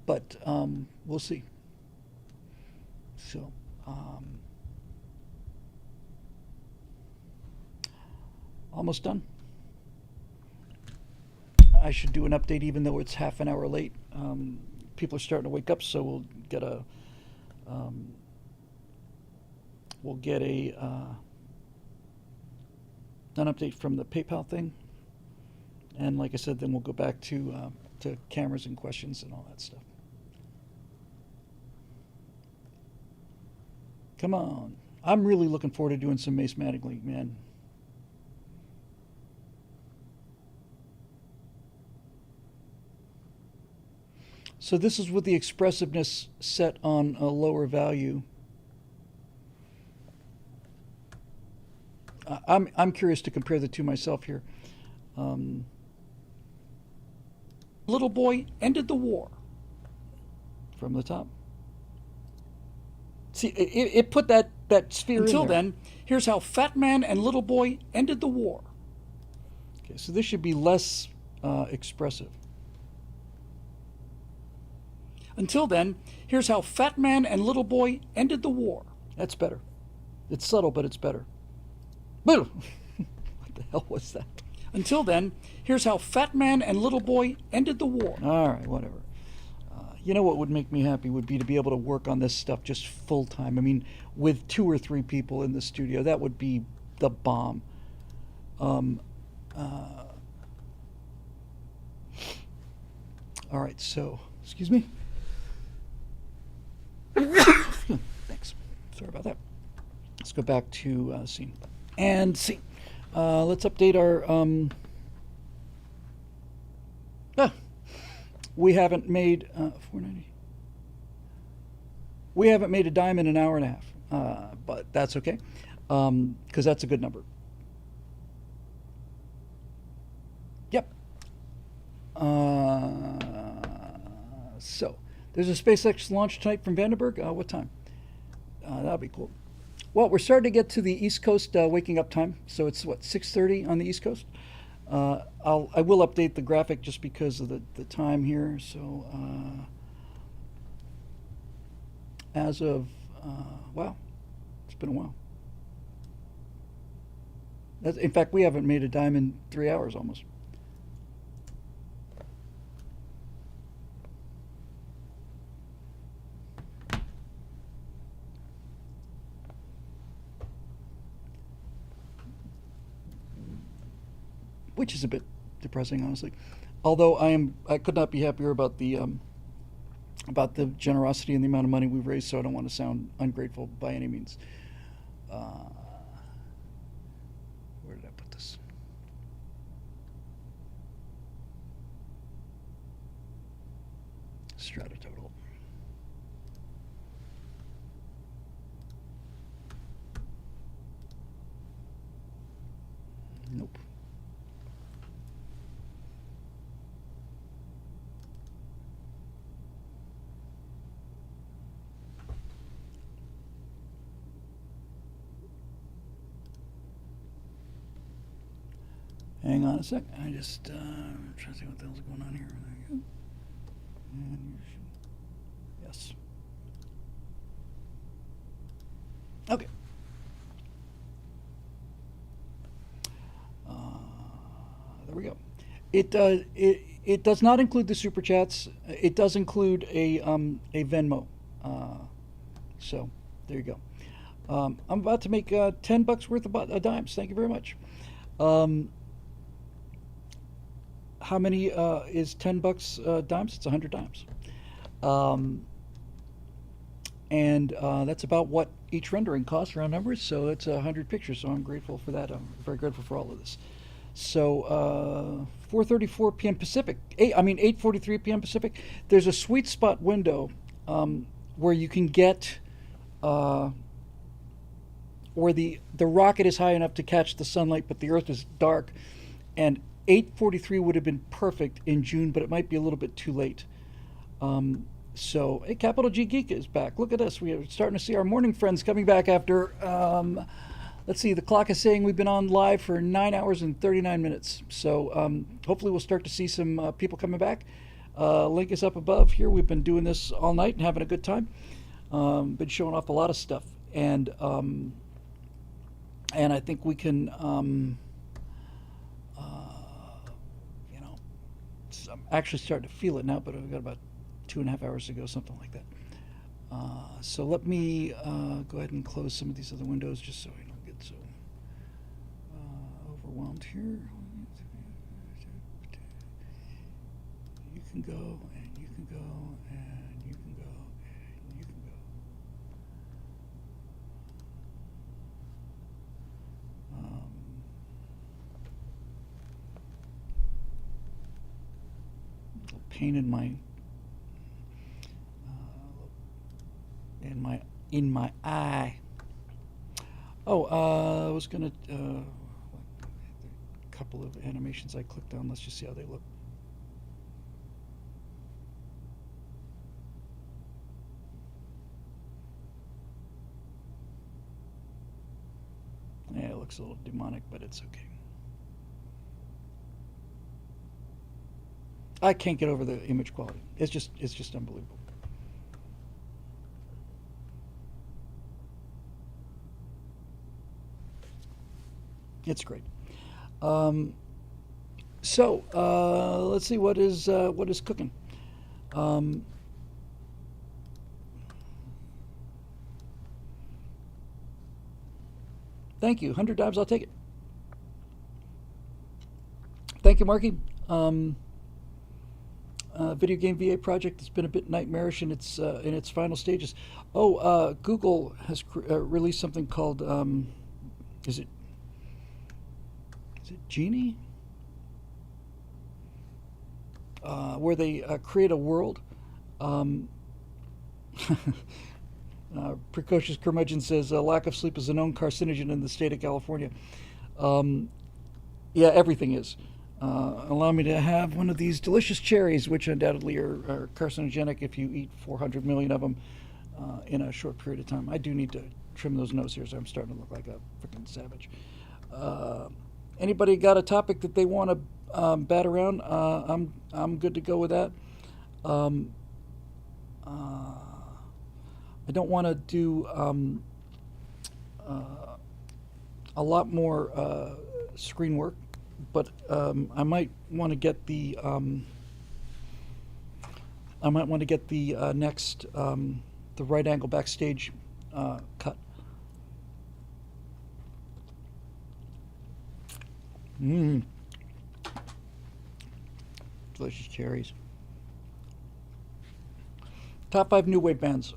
But we'll see. So. Almost done. I should do an update even though it's half an hour late. People are starting to wake up, so we'll get an update from the PayPal thing. And like I said, then we'll go back to cameras and questions and all that stuff. Come on. I'm really looking forward to doing some Mace Mattingly, man. So this is with the expressiveness set on a lower value. I'm curious to compare the two myself here. Little Boy ended the war. From the top. See, it put that sphere Until in there. then, here's how Fat Man and Little Boy ended the war. Okay, so this should be less expressive. Until then, here's how Fat Man and Little Boy ended the war. That's better. It's subtle, but it's better. What the hell was that? Until then, here's how Fat Man and Little Boy ended the war. All right, whatever. You know what would make me happy would be to be able to work on this stuff just full time. I mean, with 2 or 3 people in the studio, that would be the bomb. All right, so, excuse me. Thanks. Sorry about that. Let's go back to scene. And scene. Let's update our... we haven't made... 490. We haven't made a dime in an hour and a half. But that's okay. Because that's a good number. Yep. So... There's a SpaceX launch tonight from Vandenberg. What time? That'll be cool. Well, we're starting to get to the East Coast waking up time. So it's, 6:30 on the East Coast? I will update the graphic just because of the time here. So as of, wow, it's been a while. In fact, we haven't made a dime in 3 hours almost. Which is a bit depressing, honestly. Although I could not be happier about the generosity and the amount of money we've raised. So I don't want to sound ungrateful by any means. Where did I put this? Stratototal. Nope. Hang on a sec. I just trying to see what the hell's going on here. There you go. And you should, yes. Okay. There we go. It does not include the super chats. It does include a Venmo. So there you go. I'm about to make $10 worth of dimes. Thank you very much. How many is $10 dimes? It's 100 dimes. And that's about what each rendering costs, round numbers. So it's 100 pictures. So I'm grateful for that. I'm very grateful for all of this. So 4:34 p.m. Pacific. 8:43 p.m. Pacific. There's a sweet spot window where you can get where the rocket is high enough to catch the sunlight, but the Earth is dark, and 8:43 would have been perfect in June, but it might be a little bit too late. So, hey, Capital G Geek is back. Look at us. We are starting to see our morning friends coming back after, let's see, the clock is saying we've been on live for 9 hours and 39 minutes. So hopefully we'll start to see some people coming back. Link is up above here. We've been doing this all night and having a good time. Been showing off a lot of stuff. And I think we can, I'm actually starting to feel it now, but I've got about 2.5 hours to go, something like that. So let me go ahead and close some of these other windows just so I don't get so overwhelmed here. You can go, and you can go, and you can go, and you can go. Little pain in my eye. Oh, I was gonna a couple of animations I clicked on. Let's just see how they look. Yeah, it looks a little demonic, but it's okay. I can't get over the image quality. It's just unbelievable. It's great. So let's see what is cooking. Thank you. 100 dimes, I'll take it. Thank you, Marky. Video game VA project has been a bit nightmarish in its final stages. Oh, Google has released something called is it Genie? Where they create a world. Precocious Curmudgeon says lack of sleep is a known carcinogen in the state of California. Yeah, everything is. Allow me to have one of these delicious cherries, which undoubtedly are carcinogenic if you eat 400 million of them in a short period of time. I do need to trim those nose hairs. I'm starting to look like a freaking savage. Anybody got a topic that they want to bat around? I'm good to go with that. I don't want to do a lot more screen work, but I might want to get the next the right angle backstage cut. Delicious cherries. Top 5 new wave bands.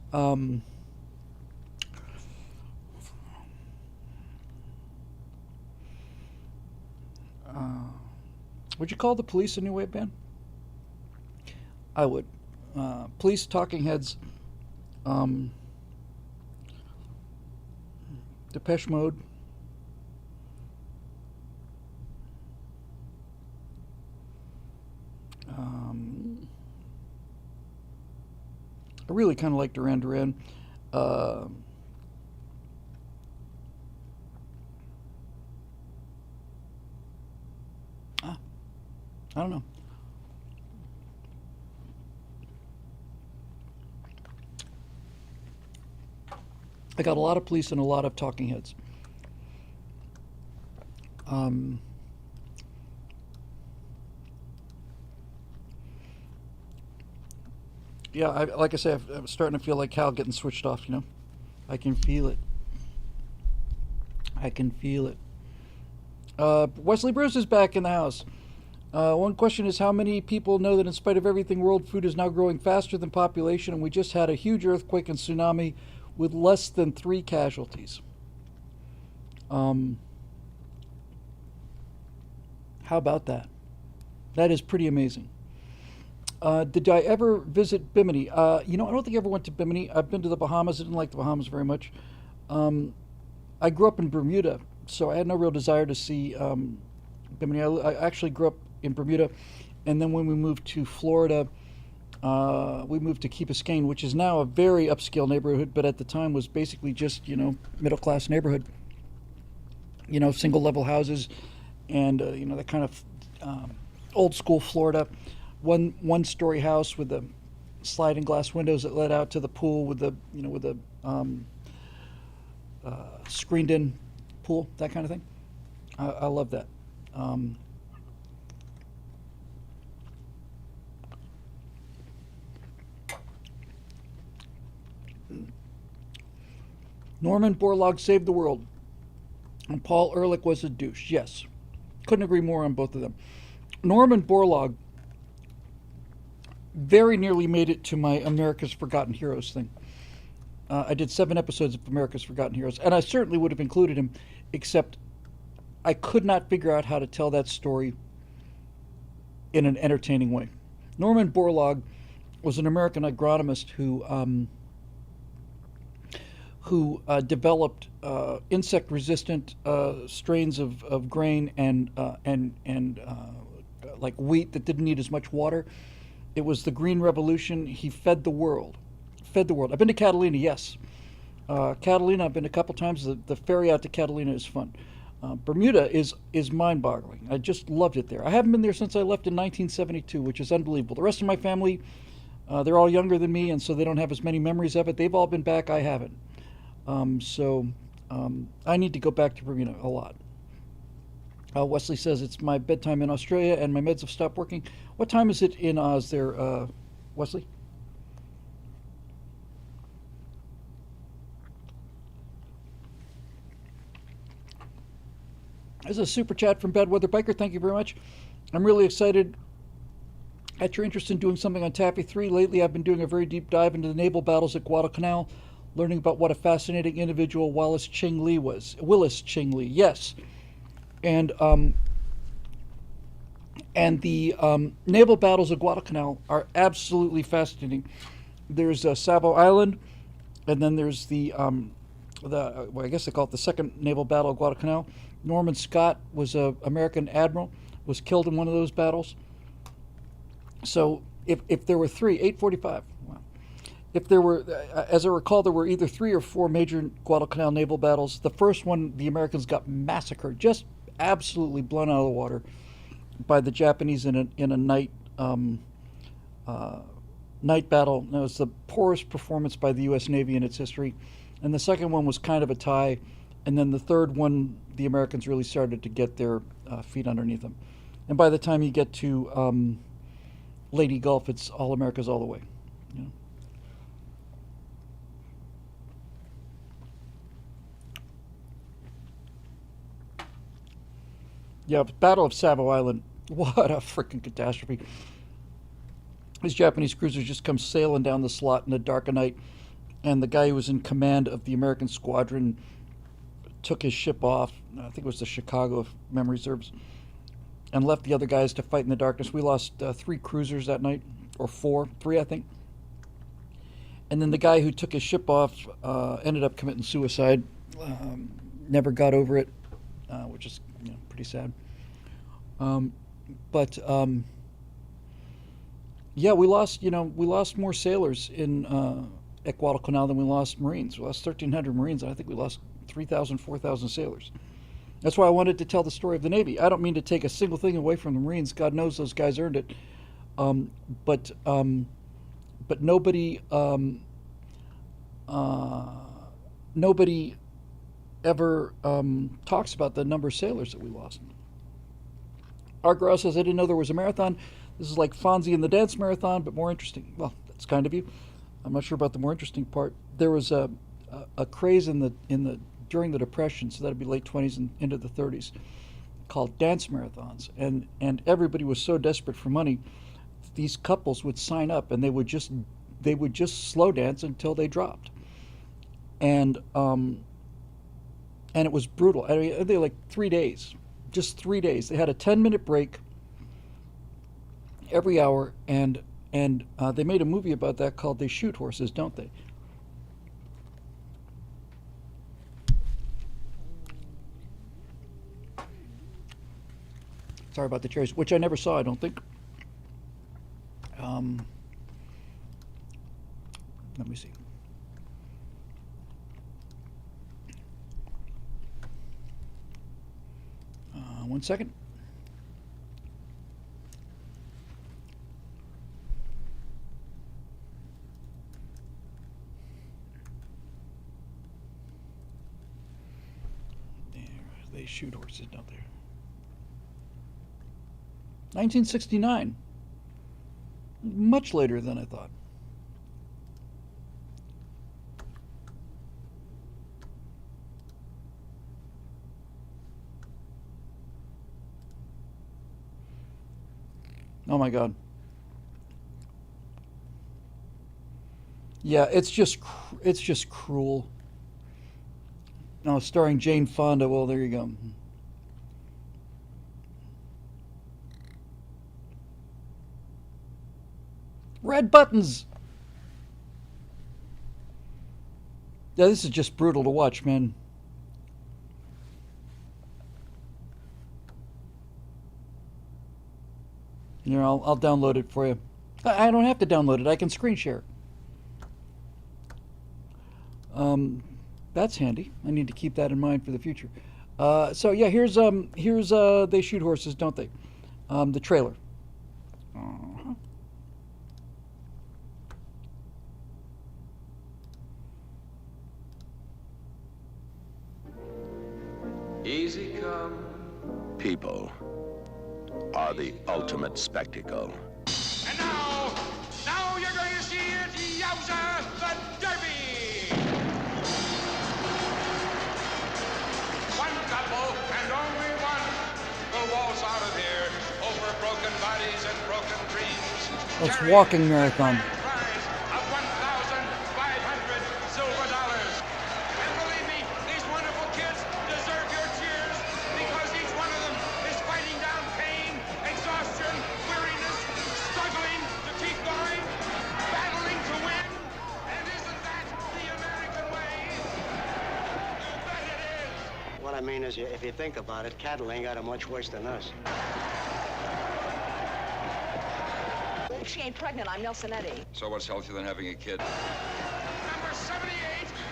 Would you call the police a new wave band? I would. Police, Talking Heads, Depeche Mode. I really kind of like Duran Duran. I don't know. I got a lot of Police and a lot of Talking Heads. Yeah, like I say, I'm starting to feel like Hal getting switched off, you know? I can feel it. I can feel it. Wesley Bruce is back in the house. One question is, how many people know that in spite of everything, world food is now growing faster than population, and we just had a huge earthquake and tsunami with less than 3 casualties? How about that? That is pretty amazing. Did I ever visit Bimini? You know, I don't think I ever went to Bimini. I've been to the Bahamas. I didn't like the Bahamas very much. I grew up in Bermuda, so I had no real desire to see Bimini. I actually grew up in Bermuda, and then when we moved to Florida, we moved to Key Biscayne, which is now a very upscale neighborhood, but at the time was basically just, you know, middle-class neighborhood. You know, single-level houses, and you know, that kind of old-school Florida. One-story house with the sliding glass windows that led out to the pool with the, you know, with the screened-in pool, that kind of thing. I love that. Norman Borlaug saved the world, and Paul Ehrlich was a douche. Yes, couldn't agree more on both of them. Norman Borlaug very nearly made it to my America's Forgotten Heroes thing. I did 7 episodes of America's Forgotten Heroes, and I certainly would have included him, except I could not figure out how to tell that story in an entertaining way. Norman Borlaug was an American agronomist who developed insect-resistant strains of grain and like wheat that didn't need as much water. It was the Green Revolution. He fed the world. I've been to Catalina, yes. Catalina, I've been a couple times. The ferry out to Catalina is fun. Bermuda is mind-boggling. I just loved it there. I haven't been there since I left in 1972, which is unbelievable. The rest of my family, they're all younger than me, and so they don't have as many memories of it. They've all been back. I haven't. So I need to go back to Bermuda a lot. Wesley says it's my bedtime in Australia and my meds have stopped working. What time is it in Oz there, Wesley? There's a super chat from Badweather Biker. Thank you very much. I'm really excited at your interest in doing something on Taffy 3. Lately, I've been doing a very deep dive into the naval battles at Guadalcanal, learning about what a fascinating individual Willis Ching Lee was. Willis Ching Lee, yes. And the naval battles of Guadalcanal are absolutely fascinating. There's Savo Island, and then there's well, I guess they call it the second naval battle of Guadalcanal. Norman Scott was an American admiral, was killed in one of those battles. So if there were 845, wow. If there were, as I recall, there were either 3 or 4 major Guadalcanal naval battles. The first one, the Americans got massacred, just absolutely blown out of the water by the Japanese in a night battle. It was the poorest performance by the U.S. Navy in its history. And the second one was kind of a tie. And then the third one, the Americans really started to get their feet underneath them. And by the time you get to Lady Gulf, it's all America's all the way. You know? Yeah, Battle of Savo Island. What a freaking catastrophe. These Japanese cruisers just come sailing down the slot in the dark of night, and the guy who was in command of the American squadron took his ship off. I think it was the Chicago, if memory serves. and left the other guys to fight in the darkness. We lost 3 cruisers that night, or 3 I think. And then the guy who took his ship off ended up committing suicide. Never got over it, which is pretty sad. Yeah, we lost more sailors in at Guadalcanal than we lost Marines. We lost 1,300 Marines, and I think we lost 3,000, 4,000 sailors. That's why I wanted to tell the story of the Navy. I don't mean to take a single thing away from the Marines. God knows those guys earned it. But nobody nobody ever talks about the number of sailors that we lost. Argyle says, I didn't know there was a marathon. This is like Fonzie and the Dance Marathon, but more interesting. Well, that's kind of you. I'm not sure about the more interesting part. There was a craze during the Depression, so that'd be late 20s and into the 30s, called dance marathons, and everybody was so desperate for money, these couples would sign up and they would just slow dance until they dropped, and it was brutal. I mean, they like 3 days, just 3 days. They had a 10-minute break every hour, and they made a movie about that called They Shoot Horses, Don't They? Sorry about the cherries, which I never saw, I don't think. Let me see. One second. There, they shoot horses, don't they? 1969. Much later than I thought. Oh my God. Yeah, it's just cruel. No, starring Jane Fonda. Well, there you go. Red buttons. Yeah, this is just brutal to watch, man. Here, I'll download it for you. I don't have to download it. I can screen share. That's handy. I need to keep that in mind for the future. So yeah, here's They Shoot Horses, Don't They? The trailer. Easy come. People are the ultimate spectacle. And now you're going to see it, Yowza, the Derby! One couple, and only one, will waltz out of here over broken bodies and broken dreams. Let's walking marathon. Prize of $1,500 silver dollars. And believe me, these wonderful kids deserve your cheers because each one of them is fighting down pain, exhaustion, weariness, struggling to keep going, battling to win. And isn't that the American way? You bet it is. What I mean is, if you think about it, cattle ain't got it much worse than us. If she ain't pregnant, I'm Nelsonetti. So what's healthier than having a kid? Number 78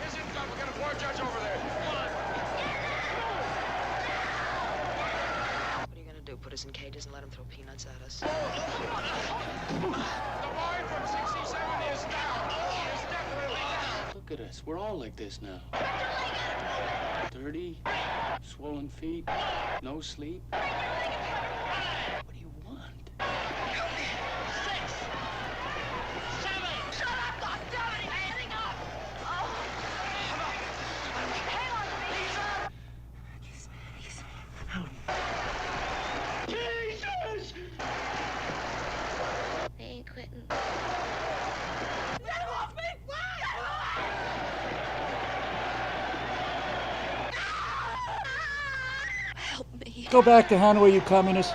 is in trouble. Get a floor judge over there. What are you gonna do? Put us in cages and let them throw peanuts at us? The boy from 67 is down. Is definitely down. Look at us. We're all like this now. Dirty, swollen feet, no sleep. What do you want? They ain't quitting. Help me. Go back to Hanoi, you communists.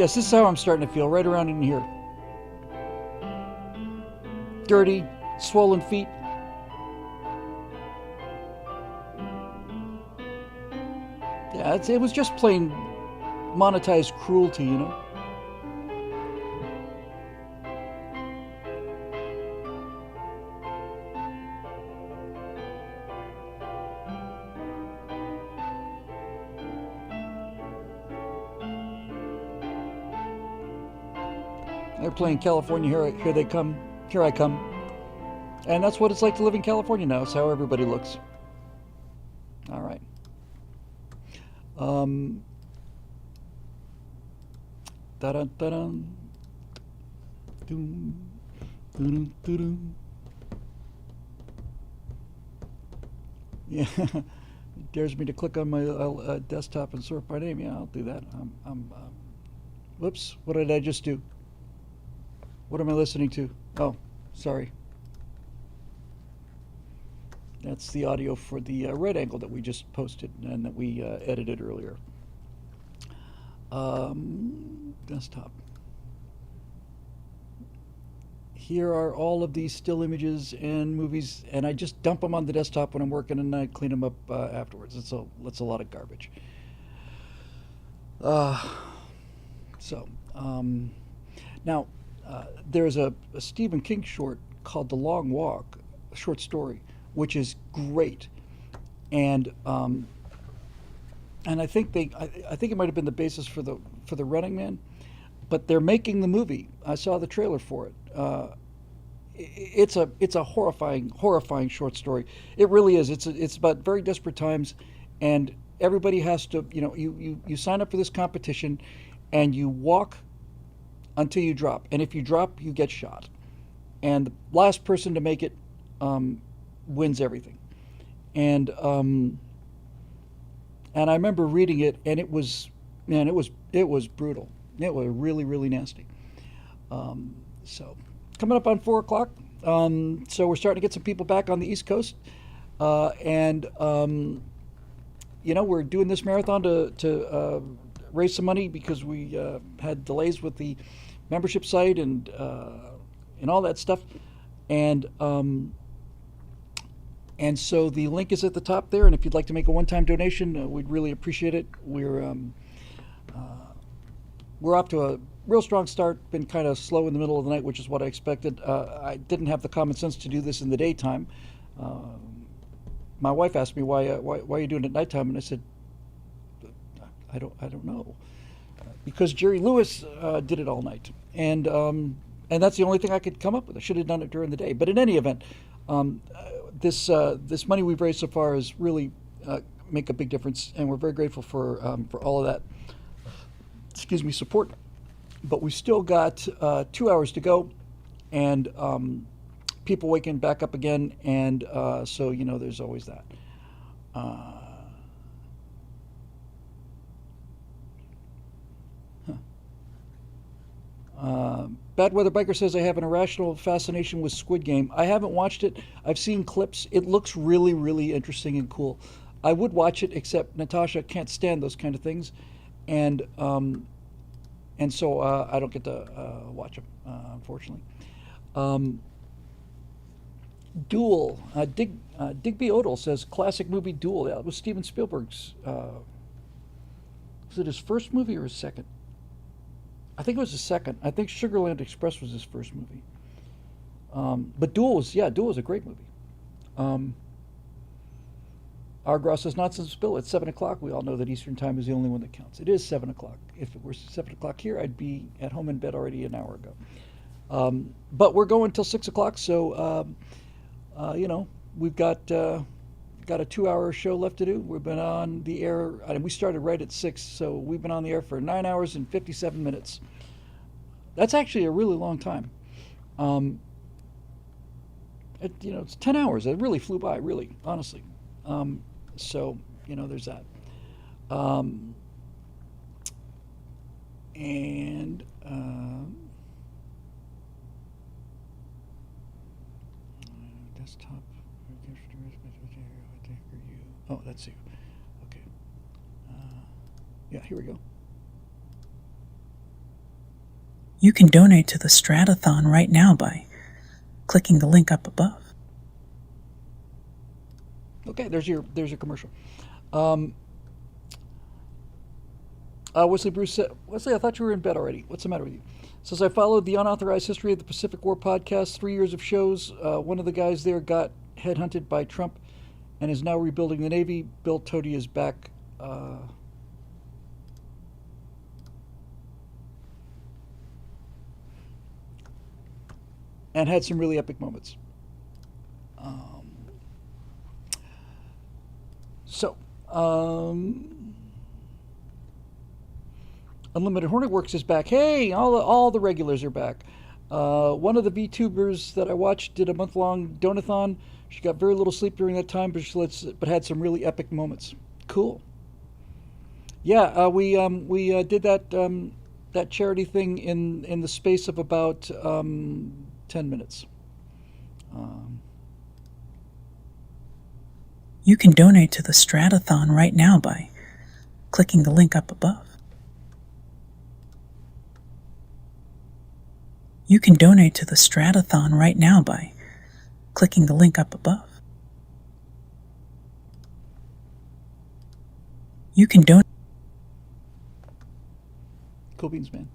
Yes, this is how I'm starting to feel, right around in here. Dirty, swollen feet. Yeah, it was just plain monetized cruelty, you know? They're playing California, here they come, here I come. And that's what it's like to live in California now. It's how everybody looks. All right. Da-dun-da-dun. Doom. Doo-doo, doo-doo. Yeah. It dares me to click on my desktop and sort by name. Yeah, I'll do that. Whoops. What did I just do? What am I listening to? Oh, sorry. That's the audio for the red angle that we just posted and that we edited earlier. Desktop. Here are all of these still images and movies, and I just dump them on the desktop when I'm working, and I clean them up afterwards. That's a lot of garbage. Now, there's a Stephen King short called The Long Walk, a short story, which is great, and I think I think it might have been the basis for the Running Man, but they're making the movie. I saw the trailer for it. It's a horrifying short story. It really is. It's about very desperate times, and everybody has to, you sign up for this competition, and you walk until you drop, and if you drop, you get shot, and the last person to make it wins everything. And I remember reading it, and it was brutal. It was really, really nasty. So coming up on 4 o'clock. So we're starting to get some people back on the East Coast, and we're doing this marathon to raise some money because we had delays with the membership site and all that stuff, and so the link is at the top there, and if you'd like to make a one-time donation, we'd really appreciate it. We're off to a real strong start. Been kind of slow in the middle of the night, which is what I expected. I didn't have the common sense to do this in the daytime. My wife asked me why are you doing it at nighttime, and I said, I don't know, because Jerry Lewis did it all night, and that's the only thing I could come up with. I should have done it during the day. But in any event, this money we've raised so far has really make a big difference, and we're very grateful for all of that. Support. But we still got 2 hours to go, and people waking back up again, and so there's always that. Bad Weather Biker says, I have an irrational fascination with Squid Game. I haven't watched it. I've seen clips. It looks really, really interesting and cool. I would watch it, except Natasha can't stand those kind of things, and so I don't get to watch them, unfortunately. Duel. Digby Odell says, classic movie Duel. Yeah, it was Steven Spielberg's. Was it his first movie or his second? I think it was his second. I think Sugarland Express was his first movie. But Duel was a great movie. Argros says, Nonsense Bill, it's 7 o'clock. We all know that Eastern Time is the only one that counts. It is 7 o'clock. If it were 7 o'clock here, I'd be at home in bed already an hour ago. But we're going till 6 o'clock, so, we've got a 2-hour show left to do. We've been on the air, and we started right at 6, so we've been on the air for 9 hours and 57 minutes. That's actually a really long time. It's 10 hours. It really flew by, really, honestly. So, there's that. Desktop. Oh, that's you. Okay. Yeah, here we go. You can donate to the Stratothon right now by clicking the link up above. Okay, there's your commercial. Wesley Bruce said, Wesley, I thought you were in bed already. What's the matter with you? Says, I followed the unauthorized history of the Pacific War podcast, 3 years of shows. One of the guys there got headhunted by Trump and is now rebuilding the Navy. Bill Tody is back. And had some really epic moments. Unlimited Hornet Works is back. Hey, all the regulars are back. One of the VTubers that I watched did a month-long donathon. She got very little sleep during that time, but had some really epic moments. Cool. Yeah, we did that charity thing in the space of about 10 minutes. You can donate to the Stratothon right now by clicking the link up above. You can donate to the Stratothon right now by clicking the link up above. You can donate. Cool beans, man.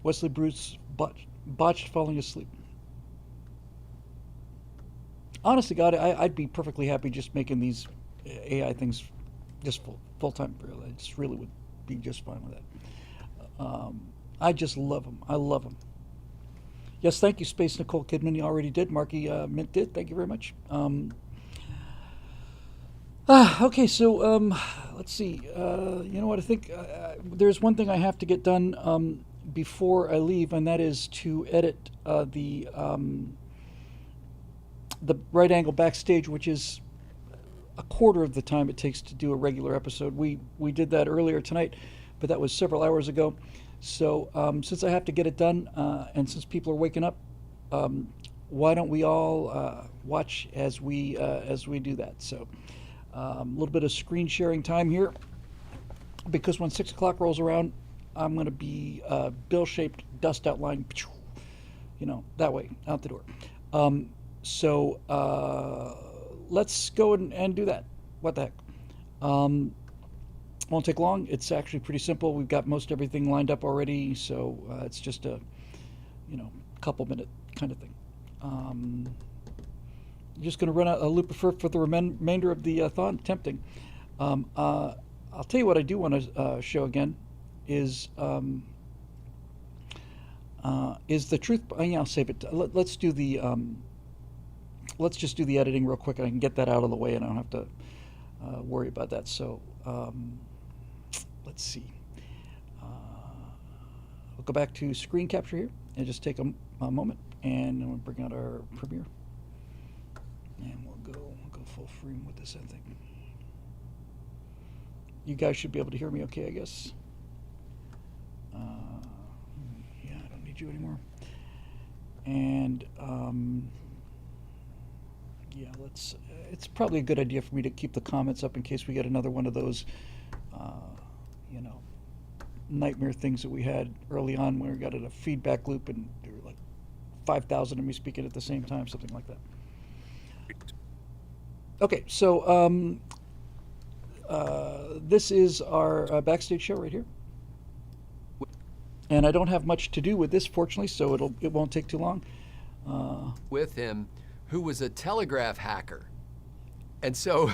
Wesley Bruce botched falling asleep. Honestly, God, I'd be perfectly happy just making these AI things just full time. Really, I just really would be just fine with that. I just love them. I love them. Yes, thank you, Space Nicole Kidman. You already did. Marky Mint did. Thank you very much. Okay, so let's see. You know what? I think there's one thing I have to get done before I leave, and that is to edit the right angle backstage, which is a quarter of the time it takes to do a regular episode. We did that earlier tonight, but that was several hours ago. So since I have to get it done, and since people are waking up, why don't we all watch as we do that? So a little bit of screen sharing time here, because when 6 o'clock rolls around, I'm going to be bill-shaped dust outline, you know, that way out the door. So let's go and do that. What the heck? Won't take long. It's actually pretty simple. We've got most everything lined up already, so it's just a, couple minute kind of thing. I'm just going to run a loop for the remainder of the thon. Tempting. I'll tell you what I do want to show again is the truth. I'll save it. Let's do the. Let's just do the editing real quick. I can get that out of the way, and I don't have to worry about that. So let's see. We'll go back to screen capture here and just take a moment, and we'll bring out our Premiere, and we'll go full frame with this, I think. You guys should be able to hear me okay, I guess. Yeah, I don't need you anymore. And yeah, it's probably a good idea for me to keep the comments up in case we get another one of those, nightmare things that we had early on when we got in a feedback loop and there were like 5,000 of me speaking at the same time, something like that. Okay, so this is our backstage show right here. And I don't have much to do with this, fortunately, so it won't take too long. With him, who was a telegraph hacker. And so...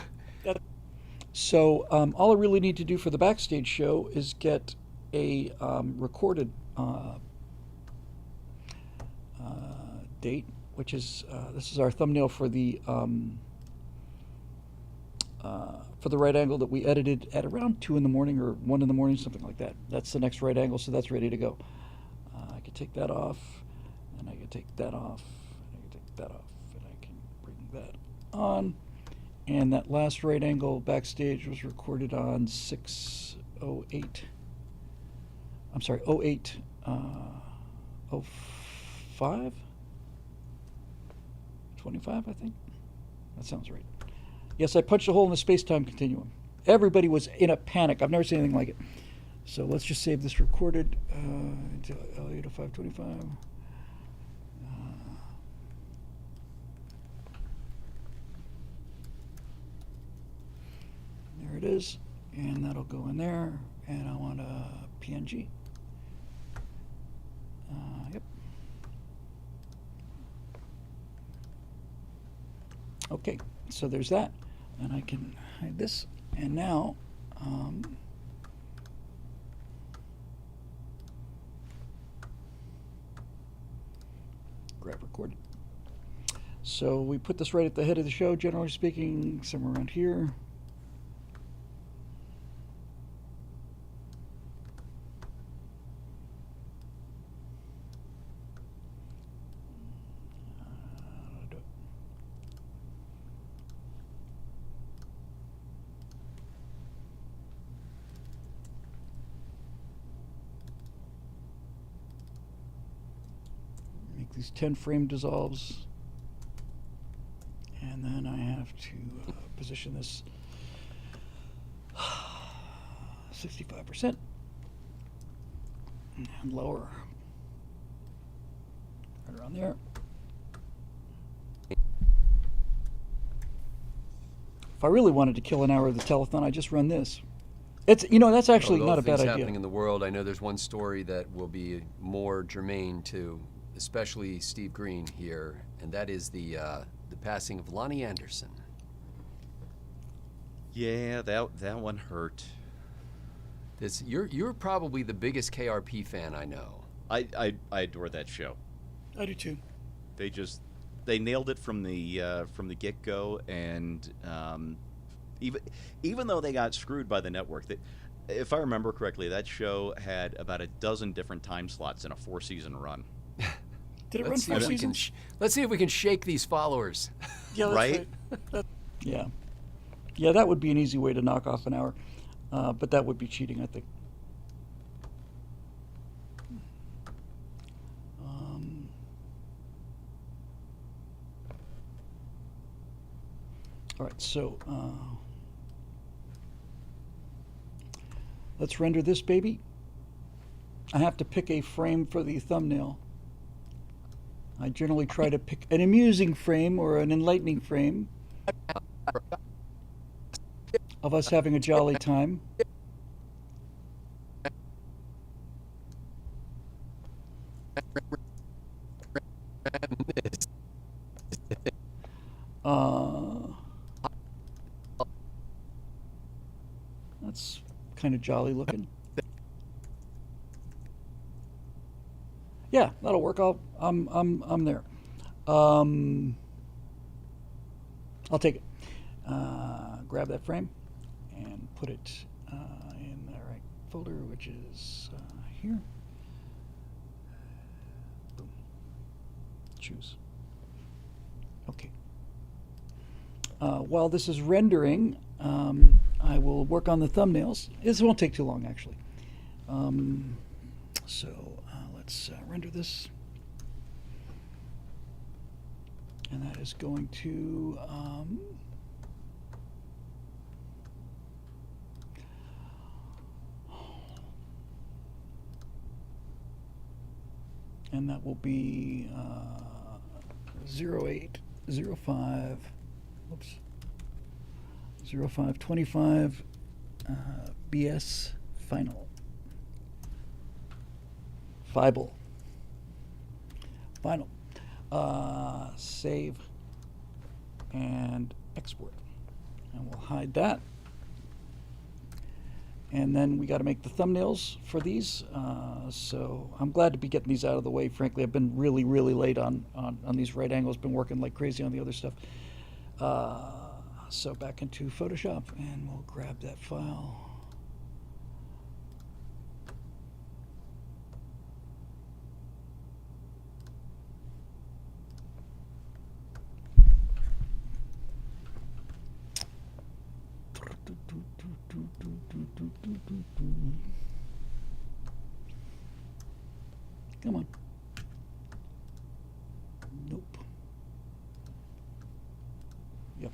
So all I really need to do for the backstage show is get a recorded date, which is, this is our thumbnail for the right angle that we edited at around 2 in the morning or 1 in the morning, something like that. That's the next right angle, so that's ready to go. I can take that off, and I can take that off, and I can take that off, and I can bring that on. And that last right angle backstage was recorded on 6:08. I'm sorry, 08:05? 25, I think. That sounds right. Yes, I punched a hole in the space-time continuum. Everybody was in a panic. I've never seen anything like it. So let's just save this recorded until L8 to 525. There it is, and that'll go in there. And I want a PNG. Yep. Okay, so there's that, and I can hide this. And now, grab record. So we put this right at the head of the show, generally speaking, somewhere around here. Make these 10 frame dissolves. And then I have to position this 65% and lower right around there. If I really wanted to kill an hour of the telethon, I just run this. It's, you know, that's actually not a bad idea. Happening in the world. I know there's one story that will be more germane to, especially Steve Green here, and that is the passing of Lonnie Anderson. Yeah, that one hurt. You're probably the biggest KRP fan I know. I adore that show. I do too. They nailed it from the get-go, and even though they got screwed by the network, if I remember correctly, that show had about a dozen different time slots in a 4-season run. Did it run 4 seasons? Let's see if we can shake these followers. Yeah, right. Yeah, yeah, that would be an easy way to knock off an hour, but that would be cheating, I think. All right, so let's render this baby. I have to pick a frame for the thumbnail. I generally try to pick an amusing frame or an enlightening frame of us having a jolly time. That's kind of jolly looking. Yeah, that'll work. I'm there. I'll take it. Grab that frame and put it in the right folder, which is here. Boom. Choose. Okay. While this is rendering, I will work on the thumbnails. This won't take too long, actually. Let's render this. And that is going to and that will be 0805 oops 0525 BS final Bible. Final. Save and export. And we'll hide that. And then we got to make the thumbnails for these. So I'm glad to be getting these out of the way. Frankly, I've been really, really late on these right angles. Been working like crazy on the other stuff. So back into Photoshop, and we'll grab that file. Come on. Nope. Yep.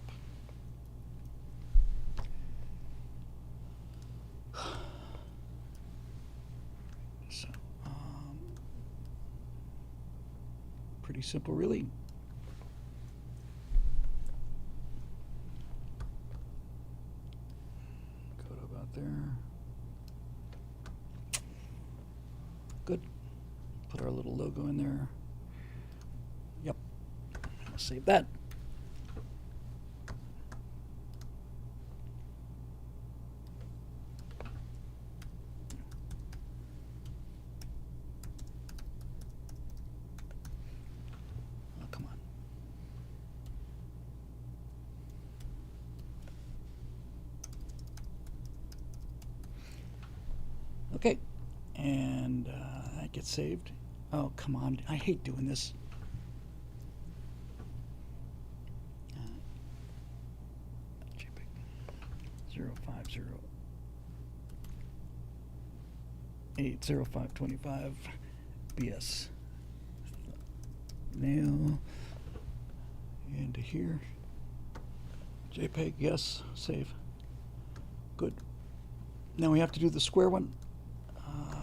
Pretty simple, really. Go to about there. Good. Put our little logo in there. Yep. I'll save that. Oh, come on. Okay. And that gets saved. Oh, come on. I hate doing this. JPEG 050800525 BS. Nail into here. JPEG, yes, save. Good. Now we have to do the square one.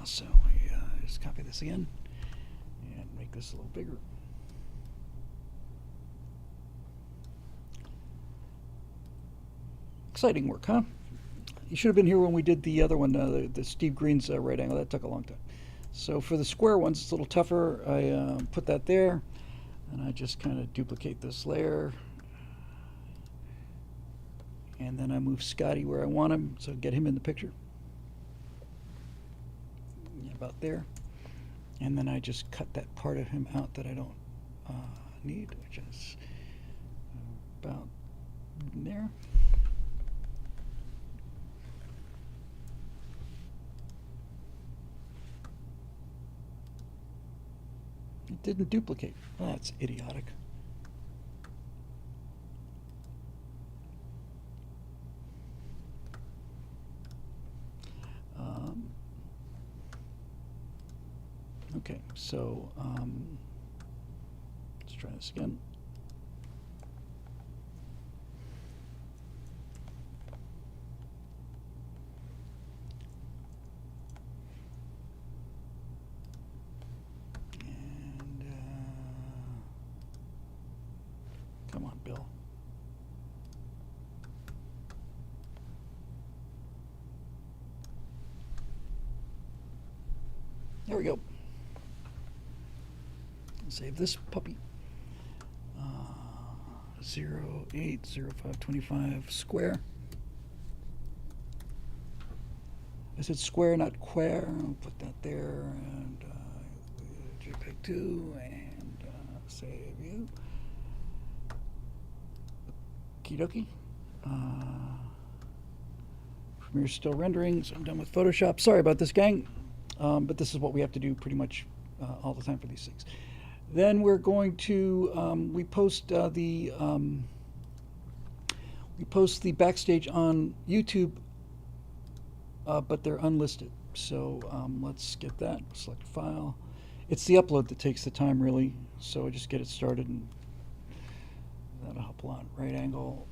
So we just copy this again and make this a little bigger. Exciting work, huh? You should have been here when we did the other one, the Steve Green's right angle. That took a long time. So for the square ones, it's a little tougher. I put that there, and I just kind of duplicate this layer. And then I move Scotty where I want him, so get him in the picture. About there. And then I just cut that part of him out that I don't need, which is about there. It didn't duplicate. Oh, that's idiotic. Okay, so let's try this again. And come on, Bill. There we go. Save this puppy. 080525 square. I said square, not quare. I'll put that there and JPEG 2 and save you. Okie dokie. Premiere's still rendering, so I'm done with Photoshop. Sorry about this, gang. But this is what we have to do pretty much all the time for these things. Then we're going to we post the backstage on YouTube, but they're unlisted. So let's get that. Select file. It's the upload that takes the time, really. So I just get it started, and that'll help a lot. Right angle,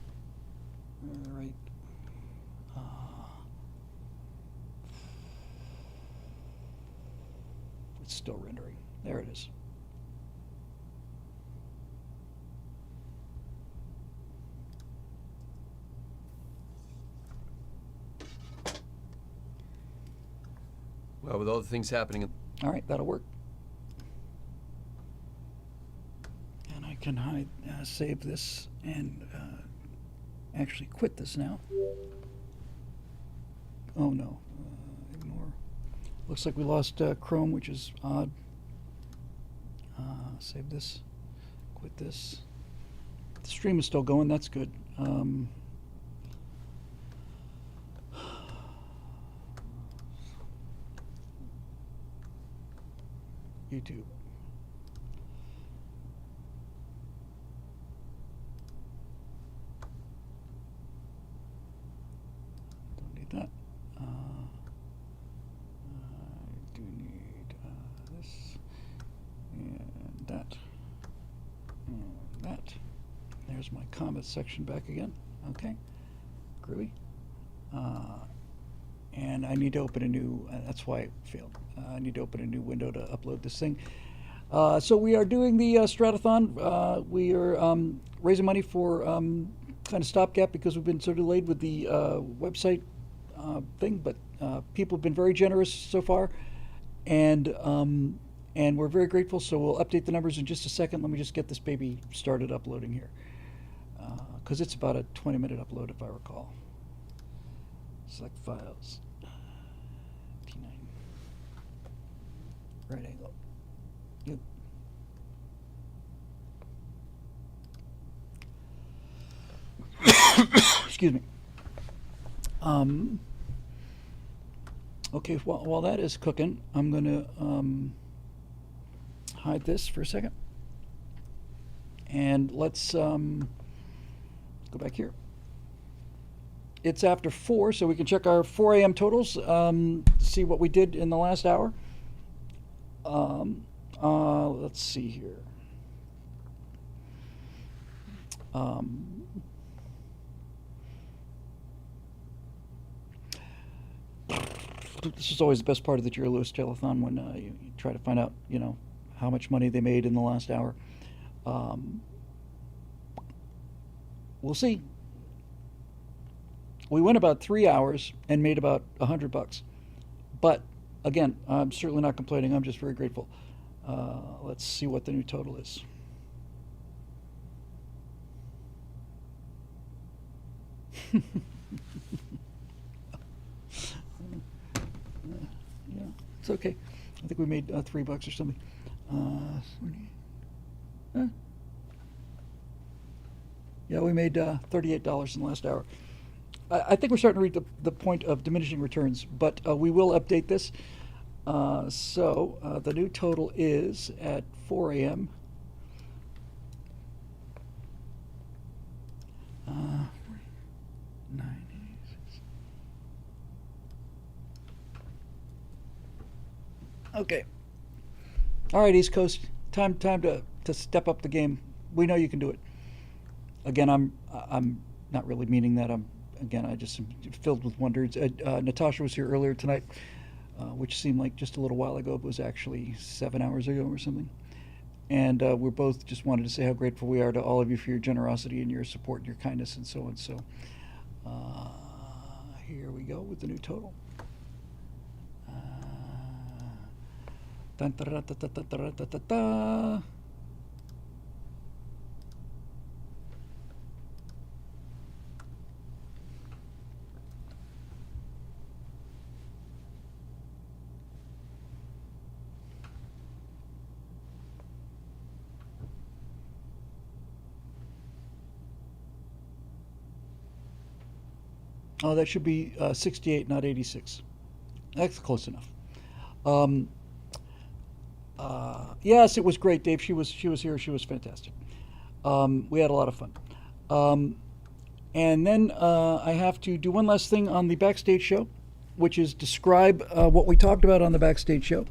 right. It's still rendering. There it is. Well, with all the things happening. All right, that'll work. And I can hide, save this, and actually quit this now. Oh no, ignore. Looks like we lost Chrome, which is odd. Save this, quit this. The stream is still going, that's good. YouTube. Don't need that. I do need this and that and that. There's my comments section back again. Okay, groovy. And I need to open a new, that's why it failed. I need to open a new window to upload this thing. So we are doing the Stratothon. We are raising money for kind of stopgap because we've been so delayed with the website thing, but people have been very generous so far, and we're very grateful. So we'll update the numbers in just a second. Let me just get this baby started uploading here, because it's about a 20-minute upload if I recall. Select files. T9. Right angle. Yep. Excuse me. Okay, while that is cooking, I'm going to hide this for a second. And let's go back here. It's after 4, so we can check our 4 a.m. totals, see what we did in the last hour. Let's see here. This is always the best part of the Jerry Lewis telethon when you try to find out, how much money they made in the last hour. We'll see. We went about 3 hours and made about $100. But again, I'm certainly not complaining. I'm just very grateful. Let's see what the new total is. Yeah, it's okay. I think we made $3 or something. Yeah, we made $38 in the last hour. I think we're starting to reach the point of diminishing returns, but we will update this. So the new total is at 4 a.m. Okay. All right, East Coast. Time to step up the game. We know you can do it. Again, I'm not really meaning that. I just am filled with wonders. Natasha was here earlier tonight, which seemed like just a little while ago, but was actually 7 hours ago or something. And we're both just wanted to say how grateful we are to all of you for your generosity and your support and your kindness and so on. So here we go with the new total. Dun, da, da, da, da, da, da, da, da, da. Oh, that should be 68, not 86. That's close enough. Yes, it was great, Dave. She was here. She was fantastic. We had a lot of fun. And then I have to do one last thing on the backstage show, which is describe what we talked about on the backstage show.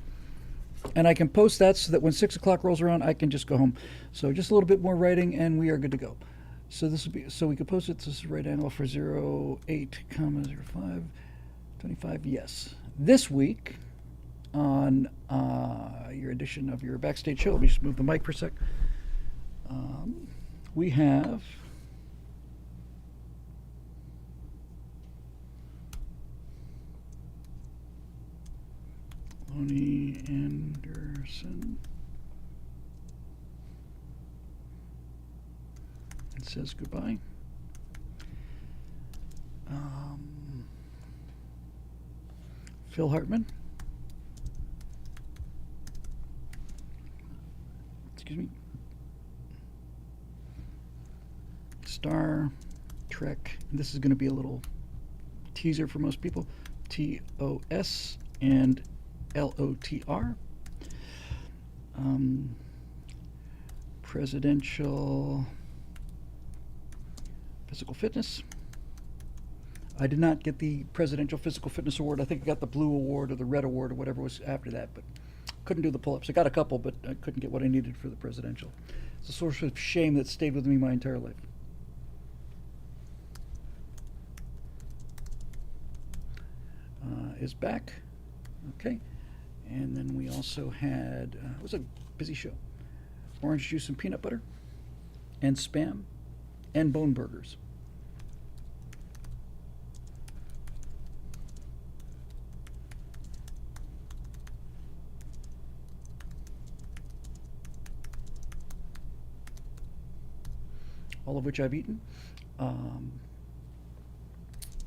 And I can post that so that when 6 o'clock rolls around, I can just go home. So just a little bit more writing, and we are good to go. So this will be, so we can post it. This is right angle for 08,05, 25. Yes. This week on your edition of your backstage show, let me just move the mic for a sec. We have Lonnie Anderson. It says goodbye. Phil Hartman. Excuse me. Star Trek. This is going to be a little teaser for most people. TOS and LOTR. Presidential Physical Fitness. I did not get the Presidential Physical Fitness Award. I think I got the Blue Award or the Red Award or whatever was after that, but couldn't do the pull-ups. I got a couple, but I couldn't get what I needed for the presidential. It's a source of shame that stayed with me my entire life. Is back. Okay. And then we also had, it was a busy show, orange juice and peanut butter, and Spam, and bone burgers. All of which I've eaten.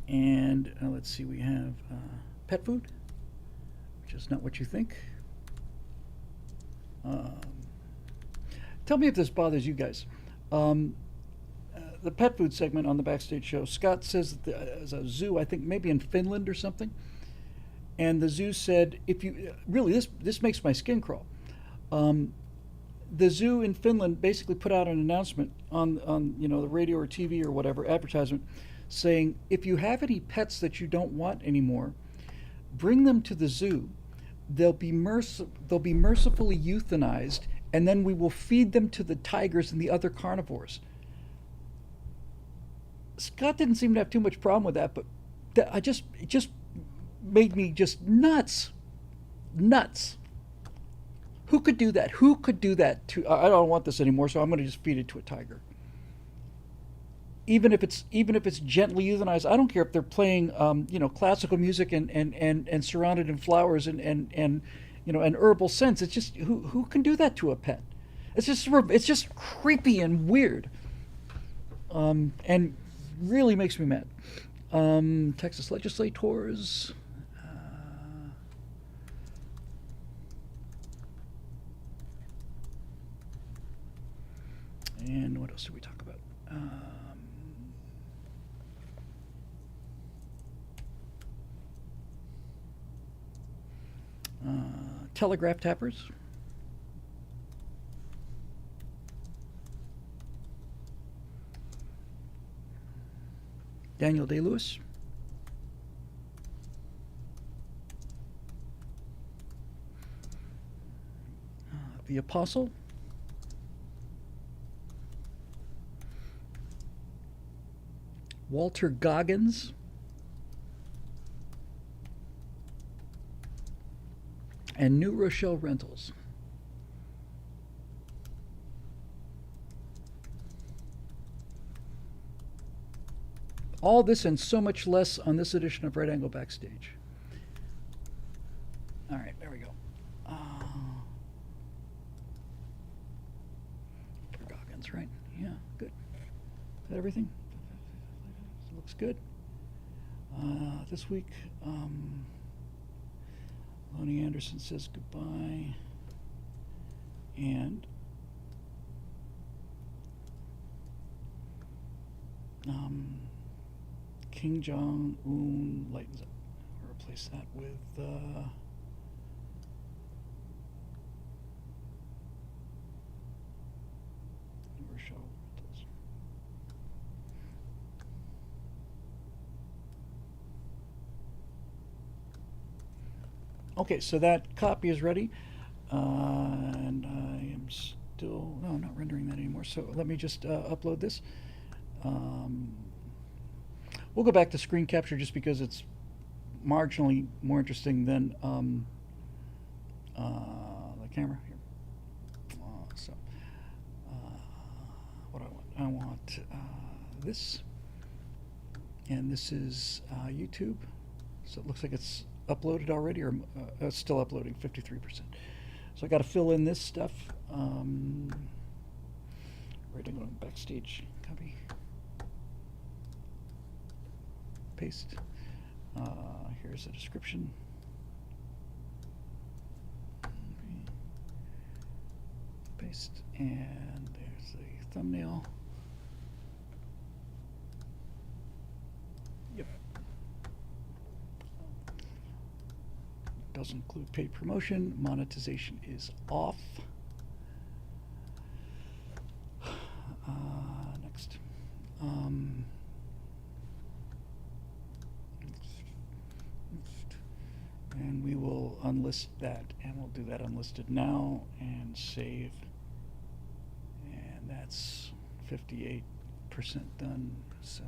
And let's see, we have pet food, which is not what you think. Tell me if this bothers you guys. The pet food segment on the Backstage show, Scott says that there's a zoo, I think maybe in Finland or something, and the zoo said, if you, really, this makes my skin crawl. The zoo in Finland basically put out an announcement on the radio or TV or whatever, advertisement, saying, if you have any pets that you don't want anymore, bring them to the zoo. They'll be mercifully euthanized, and then we will feed them to the tigers and the other carnivores. Scott didn't seem to have too much problem with that, but it just made me just nuts. Who could do that? Who could do that to? I don't want this anymore, so I'm going to just feed it to a tiger. Even if it's gently euthanized, I don't care if they're playing classical music and surrounded in flowers and herbal scents. It's just who can do that to a pet? It's just creepy and weird, and really makes me mad. Texas legislators. And what else did we talk about? Telegraph tappers. Daniel Day-Lewis. The Apostle. Walter Goggins. And New Rochelle Rentals. All this and so much less on this edition of Right Angle Backstage. All right, there we go. For Goggins, right? Yeah, good. Is that everything? Looks good. This week, Lonnie Anderson says goodbye. And King Jong-un lightens up. I'll replace that with Rochelle Rentals. Okay, so that copy is ready, and I am still, no, I'm not rendering that anymore, so let me just upload this. We'll go back to screen capture just because it's marginally more interesting than the camera here. What I want this, and this is YouTube, so it looks like it's uploaded already, or it's still uploading, 53%. So I got to fill in this stuff. Right, I'm going backstage, copy, paste. Here's the description. Paste, and there's the thumbnail. Yep. Doesn't include paid promotion. Monetization is off. Next. And we will unlist that, and we'll do that unlisted now and save. And that's 58% done. So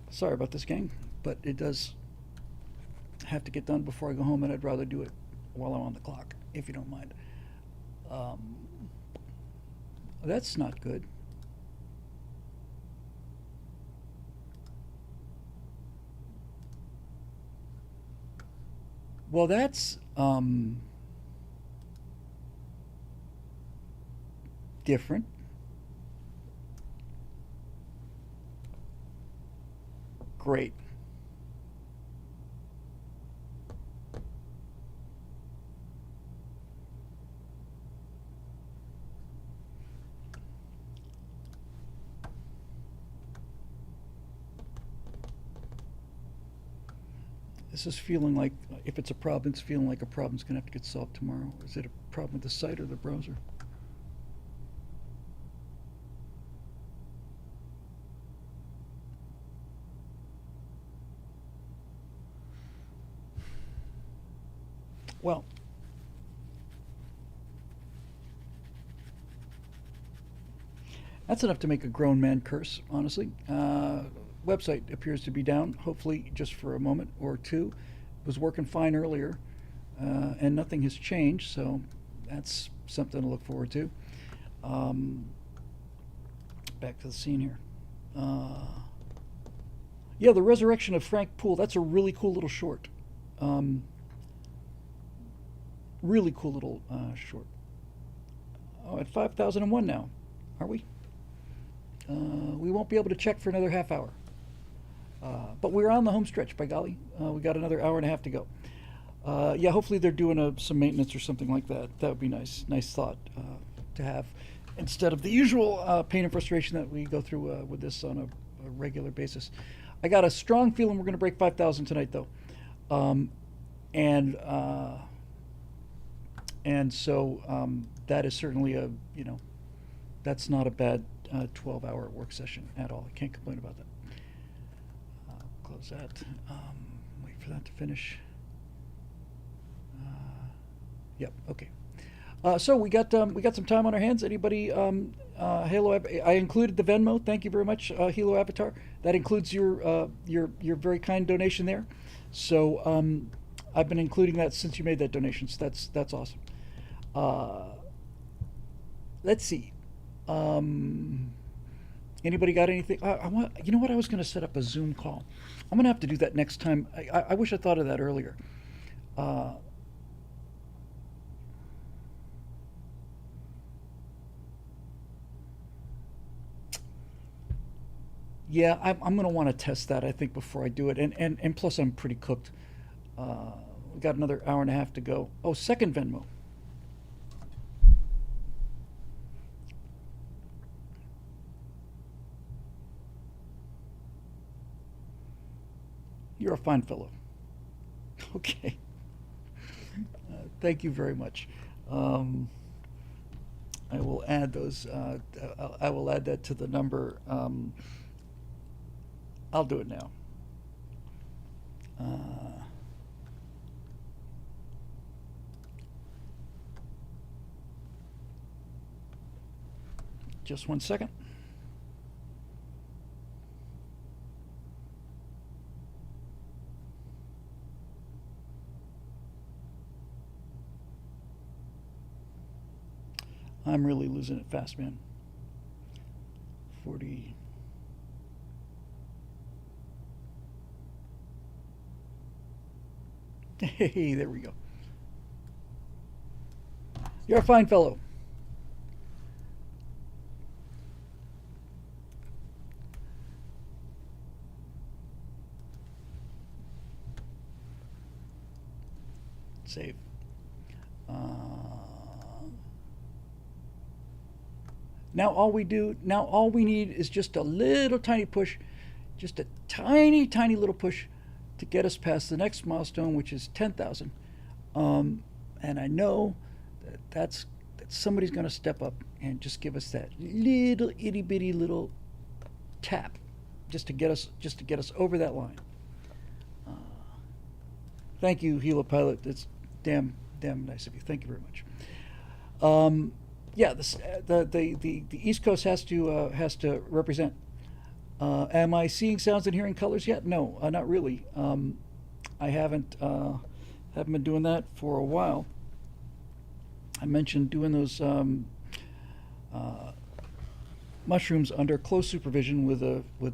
sorry about this, gang. but it does have to get done before I go home, and I'd rather do it while I'm on the clock, if you don't mind. That's not good. Well, that's different. Great. This is feeling like, if it's a problem, it's feeling like a problem's going to have to get solved tomorrow. Is it a problem with the site or the browser? Well, that's enough to make a grown man curse, honestly. Website appears to be down, hopefully just for a moment or two. It was working fine earlier, and nothing has changed, so that's something to look forward to. Back to the scene here. Yeah, The Resurrection of Frank Poole, that's a really cool little short. Really cool little short. Oh, at 5,001 now, are we? We won't be able to check for another half hour. But we're on the home stretch, by golly. We got another hour and a half to go. Yeah, hopefully they're doing some maintenance or something like that. That would be nice. Nice thought to have, instead of the usual pain and frustration that we go through with this on a regular basis. I got a strong feeling we're going to break 5,000 tonight, though. And so that is certainly that's not a bad 12-hour work session at all. I can't complain about that. Close that. Wait for that to finish. Yep. Okay. So we got some time on our hands. Anybody? Halo. I included the Venmo. Thank you very much, Halo Avatar. That includes your very kind donation there. So I've been including that since you made that donation. So that's awesome. Let's see. Anybody got anything? You know what? I was going to set up a Zoom call. I'm going to have to do that next time. I wish I thought of that earlier. Yeah, I'm going to want to test that, I think, before I do it. And plus, I'm pretty cooked. We got another hour and a half to go. Oh, second Venmo. You're a fine fellow. Okay. Thank you very much. I will add those. I will add that to the number. I'll do it now. Just 1 second. I'm really losing it fast, man. 40. Hey, there we go. You're a fine fellow. Save. Now all we need is just a little tiny push, just a tiny little push to get us past the next milestone, which is 10,000. And I know that somebody's going to step up and just give us that little itty bitty little tap, just to get us over that line. Thank you, Hilo Pilot. That's damn nice of you. Thank you very much. Yeah, the East Coast has to represent. Am I seeing sounds and hearing colors yet? No, not really. I haven't been doing that for a while. I mentioned doing those mushrooms under close supervision with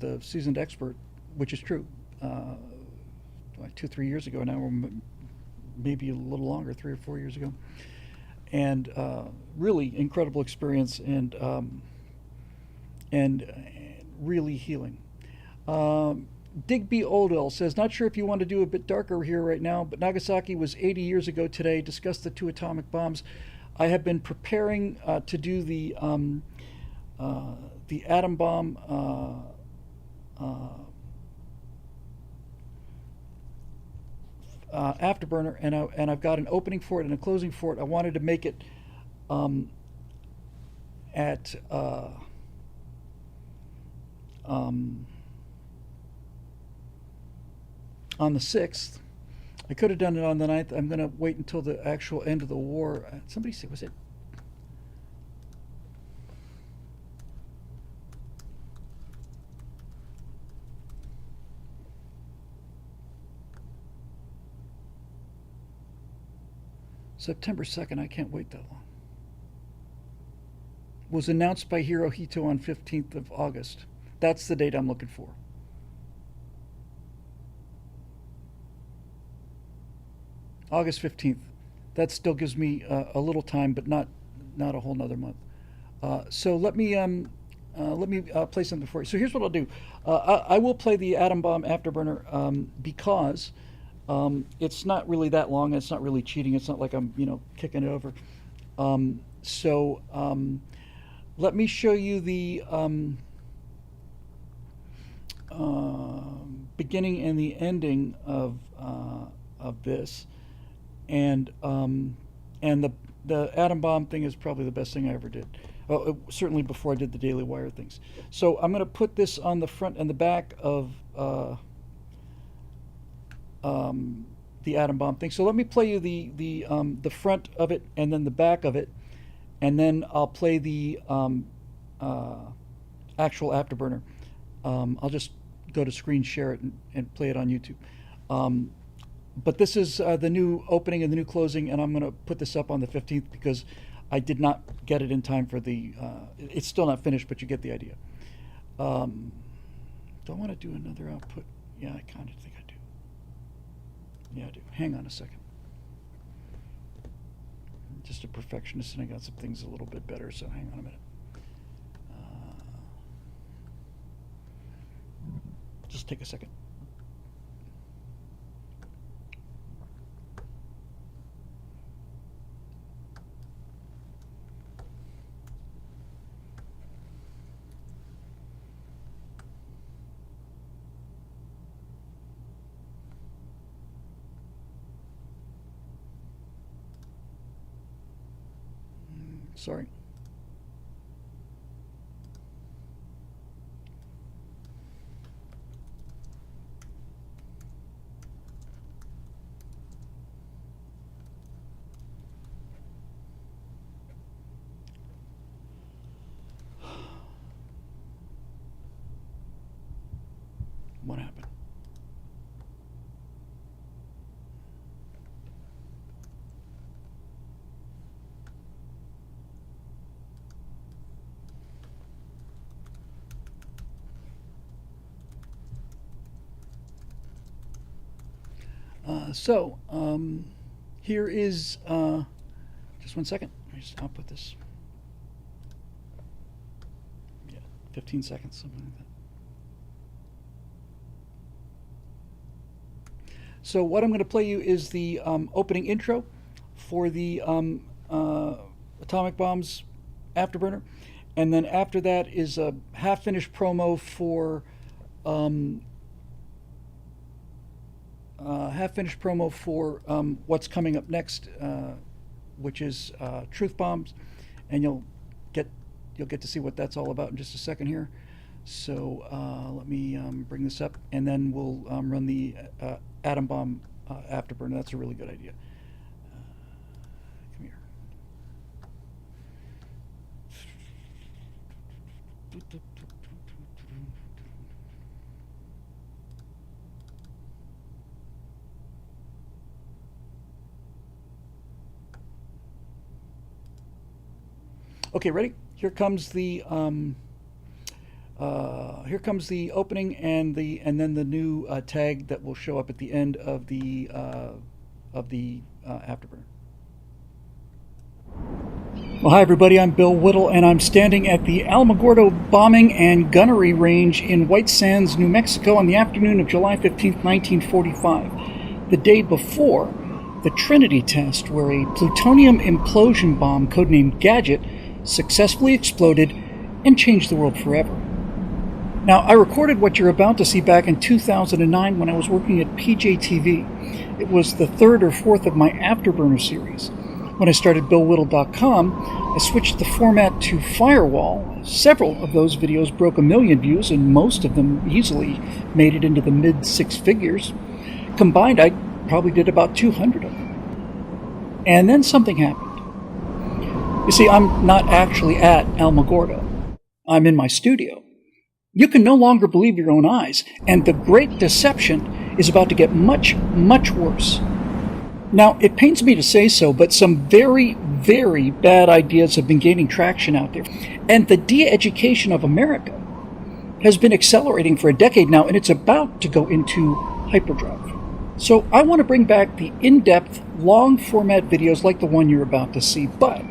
a seasoned expert, which is true. Like 2-3 years ago now, or maybe a little longer, 3 or 4 years ago, and really incredible experience and really healing. Digby Oldell says, not sure if you want to do a bit darker here right now, but Nagasaki was 80 years ago today. Discuss the 2 atomic bombs. I have been preparing to do the atom bomb afterburner, and I've got an opening for it and a closing for it. I wanted to make it at on the 6th. I could have done it on the 9th. I'm going to wait until the actual end of the war. Somebody said, was it? September 2nd. I can't wait that long. Was announced by Hirohito on 15th of August. That's the date I'm looking for. August 15th. That still gives me a little time, but not a whole nother month. So let me play something for you. So here's what I'll do. I will play the atom bomb afterburner because it's not really that long. It's not really cheating. It's not like I'm kicking it over. Let me show you the beginning and the ending of this. And the atom bomb thing is probably the best thing I ever did. Certainly before I did the Daily Wire things. So I'm going to put this on the front and the back of the atom bomb thing. So let me play you the front of it and then the back of it, and then I'll play the actual afterburner. I'll just go to screen share it and play it on YouTube. But this is the new opening and the new closing, and I'm going to put this up on the 15th because I did not get it in time for the... it's still not finished, but you get the idea. Do I want to do another output? Yeah, I kind of think I do. Yeah, I do. Hang on a second. Just a perfectionist, and I got some things a little bit better, so hang on a minute. Just take a second. Sorry. What happened? Here is, just 1 second. I'll put this, 15 seconds, something like that. So what I'm going to play you is the opening intro for the atomic bombs afterburner, and then after that is a half-finished promo for what's coming up next, which is truth bombs, and you'll get to see what that's all about in just a second here. So let me bring this up, and then we'll run the atom bomb afterburner. That's a really good idea. Come here. Okay, ready? Here comes the opening and then the new tag that will show up at the end of the afterburner. Well, hi everybody, I'm Bill Whittle, and I'm standing at the Alamogordo Bombing and Gunnery Range in White Sands, New Mexico on the afternoon of July 15th, 1945, the day before the Trinity test, where a plutonium implosion bomb codenamed Gadget successfully exploded and changed the world forever. Now, I recorded what you're about to see back in 2009 when I was working at PJTV. It was the third or fourth of my Afterburner series. When I started BillWhittle.com, I switched the format to Firewall. Several of those videos broke 1 million views, and most of them easily made it into the mid-six figures. Combined, I probably did about 200 of them. And then something happened. You see, I'm not actually at Alamogordo. I'm in my studio. You can no longer believe your own eyes, and the great deception is about to get much, much worse. Now, it pains me to say so, but some very, very bad ideas have been gaining traction out there. And the de-education of America has been accelerating for a decade now, and it's about to go into hyperdrive. So I want to bring back the in-depth, long-format videos like the one you're about to see, but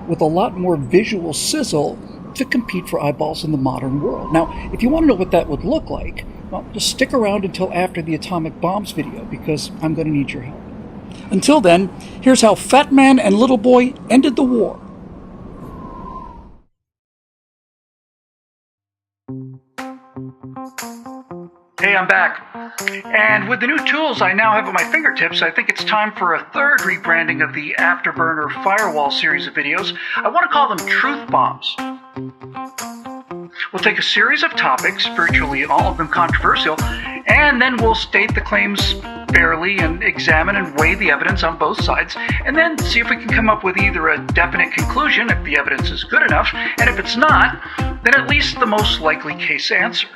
with a lot more visual sizzle to compete for eyeballs in the modern world. Now, if you want to know what that would look like, well, just stick around until after the atomic bombs video, because I'm going to need your help. Until then, here's how Fat Man and Little Boy ended the war. Hey, I'm back. And with the new tools I now have at my fingertips, I think it's time for a third rebranding of the Afterburner Firewall series of videos. I want to call them Truth Bombs. We'll take a series of topics, virtually all of them controversial, and then we'll state the claims fairly and examine and weigh the evidence on both sides, and then see if we can come up with either a definite conclusion if the evidence is good enough, and if it's not, then at least the most likely case answer.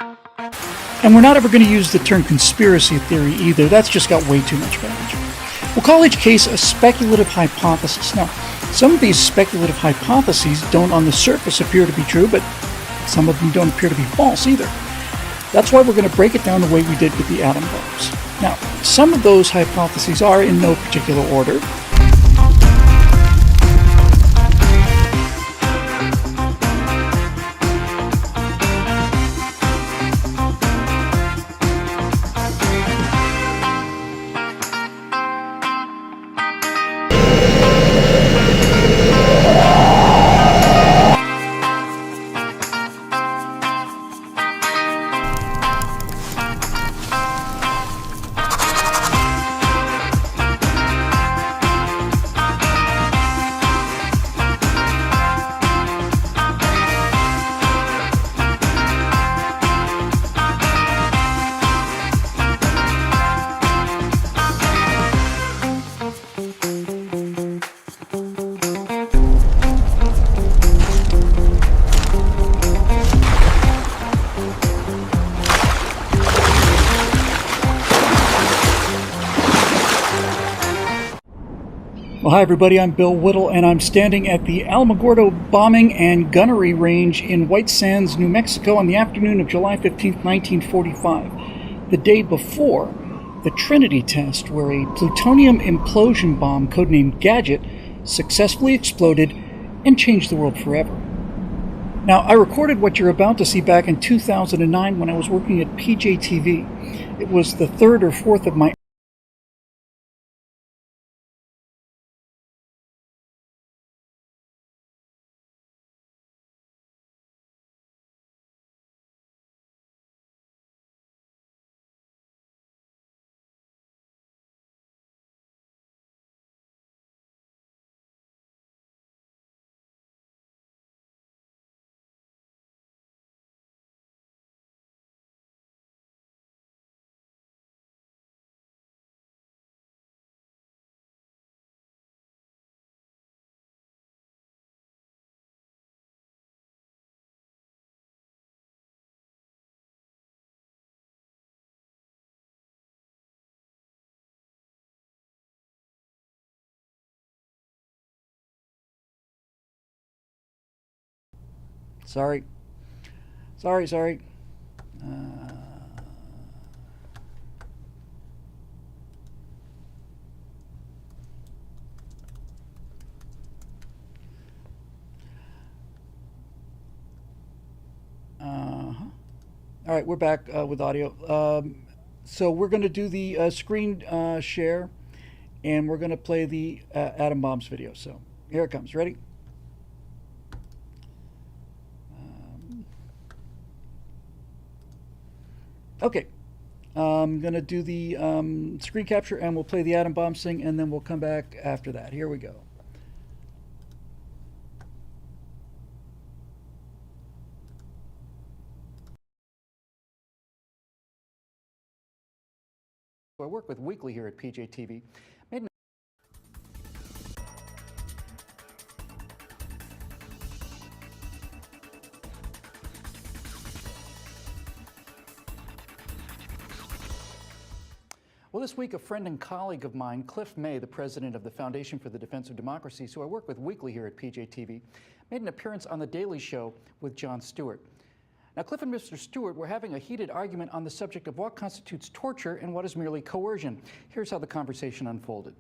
And we're not ever going to use the term conspiracy theory either. That's just got way too much baggage. We'll call each case a speculative hypothesis. Now, some of these speculative hypotheses don't on the surface appear to be true, but some of them don't appear to be false either. That's why we're going to break it down the way we did with the atom bombs. Now, some of those hypotheses are in no particular order. Well, hi everybody, I'm Bill Whittle, and I'm standing at the Alamogordo Bombing and Gunnery Range in White Sands, New Mexico on the afternoon of July 15th, 1945, the day before the Trinity test, where a plutonium implosion bomb codenamed Gadget successfully exploded and changed the world forever. Now, I recorded what you're about to see back in 2009 when I was working at PJTV. It was the third or fourth of my Sorry. Sorry. All right, we're back with audio. So we're going to do the screen share, and we're going to play the atom bombs video. So here it comes. Ready? Okay. I'm going to do the screen capture, and we'll play the atom bomb thing, and then we'll come back after that. Here we go. I work with weekly here at PJTV. Well, this week, a friend and colleague of mine, Cliff May, the president of the Foundation for the Defense of Democracy, who I work with weekly here at PJTV, made an appearance on The Daily Show with Jon Stewart. Now, Cliff and Mr. Stewart were having a heated argument on the subject of what constitutes torture and what is merely coercion. Here's how the conversation unfolded.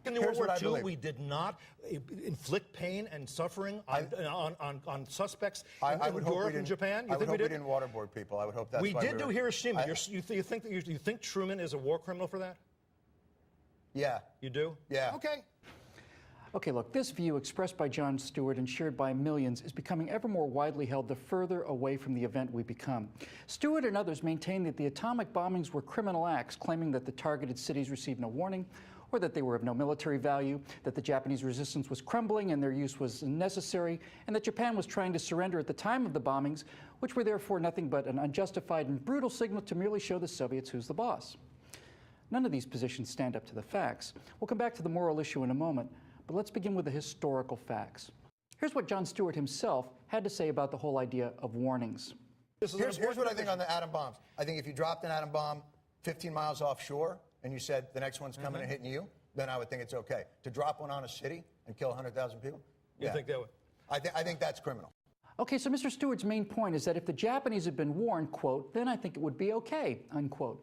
In World War II, we did not inflict pain and suffering on suspects in Europe and Japan. I would hope we didn't waterboard people. I would hope that's we why did do Hiroshima. You think Truman is a war criminal for that? Yeah. You do? Yeah. Okay. Okay, look, this view expressed by Jon Stewart and shared by millions is becoming ever more widely held the further away from the event we become. Stewart and others maintain that the atomic bombings were criminal acts, claiming that the targeted cities received no warning, or that they were of no military value, that the Japanese resistance was crumbling and their use was unnecessary, and that Japan was trying to surrender at the time of the bombings, which were therefore nothing but an unjustified and brutal signal to merely show the Soviets who's the boss. None of these positions stand up to the facts. We'll come back to the moral issue in a moment, but let's begin with the historical facts. Here's what Jon Stewart himself had to say about the whole idea of warnings. Here's what I think on the atom bombs. I think if you dropped an atom bomb 15 miles offshore and you said the next one's coming and hitting you, then I would think it's okay. To drop one on a city and kill 100,000 people? You think that would? I think that's criminal. Okay, so Mr. Stewart's main point is that if the Japanese had been warned, quote, then I think it would be okay, unquote.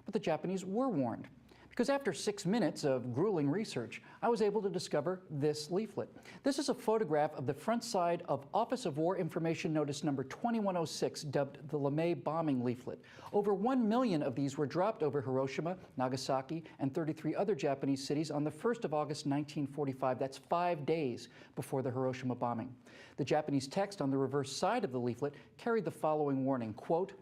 But the Japanese were warned. Because after 6 minutes of grueling research, I was able to discover this leaflet. This is a photograph of the front side of Office of War Information Notice number 2106, dubbed the LeMay Bombing Leaflet. Over 1 million of these were dropped over Hiroshima, Nagasaki, and 33 other Japanese cities on the 1st of August 1945. That's 5 days before the Hiroshima bombing. The Japanese text on the reverse side of the leaflet carried the following warning, quote,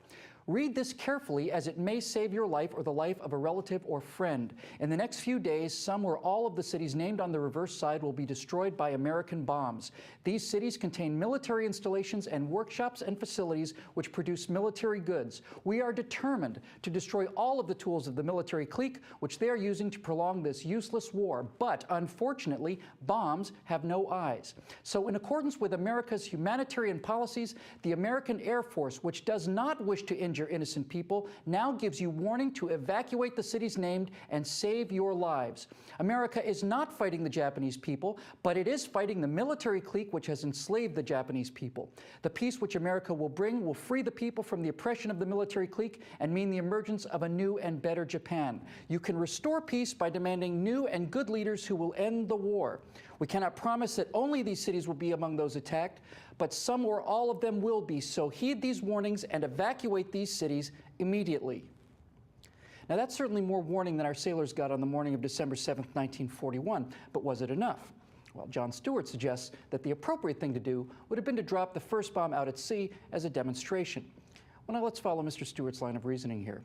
"Read this carefully as it may save your life or the life of a relative or friend. In the next few days, some or all of the cities named on the reverse side will be destroyed by American bombs. These cities contain military installations and workshops and facilities which produce military goods. We are determined to destroy all of the tools of the military clique which they are using to prolong this useless war. But, unfortunately, bombs have no eyes. So in accordance with America's humanitarian policies, the American Air Force, which does not wish to injure innocent people, now gives you warning to evacuate the cities named and save your lives. America is not fighting the Japanese people, but it is fighting the military clique which has enslaved the Japanese people. The peace which America will bring will free the people from the oppression of the military clique and mean the emergence of a new and better Japan. You can restore peace by demanding new and good leaders who will end the war. We cannot promise that only these cities will be among those attacked, but some or all of them will be. So heed these warnings and evacuate these cities immediately." Now, that's certainly more warning than our sailors got on the morning of December 7th, 1941, but was it enough? Well, Jon Stewart suggests that the appropriate thing to do would have been to drop the first bomb out at sea as a demonstration. Well, now let's follow Mr. Stewart's line of reasoning here.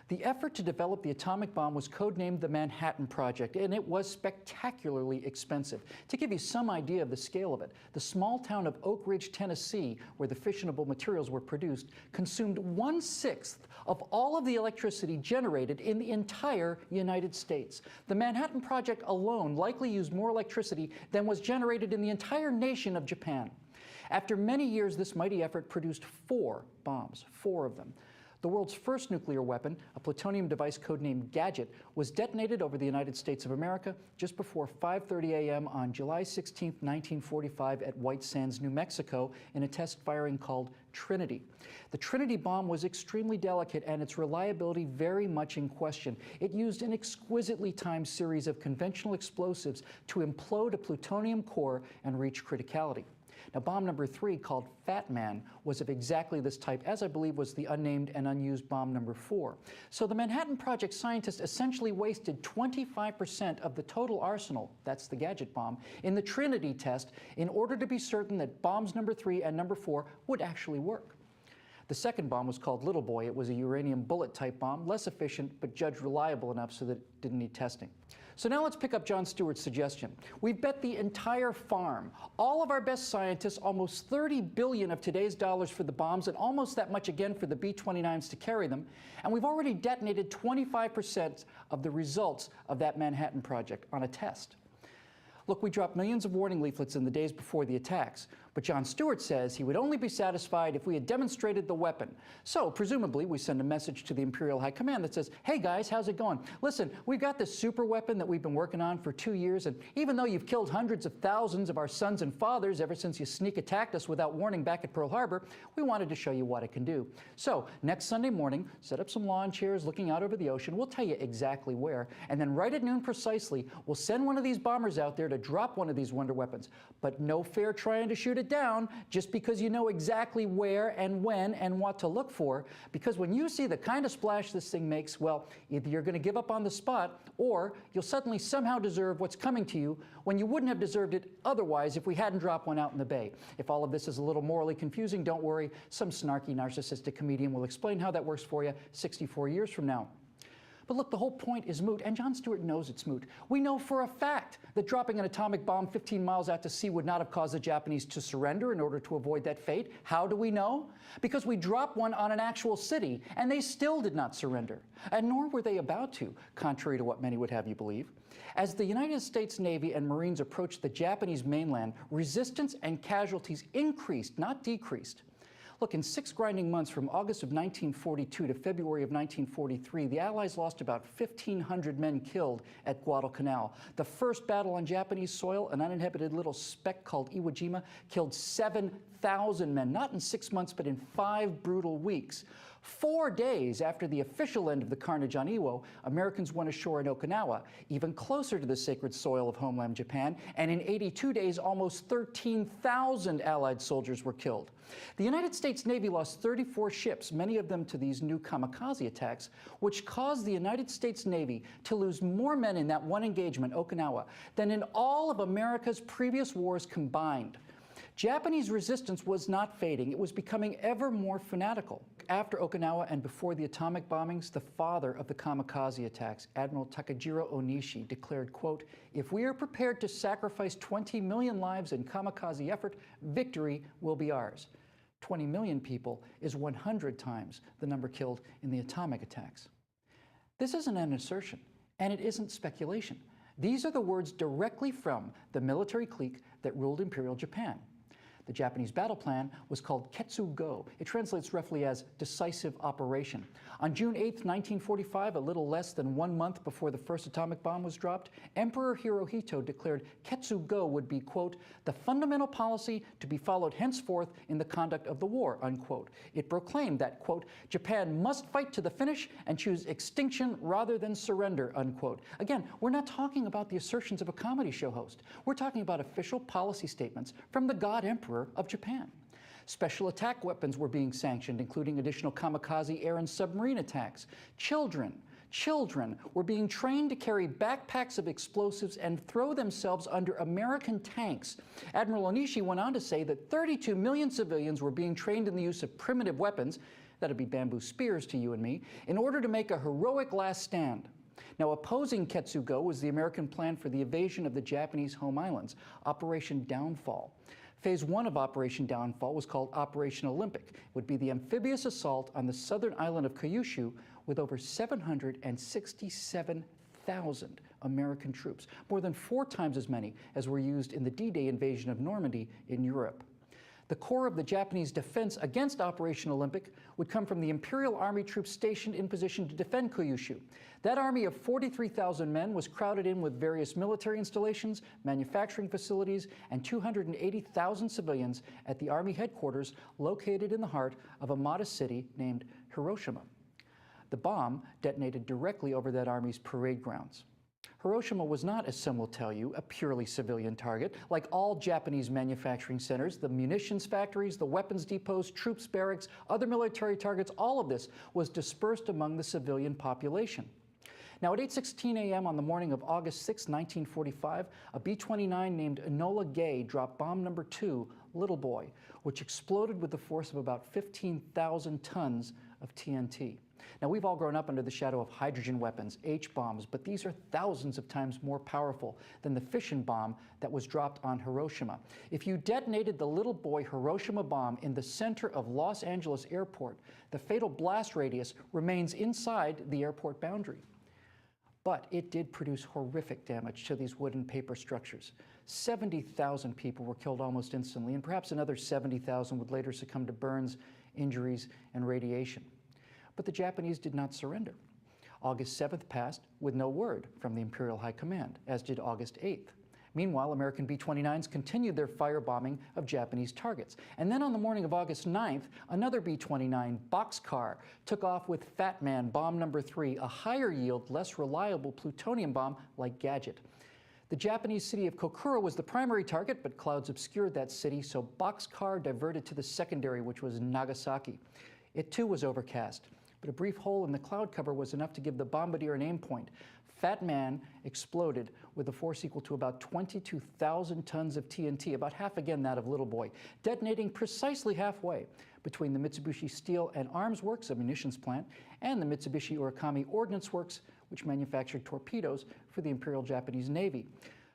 The effort to develop the atomic bomb was codenamed the Manhattan Project, and it was spectacularly expensive. To give you some idea of the scale of it, the small town of Oak Ridge, Tennessee, where the fissionable materials were produced, consumed 1/6 of all of the electricity generated in the entire United States. The Manhattan Project alone likely used more electricity than was generated in the entire nation of Japan. After many years, this mighty effort produced 4 bombs, 4 of them. The world's first nuclear weapon, a plutonium device codenamed Gadget, was detonated over the United States of America just before 5:30 a.m. on July 16, 1945 at White Sands, New Mexico, in a test firing called Trinity. The Trinity bomb was extremely delicate and its reliability very much in question. It used an exquisitely timed series of conventional explosives to implode a plutonium core and reach criticality. Now, bomb number 3, called Fat Man, was of exactly this type, as I believe was the unnamed and unused bomb number 4. So the Manhattan Project scientists essentially wasted 25% of the total arsenal, that's the Gadget bomb, in the Trinity test in order to be certain that bombs number 3 and number 4 would actually work. The second bomb was called Little Boy. It was a uranium bullet-type bomb, less efficient, but judged reliable enough so that it didn't need testing. So now let's pick up Jon Stewart's suggestion. We've bet the entire farm, all of our best scientists, almost $30 billion of today's dollars for the bombs and almost that much again for the B-29s to carry them, and we've already detonated 25% of the results of that Manhattan Project on a test. Look, we dropped millions of warning leaflets in the days before the attacks, but Jon Stewart says he would only be satisfied if we had demonstrated the weapon. So, presumably, we send a message to the Imperial High Command that says, hey guys, how's it going? Listen, we've got this super weapon that we've been working on for 2 years, and even though you've killed hundreds of thousands of our sons and fathers ever since you sneak attacked us without warning back at Pearl Harbor, we wanted to show you what it can do. So, next Sunday morning, set up some lawn chairs looking out over the ocean. We'll tell you exactly where, and then right at noon precisely, we'll send one of these bombers out there to drop one of these wonder weapons. But no fair trying to shoot it down just because you know exactly where and when and what to look for, because when you see the kind of splash this thing makes, well, either you're going to give up on the spot or you'll suddenly somehow deserve what's coming to you when you wouldn't have deserved it otherwise if we hadn't dropped one out in the bay. If all of this is a little morally confusing, don't worry. Some snarky narcissistic comedian will explain how that works for you 64 years from now. But look, the whole point is moot, and Jon Stewart knows it's moot. We know for a fact that dropping an atomic bomb 15 miles out to sea would not have caused the Japanese to surrender in order to avoid that fate. How do we know? Because we dropped one on an actual city, and they still did not surrender. And nor were they about to, contrary to what many would have you believe. As the United States Navy and Marines approached the Japanese mainland, resistance and casualties increased, not decreased. Look, in 6 grinding months from August of 1942 to February of 1943, the Allies lost about 1,500 men killed at Guadalcanal. The first battle on Japanese soil, an uninhabited little speck called Iwo Jima, killed 7,000 men, not in 6 months, but in 5 brutal weeks. 4 days after the official end of the carnage on Iwo, Americans went ashore in Okinawa, even closer to the sacred soil of homeland Japan, and in 82 days, almost 13,000 Allied soldiers were killed. The United States Navy lost 34 ships, many of them to these new kamikaze attacks, which caused the United States Navy to lose more men in that one engagement, Okinawa, than in all of America's previous wars combined. Japanese resistance was not fading. It was becoming ever more fanatical. After Okinawa and before the atomic bombings, the father of the kamikaze attacks, Admiral Takajiro Onishi, declared, quote, "If we are prepared to sacrifice 20 million lives in kamikaze effort, victory will be ours." 20 million people is 100 times the number killed in the atomic attacks. This isn't an assertion, and it isn't speculation. These are the words directly from the military clique that ruled Imperial Japan. The Japanese battle plan was called Ketsu-go. It translates roughly as decisive operation. On June 8, 1945, a little less than 1 month before the first atomic bomb was dropped, Emperor Hirohito declared Ketsu-go would be, quote, "the fundamental policy to be followed henceforth in the conduct of the war," unquote. It proclaimed that, quote, "Japan must fight to the finish and choose extinction rather than surrender," unquote. Again, we're not talking about the assertions of a comedy show host. We're talking about official policy statements from the God Emperor of Japan. Special attack weapons were being sanctioned, including additional kamikaze air and submarine attacks. Children were being trained to carry backpacks of explosives and throw themselves under American tanks. Admiral Onishi went on to say that 32 million civilians were being trained in the use of primitive weapons, that'd be bamboo spears to you and me, in order to make a heroic last stand. Now, opposing Ketsu-go was the American plan for the invasion of the Japanese home islands, Operation Downfall. Phase 1 of Operation Downfall was called Operation Olympic. It would be the amphibious assault on the southern island of Kyushu with over 767,000 American troops, more than 4 times as many as were used in the D-Day invasion of Normandy in Europe. The core of the Japanese defense against Operation Olympic would come from the Imperial Army troops stationed in position to defend Kyushu. That army of 43,000 men was crowded in with various military installations, manufacturing facilities, and 280,000 civilians at the Army headquarters located in the heart of a modest city named Hiroshima. The bomb detonated directly over that army's parade grounds. Hiroshima was not, as some will tell you, a purely civilian target. Like all Japanese manufacturing centers, the munitions factories, the weapons depots, troops barracks, other military targets, all of this was dispersed among the civilian population. Now, at 8:16 a.m. on the morning of August 6, 1945, a B-29 named Enola Gay dropped bomb number 2, Little Boy, which exploded with the force of about 15,000 tons of TNT. Now, we've all grown up under the shadow of hydrogen weapons, H-bombs, but these are thousands of times more powerful than the fission bomb that was dropped on Hiroshima. If you detonated the Little Boy Hiroshima bomb in the center of Los Angeles Airport, the fatal blast radius remains inside the airport boundary. But it did produce horrific damage to these wood and paper structures. 70,000 people were killed almost instantly, and perhaps another 70,000 would later succumb to burns, injuries, and radiation. But the Japanese did not surrender. August 7th passed with no word from the Imperial High Command, as did August 8th. Meanwhile, American B-29s continued their firebombing of Japanese targets. And then on the morning of August 9th, another B-29 Boxcar took off with Fat Man bomb number 3, a higher yield, less reliable plutonium bomb like Gadget. The Japanese city of Kokura was the primary target, but clouds obscured that city, so Boxcar diverted to the secondary, which was Nagasaki. It too was overcast, but a brief hole in the cloud cover was enough to give the bombardier an aim point. Fat Man exploded with a force equal to about 22,000 tons of TNT, about half again that of Little Boy, detonating precisely halfway between the Mitsubishi Steel and Arms Works, a munitions plant, and the Mitsubishi Urakami Ordnance Works, which manufactured torpedoes for the Imperial Japanese Navy.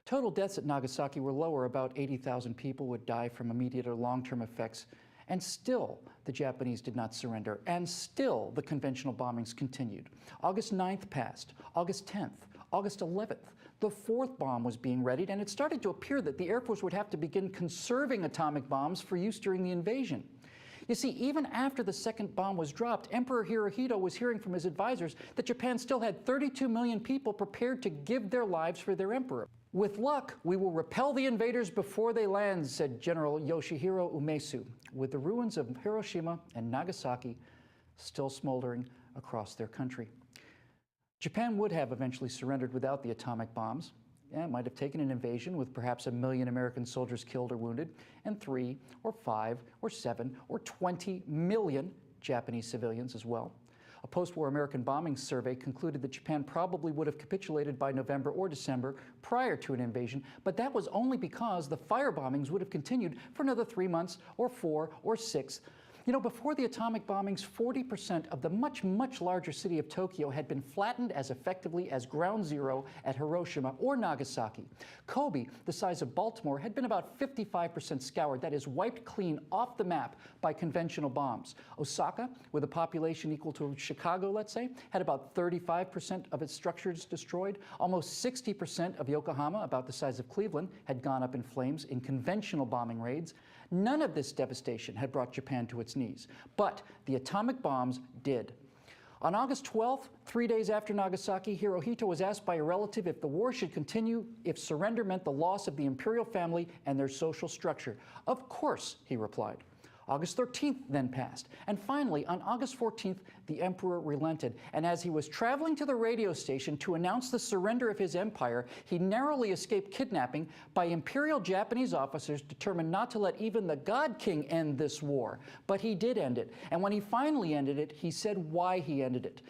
Total deaths at Nagasaki were lower. About 80,000 people would die from immediate or long-term effects. And still, the Japanese did not surrender, and still the conventional bombings continued. August 9th passed, August 10th, August 11th. The fourth bomb was being readied, and it started to appear that the Air Force would have to begin conserving atomic bombs for use during the invasion. You see, even after the second bomb was dropped, Emperor Hirohito was hearing from his advisors that Japan still had 32 million people prepared to give their lives for their emperor. With luck, we will repel the invaders before they land, said General Yoshihiro Umesu, with the ruins of Hiroshima and Nagasaki still smoldering across their country. Japan would have eventually surrendered without the atomic bombs. It might have taken an invasion with perhaps 1 million American soldiers killed or wounded, and 3 or 5 or 7 or 20 million Japanese civilians as well. A post-war American bombing survey concluded that Japan probably would have capitulated by November or December prior to an invasion, but that was only because the firebombings would have continued for another 3 months or 4 or 6. You know, before the atomic bombings, 40% of the much, much larger city of Tokyo had been flattened as effectively as ground zero at Hiroshima or Nagasaki. Kobe, the size of Baltimore, had been about 55% scoured, that is, wiped clean off the map by conventional bombs. Osaka, with a population equal to Chicago, let's say, had about 35% of its structures destroyed. Almost 60% of Yokohama, about the size of Cleveland, had gone up in flames in conventional bombing raids. None of this devastation had brought Japan to its knees, but the atomic bombs did. On August 12th, 3 days after Nagasaki, Hirohito was asked by a relative if the war should continue if surrender meant the loss of the imperial family and their social structure. Of course, he replied. August 13th then passed, and finally, on August 14th, the emperor relented, and as he was traveling to the radio station to announce the surrender of his empire, he narrowly escaped kidnapping by imperial Japanese officers determined not to let even the God King end this war. But he did end it, and when he finally ended it, he said why he ended it.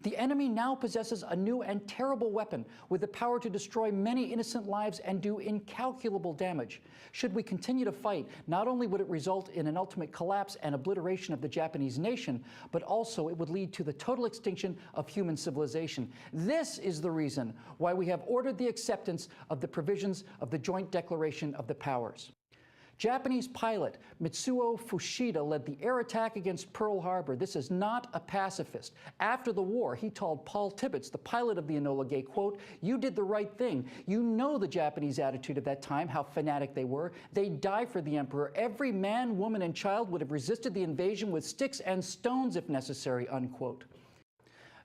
The enemy now possesses a new and terrible weapon with the power to destroy many innocent lives and do incalculable damage. Should we continue to fight, not only would it result in an ultimate collapse and obliteration of the Japanese nation, but also it would lead to the total extinction of human civilization. This is the reason why we have ordered the acceptance of the provisions of the Joint Declaration of the Powers. Japanese pilot Mitsuo Fushida led the air attack against Pearl Harbor. This is not a pacifist. After the war, he told Paul Tibbets, the pilot of the Enola Gay, quote, "You did the right thing. You know the Japanese attitude at that time, how fanatic they were. They'd die for the emperor. Every man, woman, and child would have resisted the invasion with sticks and stones if necessary," unquote.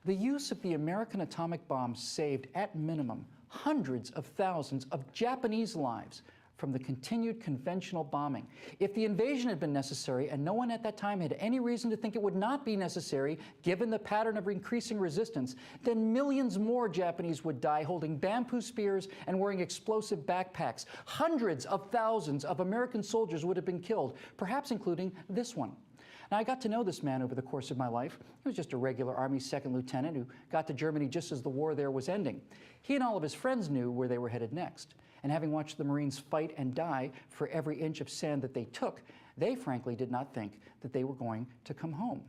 The use of the American atomic bomb saved, at minimum, hundreds of thousands of Japanese lives from the continued conventional bombing. If the invasion had been necessary, and no one at that time had any reason to think it would not be necessary, given the pattern of increasing resistance, then millions more Japanese would die holding bamboo spears and wearing explosive backpacks. Hundreds of thousands of American soldiers would have been killed, perhaps including this one. Now, I got to know this man over the course of my life. He was just a regular Army second lieutenant who got to Germany just as the war there was ending. He and all of his friends knew where they were headed next. And having watched the Marines fight and die for every inch of sand that they took, they frankly did not think that they were going to come home.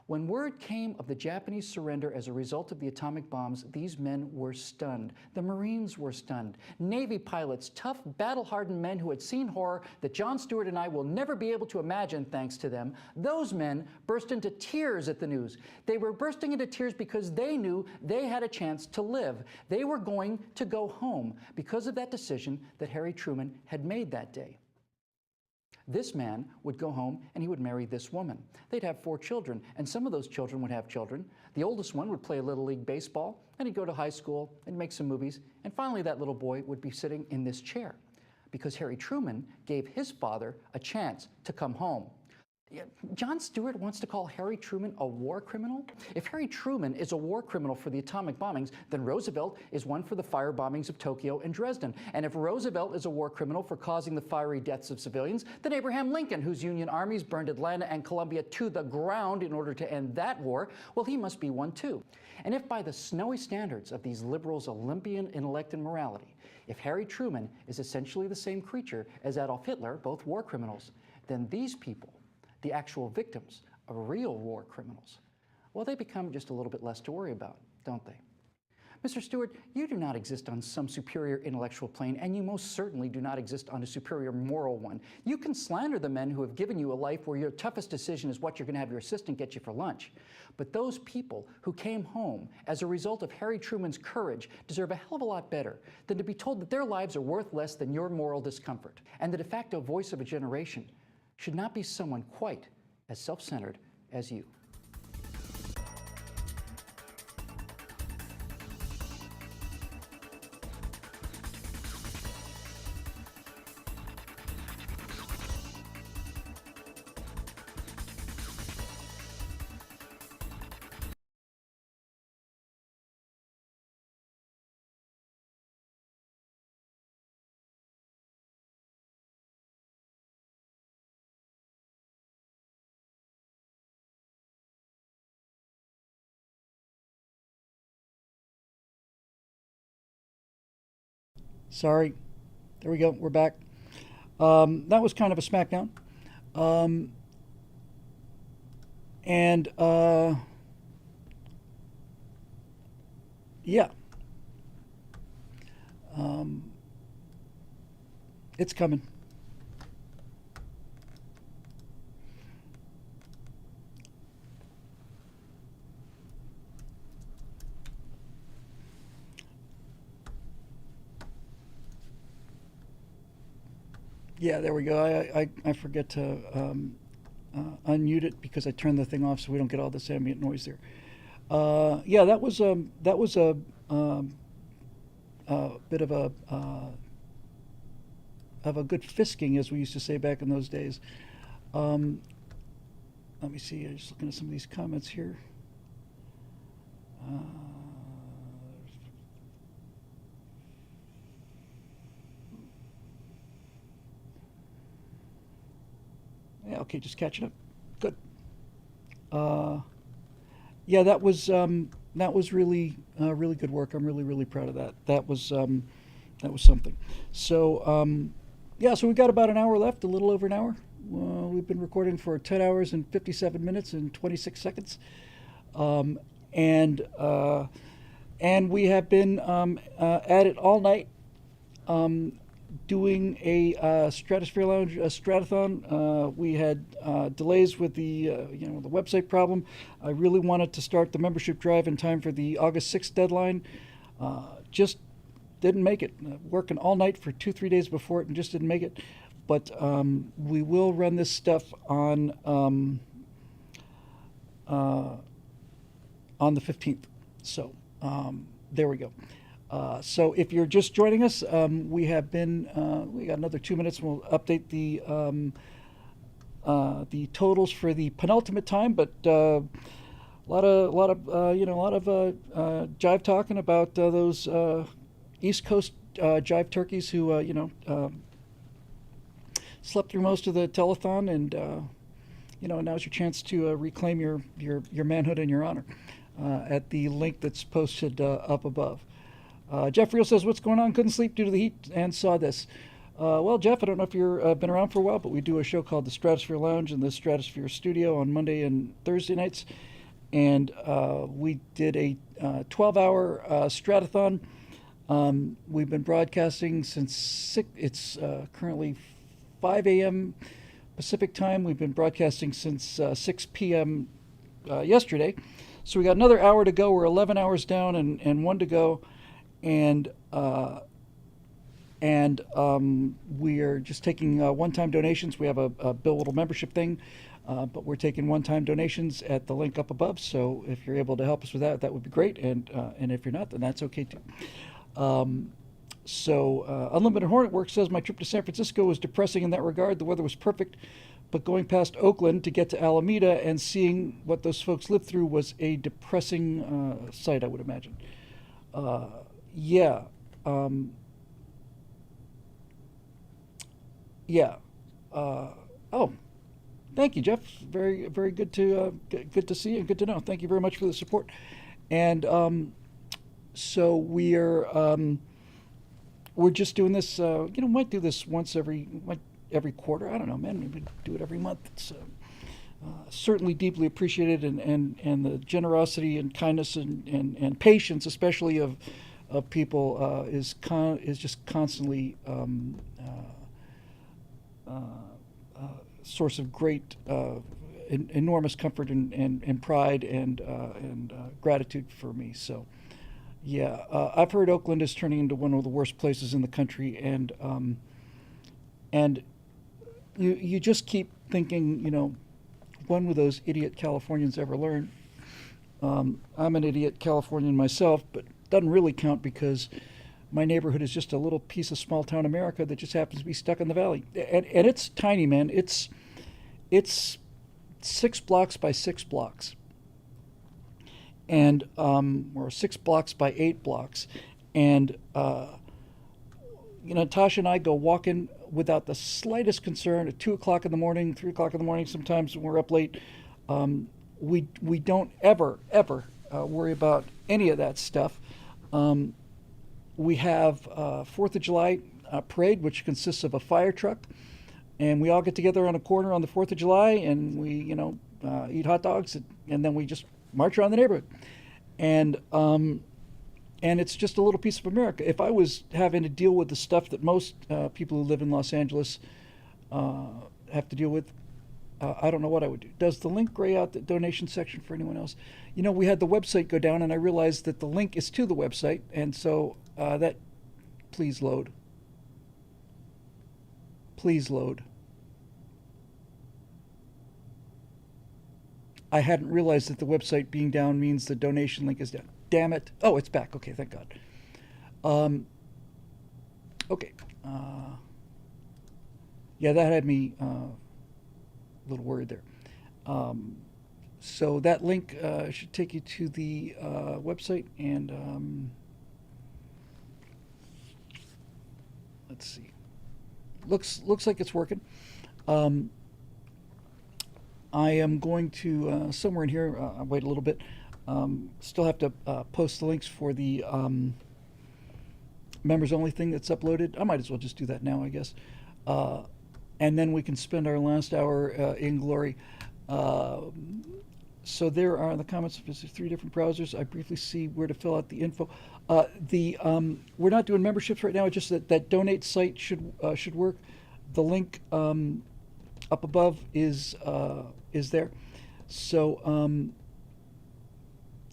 When word came of the Japanese surrender as a result of the atomic bombs, these men were stunned. The Marines were stunned. Navy pilots, tough, battle-hardened men who had seen horror that Jon Stewart and I will never be able to imagine thanks to them, those men burst into tears at the news. They were bursting into tears because they knew they had a chance to live. They were going to go home because of that decision that Harry Truman had made that day. This man would go home and he would marry this woman. They'd have 4 children, and some of those children would have children. The oldest one would play Little League baseball, and he'd go to high school and make some movies, and finally that little boy would be sitting in this chair because Harry Truman gave his father a chance to come home. Jon Stewart wants to call Harry Truman a war criminal? If Harry Truman is a war criminal for the atomic bombings, then Roosevelt is one for the fire bombings of Tokyo and Dresden. And if Roosevelt is a war criminal for causing the fiery deaths of civilians, then Abraham Lincoln, whose Union armies burned Atlanta and Columbia to the ground in order to end that war, well, he must be one too. And if by the snowy standards of these liberals' Olympian intellect and morality, if Harry Truman is essentially the same creature as Adolf Hitler, both war criminals, then these people, the actual victims of real war criminals, well, they become just a little bit less to worry about, don't they? Mr. Stewart, you do not exist on some superior intellectual plane, and you most certainly do not exist on a superior moral one. You can slander the men who have given you a life where your toughest decision is what you're going to have your assistant get you for lunch. But those people who came home as a result of Harry Truman's courage deserve a hell of a lot better than to be told that their lives are worth less than your moral discomfort. And the de facto voice of a generation should not be someone quite as self-centered as you. Sorry. There we go. We're back. That was kind of a smackdown. Yeah. It's coming. Yeah, there we go. I forget to unmute it because I turned the thing off so we don't get all this ambient noise there. Yeah, that was a bit of a good fisking, as we used to say back in those days. Let me see. I'm just looking at some of these comments here. Yeah, okay, just catching up. Good. Yeah, that was really really good work. I'm really proud of that. That was something. So yeah, so we got about an hour left, a little over an hour. We've been recording for 10 hours and 57 minutes and 26 seconds, and we have been at it all night. doing a Stratosphere Lounge Stratathon. We had delays with the the website problem. I really wanted to start the membership drive in time for the August 6th deadline. Just didn't make it. Working all night for 2-3 days before it and just didn't make it. But we will run this stuff on the 15th. So there we go. So if you're just joining us, we got another 2 minutes. We'll update the totals for the penultimate time, but a lot of jive talking about those East Coast jive turkeys who slept through most of the telethon, and now's your chance to reclaim your manhood and your honor at the link that's posted up above. Jeff Reel says, what's going on? Couldn't sleep due to the heat and saw this. Well, Jeff, I don't know if you've been around for a while, but we do a show called the Stratosphere Lounge in the Stratosphere Studio on Monday and Thursday nights. And we did a 12-hour Stratothon. We've been broadcasting since it's currently 5 a.m. Pacific time. We've been broadcasting since 6 p.m. Yesterday. So we got another hour to go. We're 11 hours down and 1 to go. And we are just taking one-time donations. We have a Bill Whittle membership thing, but we're taking one-time donations at the link up above. So if you're able to help us with that, that would be great. And if you're not, then that's okay too. Unlimited Hornet Work says, my trip to San Francisco was depressing in that regard. The weather was perfect, but going past Oakland to get to Alameda and seeing what those folks lived through was a depressing sight, I would imagine. Yeah. Oh, thank you, Jeff. Very, very good to see you and good to know. Thank you very much for the support. And so we're just doing this. Might do this once every quarter. I don't know, man. Maybe do it every month. It's certainly deeply appreciated, and the generosity and kindness and patience, especially of people, is just constantly source of great, enormous comfort and pride and gratitude for me. So, yeah, I've heard Oakland is turning into one of the worst places in the country, and you just keep thinking, when will those idiot Californians ever learn? I'm an idiot Californian myself, but doesn't really count because my neighborhood is just a little piece of small town America that just happens to be stuck in the valley, and it's tiny, man. It's 6 blocks by 6 blocks, and or 6 blocks by 8 blocks, and Natasha and I go walking without the slightest concern at 2 o'clock in the morning, 3 o'clock in the morning. Sometimes when we're up late, we don't ever worry about any of that stuff. We have 4th of July parade, which consists of a fire truck, and we all get together on a corner on the 4th of July, and we eat hot dogs, and then we just march around the neighborhood, and it's just a little piece of America. If I was having to deal with the stuff that most people who live in Los Angeles have to deal with, I don't know what I would do. Does the link gray out the donation section for anyone else? We had the website go down, and I realized that the link is to the website, and so please load. Please load. I hadn't realized that the website being down means the donation link is down. Damn it. Oh, it's back. Okay, thank God. Okay. Yeah, that had me a little worried there. So that link should take you to the website, and let's see. Looks like it's working. I am going to somewhere in here. I'll wait a little bit. Still have to post the links for the members only thing that's uploaded. I might as well just do that now, I guess. And then we can spend our last hour in glory. So there are the comments. There's 3 different browsers. I briefly see where to fill out the info. We're not doing memberships right now. It's just that donate site should work. The link up above is there. So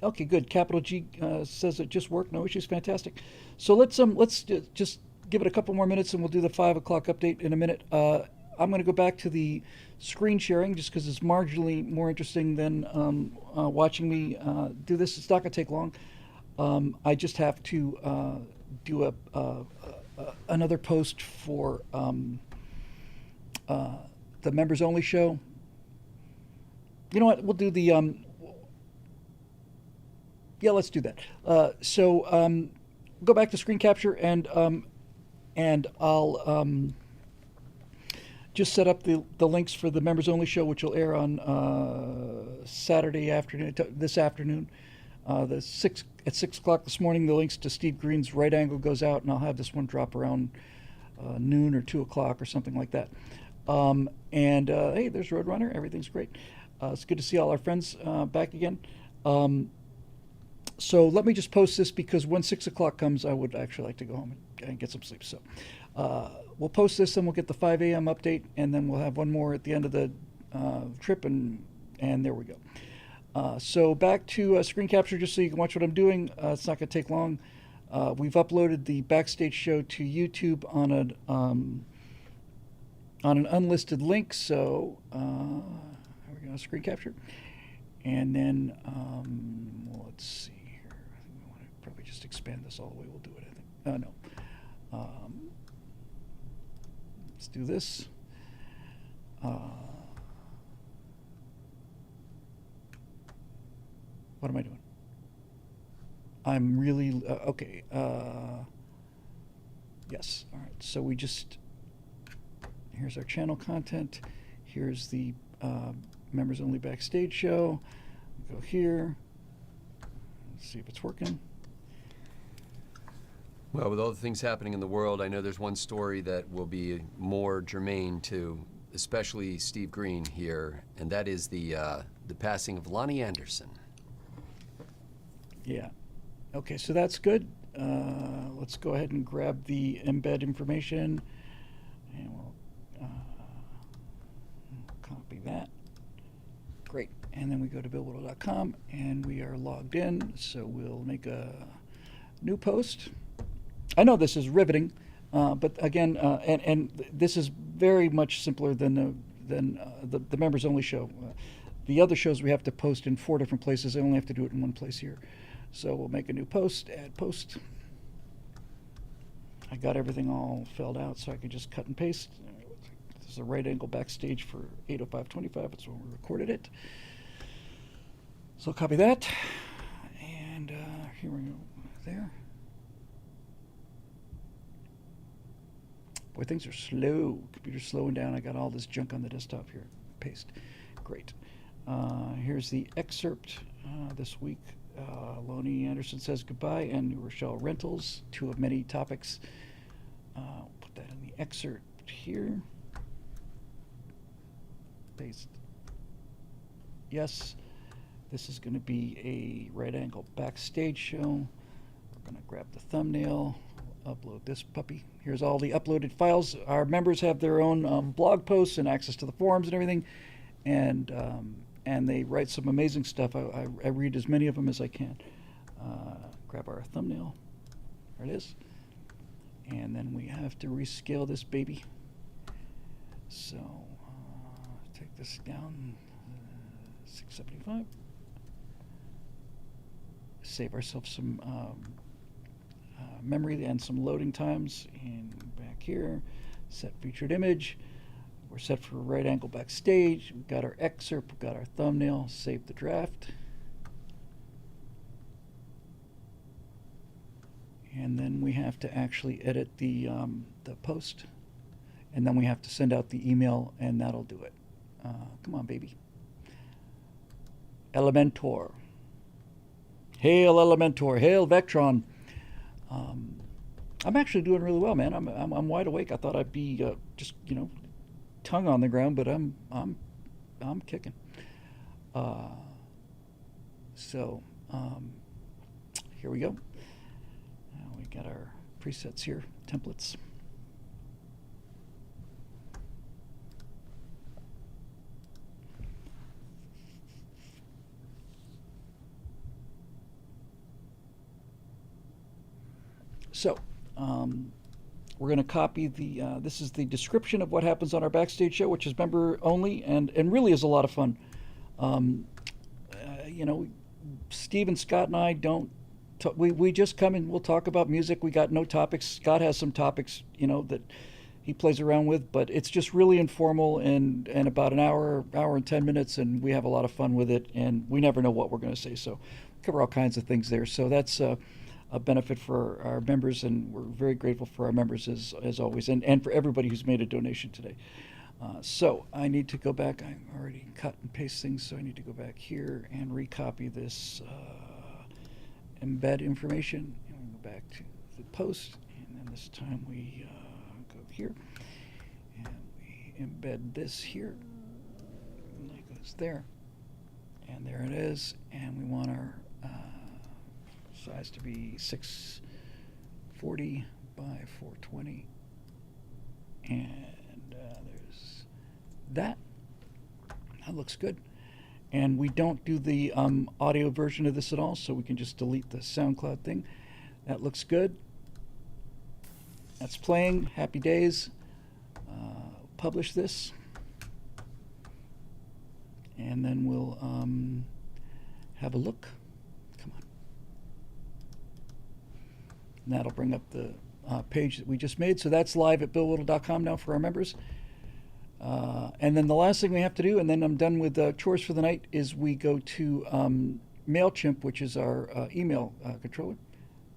okay, good. Capital G says it just worked. No issues. Fantastic. So let's just give it a couple more minutes, and we'll do the 5 o'clock update in a minute. I'm going to go back to the screen sharing just because it's marginally more interesting than watching me do this. It's not going to take long. I just have to do another post for the members only show. You know what? We'll do the yeah, let's do that. So go back to screen capture and I'll just set up the links for the members only show, which will air on Saturday afternoon, this afternoon. At 6 o'clock this morning, the links to Steve Green's Right Angle goes out, and I'll have this one drop around noon or 2 o'clock or something like that. Hey, there's Roadrunner. Everything's great. It's good to see all our friends back again. So let me just post this because when 6 o'clock comes, I would actually like to go home and get some sleep. So we'll post this, and we'll get the 5 a.m. update, and then we'll have one more at the end of the trip, and there we go. So back to screen capture, just so you can watch what I'm doing. It's not going to take long. We've uploaded the backstage show to YouTube on an unlisted link. So here we go, screen capture, and then let's see here. I think we want to probably just expand this all the way. We'll do it. I think. No. Let's do this. What am I doing? I'm really okay. Yes. All right. So we just here's our channel content. Here's the members only backstage show. Go here. Let's see if it's working. Well, with all the things happening in the world, I know there's one story that will be more germane to especially Steve Green here, and that is the passing of Lonnie Anderson. Yeah. Okay, so that's good. Let's go ahead and grab the embed information, and we'll copy that. Great. And then we go to billwhittle.com, and we are logged in, so we'll make a new post. I know this is riveting, but again, and this is very much simpler than the members only show. The other shows we have to post in 4 different places. I only have to do it in one place here. So we'll make a new post, add post. I got everything all filled out, so I could just cut and paste. This is a right angle backstage for 8:05:25. That's when we recorded it. So I'll copy that, and here we go. There. Boy, things are slow. Computer's slowing down. I got all this junk on the desktop here. Paste. Great. Here's the excerpt this week. Lonnie Anderson says goodbye, and New Rochelle Rentals, 2 of many topics. Put that in the excerpt here. Paste. Yes, this is going to be a right angle backstage show. We're going to grab the thumbnail, upload this puppy. Here's all the uploaded files. Our members have their own blog posts and access to the forums and everything, and they write some amazing stuff. I read as many of them as I can. Grab our thumbnail. There it is. And then we have to rescale this baby. So take this down, 675. Save ourselves some memory and some loading times. And back here, set featured image. We're set for right angle backstage. We've got our excerpt, we've got our thumbnail, save the draft. And then we have to actually edit the post. And then we have to send out the email, and that'll do it. Come on, baby. Elementor. Hail Elementor, hail Vectron. I'm actually doing really well, man. I'm wide awake. I thought I'd be just, tongue on the ground, but I'm kicking. So here we go. We got our presets here, templates. So we're going to copy the, this is the description of what happens on our backstage show, which is member only and really is a lot of fun. You know, Steve and Scott and I don't, we just come and we'll talk about music. We got no topics. Scott has some topics, you know, that he plays around with, but it's just really informal and about an hour and 10 minutes, and we have a lot of fun with it, and we never know what we're going to say. So cover all kinds of things there. So that's a benefit for our members, and we're very grateful for our members as always, and for everybody who's made a donation today. So I need to go back. I already cut and paste things, so I need to go back here and recopy this embed information. And we go back to the post, and then this time we go here, and we embed this here, and it goes there, and there it is, and we want our size to be 640 by 420, and there's that. That looks good. And we don't do the audio version of this at all, so we can just delete the SoundCloud thing. That looks good. That's playing. Happy days. Publish this, and then we'll have a look. And that'll bring up the page that we just made. So that's live at billwhittle.com now for our members. And then the last thing we have to do, and then I'm done with chores for the night, is we go to MailChimp, which is our email controller.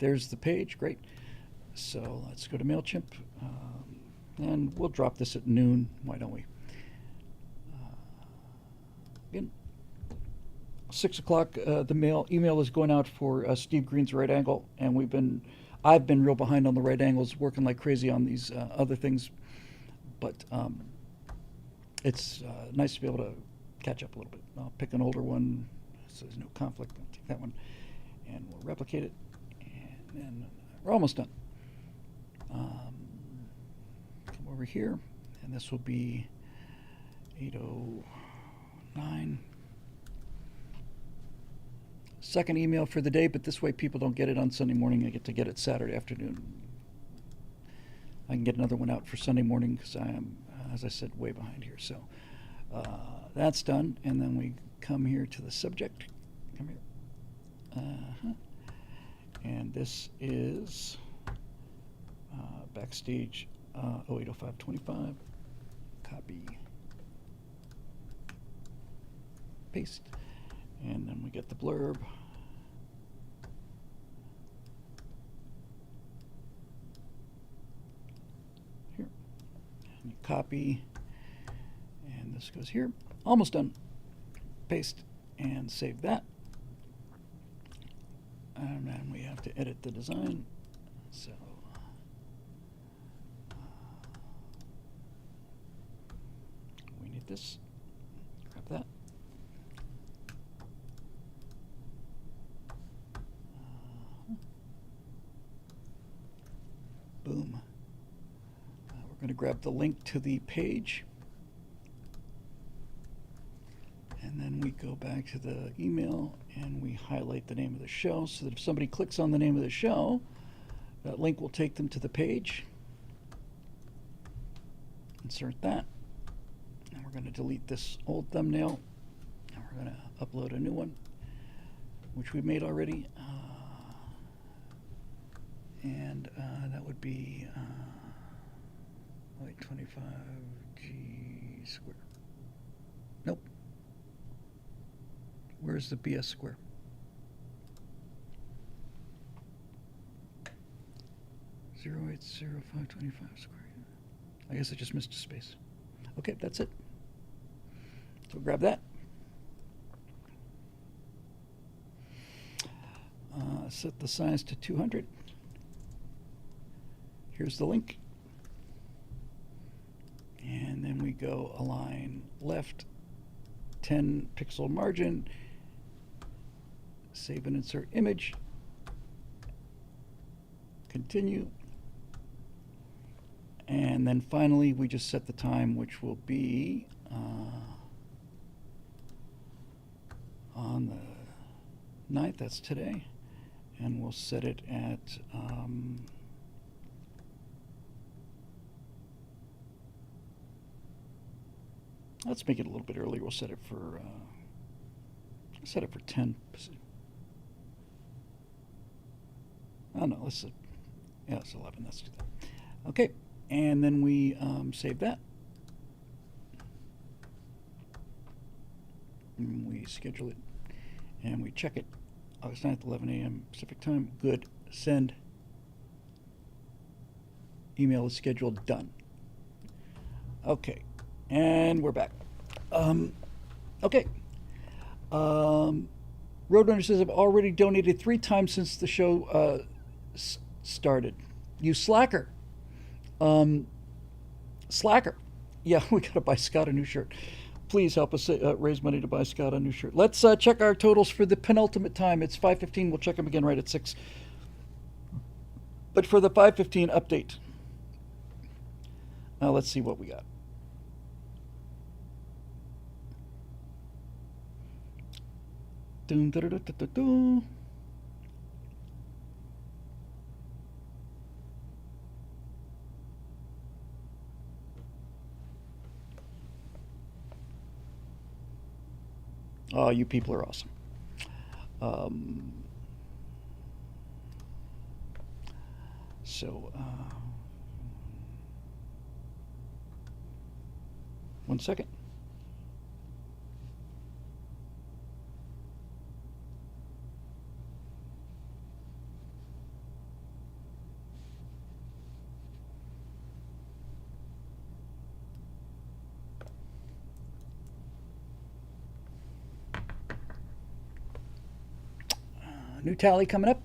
There's the page. Great. So let's go to MailChimp. And we'll drop this at noon. Why don't we? Again, 6 o'clock, the email is going out for Steve Green's Right Angle, and I've been real behind on the right angles, working like crazy on these other things, but it's nice to be able to catch up a little bit. I'll pick an older one, so there's no conflict. I'll take that one, and we'll replicate it, and then we're almost done. Come over here, and this will be 8:09. Second email for the day, but this way people don't get it on Sunday morning. I get to get it Saturday afternoon. I can get another one out for Sunday morning because I am, as I said, way behind here. So that's done, and then we come here to the subject. Come here. And this is backstage 080525. Copy. Paste. And then we get the blurb. Here. And you copy. And this goes here. Almost done. Paste and save that. And then we have to edit the design. So we need this. Grab that. Boom. We're going to grab the link to the page. And then we go back to the email and we highlight the name of the show so that if somebody clicks on the name of the show, that link will take them to the page. Insert that. And we're going to delete this old thumbnail. And we're going to upload a new one, which we made already. And that would be like 25G square. Nope. Where's the BS square? Zero 80525 square. I guess I just missed a space. Okay, that's it. So grab that. Set the size to 200. Here's the link. And then we go align left, 10 pixel margin, Save and insert image. Continue. And then finally, we just set the time, which will be on the 9th, that's today. And we'll set it at let's make it a little bit earlier. We'll set it for 10 Pacific. Oh no, let's yeah, it's 11. Let's do that. Okay, and then we save that. And we schedule it, and we check it. August 9th, 11 a.m. Pacific time. Good. Send. Email is scheduled. Done. Okay. And we're back. Okay. Roadrunner says, I've already donated 3 times since the show started. You slacker. Slacker. Yeah, we got to buy Scott a new shirt. Please help us raise money to buy Scott a new shirt. Let's check our totals for the penultimate time. It's 5:15. We'll check them again right at 6. But for the 5:15 update, let's see what we got. Dun, da, da, da, da, da, da. Oh, you people are awesome. One second. New tally coming up.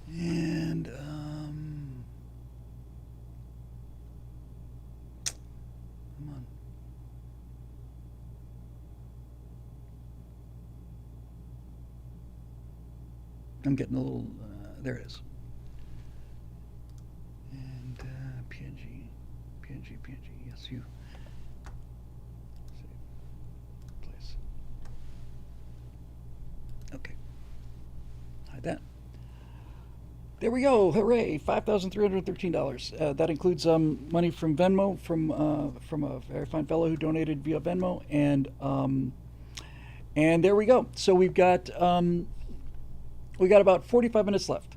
And come on. I'm getting a little, there it is. And PNG, yes, you. Okay. Hide that. There we go. Hooray. $5,313. That includes money from Venmo from a very fine fellow who donated via Venmo. And there we go. So we got about 45 minutes left.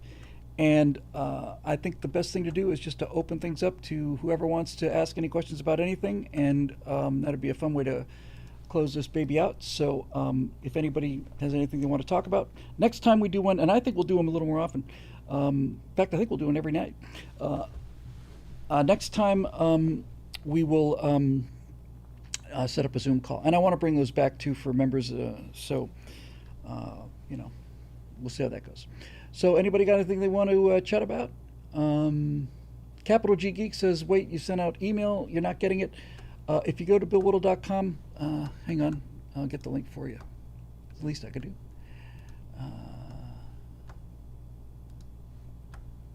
And I think the best thing to do is just to open things up to whoever wants to ask any questions about anything. And that'd be a fun way to close this baby out. So if anybody has anything they want to talk about, next time we do one, and I think we'll do them a little more often. In fact, I think we'll do one every night. Next time we will set up a Zoom call. And I want to bring those back too for members. So, we'll see how that goes. So anybody got anything they want to chat about? Capital G Geek says, wait, you sent out email, you're not getting it. If you go to billwhittle.com, hang on, I'll get the link for you. It's the least I could do.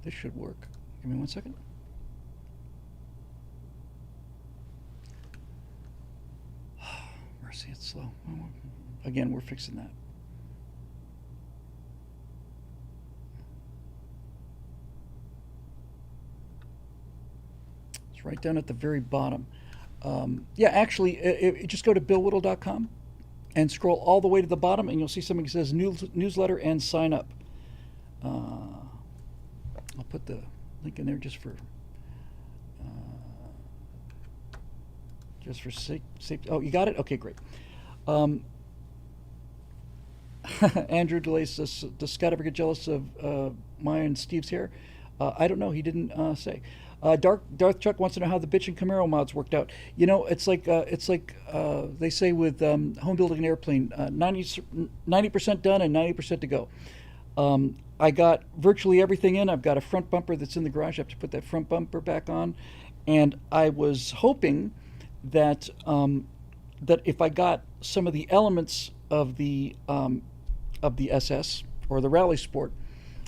This should work. Give me 1 second. Mercy, it's slow. Again, we're fixing that. It's right down at the very bottom. Yeah, actually, just go to billwhittle.com and scroll all the way to the bottom, and you'll see something that says newsletter and sign up. I'll put the link in there just for safety. Oh, you got it? Okay, great. Andrew DeLay says, does Scott ever get jealous of Maya and Steve's hair? I don't know. He didn't say. Darth Chuck wants to know how the bitch and Camaro mods worked out. You know, it's like they say with home building an airplane, 90% done and 90% to go. I got virtually everything in. I've got a front bumper that's in the garage. I have to put that front bumper back on, and I was hoping that that if I got some of the elements of the SS or the Rally Sport,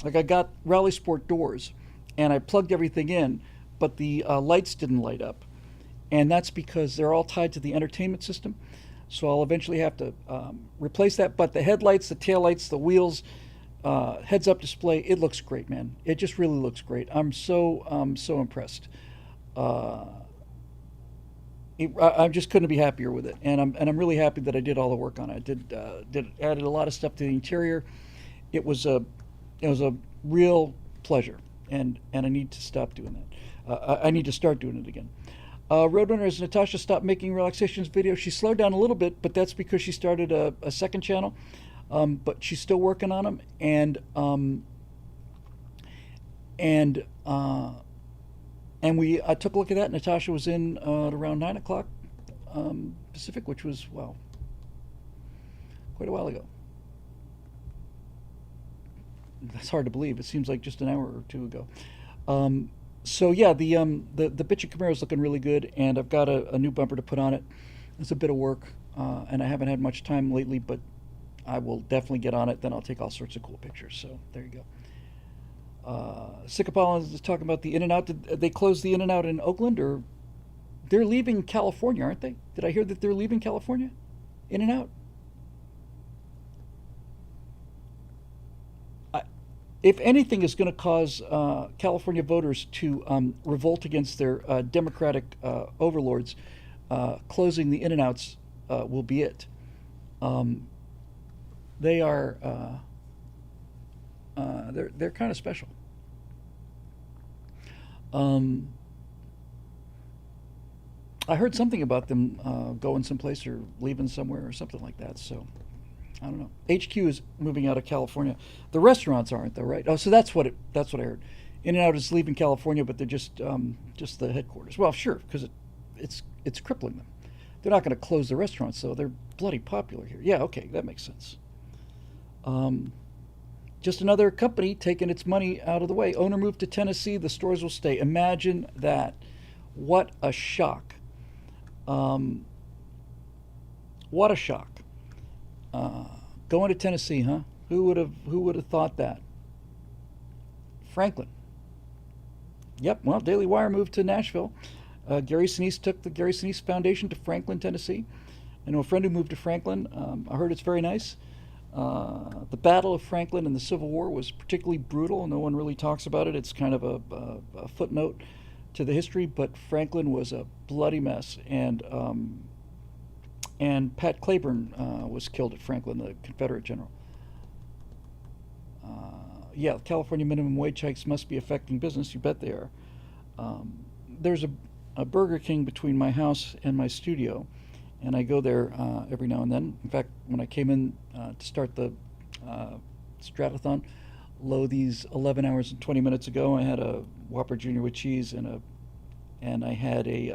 like I got Rally Sport doors, and I plugged everything in, but the lights didn't light up, and that's because they're all tied to the entertainment system. So I'll eventually have to replace that. But the headlights, the taillights, the wheels, heads-up display, it looks great, man. It just really looks great. I'm so impressed. I just couldn't be happier with it, and I'm really happy that I did all the work on it. I added a lot of stuff to the interior. It was a real pleasure, and I need to stop doing that. I need to start doing it again. Roadrunner, has Natasha stopped making relaxations videos? She slowed down a little bit, but that's because she started a second channel. But she's still working on them, and I took a look at that. Natasha was in at around 9 o'clock Pacific, which was, wow, quite a while ago. That's hard to believe. It seems like just an hour or two ago. So yeah, the bitchin' Camaro is looking really good, and I've got a new bumper to put on it. It's a bit of work, and I haven't had much time lately, but I will definitely get on it. Then I'll take all sorts of cool pictures. So there you go. Sycopollen is talking about the In-N-Out. Did they close the In-N-Out in Oakland, or they're leaving California, aren't they? Did I hear that they're leaving California? In-N-Out? If anything is going to cause California voters to revolt against their Democratic overlords, closing the In-N-Outs will be it. They are they're kind of special. I heard something about them going someplace or leaving somewhere or something like that. So I don't know. HQ is moving out of California. The restaurants aren't, though, right? Oh, so that's what I heard. In-N-Out is leaving California, but they're just the headquarters. Well, sure, because it's crippling them. They're not going to close the restaurants, though. They're bloody popular here. Yeah, okay, that makes sense. Just another company taking its money out of the way. Owner moved to Tennessee. The stores will stay. Imagine that. What a shock. What a shock. Going to Tennessee, huh? Who would have thought that? Franklin. Yep. Well, Daily Wire moved to Nashville. Gary Sinise took the Gary Sinise Foundation to Franklin, Tennessee. I know a friend who moved to Franklin. I heard it's very nice. The Battle of Franklin in the Civil War was particularly brutal. No one really talks about it. It's kind of a footnote to the history, but Franklin was a bloody mess, and Pat Claiborne was killed at Franklin, the Confederate general. Yeah, California minimum wage hikes must be affecting business. You bet they are. There's a Burger King between my house and my studio, and I go there every now and then. In fact, when I came in to start the Stratothon, these 11 hours and 20 minutes ago, I had a Whopper Jr. with cheese and I had a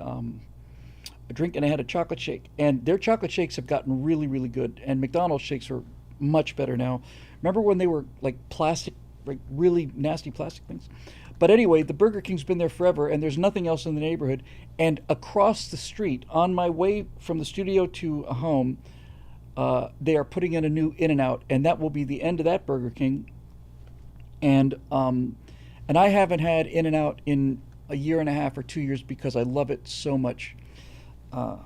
drink, and I had a chocolate shake. And their chocolate shakes have gotten really, really good. And McDonald's shakes are much better now. Remember when they were like plastic, like really nasty plastic things? But anyway, the Burger King's been there forever, and there's nothing else in the neighborhood. And across the street, on my way from the studio to home, they are putting in a new In-N-Out, and that will be the end of that Burger King. And I haven't had In-N-Out in a year and a half or 2 years because I love it so much. The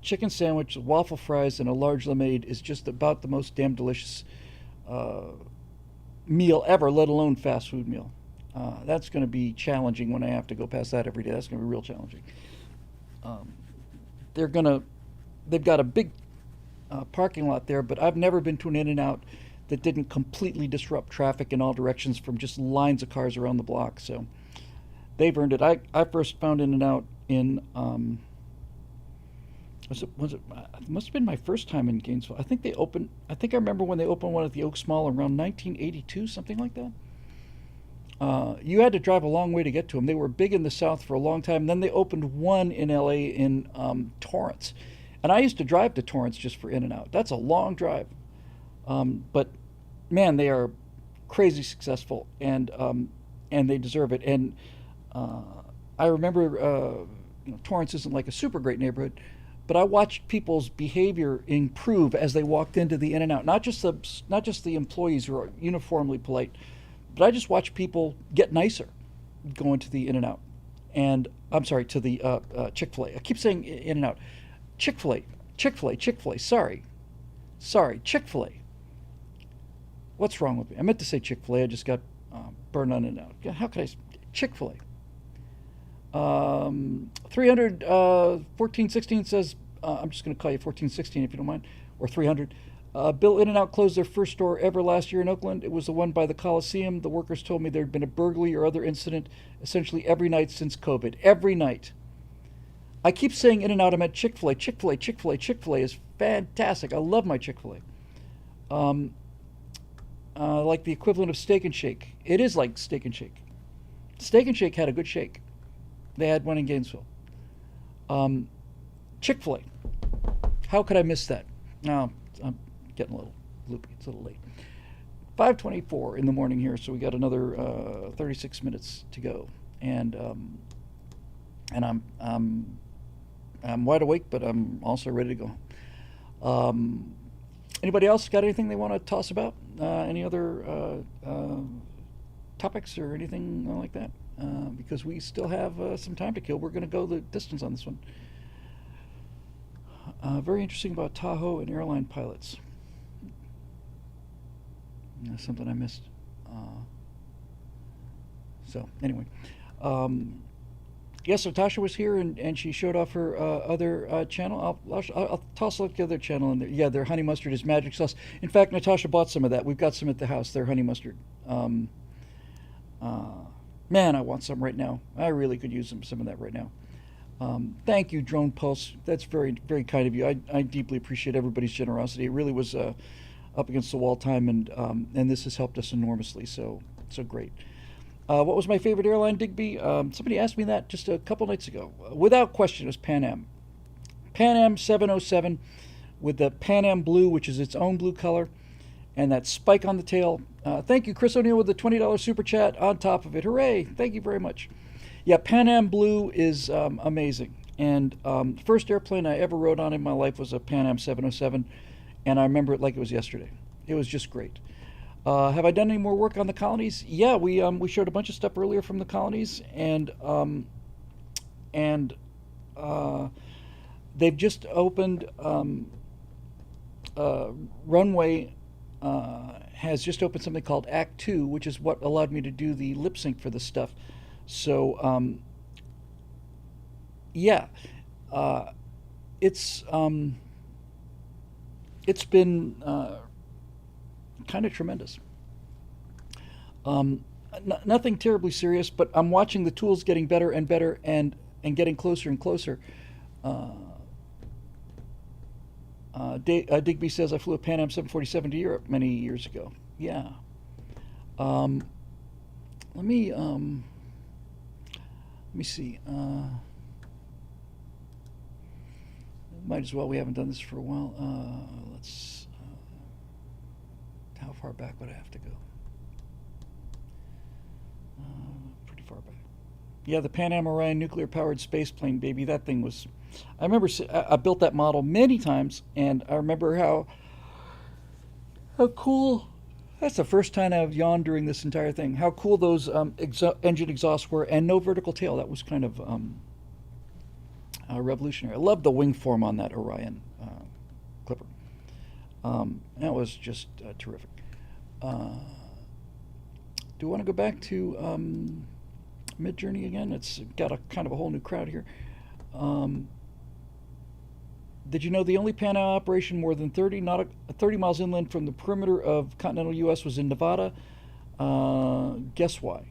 chicken sandwich, waffle fries, and a large lemonade is just about the most damn delicious meal ever, let alone fast food meal. That's going to be challenging when I have to go past that every day. That's going to be real challenging. They've got a big parking lot there, but I've never been to an In-N-Out that didn't completely disrupt traffic in all directions from just lines of cars around the block. So they've earned it. I first found In-N-Out in it must have been my first time in Gainesville. I think I remember when they opened one at the Oaks Mall around 1982, something like that. You had to drive a long way to get to them. They were big in the South for a long time. Then they opened one in LA in Torrance. And I used to drive to Torrance just for In-N-Out. That's a long drive. But man, they are crazy successful, and they deserve it. And I remember Torrance isn't like a super great neighborhood, but I watched people's behavior improve as they walked into the In-N-Out. Not just the employees who are uniformly polite, but I just watched people get nicer going to the In-N-Out. And I'm sorry, to the Chick-fil-A. I keep saying In-N-Out. Chick-fil-A, Chick-fil-A, Chick-fil-A. Sorry, Chick-fil-A. What's wrong with me? I meant to say Chick-fil-A. I just got burned on In-N-Out. How could I? Chick-fil-A. 300 1416 says, I'm just going to call you 1416 if you don't mind, or 300. Bill, In-N-Out closed their first store ever last year in Oakland. It was the one by the Coliseum. The workers told me there had been a burglary or other incident essentially every night since COVID. Every night. I keep saying In-N-Out. I meant Chick-fil-A. Chick-fil-A, Chick-fil-A, Chick-fil-A is fantastic. I love my Chick-fil-A. Like the equivalent of Steak and Shake. It is like Steak and Shake. Steak and Shake had a good shake. They had one in Gainesville. Chick-fil-A. How could I miss that? No, I'm getting a little loopy. It's a little late. 5:24 in the morning here, so we got another 36 minutes to go, and I'm wide awake, but I'm also ready to go. Anybody else got anything they want to toss about? Any other topics or anything like that? Because we still have some time to kill. We're going to go the distance on this one. Very interesting about Tahoe and airline pilots. Something I missed. So anyway, yes, Natasha was here and she showed off her other channel. I'll toss out the other channel in there. Yeah, their honey mustard is magic sauce. In fact, Natasha bought some of that. We've got some at the house. Their honey mustard. Man, I want some right now. I really could use some of that right now. Thank you, Drone Pulse. That's very, very kind of you. I deeply appreciate everybody's generosity. It really was up against the wall time, and this has helped us enormously. So great. What was my favorite airline, Digby? Somebody asked me that just a couple nights ago. Without question, it was Pan Am. Pan Am 707 with the Pan Am blue, which is its own blue color, and that spike on the tail. Thank you, Chris O'Neill, with the $20 super chat on top of it. Hooray! Thank you very much. Yeah, Pan Am blue is amazing. And the first airplane I ever rode on in my life was a Pan Am 707, and I remember it like it was yesterday. It was just great. Have I done any more work on the colonies? Yeah, we showed a bunch of stuff earlier from the colonies, and they've just opened. Runway has just opened something called Act 2, which is what allowed me to do the lip sync for this stuff. So yeah, it's been kind of tremendous. Nothing terribly serious, but I'm watching the tools getting better and better and getting closer and closer. Digby says I flew a Pan Am 747 to Europe many years ago. Yeah. Let me see. Might as well. We haven't done this for a while. Let's. How far back would I have to go? Pretty far back. Yeah, the Pan Am Orion nuclear-powered space plane, baby. That thing was. I remember I built that model many times, and I remember how cool. That's the first time I've yawned during this entire thing. How cool those engine exhausts were, and no vertical tail. That was kind of revolutionary. I love the wing form on that Orion Clipper. That was just terrific. Do we want to go back to Mid-Journey again? It's got a kind of a whole new crowd here. Did you know the only Pan Am operation more than 30 miles inland from the perimeter of continental U.S. was in Nevada? Guess why?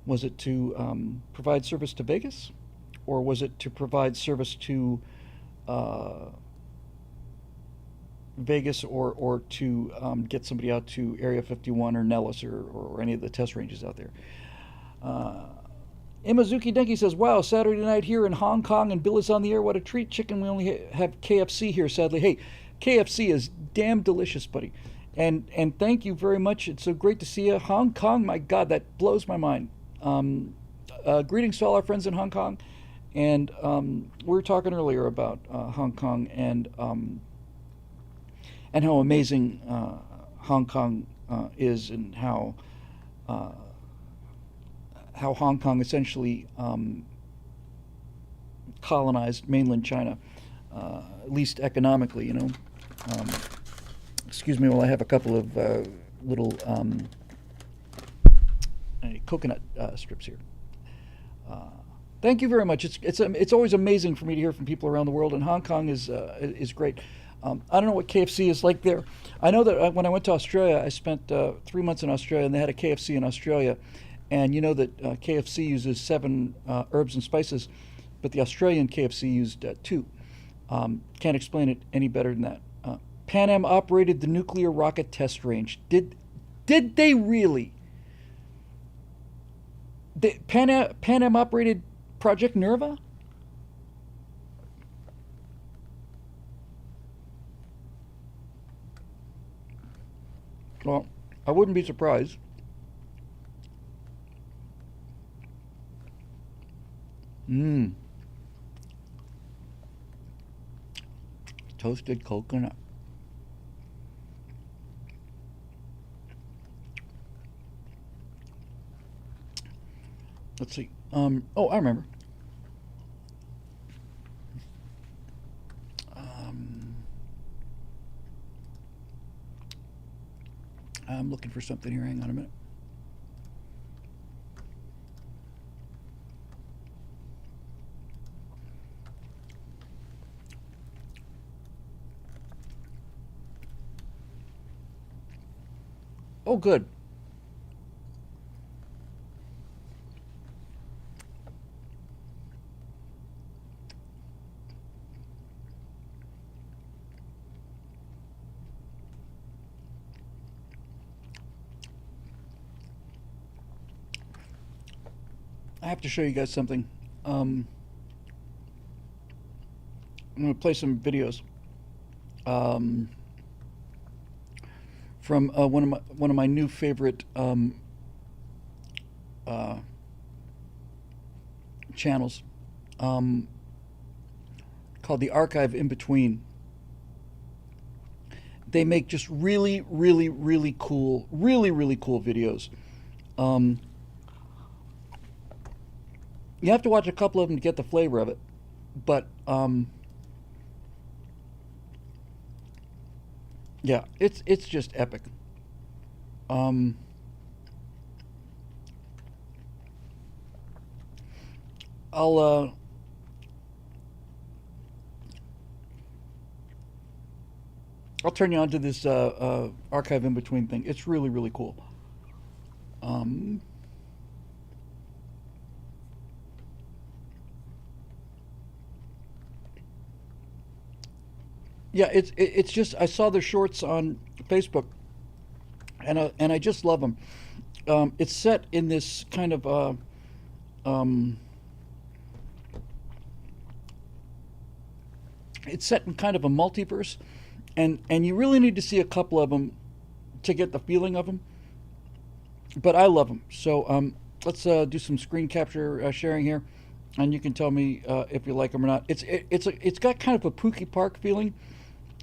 Was it to provide service to Vegas? Or was it to provide service to Vegas or to get somebody out to Area 51 or Nellis or any of the test ranges out there? Imazuki Denki says, wow, Saturday night here in Hong Kong and Bill is on the air. What a treat. Chicken, we only have KFC here, sadly. Hey, KFC is damn delicious, buddy. And thank you very much. It's so great to see you. Hong Kong, my God, that blows my mind. Greetings to all our friends in Hong Kong. And we were talking earlier about Hong Kong and how amazing Hong Kong is, and how Hong Kong essentially colonized mainland China, at least economically, you know. Excuse me while I have a couple of little coconut strips here. Thank you very much. It's always amazing for me to hear from people around the world, and Hong Kong is great. I don't know what KFC is like there. I know that when I went to Australia, I spent 3 months in Australia, and they had a KFC in Australia. And you know that KFC uses 7 herbs and spices, but the Australian KFC used 2. Can't explain it any better than that. Pan Am operated the nuclear rocket test range. Did they really? Pan Am operated Project Nerva? Well, I wouldn't be surprised. Toasted coconut. Let's see. Oh, I remember. I'm looking for something here. Hang on a minute. Oh, good. I have to show you guys something. I'm going to play some videos from one of my new favorite channels called The Archive in Between. They make just really cool videos. You have to watch a couple of them to get the flavor of it, but yeah, it's just epic. I'll turn you on to this archive in between thing. It's really cool. Yeah, it's just, I saw their shorts on Facebook, and I just love them. It's set in this kind of it's set in kind of a multiverse, and you really need to see a couple of them to get the feeling of them. But I love them. So let's do some screen capture sharing here, and you can tell me if you like them or not. It's got kind of a Pookie Park feeling.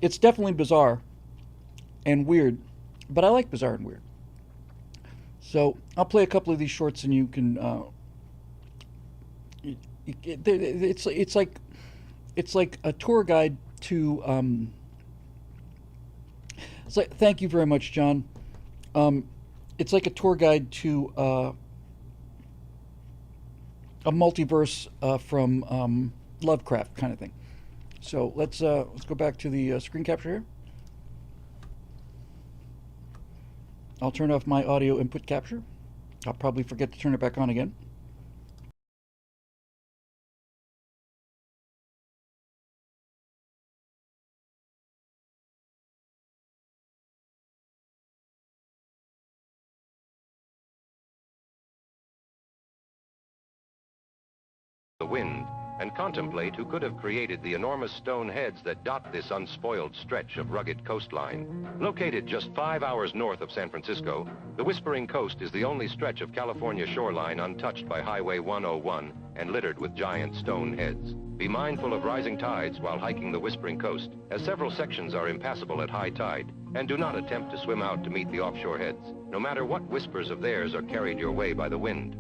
It's definitely bizarre and weird, but I like bizarre and weird. So I'll play a couple of these shorts, and you can. It's like a tour guide to. It's like, thank you very much, John. It's like a tour guide to a multiverse from Lovecraft kind of thing. So let's go back to the screen capture here. I'll turn off my audio input capture. I'll probably forget to turn it back on again. The wind and contemplate who could have created the enormous stone heads that dot this unspoiled stretch of rugged coastline. Located just 5 hours north of San Francisco, the Whispering Coast is the only stretch of California shoreline untouched by Highway 101 and littered with giant stone heads. Be mindful of rising tides while hiking the Whispering Coast, as several sections are impassable at high tide, and do not attempt to swim out to meet the offshore heads, no matter what whispers of theirs are carried your way by the wind.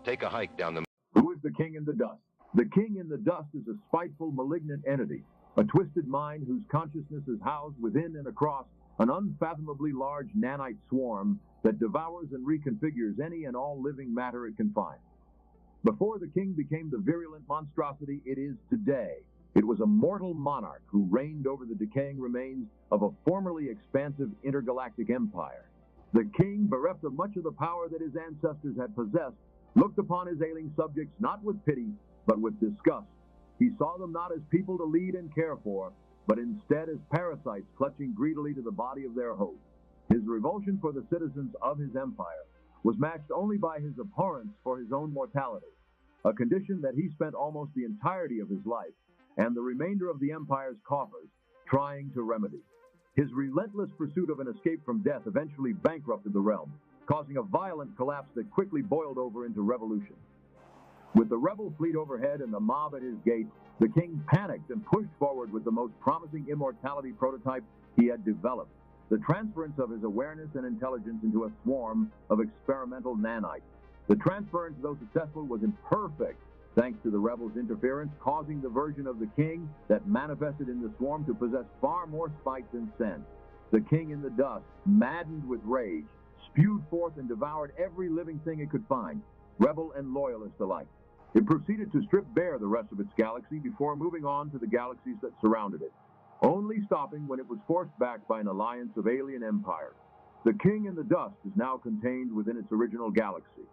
Take a hike down the... Who is the king in the dust? The king in the dust is a spiteful, malignant entity, a twisted mind whose consciousness is housed within and across an unfathomably large nanite swarm that devours and reconfigures any and all living matter it can find. Before the king became the virulent monstrosity it is today, it was a mortal monarch who reigned over the decaying remains of a formerly expansive intergalactic empire. The king, bereft of much of the power that his ancestors had possessed, looked upon his ailing subjects not with pity, but with disgust. He saw them not as people to lead and care for, but instead as parasites clutching greedily to the body of their host. His revulsion for the citizens of his empire was matched only by his abhorrence for his own mortality, a condition that he spent almost the entirety of his life and the remainder of the empire's coffers trying to remedy. His relentless pursuit of an escape from death eventually bankrupted the realm, causing a violent collapse that quickly boiled over into revolution. With the rebel fleet overhead and the mob at his gate, the king panicked and pushed forward with the most promising immortality prototype he had developed, the transference of his awareness and intelligence into a swarm of experimental nanites. The transference, though successful, was imperfect, thanks to the rebels' interference, causing the version of the king that manifested in the swarm to possess far more spite than sense. The king in the dust, maddened with rage, spewed forth and devoured every living thing it could find, rebel and loyalist alike. It proceeded to strip bare the rest of its galaxy before moving on to the galaxies that surrounded it, only stopping when it was forced back by an alliance of alien empires. The king in the dust is now contained within its original galaxy,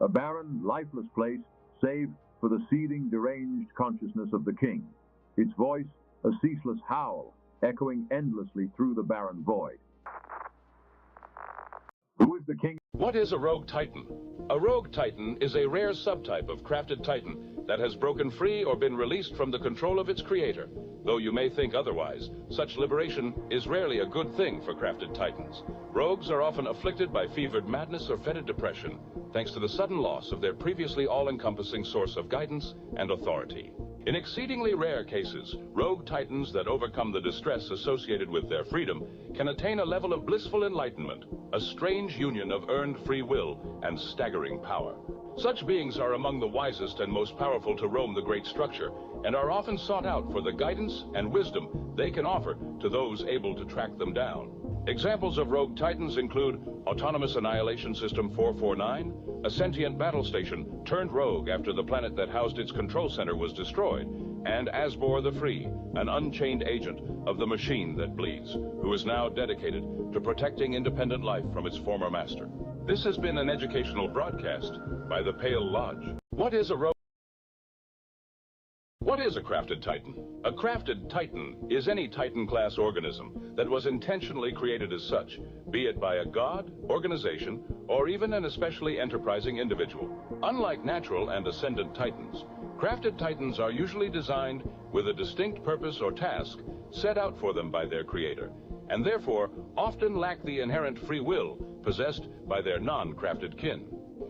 a barren, lifeless place, save for the seething, deranged consciousness of the king, its voice a ceaseless howl, echoing endlessly through the barren void. Who is the king? What is a rogue titan? A rogue titan is a rare subtype of crafted titan that has broken free or been released from the control of its creator. Though you may think otherwise, such liberation is rarely a good thing for crafted titans. Rogues are often afflicted by fevered madness or fetid depression, thanks to the sudden loss of their previously all-encompassing source of guidance and authority. In exceedingly rare cases, rogue titans that overcome the distress associated with their freedom can attain a level of blissful enlightenment, a strange union of earned free will and staggering power. Such beings are among the wisest and most powerful to roam the great structure, and are often sought out for the guidance and wisdom they can offer to those able to track them down. Examples of rogue titans include Autonomous Annihilation System 449, a sentient battle station turned rogue after the planet that housed its control center was destroyed, and Asbor the Free, an unchained agent of the machine that bleeds, who is now dedicated to protecting independent life from its former master. This has been an educational broadcast by the Pale Lodge. What is a rogue? What is a crafted titan? A crafted titan is any titan-class organism that was intentionally created as such, be it by a god, organization, or even an especially enterprising individual. Unlike natural and ascendant titans, crafted titans are usually designed with a distinct purpose or task set out for them by their creator, and therefore often lack the inherent free will possessed by their non-crafted kin.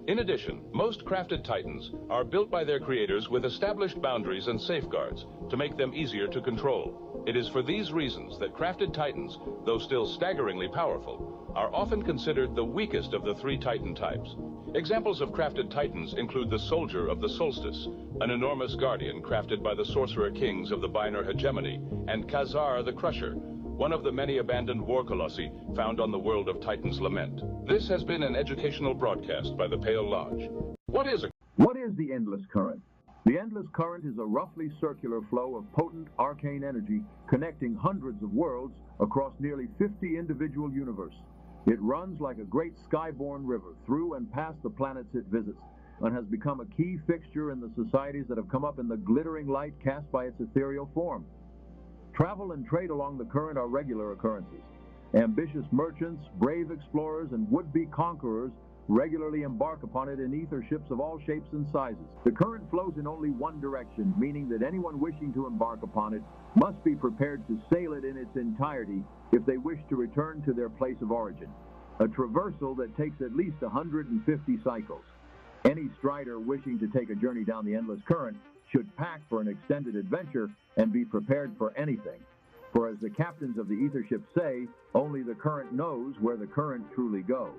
In addition, most crafted titans are built by their creators with established boundaries and safeguards to make them easier to control. It is for these reasons that crafted titans, though still staggeringly powerful, are often considered the weakest of the three titan types. Examples of crafted titans include the Soldier of the Solstice, an enormous guardian crafted by the sorcerer kings of the Binary Hegemony, and Khazar the Crusher, one of the many abandoned war colossi found on the world of Titan's Lament. This has been an educational broadcast by the Pale Lodge. What is the endless current? The endless current is a roughly circular flow of potent arcane energy connecting hundreds of worlds across nearly 50 individual universes. It runs like a great skyborne river through and past the planets it visits, and has become a key fixture in the societies that have come up in the glittering light cast by its ethereal form. Travel and trade along the current are regular occurrences. Ambitious merchants, brave explorers, and would-be conquerors regularly embark upon it in ether ships of all shapes and sizes. The current flows in only one direction, meaning that anyone wishing to embark upon it must be prepared to sail it in its entirety if they wish to return to their place of origin, a traversal that takes at least 150 cycles. Any strider wishing to take a journey down the endless current should pack for an extended adventure and be prepared for anything. For as the captains of the ether ships say, only the current knows where the current truly goes.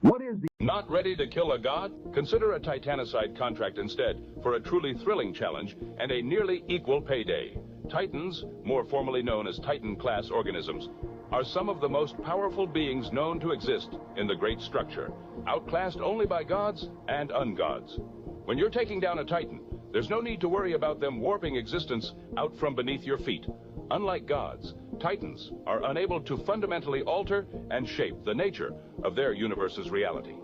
What is the... Not ready to kill a god? Consider a Titanicide contract instead for a truly thrilling challenge and a nearly equal payday. Titans, more formally known as Titan-class organisms, are some of the most powerful beings known to exist in the great structure, outclassed only by gods and ungods. When you're taking down a Titan, there's no need to worry about them warping existence out from beneath your feet. Unlike gods, Titans are unable to fundamentally alter and shape the nature of their universe's reality.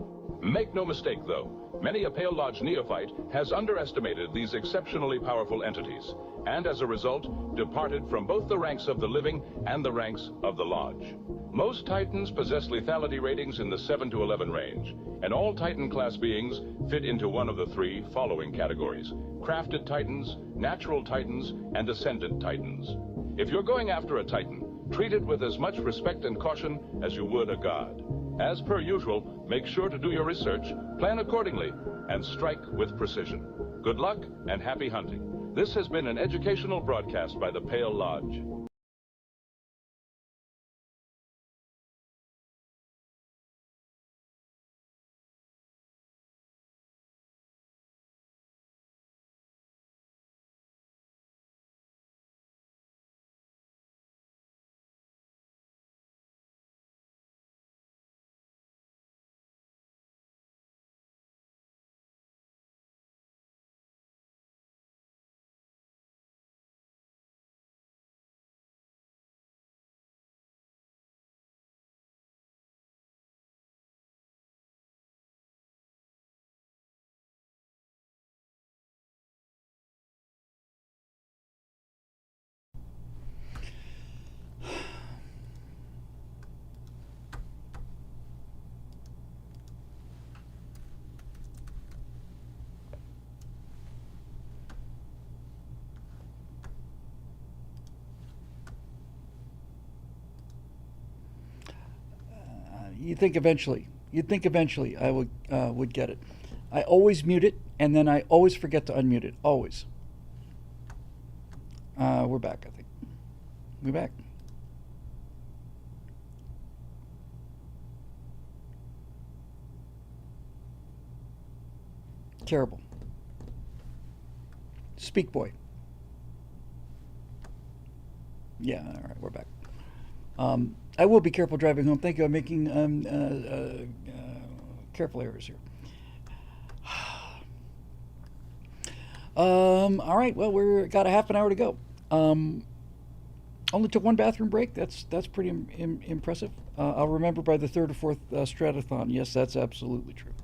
Make no mistake, though, many a Pale Lodge neophyte has underestimated these exceptionally powerful entities, and as a result, departed from both the ranks of the living and the ranks of the Lodge. Most Titans possess lethality ratings in the 7 to 11 range, and all Titan-class beings fit into one of the three following categories: crafted Titans, natural Titans, and ascendant Titans. If you're going after a Titan, treat it with as much respect and caution as you would a god. As per usual, make sure to do your research, plan accordingly, and strike with precision. Good luck and happy hunting. This has been an educational broadcast by the Pale Lodge. You'd think eventually I would get it. I always mute it, and then I always forget to unmute it. Always. We're back, I think. We're back. Terrible. Speak, boy. Yeah, all right, we're back. I will be careful driving home. Thank you. I'm making careful errors here. All right. Well, we're got a half an hour to go. Only took one bathroom break. That's pretty impressive. I'll remember by the third or fourth Stratothon. Yes, that's absolutely true.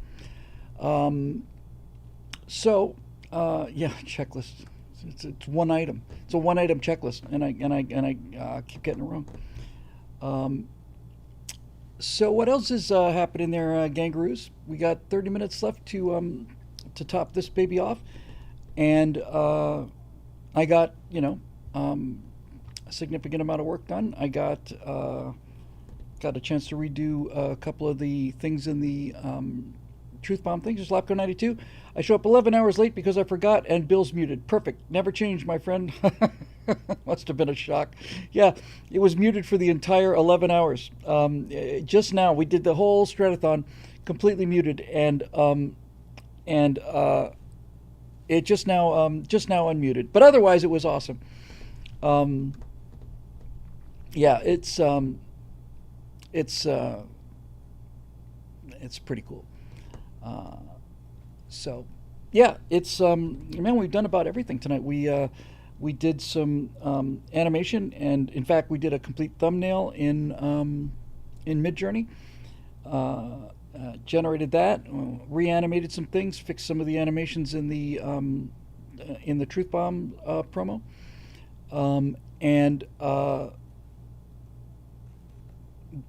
Yeah, checklist. It's one item. It's a one item checklist, and I keep getting it wrong. So what else is happening there, Gangaroos? We got 30 minutes left to top this baby off, and I got a significant amount of work done. I got a chance to redo a couple of the things in the Truth Bomb things. Just Lapco 92. I show up 11 hours late because I forgot, and Bill's muted. Perfect. Never changed, my friend. Must have been a shock. Yeah, it was muted for the entire 11 hours. Just now, we did the whole Stratothon completely muted, and it just now unmuted. But otherwise, it was awesome. Yeah, it's pretty cool. So, yeah, it's man, we've done about everything tonight. We did some animation, and in fact, we did a complete thumbnail in Midjourney. Generated that, reanimated some things, fixed some of the animations in the Truth Bomb promo,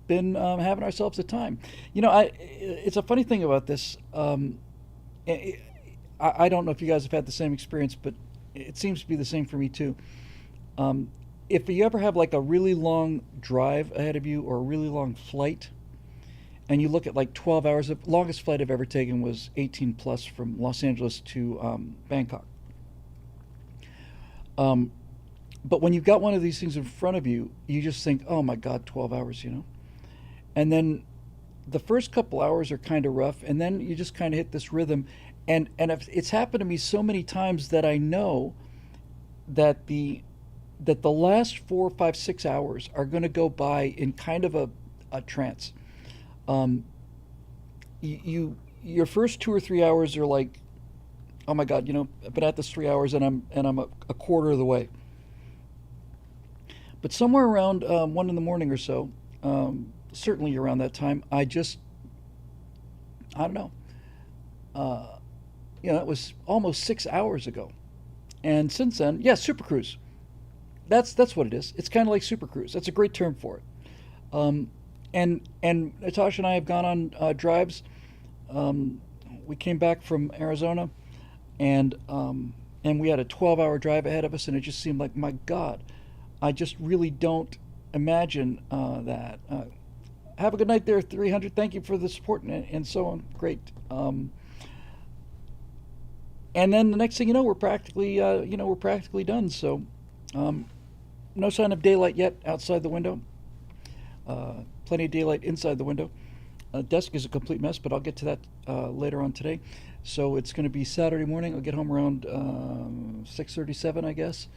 been having ourselves a time. It's a funny thing about this. I don't know if you guys have had the same experience, but it seems to be the same for me too. If you ever have like a really long drive ahead of you or a really long flight, and you look at like 12 hours, the longest flight I've ever taken was 18 plus from Los Angeles to Bangkok. But when you've got one of these things in front of you, you just think, oh my God, 12 hours, And then the first couple hours are kind of rough, and then you just kind of hit this rhythm. And it's happened to me so many times that I know that the last 4, 5, 6 hours are going to go by in kind of a trance. Your first 2 or 3 hours are like, oh my God, I've been at this 3 hours and I'm a quarter of the way. But somewhere around 1 in the morning or so, certainly around that time, I don't know. It was almost 6 hours ago, and since then, yeah, Super Cruise. That's what it is. It's kind of like Super Cruise. That's a great term for it. And Natasha and I have gone on drives. We came back from Arizona, and we had a 12-hour drive ahead of us, and it just seemed like, my God, I just really don't imagine that. Have a good night there, 300. Thank you for the support and so on. Great. And then the next thing you know, we're practically done. So, no sign of daylight yet outside the window. Plenty of daylight inside the window. Desk is a complete mess, but I'll get to that later on today. So it's going to be Saturday morning. I'll get home around 6:37, I guess,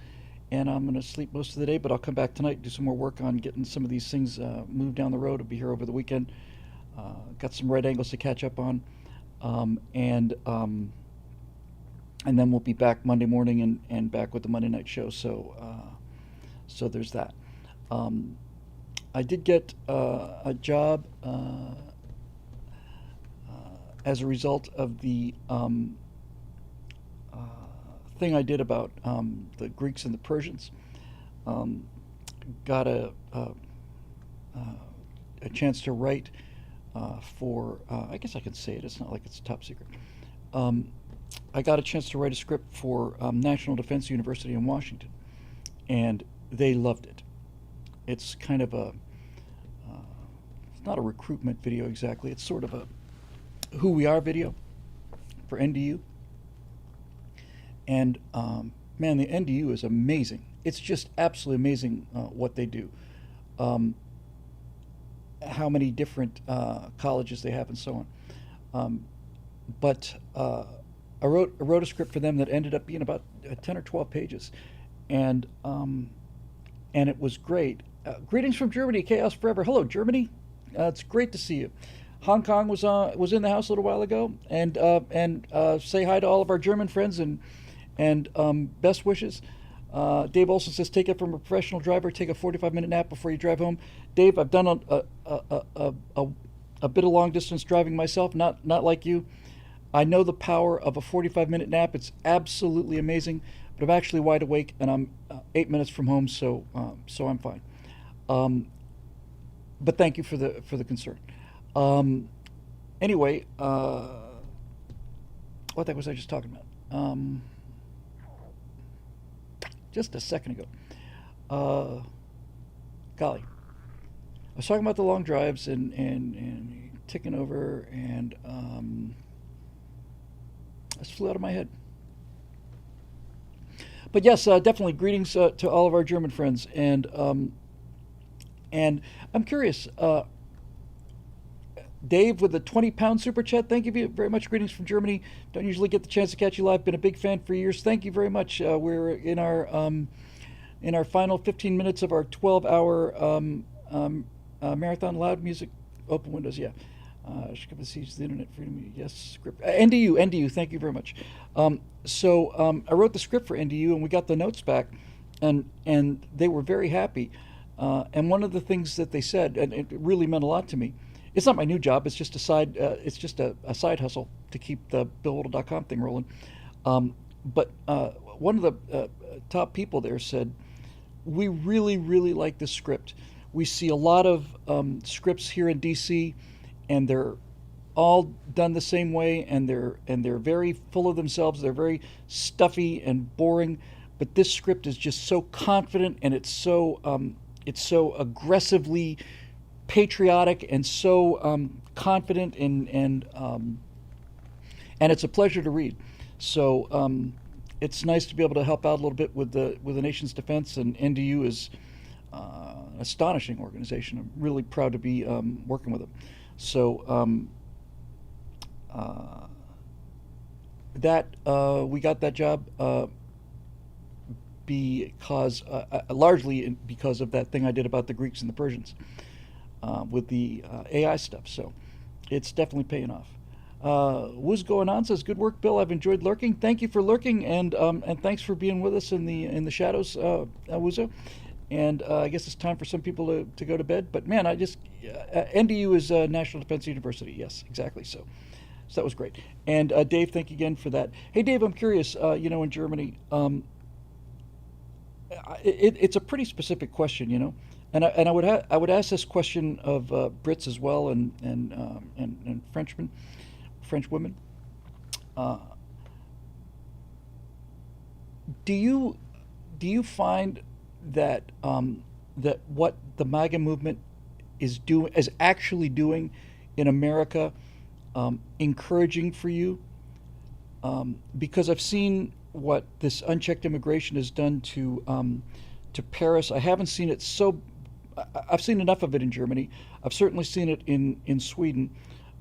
and I'm going to sleep most of the day. But I'll come back tonight and do some more work on getting some of these things moved down the road. I'll be here over the weekend. Got some right angles to catch up on, and then we'll be back Monday morning and back with the Monday night show. So there's that. I did get a job as a result of the thing I did about the Greeks and the Persians. Got a chance to write for, I guess I can say it, it's not like it's top secret. I got a chance to write a script for National Defense University in Washington, and they loved it. It's kind of it's not a recruitment video exactly, it's sort of a who we are video for NDU. And man, the NDU is amazing. It's just absolutely amazing what they do. How many different colleges they have and so on. But I wrote a script for them that ended up being about 10 or 12 pages, and it was great. Greetings from Germany, Chaos Forever. Hello, Germany. It's great to see you. Hong Kong was in the house a little while ago, and say hi to all of our German friends and best wishes. Dave Olson says, take it from a professional driver, take a 45-minute nap before you drive home. Dave, I've done a bit of long distance driving myself, not like you. I know the power of a 45-minute nap. It's absolutely amazing, but I'm actually wide awake, and I'm 8 minutes from home, so I'm fine. But thank you for the concern. Anyway, what the heck was I just talking about? Just a second ago. Golly. I was talking about the long drives and ticking over, and this flew out of my head. But yes, definitely greetings to all of our German friends, and I'm curious. Dave with a 20-pound super chat. Thank you very much. Greetings from Germany. Don't usually get the chance to catch you live. Been a big fan for years. Thank you very much. We're in our final 15 minutes of our 12-hour marathon. Loud music, open windows. Yeah. Siege the internet freedom. Yes. Script. NDU. Thank you very much. So I wrote the script for NDU, and we got the notes back, and they were very happy. And one of the things that they said, and it really meant a lot to me. It's not my new job. It's just a side. It's just a side hustle to keep the BillWhittle.com thing rolling. But one of the top people there said, "We really, really like this script. we see a lot of scripts here in DC, and they're all done the same way, and they're very full of themselves. They're very stuffy and boring. But this script is just so confident, and it's so aggressively patriotic and so confident, and it's a pleasure to read. So it's nice to be able to help out a little bit with the nation's defense, and NDU is an astonishing organization. I'm really proud to be working with them. So we got that job because largely because of that thing I did about the Greeks and the Persians with the AI stuff. So it's definitely paying off. What's going on? Says, good work, Bill. I've enjoyed lurking. Thank you for lurking, and thanks for being with us in the shadows, Wuzo. And I guess it's time for some people to go to bed. But man, NDU is National Defense University. Yes, exactly. So that was great. And Dave, thank you again for that. Hey, Dave, I'm curious. In Germany, it's a pretty specific question, and I would ask this question of Brits as well, and Frenchmen. French women. Do you find that that what the MAGA movement is actually doing in America encouraging for you? Because I've seen what this unchecked immigration has done to Paris. I haven't seen it so. I've seen enough of it in Germany. I've certainly seen it in Sweden.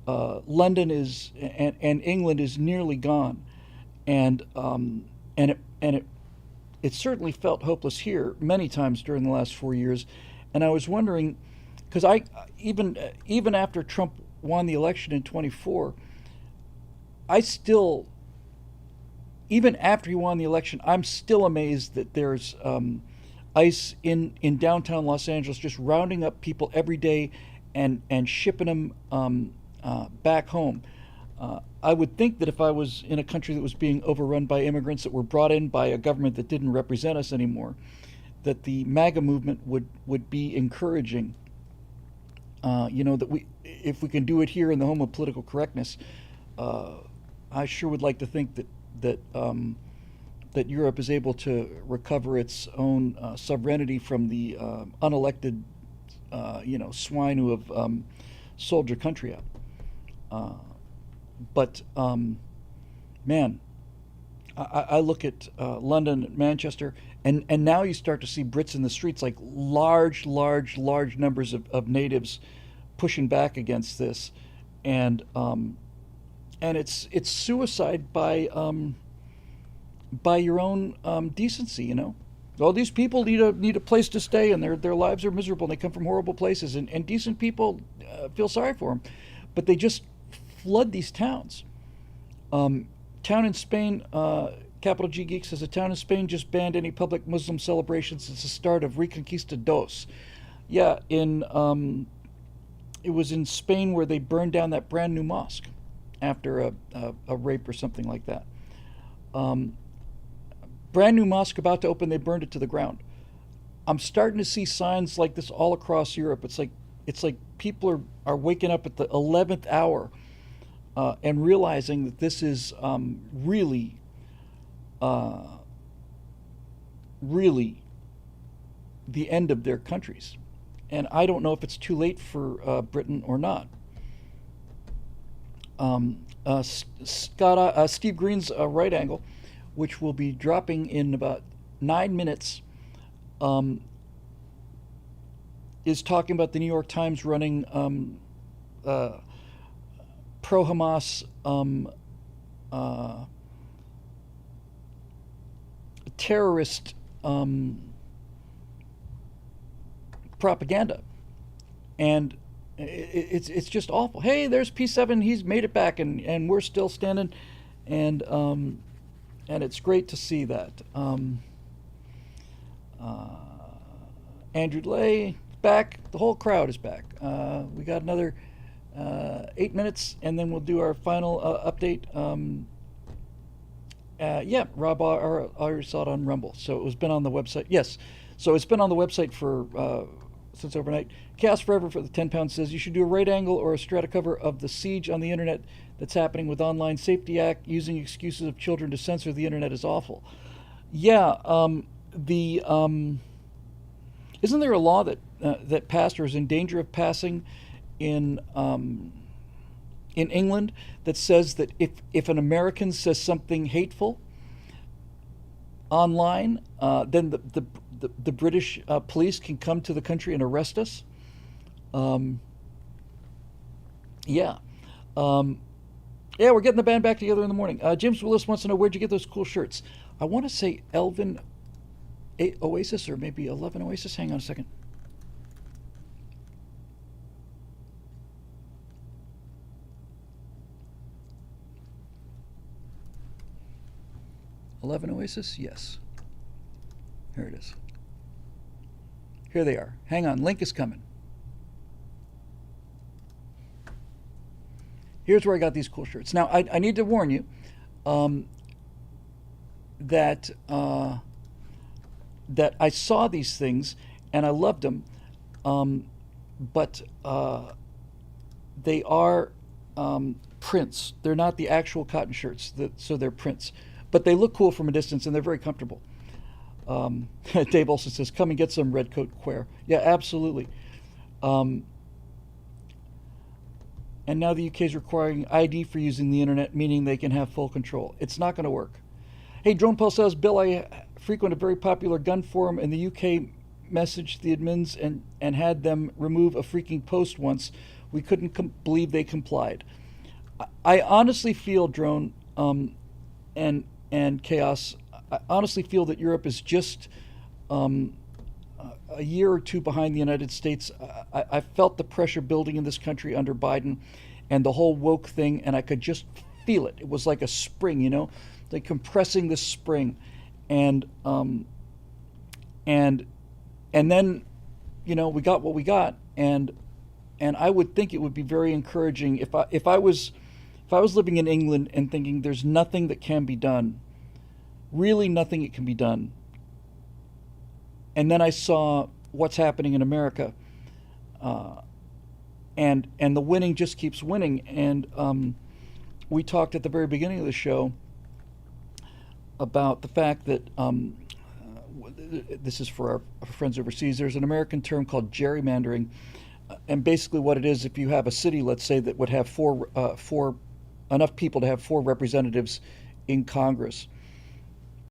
London is and England is nearly gone, and it certainly felt hopeless here many times during the last 4 years, and I was wondering, because even after Trump won the election in 24, I still, even after he won the election, I'm still amazed that there's ICE in downtown Los Angeles just rounding up people every day and shipping them back home. I would think that if I was in a country that was being overrun by immigrants that were brought in by a government that didn't represent us anymore, that the MAGA movement would be encouraging. That if we can do it here in the home of political correctness, I sure would like to think that Europe is able to recover its own sovereignty from the unelected, swine who have sold your country out. But man, I look at London, Manchester, and now you start to see Brits in the streets, like large numbers of natives pushing back against this, and it's suicide by your own decency. All these people need a place to stay, and their lives are miserable, and they come from horrible places, and decent people feel sorry for them, but they just flood these towns. Town in Spain, Capital G Geek says, a town in Spain just banned any public Muslim celebrations since the start of Reconquista Dos. Yeah, it was in Spain where they burned down that brand new mosque after a rape or something like that. Brand new mosque about to open, they burned it to the ground. I'm starting to see signs like this all across Europe. It's like people are waking up at the 11th hour and realizing that this is really the end of their countries. And I don't know if it's too late for Britain or not. Steve Green's Right Angle, which will be dropping in about 9 minutes, is talking about the New York Times running pro-Hamas terrorist propaganda, and it's just awful. Hey, there's P7. He's made it back, and we're still standing, and it's great to see that. Andrew Lay back. The whole crowd is back. We got another 8 minutes, and then we'll do our final update. Rob already saw it on Rumble, so it was been on the website. Yes, so it's been on the website for since overnight. Chaos Forever for the 10 pounds says you should do a right angle or a strata cover of the siege on the internet that's happening with Online Safety Act. Using excuses of children to censor the internet is awful. Yeah, isn't there a law that passed or is in danger of passing in England that says that if an American says something hateful online, then the British police can come to the country and arrest us? Yeah. Yeah, we're getting the band back together in the morning. James Willis wants to know, where'd you get those cool shirts? I want to say Elvin Oasis or maybe 11 Oasis. Hang on a second. $11 Oasis? Yes. Here it is. Here they are. Hang on, link is coming. Here's where I got these cool shirts. Now, I need to warn you that I saw these things and I loved them, but they are prints. They're not the actual cotton shirts, so they're prints. But they look cool from a distance and they're very comfortable. Dave Olson says, come and get some red coat queer. Yeah, absolutely. And now the UK is requiring ID for using the internet, meaning they can have full control. It's not going to work. Hey, Drone Paul says, Bill, I frequent a very popular gun forum in the UK, messaged the admins and had them remove a freaking post once. We couldn't believe they complied. I honestly feel, Drone and Chaos, I honestly feel that Europe is just a year or two behind the United States. I felt the pressure building in this country under Biden and the whole woke thing, and I could just feel it. It was like a spring, you know, like compressing this spring. And then, you know, we got what we got, and I would think it would be very encouraging if I was living in England and thinking there's nothing that can be done, really nothing that can be done. And then I saw what's happening in America, and the winning just keeps winning. And we talked at the very beginning of the show about the fact that this is for our friends overseas. There's an American term called gerrymandering, and basically what it is, if you have a city, let's say, that would have four enough people to have 4 representatives in Congress,